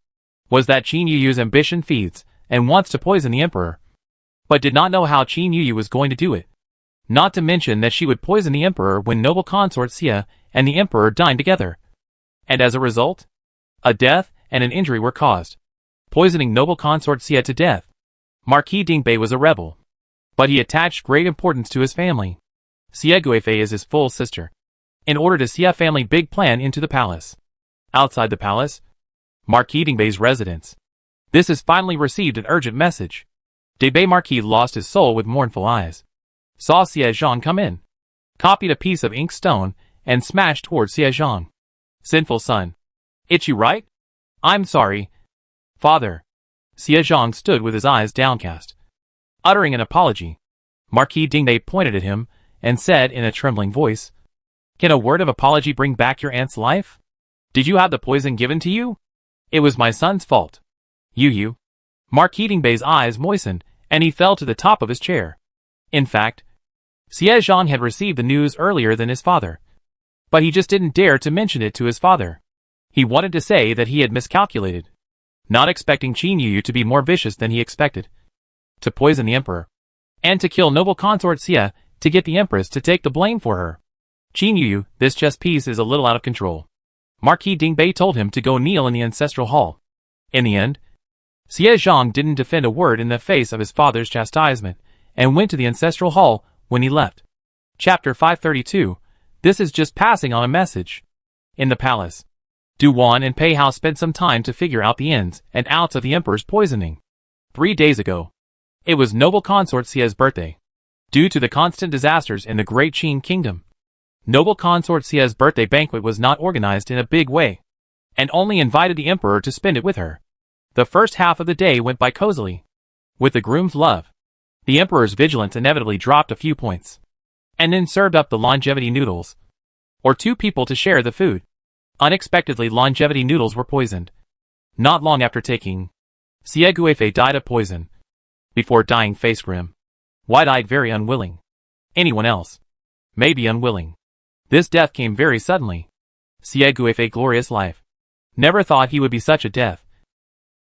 was that Qin Yuyu's ambition feeds and wants to poison the emperor. But did not know how Qin Yuyu was going to do it. Not to mention that she would poison the emperor when noble consort Xie and the emperor dined together. And as a result, a death and an injury were caused, poisoning noble consort Xia to death. Marquis Dingbei was a rebel, but he attached great importance to his family. Xia Guifei is his full sister. In order to Xia family big plan into the palace. Outside the palace, Marquis Dingbei's residence. This has finally received an urgent message. Dingbei Marquis lost his soul with mournful eyes. Saw Xie Zhang come in, copied a piece of ink stone, and smashed towards Xie Zhang. Sinful son. It's you, right? I'm sorry, father. Xie Zhang stood with his eyes downcast. Uttering an apology, Marquis Dingbei pointed at him and said in a trembling voice, "Can a word of apology bring back your aunt's life? Did you have the poison given to you? It was my son's fault." You. Marquis Dingbei's eyes moistened, and he fell to the top of his chair. In fact, Xie Zhang had received the news earlier than his father. But he just didn't dare to mention it to his father. He wanted to say that he had miscalculated, not expecting Qin Yu to be more vicious than he expected, to poison the emperor, and to kill noble consort Xia to get the empress to take the blame for her. Qin Yu, this chess piece is a little out of control. Marquis Dingbei told him to go kneel in the ancestral hall. In the end, Xie Zhang didn't defend a word in the face of his father's chastisement, and went to the ancestral hall when he left. Chapter 532. This is just passing on a message. In the palace, Du Wan and Pei Hao spent some time to figure out the ins and outs of the emperor's poisoning. 3 days ago, it was noble consort Xia's birthday. Due to the constant disasters in the Great Qin Kingdom, noble consort Xia's birthday banquet was not organized in a big way, and only invited the emperor to spend it with her. The first half of the day went by cozily. With the groom's love, the emperor's vigilance inevitably dropped a few points, and then served up the longevity noodles, or 2 people to share the food. Unexpectedly, longevity noodles were poisoned. Not long after taking, Xie Guifei died of poison. Before dying, face grim, wide-eyed, very unwilling. Anyone else may be unwilling. This death came very suddenly. Xie Guifei glorious life. Never thought he would be such a death.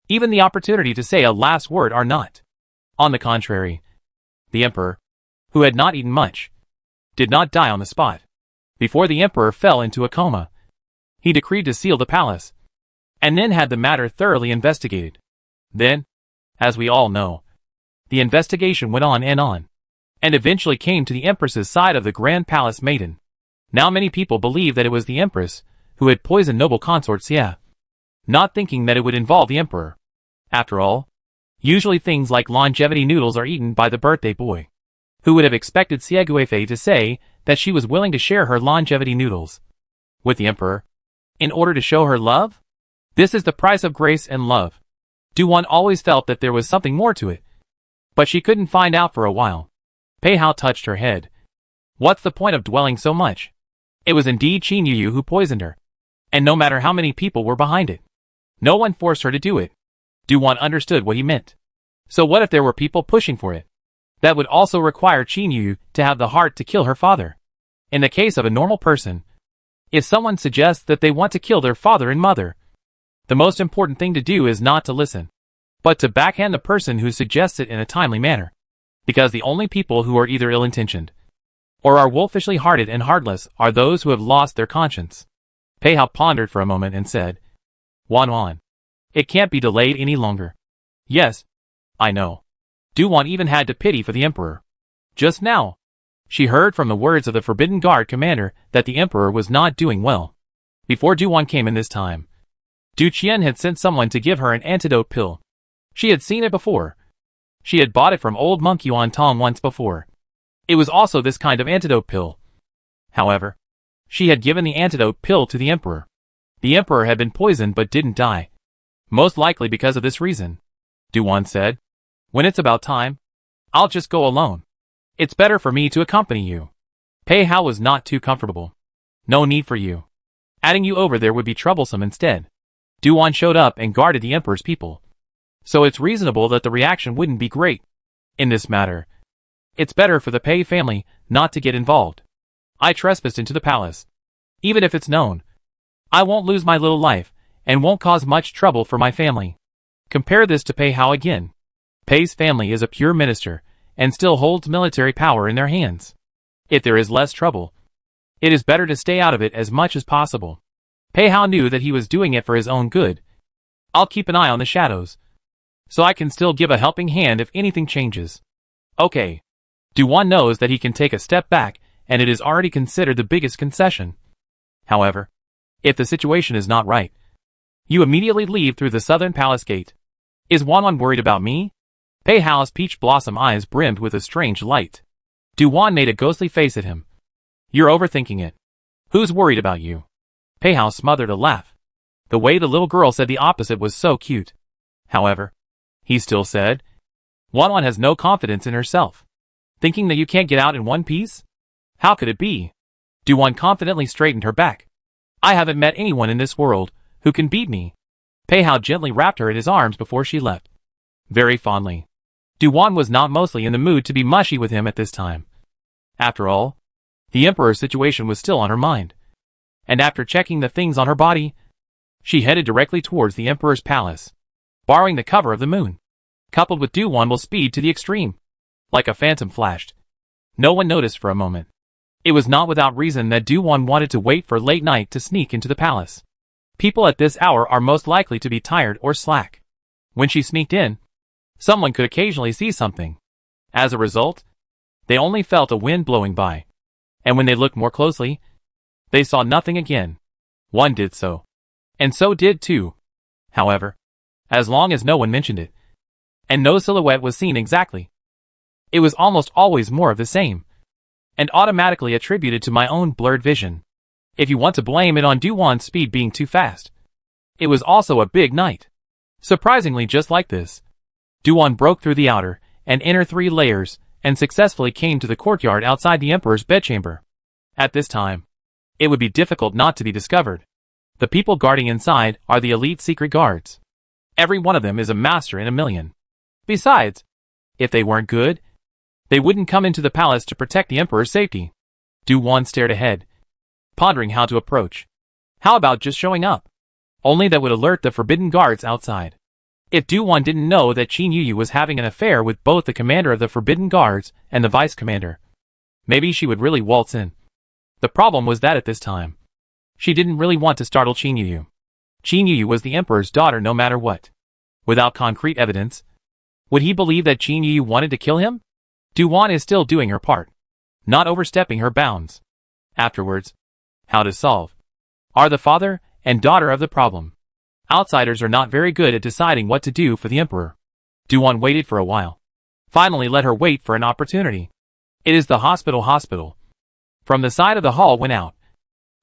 Even the opportunity to say a last word are not. On the contrary, the emperor, who had not eaten much, did not die on the spot. Before the emperor fell into a coma, he decreed to seal the palace, and then had the matter thoroughly investigated. Then, as we all know, the investigation went on, and eventually came to the empress's side of the grand palace maiden. Now many people believe that it was the empress who had poisoned noble consort Xia, not thinking that it would involve the emperor. After all, usually things like longevity noodles are eaten by the birthday boy. Who would have expected Xie Guifei to say that she was willing to share her longevity noodles with the emperor in order to show her love? This is the price of grace and love. Du Wan always felt that there was something more to it, but she couldn't find out for a while. Pei Hao touched her head. What's the point of dwelling so much? It was indeed Qin Yu who poisoned her, and no matter how many people were behind it, no one forced her to do it. Du Wan understood what he meant. So what if there were people pushing for it? That would also require Qin Yu to have the heart to kill her father. In the case of a normal person, if someone suggests that they want to kill their father and mother, the most important thing to do is not to listen, but to backhand the person who suggests it in a timely manner. Because the only people who are either ill-intentioned or are wolfishly hearted and heartless are those who have lost their conscience. Pei Hao pondered for a moment and said, Wan, it can't be delayed any longer. Yes, I know. Du Wan even had to pity for the emperor. Just now, she heard from the words of the Forbidden Guard commander that the emperor was not doing well. Before Du Wan came in this time, Du Qian had sent someone to give her an antidote pill. She had seen it before. She had bought it from old monk Yuan Tong once before. It was also this kind of antidote pill. However, she had given the antidote pill to the emperor. The emperor had been poisoned but didn't die. Most likely because of this reason. Du Wan said, when it's about time, I'll just go alone. It's better for me to accompany you. Pei Hao was not too comfortable. No need for you. Adding you over there would be troublesome instead. Du Wan showed up and guarded the emperor's people. So it's reasonable that the reaction wouldn't be great. In this matter, it's better for the Pei family not to get involved. I trespassed into the palace. Even if it's known, I won't lose my little life, and won't cause much trouble for my family. Compare this to Pei Hao again. Pei's family is a pure minister, and still holds military power in their hands. If there is less trouble, it is better to stay out of it as much as possible. Pei Hao knew that he was doing it for his own good, I'll keep an eye on the shadows, so I can still give a helping hand if anything changes. Okay. Du-Wan knows that he can take a step back, and it is already considered the biggest concession. However, if the situation is not right, you immediately leave through the southern palace gate. Is Wan worried about me? Pei Hao's peach blossom eyes brimmed with a strange light. Du-Wan made a ghostly face at him. You're overthinking it. Who's worried about you? Pei Hao smothered a laugh. The way the little girl said the opposite was so cute. However, he still said, Wan has no confidence in herself. Thinking that you can't get out in one piece? How could it be? Du-Wan confidently straightened her back. I haven't met anyone in this world who can beat me. Pei Hao gently wrapped her in his arms before she left. Very fondly. Du-Wan was not mostly in the mood to be mushy with him at this time. After all, the Emperor's situation was still on her mind. And after checking the things on her body, she headed directly towards the Emperor's palace, borrowing the cover of the moon. Coupled with Du-Wan will speed to the extreme. Like a phantom flashed. No one noticed for a moment. It was not without reason that Du-Wan wanted to wait for late night to sneak into the palace. People at this hour are most likely to be tired or slack. When she sneaked in, someone could occasionally see something. As a result, they only felt a wind blowing by. And when they looked more closely, they saw nothing again. One did so. And so did two. However, as long as no one mentioned it, and no silhouette was seen exactly, it was almost always more of the same, and automatically attributed to my own blurred vision. If you want to blame it on Du-Wan's speed being too fast, it was also a big night. Surprisingly, just like this, Du-Wan broke through the outer and inner 3 layers and successfully came to the courtyard outside the Emperor's bedchamber. At this time, it would be difficult not to be discovered. The people guarding inside are the elite secret guards. Every one of them is a master in a million. Besides, if they weren't good, they wouldn't come into the palace to protect the Emperor's safety. Du-Wan stared ahead, pondering how to approach. How about just showing up? Only that would alert the forbidden guards outside. If Du-Wan didn't know that Qin Yuyu was having an affair with both the commander of the forbidden guards and the vice commander, maybe she would really waltz in. The problem was that at this time, she didn't really want to startle Qin Yuyu. Qin Yuyu was the Emperor's daughter no matter what. Without concrete evidence, would he believe that Qin Yuyu wanted to kill him? Du-Wan is still doing her part, not overstepping her bounds. Afterwards, how to solve are the father and daughter of the problem. Outsiders are not very good at deciding what to do for the Emperor. Du-Wan waited for a while. Finally let her wait for an opportunity. It is the hospital. From the side of the hall went out.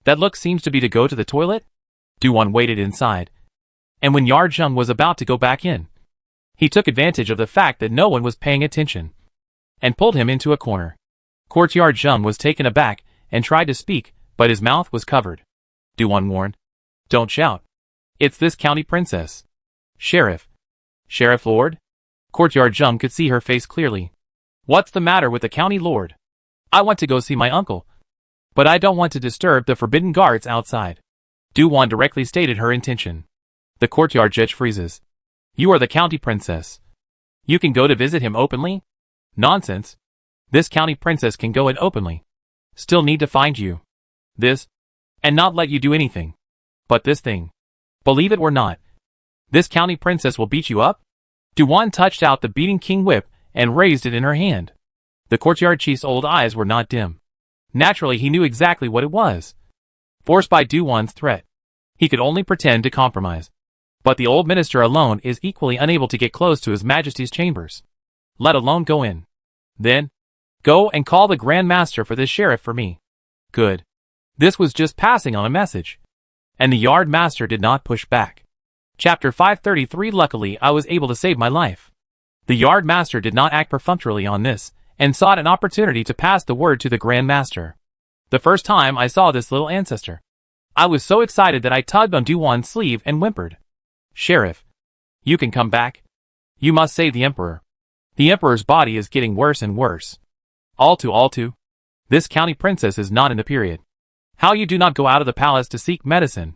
That look seems to be to go to the toilet? Du-Wan waited inside. And when Yard Zheng was about to go back in, he took advantage of the fact that no one was paying attention, and pulled him into a corner. Courtyard Zheng was taken aback, and tried to speak, but his mouth was covered. Du-Wan warned. Don't shout. It's this county princess. Sheriff. Sheriff Lord? Courtyard Zheng could see her face clearly. What's the matter with the county lord? I want to go see my uncle, but I don't want to disturb the forbidden guards outside. Du-Wan directly stated her intention. The courtyard judge freezes. You are the county princess. You can go to visit him openly? Nonsense. This county princess can go in openly. Still need to find you. This, and not let you do anything. But this thing. Believe it or not, this county princess will beat you up? Du-Wan touched out the beating king whip and raised it in her hand. The courtyard chief's old eyes were not dim. Naturally, he knew exactly what it was. Forced by Du-Wan's threat, he could only pretend to compromise. But the old minister alone is equally unable to get close to His Majesty's chambers, let alone go in. Then, go and call the Grand Master for this sheriff for me. Good. This was just passing on a message. And the Yard Master did not push back. Chapter 533. Luckily, I was able to save my life. The Yard Master did not act perfunctorily on this, and sought an opportunity to pass the word to the Grand Master. The first time I saw this little ancestor, I was so excited that I tugged on Du-Wan's sleeve and whimpered. Sheriff, you can come back. You must save the Emperor. The Emperor's body is getting worse and worse. Altu. This county princess is not in the period. How you do not go out of the palace to seek medicine?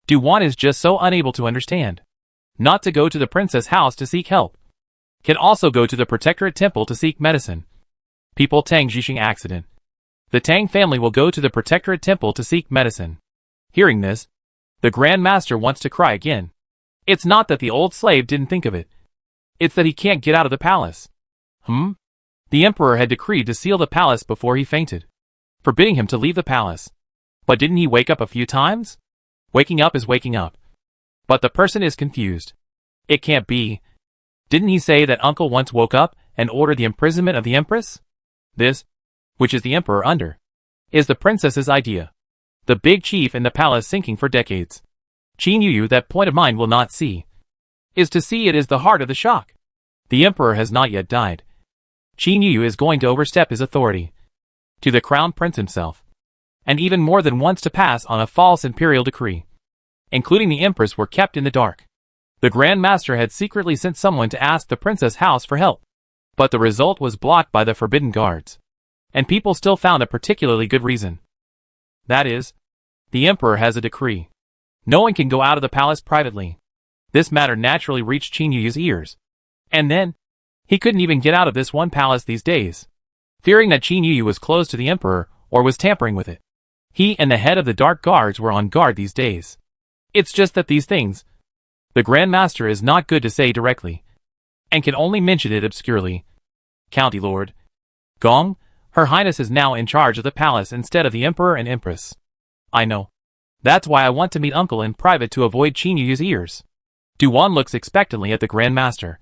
Du-Wan is just so unable to understand. Not to go to the princess' house to seek help. Can also go to the Protectorate Temple to seek medicine. People Tang Zhixing accident. The Tang family will go to the Protectorate Temple to seek medicine. Hearing this, the Grand Master wants to cry again. It's not that the old slave didn't think of it. It's that he can't get out of the palace. The emperor had decreed to seal the palace before he fainted, forbidding him to leave the palace. But didn't he wake up a few times? Waking up is waking up. But the person is confused. It can't be. Didn't he say that uncle once woke up and ordered the imprisonment of the empress? This, which is the emperor under, is the princess's idea. The big chief in the palace sinking for decades. Qin Yuyu, that point of mind will not see. Is to see it is the heart of the shock. The emperor has not yet died. Qin Yuyu is going to overstep his authority to the crown prince himself, and even more than once to pass on a false imperial decree, including the empress, were kept in the dark. The Grand Master had secretly sent someone to ask the princess house for help, but the result was blocked by the forbidden guards, and people still found a particularly good reason. That is, the emperor has a decree. No one can go out of the palace privately. This matter naturally reached Qin Yuyu's ears. And then, he couldn't even get out of this one palace these days, fearing that Qin Yuyu was close to the emperor or was tampering with it. He and the head of the dark guards were on guard these days. It's just that these things, the Grand Master is not good to say directly, and can only mention it obscurely. County Lord Gong, Her Highness is now in charge of the palace instead of the emperor and empress. I know. That's why I want to meet uncle in private to avoid Qin Yuyu's ears. Duan looks expectantly at the Grand Master.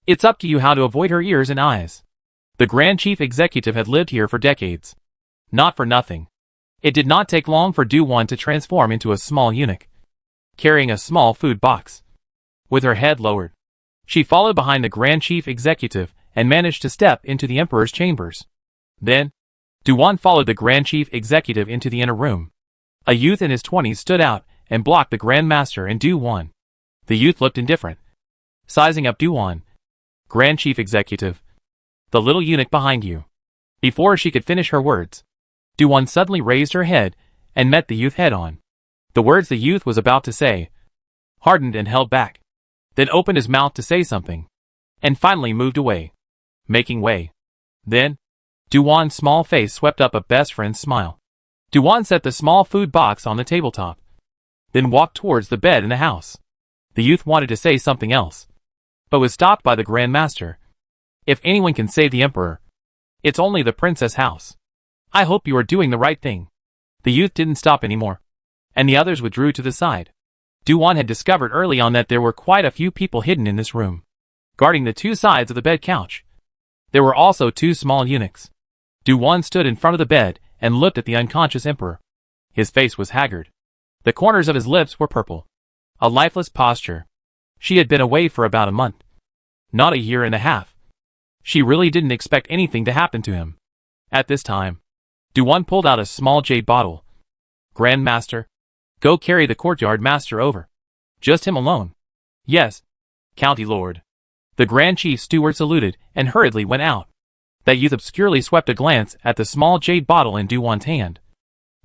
It's up to you how to avoid her ears and eyes. The Grand Chief Executive had lived here for decades. Not for nothing. It did not take long for Duan to transform into a small eunuch, carrying a small food box. With her head lowered, she followed behind the Grand Chief Executive and managed to step into the Emperor's chambers. Then, Duan followed the Grand Chief Executive into the inner room. A youth in his 20s stood out and blocked the Grand Master and Duan. The youth looked indifferent. Sizing up Duan. Grand Chief Executive. The little eunuch behind you. Before she could finish her words, Duan suddenly raised her head and met the youth head on. The words the youth was about to say hardened and held back, then opened his mouth to say something, and finally moved away, making way. Then, Duan's small face swept up a best friend's smile. Duan set the small food box on the tabletop, then walked towards the bed in the house. The youth wanted to say something else, but was stopped by the Grand Master. If anyone can save the Emperor, it's only the Princess House. I hope you are doing the right thing. The youth didn't stop anymore, and the others withdrew to the side. Duan had discovered early on that there were quite a few people hidden in this room, guarding the two sides of the bed couch. There were also two small eunuchs. Duan stood in front of the bed and looked at the unconscious Emperor. His face was haggard. The corners of his lips were purple. A lifeless posture. She had been away for about a month. Not a year and a half. She really didn't expect anything to happen to him. At this time, Duan pulled out a small jade bottle. Grand Master, go carry the courtyard master over. Just him alone. Yes, County Lord. The Grand Chief Steward saluted and hurriedly went out. That youth obscurely swept a glance at the small jade bottle in Duan's hand,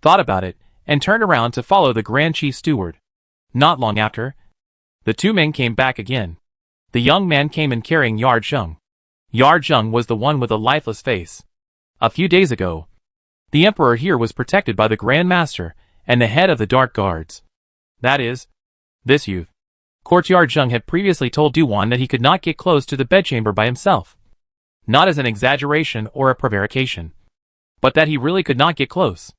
thought about it, and turned around to follow the Grand Chief Steward. Not long after, the two men came back again. The young man came in carrying Yard Zheng. Yard Zheng was the one with a lifeless face. A few days ago, the Emperor here was protected by the Grand Master and the head of the Dark Guards. That is, this youth. Courtyard Zheng had previously told Duan that he could not get close to the bedchamber by himself. Not as an exaggeration or a prevarication, but that he really could not get close.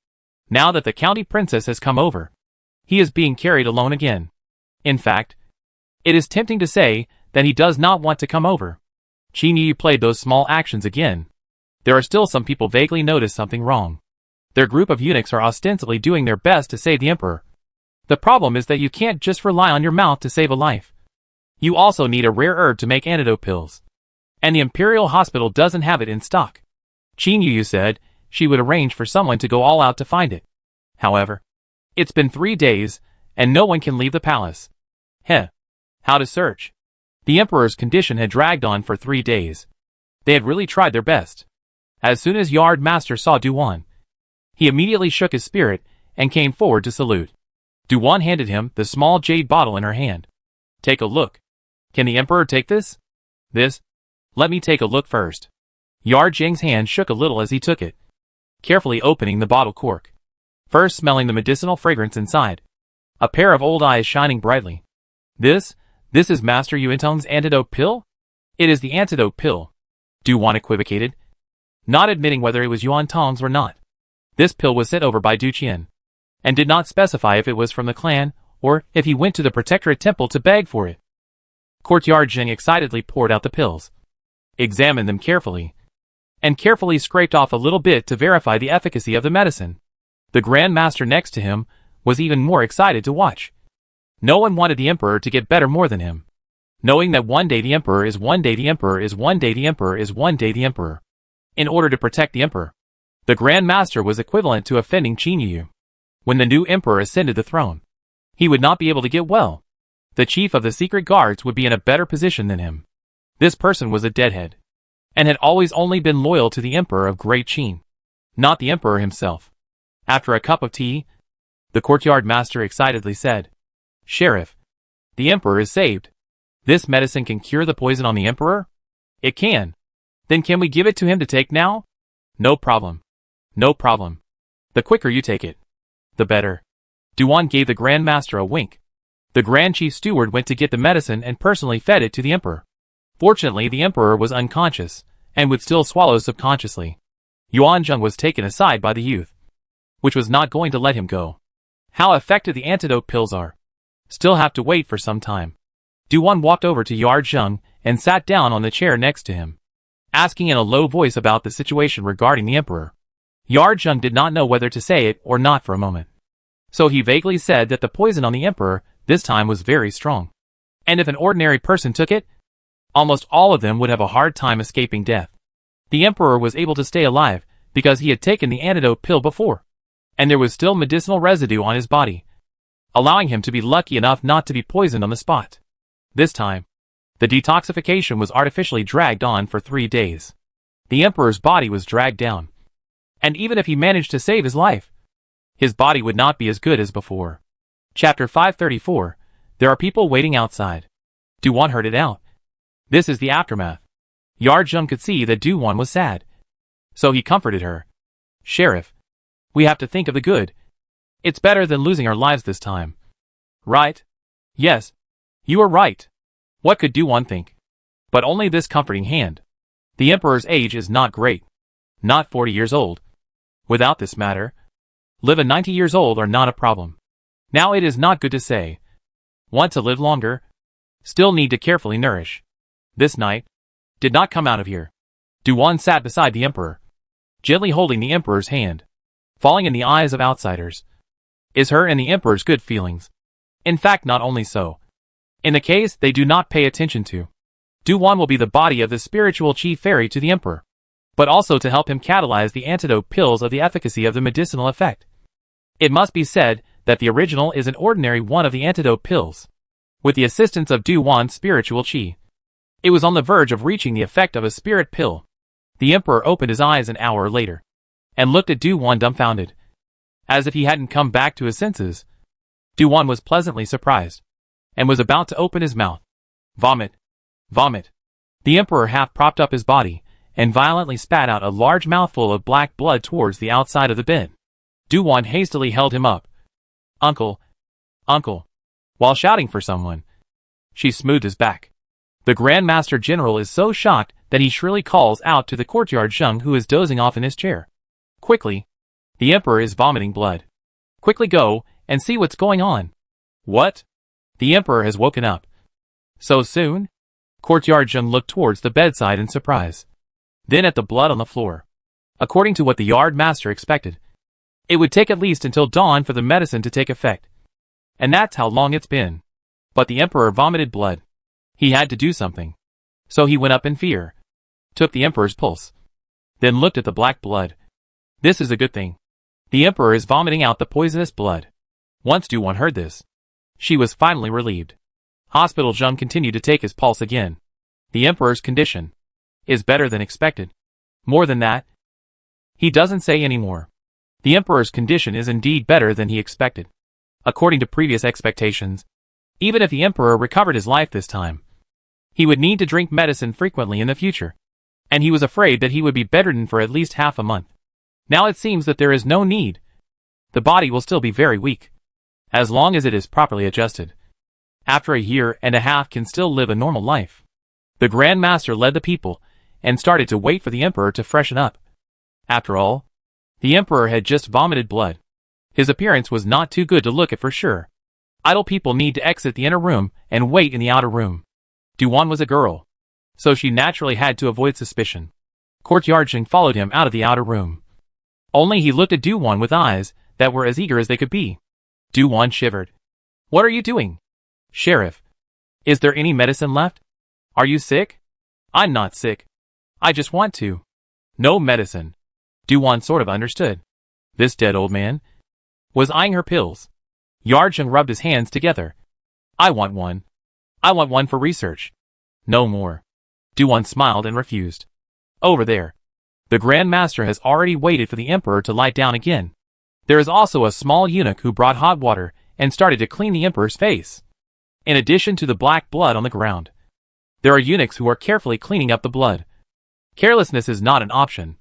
Now that the county princess has come over, he is being carried alone again. In fact, it is tempting to say that he does not want to come over. Qin Yuyu played those small actions again. There are still some people vaguely notice something wrong. Their group of eunuchs are ostensibly doing their best to save the Emperor. The problem is that you can't just rely on your mouth to save a life. You also need a rare herb to make antidote pills. And the Imperial Hospital doesn't have it in stock. Qin Yuyu said she would arrange for someone to go all out to find it. However, it's been 3 days, and no one can leave the palace. How to search? The Emperor's condition had dragged on for 3 days. They had really tried their best. As soon as Yard Master saw Duan, he immediately shook his spirit and came forward to salute. Duan handed him the small jade bottle in her hand. Take a look. Can the Emperor take this? This? Let me take a look first. Yard Zheng's hand shook a little as he took it, carefully opening the bottle cork. First smelling the medicinal fragrance inside. A pair of old eyes shining brightly. This, This is Master Yuantong's antidote pill? It is the antidote pill. Du-Wan equivocated, not admitting whether it was Yuantong's or not. This pill was sent over by Du Qian, and did not specify if it was from the clan, or if he went to the Protectorate Temple to beg for it. Courtyard Jing excitedly poured out the pills, examined them carefully, and carefully scraped off a little bit to verify the efficacy of the medicine. The Grand Master next to him was even more excited to watch. No one wanted the Emperor to get better more than him. Knowing that one day the Emperor is one day the Emperor is one day the Emperor is one day the Emperor. In order to protect the Emperor, the Grand Master was equivalent to offending Qin Yu. When the new Emperor ascended the throne, he would not be able to get well. The chief of the secret guards would be in a better position than him. This person was a deadhead, and had always only been loyal to the Emperor of Great Qin, not the Emperor himself. After a cup of tea, the Courtyard Master excitedly said, "Sheriff, the Emperor is saved. This medicine can cure the poison on the Emperor?" "It can." "Then can we give it to him to take now?" "No problem. No problem. The quicker you take it, the better." Du-Wan gave the Grand Master a wink. The Grand Chief Steward went to get the medicine and personally fed it to the Emperor. Fortunately, the Emperor was unconscious, and would still swallow subconsciously. Yuanzhang was taken aside by the youth, which was not going to let him go. How effective the antidote pills are. Still have to wait for some time. Du-Wan walked over to Yuanzhang and sat down on the chair next to him, asking in a low voice about the situation regarding the Emperor. Yuanzhang did not know whether to say it or not for a moment. So he vaguely said that the poison on the Emperor this time was very strong, and if an ordinary person took it, almost all of them would have a hard time escaping death. The Emperor was able to stay alive because he had taken the antidote pill before, and there was still medicinal residue on his body, allowing him to be lucky enough not to be poisoned on the spot. This time, the detoxification was artificially dragged on for 3 days. The Emperor's body was dragged down, and even if he managed to save his life, his body would not be as good as before. Chapter 534. There are people waiting outside. Du-Wan heard it out. This is the aftermath. Yuanzhang could see that Du-Wan was sad, so he comforted her. "Sheriff, we have to think of the good. It's better than losing our lives this time." "Right? Yes, you are right." What could Du-Wan think? But only this comforting hand. The Emperor's age is not great. Not 40 years old. Without this matter, live at 90 years old are not a problem. Now it is not good to say, want to live longer, still need to carefully nourish. This night, did not come out of here. Du-Wan sat beside the Emperor, gently holding the Emperor's hand. Falling in the eyes of outsiders is her and the Emperor's good feelings. In fact, not only so. In the case they do not pay attention to, Du-Wan will be the body of the spiritual chief fairy to the Emperor, but also to help him catalyze the antidote pills of the efficacy of the medicinal effect. It must be said that the original is an ordinary one of the antidote pills, with the assistance of Du-Wan's spiritual chi. It was on the verge of reaching the effect of a spirit pill. The Emperor opened his eyes an hour later, and looked at Du-Wan dumbfounded, as if he hadn't come back to his senses. Du-Wan was pleasantly surprised, and was about to open his mouth. Vomit. Vomit. The Emperor half propped up his body, and violently spat out a large mouthful of black blood towards the outside of the bed. Du-Wan hastily held him up. "Uncle. Uncle." While shouting for someone, she smoothed his back. The Grand Master General is so shocked that he shrilly calls out to the Courtyard Zheng, who is dozing off in his chair. "Quickly. The Emperor is vomiting blood. Quickly go and see what's going on." "What?" "The Emperor has woken up." "So soon?" Courtyard Zheng looked towards the bedside in surprise, then at the blood on the floor. According to what the Yard Master expected, it would take at least until dawn for the medicine to take effect. And that's how long it's been. But the Emperor vomited blood. He had to do something. So he went up in fear, took the Emperor's pulse, then looked at the black blood. This is a good thing. The Emperor is vomiting out the poisonous blood. Once Du-Wan heard this, she was finally relieved. Hospital Zheng continued to take his pulse again. The Emperor's condition is better than expected. More than that, he doesn't say anymore. The Emperor's condition is indeed better than he expected. According to previous expectations, even if the Emperor recovered his life this time, he would need to drink medicine frequently in the future, and he was afraid that he would be bedridden for at least half a month. Now it seems that there is no need. The body will still be very weak, as long as it is properly adjusted. after a year and a half can still live a normal life. The Grand Master led the people, and started to wait for the Emperor to freshen up. After all, the Emperor had just vomited blood. His appearance was not too good to look at for sure. Idle people need to exit the inner room and wait in the outer room. Duan was a girl, so she naturally had to avoid suspicion. Courtyard Jing followed him out of the outer room. Only he looked at Duan with eyes that were as eager as they could be. Duan shivered. "What are you doing?" "Sheriff, is there any medicine left? Are you sick?" "I'm not sick. I just want to." "No medicine." Duan sort of understood. This dead old man was eyeing her pills. Yarjung rubbed his hands together. "I want one. I want one for research. No more." Duan smiled and refused. Over there. The Grand Master has already waited for the Emperor to lie down again. There is also a small eunuch who brought hot water and started to clean the Emperor's face. In addition to the black blood on the ground, there are eunuchs who are carefully cleaning up the blood. Carelessness is not an option.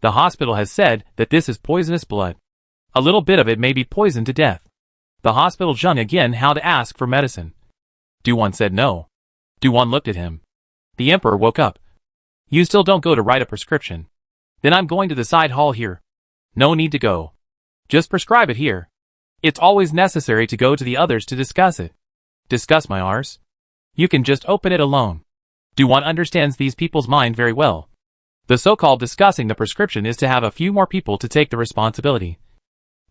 The hospital has said that this is poisonous blood. A little bit of it may be poisoned to death. The hospital Zheng again how to ask for medicine. Duan said no. Duan looked at him. The Emperor woke up. "You still don't go to write a prescription. Then I'm going to the side hall here." "No need to go. Just prescribe it here. It's always necessary to go to the others to discuss it." "Discuss my Rs? You can just open it alone." Duan understands these people's mind very well. The so-called discussing the prescription is to have a few more people to take the responsibility.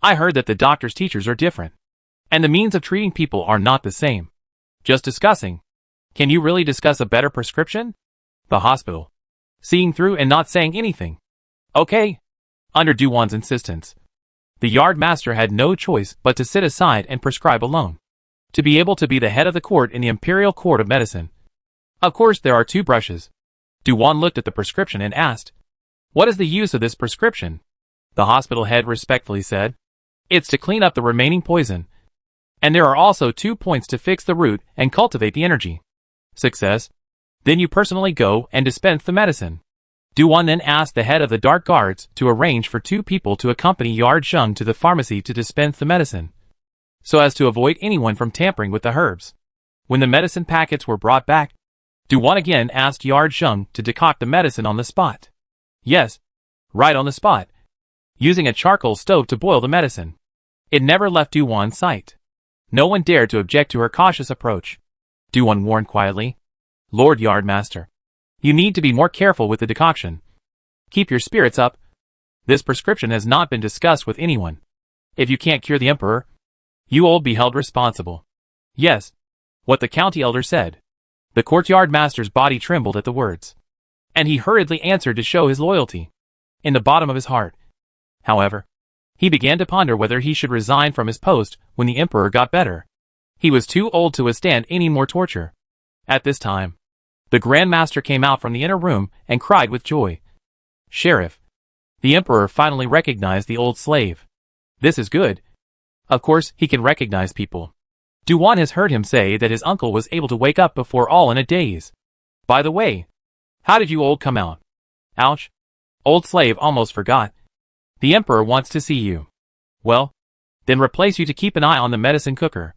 I heard that the doctor's teachers are different, and the means of treating people are not the same. Just discussing. Can you really discuss a better prescription? The hospital. Seeing through and not saying anything. Okay. Under Duwan's insistence, the yard master had no choice but to sit aside and prescribe alone. To be able to be the head of the court in the Imperial Court of Medicine. Of course there are 2 brushes. Duwan looked at the prescription and asked, "What is the use of this prescription?" The hospital head respectfully said, "It's to clean up the remaining poison. And there are also 2 points to fix the root and cultivate the energy. Success. Then you personally go and dispense the medicine." Duwan then asked the head of the Dark Guards to arrange for 2 people to accompany Yard Zheng to the pharmacy to dispense the medicine, so as to avoid anyone from tampering with the herbs. When the medicine packets were brought back, Duwan again asked Yard Zheng to decoct the medicine on the spot. Yes, right on the spot, using a charcoal stove to boil the medicine. It never left Duwan's sight. No one dared to object to her cautious approach. Duwan warned quietly, "Lord Yardmaster, you need to be more careful with the decoction. Keep your spirits up. This prescription has not been discussed with anyone. If you can't cure the Emperor, you will be held responsible." Yes, what the county elder said. The courtyard master's body trembled at the words, and he hurriedly answered to show his loyalty. In the bottom of his heart, however, he began to ponder whether he should resign from his post when the Emperor got better. He was too old to withstand any more torture. At this time, the Grand Master came out from the inner room and cried with joy. "Sheriff." The Emperor finally recognized the old slave. This is good. Of course, he can recognize people. Duwan has heard him say that his uncle was able to wake up before all in a daze. By the way, how did you old come out? Ouch. Old slave almost forgot. The Emperor wants to see you. Well, then replace you to keep an eye on the medicine cooker.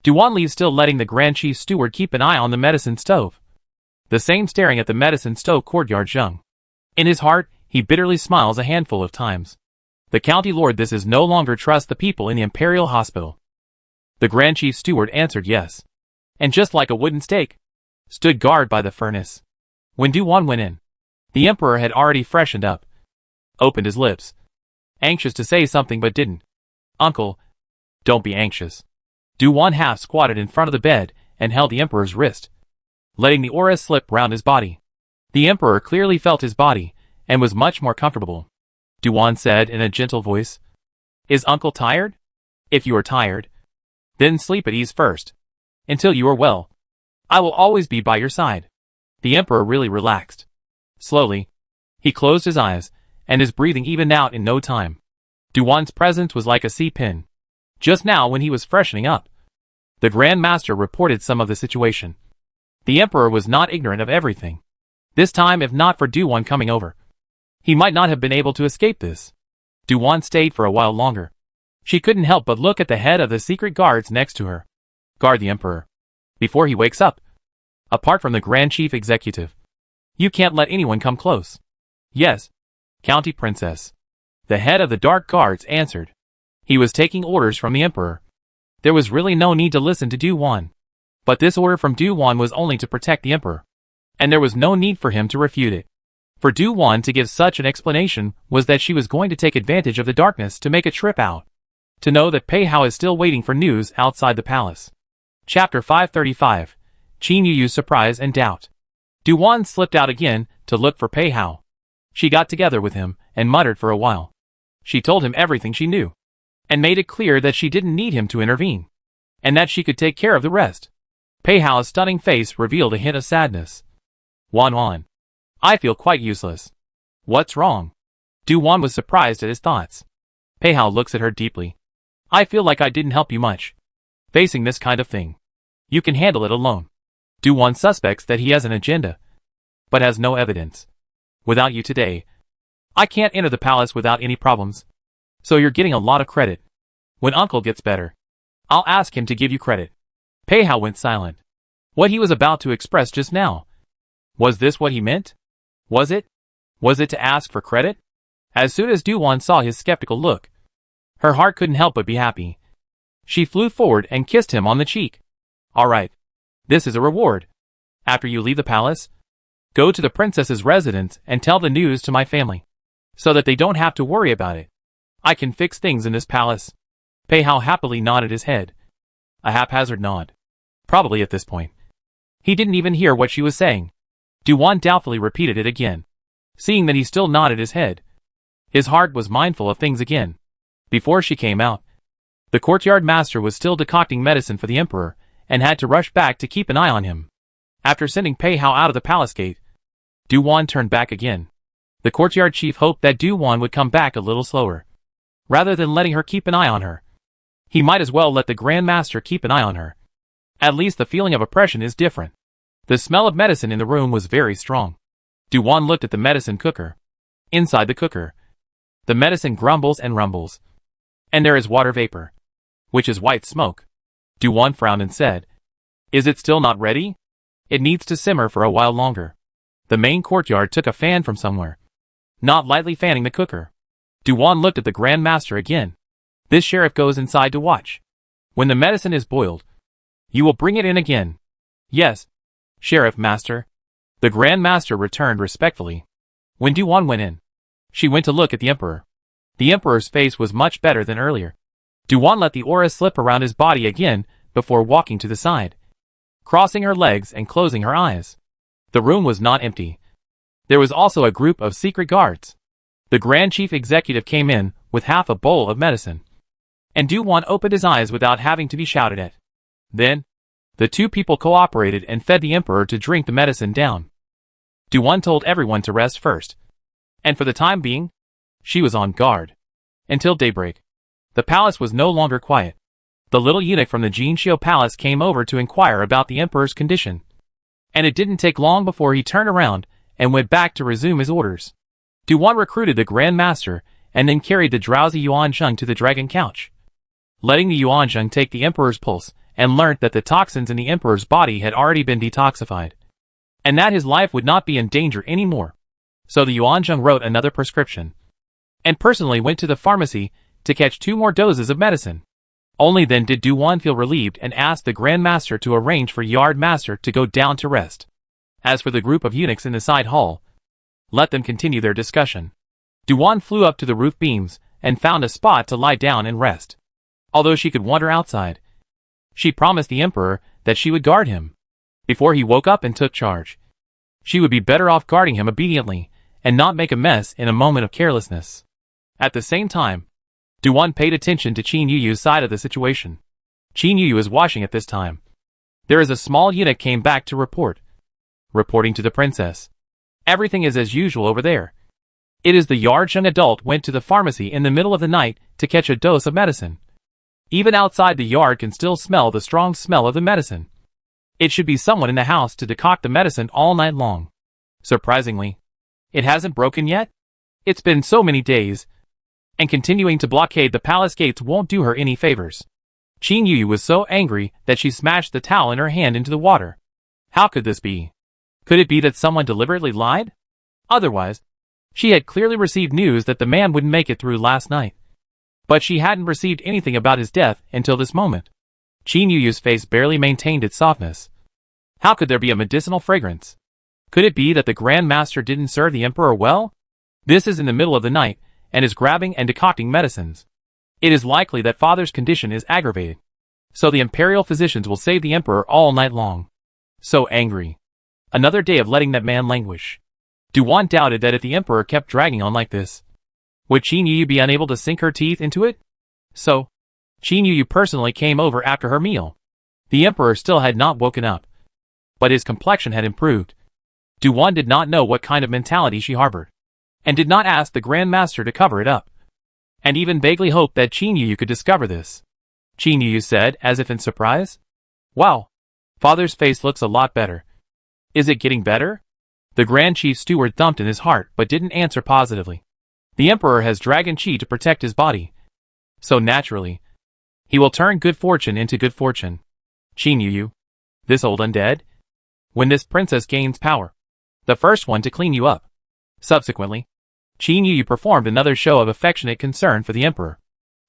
Duwan leaves still letting the Grand Chief Steward keep an eye on the medicine stove. The same staring at the medicine stove courtyard Zheng. In his heart, he bitterly smiles a handful of times. The county lord this is no longer trust the people in the Imperial Hospital. The Grand Chief Steward answered yes. And just like a wooden stake, stood guard by the furnace. When Duwan went in, the Emperor had already freshened up. Opened his lips, anxious to say something but didn't. "Uncle, don't be anxious." Duwan half squatted in front of the bed and held the Emperor's wrist, letting the aura slip round his body. The Emperor clearly felt his body and was much more comfortable. Duwan said in a gentle voice, "Is Uncle tired? If you are tired, then sleep at ease first. Until you are well, I will always be by your side." The Emperor really relaxed. Slowly, he closed his eyes, and his breathing evened out in no time. Duwan's presence was like a sea pin. Just now when he was freshening up, the Grand Master reported some of the situation. The Emperor was not ignorant of everything. This time, if not for Duwan coming over, he might not have been able to escape this. Duwan stayed for a while longer. She couldn't help but look at the head of the secret guards next to her. "Guard the Emperor. before he wakes up. Apart from the Grand Chief Executive, you can't let anyone come close. Yes, County Princess. The head of the Dark Guards answered. He was taking orders from the Emperor. There was really no need to listen to Du Wan. But this order from Du Wan was only to protect the Emperor. And there was no need for him to refute it. For Du Wan to give such an explanation was that she was going to take advantage of the darkness to make a trip out. To know that Pei Hao is still waiting for news outside the palace. Chapter 535. Qin Yuyu's Surprise and Doubt. Du Wan slipped out again to look for Pei Hao. She got together with him and muttered for a while. She told him everything she knew. And made it clear that she didn't need him to intervene. And that she could take care of the rest. Pei Hao's stunning face revealed a hint of sadness. Wan. I feel quite useless. What's wrong? Du Wan was surprised at his thoughts. Pei Hao looks at her deeply. I feel like I didn't help you much. Facing this kind of thing. You can handle it alone. Du Wan suspects that he has an agenda. But has no evidence. Without you today, I can't enter the palace without any problems. So you're getting a lot of credit. When Uncle gets better, I'll ask him to give you credit. Pei Hao went silent. What he was about to express just now. Was this what he meant? Was it? Was it to ask for credit? As soon as Du Wan saw his skeptical look, her heart couldn't help but be happy. She flew forward and kissed him on the cheek. All right. This is a reward. After you leave the palace, go to the princess's residence and tell the news to my family, so that they don't have to worry about it. I can fix things in this palace. Pei Hao happily nodded his head. A haphazard nod. Probably at this point. He didn't even hear what she was saying. Du Wan doubtfully repeated it again. Seeing that he still nodded his head, his heart was mindful of things again. Before she came out, the courtyard master was still decocting medicine for the Emperor, and had to rush back to keep an eye on him. After sending Pei Hao out of the palace gate, Du Wan turned back again. The courtyard chief hoped that Du Wan would come back a little slower. Rather than letting her keep an eye on her, he might as well let the Grand Master keep an eye on her. At least the feeling of oppression is different. The smell of medicine in the room was very strong. Du Wan looked at the medicine cooker. Inside the cooker, the medicine grumbles and rumbles. And there is water vapor, which is white smoke. Du Wan frowned and said, Is it still not ready? It needs to simmer for a while longer. The main courtyard took a fan from somewhere, not lightly fanning the cooker. Du Wan looked at the Grand Master again. This sheriff goes inside to watch. When the medicine is boiled, you will bring it in again. Yes, Sheriff Master. The Grand Master returned respectfully. When Du Wan went in, she went to look at the Emperor. The Emperor's face was much better than earlier. Du Wan let the aura slip around his body again before walking to the side, crossing her legs and closing her eyes. The room was not empty. There was also a group of secret guards. The Grand Chief Executive came in with half a bowl of medicine, and Du Wan opened his eyes without having to be shouted at. Then, the two people cooperated and fed the Emperor to drink the medicine down. Du Wan told everyone to rest first, and for the time being, she was on guard. Until daybreak, the palace was no longer quiet. The little eunuch from the Jinxiu Palace came over to inquire about the Emperor's condition. And it didn't take long before he turned around and went back to resume his orders. Du Wan recruited the Grand Master and then carried the drowsy Yuanzheng to the dragon couch, letting the Yuanzheng take the Emperor's pulse, and learnt that the toxins in the Emperor's body had already been detoxified, and that his life would not be in danger anymore. So the Yuanzheng wrote another prescription, and personally went to the pharmacy to catch 2 more doses of medicine. Only then did Du Wan feel relieved and asked the Grand Master to arrange for Yard Master to go down to rest. As for the group of eunuchs in the side hall, let them continue their discussion. Du Wan flew up to the roof beams and found a spot to lie down and rest. Although she could wander outside, she promised the Emperor that she would guard him before he woke up and took charge. She would be better off guarding him obediently and not make a mess in a moment of carelessness. At the same time, Du Wan paid attention to Qin Yuyu's side of the situation. Qin Yuyu is washing at this time. There is a small eunuch came back to reporting to the princess. Everything is as usual over there. It is the Yuanzheng adult went to the pharmacy in the middle of the night to catch a dose of medicine. Even outside the yard can still smell the strong smell of the medicine. It should be someone in the house to decoct the medicine all night long. Surprisingly, it hasn't broken yet? It's been so many days, and continuing to blockade the palace gates won't do her any favors. Qin Yu was so angry that she smashed the towel in her hand into the water. How could this be? Could it be that someone deliberately lied? Otherwise, she had clearly received news that the man wouldn't make it through last night. But she hadn't received anything about his death until this moment. Qin Yu's face barely maintained its softness. How could there be a medicinal fragrance? Could it be that the Grand Master didn't serve the Emperor well? This is in the middle of the night, and is grabbing and decocting medicines. It is likely that Father's condition is aggravated. So the Imperial physicians will save the Emperor all night long. So angry. Another day of letting that man languish. Duan doubted that if the Emperor kept dragging on like this, would Qin Yu be unable to sink her teeth into it? So, Qin Yu personally came over after her meal. The Emperor still had not woken up, but his complexion had improved. Duan did not know what kind of mentality she harbored, and did not ask the Grand Master to cover it up, and even vaguely hoped that Qin Yu could discover this. Qin Yu said, as if in surprise, "Wow, Father's face looks a lot better. Is it getting better?" The Grand Chief Steward thumped in his heart but didn't answer positively. The Emperor has dragon chi to protect his body, so naturally, he will turn good fortune into good fortune. Qin Yu, this old undead? When this princess gains power, the first one to clean you up. Subsequently, Qin Yu performed another show of affectionate concern for the Emperor,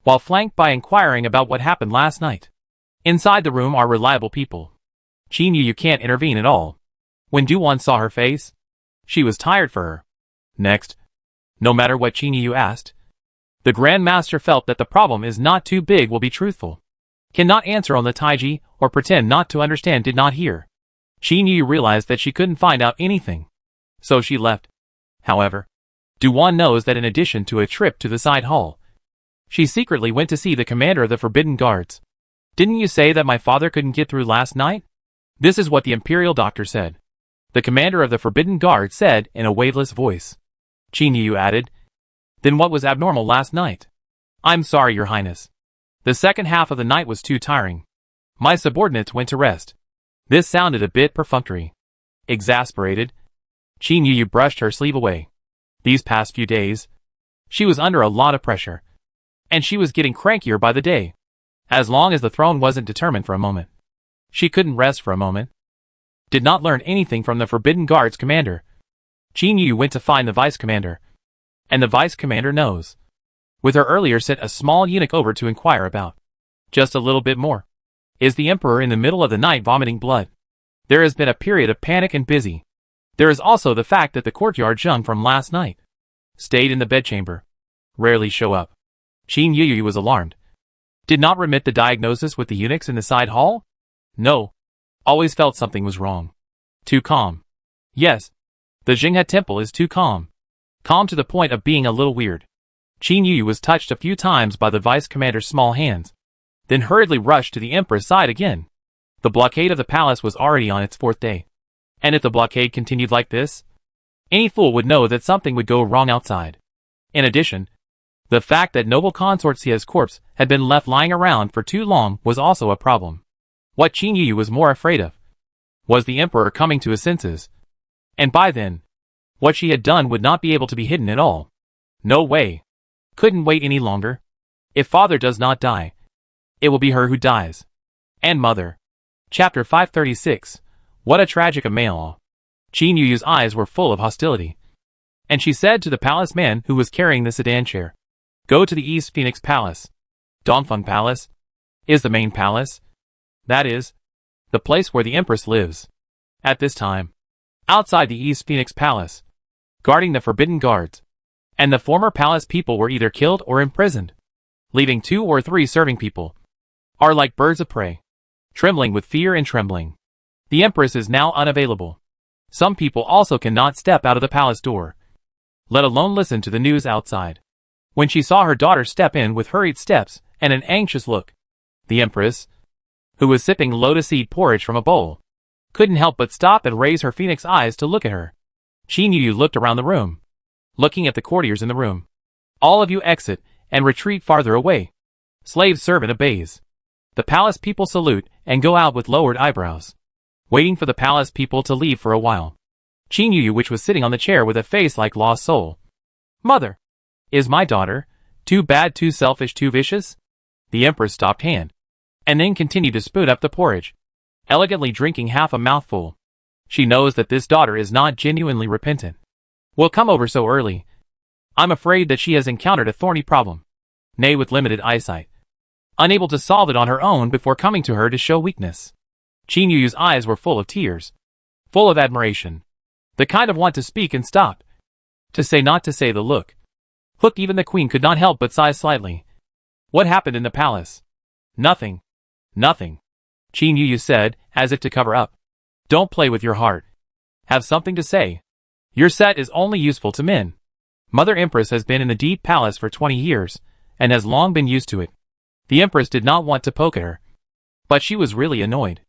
while flanked by inquiring about what happened last night. Inside the room are reliable people. Qin Yu can't intervene at all. When Duan saw her face, she was tired for her. Next, no matter what Qin Yu asked, the Grand Master felt that the problem is not too big will be truthful. Cannot answer on the Taiji or pretend not to understand did not hear. Qin Yu realized that she couldn't find out anything, so she left. However, Duan knows that in addition to a trip to the side hall, she secretly went to see the commander of the Forbidden Guards. Didn't you say that my father couldn't get through last night? This is what the Imperial Doctor said. The commander of the Forbidden Guard said in a waveless voice. Qin Yu added, "Then what was abnormal last night?" "I'm sorry, Your Highness. The second half of the night was too tiring. My subordinates went to rest." This sounded a bit perfunctory. Exasperated, Qin Yu brushed her sleeve away. These past few days, she was under a lot of pressure, and she was getting crankier by the day. As long as the throne wasn't determined for a moment, she couldn't rest for a moment. Did not learn anything from the Forbidden Guards commander. Qin Yu went to find the vice commander, and the vice commander knows. With her earlier sent a small eunuch over to inquire about. Just a little bit more. Is the Emperor in the middle of the night vomiting blood? There has been a period of panic and busy. There is also the fact that the courtyard Zheng from last night stayed in the bedchamber. Rarely show up. Qin Yu was alarmed. Did not remit the diagnosis with the eunuchs in the side hall? No. Always felt something was wrong. Too calm. Yes. The Jinghe temple is too calm. Calm to the point of being a little weird. Qin Yu was touched a few times by the vice commander's small hands, then hurriedly rushed to the Emperor's side again. The blockade of the palace was already on its 4th day. And if the blockade continued like this, any fool would know that something would go wrong outside. In addition, the fact that noble consort Xia's corpse had been left lying around for too long was also a problem. What Qin Yu was more afraid of was the Emperor coming to his senses. And by then, what she had done would not be able to be hidden at all. No way. Couldn't wait any longer. If father does not die, it will be her who dies. And mother. Chapter 536. What a tragic amale. Qin Yu's eyes were full of hostility, and she said to the palace man who was carrying the sedan chair, "Go to the East Phoenix Palace." Dongfeng Palace is the main palace. That is, the place where the Empress lives. At this time, outside the East Phoenix Palace, guarding the Forbidden Guards, and the former palace people were either killed or imprisoned, leaving 2 or 3 serving people, are like birds of prey, trembling with fear and trembling. The Empress is now unavailable. Some people also cannot step out of the palace door, let alone listen to the news outside. When she saw her daughter step in with hurried steps and an anxious look, the Empress, who was sipping lotus seed porridge from a bowl, couldn't help but stop and raise her phoenix eyes to look at her. Qin Yu looked around the room, looking at the courtiers in the room. All of you exit and retreat farther away. Slave servant obeys. The palace people salute and go out with lowered eyebrows, waiting for the palace people to leave for a while. Qin Yu, which was sitting on the chair with a face like lost soul. "Mother, is my daughter too bad, too selfish, too vicious?" The Empress stopped hand. and then continued to spoon up the porridge, elegantly drinking half a mouthful. She knows that this daughter is not genuinely repentant. Will come over so early. I'm afraid that she has encountered a thorny problem. Nay, with limited eyesight. Unable to solve it on her own before coming to her to show weakness. Qin Yuyu's eyes were full of tears. Full of admiration. The kind of want to speak and stop. To say not to say the look. Look, even the queen could not help but sigh slightly. What happened in the palace? Nothing. Nothing. Qin Yuyu said, as if to cover up. Don't play with your heart. Have something to say. Your set is only useful to men. Mother Empress has been in the deep palace for 20 years, and has long been used to it. The Empress did not want to poke at her. But she was really annoyed.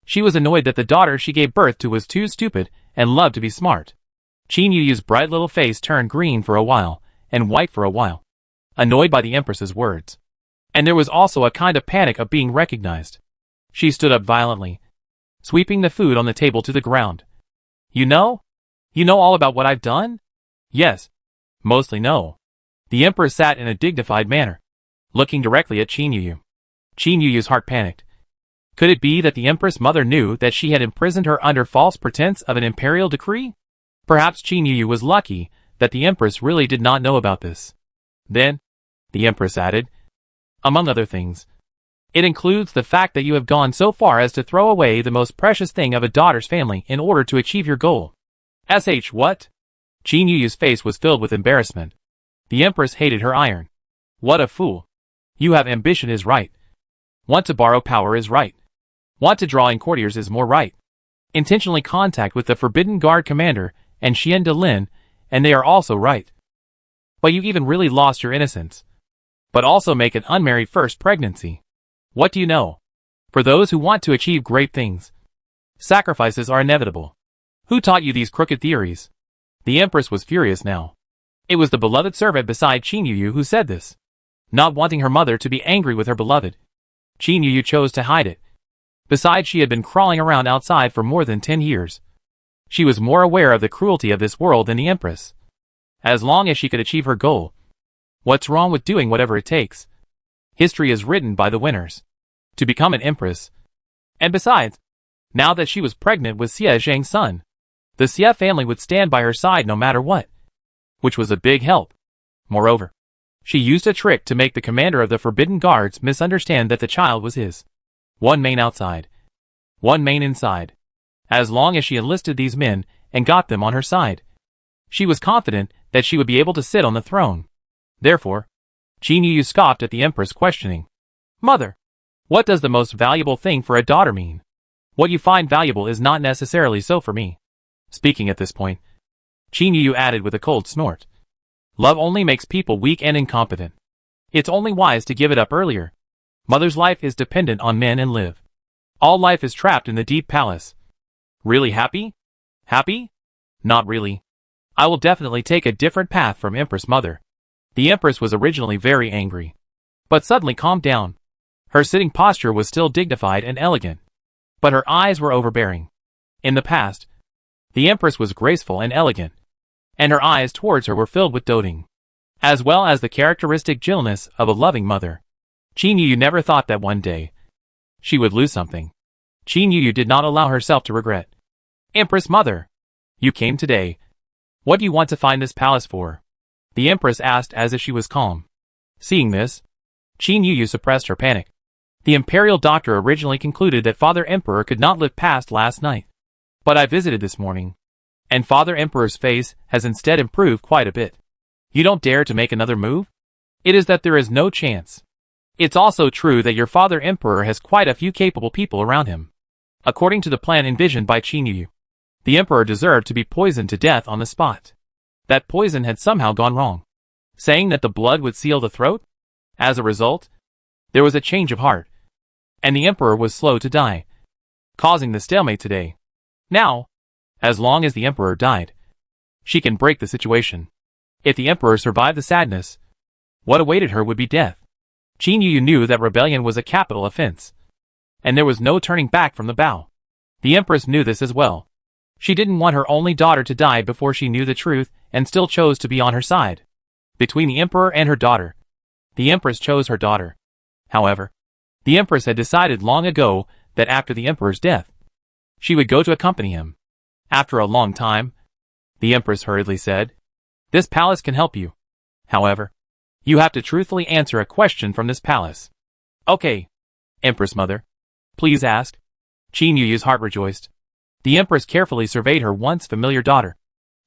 She was annoyed that the daughter she gave birth to was too stupid and loved to be smart. Qin Yuyu's bright little face turned green for a while, and white for a while. Annoyed by the Empress's words. And there was also a kind of panic of being recognized. She stood up violently, sweeping the food on the table to the ground. You know? You know all about what I've done? Yes. Mostly no. The Empress sat in a dignified manner, looking directly at Qin Yuyu. Qin Yuyu's heart panicked. Could it be that the Empress mother knew that she had imprisoned her under false pretense of an imperial decree? Perhaps Qin Yuyu was lucky that the Empress really did not know about this. Then, the Empress added, among other things, it includes the fact that you have gone so far as to throw away the most precious thing of a daughter's family in order to achieve your goal. What? Qin Yuyu's face was filled with embarrassment. The Empress hated her iron. What a fool. You have ambition is right. Want to borrow power is right. Want to draw in courtiers is more right. Intentionally contact with the Forbidden Guard commander and Xian de Lin, and they are also right. But you even really lost your innocence. But also make an unmarried first pregnancy. What do you know? For those who want to achieve great things, sacrifices are inevitable. Who taught you these crooked theories? The Empress was furious now. It was the beloved servant beside Qin Yuyu who said this. Not wanting her mother to be angry with her beloved, Qin Yuyu chose to hide it. Besides, she had been crawling around outside for more than 10 years. She was more aware of the cruelty of this world than the Empress. As long as she could achieve her goal. What's wrong with doing whatever it takes? History is written by the winners. To become an empress. And besides, now that she was pregnant with Xie Zhang's son, the Xie family would stand by her side no matter what. Which was a big help. Moreover, she used a trick to make the commander of the Forbidden Guards misunderstand that the child was his. One main outside. One main inside. As long as she enlisted these men and got them on her side, she was confident that she would be able to sit on the throne. Therefore, Qin Yuyu scoffed at the Empress, questioning, Mother, what does the most valuable thing for a daughter mean? What you find valuable is not necessarily so for me. Speaking at this point, Qin Yuyu added with a cold snort. Love only makes people weak and incompetent. It's only wise to give it up earlier. Mother's life is dependent on men and live. All life is trapped in the deep palace. Really happy? Happy? Not really. I will definitely take a different path from Empress Mother. The Empress was originally very angry, but suddenly calmed down. Her sitting posture was still dignified and elegant, but her eyes were overbearing. In the past, the Empress was graceful and elegant, and her eyes towards her were filled with doting, as well as the characteristic gentleness of a loving mother. Qin Yuyu never thought that one day she would lose something. Qin Yuyu did not allow herself to regret. Empress Mother, you came today. What do you want to find this palace for? The Empress asked as if she was calm. Seeing this, Qin Yuyu suppressed her panic. The imperial doctor originally concluded that Father Emperor could not live past last night. But I visited this morning, and Father Emperor's face has instead improved quite a bit. You don't dare to make another move? It is that there is no chance. It's also true that your Father Emperor has quite a few capable people around him. According to the plan envisioned by Qin Yuyu, the Emperor deserved to be poisoned to death on the spot. That poison had somehow gone wrong, saying that the blood would seal the throat. As a result, there was a change of heart, and the Emperor was slow to die, causing the stalemate today. Now, as long as the Emperor died, she can break the situation. If the Emperor survived the sadness, what awaited her would be death. Qin Yuyu knew that rebellion was a capital offense, and there was no turning back from the vow. The Empress knew this as well. She didn't want her only daughter to die before she knew the truth, and still chose to be on her side. Between the Emperor and her daughter, the Empress chose her daughter. However, The Empress had decided long ago that after the Emperor's death, she would go to accompany him. After a long time, the Empress hurriedly said, "This palace can help you. However, you have to truthfully answer a question from this palace." "Okay, Empress Mother. Please ask." Qin Yuyu's heart rejoiced. The Empress carefully surveyed her once familiar daughter.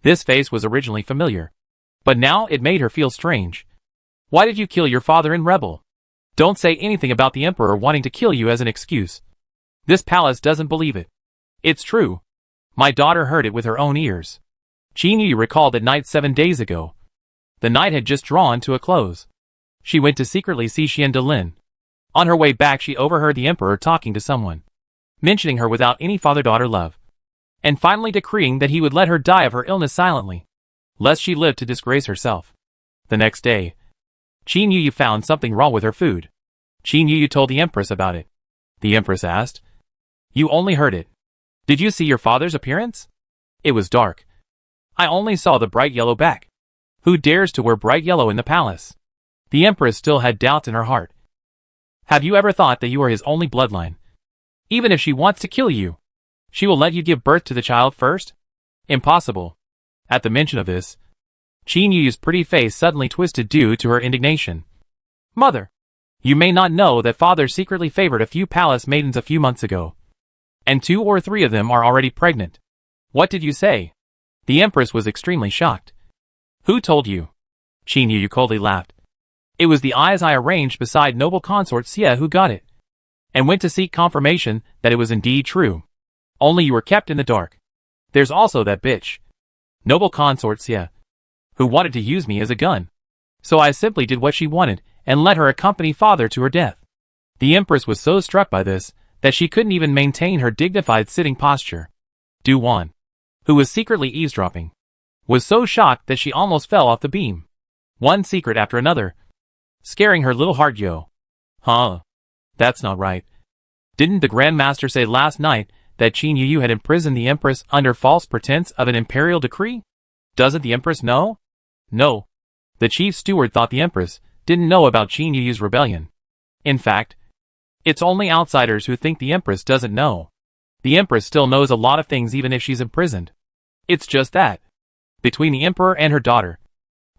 This face was originally familiar, but now it made her feel strange. "Why did you kill your father in rebel? Don't say anything about the Emperor wanting to kill you as an excuse. This palace doesn't believe it. It's true. My daughter heard it with her own ears." Qin Yuyu recalled that night 7 days ago. The night had just drawn to a close. She went to secretly see Xian Delin. On her way back she overheard the Emperor talking to someone, mentioning her without any father-daughter love, and finally decreeing that he would let her die of her illness silently, lest she live to disgrace herself. The next day, Qin Yuyu found something wrong with her food. Qin Yuyu told the Empress about it. The Empress asked, "You only heard it. Did you see your father's appearance?" "It was dark. I only saw the bright yellow back. Who dares to wear bright yellow in the palace?" The Empress still had doubts in her heart. "Have you ever thought that you are his only bloodline? Even if she wants to kill you, she will let you give birth to the child first?" "Impossible." At the mention of this, Qin Yuyu's pretty face suddenly twisted due to her indignation. "Mother, you may not know that father secretly favored a few palace maidens a few months ago, and 2 or 3 of them are already pregnant." "What did you say?" The Empress was extremely shocked. "Who told you?" Qin Yuyu coldly laughed. "It was the eyes I arranged beside noble consort Xie who got it, and went to seek confirmation that it was indeed true. Only you were kept in the dark. There's also that bitch, noble consort Xie, who wanted to use me as a gun. So I simply did what she wanted and let her accompany father to her death." The Empress was so struck by this that she couldn't even maintain her dignified sitting posture. Du Wan, who was secretly eavesdropping, was so shocked that she almost fell off the beam. One secret after another, scaring her little heart. "Yo. Huh? That's not right. Didn't the Grand Master say last night that Qin Yuyu had imprisoned the Empress under false pretense of an imperial decree? Doesn't the Empress know?" "No." The chief steward thought the Empress didn't know about Qin Yuyu's rebellion. In fact, it's only outsiders who think the Empress doesn't know. The Empress still knows a lot of things even if she's imprisoned. It's just that, between the Emperor and her daughter,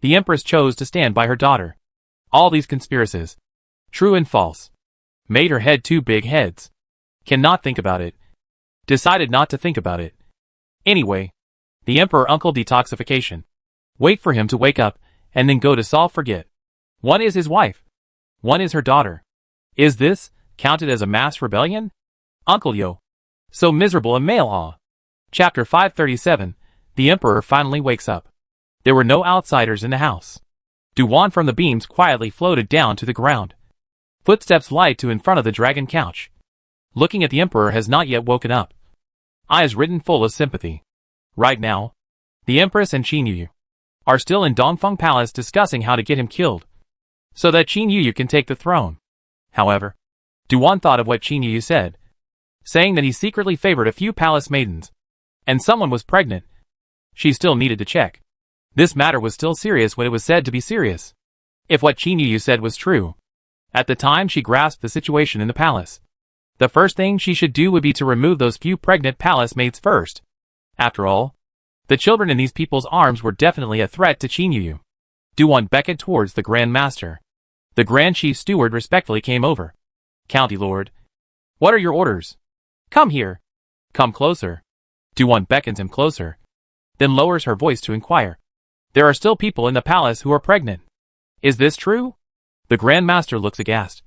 the Empress chose to stand by her daughter. All these conspiracies, true and false, made her head 2 big heads. Cannot think about it. Decided not to think about it. Anyway, the Emperor Uncle detoxification. Wait for him to wake up, and then go to solve forget. One is his wife. One is her daughter. Is this counted as a mass rebellion? Uncle Yo. So miserable a male awe. Chapter 537, the Emperor finally wakes up. There were no outsiders in the house. Du Wan from the beams quietly floated down to the ground. Footsteps light to in front of the dragon couch. Looking at the Emperor has not yet woken up. Eyes written full of sympathy. Right now, the Empress and Qin Yuyu are still in Dongfeng Palace discussing how to get him killed, so that Qin Yuyu can take the throne. However, Du Wan thought of what Qin Yuyu said, saying that he secretly favored a few palace maidens, and someone was pregnant. She still needed to check. This matter was still serious when it was said to be serious. If what Qin Yuyu said was true, at the time she grasped the situation in the palace. The first thing she should do would be to remove those few pregnant palace maids first. After all, the children in these people's arms were definitely a threat to Qin Yuyu. Du Wan beckoned towards the Grand Master. The Grand Chief Steward respectfully came over. "County Lord, what are your orders?" "Come here." "Come closer." Du Wan beckons him closer, then lowers her voice to inquire. "There are still people in the palace who are pregnant. Is this true?" The Grand Master looks aghast.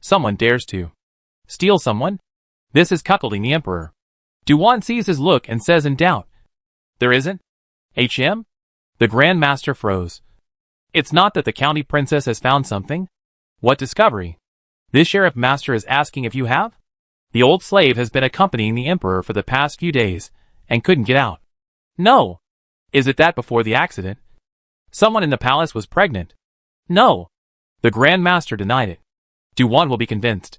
Someone dares to steal someone? This is cuckolding the Emperor. Du Wan sees his look and says in doubt, "There isn't? HM?" The Grand Master froze. "It's not that the county princess has found something?" "What discovery?" "This sheriff master is asking if you have?" "The old slave has been accompanying the Emperor for the past few days, and couldn't get out." "No." "Is it that before the accident someone in the palace was pregnant?" "No." The Grand Master denied it. Du Wan will be convinced.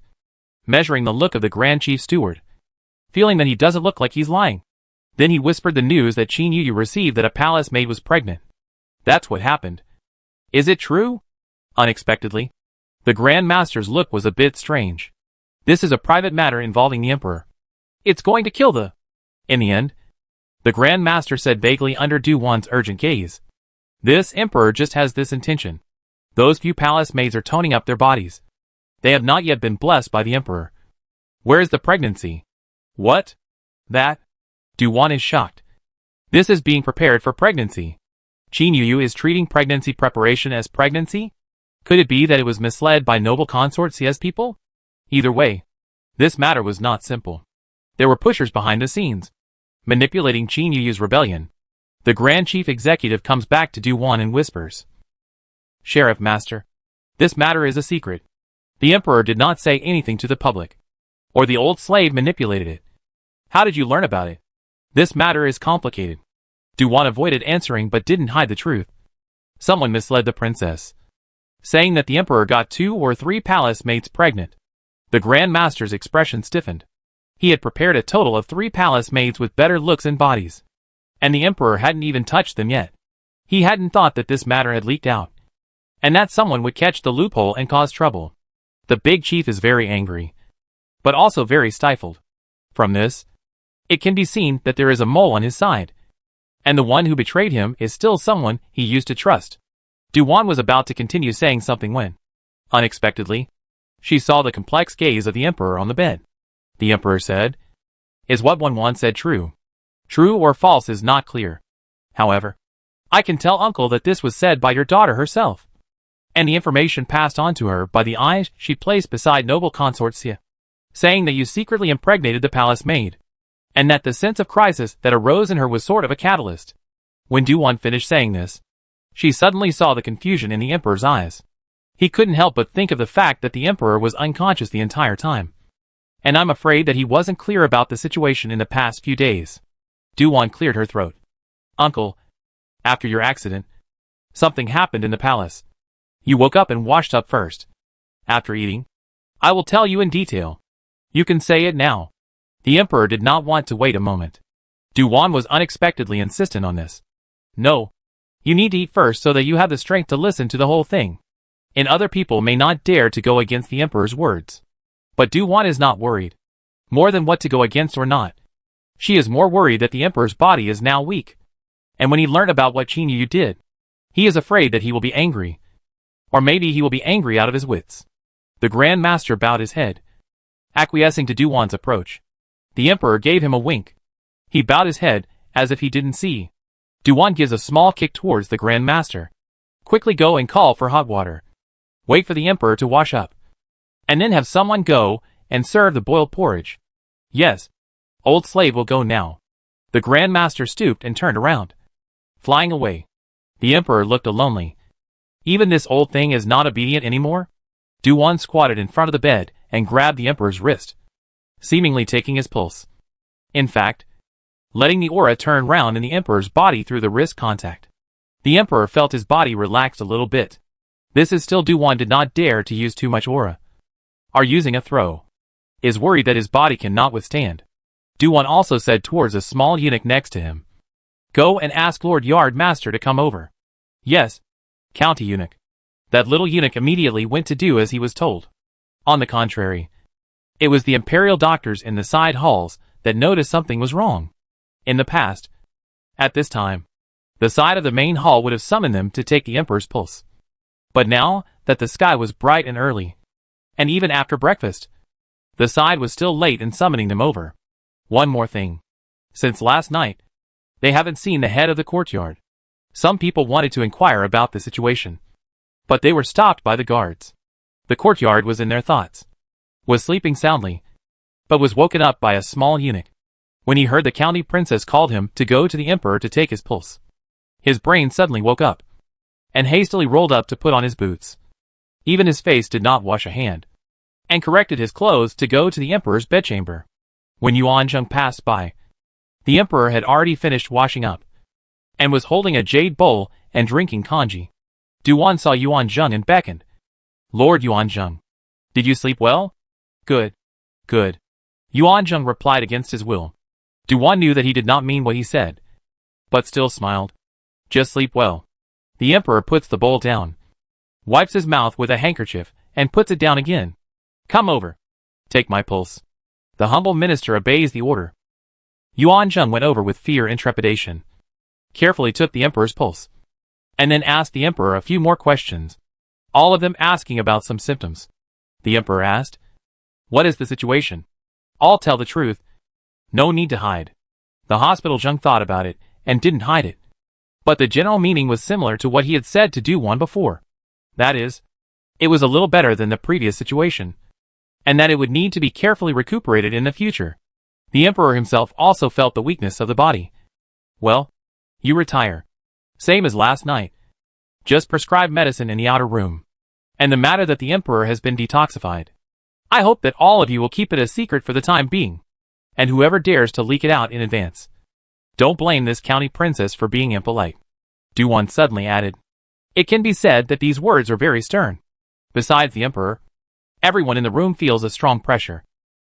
Measuring the look of the Grand Chief Steward, feeling that he doesn't look like he's lying. Then he whispered the news that Qin Yuyu received that a palace maid was pregnant. That's what happened. Is it true? Unexpectedly, the Grand Master's look was a bit strange. This is a private matter involving the emperor. It's going to kill the... In the end, the Grand Master said vaguely under Du-Wan's urgent gaze. This emperor just has this intention. Those few palace maids are toning up their bodies. They have not yet been blessed by the emperor. Where is the pregnancy? What? That? Du-Wan is shocked. This is being prepared for pregnancy. Qin Yuyu is treating pregnancy preparation as pregnancy? Could it be that it was misled by noble consort Xia's people? Either way, this matter was not simple. There were pushers behind the scenes, manipulating Qin Yuyu's rebellion. The Grand Chief Executive comes back to Du-Wan and whispers. Sheriff Master, this matter is a secret. The Emperor did not say anything to the public. Or the old slave manipulated it. How did you learn about it? This matter is complicated. Du-Wan avoided answering but didn't hide the truth. Someone misled the princess, saying that the Emperor got 2 or 3 palace maids pregnant. The Grand Master's expression stiffened. He had prepared a total of 3 palace maids with better looks and bodies. And the Emperor hadn't even touched them yet. He hadn't thought that this matter had leaked out. And that someone would catch the loophole and cause trouble. The big chief is very angry, but also very stifled. From this, it can be seen that there is a mole on his side. And the one who betrayed him is still someone he used to trust. Du-Wan was about to continue saying something when, unexpectedly, she saw the complex gaze of the Emperor on the bed. The Emperor said, "Is what one said true? True or false is not clear. However, I can tell Uncle that this was said by your daughter herself." And the information passed on to her by the eyes she placed beside noble consort Xia, saying that you secretly impregnated the palace maid, and that the sense of crisis that arose in her was sort of a catalyst. When Du-Wan finished saying this, she suddenly saw the confusion in the Emperor's eyes. He couldn't help but think of the fact that the Emperor was unconscious the entire time. And I'm afraid that he wasn't clear about the situation in the past few days. Du-Wan cleared her throat. Uncle, after your accident, something happened in the palace. You woke up and washed up first. After eating, I will tell you in detail. You can say it now. The Emperor did not want to wait a moment. Du-Wan was unexpectedly insistent on this. No. You need to eat first so that you have the strength to listen to the whole thing. And other people may not dare to go against the Emperor's words. But Du-Wan is not worried. More than what to go against or not. She is more worried that the Emperor's body is now weak. And when he learned about what Qin Yuyu did, he is afraid that he will be angry. Or maybe he will be angry out of his wits. The Grand Master bowed his head, acquiescing to Du-Wan's approach. The Emperor gave him a wink. He bowed his head, as if he didn't see. Du-Wan gives a small kick towards the Grand Master. Quickly go and call for hot water. Wait for the Emperor to wash up. And then have someone go and serve the boiled porridge. Yes. Old slave will go now. The Grand Master stooped and turned around, flying away. The Emperor looked lonely. Even this old thing is not obedient anymore? Du-Wan squatted in front of the bed and grabbed the Emperor's wrist, seemingly taking his pulse. In fact, letting the aura turn round in the Emperor's body through the wrist contact. The Emperor felt his body relaxed a little bit. This is still Du-Wan did not dare to use too much aura. Are using a throw. Is worried that his body cannot withstand. Du-Wan also said towards a small eunuch next to him. Go and ask Lord Yard Master to come over. Yes. County eunuch. That little eunuch immediately went to do as he was told. On the contrary, it was the imperial doctors in the side halls that noticed something was wrong. In the past, at this time, the side of the main hall would have summoned them to take the Emperor's pulse. But now that the sky was bright and early, and even after breakfast, the side was still late in summoning them over. One more thing. Since last night, they haven't seen the head of the courtyard. Some people wanted to inquire about the situation, but they were stopped by the guards. The courtyard was in their thoughts, was sleeping soundly, but was woken up by a small eunuch. When he heard the county princess called him to go to the Emperor to take his pulse, his brain suddenly woke up, and hastily rolled up to put on his boots. Even his face did not wash a hand, and corrected his clothes to go to the Emperor's bedchamber. When Yuanzheng passed by, the Emperor had already finished washing up, and was holding a jade bowl and drinking congee. Du-Wan saw Yuanzheng and beckoned. Lord Yuanzheng, did you sleep well? Good. Good. Yuanzheng replied against his will. Du-Wan knew that he did not mean what he said, but still smiled. Just sleep well. The Emperor puts the bowl down, wipes his mouth with a handkerchief, and puts it down again. Come over. Take my pulse. The humble minister obeys the order. Yuan Zheng went over with fear and trepidation, carefully took the emperor's pulse, and then asked the emperor a few more questions, all of them asking about some symptoms. The emperor asked, "What is the situation? All tell the truth. No need to hide." The hospital Zheng thought about it and didn't hide it. But the general meaning was similar to what he had said to Du Wan before. That is, it was a little better than the previous situation, and that it would need to be carefully recuperated in the future. The emperor himself also felt the weakness of the body. "Well, you retire. Same as last night. Just prescribe medicine in the outer room. And the matter that the emperor has been detoxified. I hope that all of you will keep it a secret for the time being. And whoever dares to leak it out in advance. Don't blame this county princess for being impolite." Du Wan suddenly added. It can be said that these words are very stern. Besides the emperor, everyone in the room feels a strong pressure,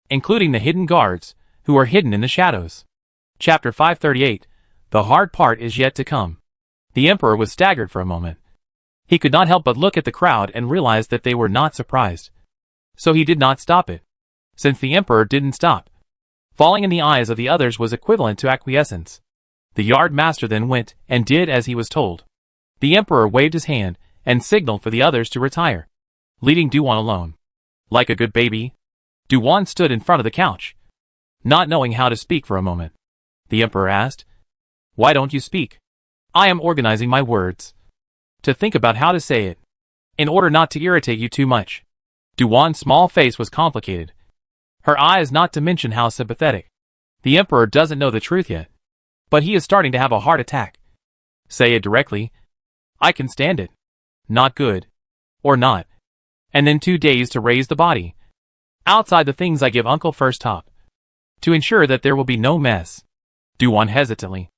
including the hidden guards, who are hidden in the shadows. Chapter 538. The hard part is yet to come. The emperor was staggered for a moment. He could not help but look at the crowd and realize that they were not surprised. So he did not stop it. Since the emperor didn't stop, falling in the eyes of the others was equivalent to acquiescence. The yard master then went and did as he was told. The emperor waved his hand and signaled for the others to retire, leaving Du Wan alone. Like a good baby, Du Wan stood in front of the couch, not knowing how to speak for a moment. The emperor asked, "Why don't you speak?" "I am organizing my words. To think about how to say it, in order not to irritate you too much." Du Wan's small face was complicated, her eyes not to mention how sympathetic. The emperor doesn't know the truth yet, but he is starting to have a heart attack. Say it directly. "I can stand it. Not good. Or not. And then 2 days to raise the body. Outside the things I give Uncle first top. To ensure that there will be no mess." Du Wan hesitantly.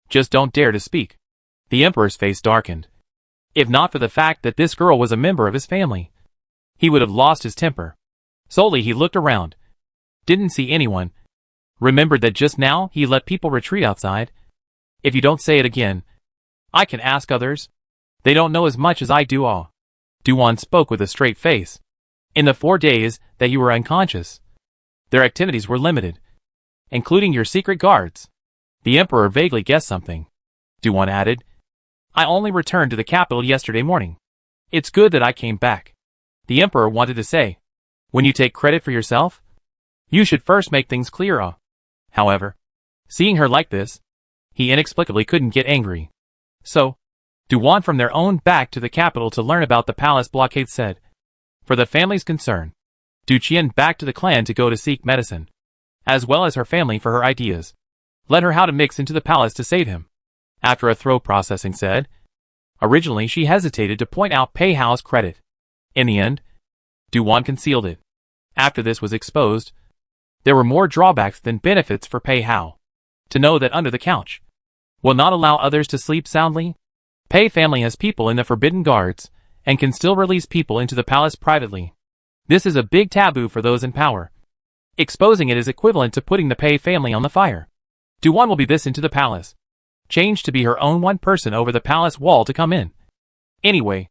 "Just don't dare to speak." The emperor's face darkened. If not for the fact that this girl was a member of his family, he would have lost his temper. Slowly he looked around. Didn't see anyone. Remembered that just now he let people retreat outside. "If you don't say it again, I can ask others. They don't know as much as I do all." Du Wan spoke with a straight face. "In the 4 days that you were unconscious, their activities were limited, including your secret guards." The emperor vaguely guessed something. Du Wan added, "I only returned to the capital yesterday morning. It's good that I came back." The emperor wanted to say, "When you take credit for yourself, you should first make things clear." However, seeing her like this, he inexplicably couldn't get angry. So, Du Wan from their own back to the capital to learn about the palace blockade said. For the family's concern, Du Qian back to the clan to go to seek medicine, as well as her family for her ideas. Let her how to mix into the palace to save him. After a thorough processing said. Originally she hesitated to point out Pei Hao's credit. In the end, Du Wan concealed it. After this was exposed, there were more drawbacks than benefits for Pei Hao. To know that under the couch will not allow others to sleep soundly. Pei family has people in the Forbidden Guards, and can still release people into the palace privately. This is a big taboo for those in power. Exposing it is equivalent to putting the Pei family on the fire. Du Wan will be this into the palace. Changed to be her own one person over the palace wall to come in. Anyway,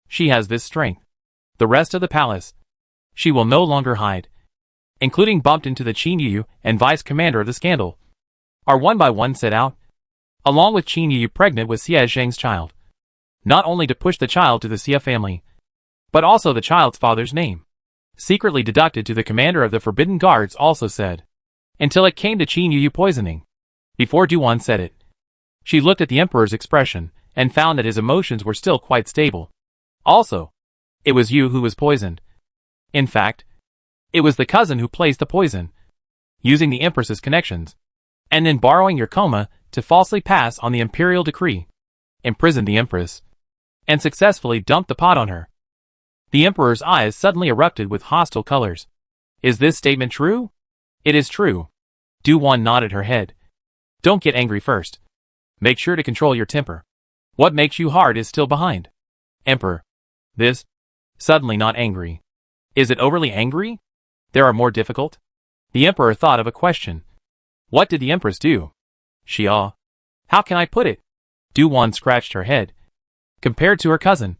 she has this strength. The rest of the palace, she will no longer hide. Including bumped into the Qin Yu and vice commander of the scandal, are one by one set out, along with Qin Yu pregnant with Xie Zheng's child. Not only to push the child to the Xie family, but also the child's father's name. Secretly deducted to the commander of the Forbidden Guards also said. Until it came to Qin Yu poisoning. Before Du Wan said it, she looked at the emperor's expression and found that his emotions were still quite stable. Also, it was you who was poisoned. In fact, it was the cousin who placed the poison, using the empress's connections, and then borrowing your coma to falsely pass on the imperial decree, imprisoned the empress, and successfully dumped the pot on her. The emperor's eyes suddenly erupted with hostile colors. Is this statement true? It is true. Du Wan nodded her head. Don't get angry first. Make sure to control your temper. What makes you hard is still behind. Emperor. This? Suddenly not angry. Is it overly angry? There are more difficult? The emperor thought of a question. What did the empress do? How can I put it? Du Wan scratched her head. Compared to her cousin,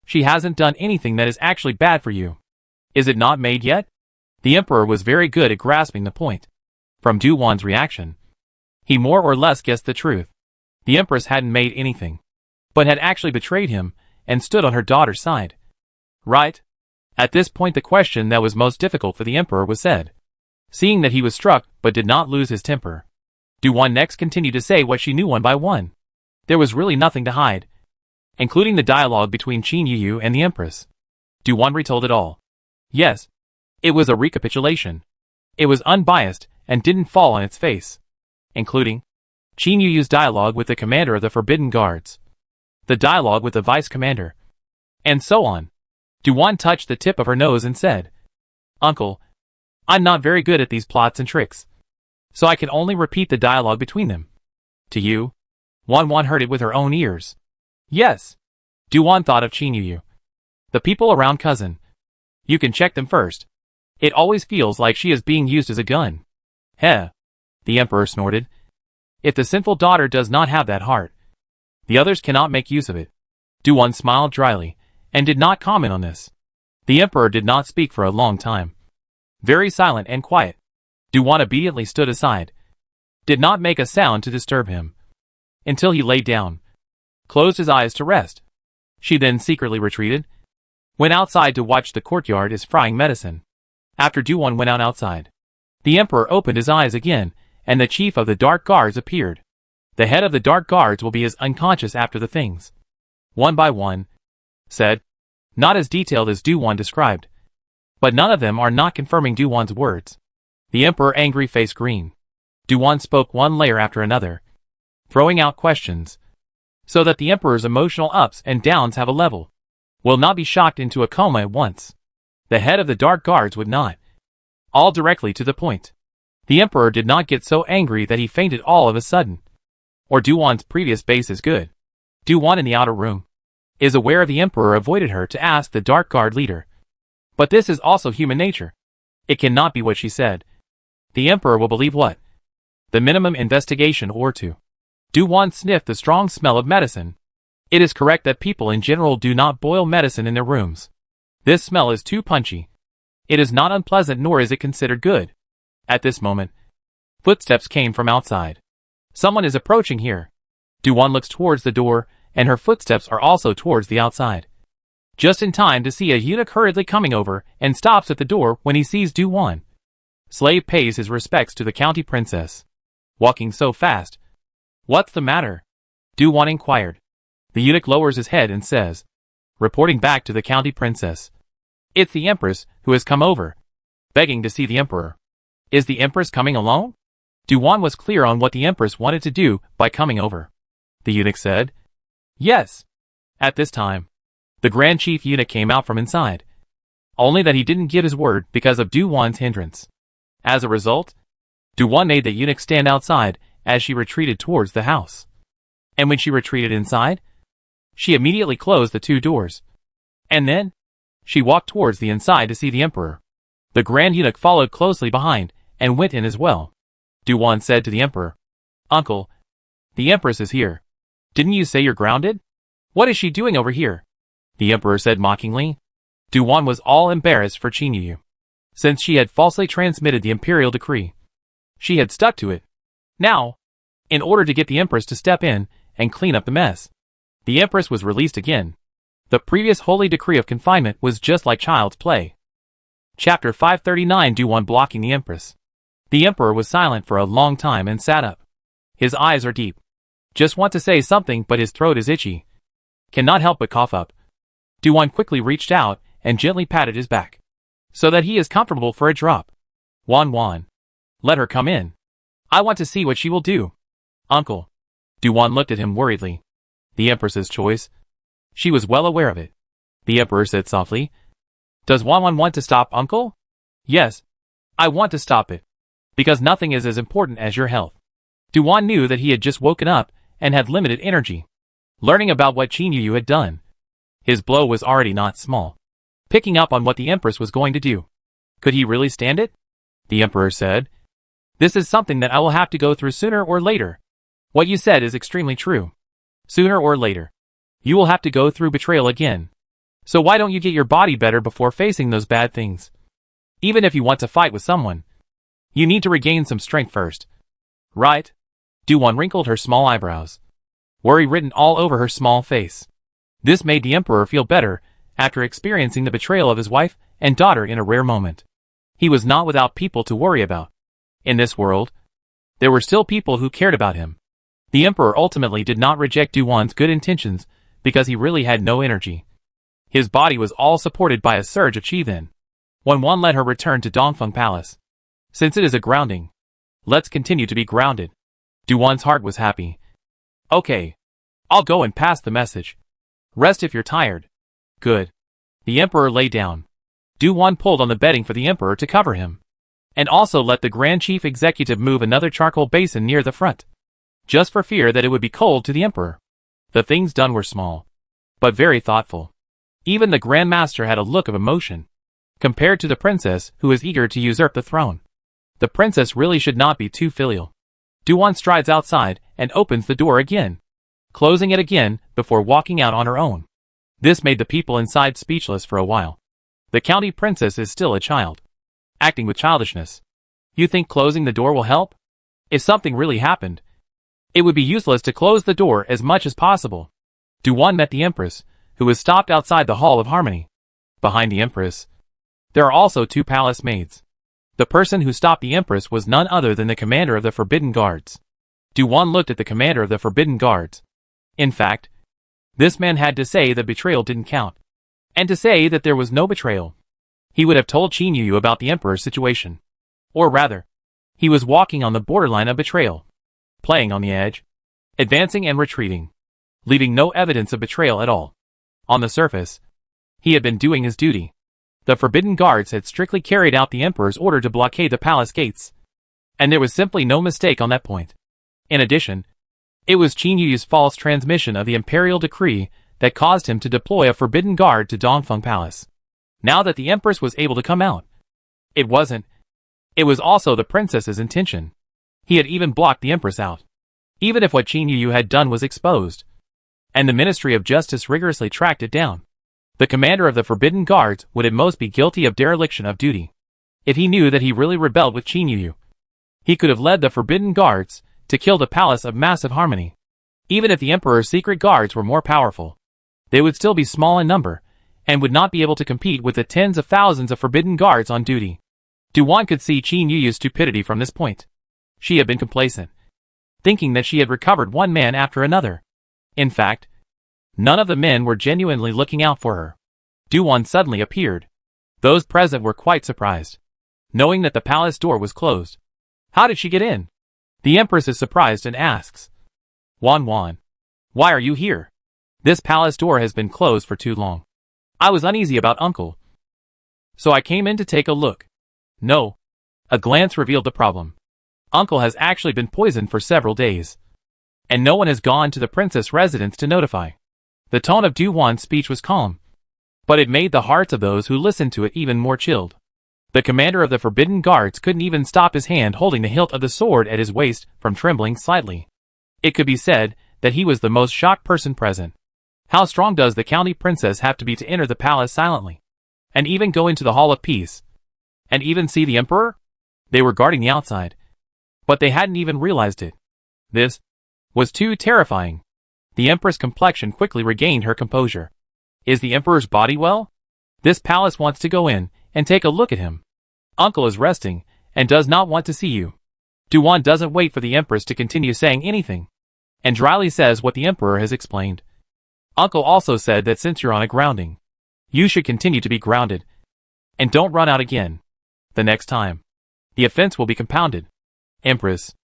she hasn't done anything that is actually bad for you. Is it not made yet? The emperor was very good at grasping the point. From Du Wan's reaction, he more or less guessed the truth. The empress hadn't made anything, but had actually betrayed him and stood on her daughter's side. Right? At this point the question that was most difficult for the emperor was said. Seeing that he was struck but did not lose his temper, Du Wan next continued to say what she knew one by one. There was really nothing to hide, including the dialogue between Qin Yuyu and the empress. Du Wan retold it all. Yes, it was a recapitulation. It was unbiased and didn't fall on its face, including Qin Yuyu's dialogue with the commander of the Forbidden Guards, the dialogue with the vice commander, and so on. Du Wan touched the tip of her nose and said, "Uncle, I'm not very good at these plots and tricks, so I can only repeat the dialogue between them. To you?" Wan heard it with her own ears. Yes. Du Wan thought of Qin Yuyu. The people around cousin. You can check them first. It always feels like she is being used as a gun. Heh. The emperor snorted. If the sinful daughter does not have that heart, the others cannot make use of it. Du Wan smiled dryly, and did not comment on this. The emperor did not speak for a long time. Very silent and quiet. Du Wan obediently stood aside, did not make a sound to disturb him, until he lay down, closed his eyes to rest. She then secretly retreated, went outside to watch the courtyard as frying medicine. After Du Wan went outside, the emperor opened his eyes again, and the chief of the Dark Guards appeared. The head of the Dark Guards will be as unconscious after the things, one by one, said, not as detailed as Du Wan described. But none of them are not confirming Du Wan's words. The emperor angry face green. Du Wan spoke one layer after another, throwing out questions, so that the emperor's emotional ups and downs have a level. Will not be shocked into a coma at once. The head of the Dark Guards would not. All directly to the point. The emperor did not get so angry that he fainted all of a sudden. Or Du Wan's previous base is good. Du Wan in the outer room is aware the emperor avoided her to ask the Dark Guard leader. But this is also human nature. It cannot be what she said. The emperor will believe what? The minimum investigation or two. Du Wan sniffed the strong smell of medicine. It is correct that people in general do not boil medicine in their rooms. This smell is too punchy. It is not unpleasant nor is it considered good. At this moment, footsteps came from outside. Someone is approaching here. Du Wan looks towards the door, and her footsteps are also towards the outside. Just in time to see a eunuch hurriedly coming over and stops at the door when he sees Du Wan. Slave pays his respects to the county princess. Walking so fast. What's the matter? Du Wan inquired. The eunuch lowers his head and says, reporting back to the county princess. It's the empress who has come over, begging to see the emperor. Is the empress coming alone? Du Wan was clear on what the empress wanted to do by coming over. The eunuch said, yes. At this time, the Grand Chief Eunuch came out from inside. Only that he didn't give his word because of Du Wan's hindrance. As a result, Du Wan made the eunuch stand outside as she retreated towards the house. And when she retreated inside, she immediately closed the two doors. And then, she walked towards the inside to see the emperor. The Grand Eunuch followed closely behind and went in as well. Du Wan said to the emperor, Uncle, the empress is here. Didn't you say you're grounded? What is she doing over here? The emperor said mockingly. Du Wan was all embarrassed for Qin Yuyu, since she had falsely transmitted the imperial decree. She had stuck to it. Now, in order to get the empress to step in and clean up the mess, the empress was released again. The previous holy decree of confinement was just like child's play. Chapter 539 Du Wan blocking the empress. The emperor was silent for a long time and sat up. His eyes are deep. Just want to say something but his throat is itchy. Cannot help but cough up. Du Wan quickly reached out and gently patted his back, so that he is comfortable for a drop. Wan. Let her come in. I want to see what she will do. Uncle. Du Wan looked at him worriedly. The empress's choice. She was well aware of it. The emperor said softly. Does Wan want to stop, uncle? Yes. I want to stop it. Because nothing is as important as your health. Du Wan knew that he had just woken up and had limited energy. Learning about what Qin Yuyu had done. His blow was already not small. Picking up on what the empress was going to do. Could he really stand it? The emperor said. This is something that I will have to go through sooner or later. What you said is extremely true. Sooner or later, you will have to go through betrayal again. So why don't you get your body better before facing those bad things? Even if you want to fight with someone, you need to regain some strength first. Right? Du-Wan wrinkled her small eyebrows, worry written all over her small face. This made the Emperor feel better after experiencing the betrayal of his wife and daughter in a rare moment. He was not without people to worry about. In this world, there were still people who cared about him. The Emperor ultimately did not reject Du-Wan's good intentions because he really had no energy. His body was all supported by a surge of chi then. Wan let her return to Dongfeng Palace. Since it is a grounding, let's continue to be grounded. Du-Wan's heart was happy. Okay. I'll go and pass the message. Rest if you're tired. Good. The Emperor lay down. Du-Wan pulled on the bedding for the Emperor to cover him, and also let the Grand Chief Executive move another charcoal basin near the front, just for fear that it would be cold to the Emperor. The things done were small, but very thoughtful. Even the Grand Master had a look of emotion, compared to the princess who is eager to usurp the throne. The princess really should not be too filial. Du-Wan strides outside and opens the door again, closing it again before walking out on her own. This made the people inside speechless for a while. The county princess is still a child, acting with childishness. You think closing the door will help? If something really happened, it would be useless to close the door as much as possible. Du-Wan met the Empress, who was stopped outside the Hall of Harmony. Behind the Empress, there are also 2 palace maids. The person who stopped the Empress was none other than the commander of the Forbidden Guards. Du-Wan looked at the commander of the Forbidden Guards. In fact, this man had to say that betrayal didn't count, and to say that there was no betrayal. He would have told Qin Yuyu about the Emperor's situation. Or rather, he was walking on the borderline of betrayal, playing on the edge, advancing and retreating, leaving no evidence of betrayal at all. On the surface, he had been doing his duty. The Forbidden Guards had strictly carried out the Emperor's order to blockade the palace gates, and there was simply no mistake on that point. In addition, it was Qin Yuyu's false transmission of the imperial decree that caused him to deploy a Forbidden Guard to Dongfeng Palace. Now that the Empress was able to come out, it was also the princess's intention. He had even blocked the Empress out, even if what Qin Yuyu had done was exposed, and the Ministry of Justice rigorously tracked it down. The commander of the Forbidden Guards would at most be guilty of dereliction of duty. If he knew that he really rebelled with Qin Yuyu, he could have led the Forbidden Guards to kill the Palace of Massive Harmony. Even if the Emperor's secret guards were more powerful, they would still be small in number, and would not be able to compete with the tens of thousands of Forbidden Guards on duty. Du-Wan could see Qin Yuyu's stupidity from this point. She had been complacent, thinking that she had recovered one man after another. In fact, none of the men were genuinely looking out for her. Du-Wan suddenly appeared. Those present were quite surprised, knowing that the palace door was closed. How did she get in? The Empress is surprised and asks, Wan, why are you here? This palace door has been closed for too long. I was uneasy about Uncle, so I came in to take a look. No. A glance revealed the problem. Uncle has actually been poisoned for several days, and no one has gone to the princess' residence to notify. The tone of Du-Wan's speech was calm, but it made the hearts of those who listened to it even more chilled. The commander of the Forbidden Guards couldn't even stop his hand holding the hilt of the sword at his waist from trembling slightly. It could be said that he was the most shocked person present. How strong does the county princess have to be to enter the palace silently, and even go into the Hall of Peace, and even see the Emperor? They were guarding the outside, but they hadn't even realized it. This was too terrifying. The Empress' complexion quickly regained her composure. Is the Emperor's body well? This palace wants to go in and take a look at him. Uncle is resting and does not want to see you. Du-Wan doesn't wait for the Empress to continue saying anything, and dryly says what the Emperor has explained. Uncle also said that since you're on a grounding, you should continue to be grounded, and don't run out again. The next time, the offense will be compounded. Empress.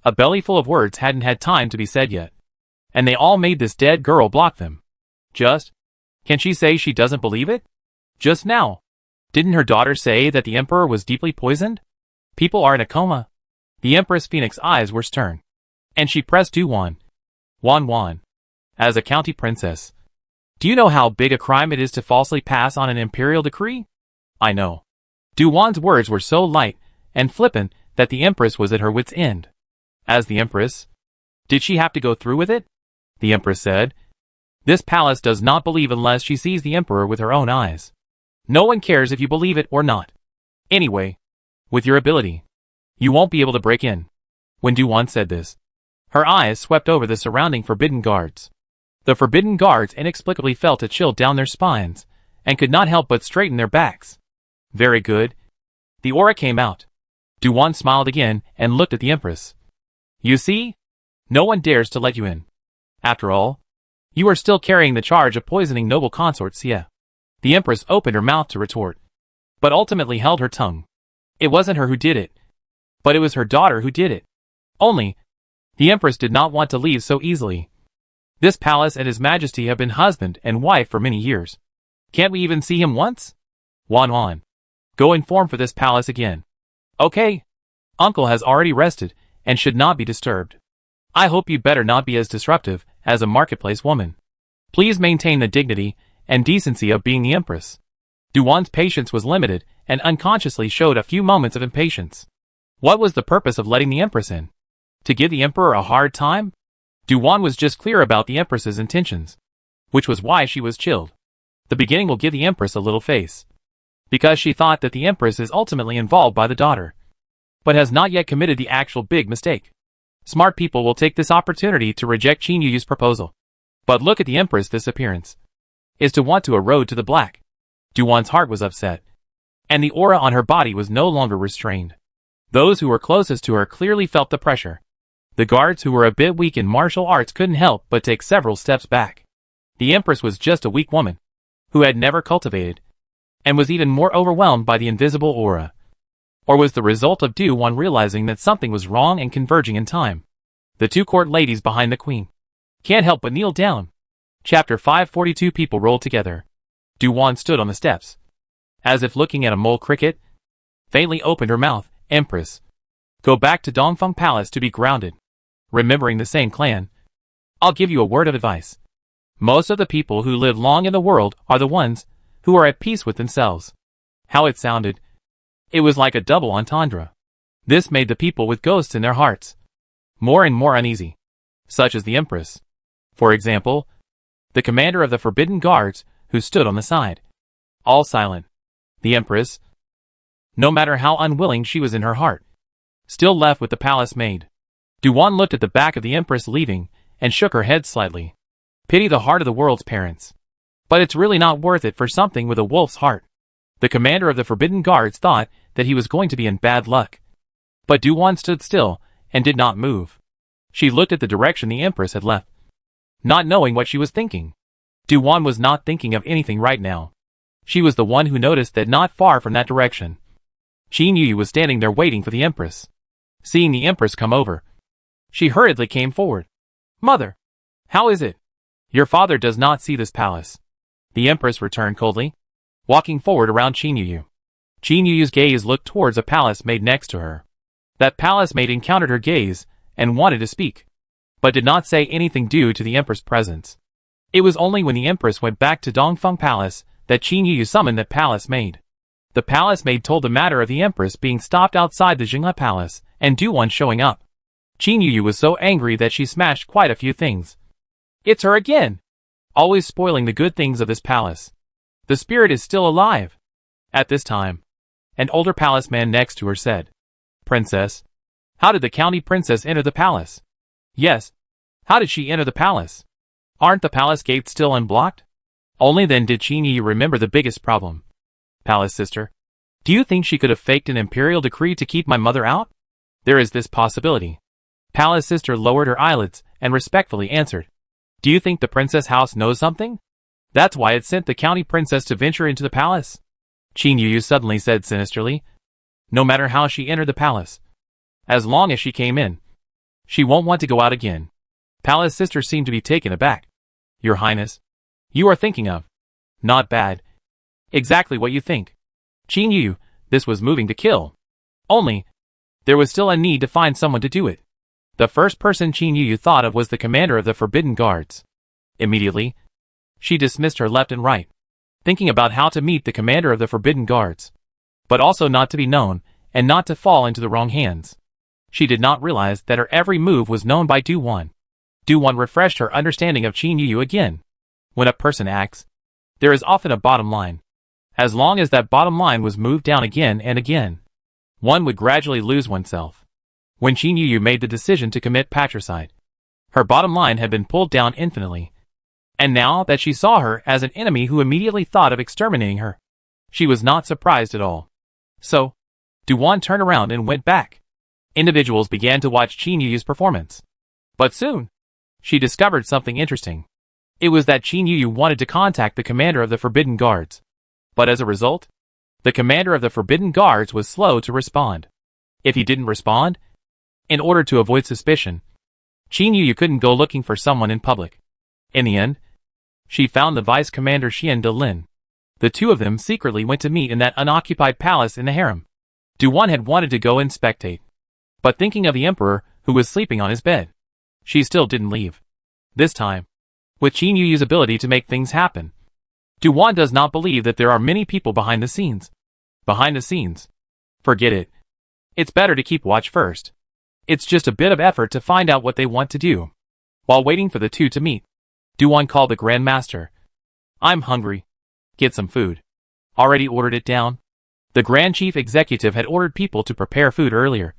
A belly full of words hadn't had time to be said yet, and they all made this dead girl block them. Can she say she doesn't believe it? Just now, didn't her daughter say that the Emperor was deeply poisoned? People are in a coma. The Empress Phoenix's eyes were stern, and she pressed Du-Wan. Wan, as a county princess, do you know how big a crime it is to falsely pass on an imperial decree? I know. Du-Wan's words were so light and flippant that the Empress was at her wit's end. As the Empress, did she have to go through with it? The Empress said, this palace does not believe unless she sees the Emperor with her own eyes. No one cares if you believe it or not. Anyway, with your ability, you won't be able to break in. When Du-Wan said this, her eyes swept over the surrounding forbidden guards. The forbidden guards inexplicably felt a chill down their spines, and could not help but straighten their backs. Very good. The aura came out. Du-Wan smiled again and looked at the Empress. You see? No one dares to let you in. After all, you are still carrying the charge of poisoning noble consort Xie. The Empress opened her mouth to retort, but ultimately held her tongue. It wasn't her who did it, but it was her daughter who did it. Only, the Empress did not want to leave so easily. This palace and His Majesty have been husband and wife for many years. Can't we even see him once? Wan, go inform for this palace again. Okay. Uncle has already rested, and should not be disturbed. I hope you better not be as disruptive as a marketplace woman. Please maintain the dignity and decency of being the Empress. Du-Wan's patience was limited, and unconsciously showed a few moments of impatience. What was the purpose of letting the Empress in? To give the Emperor a hard time? Du-Wan was just clear about the Empress's intentions, which was why she was chilled. The beginning will give the Empress a little face, because she thought that the Empress is ultimately involved by the daughter, but has not yet committed the actual big mistake. Smart people will take this opportunity to reject Qin Yu's proposal. But look at the Empress. This appearance is to want to a road to the black. Du-Wan's heart was upset, and the aura on her body was no longer restrained. Those who were closest to her clearly felt the pressure. The guards who were a bit weak in martial arts couldn't help but take several steps back. The Empress was just a weak woman, who had never cultivated, and was even more overwhelmed by the invisible aura. Or was the result of Du-Wan realizing that something was wrong and converging in time? The two court ladies behind the queen can't help but kneel down. Chapter 542. People rolled together. Du-Wan stood on the steps, as if looking at a mole cricket, faintly opened her mouth. Empress, go back to Dongfeng Palace to be grounded. Remembering the same clan, I'll give you a word of advice. Most of the people who live long in the world are the ones who are at peace with themselves. How it sounded. It was like a double entendre. This made the people with ghosts in their hearts more and more uneasy, such as the Empress. For example, the commander of the Forbidden Guards, who stood on the side, all silent. The Empress, no matter how unwilling she was in her heart, still left with the palace maid. Du-Wan looked at the back of the Empress leaving, and shook her head slightly. Pity the heart of the world's parents. But it's really not worth it for something with a wolf's heart. The commander of the Forbidden Guards thought that he was going to be in bad luck. But Du-Wan stood still, and did not move. She looked at the direction the Empress had left, not knowing what she was thinking. Du-Wan was not thinking of anything right now. She was the one who noticed that not far from that direction, Qin Yu was standing there waiting for the Empress. Seeing the Empress come over, she hurriedly came forward. Mother, how is it? Your father does not see this palace. The Empress returned coldly, walking forward around Qin Yu. Qin Yu's gaze looked towards a palace maid next to her. That palace maid encountered her gaze, and wanted to speak, but did not say anything due to the Empress' presence. It was only when the Empress went back to Dongfeng Palace that Qin Yu summoned that palace maid. The palace maid told the matter of the Empress being stopped outside the Jinghe Palace, and Du-Wan showing up. Qin Yu was so angry that she smashed quite a few things. It's her again! Always spoiling the good things of this palace. The spirit is still alive. At this time, an older palace man next to her said, Princess, how did the county princess enter the palace? Yes, how did she enter the palace? Aren't the palace gates still unblocked? Only then did Qin Yu remember the biggest problem. Palace sister, do you think she could have faked an imperial decree to keep my mother out? There is this possibility. Palace sister lowered her eyelids and respectfully answered. Do you think the princess house knows something? That's why it sent the county princess to venture into the palace? Qin Yu suddenly said sinisterly. No matter how she entered the palace, as long as she came in, she won't want to go out again. Palace sister seemed to be taken aback. Your Highness, you are thinking of. Not bad. Exactly what you think. Qin Yu, this was moving to kill. Only, there was still a need to find someone to do it. The first person Qin Yu thought of was the commander of the Forbidden Guards. Immediately, she dismissed her left and right, thinking about how to meet the commander of the Forbidden Guards, but also not to be known, and not to fall into the wrong hands. She did not realize that her every move was known by Du-Wan. Du-Wan refreshed her understanding of Qin Yu again. When a person acts, there is often a bottom line. As long as that bottom line was moved down again and again, one would gradually lose oneself. When Qin Yuyu made the decision to commit patricide, her bottom line had been pulled down infinitely. And now that she saw her as an enemy who immediately thought of exterminating her, she was not surprised at all. So, Duan turned around and went back. Individuals began to watch Qin Yuyu's performance. But soon, she discovered something interesting. It was that Qin Yuyu wanted to contact the commander of the Forbidden Guards. But as a result, the commander of the Forbidden Guards was slow to respond. If he didn't respond, in order to avoid suspicion, Qin Yuyu couldn't go looking for someone in public. In the end, she found the Vice Commander Xian De Lin. The two of them secretly went to meet in that unoccupied palace in the harem. Duan had wanted to go and spectate, but thinking of the emperor who was sleeping on his bed, she still didn't leave. This time, with Qin Yuyu's ability to make things happen, Duan does not believe that there are many people behind the scenes. Behind the scenes? Forget it. It's better to keep watch first. It's just a bit of effort to find out what they want to do. While waiting for the two to meet, Duan called the Grand Master. I'm hungry. Get some food. Already ordered it down? The Grand Chief Executive had ordered people to prepare food earlier.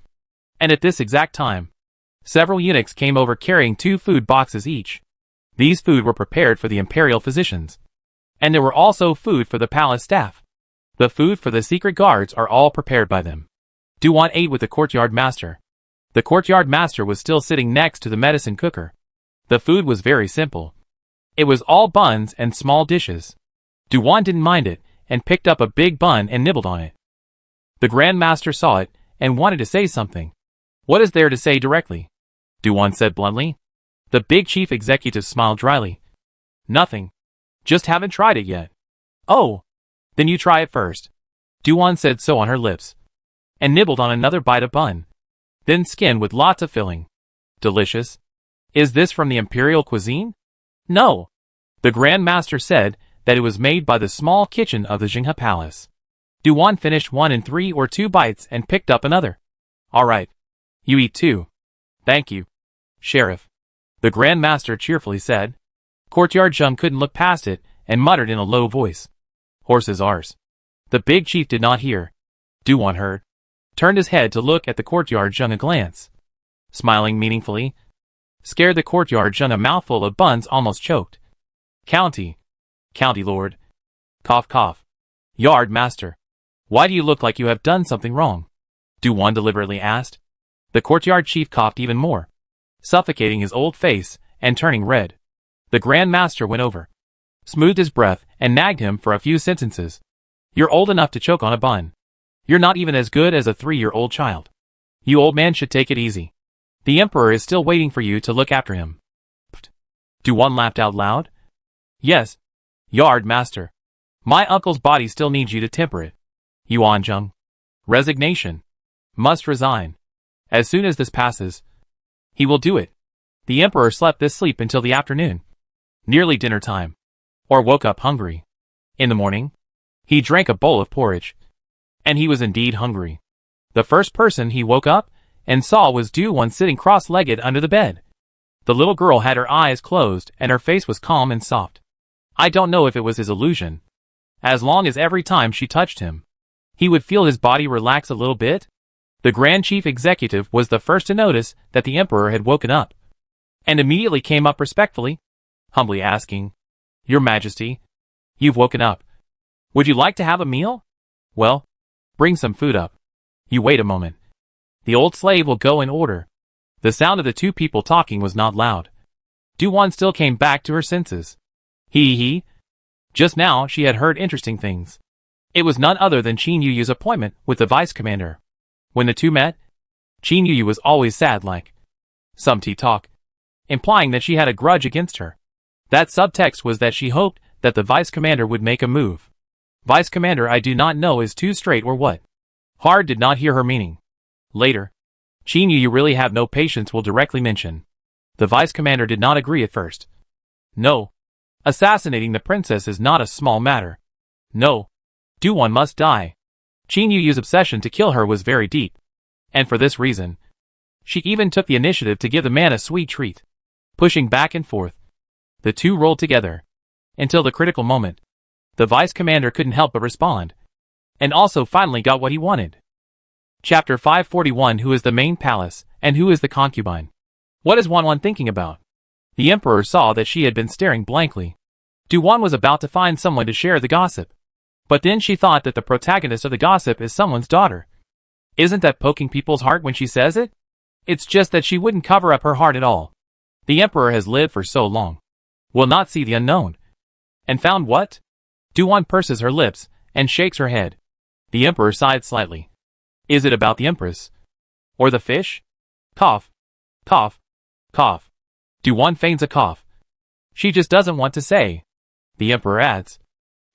And at this exact time, several eunuchs came over carrying 2 food boxes each. These food were prepared for the imperial physicians. And there were also food for the palace staff. The food for the secret guards are all prepared by them. Duan ate with the courtyard master. The courtyard master was still sitting next to the medicine cooker. The food was very simple. It was all buns and small dishes. Duan didn't mind it, and picked up a big bun and nibbled on it. The Grand Master saw it, and wanted to say something. What is there to say directly? Duan said bluntly. The big chief executive smiled dryly. Nothing. Just haven't tried it yet. Oh, then you try it first. Duan said so on her lips, and nibbled on another bite of bun. Thin skin with lots of filling. Delicious. Is this from the imperial cuisine? No. The Grand Master said that it was made by the small kitchen of the Jinghe Palace. Duan finished one in 3 or 2 bites and picked up another. All right. You eat too. Thank you, Sheriff. The Grand Master cheerfully said. Courtyard Zheng couldn't look past it and muttered in a low voice. Horses arse. The big chief did not hear. Duan heard. Turned his head to look at the Courtyard Zheng a glance. Smiling meaningfully, scared the Courtyard Zheng a mouthful of buns almost choked. County Lord. Cough cough. Yard Master. Why do you look like you have done something wrong? Duan deliberately asked. The courtyard chief coughed even more, suffocating his old face and turning red. The Grand Master went over, smoothed his breath, and nagged him for a few sentences. You're old enough to choke on a bun. You're not even as good as a 3-year-old child. You old man should take it easy. The Emperor is still waiting for you to look after him. Pfft. Duan laughed out loud. Yes, Yard Master. My uncle's body still needs you to temper it. Yuan Zheng. Resignation. Must resign. As soon as this passes, he will do it. The Emperor slept this sleep until the afternoon, nearly dinner time, or woke up hungry. In the morning, he drank a bowl of porridge, and he was indeed hungry. The first person he woke up and saw was Duan sitting cross-legged under the bed. The little girl had her eyes closed and her face was calm and soft. I don't know if it was his illusion. As long as every time she touched him, he would feel his body relax a little bit. The Grand Chief Executive was the first to notice that the Emperor had woken up, and immediately came up respectfully, humbly asking, Your Majesty, you've woken up. Would you like to have a meal? Well, bring some food up. You wait a moment. The old slave will go in order. The sound of the two people talking was not loud. Duan still came back to her senses. He. Just now she had heard interesting things. It was none other than Qin Yuyu's appointment with the vice commander. When the two met, Qin Yuyu was always sad like. Some tea talk, implying that she had a grudge against her. That subtext was that she hoped that the vice commander would make a move. Vice commander I do not know is too straight or what. Hard did not hear her meaning. Later, Qin Yuyu really have no patience will directly mention. The vice commander did not agree at first. No. Assassinating the princess is not a small matter. No. Duan must die. Qin Yuyu's obsession to kill her was very deep. And for this reason, she even took the initiative to give the man a sweet treat. Pushing back and forth, the two rolled together, until the critical moment. The vice commander couldn't help but respond. And also finally got what he wanted. Chapter 541. Who is the main palace, and who is the concubine? What is Wan thinking about? The emperor saw that she had been staring blankly. Wan was about to find someone to share the gossip. But then she thought that the protagonist of the gossip is someone's daughter. Isn't that poking people's heart when she says it? It's just that she wouldn't cover up her heart at all. The emperor has lived for so long. Will not see the unknown. And found what? Wan purses her lips and shakes her head. The emperor sighed slightly. Is it about the empress? Or the fish? Cough. Cough. Cough. Wan feigns a cough. She just doesn't want to say. The emperor adds.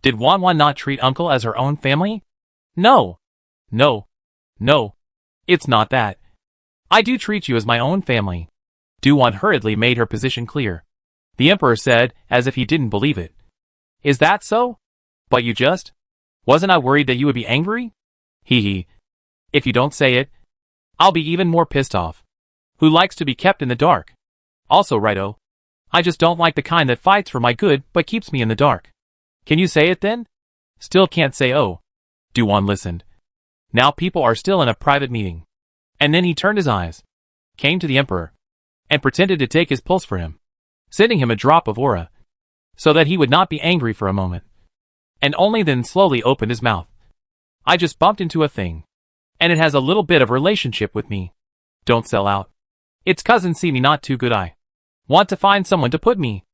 Did Wan not treat uncle as her own family? No. No. No. It's not that. I do treat you as my own family. Wan hurriedly made her position clear. The emperor said, as if he didn't believe it. Is that so? But you just... Wasn't I worried that you would be angry? Hee hee. If you don't say it, I'll be even more pissed off. Who likes to be kept in the dark? Also righto. I just don't like the kind that fights for my good but keeps me in the dark. Can you say it then? Still can't say oh. Wan listened. Now people are still in a private meeting. And then he turned his eyes, came to the emperor, and pretended to take his pulse for him, sending him a drop of aura, so that he would not be angry for a moment. And only then slowly opened his mouth. I just bumped into a thing. And it has a little bit of relationship with me. Don't sell out. Its cousins see me not too good. I want to find someone to put me.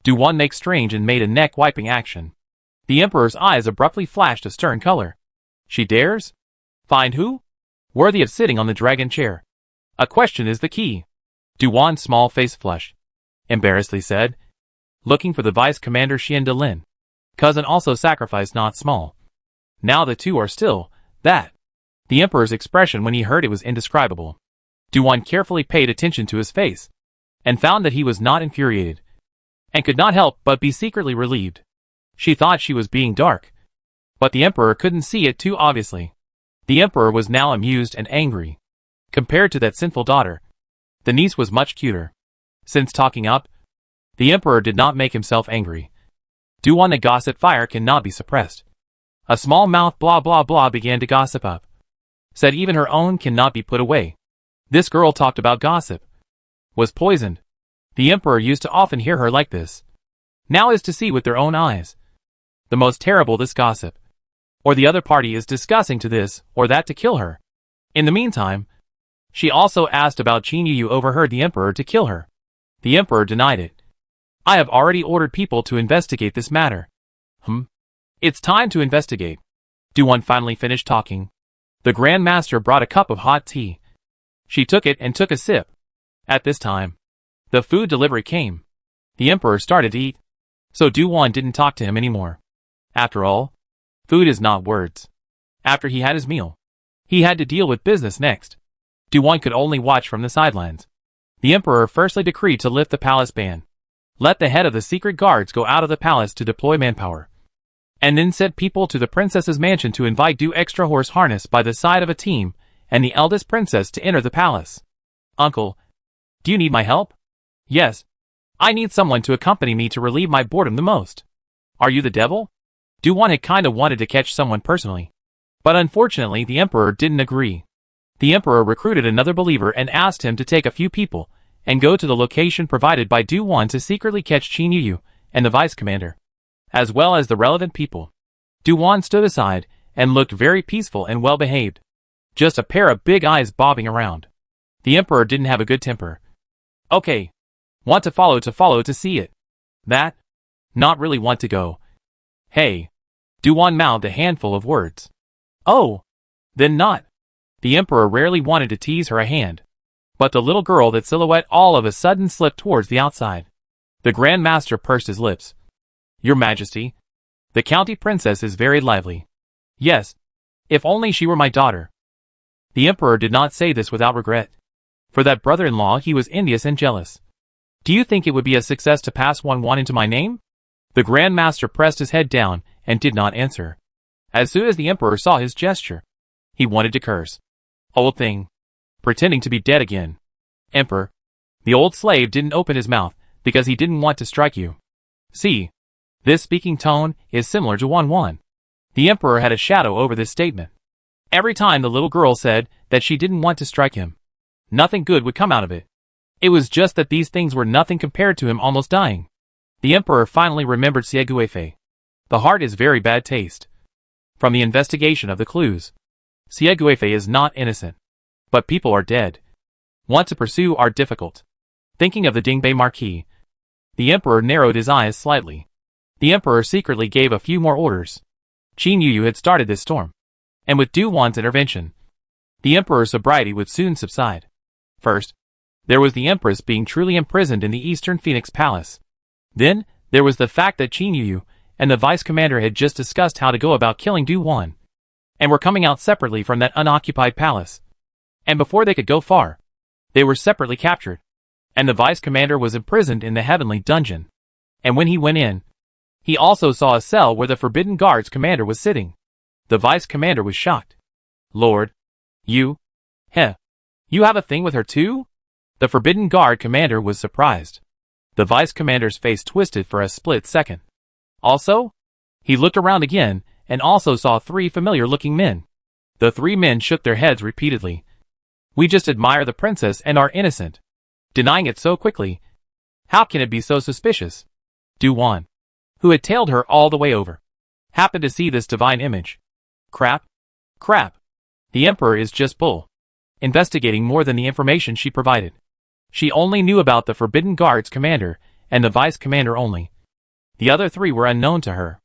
Wan make strange and made a neck-wiping action. The emperor's eyes abruptly flashed a stern color. She dares? Find who? Worthy of sitting on the dragon chair. A question is the key. Wan's small face flushed. Embarrassedly said. Looking for the vice commander Xian de Lin. Cousin also sacrificed not small. Now the two are still, that. The emperor's expression when he heard it was indescribable. Wan carefully paid attention to his face, and found that he was not infuriated, and could not help but be secretly relieved. She thought she was being dark, but the emperor couldn't see it too obviously. The emperor was now amused and angry. Compared to that sinful daughter, the niece was much cuter. Since talking up, the emperor did not make himself angry. Wan, the gossip fire cannot be suppressed. A small mouth blah blah blah began to gossip up. Said even her own cannot be put away. This girl talked about gossip. Was poisoned. The emperor used to often hear her like this. Now is to see with their own eyes. The most terrible this gossip. Or the other party is discussing to this or that to kill her. In the meantime, she also asked about Qin Yu overheard the emperor to kill her. The emperor denied it. I have already ordered people to investigate this matter. It's time to investigate. Wan finally finished talking. The Grand Master brought a cup of hot tea. She took it and took a sip. At this time, the food delivery came. The emperor started to eat. So Wan didn't talk to him anymore. After all, food is not words. After he had his meal, he had to deal with business next. Wan could only watch from the sidelines. The emperor firstly decreed to lift the palace ban. Let the head of the secret guards go out of the palace to deploy manpower. And then sent people to the princess's mansion to invite extra horse harness by the side of a team, and the eldest princess to enter the palace. Uncle, do you need my help? Yes. I need someone to accompany me to relieve my boredom the most. Are you the devil? Wan had kinda wanted to catch someone personally. But unfortunately the emperor didn't agree. The emperor recruited another believer and asked him to take a few people, and go to the location provided by Wan to secretly catch Qin Yu and the vice commander, as well as the relevant people. Wan stood aside, and looked very peaceful and well behaved. Just a pair of big eyes bobbing around. The emperor didn't have a good temper. Okay. Want to follow to see it. That? Not really want to go. Hey. Wan mouthed a handful of words. Oh. Then not. The emperor rarely wanted to tease her a hand. But the little girl that silhouette all of a sudden slipped towards the outside. The Grand Master pursed his lips. Your Majesty, the county princess is very lively. Yes. If only she were my daughter. The emperor did not say this without regret. For that brother-in-law he was envious and jealous. Do you think it would be a success to pass Wan into my name? The Grand Master pressed his head down and did not answer. As soon as the emperor saw his gesture, he wanted to curse. Old thing. Pretending to be dead again. Emperor. The old slave didn't open his mouth, because he didn't want to strike you. See. This speaking tone is similar to 1-1. The emperor had a shadow over this statement. Every time the little girl said that she didn't want to strike him, nothing good would come out of it. It was just that these things were nothing compared to him almost dying. The emperor finally remembered Sieguefe. The heart is very bad taste. From the investigation of the clues, Sieguefe is not innocent. But people are dead. Want to pursue are difficult. Thinking of the Dingbei Marquis, the emperor narrowed his eyes slightly. The emperor secretly gave a few more orders. Qin Yuyu had started this storm. And with Du Wan's intervention, the emperor's sobriety would soon subside. First, there was the empress being truly imprisoned in the Eastern Phoenix Palace. Then, there was the fact that Qin Yuyu and the vice commander had just discussed how to go about killing Du Wan, and were coming out separately from that unoccupied palace. And before they could go far, they were separately captured, and the vice commander was imprisoned in the heavenly dungeon. And when he went in, he also saw a cell where the Forbidden Guards commander was sitting. The vice commander was shocked. Lord, you have a thing with her too? The Forbidden Guard commander was surprised. The vice commander's face twisted for a split second. Also, he looked around again and also saw 3 familiar-looking men. The 3 men shook their heads repeatedly. We just admire the princess and are innocent. Denying it so quickly. How can it be so suspicious? Du Wan, who had tailed her all the way over, happened to see this divine image. Crap. The emperor is just bull. Investigating more than the information she provided. She only knew about the Forbidden Guards commander and the vice commander only. The other 3 were unknown to her.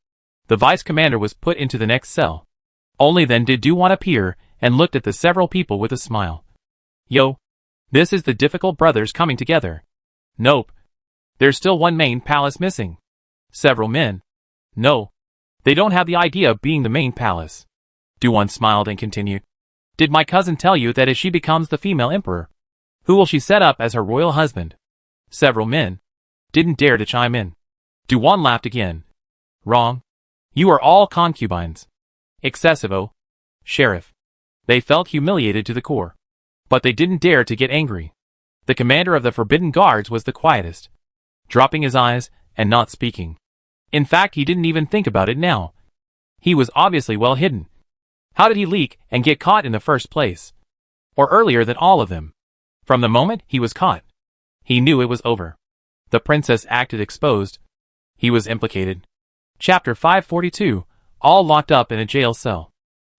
The vice commander was put into the next cell. Only then did Du Wan appear and looked at the several people with a smile. Yo, this is the difficult brothers coming together. Nope. There's still one main palace missing. Several men. No. They don't have the idea of being the main palace. Du Wan smiled and continued. Did my cousin tell you that if she becomes the female emperor, who will she set up as her royal husband? Several men didn't dare to chime in. Du Wan laughed again. Wrong. You are all concubines. Excessivo. Sheriff. They felt humiliated to the core. But they didn't dare to get angry. The commander of the Forbidden Guards was the quietest, dropping his eyes and not speaking. In fact, he didn't even think about it now. He was obviously well hidden. How did he leak and get caught in the first place? Or earlier than all of them? From the moment he was caught, he knew it was over. The princess acted exposed. He was implicated. Chapter 542, all locked up in a jail cell.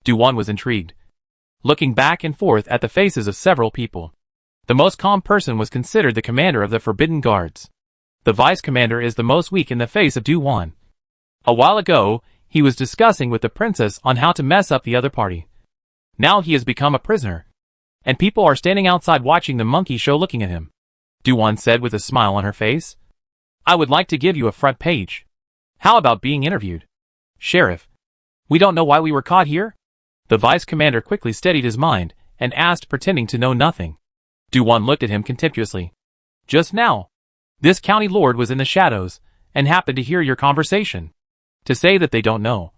Du Wan was intrigued, looking back and forth at the faces of several people. The most calm person was considered the commander of the Forbidden Guards. The vice commander is the most weak in the face of Du Wan. A while ago, he was discussing with the princess on how to mess up the other party. Now he has become a prisoner, and people are standing outside watching the monkey show looking at him. Du Wan said with a smile on her face. I would like to give you a front page. How about being interviewed? Sheriff, we don't know why we were caught here? The vice commander quickly steadied his mind and asked, pretending to know nothing. Du Wan looked at him contemptuously. Just now, this county lord was in the shadows and happened to hear your conversation. To say that they don't know,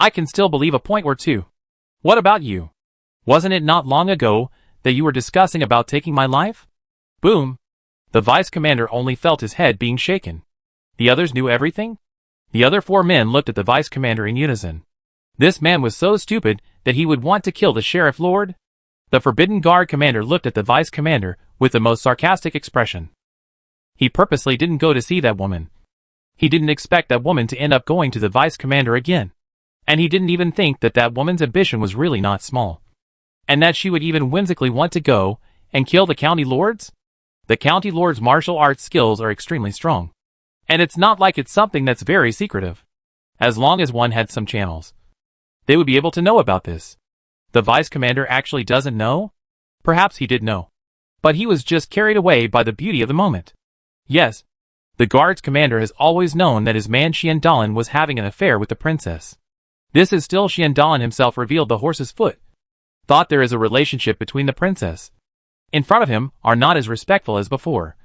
I can still believe a point or two. What about you? Wasn't it not long ago that you were discussing about taking my life? Boom. The vice commander only felt his head being shaken. The others knew everything? The other 4 men looked at the vice commander in unison. This man was so stupid that he would want to kill the sheriff lord? The Forbidden Guard commander looked at the vice commander with the most sarcastic expression. He purposely didn't go to see that woman. He didn't expect that woman to end up going to the vice commander again. And he didn't even think that that woman's ambition was really not small. And that she would even whimsically want to go and kill the county lords? The county lord's martial arts skills are extremely strong. And it's not like it's something that's very secretive. As long as one had some channels, they would be able to know about this. The vice commander actually doesn't know? Perhaps he did know. But he was just carried away by the beauty of the moment. Yes, the guard's commander has always known that his man Xiandalan was having an affair with the princess. This is still Xiandalan himself revealed the horse's foot. Thought there is a relationship between the princess. In front of him are not as respectful as before.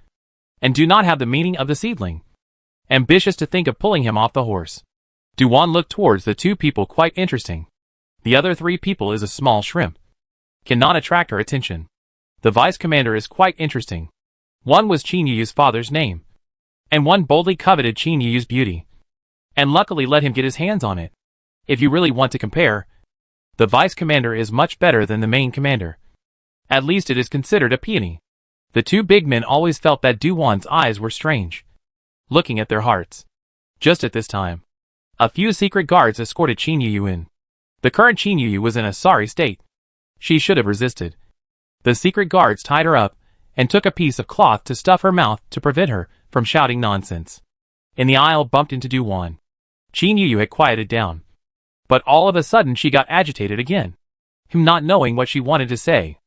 And do not have the meaning of the seedling. Ambitious to think of pulling him off the horse. Du Wan looked towards the 2 people quite interesting. The other 3 people is a small shrimp. Cannot attract her attention. The vice commander is quite interesting. One was Qin Yuyu's father's name. And one boldly coveted Qin Yuyu's beauty. and luckily let him get his hands on it. If you really want to compare, the vice commander is much better than the main commander. At least it is considered a peony. The two big men always felt that Do-won's eyes were strange, looking at their hearts. Just at this time, a few secret guards escorted Qin Yuyu in. The current Qin Yuyu was in a sorry state. She should have resisted. The secret guards tied her up and took a piece of cloth to stuff her mouth to prevent her from shouting nonsense. In the aisle bumped into Do-won. Qin Yuyu had quieted down, but all of a sudden she got agitated again. Him not knowing what she wanted to say.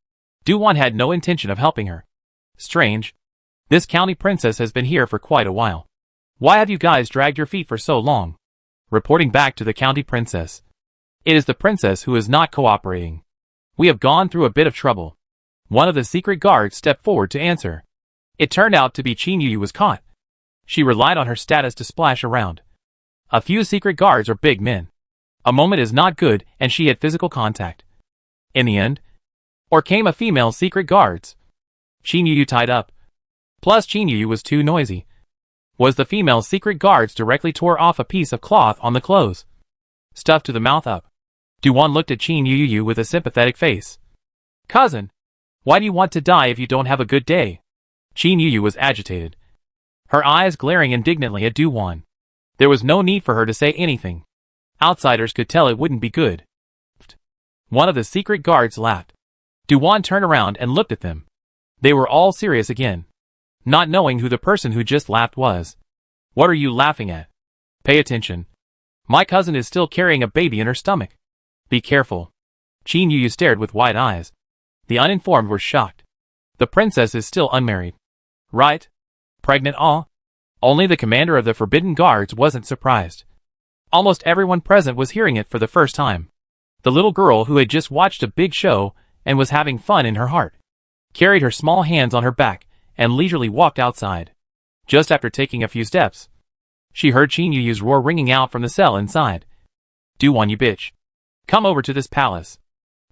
Do-won had no intention of helping her. Strange. This county princess has been here for quite a while. Why have you guys dragged your feet for so long? Reporting back to the county princess. It is the princess who is not cooperating. We have gone through a bit of trouble. One of the secret guards stepped forward to answer. It turned out to be Qin Yuyu was caught. She relied on her status to splash around. A few secret guards are big men. A moment is not good and she had physical contact. In the end, or came a female secret guards. Qin Yuyu tied up. Plus Qin Yuyu was too noisy. Was the female secret guards directly tore off a piece of cloth on the clothes. Stuffed to the mouth up. Do-won looked at Qin Yuyu with a sympathetic face. Cousin, why do you want to die if you don't have a good day? Qin Yuyu was agitated, her eyes glaring indignantly at Do-won. There was no need for her to say anything. Outsiders could tell it wouldn't be good. One of the secret guards laughed. Do-won turned around and looked at them. They were all serious again, not knowing who the person who just laughed was. What are you laughing at? Pay attention. My cousin is still carrying a baby in her stomach. Be careful. Qin Yuyu stared with wide eyes. The uninformed were shocked. The princess is still unmarried. Right? Pregnant? Only the commander of the Forbidden Guards wasn't surprised. Almost everyone present was hearing it for the first time. The little girl who had just watched a big show and was having fun in her heart carried her small hands on her back and leisurely walked outside. Just after taking a few steps, she heard Qin Yuyu's roar ringing out from the cell inside. Do-won, you bitch. Come over to this palace.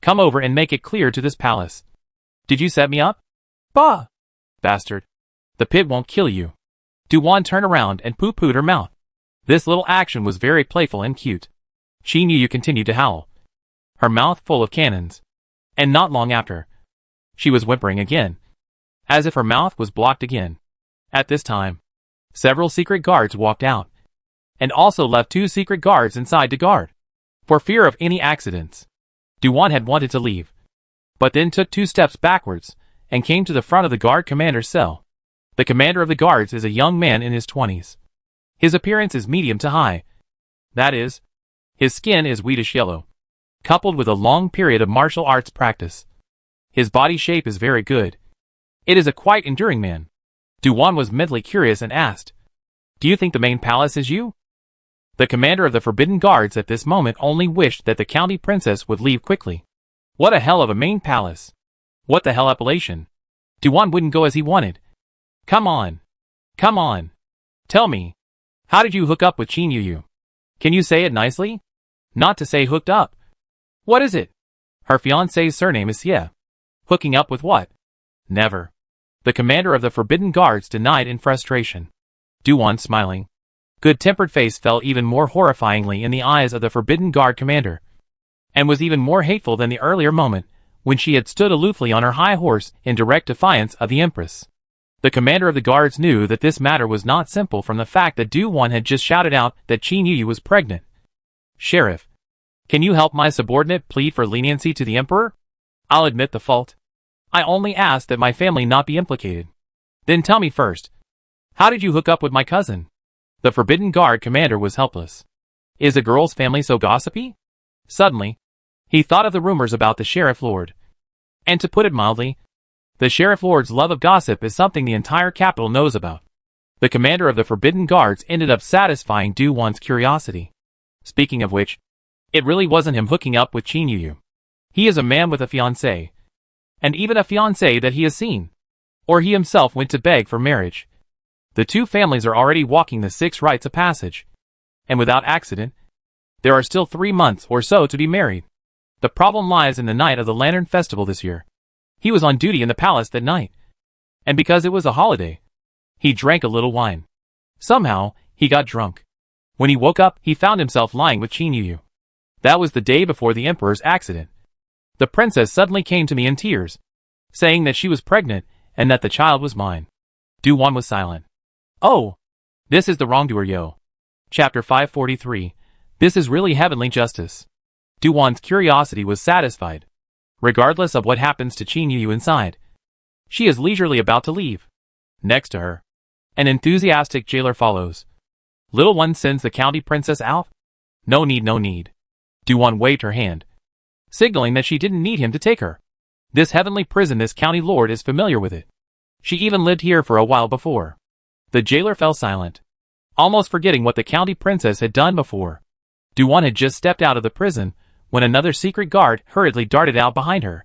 Come over and make it clear to this palace. Did you set me up? Bah! Bastard. The pit won't kill you. Do-won turned around and poo-pooed her mouth. This little action was very playful and cute. Qin Yuyu continued to howl, her mouth full of cannons. And not long after, she was whimpering again, as if her mouth was blocked again. At this time, several secret guards walked out, and also left two secret guards inside to guard, for fear of any accidents. Do-won had wanted to leave, but then took 2 steps backwards, and came to the front of the guard commander's cell. The commander of the guards is a young man in his 20s. His appearance is medium to high. That is, his skin is wheatish yellow, coupled with a long period of martial arts practice. His body shape is very good. It is a quite enduring man. Do-won was mentally curious and asked, Do you think the main palace is you? The commander of the Forbidden Guards at this moment only wished that the county princess would leave quickly. What a hell of a main palace. What the hell appellation. Do-won wouldn't go as he wanted. Come on. Come on. Tell me. How did you hook up with Qin Yuyu? Can you say it nicely? Not to say hooked up. What is it? Her fiancé's surname is Xie. Hooking up with what? Never. The commander of the Forbidden Guards denied in frustration. Do-won's smiling, good-tempered face fell even more horrifyingly in the eyes of the Forbidden Guard commander, and was even more hateful than the earlier moment when she had stood aloofly on her high horse in direct defiance of the Empress. The commander of the guards knew that this matter was not simple from the fact that Do-won had just shouted out that Qin Yuyu was pregnant. Sheriff, can you help my subordinate plead for leniency to the Emperor? I'll admit the fault. I only ask that my family not be implicated. Then tell me first, how did you hook up with my cousin? The Forbidden Guard commander was helpless. Is a girl's family so gossipy? Suddenly, he thought of the rumors about the Sheriff Lord. And to put it mildly, the Sheriff Lord's love of gossip is something the entire capital knows about. The commander of the Forbidden Guards ended up satisfying Do-won's curiosity. Speaking of which, it really wasn't him hooking up with Qin Yuyu. He is a man with a fiancée. And even a fiancée that he has seen. Or he himself went to beg for marriage. The two families are already walking the 6 rites of passage. And without accident, there are still 3 months or so to be married. The problem lies in the night of the Lantern Festival this year. He was on duty in the palace that night. And because it was a holiday, he drank a little wine. Somehow, he got drunk. When he woke up, he found himself lying with Qin Yuyu. That was the day before the emperor's accident. The princess suddenly came to me in tears, saying that she was pregnant and that the child was mine. Du Wan was silent. Oh! This is the wrongdoer, yo. Chapter 543. This is really heavenly justice. Du Wan's curiosity was satisfied. Regardless of what happens to Qin Yuyu inside, she is leisurely about to leave. Next to her, an enthusiastic jailer follows. Little one sends the county princess out? No need, no need. Du Wan waved her hand, signaling that she didn't need him to take her. This heavenly prison, this county lord is familiar with it. She even lived here for a while before. The jailer fell silent, almost forgetting what the county princess had done before. Du Wan had just stepped out of the prison when another secret guard hurriedly darted out behind her.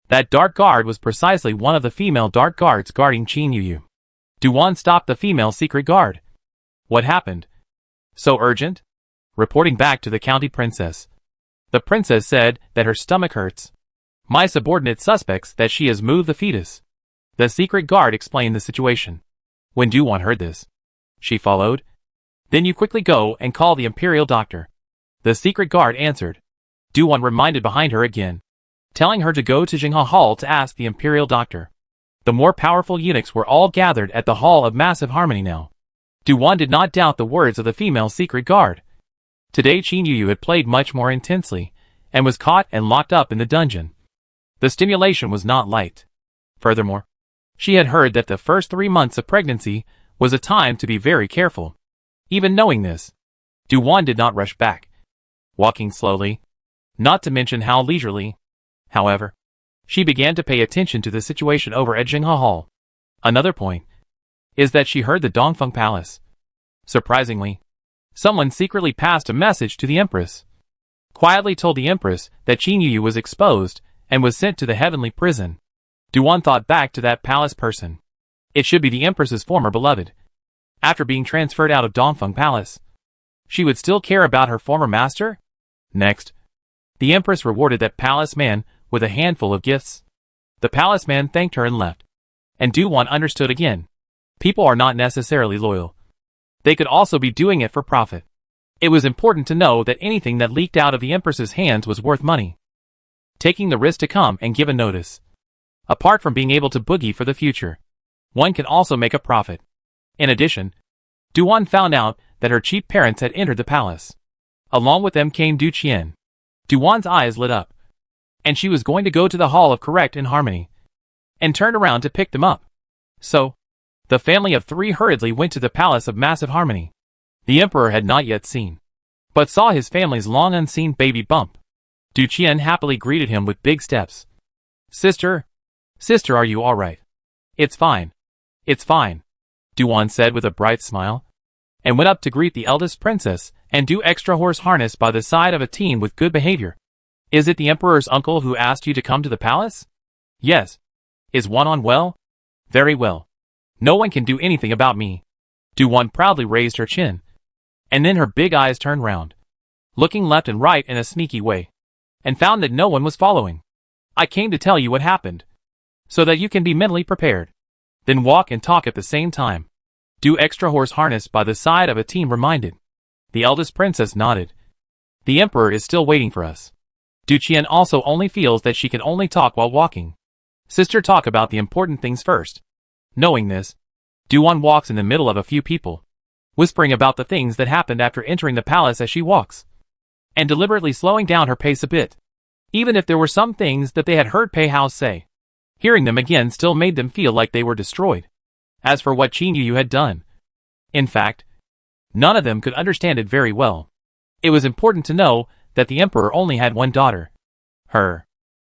That dark guard was precisely one of the female dark guards guarding Qin Yuyu. Du Wan stopped the female secret guard. What happened? So urgent? Reporting back to the county princess. The princess said that her stomach hurts. My subordinate suspects that she has moved the fetus. The secret guard explained the situation. When Du Wan heard this, she followed. Then you quickly go and call the imperial doctor. The secret guard answered. Du Wan reminded behind her again, telling her to go to Jinghe Hall to ask the imperial doctor. The more powerful eunuchs were all gathered at the Hall of Massive Harmony now. Du Wan did not doubt the words of the female secret guard. Today Qin Yuyu had played much more intensely, and was caught and locked up in the dungeon. The stimulation was not light. Furthermore, she had heard that the first 3 months of pregnancy was a time to be very careful. Even knowing this, Du Wan did not rush back, walking slowly, not to mention how leisurely. However, she began to pay attention to the situation over at Jinghe Hall. Another point is that she heard the Dongfeng Palace. Surprisingly, someone secretly passed a message to the Empress. Quietly told the Empress that Qin Yuyu was exposed and was sent to the heavenly prison. Du Wan thought back to that palace person. It should be the Empress's former beloved. After being transferred out of Dongfeng Palace, she would still care about her former master? Next, the Empress rewarded that palace man with a handful of gifts. The palace man thanked her and left. And Du Wan understood again. People are not necessarily loyal. They could also be doing it for profit. It was important to know that anything that leaked out of the Empress's hands was worth money. Taking the risk to come and give a notice. Apart from being able to boogie for the future, one can also make a profit. In addition, Du Wan found out that her cheap parents had entered the palace. Along with them came Du Qian. Du Wan's eyes lit up, and she was going to go to the Hall of Correct and Harmony, and turned around to pick them up. So, the family of 3 hurriedly went to the Palace of Massive Harmony. The Emperor had not yet seen, but saw his family's long unseen baby bump. Du Qian happily greeted him with big steps. Sister, are you alright? It's fine. It's fine, Du Wan said with a bright smile, and went up to greet the eldest princess and do extra horse harness by the side of a teen with good behavior. Is it the Emperor's uncle who asked you to come to the palace? Yes. Is Wan well? Very well. No one can do anything about me. Du Wan proudly raised her chin, and then her big eyes turned round, looking left and right in a sneaky way, and found that no one was following. I came to tell you what happened, so that you can be mentally prepared. Then walk and talk at the same time. Do extra horse harness by the side of a team reminded. The eldest princess nodded. The Emperor is still waiting for us. Du Qian also only feels that she can only talk while walking. Sister, talk about the important things first. Knowing this, Du Wan walks in the middle of a few people, whispering about the things that happened after entering the palace as she walks, and deliberately slowing down her pace a bit. Even if there were some things that they had heard Pei Hao say, hearing them again still made them feel like they were destroyed. As for what Qin Yuyu had done, in fact, none of them could understand it very well. It was important to know that the Emperor only had one daughter. Her.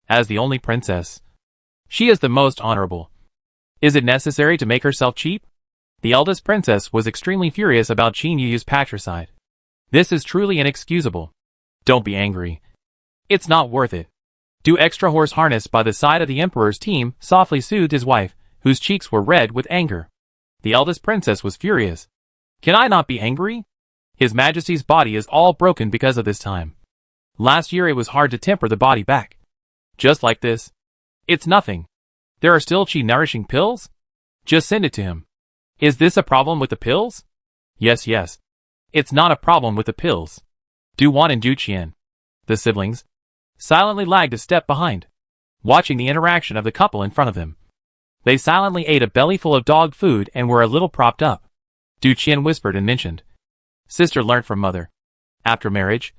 As the only princess, she is the most honorable. Is it necessary to make herself cheap? The eldest princess was extremely furious about Qin Yuyu's patricide. This is truly inexcusable. Don't be angry. It's not worth it. Do extra horse harness by the side of the Emperor's team, softly soothed his wife, whose cheeks were red with anger. The eldest princess was furious. Can I not be angry? His Majesty's body is all broken because of this time. Last year it was hard to temper the body back. Just like this. It's nothing. There are still chi-nourishing pills? Just send it to him. Is this a problem with the pills? Yes. It's not a problem with the pills. Du-Wan and Du-Qian, the siblings, silently lagged a step behind, watching the interaction of the couple in front of them. They silently ate a bellyful of dog food and were a little propped up. Du-Qian whispered and mentioned, "Sister learned from mother. After marriage,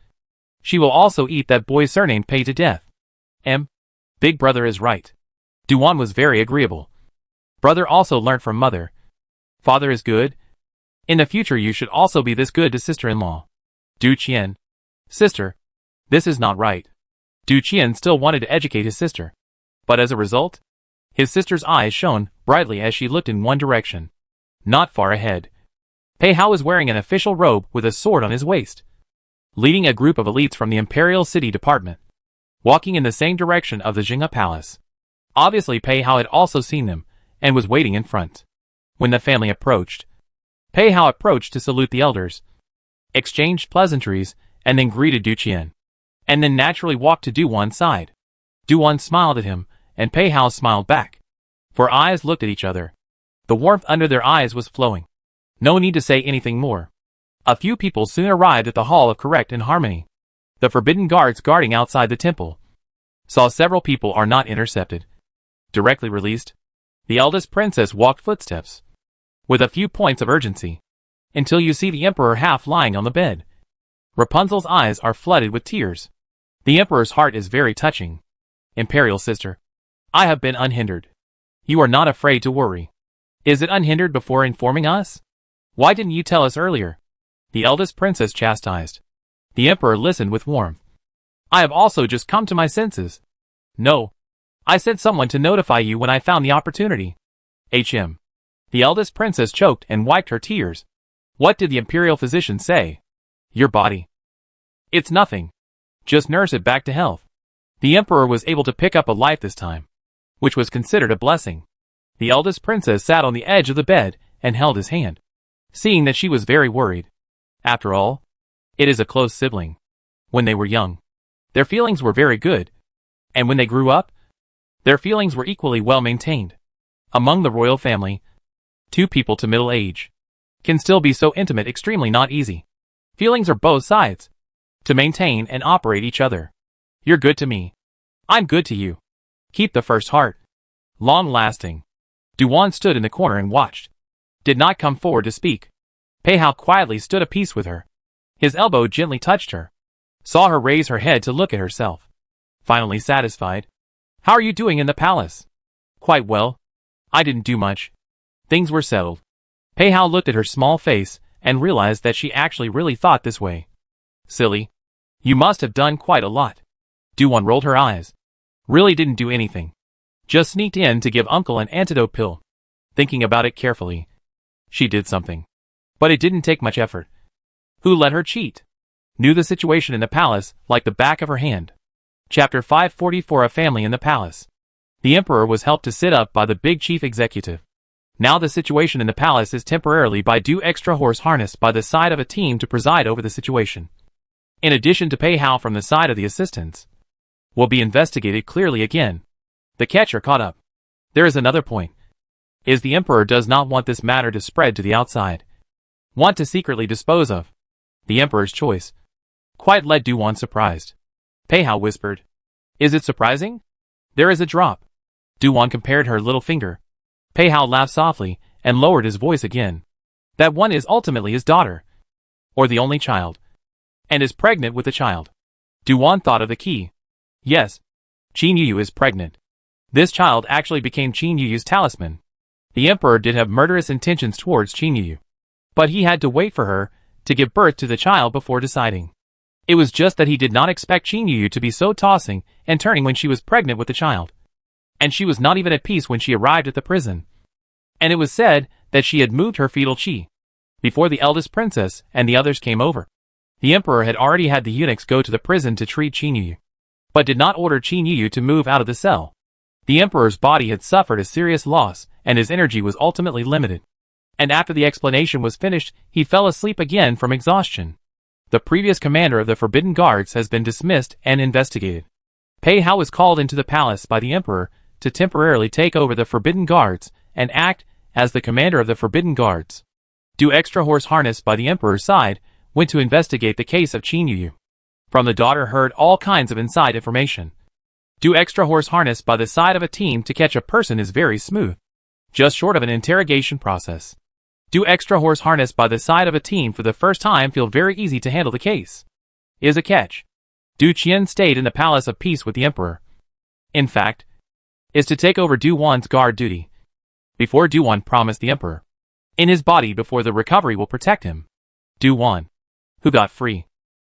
she will also eat that boy's surname Pei to death." Big brother is right. Du-Wan was very agreeable. Brother also learnt from mother. Father is good. In the future you should also be this good to sister-in-law. Du-Qian, sister, this is not right. Du-Qian still wanted to educate his sister. But as a result, his sister's eyes shone brightly as she looked in one direction. Not far ahead, Pei Hao was wearing an official robe with a sword on his waist, leading a group of elites from the Imperial City Department, walking in the same direction of the Jinghe Palace. Obviously Pei Hao had also seen them, and was waiting in front. When the family approached, Pei Hao approached to salute the elders, exchanged pleasantries, and then greeted Du-Qian, and then naturally walked to Du-Wan's side. Du-Wan smiled at him, and Pei Hao smiled back. For eyes looked at each other. The warmth under their eyes was flowing. No need to say anything more. A few people soon arrived at the Hall of Correct and Harmony. The forbidden guards guarding outside the temple saw several people are not intercepted. Directly released, the eldest princess walked footsteps, with a few points of urgency, until you see the emperor half lying on the bed. Rapunzel's eyes are flooded with tears. The emperor's heart is very touching. Imperial sister, I have been unhindered. You are not afraid to worry. Is it unhindered before informing us? Why didn't you tell us earlier? The eldest princess chastised. The emperor listened with warmth. I have also just come to my senses. No. I sent someone to notify you when I found the opportunity. The eldest princess choked and wiped her tears. What did the imperial physician say? Your body. It's nothing. Just nurse it back to health. The emperor was able to pick up a life this time, which was considered a blessing. The eldest princess sat on the edge of the bed and held his hand, seeing that she was very worried. After all, it is a close sibling. When they were young, their feelings were very good, and when they grew up, their feelings were equally well maintained. Among the royal family, 2 people to middle age can still be so intimate, extremely not easy. Feelings are both sides to maintain and operate each other. You're good to me. I'm good to you. Keep the first heart long-lasting. Du-Wan stood in the corner and watched. Did not come forward to speak. Pei Hao quietly stood a piece with her. His elbow gently touched her. Saw her raise her head to look at herself. Finally satisfied. How are you doing in the palace? Quite well. I didn't do much. Things were settled. Pei Hao looked at her small face and realized that she actually really thought this way. Silly. You must have done quite a lot. Du-Wan rolled her eyes. Really didn't do anything. Just sneaked in to give uncle an antidote pill. Thinking about it carefully, she did something. But it didn't take much effort. Who let her cheat? Knew the situation in the palace like the back of her hand. Chapter 544. A family in the palace. The emperor was helped to sit up by the big chief executive. Now the situation in the palace is temporarily by due extra horse harness by the side of a team to preside over the situation. In addition to Pei Hao from the side of the assistants, will be investigated clearly again. The catcher caught up. There is another point. Is the emperor does not want this matter to spread to the outside. Want to secretly dispose of. The emperor's choice quite led Du-Wan surprised. Pei Hao whispered. Is it surprising? There is a drop. Du-Wan compared her little finger. Pei Hao laughed softly and lowered his voice again. That one is ultimately his daughter. Or the only child. And is pregnant with the child. Du-Wan thought of the key. Yes. Qin Yuyu is pregnant. This child actually became Qin Yuyu's talisman. The emperor did have murderous intentions towards Qin Yuyu. But he had to wait for her to give birth to the child before deciding. It was just that he did not expect Qin Yuyu to be so tossing and turning when she was pregnant with the child. And she was not even at peace when she arrived at the prison. And it was said that she had moved her fetal qi before the eldest princess and the others came over. The emperor had already had the eunuchs go to the prison to treat Qin Yuyu, but did not order Qin Yuyu to move out of the cell. The emperor's body had suffered a serious loss, and his energy was ultimately limited. And after the explanation was finished, he fell asleep again from exhaustion. The previous commander of the Forbidden Guards has been dismissed and investigated. Pei Hao was called into the palace by the emperor to temporarily take over the Forbidden Guards and act as the commander of the Forbidden Guards. Do extra horse harness by the emperor's side went to investigate the case of Qin Yuyu. From the daughter heard all kinds of inside information. Do extra horse harness by the side of a team to catch a person is very smooth. Just short of an interrogation process. Do extra horse harness by the side of a team for the first time feel very easy to handle the case. Is a catch. Du Qian stayed in the Palace of Peace with the Emperor. In fact, is to take over Du Wan's guard duty. Before Du Wan promised the Emperor, in his body before the recovery will protect him. Du Wan, who got free,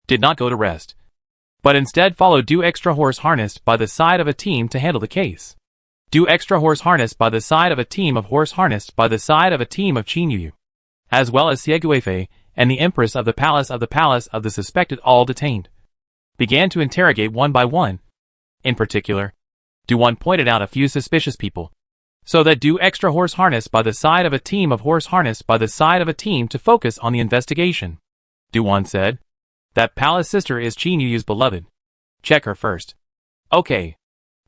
did not go to rest, but instead followed Du extra horse harnessed by the side of a team to handle the case. Du extra horse harnessed by the side of a team of horse harnessed by the side of a team of Qin Yuyu, as well as Xie Guifei and the Empress of the Palace of the suspected all detained. Began to interrogate one by one. In particular, Du Wan pointed out a few suspicious people, so that Du extra horse harnessed by the side of a team of horse harnessed by the side of a team to focus on the investigation. Du Wan said, that palace sister is Qin Yuyu's beloved. Check her first. Okay.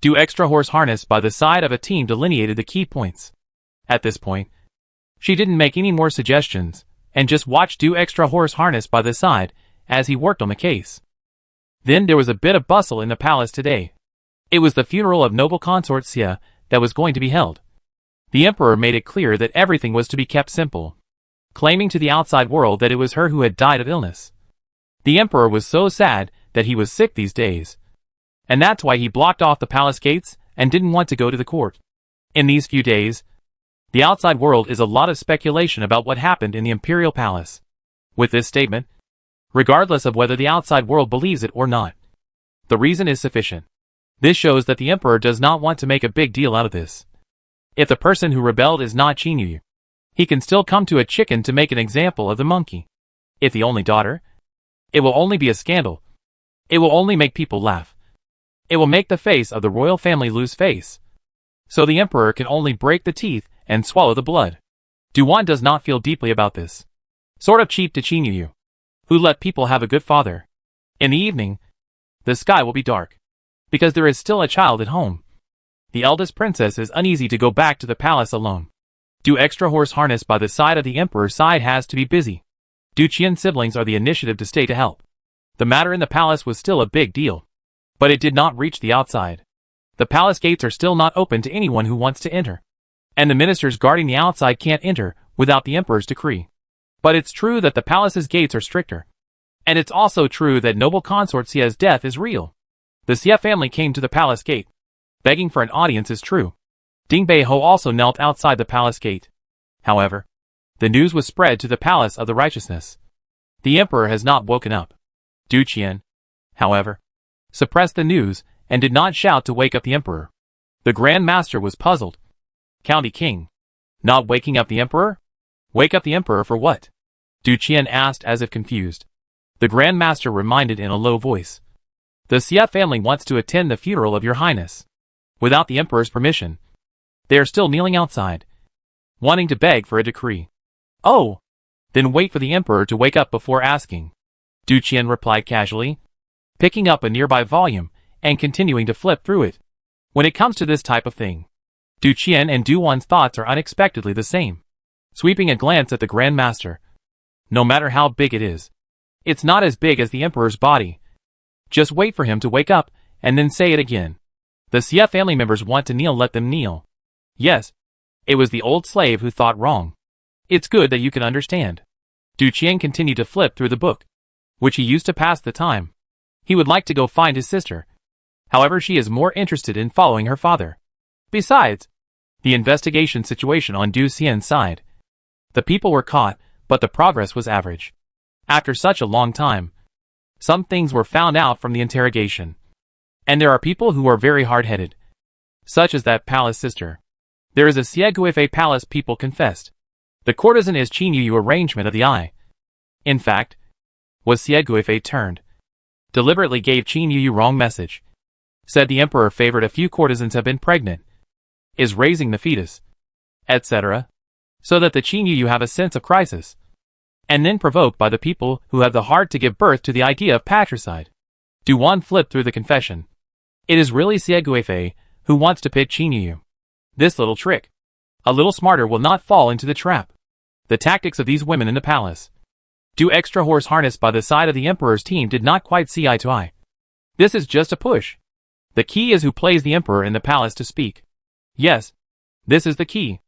Du extra horse harnessed by the side of a team delineated the key points. At this point, she didn't make any more suggestions, and just watched Du extra horse harnessed by the side as he worked on the case. Then there was a bit of bustle in the palace today. It was the funeral of noble consort Xie that was going to be held. The emperor made it clear that everything was to be kept simple, claiming to the outside world that it was her who had died of illness. The emperor was so sad that he was sick these days, and that's why he blocked off the palace gates and didn't want to go to the court. In these few days, the outside world is a lot of speculation about what happened in the imperial palace. With this statement, regardless of whether the outside world believes it or not, the reason is sufficient. This shows that the emperor does not want to make a big deal out of this. If the person who rebelled is not Qin Yuyu, he can still come to a chicken to make an example of the monkey. If the only daughter, it will only be a scandal. It will only make people laugh. It will make the face of the royal family lose face. So the emperor can only break the teeth and swallow the blood. Du Wan does not feel deeply about this. Sort of cheap to Qin Yuyu, who let people have a good father. In the evening, the sky will be dark, because there is still a child at home. The eldest princess is uneasy to go back to the palace alone. Du extra horse harness by the side of the emperor's side has to be busy. Du Qian's siblings are the initiative to stay to help. The matter in the palace was still a big deal, but it did not reach the outside. The palace gates are still not open to anyone who wants to enter, and the ministers guarding the outside can't enter without the emperor's decree. But it's true that the palace's gates are stricter. And it's also true that noble consort Xie's death is real. The Xie family came to the palace gate. Begging for an audience is true. Ding Beiho also knelt outside the palace gate. However, the news was spread to the palace of the righteousness. The emperor has not woken up. Du Qian, however, suppressed the news and did not shout to wake up the emperor. The Grand Master was puzzled. County King, not waking up the emperor? Wake up the emperor for what? Du Qian asked as if confused. The Grand Master reminded in a low voice. The Xie family wants to attend the funeral of your highness, without the emperor's permission. They are still kneeling outside, wanting to beg for a decree. Oh, then wait for the emperor to wake up before asking. Du Qian replied casually, picking up a nearby volume and continuing to flip through it. When it comes to this type of thing, Du Qian and Du Wan's thoughts are unexpectedly the same. Sweeping a glance at the Grand Master, no matter how big it is, it's not as big as the emperor's body. Just wait for him to wake up, and then say it again. The Xie family members want to kneel, let them kneel. Yes, it was the old slave who thought wrong. It's good that you can understand. Du Qian continued to flip through the book, which he used to pass the time. He would like to go find his sister. However, she is more interested in following her father. Besides, the investigation situation on Du Xian's side. The people were caught, but the progress was average. After such a long time, some things were found out from the interrogation. And there are people who are very hard-headed, such as that palace sister. There is a Xie Guifei palace people confessed. The courtesan is Qin Yuyu arrangement of the eye. In fact, was Xie Guifei turned. Deliberately gave Qin Yuyu wrong message. Said the emperor favored a few courtesans have been pregnant. Is raising the fetus. Etc. So that the Qin Yuyu have a sense of crisis. And then provoked by the people who have the heart to give birth to the idea of patricide. Du Wan flipped through the confession. It is really Xie Guifei who wants to pit Qin Yuyu. This little trick, a little smarter, will not fall into the trap. The tactics of these women in the palace. Du extra horse harnessed by the side of the Emperor's team did not quite see eye to eye. This is just a push. The key is who plays the Emperor in the palace to speak. Yes, this is the key.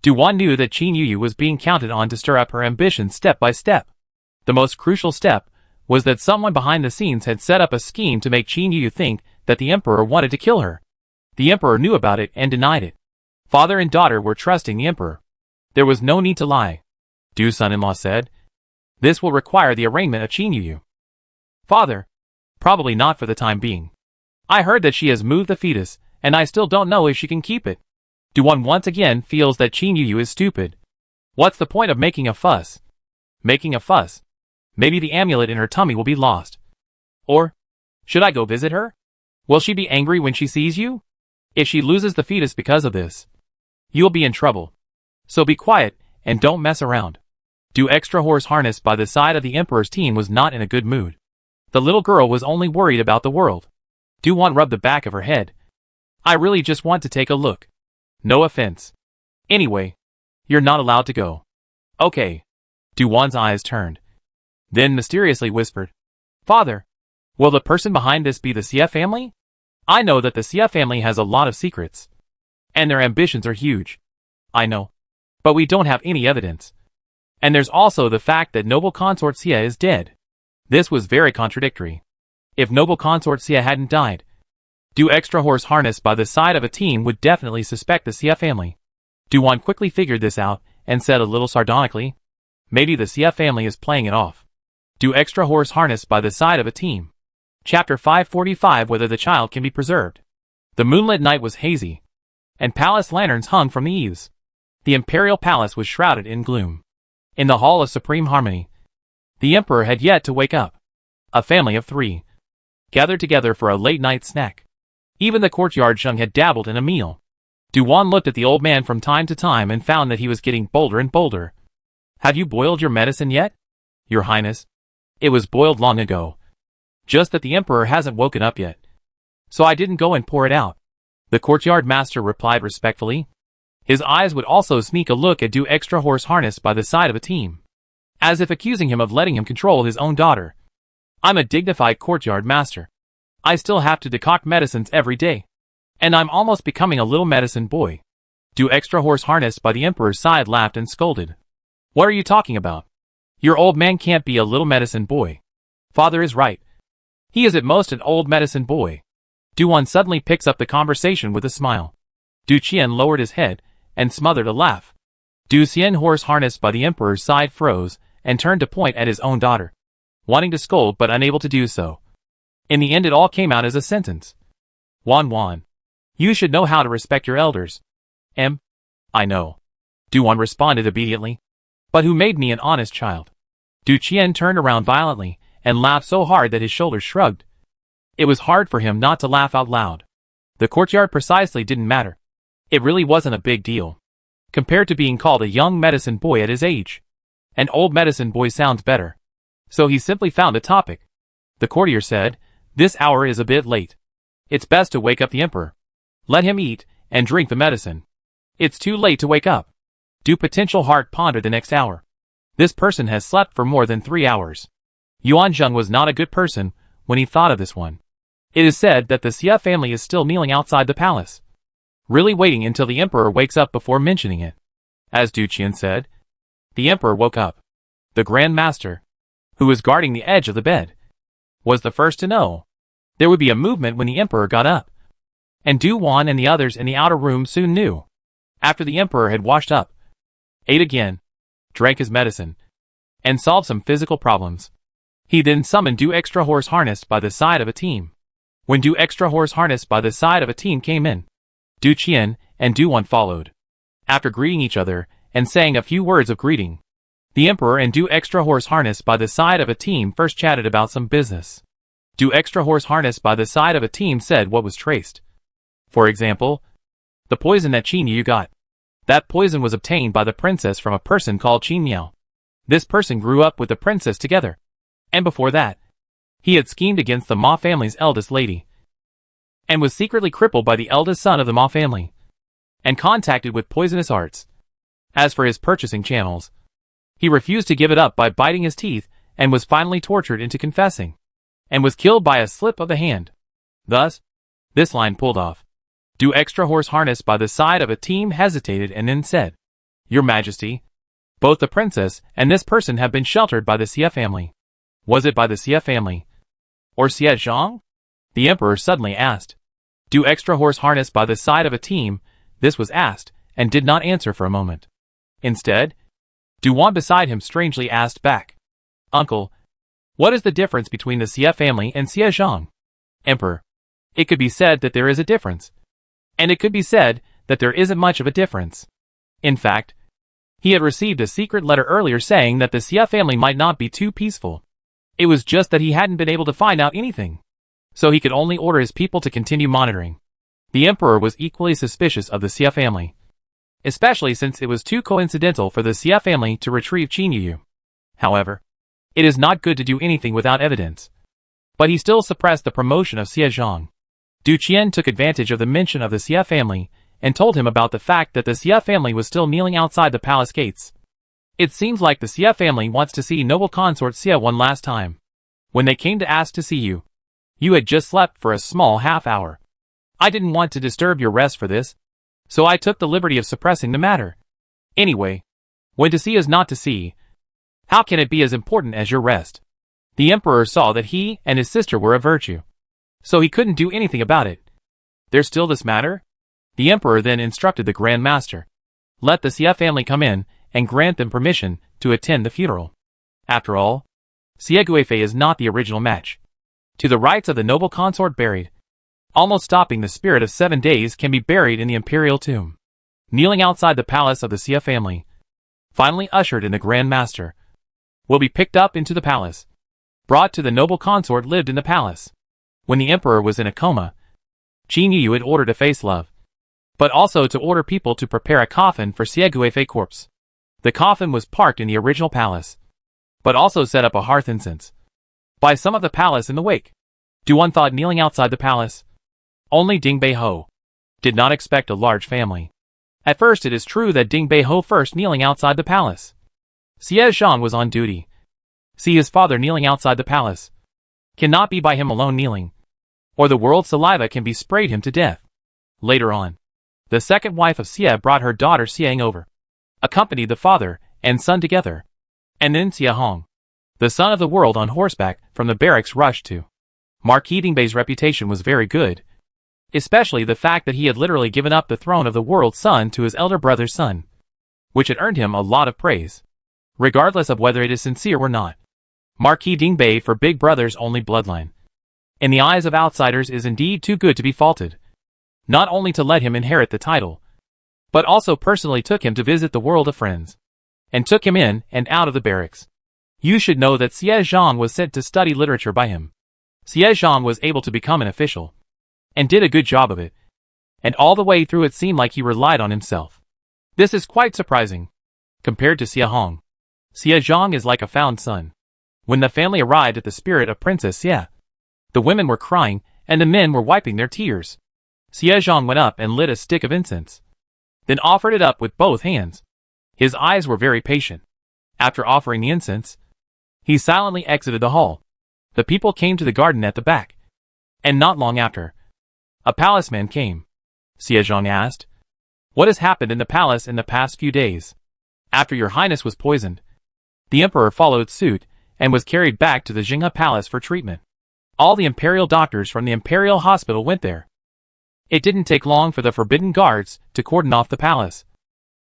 Du-Wan knew that Qin Yuyu was being counted on to stir up her ambition step by step. The most crucial step was that someone behind the scenes had set up a scheme to make Qin Yuyu think that the Emperor wanted to kill her. The Emperor knew about it and denied it. Father and daughter were trusting the Emperor. There was no need to lie. Du's son-in-law said. This will require the arraignment of Qin Yuyu. Father, probably not for the time being. I heard that she has moved the fetus, and I still don't know if she can keep it. Du-Wan once again feels that Qin Yuyu is stupid. What's the point of making a fuss? Making a fuss? Maybe the amulet in her tummy will be lost. Or, should I go visit her? Will she be angry when she sees you? If she loses the fetus because of this, you'll be in trouble. So be quiet, and don't mess around. Du extra horse harnessed by the side of the Emperor's team was not in a good mood. The little girl was only worried about the world. Du-Wan rubbed the back of her head. I really just want to take a look. No offense. Anyway, you're not allowed to go. Okay. Du-Wan's eyes turned. Then mysteriously whispered. Father, will the person behind this be the Xie family? I know that the Xie family has a lot of secrets. And their ambitions are huge. I know. But we don't have any evidence. And there's also the fact that noble consort Xie is dead. This was very contradictory. If noble consort Xie hadn't died, Du extra horse harnessed by the side of a team would definitely suspect the Xie family. Du-Wan quickly figured this out and said a little sardonically, maybe the Xie family is playing it off. Du extra horse harnessed by the side of a team. Chapter 545 Whether the Child Can Be Preserved. The moonlit night was hazy, and palace lanterns hung from the eaves. The imperial palace was shrouded in gloom. In the Hall of Supreme Harmony, the Emperor had yet to wake up. A family of 3 gathered together for a late-night snack. Even the courtyard Zheng had dabbled in a meal. Du-Wan looked at the old man from time to time and found that he was getting bolder and bolder. Have you boiled your medicine yet? Your Highness. It was boiled long ago. Just that the Emperor hasn't woken up yet. So I didn't go and pour it out. The courtyard master replied respectfully. His eyes would also sneak a look at Du extra horse harnessed by the side of a team, as if accusing him of letting him control his own daughter. I'm a dignified courtyard master. I still have to decoct medicines every day. And I'm almost becoming a little medicine boy. Du extra horse harnessed by the Emperor's side laughed and scolded. What are you talking about? Your old man can't be a little medicine boy. Father is right. He is at most an old medicine boy. Du-Wan suddenly picks up the conversation with a smile. Du Qian lowered his head and smothered a laugh. Du Xian horse harnessed by the Emperor's side froze and turned to point at his own daughter, wanting to scold but unable to do so. In the end it all came out as a sentence. Wan, you should know how to respect your elders. I know. Du-Wan responded obediently. But who made me an honest child? Du Qian turned around violently and laughed so hard that his shoulders shrugged. It was hard for him not to laugh out loud. The courtyard precisely didn't matter. It really wasn't a big deal, compared to being called a young medicine boy at his age. An old medicine boy sounds better. So he simply found a topic. The courtier said, this hour is a bit late. It's best to wake up the Emperor. Let him eat and drink the medicine. It's too late to wake up. Du potential heart pondered the next hour. This person has slept for more than 3 hours. Yuan Zheng was not a good person when he thought of this one. It is said that the Xie family is still kneeling outside the palace, really waiting until the Emperor wakes up before mentioning it. As Du Qian said, the Emperor woke up. The Grand Master, who was guarding the edge of the bed, was the first to know. There would be a movement when the Emperor got up. And Du-Wan and the others in the outer room soon knew. After the Emperor had washed up, ate again, drank his medicine, and solved some physical problems, he then summoned Du extra horse harnessed by the side of a team. When Du extra horse harnessed by the side of a team came in, Du Qian and Du-Wan followed. After greeting each other and saying a few words of greeting, the Emperor and Du extra horse harnessed by the side of a team first chatted about some business. Du extra horse harnessed by the side of a team said what was traced. For example, the poison that Qin Yu got. That poison was obtained by the princess from a person called Qin Miao. This person grew up with the princess together. And before that, he had schemed against the Ma family's eldest lady, and was secretly crippled by the eldest son of the Ma family, and contacted with poisonous arts. As for his purchasing channels, he refused to give it up by biting his teeth and was finally tortured into confessing, and was killed by a slip of the hand. Thus, this line pulled off. Do extra horse harness by the side of a team hesitated and then said, Your Majesty, both the princess and this person have been sheltered by the Xie family. Was it by the Xie family? Or Xie Zhang? The emperor suddenly asked. Do extra horse harness by the side of a team, this was asked, and did not answer for a moment. Instead, Duan beside him strangely asked back. Uncle, what is the difference between the Xie family and Xie Zhang? Emperor, it could be said that there is a difference. And it could be said that there isn't much of a difference. In fact, he had received a secret letter earlier saying that the Xie family might not be too peaceful. It was just that he hadn't been able to find out anything. So he could only order his people to continue monitoring. The emperor was equally suspicious of the Xie family, especially since it was too coincidental for the Xie family to retrieve Qin Yu. However, it is not good to do anything without evidence. But he still suppressed the promotion of Xie Zhang. Du Qian took advantage of the mention of the Xie family and told him about the fact that the Xie family was still kneeling outside the palace gates. It seems like the Xie family wants to see noble consort Xie one last time. When they came to ask to see you, you had just slept for a small half hour. I didn't want to disturb your rest for this, so I took the liberty of suppressing the matter. Anyway, when to see is not to see, how can it be as important as your rest? The emperor saw that he and his sister were a virtue, so he couldn't do anything about it. There's still this matter? The emperor then instructed the Grand Master. Let the Xie family come in and grant them permission to attend the funeral. After all, Xie Guifei is not the original match. To the rights of the noble consort buried, almost stopping the spirit of 7 days can be buried in the imperial tomb. Kneeling outside the palace of the Xie family, finally ushered in the Grand Master, will be picked up into the palace. Brought to the noble consort lived in the palace. When the emperor was in a coma, Qin Yu had ordered a facelove, but also to order people to prepare a coffin for Xie Guifei corpse. The coffin was parked in the original palace, but also set up a hearth incense by some of the palace in the wake. Duan thought kneeling outside the palace. Only Ding Bei Ho did not expect a large family. At first it is true that Ding Bei Ho first kneeling outside the palace. Xie Zhang was on duty. See his father kneeling outside the palace. Cannot be by him alone kneeling, or the world's saliva can be sprayed him to death. Later on, the second wife of Xie brought her daughter Xiang over, accompanied the father and son together, and then Xie Hong, the son of the world on horseback from the barracks rushed to. Marquis Dingbei's reputation was very good, especially the fact that he had literally given up the throne of the world's son to his elder brother's son, which had earned him a lot of praise, regardless of whether it is sincere or not. Marquis Dingbei for Big Brother's only bloodline, in the eyes of outsiders, is indeed too good to be faulted. Not only to let him inherit the title, but also personally took him to visit the world of friends, and took him in and out of the barracks. You should know that Xie Zhang was sent to study literature by him. Xie Zhang was able to become an official, and did a good job of it, and all the way through it seemed like he relied on himself. This is quite surprising. Compared to Xie Hong, Xie Zhang is like a found son. When the family arrived at the spirit of Princess Xie, the women were crying and the men were wiping their tears. Xie Zhang went up and lit a stick of incense, then offered it up with both hands. His eyes were very patient. After offering the incense, he silently exited the hall. The people came to the garden at the back, and not long after, a palace man came. Xie Zhang asked, "What has happened in the palace in the past few days? After your highness was poisoned." The emperor followed suit and was carried back to the Jinghe Palace for treatment. All the imperial doctors from the imperial hospital went there. It didn't take long for the forbidden guards to cordon off the palace.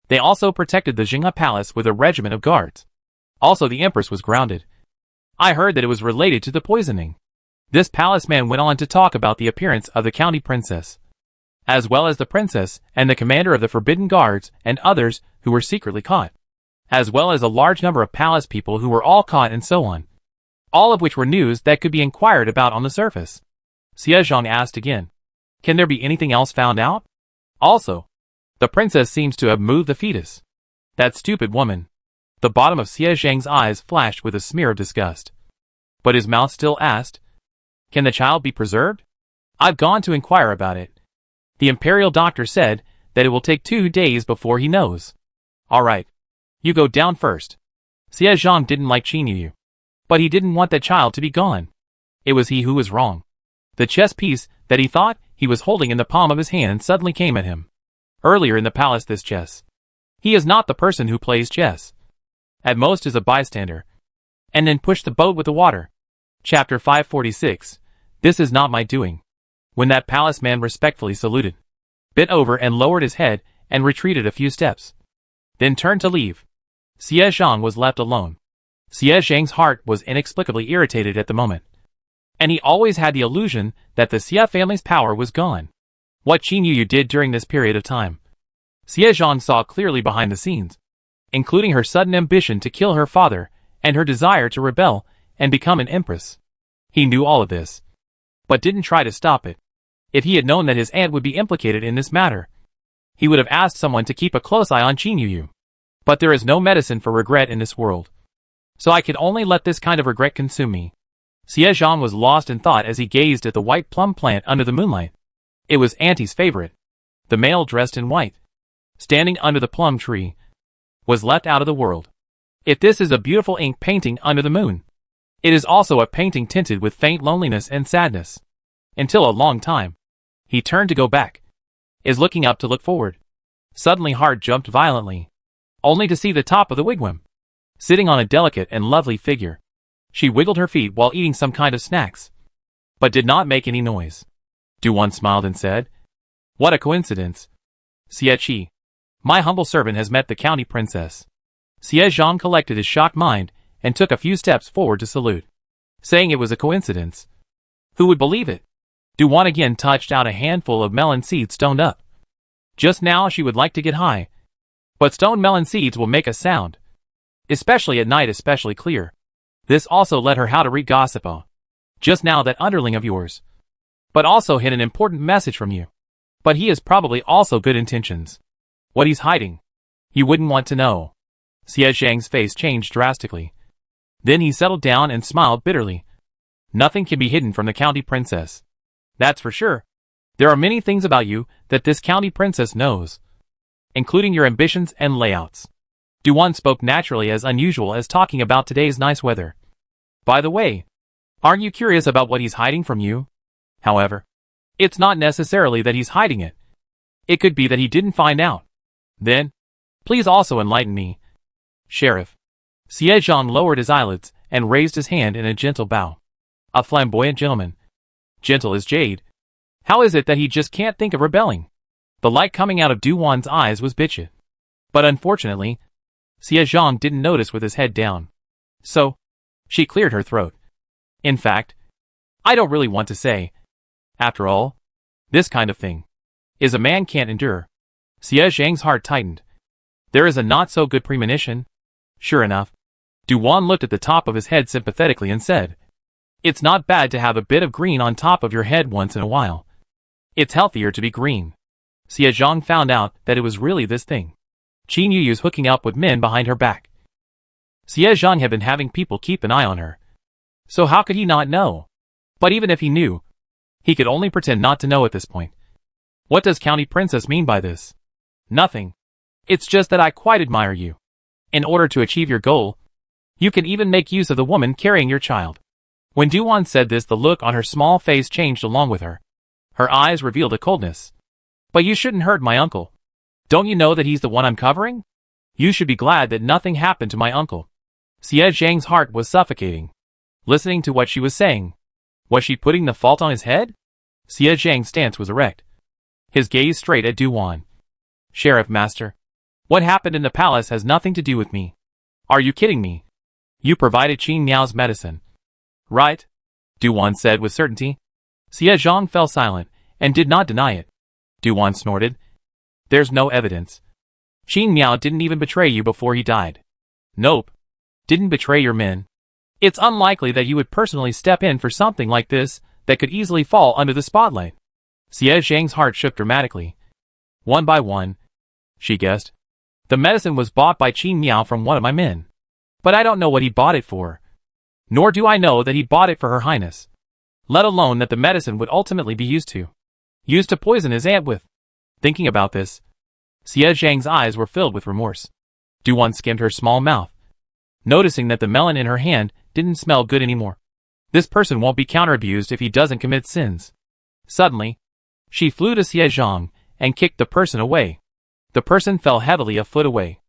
They also protected the Jinghe Palace with a regiment of guards. Also the empress was grounded. I heard that it was related to the poisoning. This palace man went on to talk about the appearance of the county princess, as well as the princess and the commander of the forbidden guards and others who were secretly caught, as well as a large number of palace people who were all caught and so on. All of which were news that could be inquired about on the surface. Xie Zhang asked again, "Can there be anything else found out?" Also, the princess seems to have moved the fetus. That stupid woman. The bottom of Xie Zhang's eyes flashed with a smear of disgust. But his mouth still asked, "Can the child be preserved?" "I've gone to inquire about it. The imperial doctor said that it will take 2 days before he knows." "All right. You go down first." Xie Zhang didn't like Qin Yu. But he didn't want that child to be gone. It was he who was wrong. The chess piece that he thought he was holding in the palm of his hand suddenly came at him. Earlier in the palace this chess. He is not the person who plays chess. At most is a bystander. And then push the boat with the water. Chapter 546. This is not my doing. When that palace man respectfully saluted, bent over and lowered his head and retreated a few steps, then turned to leave, Xie Zhang was left alone. Xie Zhang's heart was inexplicably irritated at the moment. And he always had the illusion that the Xie family's power was gone. What Qin Yuyu did during this period of time, Xie Zhang saw clearly behind the scenes, including her sudden ambition to kill her father and her desire to rebel and become an empress. He knew all of this, but didn't try to stop it. If he had known that his aunt would be implicated in this matter, he would have asked someone to keep a close eye on Qin Yuyu. But there is no medicine for regret in this world. So I could only let this kind of regret consume me. Xie Zhang was lost in thought as he gazed at the white plum plant under the moonlight. It was Auntie's favorite. The male dressed in white, standing under the plum tree, was left out of the world. If this is a beautiful ink painting under the moon, it is also a painting tinted with faint loneliness and sadness. Until a long time, he turned to go back, is looking up to look forward. Suddenly heart jumped violently, only to see the top of the wigwam, sitting on a delicate and lovely figure. She wiggled her feet while eating some kind of snacks, but did not make any noise. Duan smiled and said, "What a coincidence. Xie Qi, my humble servant has met the county princess." Xie Zhang collected his shocked mind and took a few steps forward to salute, saying it was a coincidence. Who would believe it? Duan again touched out a handful of melon seeds stoned up. Just now she would like to get high, but stoned melon seeds will make a sound, especially at night, especially clear. This also let her how to read gossip. Just now that underling of yours, but also hid an important message from you. But he has probably also good intentions. What he's hiding, you wouldn't want to know. Xie Zhang's face changed drastically. Then he settled down and smiled bitterly. Nothing can be hidden from the county princess. That's for sure. There are many things about you that this county princess knows, including your ambitions and layouts. Duan spoke naturally, as unusual as talking about today's nice weather. By the way, aren't you curious about what he's hiding from you? However, it's not necessarily that he's hiding it. It could be that he didn't find out. Then, please also enlighten me. Sheriff. Xie Zhang lowered his eyelids and raised his hand in a gentle bow. A flamboyant gentleman. Gentle as jade. How is it that he just can't think of rebelling? The light coming out of Duan's eyes was bitchy. But unfortunately, Xie Zhang didn't notice with his head down. So, she cleared her throat. In fact, I don't really want to say. After all, this kind of thing is a man can't endure. Xie Zhang's heart tightened. There is a not-so-good premonition. Sure enough, Duan looked at the top of his head sympathetically and said, "It's not bad to have a bit of green on top of your head once in a while. It's healthier to be green." Xie Zhang found out that it was really this thing. Qin Yuyu's hooking up with men behind her back. Xie Zhang had been having people keep an eye on her. So how could he not know? But even if he knew, he could only pretend not to know at this point. What does County Princess mean by this? Nothing. It's just that I quite admire you. In order to achieve your goal, you can even make use of the woman carrying your child. When Duan said this, the look on her small face changed along with her. Her eyes revealed a coldness. But you shouldn't hurt my uncle. Don't you know that he's the one I'm covering? You should be glad that nothing happened to my uncle. Xie Zhang's heart was suffocating, listening to what she was saying. Was she putting the fault on his head? Xie Zhang's stance was erect, his gaze straight at Duan. Sheriff Master, what happened in the palace has nothing to do with me. Are you kidding me? You provided Qin Miao's medicine, right? Duan said with certainty. Xie Zhang fell silent and did not deny it. Duan snorted. There's no evidence. Qin Miao didn't even betray you before he died. Nope. Didn't betray your men. It's unlikely that you would personally step in for something like this that could easily fall under the spotlight. Xie Zhang's heart shook dramatically. One by one, she guessed, the medicine was bought by Qin Miao from one of my men. But I don't know what he bought it for. Nor do I know that he bought it for Her Highness. Let alone that the medicine would ultimately be used to poison his aunt with. Thinking about this, Xie Zhang's eyes were filled with remorse. Duan skimmed her small mouth, noticing that the melon in her hand didn't smell good anymore. This person won't be counter-abused if he doesn't commit sins. Suddenly, she flew to Xie Zhang and kicked the person away. The person fell heavily a foot away.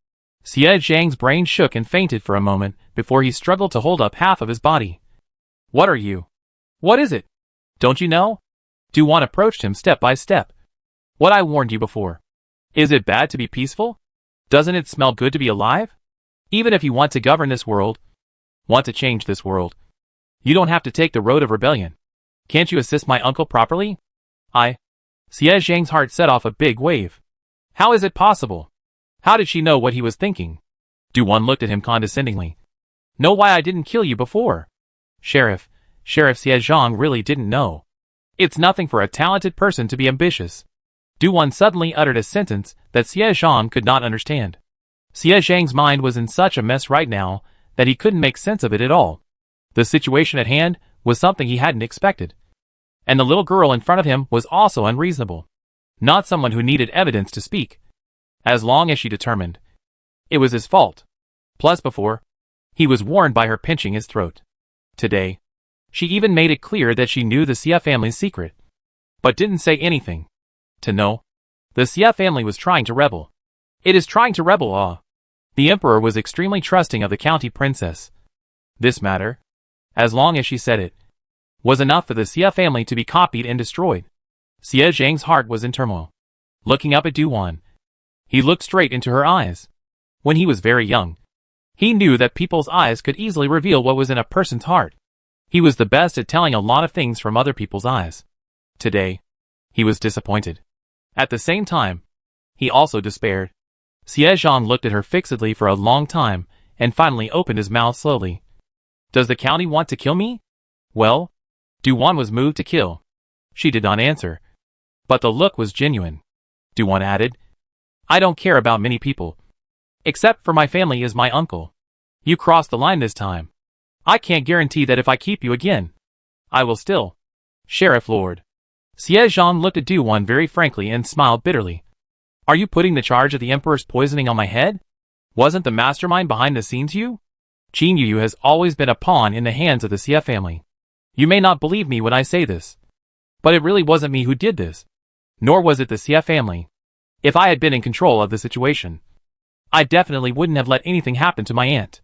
Xie Zhang's brain shook and fainted for a moment before he struggled to hold up half of his body. What are you? What is it? Don't you know? Duwan approached him step by step. What I warned you before. Is it bad to be peaceful? Doesn't it smell good to be alive? Even if you want to govern this world, want to change this world, you don't have to take the road of rebellion. Can't you assist my uncle properly? Xie Zhang's heart set off a big wave. How is it possible? How did she know what he was thinking? Duwan looked at him condescendingly. Know why I didn't kill you before? Sheriff Xie Zhang really didn't know. It's nothing for a talented person to be ambitious. Duwan suddenly uttered a sentence that Xie Zhang could not understand. Xie Zhang's mind was in such a mess right now that he couldn't make sense of it at all. The situation at hand was something he hadn't expected. And the little girl in front of him was also unreasonable. Not someone who needed evidence to speak. As long as she determined it was his fault. Plus before, he was warned by her pinching his throat. Today, she even made it clear that she knew the Xie family's secret. But didn't say anything. To know, the Xie family was trying to rebel. It is trying to rebel. The emperor was extremely trusting of the county princess. This matter, as long as she said it, was enough for the Xie family to be copied and destroyed. Xie Zhang's heart was in turmoil. Looking up at Duwan, he looked straight into her eyes. When he was very young, he knew that people's eyes could easily reveal what was in a person's heart. He was the best at telling a lot of things from other people's eyes. Today, he was disappointed. At the same time, he also despaired. Xie Zhang looked at her fixedly for a long time, and finally opened his mouth slowly. Does the county want to kill me? Well, Duwan was moved to kill. She did not answer. But the look was genuine. Duwan added, I don't care about many people. Except for my family is my uncle. You crossed the line this time. I can't guarantee that if I keep you again, I will still. Sheriff Lord. Xie Zhang looked at Duwan very frankly and smiled bitterly. Are you putting the charge of the emperor's poisoning on my head? Wasn't the mastermind behind the scenes you? Qin Yu has always been a pawn in the hands of the Xie family. You may not believe me when I say this, but it really wasn't me who did this. Nor was it the Xie family. If I had been in control of the situation, I definitely wouldn't have let anything happen to my aunt.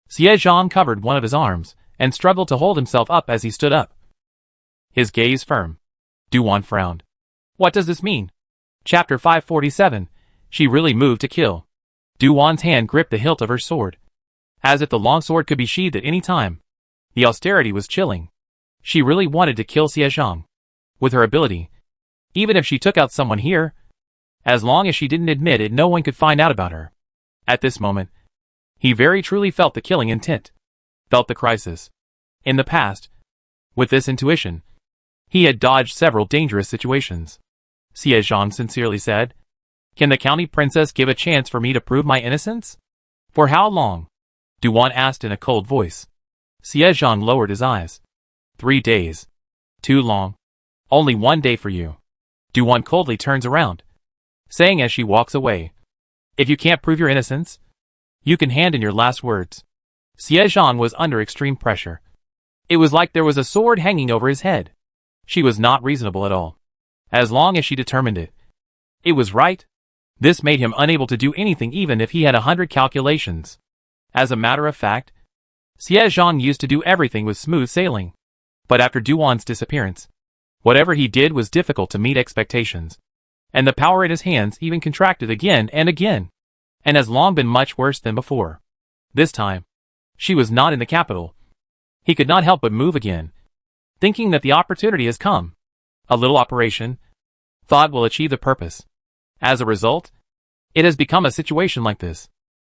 Xie Zhang covered one of his arms and struggled to hold himself up as he stood up. His gaze firm. Duwan frowned. What does this mean? Chapter 547. She really moved to kill. Duwan's hand gripped the hilt of her sword, as if the long sword could be sheathed at any time. The austerity was chilling. She really wanted to kill Xie Zhang. With her ability, even if she took out someone here, as long as she didn't admit it, no one could find out about her. At this moment, he very truly felt the killing intent. Felt the crisis. In the past, with this intuition, he had dodged several dangerous situations. Xie Zhang sincerely said, Can the county princess give a chance for me to prove my innocence? For how long? Duwan asked in a cold voice. Xie Zhang lowered his eyes. 3 days. Too long. Only 1 day for you. Duwan coldly turns around, saying as she walks away, If you can't prove your innocence, you can hand in your last words. Xie Zhang was under extreme pressure. It was like there was a sword hanging over his head. She was not reasonable at all. As long as she determined it, it was right. This made him unable to do anything even if he had 100 calculations. As a matter of fact, Xie Zhang used to do everything with smooth sailing. But after Duwan's disappearance, whatever he did was difficult to meet expectations. And the power in his hands even contracted again and again, and has long been much worse than before. This time, she was not in the capital. He could not help but move again, thinking that the opportunity has come. A little operation, thought will achieve the purpose. As a result, it has become a situation like this.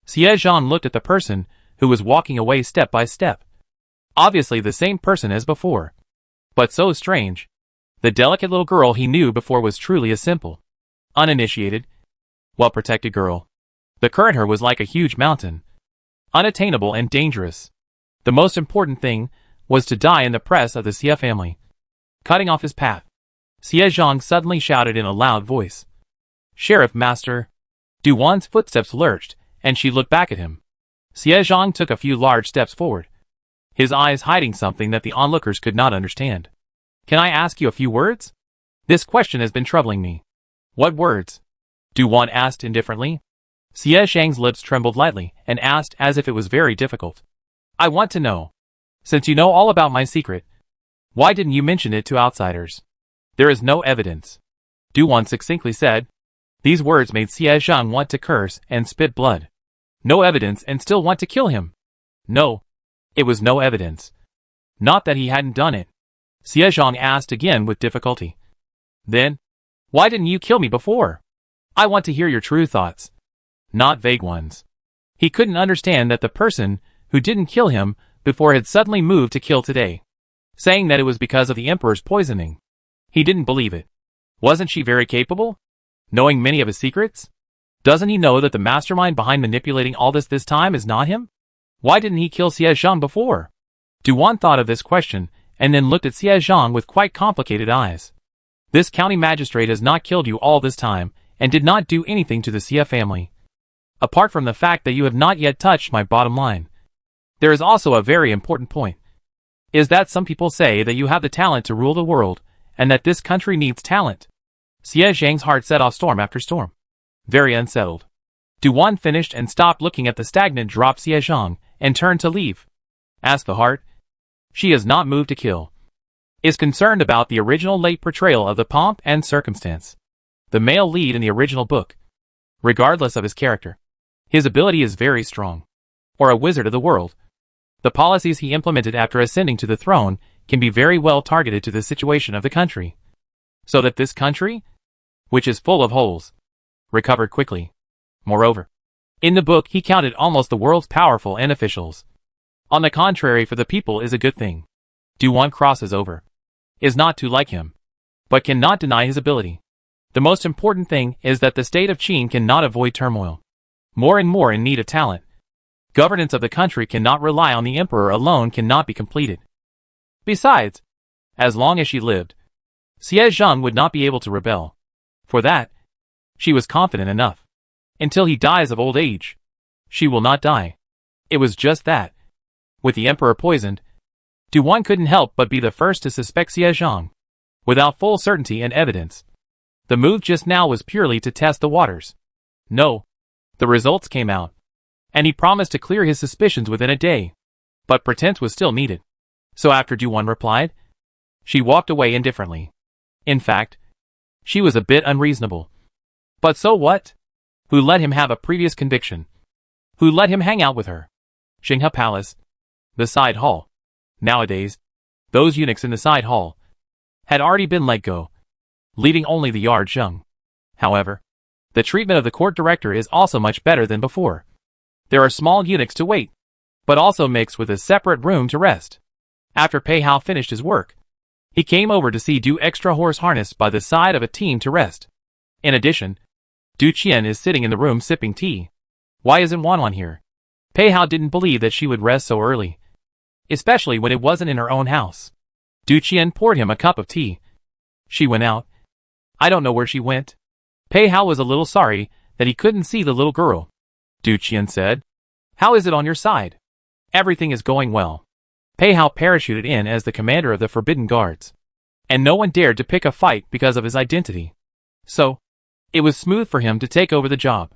Xie Zhang looked at the person who was walking away step by step. Obviously the same person as before. But so strange. The delicate little girl he knew before was truly a simple, uninitiated, well-protected girl. The current her was like a huge mountain, unattainable and dangerous. The most important thing was to die in the press of the Xie family. Cutting off his path, Xie Zhang suddenly shouted in a loud voice, Sheriff Master. Duwan's footsteps lurched, and she looked back at him. Xie Zhang took a few large steps forward. his eyes hiding something that the onlookers could not understand. Can I ask you a few words? This question has been troubling me. What words? Du Wan asked indifferently. Xie Zhang's lips trembled lightly and asked as if it was very difficult. I want to know. Since you know all about my secret, why didn't you mention it to outsiders? There is no evidence. Du Wan succinctly said. These words made Xie Zhang want to curse and spit blood. No evidence and still want to kill him. No. It was no evidence. Not that he hadn't done it. Xie Zhang asked again with difficulty. Then, why didn't you kill me before? I want to hear your true thoughts. Not vague ones. He couldn't understand that the person who didn't kill him before had suddenly moved to kill today, saying that it was because of the Emperor's poisoning. He didn't believe it. Wasn't she very capable? Knowing many of his secrets? Doesn't he know that the mastermind behind manipulating all this time is not him? Why didn't he kill Xie Zhang before? Du Wan thought of this question and then looked at Xie Zhang with quite complicated eyes. This county magistrate has not killed you all this time and did not do anything to the Xie family. Apart from the fact that you have not yet touched my bottom line. There is also a very important point. Is that some people say that you have the talent to rule the world and that this country needs talent. Xie Zhang's heart set off storm after storm. Very unsettled. Du Wan finished and stopped looking at the stagnant drop Xie Zhang and turned to leave. Asked the heart. She is not moved to kill. Is concerned about the original late portrayal of the pomp and circumstance. The male lead in the original book. Regardless of his character. His ability is very strong. Or a wizard of the world. The policies he implemented after ascending to the throne can be very well targeted to the situation of the country. So that this country, which is full of holes, recovered quickly. Moreover, in the book he counted almost the world's powerful and officials. On the contrary, for the people is a good thing. Du Wan crosses over. Is not to like him, but cannot deny his ability. The most important thing is that the state of Qin cannot avoid turmoil. More and more in need of talent. Governance of the country cannot rely on the emperor alone, cannot be completed. Besides, as long as she lived, Xie Zhang would not be able to rebel. For that, she was confident enough. Until he dies of old age, she will not die. It was just that. With the emperor poisoned, Du Wan couldn't help but be the first to suspect Xie Zhang. Without full certainty and evidence. The move just now was purely to test the waters. No. The results came out. And he promised to clear his suspicions within a day. But pretense was still needed. So after Du Wan replied, she walked away indifferently. In fact, she was a bit unreasonable. But so what? Who let him have a previous conviction? Who let him hang out with her? Xinghe Palace. The side hall. Nowadays, those eunuchs in the side hall had already been let go, leaving only the yard Zheng. However, the treatment of the court director is also much better than before. There are small eunuchs to wait, but also mixed with a separate room to rest. After Pei Hao finished his work, he came over to see Du extra horse harnessed by the side of a team to rest. In addition, Du Qian is sitting in the room sipping tea. Why isn't Wanwan here? Pei Hao didn't believe that she would rest so early, especially when it wasn't in her own house. Du Qian poured him a cup of tea. She went out. I don't know where she went. Pei Hao was a little sorry that he couldn't see the little girl. Du Qian said, how is it on your side? Everything is going well. Pei Hao parachuted in as the commander of the Forbidden Guards. And no one dared to pick a fight because of his identity. So, it was smooth for him to take over the job.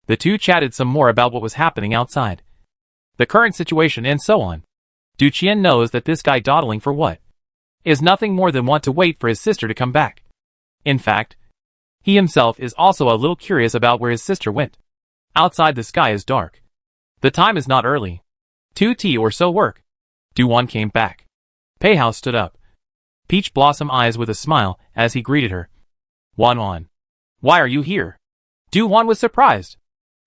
The two chatted some more about what was happening outside. The current situation and so on. Du Qian knows that this guy dawdling for what? Is nothing more than want to wait for his sister to come back. In fact, he himself is also a little curious about where his sister went. Outside the sky is dark. The time is not early. 2 tea or so work. Du Wan came back. Pei Hao stood up. Peach blossom eyes with a smile as he greeted her. Wan, why are you here? Du Wan was surprised.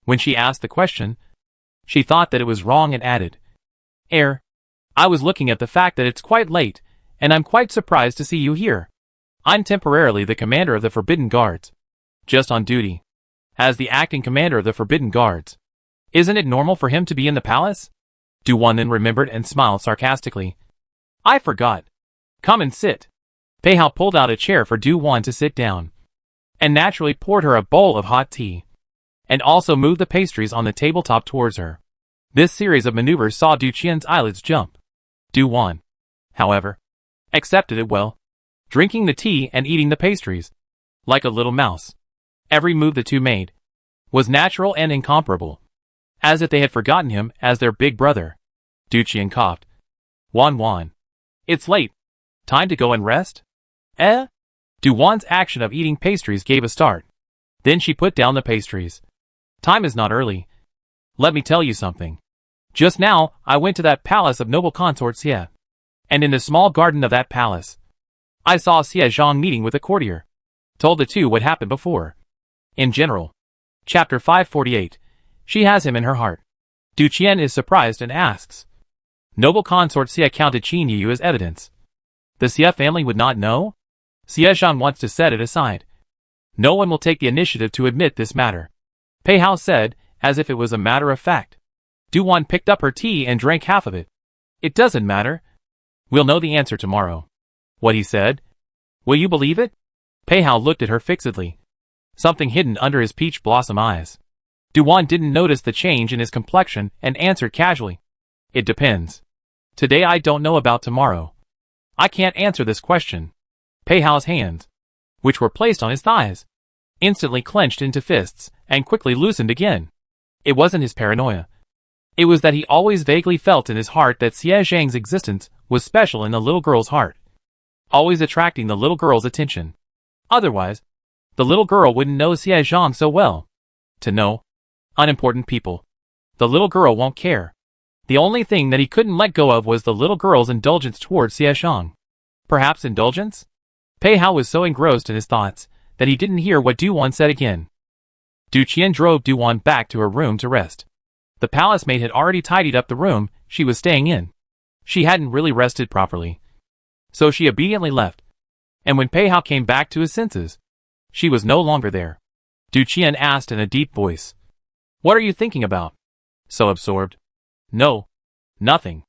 When she asked the question, she thought that it was wrong and added, I was looking at the fact that it's quite late, and I'm quite surprised to see you here. I'm temporarily the commander of the Forbidden Guards. Just on duty. As the acting commander of the Forbidden Guards. Isn't it normal for him to be in the palace? Du Wan then remembered and smiled sarcastically. I forgot. Come and sit. Pei Hao pulled out a chair for Du Wan to sit down. And naturally poured her a bowl of hot tea. And also moved the pastries on the tabletop towards her. This series of maneuvers saw Du Qian's eyelids jump. Du-Wan, however, accepted it well, drinking the tea and eating the pastries, like a little mouse. Every move the two made was natural and incomparable, as if they had forgotten him as their big brother. Du-Qian coughed. Wan, it's late. Time to go and rest? Du-Wan's action of eating pastries gave a start. Then she put down the pastries. Time is not early. Let me tell you something. Just now, I went to that palace of noble consort Xie. And in the small garden of that palace, I saw Xie Zhang meeting with a courtier. Told the two what happened before. In general. Chapter 548. She has him in her heart. Du-Qian is surprised and asks. Noble consort Xie counted Qin Yu as evidence. The Xie family would not know? Xie Zhang wants to set it aside. No one will take the initiative to admit this matter. Pei Hao said, as if it was a matter of fact. Du-Wan picked up her tea and drank half of it. It doesn't matter. We'll know the answer tomorrow. What he said? Will you believe it? Pei Hao looked at her fixedly. Something hidden under his peach blossom eyes. Du-Wan didn't notice the change in his complexion and answered casually. It depends. Today I don't know about tomorrow. I can't answer this question. Pei Hao's hands, which were placed on his thighs, instantly clenched into fists and quickly loosened again. It wasn't his paranoia. It was that he always vaguely felt in his heart that Xie Zhang's existence was special in the little girl's heart, always attracting the little girl's attention. Otherwise, the little girl wouldn't know Xie Zhang so well. To know unimportant people, the little girl won't care. The only thing that he couldn't let go of was the little girl's indulgence towards Xie Zhang. Perhaps indulgence? Pei Hao was so engrossed in his thoughts that he didn't hear what Du-Wan said again. Du-Qian drove Du-Wan back to her room to rest. The palace maid had already tidied up the room she was staying in. She hadn't really rested properly, so she obediently left. And when Pei Hao came back to his senses, she was no longer there. Du-Qian asked in a deep voice. What are you thinking about? So absorbed. No. Nothing.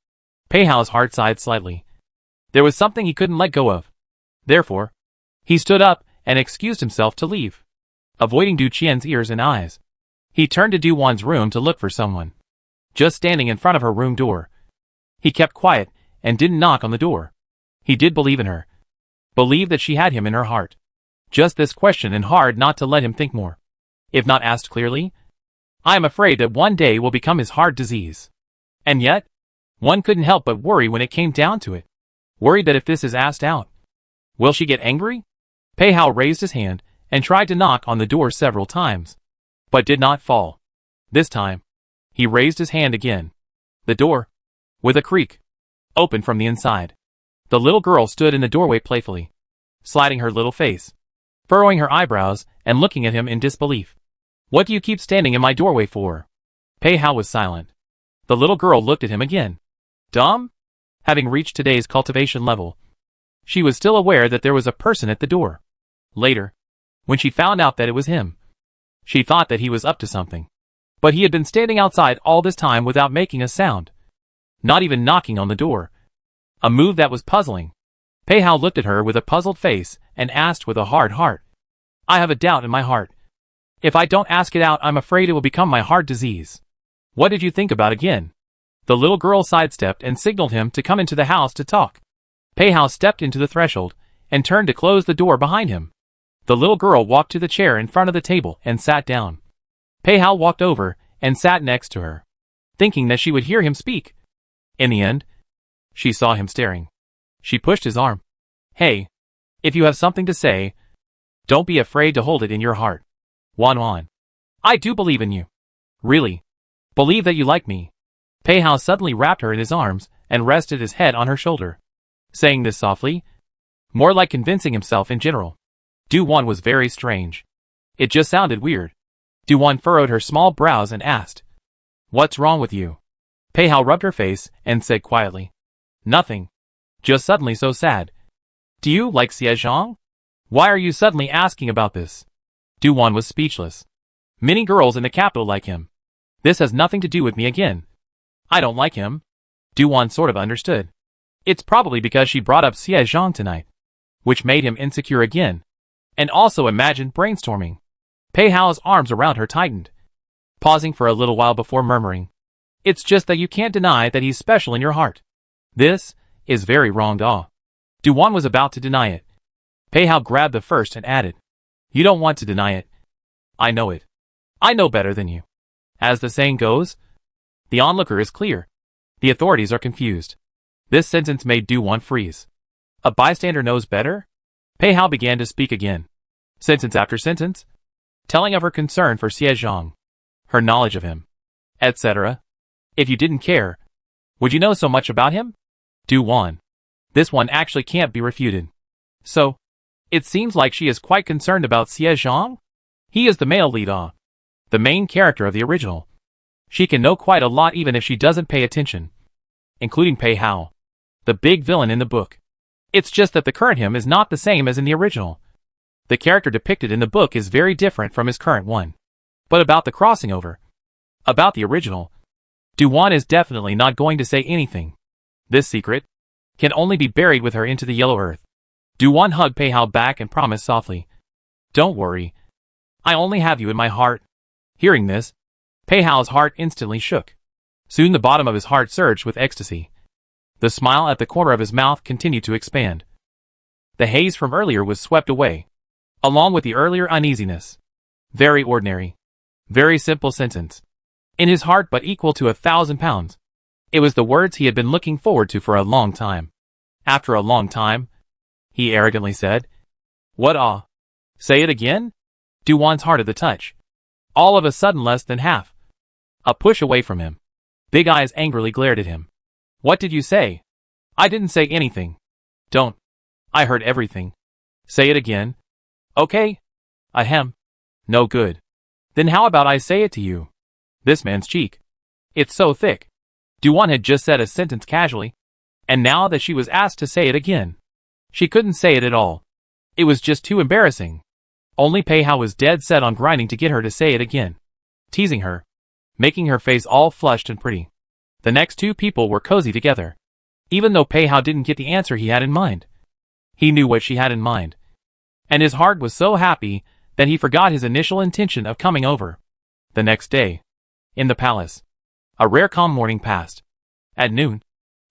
Pei Hao's heart sighed slightly. There was something he couldn't let go of. Therefore, he stood up and excused himself to leave. Avoiding Du-Qian's ears and eyes, he turned to Du-Wan's room to look for someone. Just standing in front of her room door. He kept quiet and didn't knock on the door. He did believe in her. Believed that she had him in her heart. Just this question and hard not to let him think more. If not asked clearly, I am afraid that one day will become his heart disease. And yet, one couldn't help but worry when it came down to it. Worried that if this is asked out, will she get angry? Pei Hao raised his hand and tried to knock on the door several times, but did not fall. This time, he raised his hand again. The door, with a creak, opened from the inside. The little girl stood in the doorway playfully, sliding her little face, furrowing her eyebrows and looking at him in disbelief. What do you keep standing in my doorway for? Pei Hao was silent. The little girl looked at him again. Dumb? Having reached today's cultivation level, she was still aware that there was a person at the door. Later, when she found out that it was him, she thought that he was up to something. But he had been standing outside all this time without making a sound. Not even knocking on the door. A move that was puzzling. Pei Hao looked at her with a puzzled face and asked with a hard heart. I have a doubt in my heart. If I don't ask it out, I'm afraid it will become my heart disease. What did you think about again? The little girl sidestepped and signaled him to come into the house to talk. Pei Hao stepped into the threshold and turned to close the door behind him. The little girl walked to the chair in front of the table and sat down. Pei Hao walked over and sat next to her, thinking that she would hear him speak. In the end, she saw him staring. She pushed his arm. Hey, if you have something to say, don't be afraid to hold it in your heart. Wan, I do believe in you. Really. Believe that you like me. Pei Hao suddenly wrapped her in his arms and rested his head on her shoulder. Saying this softly, more like convincing himself in general. Du-Wan was very strange. It just sounded weird. Du-Wan furrowed her small brows and asked, What's wrong with you? Pei Hao rubbed her face and said quietly, Nothing. Just suddenly so sad. Do you like Xie Zhang? Why are you suddenly asking about this? Du-Wan was speechless. Many girls in the capital like him. This has nothing to do with me again. I don't like him. Du-Wan sort of understood. It's probably because she brought up Xie Zhang tonight, which made him insecure again, and also imagined brainstorming. Pei Hao's arms around her tightened, pausing for a little while before murmuring, It's just that you can't deny that he's special in your heart. This is very wrong, Duwan was about to deny it. Pei Hao grabbed the first and added, "You don't want to deny it. I know it. I know better than you. As the saying goes, the onlooker is clear. The authorities are confused." This sentence made Duwan freeze. A bystander knows better? Pei Hao began to speak again. Sentence after sentence, telling of her concern for Xie Zhang, her knowledge of him, etc. If you didn't care, would you know so much about him? Duwan. This one actually can't be refuted. So, it seems like she is quite concerned about Xie Zhang? He is the male lead, the main character of the original. She can know quite a lot even if she doesn't pay attention. Including Pei Hao, the big villain in the book. It's just that the current him is not the same as in the original. The character depicted in the book is very different from his current one. But about the crossing over, about the original, Duwan is definitely not going to say anything. This secret can only be buried with her into the yellow earth. Duwan hugged Pei Hao back and promised softly, "Don't worry. I only have you in my heart." Hearing this, Pei Hao's heart instantly shook. Soon the bottom of his heart surged with ecstasy. The smile at the corner of his mouth continued to expand. The haze from earlier was swept away, along with the earlier uneasiness. Very ordinary. Very simple sentence. In his heart but equal to 1,000 pounds. It was the words he had been looking forward to for a long time. After a long time, he arrogantly said, "What? Say it again?" Duwan's heart at the touch. All of a sudden less than half. A push away from him. Big eyes angrily glared at him. "What did you say?" "I didn't say anything." "Don't. I heard everything." "Say it again." "Okay." "Ahem. No good." "Then how about I say it to you?" This man's cheek. It's so thick. Duwan had just said a sentence casually, and now that she was asked to say it again, she couldn't say it at all. It was just too embarrassing. Only Pei Hao was dead set on grinding to get her to say it again. Teasing her. Making her face all flushed and pretty. The next two people were cozy together. Even though Pei Hao didn't get the answer he had in mind. He knew what she had in mind. And his heart was so happy that he forgot his initial intention of coming over. The next day, in the palace, a rare calm morning passed. At noon,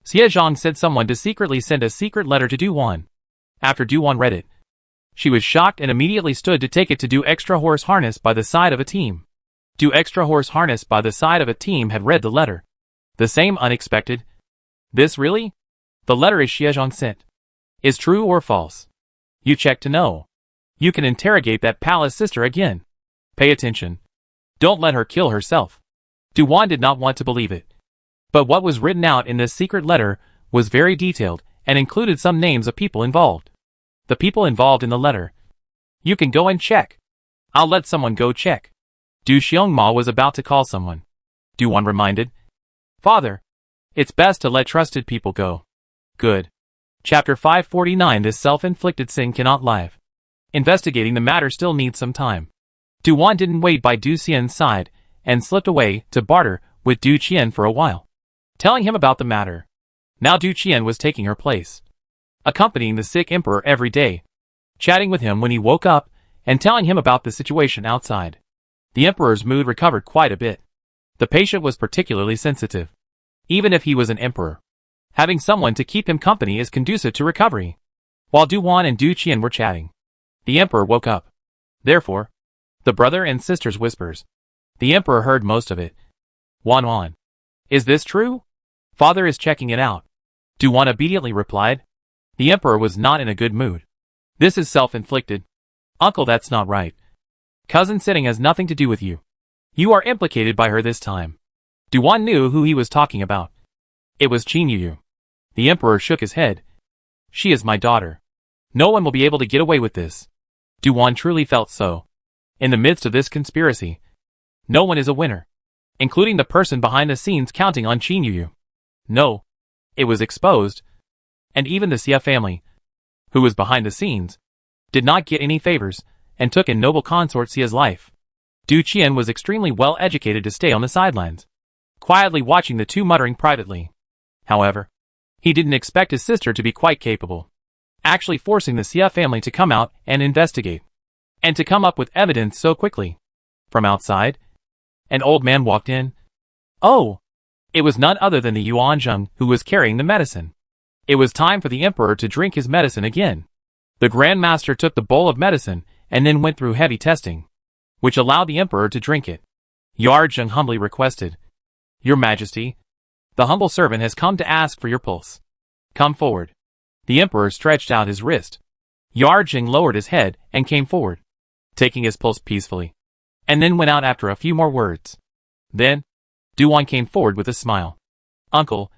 Xie Zhang said someone to secretly send a secret letter to Duwan. After Duwan read it, she was shocked and immediately stood to take it to Do Extra Horse Harness by the side of a team. Do Extra Horse Harness by the side of a team had read the letter. The same unexpected. This really? The letter is Xie Zhang sent. Is true or false? You check to know. You can interrogate that palace sister again. Pay attention. Don't let her kill herself. Duwan did not want to believe it. But what was written out in this secret letter was very detailed and included some names of people involved. The people involved in the letter. You can go and check. I'll let someone go check. Du Xiongma was about to call someone. Duwan reminded. Father, it's best to let trusted people go. Good. Chapter 549. This self-inflicted sin cannot live. Investigating the matter still needs some time. Duwan didn't wait by Du Xian's side and slipped away to barter with Du Qian for a while, telling him about the matter. Now Du Qian was taking her place, accompanying the sick emperor every day, chatting with him when he woke up and telling him about the situation outside. The emperor's mood recovered quite a bit. The patient was particularly sensitive. Even if he was an emperor, having someone to keep him company is conducive to recovery. While Duwan and Du Qian were chatting, the emperor woke up. Therefore, the brother and sister's whispers. The emperor heard most of it. Wan. Is this true? Father is checking it out. Duwan obediently replied. The emperor was not in a good mood. This is self-inflicted. Uncle, that's not right. Cousin sitting has nothing to do with you. You are implicated by her this time. Duwan knew who he was talking about. It was Qin Yu. The emperor shook his head. She is my daughter. No one will be able to get away with this. Duwan truly felt so. In the midst of this conspiracy, no one is a winner, including the person behind the scenes counting on Qin Yu. No, it was exposed. And even the Xia family, who was behind the scenes, did not get any favors and took in noble consort Xia's life. Du Qian was extremely well educated to stay on the sidelines, quietly watching the two muttering privately. However, he didn't expect his sister to be quite capable, actually forcing the Xia family to come out and investigate, and to come up with evidence so quickly. From outside, an old man walked in. Oh! It was none other than the Yuan Zheng who was carrying the medicine. It was time for the emperor to drink his medicine again. The Grand Master took the bowl of medicine and then went through heavy testing, which allowed the emperor to drink it. Yarjung humbly requested, "Your Majesty, the humble servant has come to ask for your pulse. Come forward." The emperor stretched out his wrist. Yarjung lowered his head and came forward, taking his pulse peacefully, and then went out after a few more words. Then, Duan came forward with a smile. "Uncle,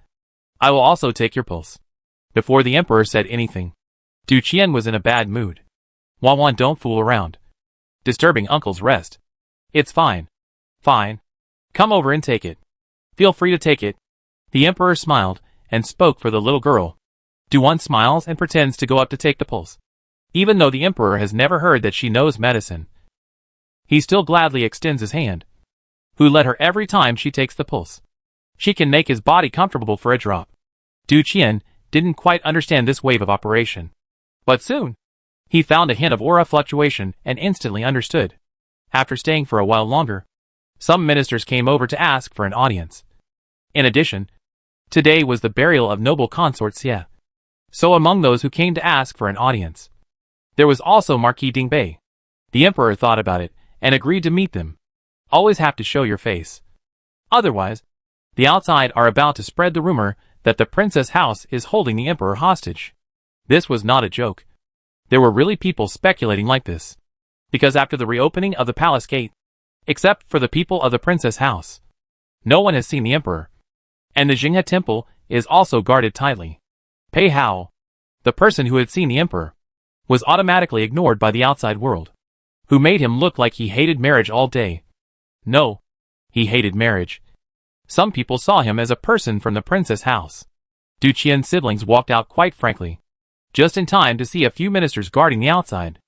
I will also take your pulse." Before the emperor said anything, Du Qian was in a bad mood. "Wan, don't fool around. Disturbing uncle's rest. It's fine. Fine. Come over and take it. Feel free to take it." The emperor smiled and spoke for the little girl. Duan smiles and pretends to go up to take the pulse. Even though the emperor has never heard that she knows medicine, he still gladly extends his hand. Who let her every time she takes the pulse. She can make his body comfortable for a drop. Du Qian didn't quite understand this wave of operation. But soon, he found a hint of aura fluctuation and instantly understood. After staying for a while longer, some ministers came over to ask for an audience. In addition, today was the burial of noble consort Xie. So among those who came to ask for an audience, there was also Marquis Dingbei. The emperor thought about it and agreed to meet them. Always have to show your face. Otherwise, the outside are about to spread the rumor that the princess house is holding the emperor hostage. This was not a joke. There were really people speculating like this. Because after the reopening of the palace gate, except for the people of the princess house, no one has seen the emperor. And the Jinghe temple is also guarded tightly. Pei Hao, the person who had seen the emperor, was automatically ignored by the outside world, who made him look like he hated marriage all day. No, he hated marriage. Some people saw him as a person from the princess house. Du Qian's siblings walked out quite frankly, just in time to see a few ministers guarding the outside.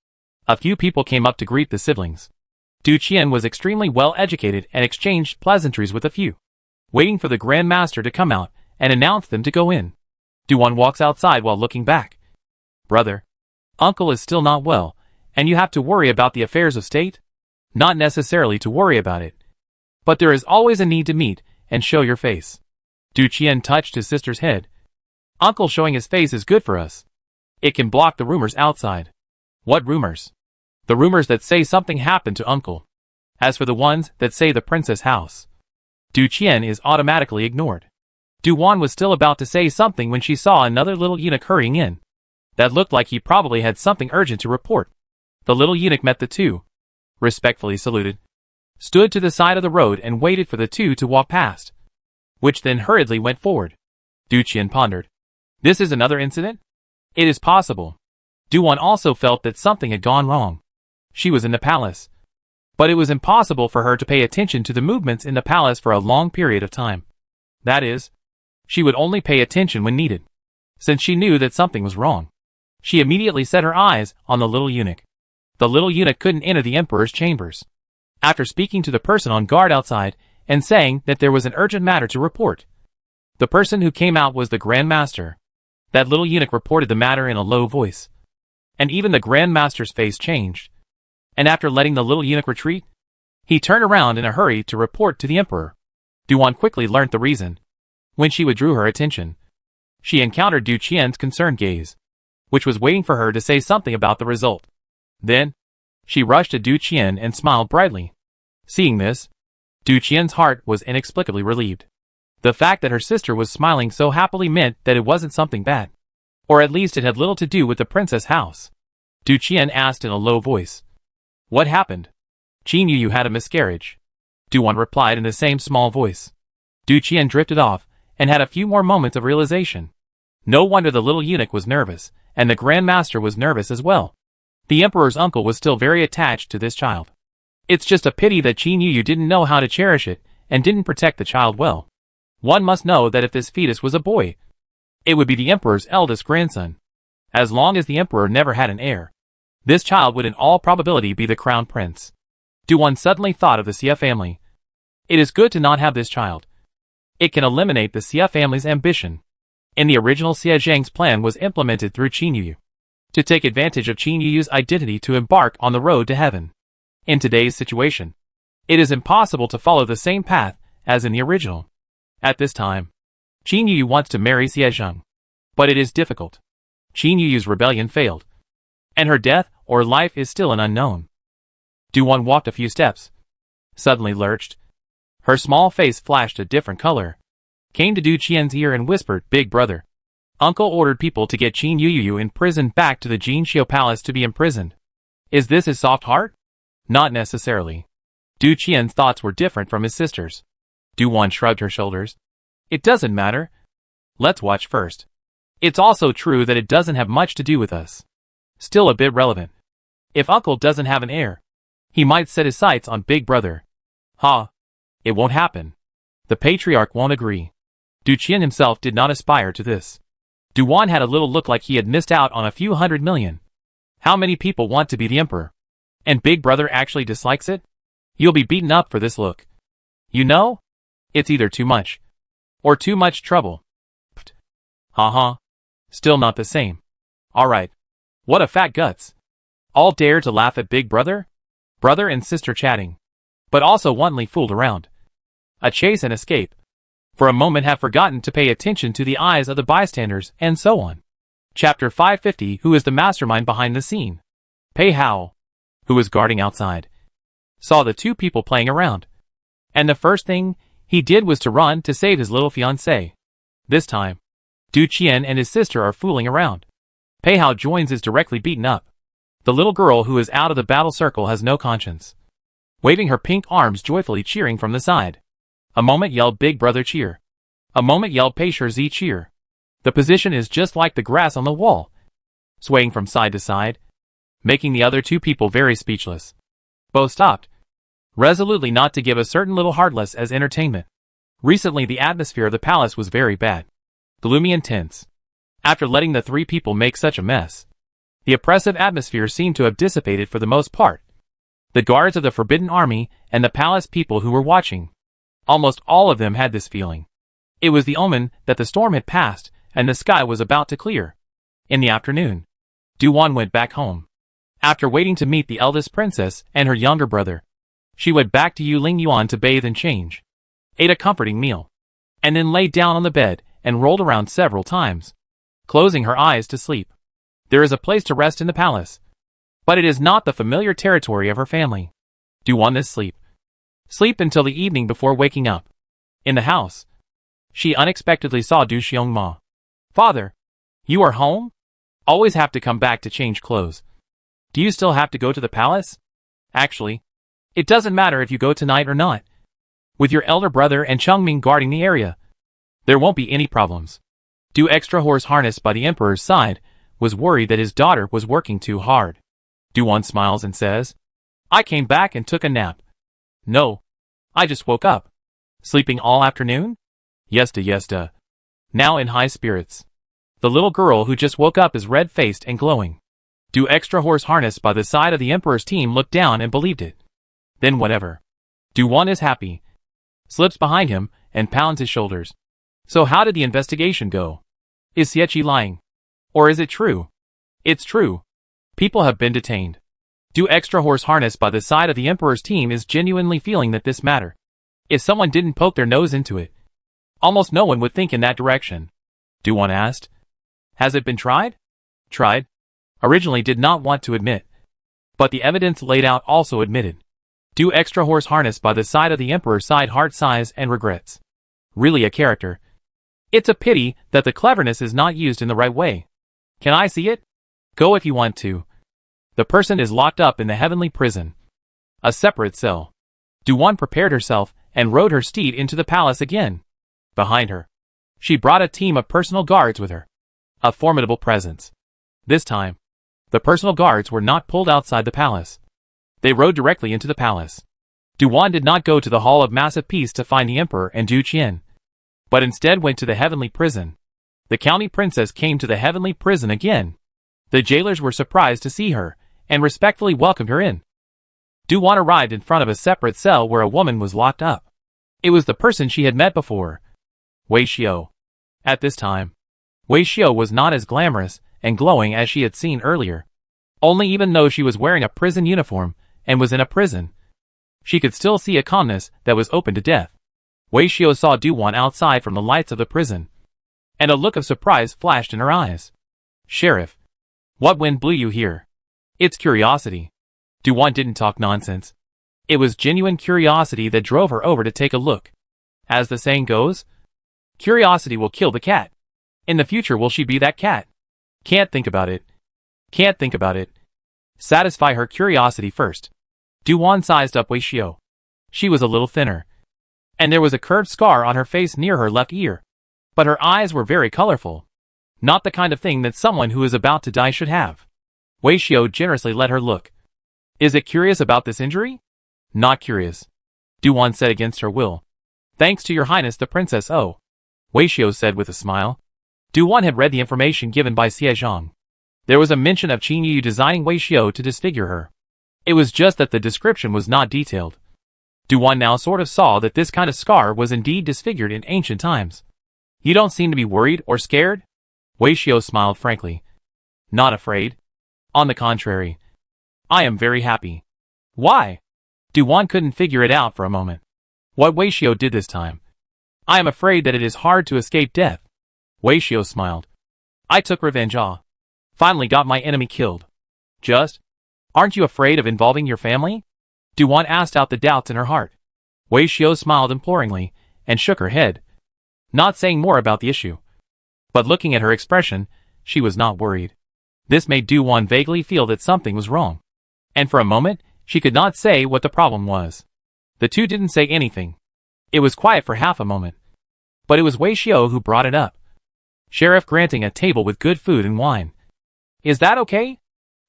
A few people came up to greet the siblings. Du Qian was extremely well educated and exchanged pleasantries with a few, waiting for the Grand Master to come out and announce them to go in. Duan walks outside while looking back. "Brother, uncle is still not well, and you have to worry about the affairs of state?" "Not necessarily to worry about it. But there is always a need to meet and show your face." Du Qian touched his sister's head. "Uncle showing his face is good for us. It can block the rumors outside." "What rumors?" "The rumors that say something happened to uncle. As for the ones that say the princess house, Du Qian is automatically ignored." Duan was still about to say something when she saw another little eunuch hurrying in. That looked like he probably had something urgent to report. The little eunuch met the two, respectfully saluted, stood to the side of the road and waited for the two to walk past, which then hurriedly went forward. Du Qian pondered. This is another incident? It is possible. Duan also felt that something had gone wrong. She was in the palace, but it was impossible for her to pay attention to the movements in the palace for a long period of time. That is, she would only pay attention when needed. Since she knew that something was wrong, she immediately set her eyes on the little eunuch. The little eunuch couldn't enter the emperor's chambers. After speaking to the person on guard outside and saying that there was an urgent matter to report, the person who came out was the Grand Master. That little eunuch reported the matter in a low voice, and even the Grand Master's face changed. And after letting the little eunuch retreat, he turned around in a hurry to report to the emperor. Duan quickly learnt the reason. When she withdrew her attention, she encountered Du Qian's concerned gaze, which was waiting for her to say something about the result. Then, she rushed to Du Qian and smiled brightly. Seeing this, Du Qian's heart was inexplicably relieved. The fact that her sister was smiling so happily meant that it wasn't something bad. Or at least it had little to do with the princess house. Du Qian asked in a low voice. What happened? Qin Yu had a miscarriage. Duan replied in the same small voice. Du Qian drifted off and had a few more moments of realization. No wonder the little eunuch was nervous, and the Grand Master was nervous as well. The emperor's uncle was still very attached to this child. It's just a pity that Qin Yu didn't know how to cherish it and didn't protect the child well. One must know that if this fetus was a boy, it would be the emperor's eldest grandson. As long as the emperor never had an heir, this child would in all probability be the crown prince. Duan suddenly thought of the Xie family. It is good to not have this child. It can eliminate the Xie family's ambition. In the original Xie Zhang's plan was implemented through Qin Yu, to take advantage of Qin Yu's identity to embark on the road to heaven. In today's situation, it is impossible to follow the same path as in the original. At this time, Qin Yu wants to marry Xie Zhang, But it is difficult. Qin Yuyu's rebellion failed, and her death or life is still an unknown. Du-Wan walked a few steps, suddenly lurched. Her small face flashed a different color, came to Du Qian's ear and whispered, "Big brother. Uncle ordered people to get Qin Yuyu imprisoned back to the Jinxiu Palace to be imprisoned. Is this his soft heart?" Not necessarily. Du Qian's thoughts were different from his sister's. Du-Wan shrugged her shoulders. It doesn't matter. Let's watch first. It's also true that it doesn't have much to do with us. Still a bit relevant. If Uncle doesn't have an heir, he might set his sights on Big Brother. Ha! It won't happen. The patriarch won't agree. Du Qian himself did not aspire to this. Du-Wan had a little look like he had missed out on a few 100 million. How many people want to be the emperor? And Big Brother actually dislikes it? You'll be beaten up for this look. You know? It's either too much, or too much trouble. Pfft. Ha. Still not the same. Alright. What a fat guts. All dare to laugh at Big Brother? Brother and sister chatting. But also wantonly fooled around. A chase and escape. For a moment have forgotten to pay attention to the eyes of the bystanders, and so on. Chapter 550. Who is the mastermind behind the scene? Pei Hao, who was guarding outside, saw the two people playing around. And the first thing he did was to run to save his little fiancée. This time, Du Qian and his sister are fooling around. Pei Hao joins is directly beaten up. The little girl who is out of the battle circle has no conscience, waving her pink arms joyfully cheering from the side. A moment yelled Big Brother cheer. A moment yelled Pei Shi cheer. The position is just like the grass on the wall, swaying from side to side, making the other two people very speechless. Both stopped, resolutely not to give a certain little heartless as entertainment. Recently the atmosphere of the palace was very bad, gloomy and tense. After letting the three people make such a mess, the oppressive atmosphere seemed to have dissipated for the most part. The guards of the Forbidden Army and the palace people who were watching, almost all of them had this feeling. It was the omen that the storm had passed and the sky was about to clear. In the afternoon, Du-Wan went back home. After waiting to meet the eldest princess and her younger brother, she went back to Yuling Yuan to bathe and change, ate a comforting meal, and then lay down on the bed and rolled around several times, closing her eyes to sleep. There is a place to rest in the palace, but it is not the familiar territory of her family. Du-Wan this sleep until the evening before waking up. In the house, she unexpectedly saw Du Xiongma. "Father, you are home? Always have to come back to change clothes. Do you still have to go to the palace? Actually, it doesn't matter if you go tonight or not. With your elder brother and Chengming guarding the area, there won't be any problems." Du, extra horse harnessed by the emperor's side, was worried that his daughter was working too hard. Du-Wan smiles and says, "I came back and took a nap." "No, I just woke up." "Sleeping all afternoon?" Yes da. Now in high spirits. The little girl who just woke up is red-faced and glowing. Du, extra horse harnessed by the side of the emperor's team, looked down and believed it. Then whatever. Du-Wan is happy, slips behind him, and pounds his shoulders. So how did the investigation go? Is Xieqi lying? Or is it true? It's true. People have been detained. Du, extra horse harnessed by the side of the emperor's team, is genuinely feeling that this matter. If someone didn't poke their nose into it, almost no one would think in that direction. Du-Wan asked, "Has it been tried?" Tried. Originally did not want to admit, but the evidence laid out also admitted. Du, extra horse harnessed by the side of the emperor sighed, heart sighs and regrets. Really a character. It's a pity that the cleverness is not used in the right way. Can I see it? Go if you want to. The person is locked up in the heavenly prison, a separate cell. Du-Wan prepared herself and rode her steed into the palace again. Behind her, she brought a team of personal guards with her. A formidable presence. This time, the personal guards were not pulled outside the palace. They rode directly into the palace. Du-Wan did not go to the Hall of Massive Peace to find the emperor and Du Qian, but instead went to the heavenly prison. The county princess came to the heavenly prison again. The jailers were surprised to see her, and respectfully welcomed her in. Du-Wan arrived in front of a separate cell where a woman was locked up. It was the person she had met before, Wei Xiao. At this time, Wei Xiao was not as glamorous and glowing as she had seen earlier. Only even though she was wearing a prison uniform and was in a prison, she could still see a calmness that was open to death. Wei Xiao saw Du-Wan outside from the lights of the prison, and a look of surprise flashed in her eyes. Sheriff, what wind blew you here? It's curiosity. Du-Wan didn't talk nonsense. It was genuine curiosity that drove her over to take a look. As the saying goes, curiosity will kill the cat. In the future, will she be that cat? Can't think about it. Can't think about it. Satisfy her curiosity first. Du-Wan sized up Wei Xiao. She was a little thinner, and there was a curved scar on her face near her left ear. But her eyes were very colorful. Not the kind of thing that someone who is about to die should have. Wei Xiao generously let her look. Is it curious about this injury? Not curious, Du-Wan said against her will. Thanks to your highness the princess O. Wei Xiao said with a smile. Du-Wan had read the information given by Xie Zhang. There was a mention of Qin Yu designing Wei Xiao to disfigure her. It was just that the description was not detailed. Du-Wan now sort of saw that this kind of scar was indeed disfigured in ancient times. You don't seem to be worried or scared? Wei Xiao smiled frankly. Not afraid. On the contrary. I am very happy. Why? Du-Wan couldn't figure it out for a moment. What Wei Xiao did this time. I am afraid that it is hard to escape death. Wei Xiao smiled. I took revenge. Finally got my enemy killed. Just? Aren't you afraid of involving your family? Du-Wan asked out the doubts in her heart. Wei Xiao smiled imploringly, and shook her head. Not saying more about the issue. But looking at her expression, she was not worried. This made Du-Wan vaguely feel that something was wrong. And for a moment, she could not say what the problem was. The two didn't say anything. It was quiet for half a moment. But it was Wei Xiao who brought it up. Sheriff granting a table with good food and wine. Is that okay?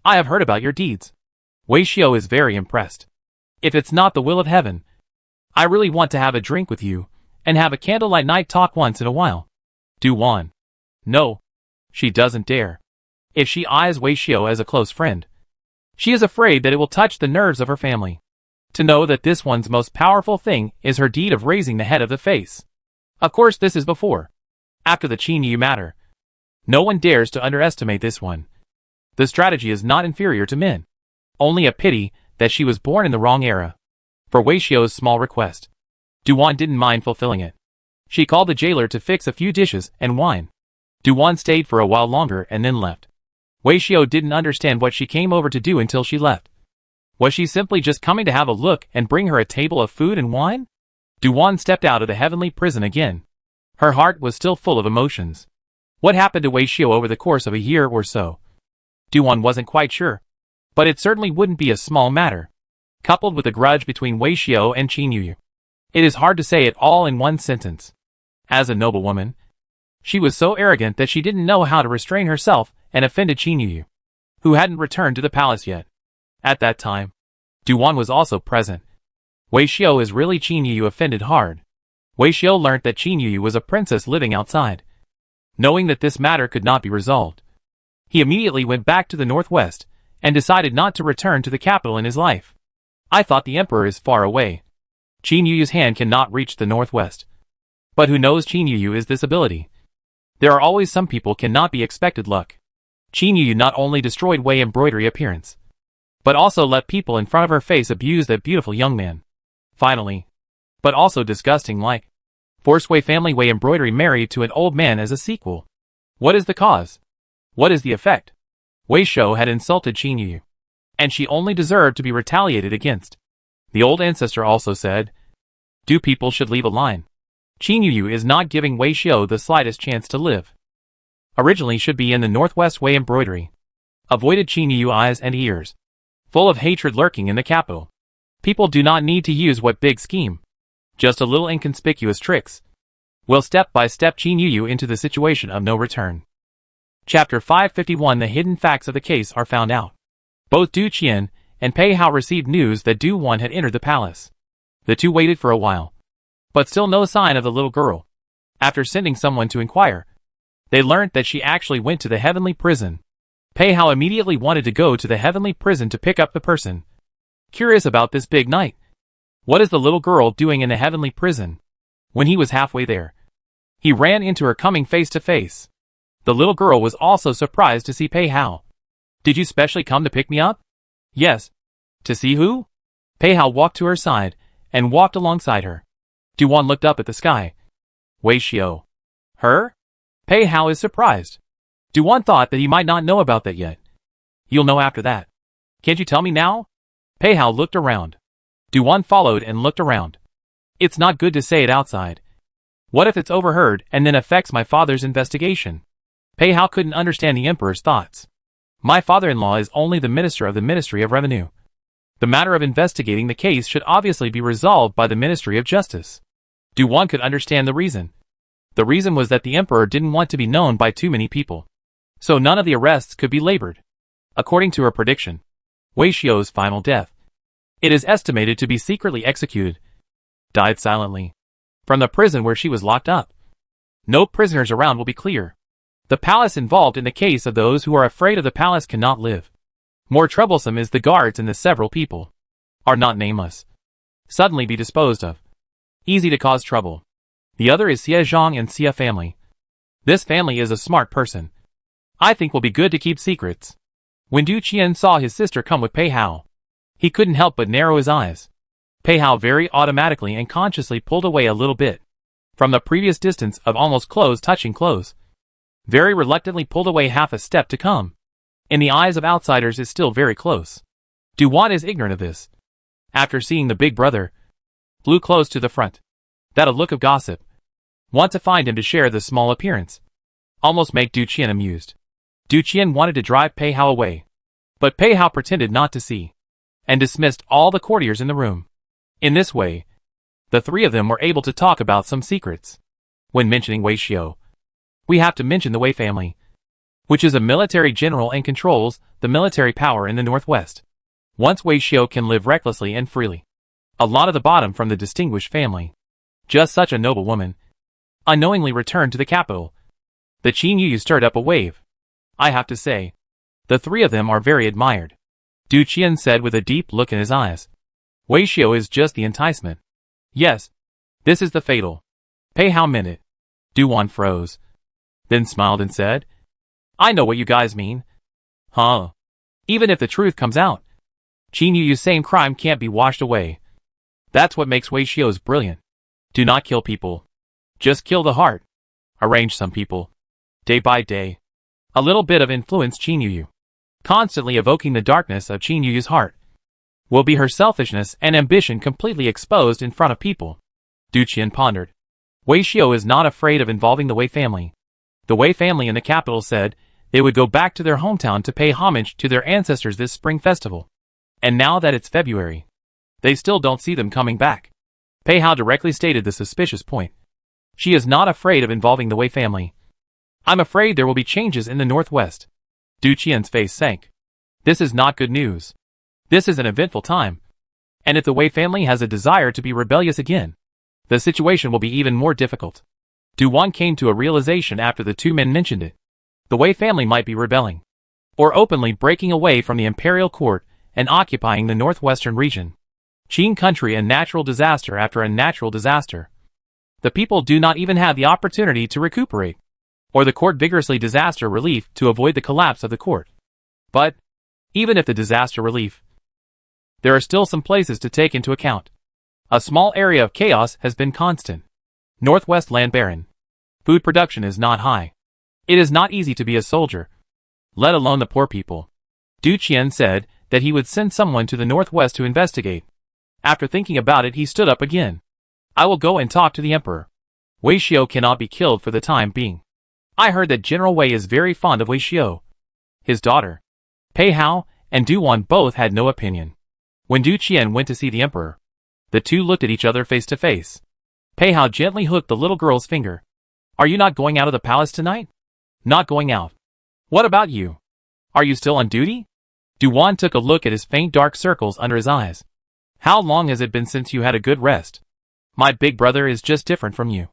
I have heard about your deeds. Wei Xiao is very impressed. If it's not the will of heaven, I really want to have a drink with you, and have a candlelight night talk once in a while. Du-Wan. No. She doesn't dare. If she eyes Wei Xiao as a close friend, she is afraid that it will touch the nerves of her family. To know that this one's most powerful thing is her deed of raising the head of the face. Of course this is before. After the Qin Yu matter. No one dares to underestimate this one. The strategy is not inferior to men. Only a pity that she was born in the wrong era. For Wei Xiao's small request, Du-Wan didn't mind fulfilling it. She called the jailer to fix a few dishes and wine. Du-Wan stayed for a while longer and then left. Wei Xiao didn't understand what she came over to do until she left. Was she simply just coming to have a look and bring her a table of food and wine? Du-Wan stepped out of the heavenly prison again. Her heart was still full of emotions. What happened to Wei Xiao over the course of a year or so? Du-Wan wasn't quite sure. But it certainly wouldn't be a small matter. Coupled with a grudge between Wei Xiao and Qin Yu. It is hard to say it all in one sentence. As a noble woman, she was so arrogant that she didn't know how to restrain herself and offended Qin Yu, who hadn't returned to the palace yet. At that time, Du-Wan was also present. Wei Xiao is really Qin Yu offended hard. Wei Xiao learnt that Qin Yu was a princess living outside. Knowing that this matter could not be resolved, he immediately went back to the northwest and decided not to return to the capital in his life. I thought the emperor is far away. Qin Yu's hand cannot reach the northwest. But who knows Qin Yu is this ability? There are always some people cannot be expected luck. Qin Yu not only destroyed Wei embroidery appearance, but also let people in front of her face abuse that beautiful young man. Finally, but also disgusting like, force Wei family Wei embroidery married to an old man as a sequel. What is the cause? What is the effect? Wei Xiao had insulted Qin Yu, and she only deserved to be retaliated against. The old ancestor also said, "Do people should leave a line. Qin Yu is not giving Wei Xiao the slightest chance to live. Originally should be in the northwest Wei embroidery. Avoided Qin Yu eyes and ears. Full of hatred lurking in the capital. People do not need to use what big scheme. Just a little inconspicuous tricks. Will step by step Qin Yu into the situation of no return." Chapter 551. The hidden facts of the case are found out. Both Du Qian and Pei Hao received news that Du-Wan had entered the palace. The two waited for a while, but still no sign of the little girl. After sending someone to inquire, they learnt that she actually went to the heavenly prison. Pei Hao immediately wanted to go to the heavenly prison to pick up the person. Curious about this big night. What is the little girl doing in the heavenly prison? When he was halfway there, he ran into her coming face to face. The little girl was also surprised to see Pei Hao. "Did you specially come to pick me up?" "Yes." "To see who?" Pei Hao walked to her side and walked alongside her. Du-Wan looked up at the sky. "Wei Xiao." "Her?" Pei Hao is surprised. Du-Wan thought that he might not know about that yet. You'll know after that. Can't you tell me now? Pei Hao looked around. Du-Wan followed and looked around. It's not good to say it outside. What if it's overheard and then affects my father's investigation? Pei Hao couldn't understand the emperor's thoughts. My father-in-law is only the minister of the Ministry of Revenue. The matter of investigating the case should obviously be resolved by the Ministry of Justice. Du-Wan could understand the reason. The reason was that the emperor didn't want to be known by too many people. So none of the arrests could be labored. According to her prediction, Wei Xiu's final death, it is estimated to be secretly executed, died silently, from the prison where she was locked up. No prisoners around will be clear. The palace involved in the case of those who are afraid of the palace cannot live. More troublesome is the guards and the several people, are not nameless, suddenly be disposed of. Easy to cause trouble. The other is Xie Zhang and Xia family. This family is a smart person. I think will be good to keep secrets. When Du Qian saw his sister come with Pei Hao, he couldn't help but narrow his eyes. Pei Hao very automatically and consciously pulled away a little bit. From the previous distance of almost close touching close. Very reluctantly pulled away half a step to come. In the eyes of outsiders is still very close. Du-Wan is ignorant of this. After seeing the big brother, flew close to the front. That a look of gossip. Want to find him to share the small appearance. Almost make Du Qian amused. Du Qian wanted to drive Pei Hao away. But Pei Hao pretended not to see. And dismissed all the courtiers in the room. In this way, the three of them were able to talk about some secrets. When mentioning Wei Xiu, we have to mention the Wei family, which is a military general and controls the military power in the northwest. Once Wei Xiu can live recklessly and freely. A lot of the bottom from the distinguished family. Just such a noble woman. Unknowingly returned to the capital. The Qin Yu stirred up a wave. I have to say, the three of them are very admired. Du Qian said with a deep look in his eyes. Wei Xiu is just the enticement. Yes, this is the fatal. Pei Hao meant it. Du-Wan froze. Then smiled and said, I know what you guys mean. Huh? Even if the truth comes out, Qin Yu's same crime can't be washed away. That's what makes Wei Xiu's brilliant. Do not kill people. Just kill the heart. Arrange some people. Day by day. A little bit of influence Qin Yu. Constantly evoking the darkness of Qin Yu's heart. Will be her selfishness and ambition completely exposed in front of people. Du Qian pondered. Wei Xiu is not afraid of involving the Wei family. The Wei family in the capital said they would go back to their hometown to pay homage to their ancestors this spring festival. And now that it's February, they still don't see them coming back. Pei Hao directly stated the suspicious point. She is not afraid of involving the Wei family. I'm afraid there will be changes in the northwest. Du Qian's face sank. This is not good news. This is an eventful time. And if the Wei family has a desire to be rebellious again, the situation will be even more difficult. Du-Wan came to a realization after the two men mentioned it. The Wei family might be rebelling. Or openly breaking away from the imperial court and occupying the northwestern region. Qin country a natural disaster after a natural disaster. The people do not even have the opportunity to recuperate. Or the court vigorously disaster relief to avoid the collapse of the court. But, even if the disaster relief, there are still some places to take into account. A small area of chaos has been constant. Northwest land barren. Food production is not high. It is not easy to be a soldier, let alone the poor people. Du Qian said that he would send someone to the northwest to investigate. After thinking about it, he stood up again. I will go and talk to the emperor. Wei Xiu cannot be killed for the time being. I heard that General Wei is very fond of Wei Xiu. His daughter, Pei Hao, and Du-Wan both had no opinion. When Du Qian went to see the emperor, the two looked at each other face to face. Pei Hao gently hooked the little girl's finger. Are you not going out of the palace tonight? Not going out. What about you? Are you still on duty? Du-Wan took a look at his faint dark circles under his eyes. How long has it been since you had a good rest? My big brother is just different from you.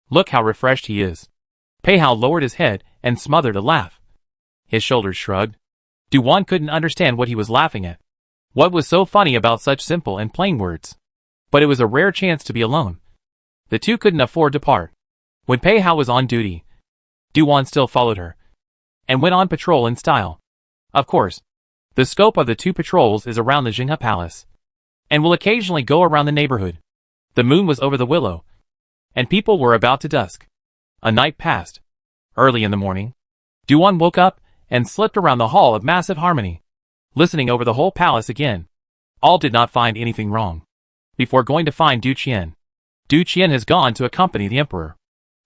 Look how refreshed he is. Pei Hao lowered his head and smothered a laugh. His shoulders shrugged. Du-Wan couldn't understand what he was laughing at. What was so funny about such simple and plain words? But it was a rare chance to be alone. The two couldn't afford to part. When Pei Hao was on duty, Du-Wan still followed her, and went on patrol in style. Of course, the scope of the two patrols is around the Jinghe Palace, and will occasionally go around the neighborhood. The moon was over the willow, and people were about to dusk. A night passed. Early in the morning, Du-won woke up and slipped around the hall of massive harmony, listening over the whole palace again. All did not find anything wrong. Before going to find Du Qian has gone to accompany the emperor.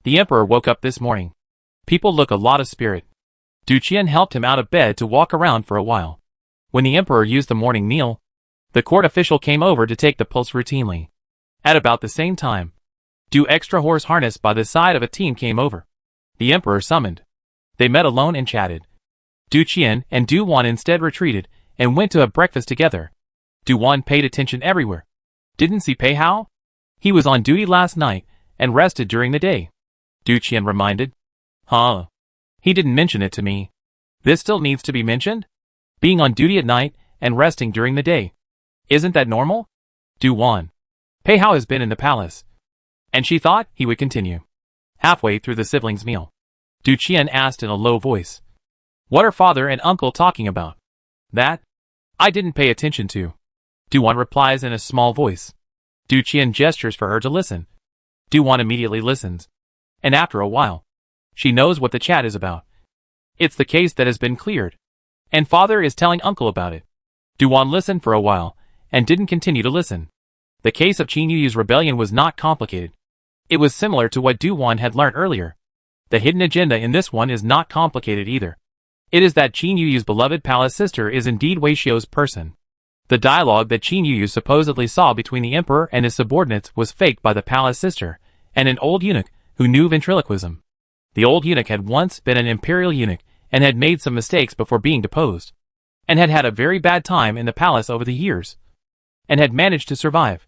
The emperor woke up this morning. People look a lot of spirit. Du Qian helped him out of bed to walk around for a while. When the emperor used the morning meal, the court official came over to take the pulse routinely. At about the same time, Du extra horse harness by the side of a team came over. The emperor summoned. They met alone and chatted. Du Qian and Du-won instead retreated and went to have breakfast together. Du-won paid attention everywhere. Didn't see Pei Hao? He was on duty last night and rested during the day. Du Qian reminded. Huh? He didn't mention it to me. This still needs to be mentioned? Being on duty at night and resting during the day. Isn't that normal? Du-won. Pei Hao has been in the palace. And she thought he would continue. Halfway through the siblings' meal, Du Qian asked in a low voice. What are father and uncle talking about? That? I didn't pay attention to. Du-won replies in a small voice. Du Qian gestures for her to listen. Du-won immediately listens. And after a while, she knows what the chat is about. It's the case that has been cleared. And father is telling uncle about it. Du-won listened for a while, and didn't continue to listen. The case of Qin Yuyu's rebellion was not complicated. It was similar to what Du-won had learned earlier. The hidden agenda in this one is not complicated either. It is that Qin Yuyu's beloved palace sister is indeed Wei Xiu's person. The dialogue that Qin Yuyu supposedly saw between the emperor and his subordinates was faked by the palace sister, and an old eunuch who knew ventriloquism. The old eunuch had once been an imperial eunuch and had made some mistakes before being deposed, and had had a very bad time in the palace over the years, and had managed to survive.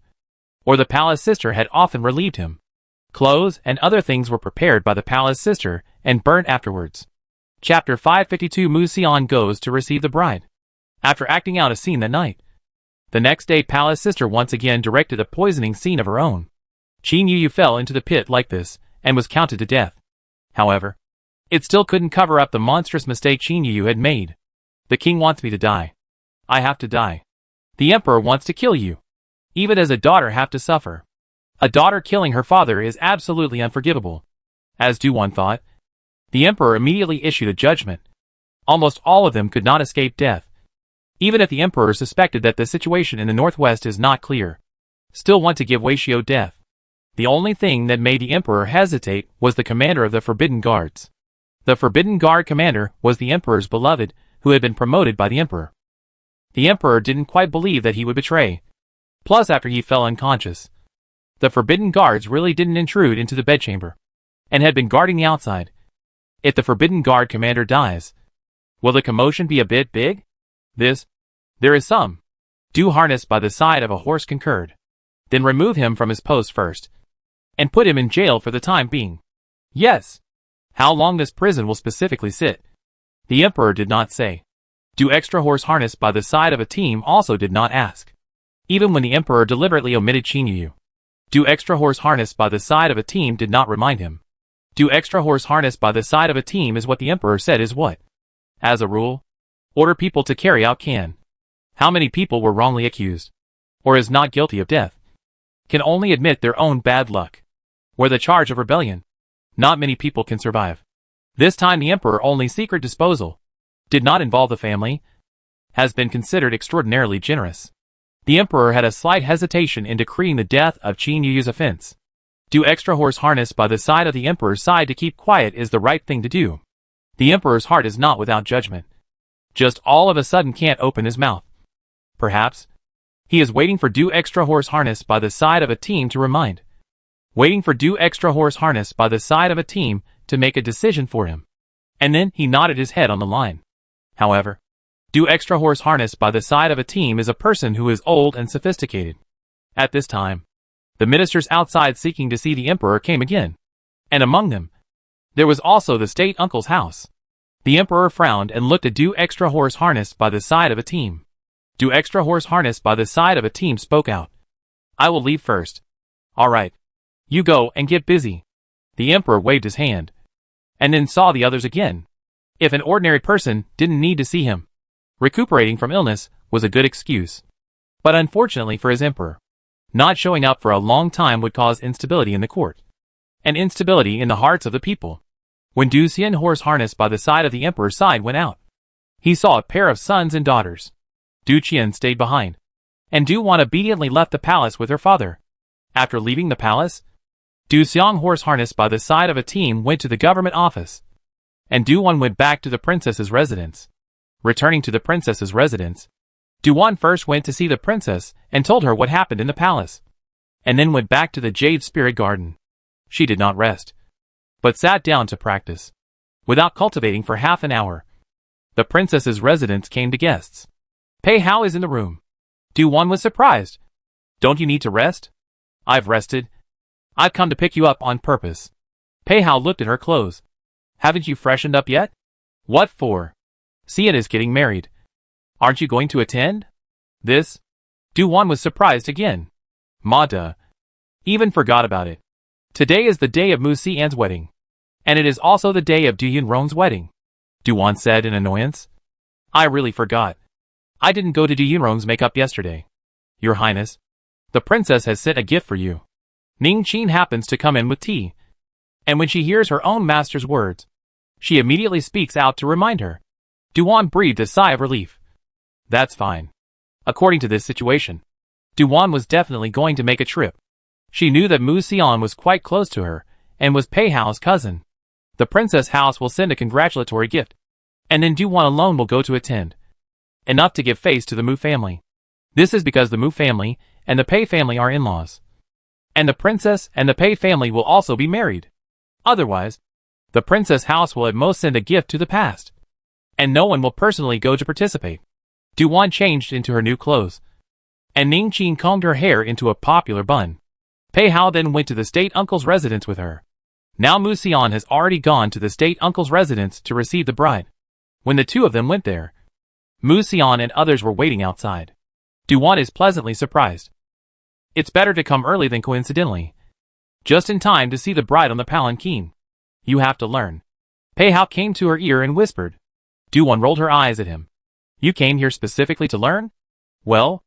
Or the palace sister had often relieved him. Clothes and other things were prepared by the palace sister and burnt afterwards. Chapter 552. Mu Xian goes to receive the bride. After acting out a scene that night, the next day palace sister once again directed a poisoning scene of her own. Qin Yuyu fell into the pit like this, and was counted to death. However, it still couldn't cover up the monstrous mistake Qin Yuyu had made. The king wants me to die. I have to die. The emperor wants to kill you. Even as a daughter have to suffer. A daughter killing her father is absolutely unforgivable. As Du-won thought, the emperor immediately issued a judgment. Almost all of them could not escape death. Even if the emperor suspected that the situation in the northwest is not clear, still want to give Wei Xiu death. The only thing that made the emperor hesitate was the commander of the Forbidden Guards. The Forbidden Guard commander was the emperor's beloved, who had been promoted by the emperor. The emperor didn't quite believe that he would betray. Plus, after he fell unconscious, the Forbidden Guards really didn't intrude into the bedchamber, and had been guarding the outside. If the Forbidden Guard commander dies, will the commotion be a bit big? There is some. Du harnessed by the side of a horse concurred. Then remove him from his post first, and put him in jail for the time being. Yes. How long this prison will specifically sit, the emperor did not say. Du extra horse harnessed by the side of a team also did not ask. Even when the emperor deliberately omitted Qin Yuyu, Du extra horse harnessed by the side of a team did not remind him. Du extra horse harnessed by the side of a team is what the emperor said is what. As a rule, order people to carry out can. How many people were wrongly accused, or is not guilty of death, can only admit their own bad luck. Where the charge of rebellion, not many people can survive. This time the emperor only secret disposal, did not involve the family, has been considered extraordinarily generous. The emperor had a slight hesitation in decreeing the death of Qin Yuyu's offense. Du extra horse harnessed by the side of the emperor's side to keep quiet is the right thing to do. The emperor's heart is not without judgment. Just all of a sudden can't open his mouth. Perhaps he is waiting for Du extra horse harnessed by the side of a team to remind. Waiting for Du extra horse harnessed by the side of a team to make a decision for him. And then he nodded his head on the line. However, Du extra horse harnessed by the side of a team is a person who is old and sophisticated. At this time, the ministers outside seeking to see the emperor came again. And among them, there was also the state uncle's house. The emperor frowned and looked at Du extra horse harnessed by the side of a team. Du extra horse harnessed by the side of a team spoke out. I will leave first. All right. You go and get busy. The emperor waved his hand, and then saw the others again. If an ordinary person didn't need to see him, recuperating from illness was a good excuse. But unfortunately for his emperor, not showing up for a long time would cause instability in the court, and instability in the hearts of the people. When Du Xian, horse harnessed by the side of the emperor's side, went out, he saw a pair of sons and daughters. Du Qian stayed behind, and Du Wan obediently left the palace with her father. After leaving the palace, Du Xiang, horse harnessed by the side of a team, went to the government office, and Du Wan went back to the princess's residence. Returning to the princess's residence, Du Wan first went to see the princess and told her what happened in the palace, and then went back to the Jade Spirit Garden. She did not rest, but sat down to practice. Without cultivating for half an hour, the princess's residence came to guests. Pei Hao is in the room. Du Wan was surprised. Don't you need to rest? I've rested. I've come to pick you up on purpose. Pei Hao looked at her clothes. Haven't you freshened up yet? What for? Xian is getting married. Aren't you going to attend? This? Du Wan was surprised again. Ma duh. Even forgot about it. Today is the day of Mu Xian's wedding, and it is also the day of Du Yunrong's wedding. Du Wan said in annoyance. I really forgot. I didn't go to Du Yunrong's makeup yesterday. Your Highness, the princess has sent a gift for you. Ning Qin happens to come in with tea, and when she hears her own master's words, she immediately speaks out to remind her. Du Wan breathed a sigh of relief. That's fine. According to this situation, Du Wan was definitely going to make a trip. She knew that Mu Xian was quite close to her, and was Pei Hao's cousin. The princess house will send a congratulatory gift, and then Du Wan alone will go to attend. Enough to give face to the Mu family. This is because the Mu family and the Pei family are in-laws, and the princess and the Pei family will also be married. Otherwise, the princess house will at most send a gift to the past, and no one will personally go to participate. Du Wan changed into her new clothes, and Ning Qin combed her hair into a popular bun. Pei Hao then went to the state uncle's residence with her. Now Mu Xian has already gone to the state uncle's residence to receive the bride. When the two of them went there, Mu Xian and others were waiting outside. Du Wan is pleasantly surprised. It's better to come early than coincidentally. Just in time to see the bride on the palanquin. You have to learn. Pei Hao came to her ear and whispered. Du Wan rolled her eyes at him. You came here specifically to learn? Well,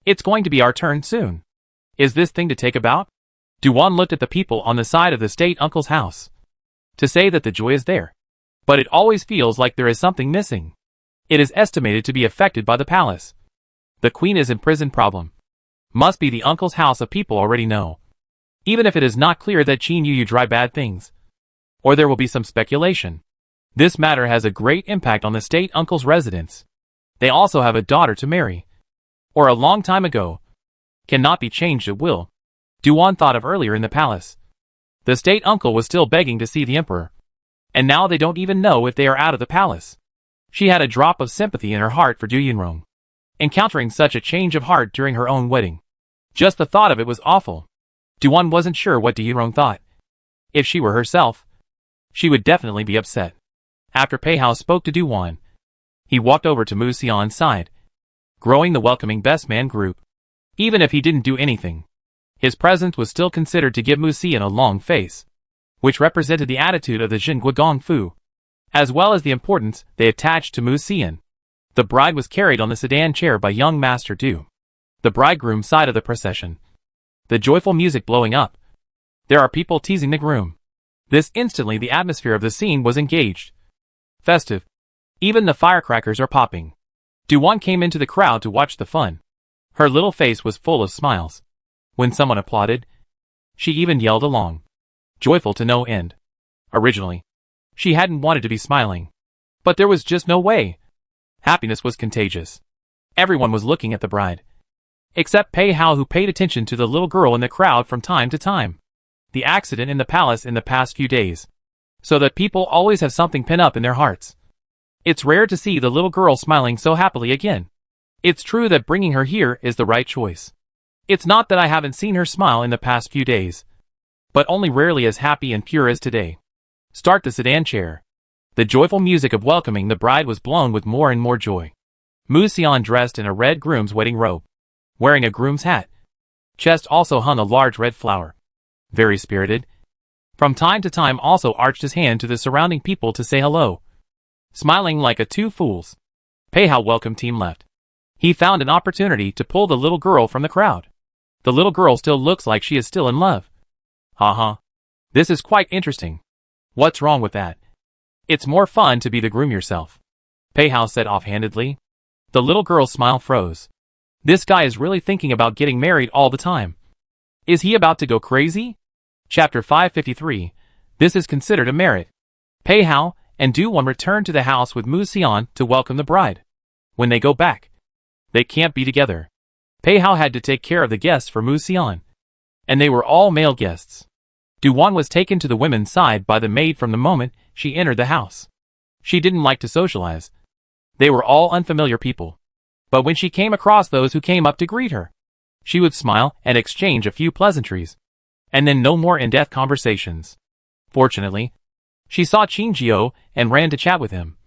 it's going to be our turn soon. Is this thing to take about? Du Wan looked at the people on the side of the state uncle's house. To say that the joy is there, but it always feels like there is something missing. It is estimated to be affected by the palace. The queen is in prison problem. Must be the uncle's house of people already know. Even if it is not clear that Qin Yu dry bad things, or there will be some speculation. This matter has a great impact on the state uncle's residence. They also have a daughter to marry, or a long time ago, cannot be changed at will. Du Wan thought of earlier in the palace. The state uncle was still begging to see the emperor, and now they don't even know if they are out of the palace. She had a drop of sympathy in her heart for Du Yunrong, encountering such a change of heart during her own wedding. Just the thought of it was awful. Du Wan wasn't sure what Du Yunrong thought. If she were herself, she would definitely be upset. After Pei Hao spoke to Du Wan, he walked over to Mu Xian's side, growing the welcoming best man group. Even if he didn't do anything, his presence was still considered to give Mu Xian a long face, which represented the attitude of the Zhengguo Gongfu, as well as the importance they attached to Mu Xian. The bride was carried on the sedan chair by young Master Du, the bridegroom's side of the procession. The joyful music blowing up. There are people teasing the groom. This instantly the atmosphere of the scene was engaged. Festive. Even the firecrackers are popping. Du Wan came into the crowd to watch the fun. Her little face was full of smiles. When someone applauded, she even yelled along, joyful to no end. Originally, she hadn't wanted to be smiling, but there was just no way. Happiness was contagious. Everyone was looking at the bride, except Pei Hao, who paid attention to the little girl in the crowd from time to time. The accident in the palace in the past few days, so that people always have something pent up in their hearts. It's rare to see the little girl smiling so happily again. It's true that bringing her here is the right choice. It's not that I haven't seen her smile in the past few days, but only rarely as happy and pure as today. Start the sedan chair. The joyful music of welcoming the bride was blown with more and more joy. Mu Xian dressed in a red groom's wedding robe, wearing a groom's hat. Chest also hung a large red flower. Very spirited. From time to time also arched his hand to the surrounding people to say hello. Smiling like a two fools. Pei Hao welcome team left. He found an opportunity to pull the little girl from the crowd. The little girl still looks like she is still in love. Haha. This is quite interesting. What's wrong with that? It's more fun to be the groom yourself, Pei Hao said offhandedly. The little girl's smile froze. This guy is really thinking about getting married all the time. Is he about to go crazy? Chapter 553. This is considered a merit. Pei Hao and Du Wan return to the house with Mu Xian to welcome the bride. When they go back, they can't be together. Pei Hao had to take care of the guests for Mu Xian, and they were all male guests. Du Wan was taken to the women's side by the maid from the moment she entered the house. She didn't like to socialize. They were all unfamiliar people. But when she came across those who came up to greet her, she would smile and exchange a few pleasantries, and then no more in-depth conversations. Fortunately, she saw Qin Jiao and ran to chat with him.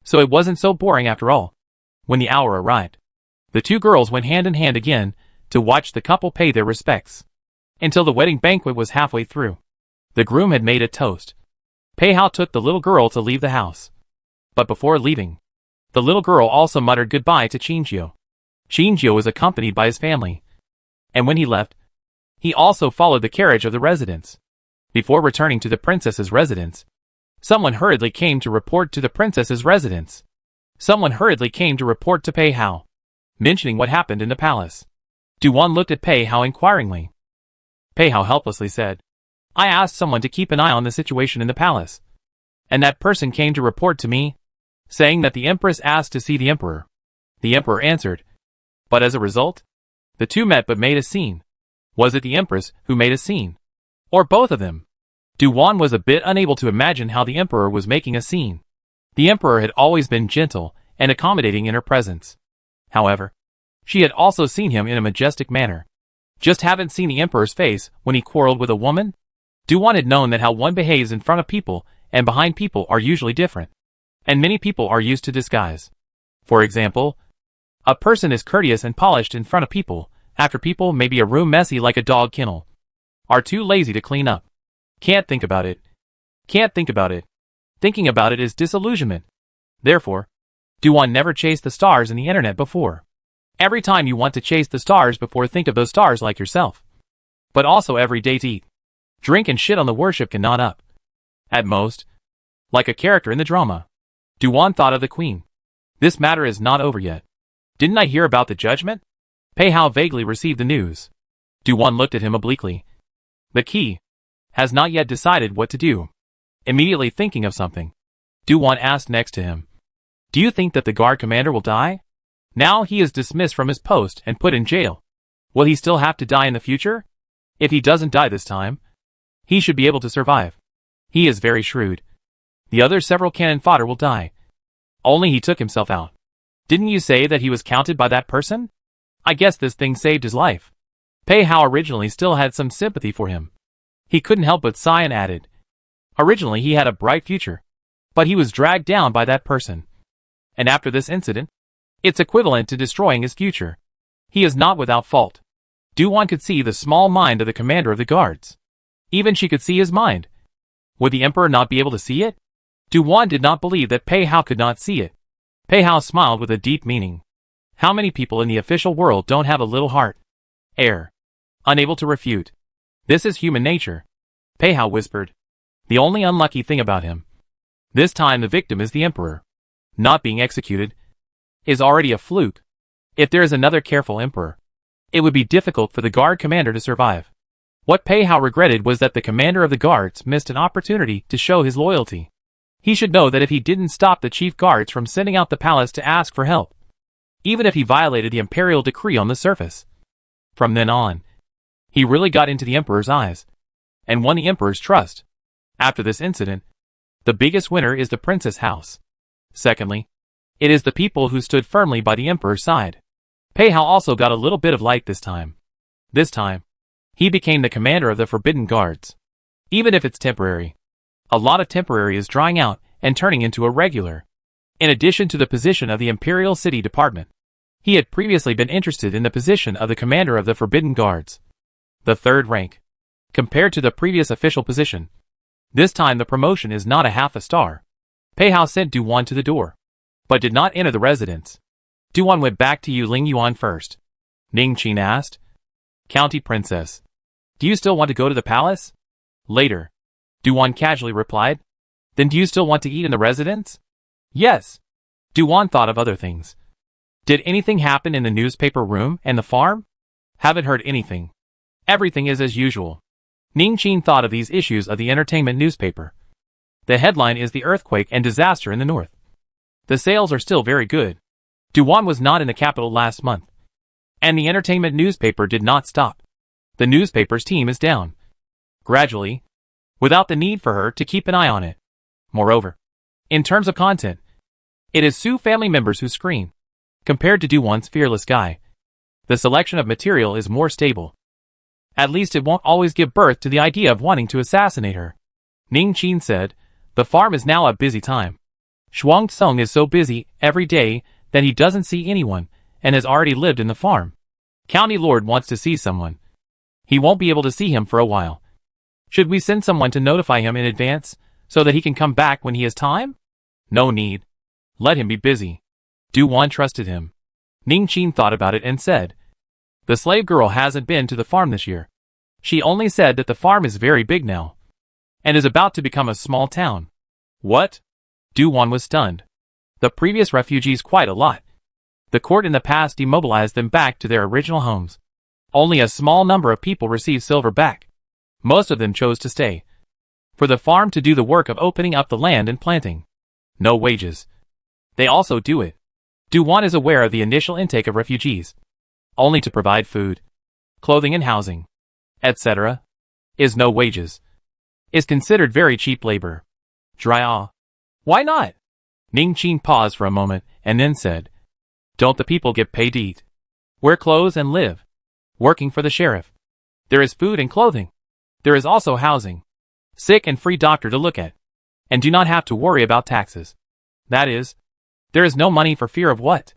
So it wasn't so boring after all. When the hour arrived, the two girls went hand in hand again to watch the couple pay their respects. Until the wedding banquet was halfway through, the groom had made a toast. Pei Hao took the little girl to leave the house. But before leaving, the little girl also muttered goodbye to Qin Jiao. Qin Jiao was accompanied by his family, and when he left, he also followed the carriage of the residence. Before returning to the princess's residence, someone hurriedly came to report to the princess's residence. Someone hurriedly came to report to Pei Hao, mentioning what happened in the palace. Du Wan looked at Pei Hao inquiringly. Pei Hao helplessly said, I asked someone to keep an eye on the situation in the palace, and that person came to report to me, saying that the empress asked to see the emperor. The emperor answered. But as a result, the two met but made a scene. Was it the empress who made a scene? Or both of them? Du Wan was a bit unable to imagine how the emperor was making a scene. The emperor had always been gentle and accommodating in her presence. However, she had also seen him in a majestic manner. Just haven't seen the emperor's face when he quarreled with a woman? Du Wan had known that how one behaves in front of people and behind people are usually different. And many people are used to disguise. For example, a person is courteous and polished in front of people, after people may be a room messy like a dog kennel. Are too lazy to clean up. Can't think about it. Can't think about it. Thinking about it is disillusionment. Therefore, Du Wan never chased the stars in the internet before. Every time you want to chase the stars before, think of those stars like yourself. But also every day to eat, drink and shit on the worship can not up. At most, like a character in the drama. Du Wan thought of the queen. This matter is not over yet. Didn't I hear about the judgment? Pei Hao vaguely received the news. Du Wan looked at him obliquely. The key has not yet decided what to do. Immediately thinking of something, Du Wan asked next to him. Do you think that the guard commander will die? Now he is dismissed from his post and put in jail. Will he still have to die in the future? If he doesn't die this time, he should be able to survive. He is very shrewd. The other several cannon fodder will die. Only he took himself out. Didn't you say that he was counted by that person? I guess this thing saved his life. Pei Hao originally still had some sympathy for him. He couldn't help but sigh and added. Originally he had a bright future, but he was dragged down by that person. And after this incident, it's equivalent to destroying his future. He is not without fault. Du Wan could see the small mind of the commander of the guards. Even she could see his mind. Would the emperor not be able to see it? Du Wan did not believe that Pei Hao could not see it. Pei Hao smiled with a deep meaning. How many people in the official world don't have a little heart? Air. Unable to refute. This is human nature. Pei Hao whispered. The only unlucky thing about him. This time the victim is the emperor. Not being executed is already a fluke. If there is another careful emperor, it would be difficult for the guard commander to survive. What Pei Hao regretted was that the commander of the guards missed an opportunity to show his loyalty. He should know that if he didn't stop the chief guards from sending out the palace to ask for help, even if he violated the imperial decree on the surface, from then on, he really got into the emperor's eyes, and won the emperor's trust. After this incident, the biggest winner is the princess house. Secondly, it is the people who stood firmly by the emperor's side. Pei Hao also got a little bit of light this time. This time, he became the commander of the Forbidden Guards. Even if it's temporary, a lot of temporary is drying out and turning into a regular. In addition to the position of the Imperial City Department, he had previously been interested in the position of the commander of the Forbidden Guards. The third rank, compared to the previous official position. This time the promotion is not a half a star. Pei Hao sent Du Wan to the door, but did not enter the residence. Du Wan went back to Ling Yuan first. Ning Qin asked. County Princess. Do you still want to go to the palace? Later. Du Wan casually replied. Then do you still want to eat in the residence? Yes. Du-Wan thought of other things. Did anything happen in the newspaper room and the farm? Haven't heard anything. Everything is as usual. Ning Qin thought of these issues of the entertainment newspaper. The headline is the earthquake and disaster in the north. The sales are still very good. Du-Wan was not in the capital last month. And the entertainment newspaper did not stop. The newspaper's team is down. Gradually. Without the need for her to keep an eye on it. Moreover, in terms of content, it is Su family members who scream. Compared to Du-Wan's fearless guy, the selection of material is more stable. At least it won't always give birth to the idea of wanting to assassinate her. Ning Qin said, the farm is now a busy time. Zhuang Tsung is so busy every day that he doesn't see anyone and has already lived in the farm. County Lord wants to see someone. He won't be able to see him for a while. Should we send someone to notify him in advance so that he can come back when he has time? No need. Let him be busy. Du-Wan trusted him. Ning Qin thought about it and said, the slave girl hasn't been to the farm this year. She only said that the farm is very big now and is about to become a small town. What? Du-Wan was stunned. The previous refugees quite a lot. The court in the past demobilized them back to their original homes. Only a small number of people received silver back. Most of them chose to stay. For the farm to do the work of opening up the land and planting. No wages. They also do it. Du-Wan is aware of the initial intake of refugees. Only to provide food, clothing and housing, etc. Is no wages. Is considered very cheap labor. Why not? Ning Qin paused for a moment and then said, don't the people get paid to eat, wear clothes and live? Working for the sheriff. There is food and clothing. There is also housing. Sick and free doctor to look at. And do not have to worry about taxes. That is, there is no money for fear of what?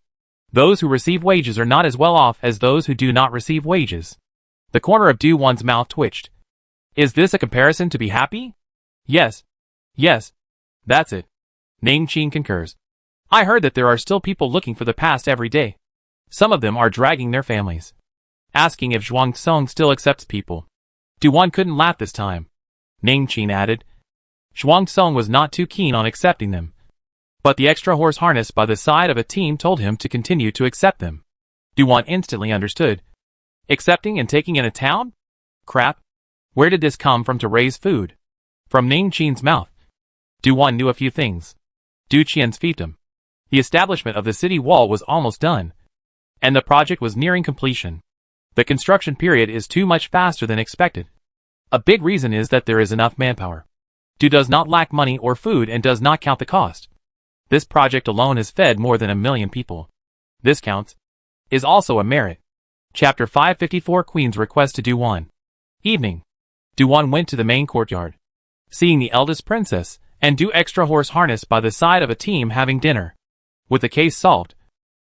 Those who receive wages are not as well off as those who do not receive wages. The corner of Du-Wan's mouth twitched. Is this a comparison to be happy? Yes. Yes. That's it. Ning Qin concurs. I heard that there are still people looking for the past every day. Some of them are dragging their families. Asking if Zhuang Tsung still accepts people. Du-Wan couldn't laugh this time. Ning Qin added. Zhuang Tsung was not too keen on accepting them. But the extra horse harness by the side of a team told him to continue to accept them. Du-Wan instantly understood. Accepting and taking in a town? Crap. Where did this come from to raise food? From Ning Qin's mouth. Du-Wan knew a few things. Du Qian's fiefdom. The establishment of the city wall was almost done. And the project was nearing completion. The construction period is too much faster than expected. A big reason is that there is enough manpower. Du does not lack money or food and does not count the cost. This project alone has fed more than 1 million people. This counts. Is also a merit. Chapter 554 Queen's Request to Du-Wan. Evening. Du-Wan went to the main courtyard. Seeing the eldest princess, and Du extra horse harness by the side of a team having dinner. With the case solved.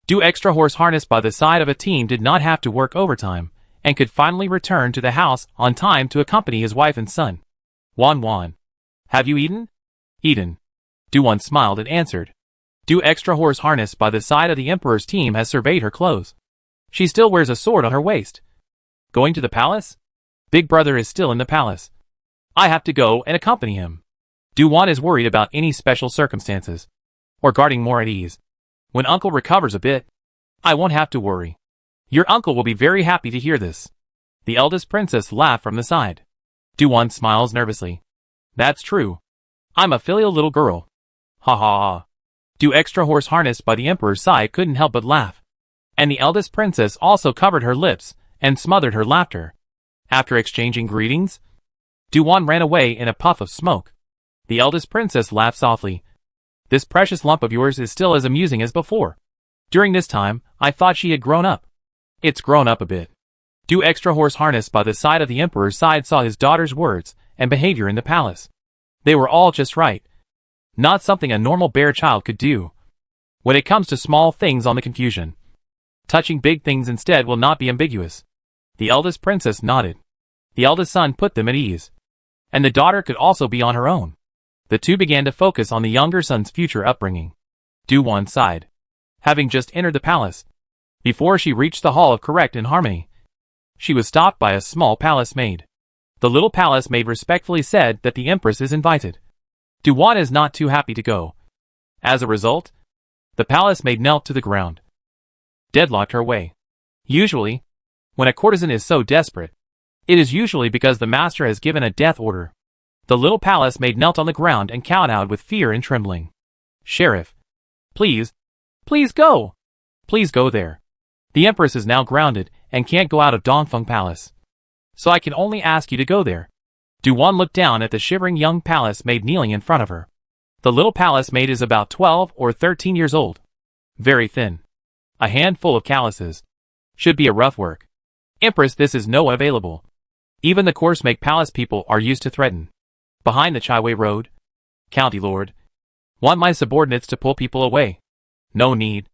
Du extra horse harness by the side of a team did not have to work overtime, and could finally return to the house on time to accompany his wife and son. Wan. Have you eaten? Eaten. Du-Wan smiled and answered. Du extra horse harness by the side of the emperor's team has surveyed her clothes. She still wears a sword on her waist. Going to the palace? Big brother is still in the palace. I have to go and accompany him. Du-Wan is worried about any special circumstances. Or guarding more at ease. When uncle recovers a bit, I won't have to worry. Your uncle will be very happy to hear this. The eldest princess laughed from the side. Du-Wan smiles nervously. That's true. I'm a filial little girl. Ha ha ha. Du extra horse harness by the emperor's side couldn't help but laugh. And the eldest princess also covered her lips and smothered her laughter. After exchanging greetings, Du-Wan ran away in a puff of smoke. The eldest princess laughed softly. This precious lump of yours is still as amusing as before. During this time, I thought she had grown up. It's grown up a bit. Du extra horse harness by the side of the emperor's side saw his daughter's words and behavior in the palace. They were all just right. Not something a normal bear child could do. When it comes to small things on the confusion. Touching big things instead will not be ambiguous. The eldest princess nodded. The eldest son put them at ease. And the daughter could also be on her own. The two began to focus on the younger son's future upbringing. Du-Wan sighed. Having just entered the palace. Before she reached the hall of correct and harmony, she was stopped by a small palace maid. The little palace maid respectfully said that the empress is invited. Duwan is not too happy to go. As a result, the palace maid knelt to the ground, deadlocked her way. Usually, when a courtesan is so desperate, it is usually because the master has given a death order. The little palace maid knelt on the ground and kowtowed with fear and trembling. Sheriff, please, please go. Please go there. The Empress is now grounded and can't go out of Dongfeng Palace. So I can only ask you to go there. Duwan looked down at the shivering young palace maid kneeling in front of her. The little palace maid is about 12 or 13 years old. Very thin. A handful of calluses. Should be a rough work. Empress, this is no available. Even the coarse make palace people are used to threaten. Behind the Chaiwei Road. County Lord. Want my subordinates to pull people away. No need.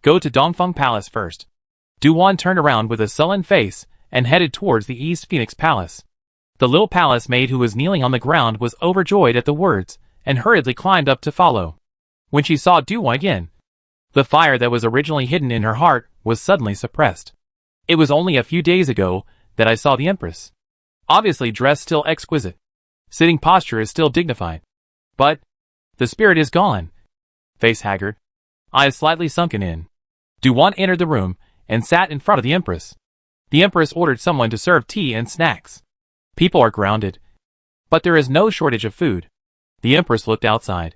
Go to Dongfeng Palace first. Duwan turned around with a sullen face and headed towards the East Phoenix Palace. The little palace maid who was kneeling on the ground was overjoyed at the words and hurriedly climbed up to follow. When she saw Duwan again, the fire that was originally hidden in her heart was suddenly suppressed. It was only a few days ago that I saw the Empress. Obviously dressed still exquisite. Sitting posture is still dignified. But the spirit is gone. Face haggard. Eyes slightly sunken in. Duwan entered the room and sat in front of the Empress. The Empress ordered someone to serve tea and snacks. People are grounded, but there is no shortage of food. The Empress looked outside.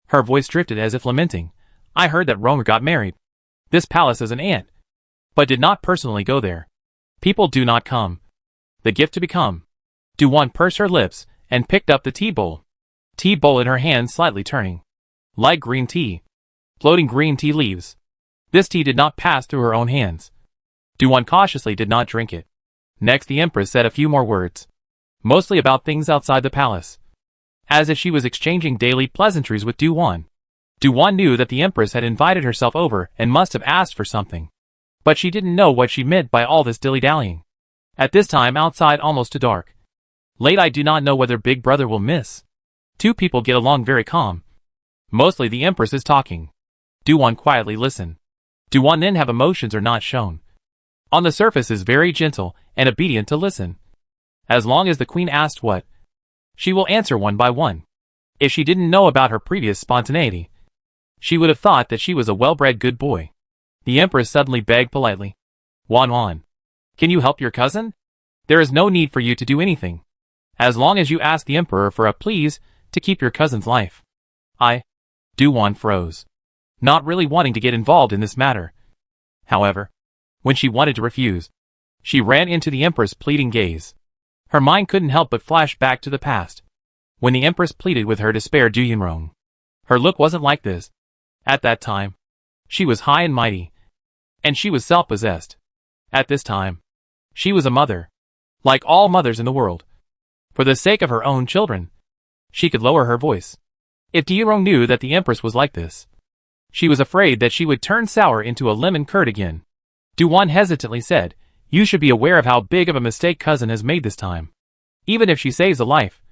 Her voice drifted as if lamenting. I heard that Romer got married. This palace is an ant, but did not personally go there. People do not come. The gift to become. Duwan pursed her lips and picked up the tea bowl. Tea bowl in her hand slightly turning. Light green tea. Floating green tea leaves. This tea did not pass through her own hands. Duwan cautiously did not drink it. Next the Empress said a few more words. Mostly about things outside the palace. As if she was exchanging daily pleasantries with Duwan. Duwan knew that the Empress had invited herself over and must have asked for something. But she didn't know what she meant by all this dilly-dallying. At this time outside almost too dark. Late I do not know whether Big Brother will miss. Two people get along very calm. Mostly the Empress is talking. Duwan quietly listen. Duwan then have emotions are not shown. On the surface is very gentle and obedient to listen. As long as the Queen asked what, she will answer one by one. If she didn't know about her previous spontaneity, she would have thought that she was a well-bred good boy. The Empress suddenly begged politely. Wan, can you help your cousin? There is no need for you to do anything. As long as you ask the Emperor for a please to keep your cousin's life. Duwan froze. Not really wanting to get involved in this matter. However, when she wanted to refuse, she ran into the Empress' pleading gaze. Her mind couldn't help but flash back to the past, when the Empress pleaded with her to spare Du Yunrong. Her look wasn't like this. At that time, she was high and mighty, and she was self-possessed. At this time, she was a mother, like all mothers in the world. For the sake of her own children, she could lower her voice. If Du Yunrong knew that the Empress was like this, she was afraid that she would turn sour into a lemon curd again. Duwan hesitantly said, you should be aware of how big of a mistake cousin has made this time. Even if she saves a life,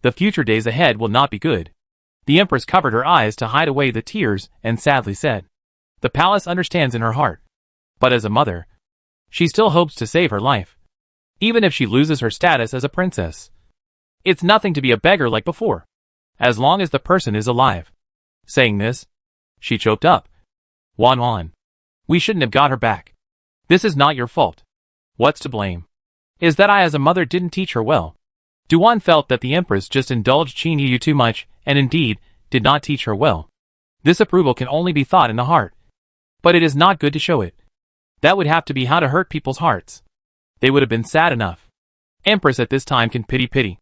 the future days ahead will not be good. The Empress covered her eyes to hide away the tears and sadly said, the palace understands in her heart. But as a mother, she still hopes to save her life. Even if she loses her status as a princess. It's nothing to be a beggar like before. As long as the person is alive. Saying this, she choked up. Wan, we shouldn't have got her back. This is not your fault. What's to blame? Is that I as a mother didn't teach her well. Duwan felt that the Empress just indulged Qin Yu too much, and indeed, did not teach her well. This approval can only be thought in the heart. But it is not good to show it. That would have to be how to hurt people's hearts. They would have been sad enough. Empress at this time can pity.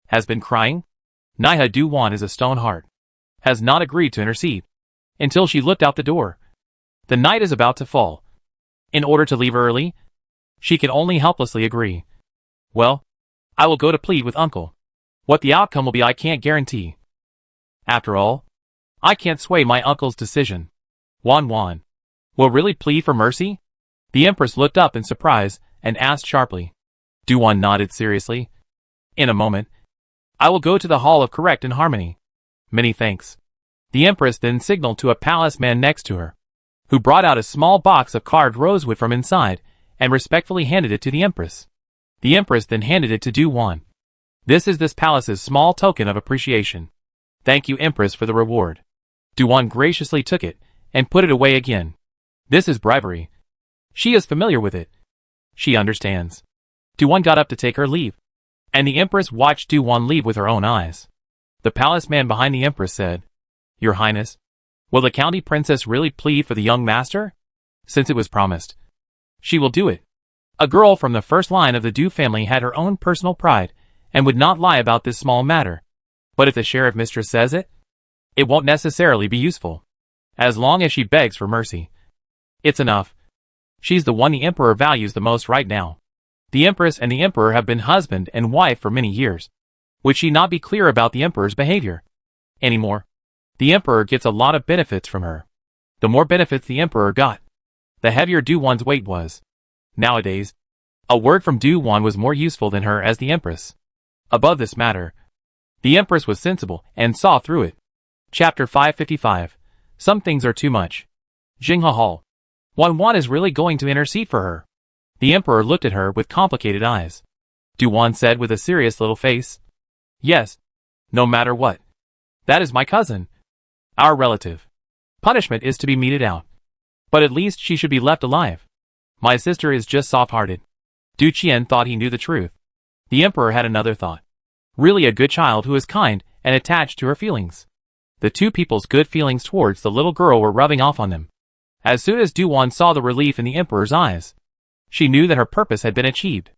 Has been crying? Naiha Duwan is a stone heart. Has not agreed to intercede. Until she looked out the door. The night is about to fall. In order to leave early, she can only helplessly agree. Well, I will go to plead with uncle. What the outcome will be I can't guarantee. After all, I can't sway my uncle's decision. Wan will really plead for mercy? The Empress looked up in surprise and asked sharply. Duwan nodded seriously. In a moment, I will go to the Hall of Correct and Harmony. Many thanks. The Empress then signaled to a palace man next to her, who brought out a small box of carved rosewood from inside and respectfully handed it to the Empress. The Empress then handed it to Duwan. This is this palace's small token of appreciation. Thank you, Empress, for the reward. Duan graciously took it and put it away again. This is bribery. She is familiar with it. She understands. Duan got up to take her leave, and the Empress watched Duan leave with her own eyes. The palace man behind the Empress said, Your Highness, will the county princess really plead for the young master? Since it was promised, she will do it. A girl from the first line of the Du family had her own personal pride and would not lie about this small matter. But if the sheriff mistress says it, it won't necessarily be useful. As long as she begs for mercy, it's enough. She's the one the emperor values the most right now. The empress and the emperor have been husband and wife for many years. Would she not be clear about the emperor's behavior anymore? The emperor gets a lot of benefits from her. The more benefits the emperor got, the heavier Duwan's weight was. Nowadays, a word from Duwan was more useful than her as the empress. Above this matter, the empress was sensible and saw through it. Chapter 555. Some things are too much. Jingha Hall. Wan is really going to intercede for her. The emperor looked at her with complicated eyes. Duwan said with a serious little face. Yes. No matter what. That is my cousin. Our relative. Punishment is to be meted out. But at least she should be left alive. My sister is just soft-hearted. Du Qian thought he knew the truth. The emperor had another thought. Really a good child who is kind and attached to her feelings. The two people's good feelings towards the little girl were rubbing off on them. As soon as Duwan saw the relief in the emperor's eyes, she knew that her purpose had been achieved.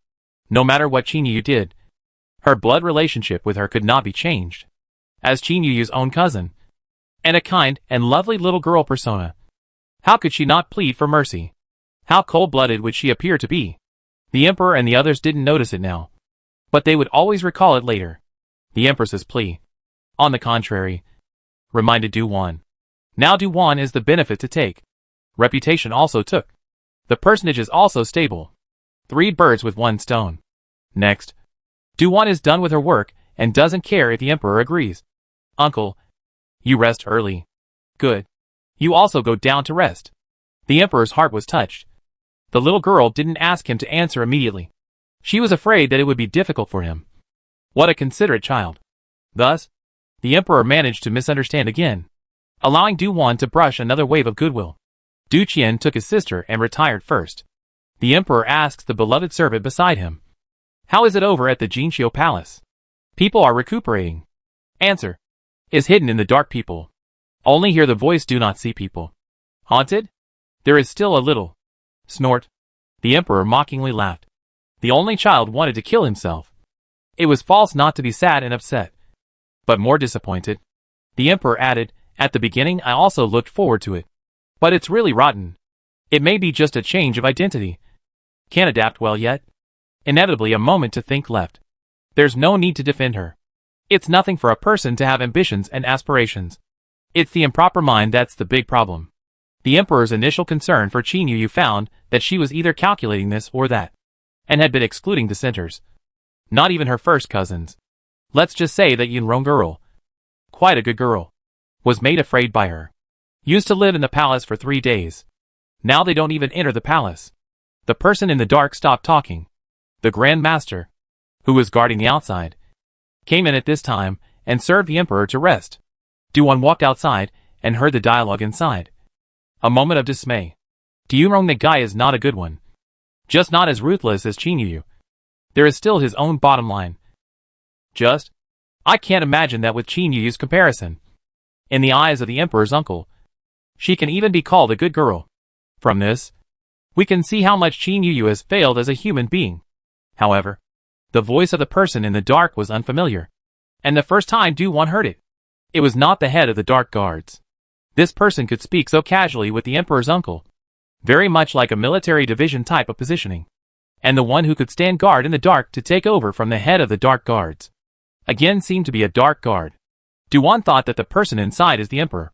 No matter what Qin Yu did, her blood relationship with her could not be changed. As Qin Yu's own cousin, and a kind and lovely little girl persona, how could she not plead for mercy? How cold-blooded would she appear to be? The emperor and the others didn't notice it now, but they would always recall it later. The empress's plea, on the contrary, reminded Duwan. Now Duwan is the benefit to take. Reputation also took. The personage is also stable. 3 birds with 1 stone. Next, Duwan is done with her work and doesn't care if the emperor agrees. Uncle, you rest early. Good. You also go down to rest. The emperor's heart was touched. The little girl didn't ask him to answer immediately. She was afraid that it would be difficult for him. What a considerate child. Thus, the emperor managed to misunderstand again, allowing Duwan to brush another wave of goodwill. Du Qian took his sister and retired first. The emperor asked the beloved servant beside him, How is it over at the Jinxiu Palace? People are recuperating. Answer. Is hidden in the dark people. Only hear the voice, do not see people. Haunted? There is still a little. Snort. The emperor mockingly laughed. The only child wanted to kill himself. It was false not to be sad and upset, but more disappointed. The emperor added, At the beginning I also looked forward to it. But it's really rotten. It may be just a change of identity. Can't adapt well yet. Inevitably a moment to think left. There's no need to defend her. It's nothing for a person to have ambitions and aspirations. It's the improper mind that's the big problem. The emperor's initial concern for Qin Yu found that she was either calculating this or that, and had been excluding dissenters. Not even her first cousins. Let's just say that Yunrong girl, quite a good girl, was made afraid by her. Used to live in the palace for 3 days. Now they don't even enter the palace. The person in the dark stopped talking. The Grand Master, who was guarding the outside, came in at this time and served the emperor to rest. Duan walked outside and heard the dialogue inside. A moment of dismay. Yunrong, the guy is not a good one. Just not as ruthless as Qin Yu. There is still his own bottom line. I can't imagine that with Qin Yu's comparison. In the eyes of the emperor's uncle, she can even be called a good girl. From this, we can see how much Qin Yu has failed as a human being. However, the voice of the person in the dark was unfamiliar, and the first time Duwan heard it, it was not the head of the dark guards. This person could speak so casually with the emperor's uncle, very much like a military division type of positioning, and the one who could stand guard in the dark to take over from the head of the dark guards, again seemed to be a dark guard. Duwan thought that the person inside is the emperor,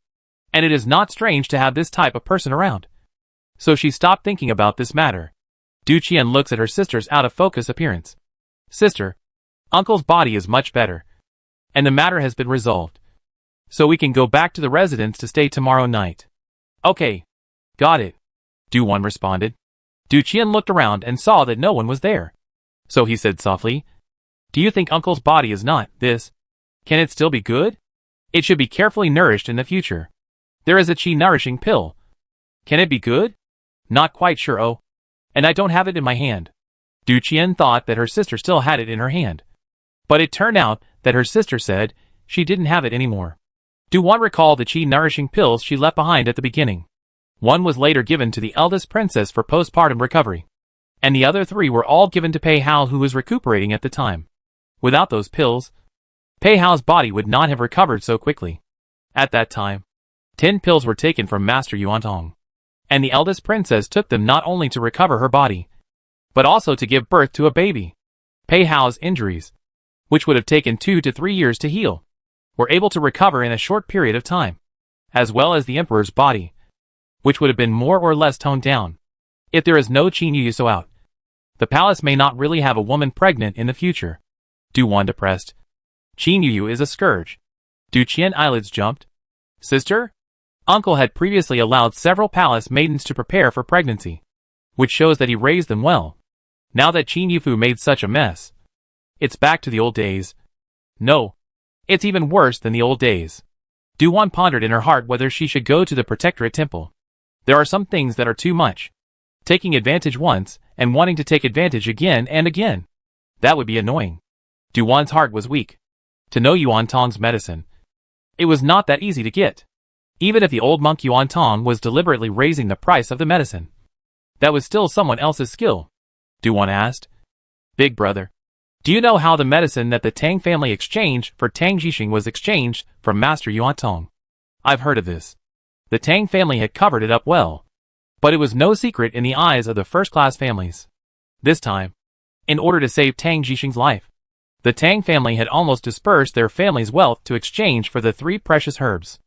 and it is not strange to have this type of person around. So she stopped thinking about this matter. Du Qian looks at her sister's out-of-focus appearance. Sister, uncle's body is much better, and the matter has been resolved. So we can go back to the residence to stay tomorrow night. Okay. Got it. Duwan responded. Du Qian looked around and saw that no one was there. So he said softly, Do you think uncle's body is not this? Can it still be good? It should be carefully nourished in the future. There is a qi nourishing pill. Can it be good? Not quite sure. Oh. And I don't have it in my hand. Du Qian thought that her sister still had it in her hand. But it turned out that her sister said she didn't have it anymore. Du Wan recalled the qi nourishing pills she left behind at the beginning. One was later given to the eldest princess for postpartum recovery. And the other 3 were all given to Pei Hao, who was recuperating at the time. Without those pills, Pei Hao's body would not have recovered so quickly. At that time, 10 pills were taken from Master Yuantong. And the eldest princess took them not only to recover her body, but also to give birth to a baby. Pei Hao's injuries, which would have taken 2 to 3 years to heal, were able to recover in a short period of time, as well as the emperor's body, which would have been more or less toned down. If there is no Qin Yuyu out, the palace may not really have a woman pregnant in the future. Du Wan depressed. Qin Yuyu is a scourge. Du Qian eyelids jumped. Sister? Uncle had previously allowed several palace maidens to prepare for pregnancy, which shows that he raised them well. Now that Qin Yufu made such a mess, it's back to the old days. No, it's even worse than the old days. Du Wan pondered in her heart whether she should go to the Protectorate Temple. There are some things that are too much. Taking advantage once, and wanting to take advantage again and again. That would be annoying. Du Wan's heart was weak. To know Yuan Tong's medicine, it was not that easy to get. Even if the old monk Yuan Tong was deliberately raising the price of the medicine, that was still someone else's skill. Du Wan asked. Big brother, do you know how the medicine that the Tang family exchanged for Tang Jixing was exchanged from Master Yuan Tong? I've heard of this. The Tang family had covered it up well, but it was no secret in the eyes of the first-class families. This time, in order to save Tang Jixing's life, the Tang family had almost dispersed their family's wealth to exchange for the 3 precious herbs.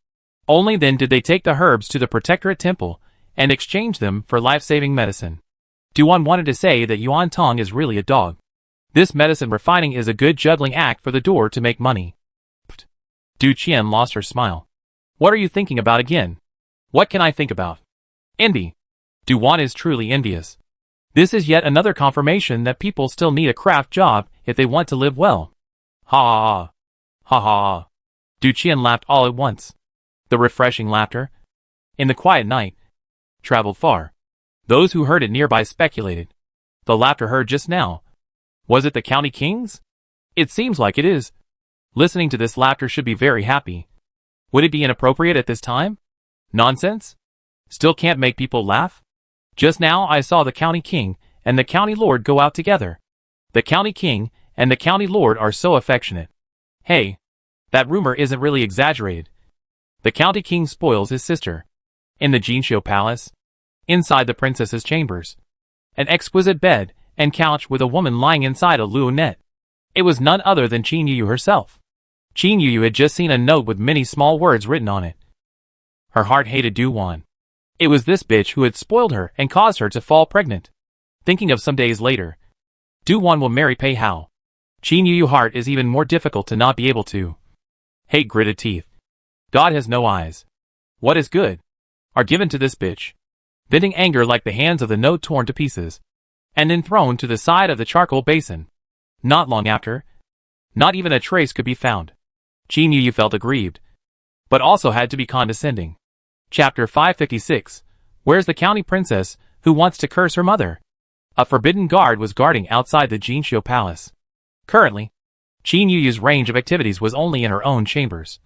Only then did they take the herbs to the Protectorate Temple and exchange them for life-saving medicine. Du Wan wanted to say that Yuan Tong is really a dog. This medicine refining is a good juggling act for the door to make money. Pfft. Du Qian lost her smile. What are you thinking about again? What can I think about? Envy. Du Wan is truly envious. This is yet another confirmation that people still need a craft job if they want to live well. Ha ha ha. Ha ha ha. Du Qian laughed all at once. The refreshing laughter, in the quiet night, traveled far. Those who heard it nearby speculated. The laughter heard just now. Was it the county king's? It seems like it is. Listening to this laughter should be very happy. Would it be inappropriate at this time? Nonsense? Still can't make people laugh? Just now I saw the county king and the county lord go out together. The county king and the county lord are so affectionate. Hey, that rumor isn't really exaggerated. The county king spoils his sister. In the Jinxiu Palace, inside the princess's chambers, an exquisite bed and couch with a woman lying inside a lunette. It was none other than Qin Yuyu herself. Qin Yuyu had just seen a note with many small words written on it. Her heart hated Du Wan. It was this bitch who had spoiled her and caused her to fall pregnant. Thinking of some days later, Du Wan will marry Pei Hao. Qin Yuyu heart is even more difficult to not be able to hate gritted teeth. God has no eyes. What is good are given to this bitch. Venting anger like the hands of the note torn to pieces, and then thrown to the side of the charcoal basin. Not long after, not even a trace could be found. Qin Yuyu felt aggrieved, but also had to be condescending. Chapter 556. Where's the county princess who wants to curse her mother? A forbidden guard was guarding outside the Jinxiu Palace. Currently, Qin Yuyu's range of activities was only in her own chambers.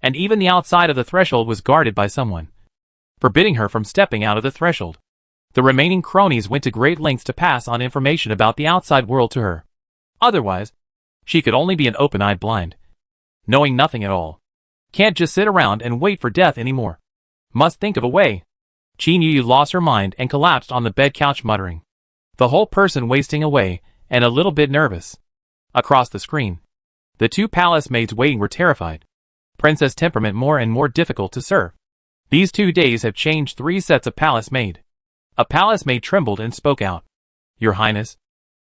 And even the outside of the threshold was guarded by someone, forbidding her from stepping out of the threshold. The remaining cronies went to great lengths to pass on information about the outside world to her. Otherwise, she could only be an open-eyed blind, knowing nothing at all. Can't just sit around and wait for death anymore. Must think of a way. Qin Yuyu lost her mind and collapsed on the bed couch muttering. The whole person wasting away, and a little bit nervous. Across the screen, the 2 palace maids waiting were terrified. Princess temperament more and more difficult to serve. These 2 days have changed 3 sets of palace maid. A palace maid trembled and spoke out. Your Highness,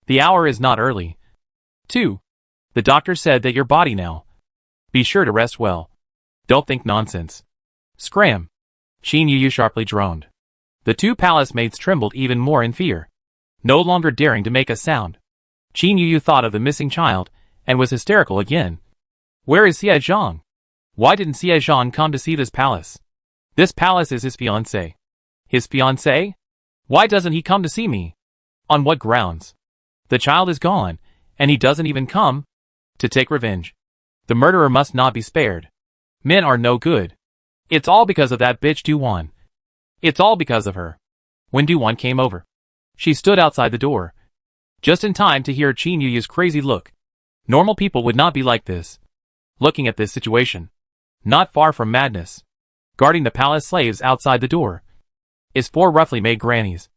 the hour is not early. 2. The doctor said that your body now. Be sure to rest well. Don't think nonsense. Scram. Qin Yuyu sharply droned. The 2 palace maids trembled even more in fear, no longer daring to make a sound. Qin Yuyu thought of the missing child, and was hysterical again. Where is Xie Zhang? Why didn't Xie come to see this palace? This palace is his fiancée. His fiancée? Why doesn't he come to see me? On what grounds? The child is gone, and he doesn't even come to take revenge. The murderer must not be spared. Men are no good. It's all because of that bitch Duwan. It's all because of her. When Duwan came over, she stood outside the door, just in time to hear Qin Yuyu's crazy look. Normal people would not be like this. Looking at this situation, not far from madness, guarding the palace slaves outside the door, is 4 roughly made grannies,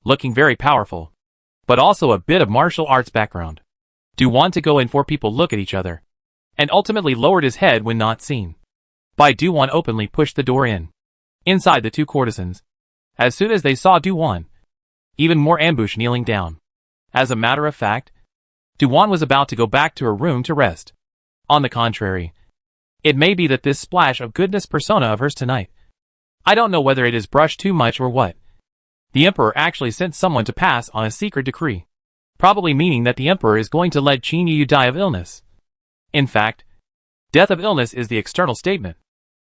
looking very powerful, but also a bit of martial arts background. Duwan to go in 4 people look at each other, and ultimately lowered his head when not seen. By Duwan openly pushed the door in. Inside the 2 courtesans, as soon as they saw Duwan, even more ambush kneeling down. As a matter of fact, Duwan was about to go back to her room to rest. On the contrary, it may be that this splash of goodness persona of hers tonight, I don't know whether it is brushed too much or what. The emperor actually sent someone to pass on a secret decree, probably meaning that the emperor is going to let Qin Yuyu die of illness. In fact, death of illness is the external statement.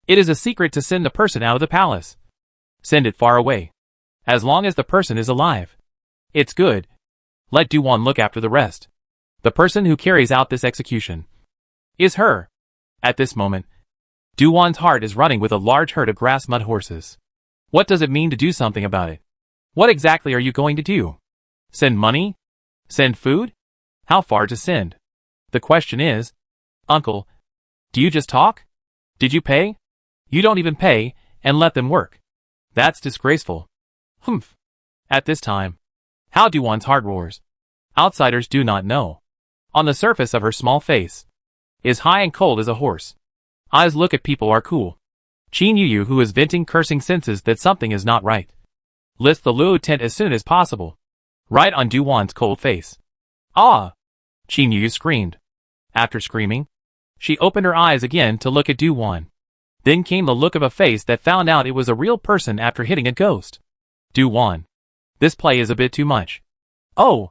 It is a secret to send the person out of the palace. Send it far away. As long as the person is alive, it's good. Let Duwan look after the rest. The person who carries out this execution is her. At this moment, Duwan's heart is running with a large herd of grass mud horses. What does it mean to do something about it? What exactly are you going to do? Send money? Send food? How far to send? The question is, Uncle, do you just talk? Did you pay? You don't even pay, and let them work. That's disgraceful. Humph. At this time, how Duwan's heart roars. Outsiders do not know. On the surface of her small face, is high and cold as a horse. Eyes look at people are cool. Qin Yuyu, who is venting cursing, senses that something is not right. Lifts the Luo tent as soon as possible. Right on Duwan's cold face. Ah! Qin Yuyu screamed. After screaming, she opened her eyes again to look at Duwan. Then came the look of a face that found out it was a real person after hitting a ghost. Duwan. This play is a bit too much. Oh!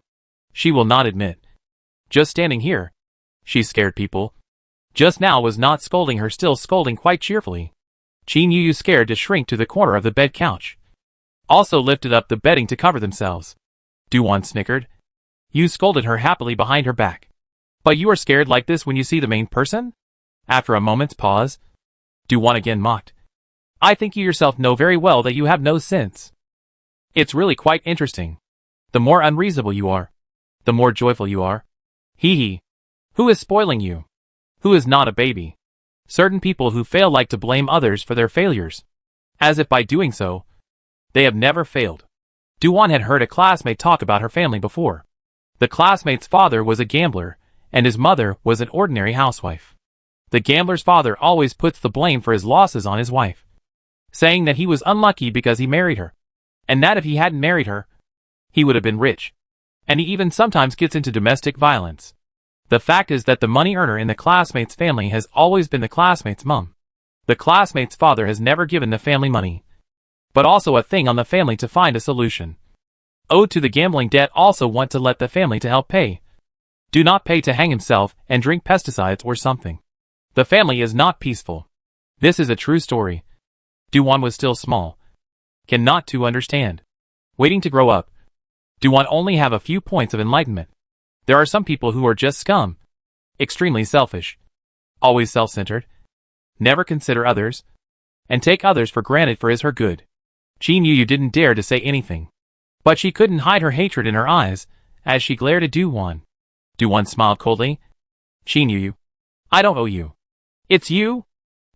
She will not admit. Just standing here. She scared people. Just now was not scolding her, still scolding quite cheerfully. Qin Yuyu scared to shrink to the corner of the bed couch. Also lifted up the bedding to cover themselves. Duwan snickered. You scolded her happily behind her back. But you are scared like this when you see the main person? After a moment's pause, Duwan again mocked. I think you yourself know very well that you have no sense. It's really quite interesting. The more unreasonable you are, the more joyful you are. Hee hee. Who is spoiling you? Who is not a baby? Certain people who fail like to blame others for their failures, as if by doing so, they have never failed. Duwan had heard a classmate talk about her family before. The classmate's father was a gambler, and his mother was an ordinary housewife. The gambler's father always puts the blame for his losses on his wife, saying that he was unlucky because he married her, and that if he hadn't married her, he would have been rich. And he even sometimes gets into domestic violence. The fact is that the money earner in the classmate's family has always been the classmate's mom. The classmate's father has never given the family money, but also a thing on the family to find a solution. Owed to the gambling debt, also want to let the family to help pay. Do not pay to hang himself and drink pesticides or something. The family is not peaceful. This is a true story. Duwan was still small. Cannot to understand. Waiting to grow up. Duwan only have a few points of enlightenment. There are some people who are just scum. Extremely selfish. Always self-centered. Never consider others. And take others for granted for his her good. Qin Yuyu didn't dare to say anything. But she couldn't hide her hatred in her eyes, as she glared at Duwan. Duwan smiled coldly. Qin Yuyu. I don't owe you. It's you.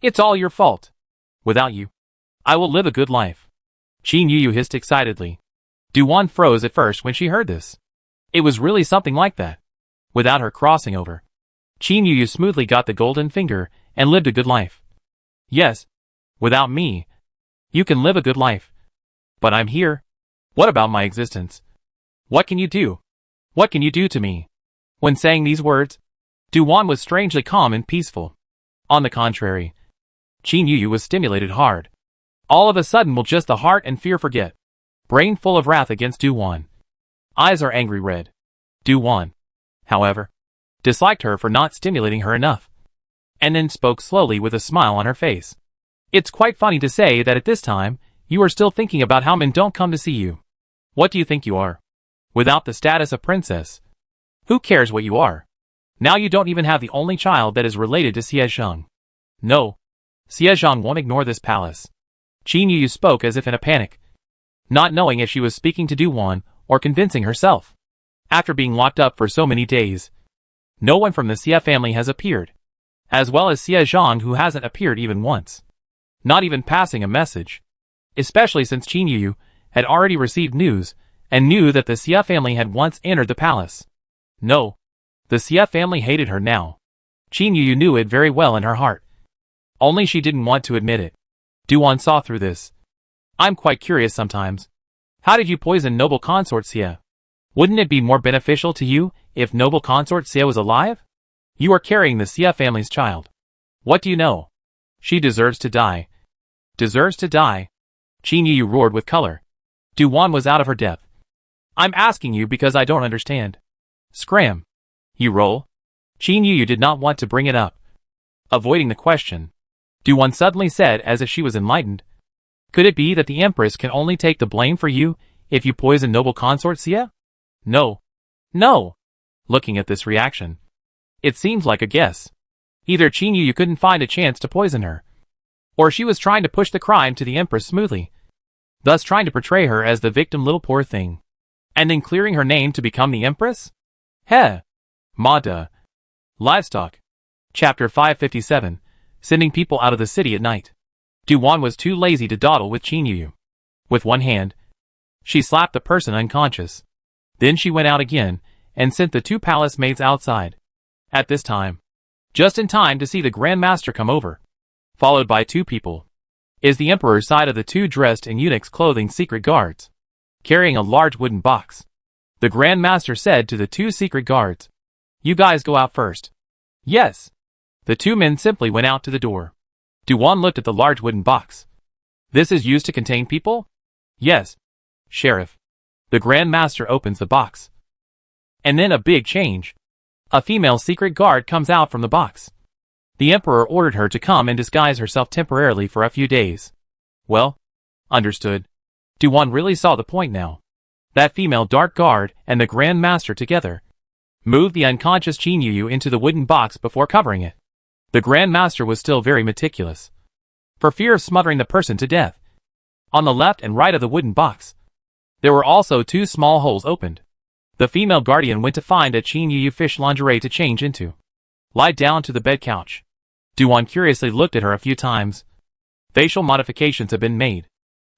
It's all your fault. Without you, I will live a good life. Qin Yuyu hissed excitedly. Duwan froze at first when she heard this. It was really something like that. Without her crossing over, Qin Yuyu smoothly got the golden finger and lived a good life. Yes, without me, you can live a good life. But I'm here. What about my existence? What can you do? What can you do to me? When saying these words, Duwan was strangely calm and peaceful. On the contrary, Qin Yuyu was stimulated hard. All of a sudden will just the heart and fear forget. Brain full of wrath against Duwan. Eyes are angry red. Duwan, however, disliked her for not stimulating her enough. and then spoke slowly with a smile on her face. It's quite funny to say that at this time, you are still thinking about how men don't come to see you. What do you think you are? Without the status of princess. Who cares what you are? Now you don't even have the only child that is related to Xiezhang. No. Xiezhang won't ignore this palace. Qin Yu spoke as if in a panic, not knowing if she was speaking to Duwan or convincing herself. After being locked up for so many days, no one from the Xie family has appeared, as well as Xiezhang, who hasn't appeared even once. Not even passing a message. Especially since Qin Yu had already received news and knew that the Xie family had once entered the palace. No. The Xie family hated her now. Qin Yu knew it very well in her heart. Only she didn't want to admit it. Duwan saw through this. I'm quite curious sometimes. How did you poison noble consort Xie? Wouldn't it be more beneficial to you if noble consort Xie was alive? You are carrying the Xie family's child. What do you know? She deserves to die. Deserves to die? Qin Yu roared with color. Duwan was out of her depth. I'm asking you because I don't understand. Scram. You roll? Qin Yu did not want to bring it up. Avoiding the question, Duwan suddenly said as if she was enlightened. Could it be that the Empress can only take the blame for you if you poison noble consort Xie? No. No. Looking at this reaction, it seems like a guess. Either Qin Yu couldn't find a chance to poison her, or she was trying to push the crime to the Empress smoothly, thus trying to portray her as the victim, little poor thing, and then clearing her name to become the Empress? Heh. Mada. Livestock. Chapter 557. Sending people out of the city at night. Duwan was too lazy to dawdle with Qin Yu. With one hand, she slapped the person unconscious. Then she went out again and sent the two palace maids outside. At this time, just in time to see the Grand Master come over, followed by two people, is the Emperor's side of the two dressed in eunuch's clothing secret guards, carrying a large wooden box. The Grand Master said to the two secret guards, "You guys go out first." Yes. The two men simply went out to the door. Duwan looked at the large wooden box. This is used to contain people? Yes. Sheriff. The Grand Master opens the box. And then a big change. A female secret guard comes out from the box. The Emperor ordered her to come and disguise herself temporarily for a few days. Well, understood. Duwan really saw the point now. That female dark guard and the Grand Master together moved the unconscious Qin Yu into the wooden box before covering it. The Grand Master was still very meticulous, for fear of smothering the person to death. On the left and right of the wooden box, there were also two small holes opened. The female guardian went to find a Qin Yu fish lingerie to change into. Lie down to the bed couch. Duwan curiously looked at her a few times. Facial modifications have been made,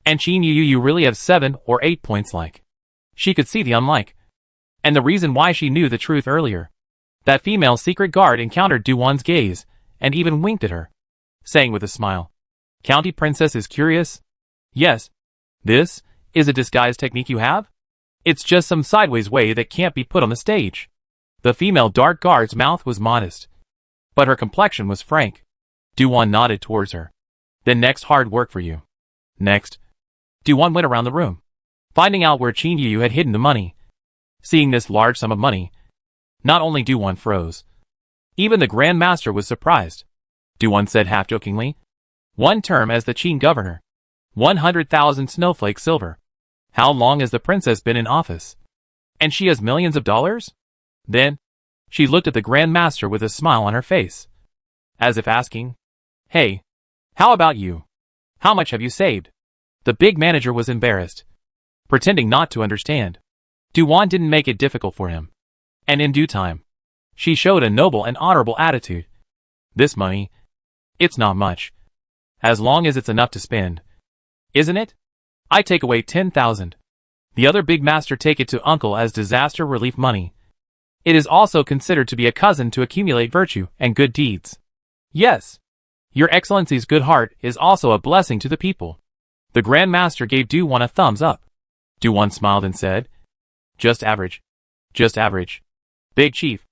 and Qin Yu really have 7 or 8 points like. She could see the unlike. And the reason why she knew the truth earlier. That female secret guard encountered Duwan's gaze, and even winked at her, saying with a smile, "County Princess is curious?" "Yes. This is a disguise technique you have? It's just some sideways way that can't be put on the stage." The female dark guard's mouth was modest, but her complexion was frank. Duwan nodded towards her. "Then next hard work for you." Next, Duwan went around the room, finding out where Qin Yu had hidden the money. Seeing this large sum of money, not only Duwan froze, even the Grand Master was surprised. Duwan said half-jokingly, "One term as the Qin governor. 100,000 snowflake silver. How long has the princess been in office? And she has millions of dollars?" Then, she looked at the Grand Master with a smile on her face, as if asking, "Hey, how about you? How much have you saved?" The big manager was embarrassed, pretending not to understand. Duwan didn't make it difficult for him, and in due time, she showed a noble and honorable attitude. "This money, it's not much, as long as it's enough to spend. Isn't it? I take away 10,000. The other big master take it to uncle as disaster relief money. It is also considered to be a cousin to accumulate virtue and good deeds. Yes, your excellency's good heart is also a blessing to the people." The Grand Master gave Duwan a thumbs up. Duwan smiled and said, "Just average. Just average. Big Chief,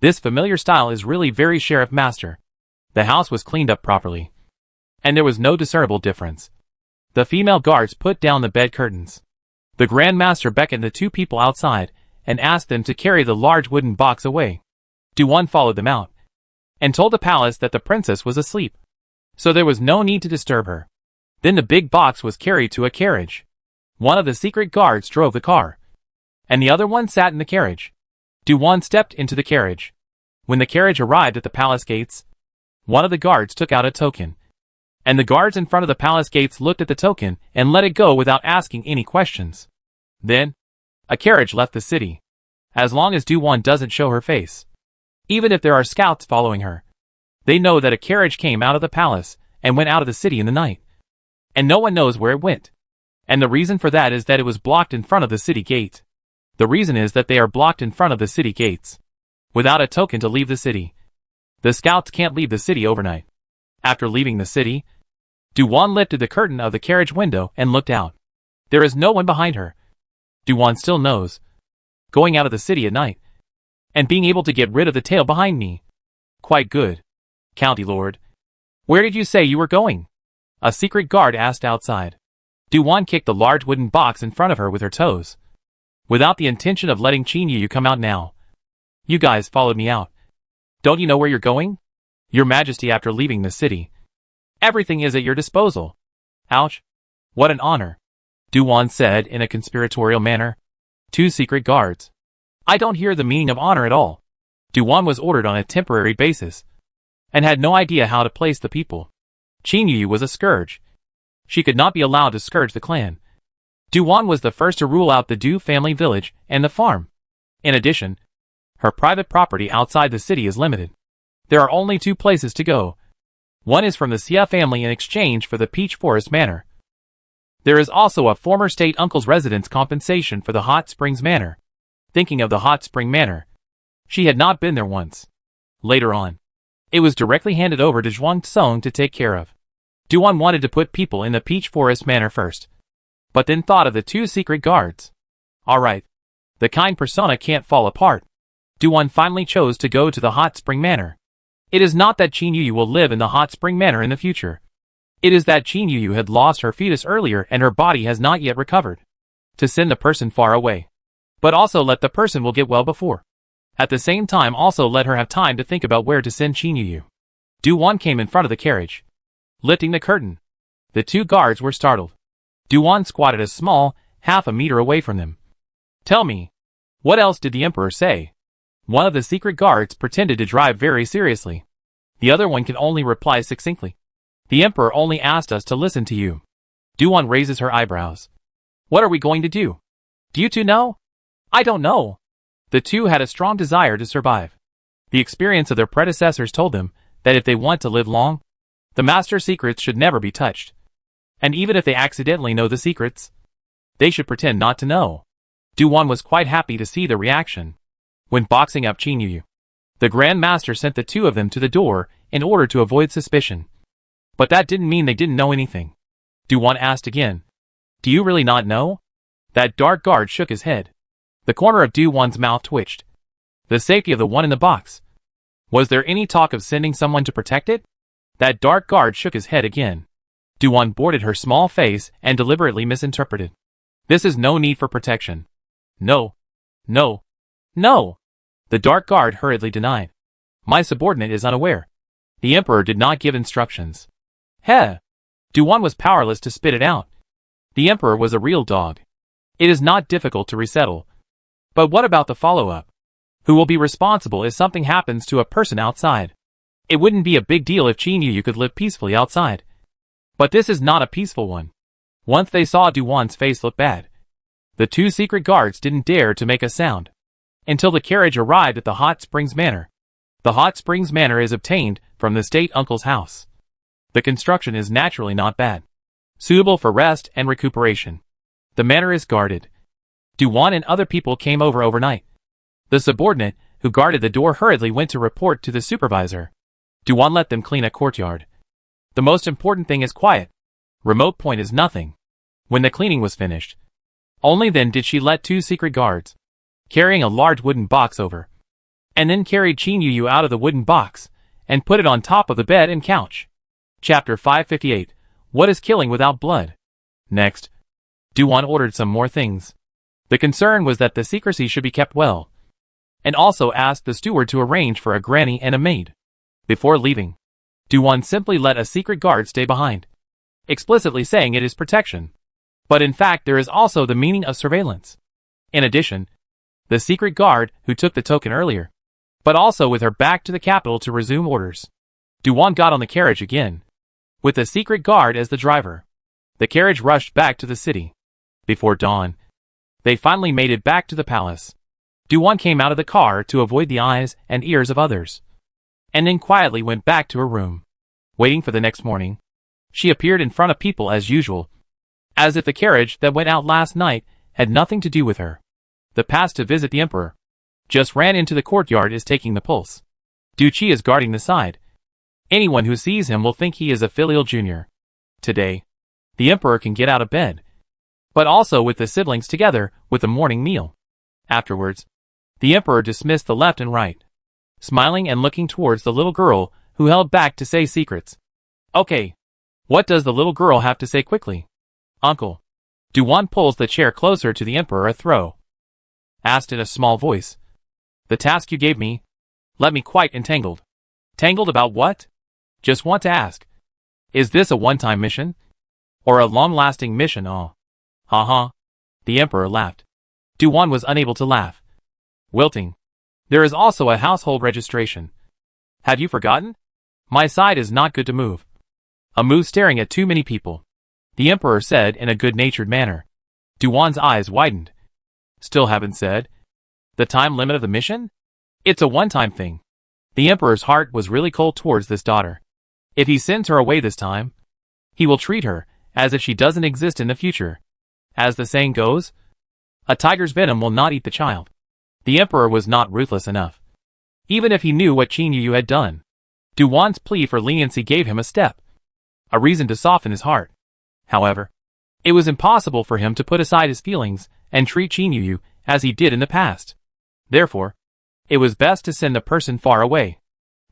this familiar style is really very Sheriff Master." The house was cleaned up properly, and there was no discernible difference. The female guards put down the bed curtains. The Grand Master beckoned the two people outside and asked them to carry the large wooden box away. Duwan followed them out, and told the palace that the princess was asleep, so there was no need to disturb her. Then the big box was carried to a carriage. One of the secret guards drove the car, and the other one sat in the carriage. Du-Wan stepped into the carriage. When the carriage arrived at the palace gates, one of the guards took out a token, and the guards in front of the palace gates looked at the token and let it go without asking any questions. Then, a carriage left the city, as long as Du-Wan doesn't show her face. Even if there are scouts following her, they know that a carriage came out of the palace and went out of the city in the night, and no one knows where it went. And the reason for that is that it was blocked in front of the city gate. The reason is that they are blocked in front of the city gates, without a token to leave the city. The scouts can't leave the city overnight. After leaving the city, Du-Wan lifted the curtain of the carriage window and looked out. There is no one behind her. Du-Wan still knows. Going out of the city at night, and being able to get rid of the tail behind me. Quite good. County Lord. Where did you say you were going? A secret guard asked outside. Du-Wan kicked the large wooden box in front of her with her toes, without the intention of letting Qin Yu come out now. You guys followed me out. Don't you know where you're going? Your Majesty, after leaving the city, everything is at your disposal. Ouch. What an honor. Du-Wan said in a conspiratorial manner. Two secret guards. I don't hear the meaning of honor at all. Du-Wan was ordered on a temporary basis, and had no idea how to place the people. Qin Yu was a scourge. She could not be allowed to scourge the clan. Du-Wan was the first to rule out the Du family village and the farm. In addition, her private property outside the city is limited. There are only two places to go. One is from the Xia family in exchange for the Peach Forest Manor. There is also a former state uncle's residence compensation for the Hot Springs Manor. Thinking of the Hot Spring Manor, she had not been there once. Later on, it was directly handed over to Zhuang Song to take care of. Du-Wan wanted to put people in the Peach Forest Manor first, but then thought of the two secret guards. Alright, the kind persona can't fall apart. Du-Wan finally chose to go to the Hot Spring Manor. It is not that Qin Yu will live in the Hot Spring Manor in the future. It is that Qin Yu had lost her fetus earlier and her body has not yet recovered. To send the person far away, but also let the person will get well before. At the same time also let her have time to think about where to send Qin Yu. Du-Wan came in front of the carriage, lifting the curtain. The two guards were startled. Du-Wan squatted a small, half a meter away from them. Tell me, what else did the Emperor say? One of the secret guards pretended to drive very seriously. The other one could only reply succinctly. The Emperor only asked us to listen to you. Du-Wan raises her eyebrows. What are we going to do? Do you two know? I don't know. The two had a strong desire to survive. The experience of their predecessors told them that if they want to live long, the master secrets should never be touched. And even if they accidentally know the secrets, they should pretend not to know. Du-Wan was quite happy to see the reaction. When boxing up Qin Yu, the Grand Master sent the two of them to the door in order to avoid suspicion. But that didn't mean they didn't know anything. Du-Wan asked again. Do you really not know? That dark guard shook his head. The corner of Du-Wan's mouth twitched. The safety of the one in the box. Was there any talk of sending someone to protect it? That dark guard shook his head again. Du-Wan boarded her small face and deliberately misinterpreted. This is no need for protection. No. No. No. The dark guard hurriedly denied. My subordinate is unaware. The Emperor did not give instructions. Heh. Du-Wan was powerless to spit it out. The Emperor was a real dog. It is not difficult to resettle. But what about the follow-up? Who will be responsible if something happens to a person outside? It wouldn't be a big deal if Qin Yu could live peacefully outside. But this is not a peaceful one. Once they saw Du-Wan's face look bad, the two secret guards didn't dare to make a sound until the carriage arrived at the Hot Springs Manor. The Hot Springs Manor is obtained from the state uncle's house. The construction is naturally not bad, suitable for rest and recuperation. The manor is guarded. Du-Wan and other people came over overnight. The subordinate, who guarded the door, hurriedly went to report to the supervisor. Du-Wan let them clean a courtyard. The most important thing is quiet. Remote point is nothing. When the cleaning was finished, only then did she let two secret guards, carrying a large wooden box over, and then carried Qin Yu out of the wooden box, and put it on top of the bed and couch. Chapter 558. What is killing without blood? Next, Du-Wan ordered some more things. The concern was that the secrecy should be kept well, and also asked the steward to arrange for a granny and a maid. Before leaving, Du-won simply let a secret guard stay behind, explicitly saying it is protection. But in fact there is also the meaning of surveillance. In addition, the secret guard who took the token earlier, but also with her back to the capital to resume orders. Du-won got on the carriage again, with the secret guard as the driver. The carriage rushed back to the city. Before dawn, they finally made it back to the palace. Du-won came out of the car to avoid the eyes and ears of others, and then quietly went back to her room. Waiting for the next morning, she appeared in front of people as usual, as if the carriage that went out last night had nothing to do with her. The pass to visit the emperor just ran into the courtyard is taking the pulse. Du-chi is guarding the side. Anyone who sees him will think he is a filial junior. Today, the emperor can get out of bed, but also with the siblings together with the morning meal. Afterwards, the emperor dismissed the left and right, smiling and looking towards the little girl who held back to say secrets. Okay. What does the little girl have to say quickly? Uncle. Du-won pulls the chair closer to the emperor a throw. Asked in a small voice. The task you gave me left me quite entangled. Tangled about what? Just want to ask. Is this a one-time mission? Or a long-lasting mission? Oh. Ha. The emperor laughed. Du-won was unable to laugh. Wilting. There is also a household registration. Have you forgotten? My side is not good to move. A move staring at too many people, the emperor said in a good-natured manner. Du-won's eyes widened. Still haven't said the time limit of the mission? It's a one-time thing. The emperor's heart was really cold towards this daughter. If he sends her away this time, he will treat her as if she doesn't exist in the future. As the saying goes, a tiger's venom will not eat the child. The emperor was not ruthless enough. Even if he knew what Qin Yu had done, Du-won's plea for leniency gave him a step, a reason to soften his heart. However, it was impossible for him to put aside his feelings and treat Qin Yu as he did in the past. Therefore, it was best to send the person far away,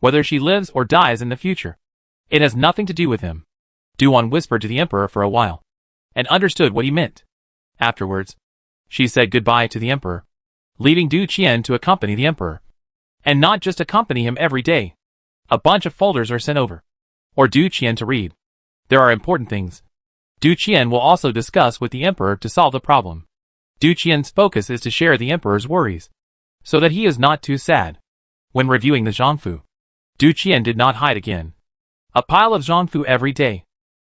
whether she lives or dies in the future. It has nothing to do with him. Du-won whispered to the emperor for a while, and understood what he meant. Afterwards, she said goodbye to the emperor, leaving Du Qian to accompany the emperor. And not just accompany him every day. A bunch of folders are sent over, or Du Qian to read. There are important things Du Qian will also discuss with the emperor to solve the problem. Du Qian's focus is to share the emperor's worries, so that he is not too sad. When reviewing the zhongfu, Du Qian did not hide again. A pile of zhongfu every day.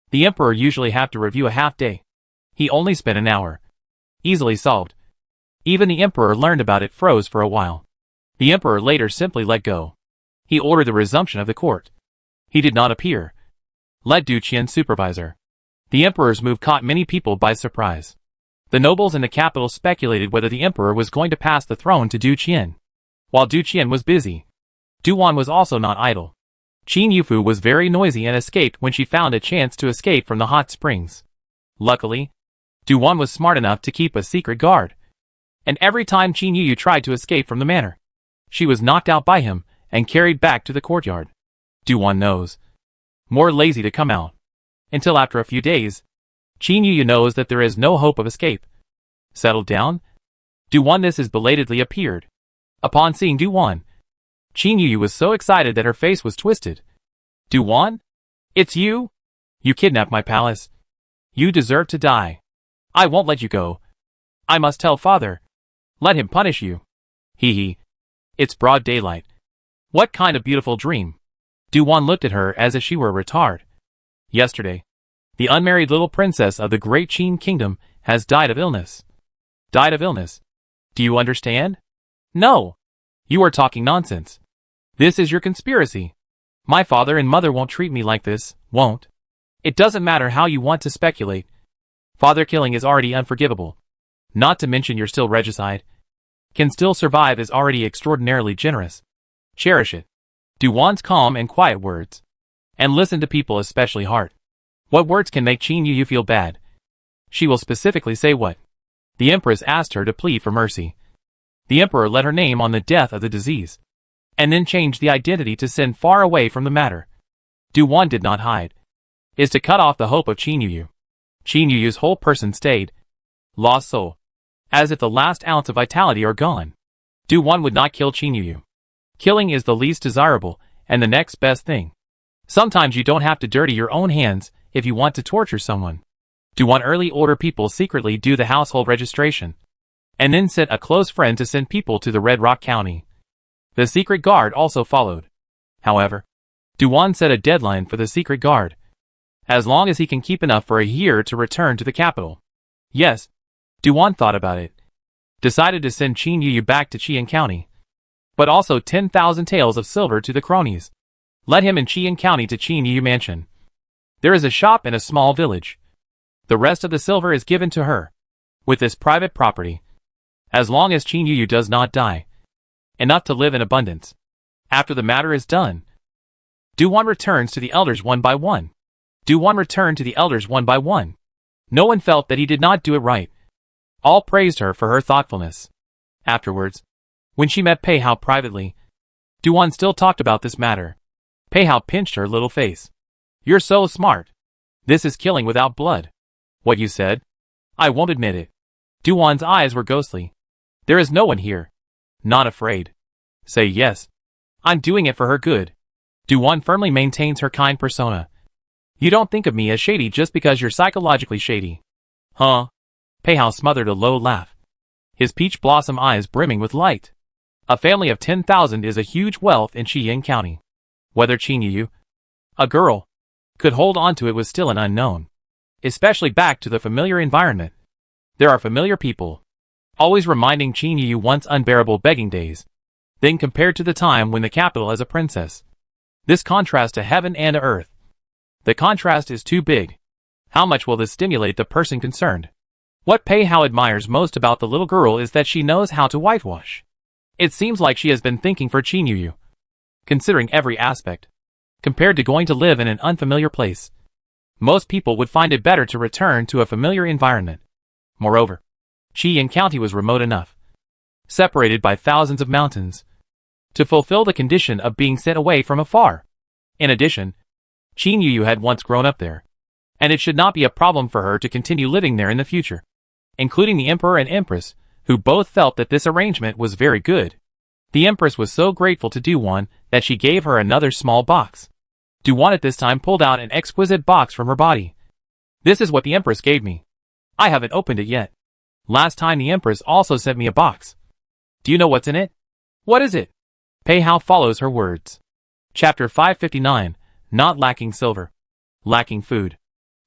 The emperor usually have to review a half day. He only spent an hour. Easily solved. Even the emperor learned about it froze for a while. The emperor later simply let go. He ordered the resumption of the court. He did not appear. Let Du Qian supervisor. The emperor's move caught many people by surprise. The nobles in the capital speculated whether the emperor was going to pass the throne to Du Qian. While Du Qian was busy, Du-won was also not idle. Qin Yufu was very noisy and escaped when she found a chance to escape from the hot springs. Luckily, Du-won was smart enough to keep a secret guard. And every time Qin Yu tried to escape from the manor, she was knocked out by him and carried back to the courtyard. Du-won knows. More lazy to come out. Until after a few days, Qin Yu knows that there is no hope of escape. Settled down? Du-won this is belatedly appeared. Upon seeing Du-won, Qin Yu was so excited that her face was twisted. Du-won? It's you? You kidnapped my palace. You deserve to die. I won't let you go. I must tell father. Let him punish you. Hee hee. It's broad daylight. What kind of beautiful dream? Du-won looked at her as if she were a retard. Yesterday, the unmarried little princess of the great Qin kingdom has died of illness. Died of illness. Do you understand? No. You are talking nonsense. This is your conspiracy. My father and mother won't treat me like this, won't. It doesn't matter how you want to speculate. Father killing is already unforgivable. Not to mention you're still regicide. Can still survive is already extraordinarily generous. Cherish it. Du-won's calm and quiet words. And listen to people, especially heart. What words can make Qin Yu feel bad? She will specifically say what? The empress asked her to plead for mercy. The emperor let her name on the death of the disease, and then changed the identity to send far away from the matter. Du-won did not hide. Is to cut off the hope of Qin Yu. Qin Yu's whole person stayed. Lost soul. As if the last ounce of vitality are gone. Du-won would not kill Qin Yu. Killing is the least desirable, and the next best thing. Sometimes you don't have to dirty your own hands if you want to torture someone. Do early order people secretly do the household registration, and then sent a close friend to send people to the Red Rock County. The secret guard also followed. However, Do set a deadline for the secret guard, as long as he can keep enough for a year to return to the capital. Yes, Do thought about it. Decided to send Qin Yu back to Qian County, but also 10,000 taels of silver to the cronies. Led him in Qian County to Qin Yu Mansion. There is a shop in a small village. The rest of the silver is given to her, with this private property, as long as Qin Yu does not die. Enough to live in abundance. After the matter is done, Do returns to the elders one by one. Do returned to the elders one by one. No one felt that he did not do it right. All praised her for her thoughtfulness. Afterwards, when she met Pei Hao privately, Do still talked about this matter. Pei Hao pinched her little face. You're so smart. This is killing without blood. What you said? I won't admit it. Duan's eyes were ghostly. There is no one here. Not afraid. Say yes. I'm doing it for her good. Duan firmly maintains her kind persona. You don't think of me as shady just because you're psychologically shady. Huh? Pei Hao smothered a low laugh, his peach blossom eyes brimming with light. A family of 10,000 is a huge wealth in Qian County. Whether Qin Yu, a girl, could hold on to it was still an unknown. Especially back to the familiar environment. There are familiar people, always reminding Qin Yu once unbearable begging days. Then compared to the time when the capital as a princess. This contrast to heaven and to earth. The contrast is too big. How much will this stimulate the person concerned? What Pei Hao admires most about the little girl is that she knows how to whitewash. It seems like she has been thinking for Qin Yu. Considering every aspect. Compared to going to live in an unfamiliar place. Most people would find it better to return to a familiar environment. Moreover, Qian County was remote enough, separated by thousands of mountains, to fulfill the condition of being sent away from afar. In addition, Qin Yu had once grown up there, and it should not be a problem for her to continue living there in the future, including the Emperor and Empress, who both felt that this arrangement was very good. The Empress was so grateful to Duan that she gave her another small box. Duan at this time pulled out an exquisite box from her body. This is what the Empress gave me. I haven't opened it yet. Last time the Empress also sent me a box. Do you know what's in it? What is it? Pei Hao follows her words. Chapter 559, Not lacking silver. Lacking food.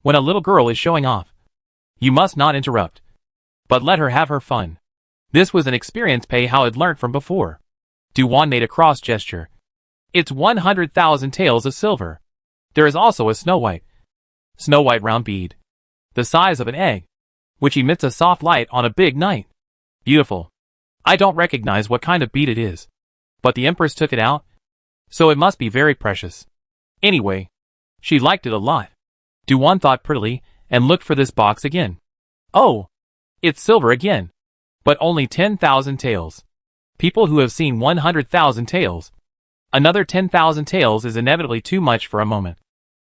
When a little girl is showing off, you must not interrupt, but let her have her fun. This was an experience Pei Hao had learnt from before. Duan made a cross gesture. It's 100,000 taels of silver. There is also a snow white round bead, the size of an egg, which emits a soft light on a big night. Beautiful. I don't recognize what kind of bead it is, but the Empress took it out, so it must be very precious. Anyway, she liked it a lot. Duan thought prettily and looked for this box again. Oh, it's silver again, but only 10,000 taels. People who have seen 100,000 taels. Another 10,000 taels is inevitably too much for a moment.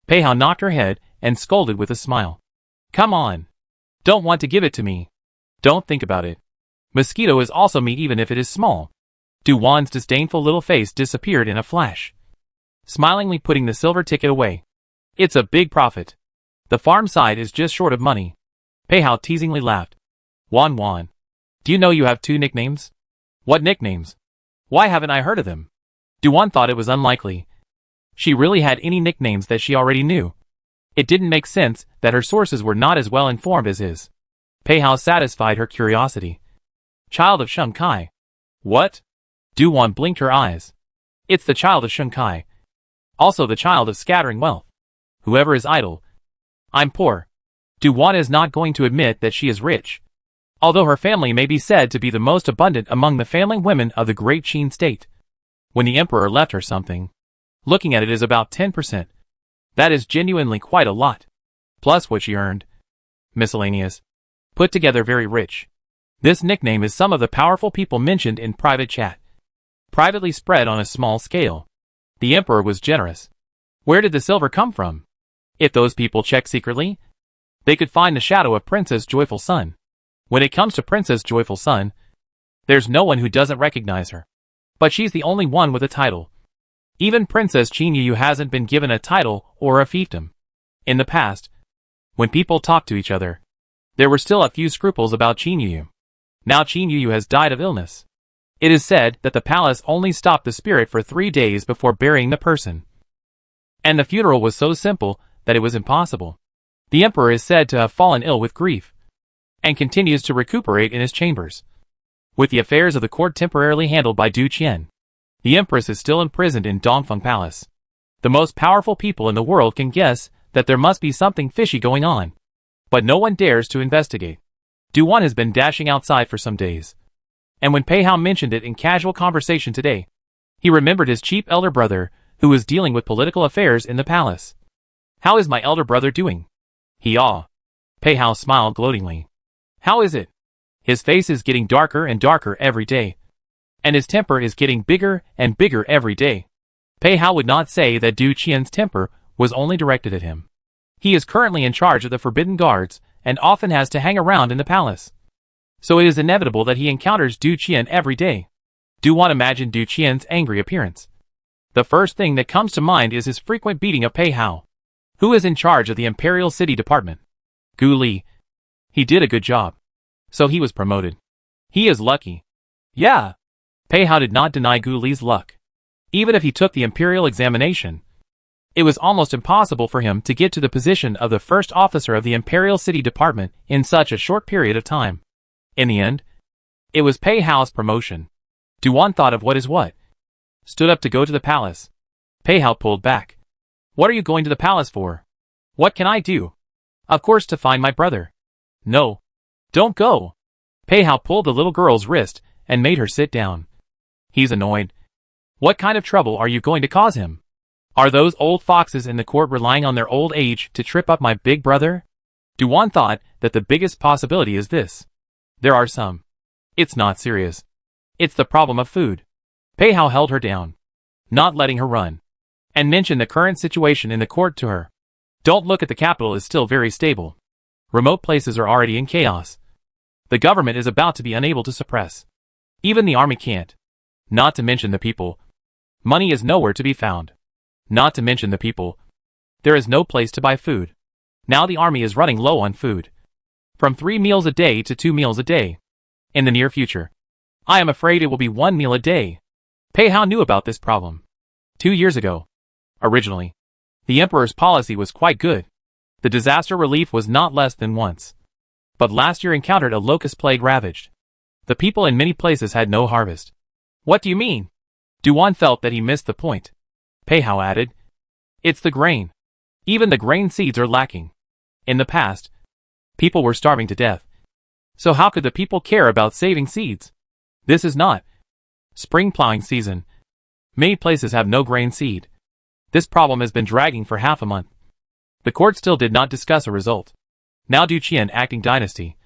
Pei Hao knocked her head and scolded with a smile. Come on. Don't want to give it to me. Don't think about it. Mosquito is also meat even if it is small. Duan's disdainful little face disappeared in a flash, smilingly putting the silver ticket away. It's a big profit. The farm side is just short of money. Pei Hao teasingly laughed. Wan, do you know you have 2 nicknames? What nicknames? Why haven't I heard of them? Duan thought it was unlikely she really had any nicknames that she already knew. It didn't make sense that her sources were not as well informed as his. Pei Hao satisfied her curiosity. Child of Shun Kai. What? Duan blinked her eyes. It's the child of Shun Kai. Also the child of scattering wealth. Whoever is idle. I'm poor. Duan is not going to admit that she is rich, although her family may be said to be the most abundant among the family women of the Great Qin state. When the Emperor left her something, looking at it is about 10%. That is genuinely quite a lot. Plus what she earned. Miscellaneous. Put together very rich. This nickname is some of the powerful people mentioned in private chat. Privately spread on a small scale. The Emperor was generous. Where did the silver come from? If those people check secretly, they could find the shadow of Princess Joyful Sun. When it comes to Princess Joyful Sun, there's no one who doesn't recognize her. But she's the only one with a title. Even Princess Qin Yu hasn't been given a title or a fiefdom. In the past, when people talked to each other, there were still a few scruples about Qin Yu. Now Qin Yu has died of illness. It is said that the palace only stopped the spirit for 3 days before burying the person. And the funeral was so simple that it was impossible. The emperor is said to have fallen ill with grief, and continues to recuperate in his chambers. With the affairs of the court temporarily handled by Du Qian, the empress is still imprisoned in Dongfeng Palace. The most powerful people in the world can guess that there must be something fishy going on, but no one dares to investigate. Du Wan has been dashing outside for some days, and when Pei Hao mentioned it in casual conversation today, he remembered his cheap elder brother, who was dealing with political affairs in the palace. "How is my elder brother doing?" he asked. Pei Hao smiled gloatingly. "How is it? His face is getting darker and darker every day, and his temper is getting bigger and bigger every day." Pei Hao would not say that Du Qian's temper was only directed at him. He is currently in charge of the Forbidden Guards and often has to hang around in the palace, so it is inevitable that he encounters Du Qian every day. Do one imagine Du Qian's angry appearance? The first thing that comes to mind is his frequent beating of Pei Hao, who is in charge of the Imperial City Department. Gu Li. He did a good job, so he was promoted. He is lucky. Yeah. Pei Hao did not deny Gu Li's luck. Even if he took the Imperial examination, it was almost impossible for him to get to the position of the first officer of the Imperial City Department in such a short period of time. In the end, it was Pei Hao's promotion. Du Wan thought of what is what. Stood up to go to the palace. Pei Hao pulled back. "What are you going to the palace for?" "What can I do?" "Of course to find my brother." "No. Don't go." Pei Hao pulled the little girl's wrist and made her sit down. He's annoyed. "What kind of trouble are you going to cause him? Are those old foxes in the court relying on their old age to trip up my big brother?" Du Wan thought that the biggest possibility is this. There are some. It's not serious. It's the problem of food. Pei Hao held her down, not letting her run, and mentioned the current situation in the court to her. "Don't look at the capital is still very stable. Remote places are already in chaos. The government is about to be unable to suppress. Even the army can't. Not to mention the people. Money is nowhere to be found. Not to mention the people. There is no place to buy food. Now the army is running low on food. From 3 meals a day to 2 meals a day. In the near future, I am afraid it will be 1 meal a day." Pei Hao knew about this problem 2 years ago. Originally, the emperor's policy was quite good. The disaster relief was not less than once. But last year encountered a locust plague ravaged. The people in many places had no harvest. "What do you mean?" Du Wan felt that he missed the point. Pei Hao added, "It's the grain. Even the grain seeds are lacking. In the past, people were starving to death. So how could the people care about saving seeds? This is not spring plowing season. Many places have no grain seed. This problem has been dragging for half a month." The court still did not discuss a result. Now Du Qian acting dynasty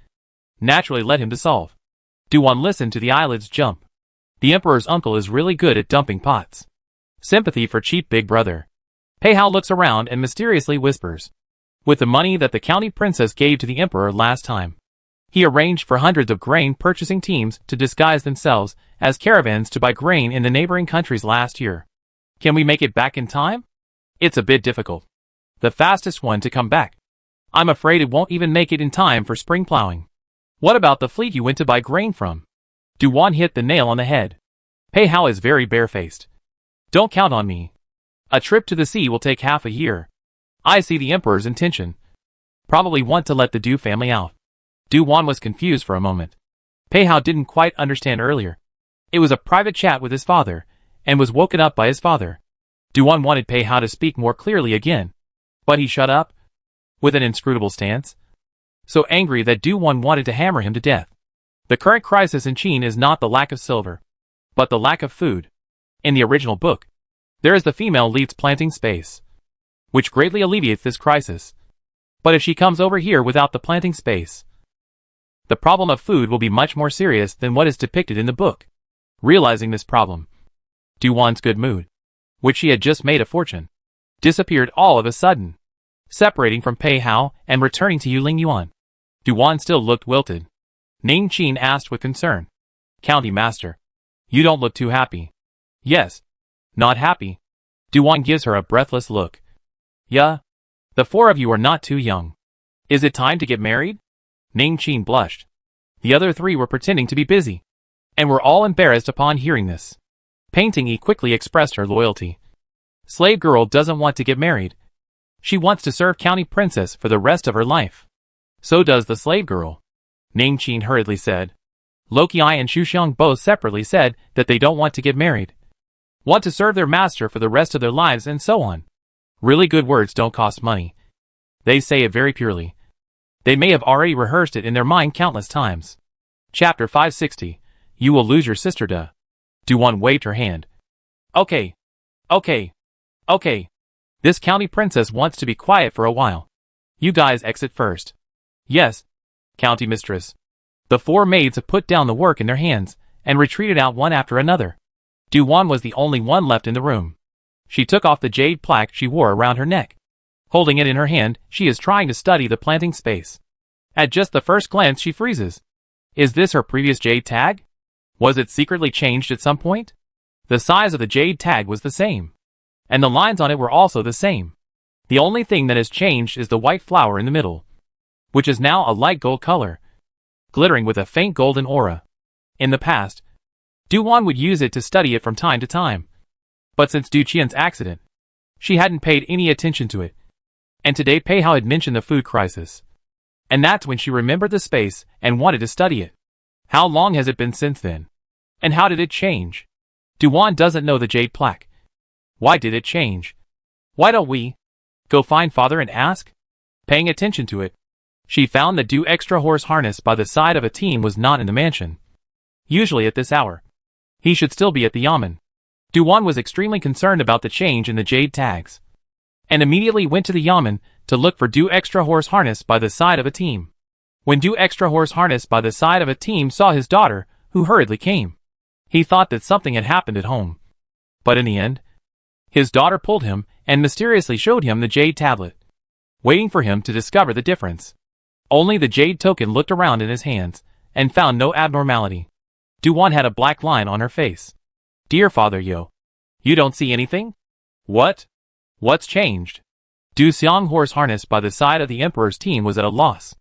naturally led him to solve. Du Wan listened to the eyelids jump. The emperor's uncle is really good at dumping pots. Sympathy for cheap big brother. Pei Hao looks around and mysteriously whispers. With the money that the county princess gave to the emperor last time, he arranged for hundreds of grain purchasing teams to disguise themselves as caravans to buy grain in the neighboring countries last year. Can we make it back in time? It's a bit difficult. The fastest one to come back. I'm afraid it won't even make it in time for spring plowing. What about the fleet you went to buy grain from? Du Wan hit the nail on the head. Pei Hao is very barefaced. Don't count on me. A trip to the sea will take half a year. I see the emperor's intention. Probably want to let the Du family out. Du Wan was confused for a moment. Pei Hao didn't quite understand earlier. It was a private chat with his father, and was woken up by his father. Du Wan wanted Pei Hao to speak more clearly again, but he shut up, with an inscrutable stance, so angry that Du Wan wanted to hammer him to death. The current crisis in Qin is not the lack of silver, but the lack of food. In the original book, there is the female lead's planting space, which greatly alleviates this crisis. But if she comes over here without the planting space, the problem of food will be much more serious than what is depicted in the book. Realizing this problem, Du Wan's good mood, which she had just made a fortune, disappeared all of a sudden. Separating from Pei Hao and returning to Yuling Yuan, Du Wan still looked wilted. Ning Qin asked with concern. "County Master, you don't look too happy." "Yes. Not happy. Duan gives her a breathless look. Yeah. The four of you are not too young. Is it time to get married? Ning Qin blushed. The other three were pretending to be busy, and were all embarrassed upon hearing this. Painting E quickly expressed her loyalty. Slave girl doesn't want to get married. She wants to serve county princess for the rest of her life. So does the slave girl, Ning Qin hurriedly said. Loki and Shuxiang both separately said that they don't want to get married. Want to serve their master for the rest of their lives and so on. Really good words don't cost money. They say it very purely. They may have already rehearsed it in their mind countless times. Chapter 560. You will lose your sister duh. Duan waved her hand. Okay. This county princess wants to be quiet for a while. You guys exit first. Yes, county mistress. The four maids have put down the work in their hands and retreated out one after another. Duan was the only one left in the room. She took off the jade plaque she wore around her neck. Holding it in her hand, she is trying to study the planting space. At just the first glance she freezes. Is this her previous jade tag? Was it secretly changed at some point? The size of the jade tag was the same, and the lines on it were also the same. The only thing that has changed is the white flower in the middle, which is now a light gold color, glittering with a faint golden aura. In the past, Duan would use it to study it from time to time. But since Du Qian's accident, she hadn't paid any attention to it. And today Pei Hao had mentioned the food crisis. And that's when she remembered the space and wanted to study it. How long has it been since then? And how did it change? Duan doesn't know the jade plaque. Why did it change? Why don't we go find father and ask? Paying attention to it, she found the Du extra horse harness by the side of a team was not in the mansion. Usually at this hour, he should still be at the yamen. Duan was extremely concerned about the change in the jade tags, and immediately went to the yamen to look for Du extra horse harness by the side of a team. When Du extra horse harness by the side of a team saw his daughter, who hurriedly came, he thought that something had happened at home. But in the end, his daughter pulled him and mysteriously showed him the jade tablet, waiting for him to discover the difference. Only the jade token looked around in his hands and found no abnormality. Duan had a black line on her face. Dear Father Yo, you don't see anything? What? What's changed? Du Xiang horse harness by the side of the emperor's team was at a loss.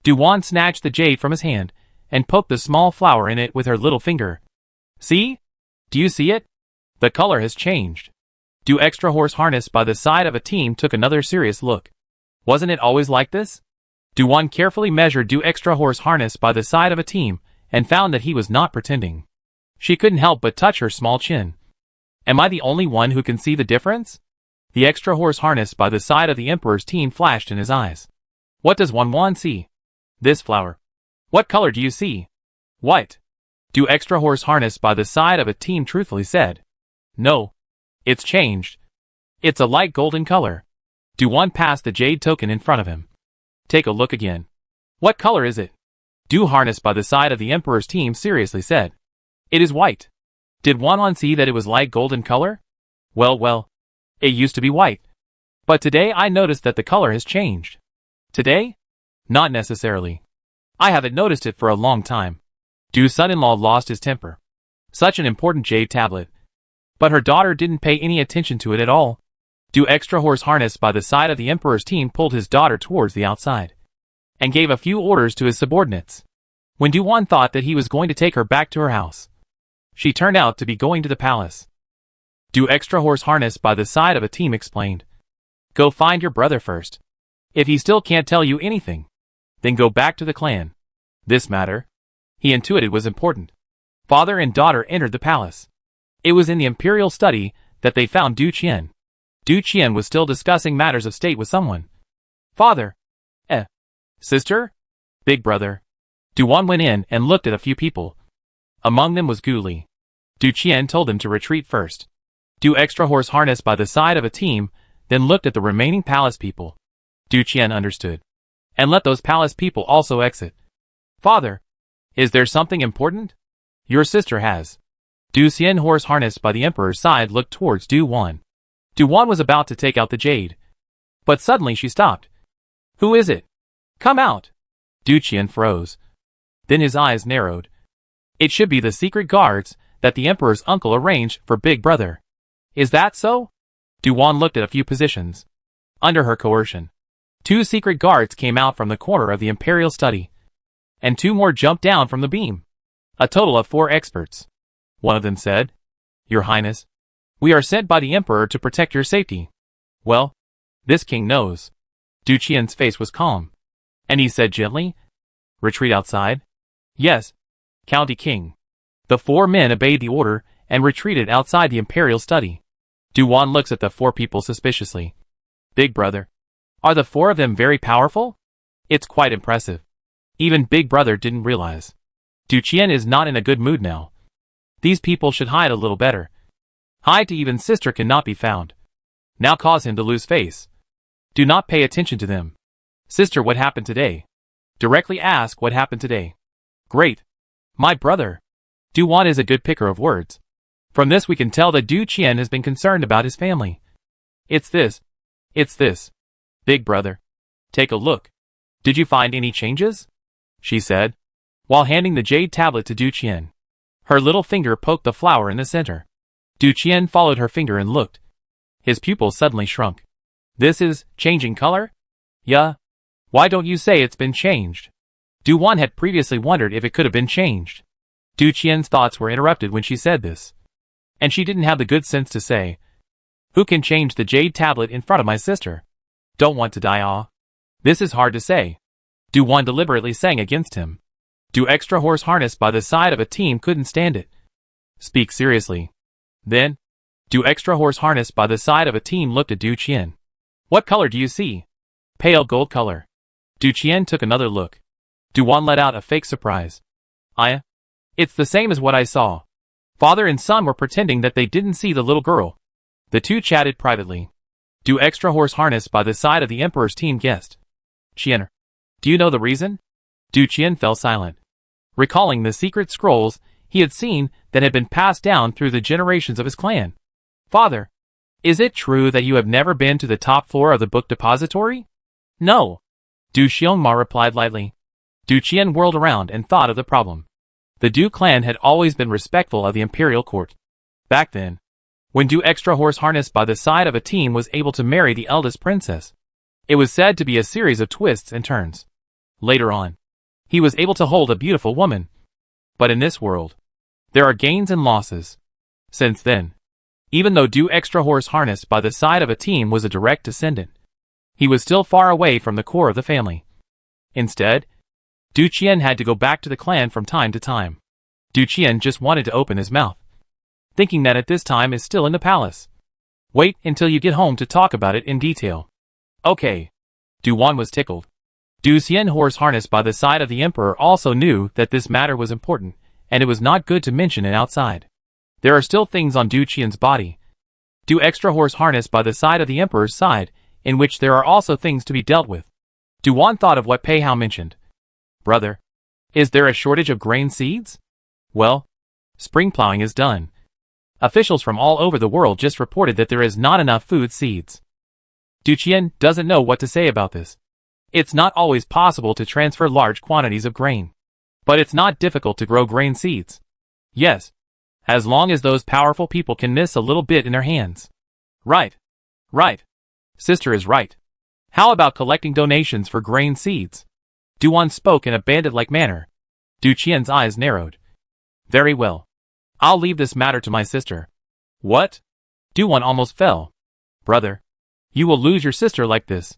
Duan snatched the jade from his hand and poked the small flower in it with her little finger. See? Do you see it? The color has changed. Du extra horse harness by the side of a team took another serious look. Wasn't it always like this? Duan carefully measured Du extra horse harness by the side of a team and found that he was not pretending. She couldn't help but touch her small chin. Am I the only one who can see the difference? The extra horse harness by the side of the emperor's team flashed in his eyes. What does Wan see? This flower. What color do you see? White. Du extra horse harness by the side of a team truthfully said. No. It's changed. It's a light golden color. Duan passed the jade token in front of him. Take a look again. What color is it? Du harness by the side of the emperor's team seriously said. It is white. Did Wan see that it was light golden color? Well, it used to be white. But today I noticed that the color has changed. Today? Not necessarily. I haven't noticed it for a long time. Du's son-in-law lost his temper. Such an important jade tablet. But her daughter didn't pay any attention to it at all. Du extra horse harness by the side of the emperor's team pulled his daughter towards the outside and gave a few orders to his subordinates. When Duan thought that he was going to take her back to her house, she turned out to be going to the palace. Du extra horse harness by the side of a team explained. Go find your brother first. If he still can't tell you anything, then go back to the clan. This matter, he intuited, was important. Father and daughter entered the palace. It was in the imperial study that they found Du Qian. Du Qian was still discussing matters of state with someone. Father. Sister? Big brother. Duan went in and looked at a few people. Among them was Gu Li. Du Qian told him to retreat first. Du extra horse harness by the side of a team, then looked at the remaining palace people. Du Qian understood, and let those palace people also exit. Father, is there something important? Your sister has. Du Xian horse harness by the emperor's side looked towards Duan. Duan was about to take out the jade, but suddenly she stopped. Who is it? Come out. Du Qian froze. Then his eyes narrowed. It should be the secret guards that the emperor's uncle arranged for Big Brother. Is that so? Duwan looked at a few positions. Under her coercion, 2 secret guards came out from the corner of the Imperial study, and 2 more jumped down from the beam. A total of 4 experts. One of them said, "Your Highness, we are sent by the Emperor to protect your safety." "Well, this king knows." Du Qian's face was calm, and he said gently, "Retreat outside." "Yes, County King." The 4 men obeyed the order and retreated outside the Imperial study. Duwan looks at the 4 people suspiciously. "Big brother, are the 4 of them very powerful?" "It's quite impressive. Even Big Brother didn't realize." Du Qian is not in a good mood now. These people should hide a little better. Hide to even sister cannot be found. Now cause him to lose face. Do not pay attention to them. "Sister, what happened today?" Directly ask what happened today. "Great. My brother." Duwan is a good picker of words. From this we can tell that Du Qian has been concerned about his family. It's this. Big brother. Take a look. Did you find any changes?" she said, while handing the jade tablet to Du Qian. Her little finger poked the flower in the center. Du Qian followed her finger and looked. His pupils suddenly shrunk. "This is changing color?" "Yeah. Why don't you say it's been changed?" Duwan had previously wondered if it could have been changed. Du Qian's thoughts were interrupted when she said this, and she didn't have the good sense to say, "Who can change the jade tablet in front of my sister?" "Don't want to die, ah." "This is hard to say." Duwan deliberately sang against him. Du extra horse harnessed by the side of a team couldn't stand it. "Speak seriously." Then, Du extra horse harnessed by the side of a team looked at Du Qian. "What color do you see?" "Pale gold color." Du Qian took another look. Duwan let out a fake surprise. It's the same as what I saw." Father and son were pretending that they didn't see the little girl. The 2 chatted privately. Du extra horse harnessed by the side of the Emperor's team guessed. "Qian, do you know the reason?" Du Qian fell silent, recalling the secret scrolls he had seen that had been passed down through the generations of his clan. "Father, is it true that you have never been to the top floor of the book depository?" "No." Du Xiongma replied lightly. Du Qian whirled around and thought of the problem. The Du clan had always been respectful of the imperial court. Back then, when Du extra horse harnessed by the side of a team was able to marry the eldest princess, it was said to be a series of twists and turns. Later on, he was able to hold a beautiful woman. But in this world, there are gains and losses. Since then, even though Du extra horse harnessed by the side of a team was a direct descendant, he was still far away from the core of the family. Instead, Du Qian had to go back to the clan from time to time. Du Qian just wanted to open his mouth, thinking that at this time is still in the palace. "Wait until you get home to talk about it in detail." "Okay." Duwan was tickled. Du Xian horse harnessed by the side of the Emperor also knew that this matter was important, and it was not good to mention it outside. There are still things on Du Qian's body. Du extra horse harnessed by the side of the Emperor's side, in which there are also things to be dealt with. Duwan thought of what Pei Hao mentioned. "Brother, is there a shortage of grain seeds?" "Well, spring plowing is done. Officials from all over the world just reported that there is not enough food seeds." Du Qian doesn't know what to say about this. It's not always possible to transfer large quantities of grain. But it's not difficult to grow grain seeds. Yes, as long as those powerful people can miss a little bit in their hands. Right. Sister is right. How about collecting donations for grain seeds? Duwan spoke in a bandit-like manner. Du Qian's eyes narrowed. "Very well. I'll leave this matter to my sister." "What?" Duwan almost fell. "Brother, you will lose your sister like this."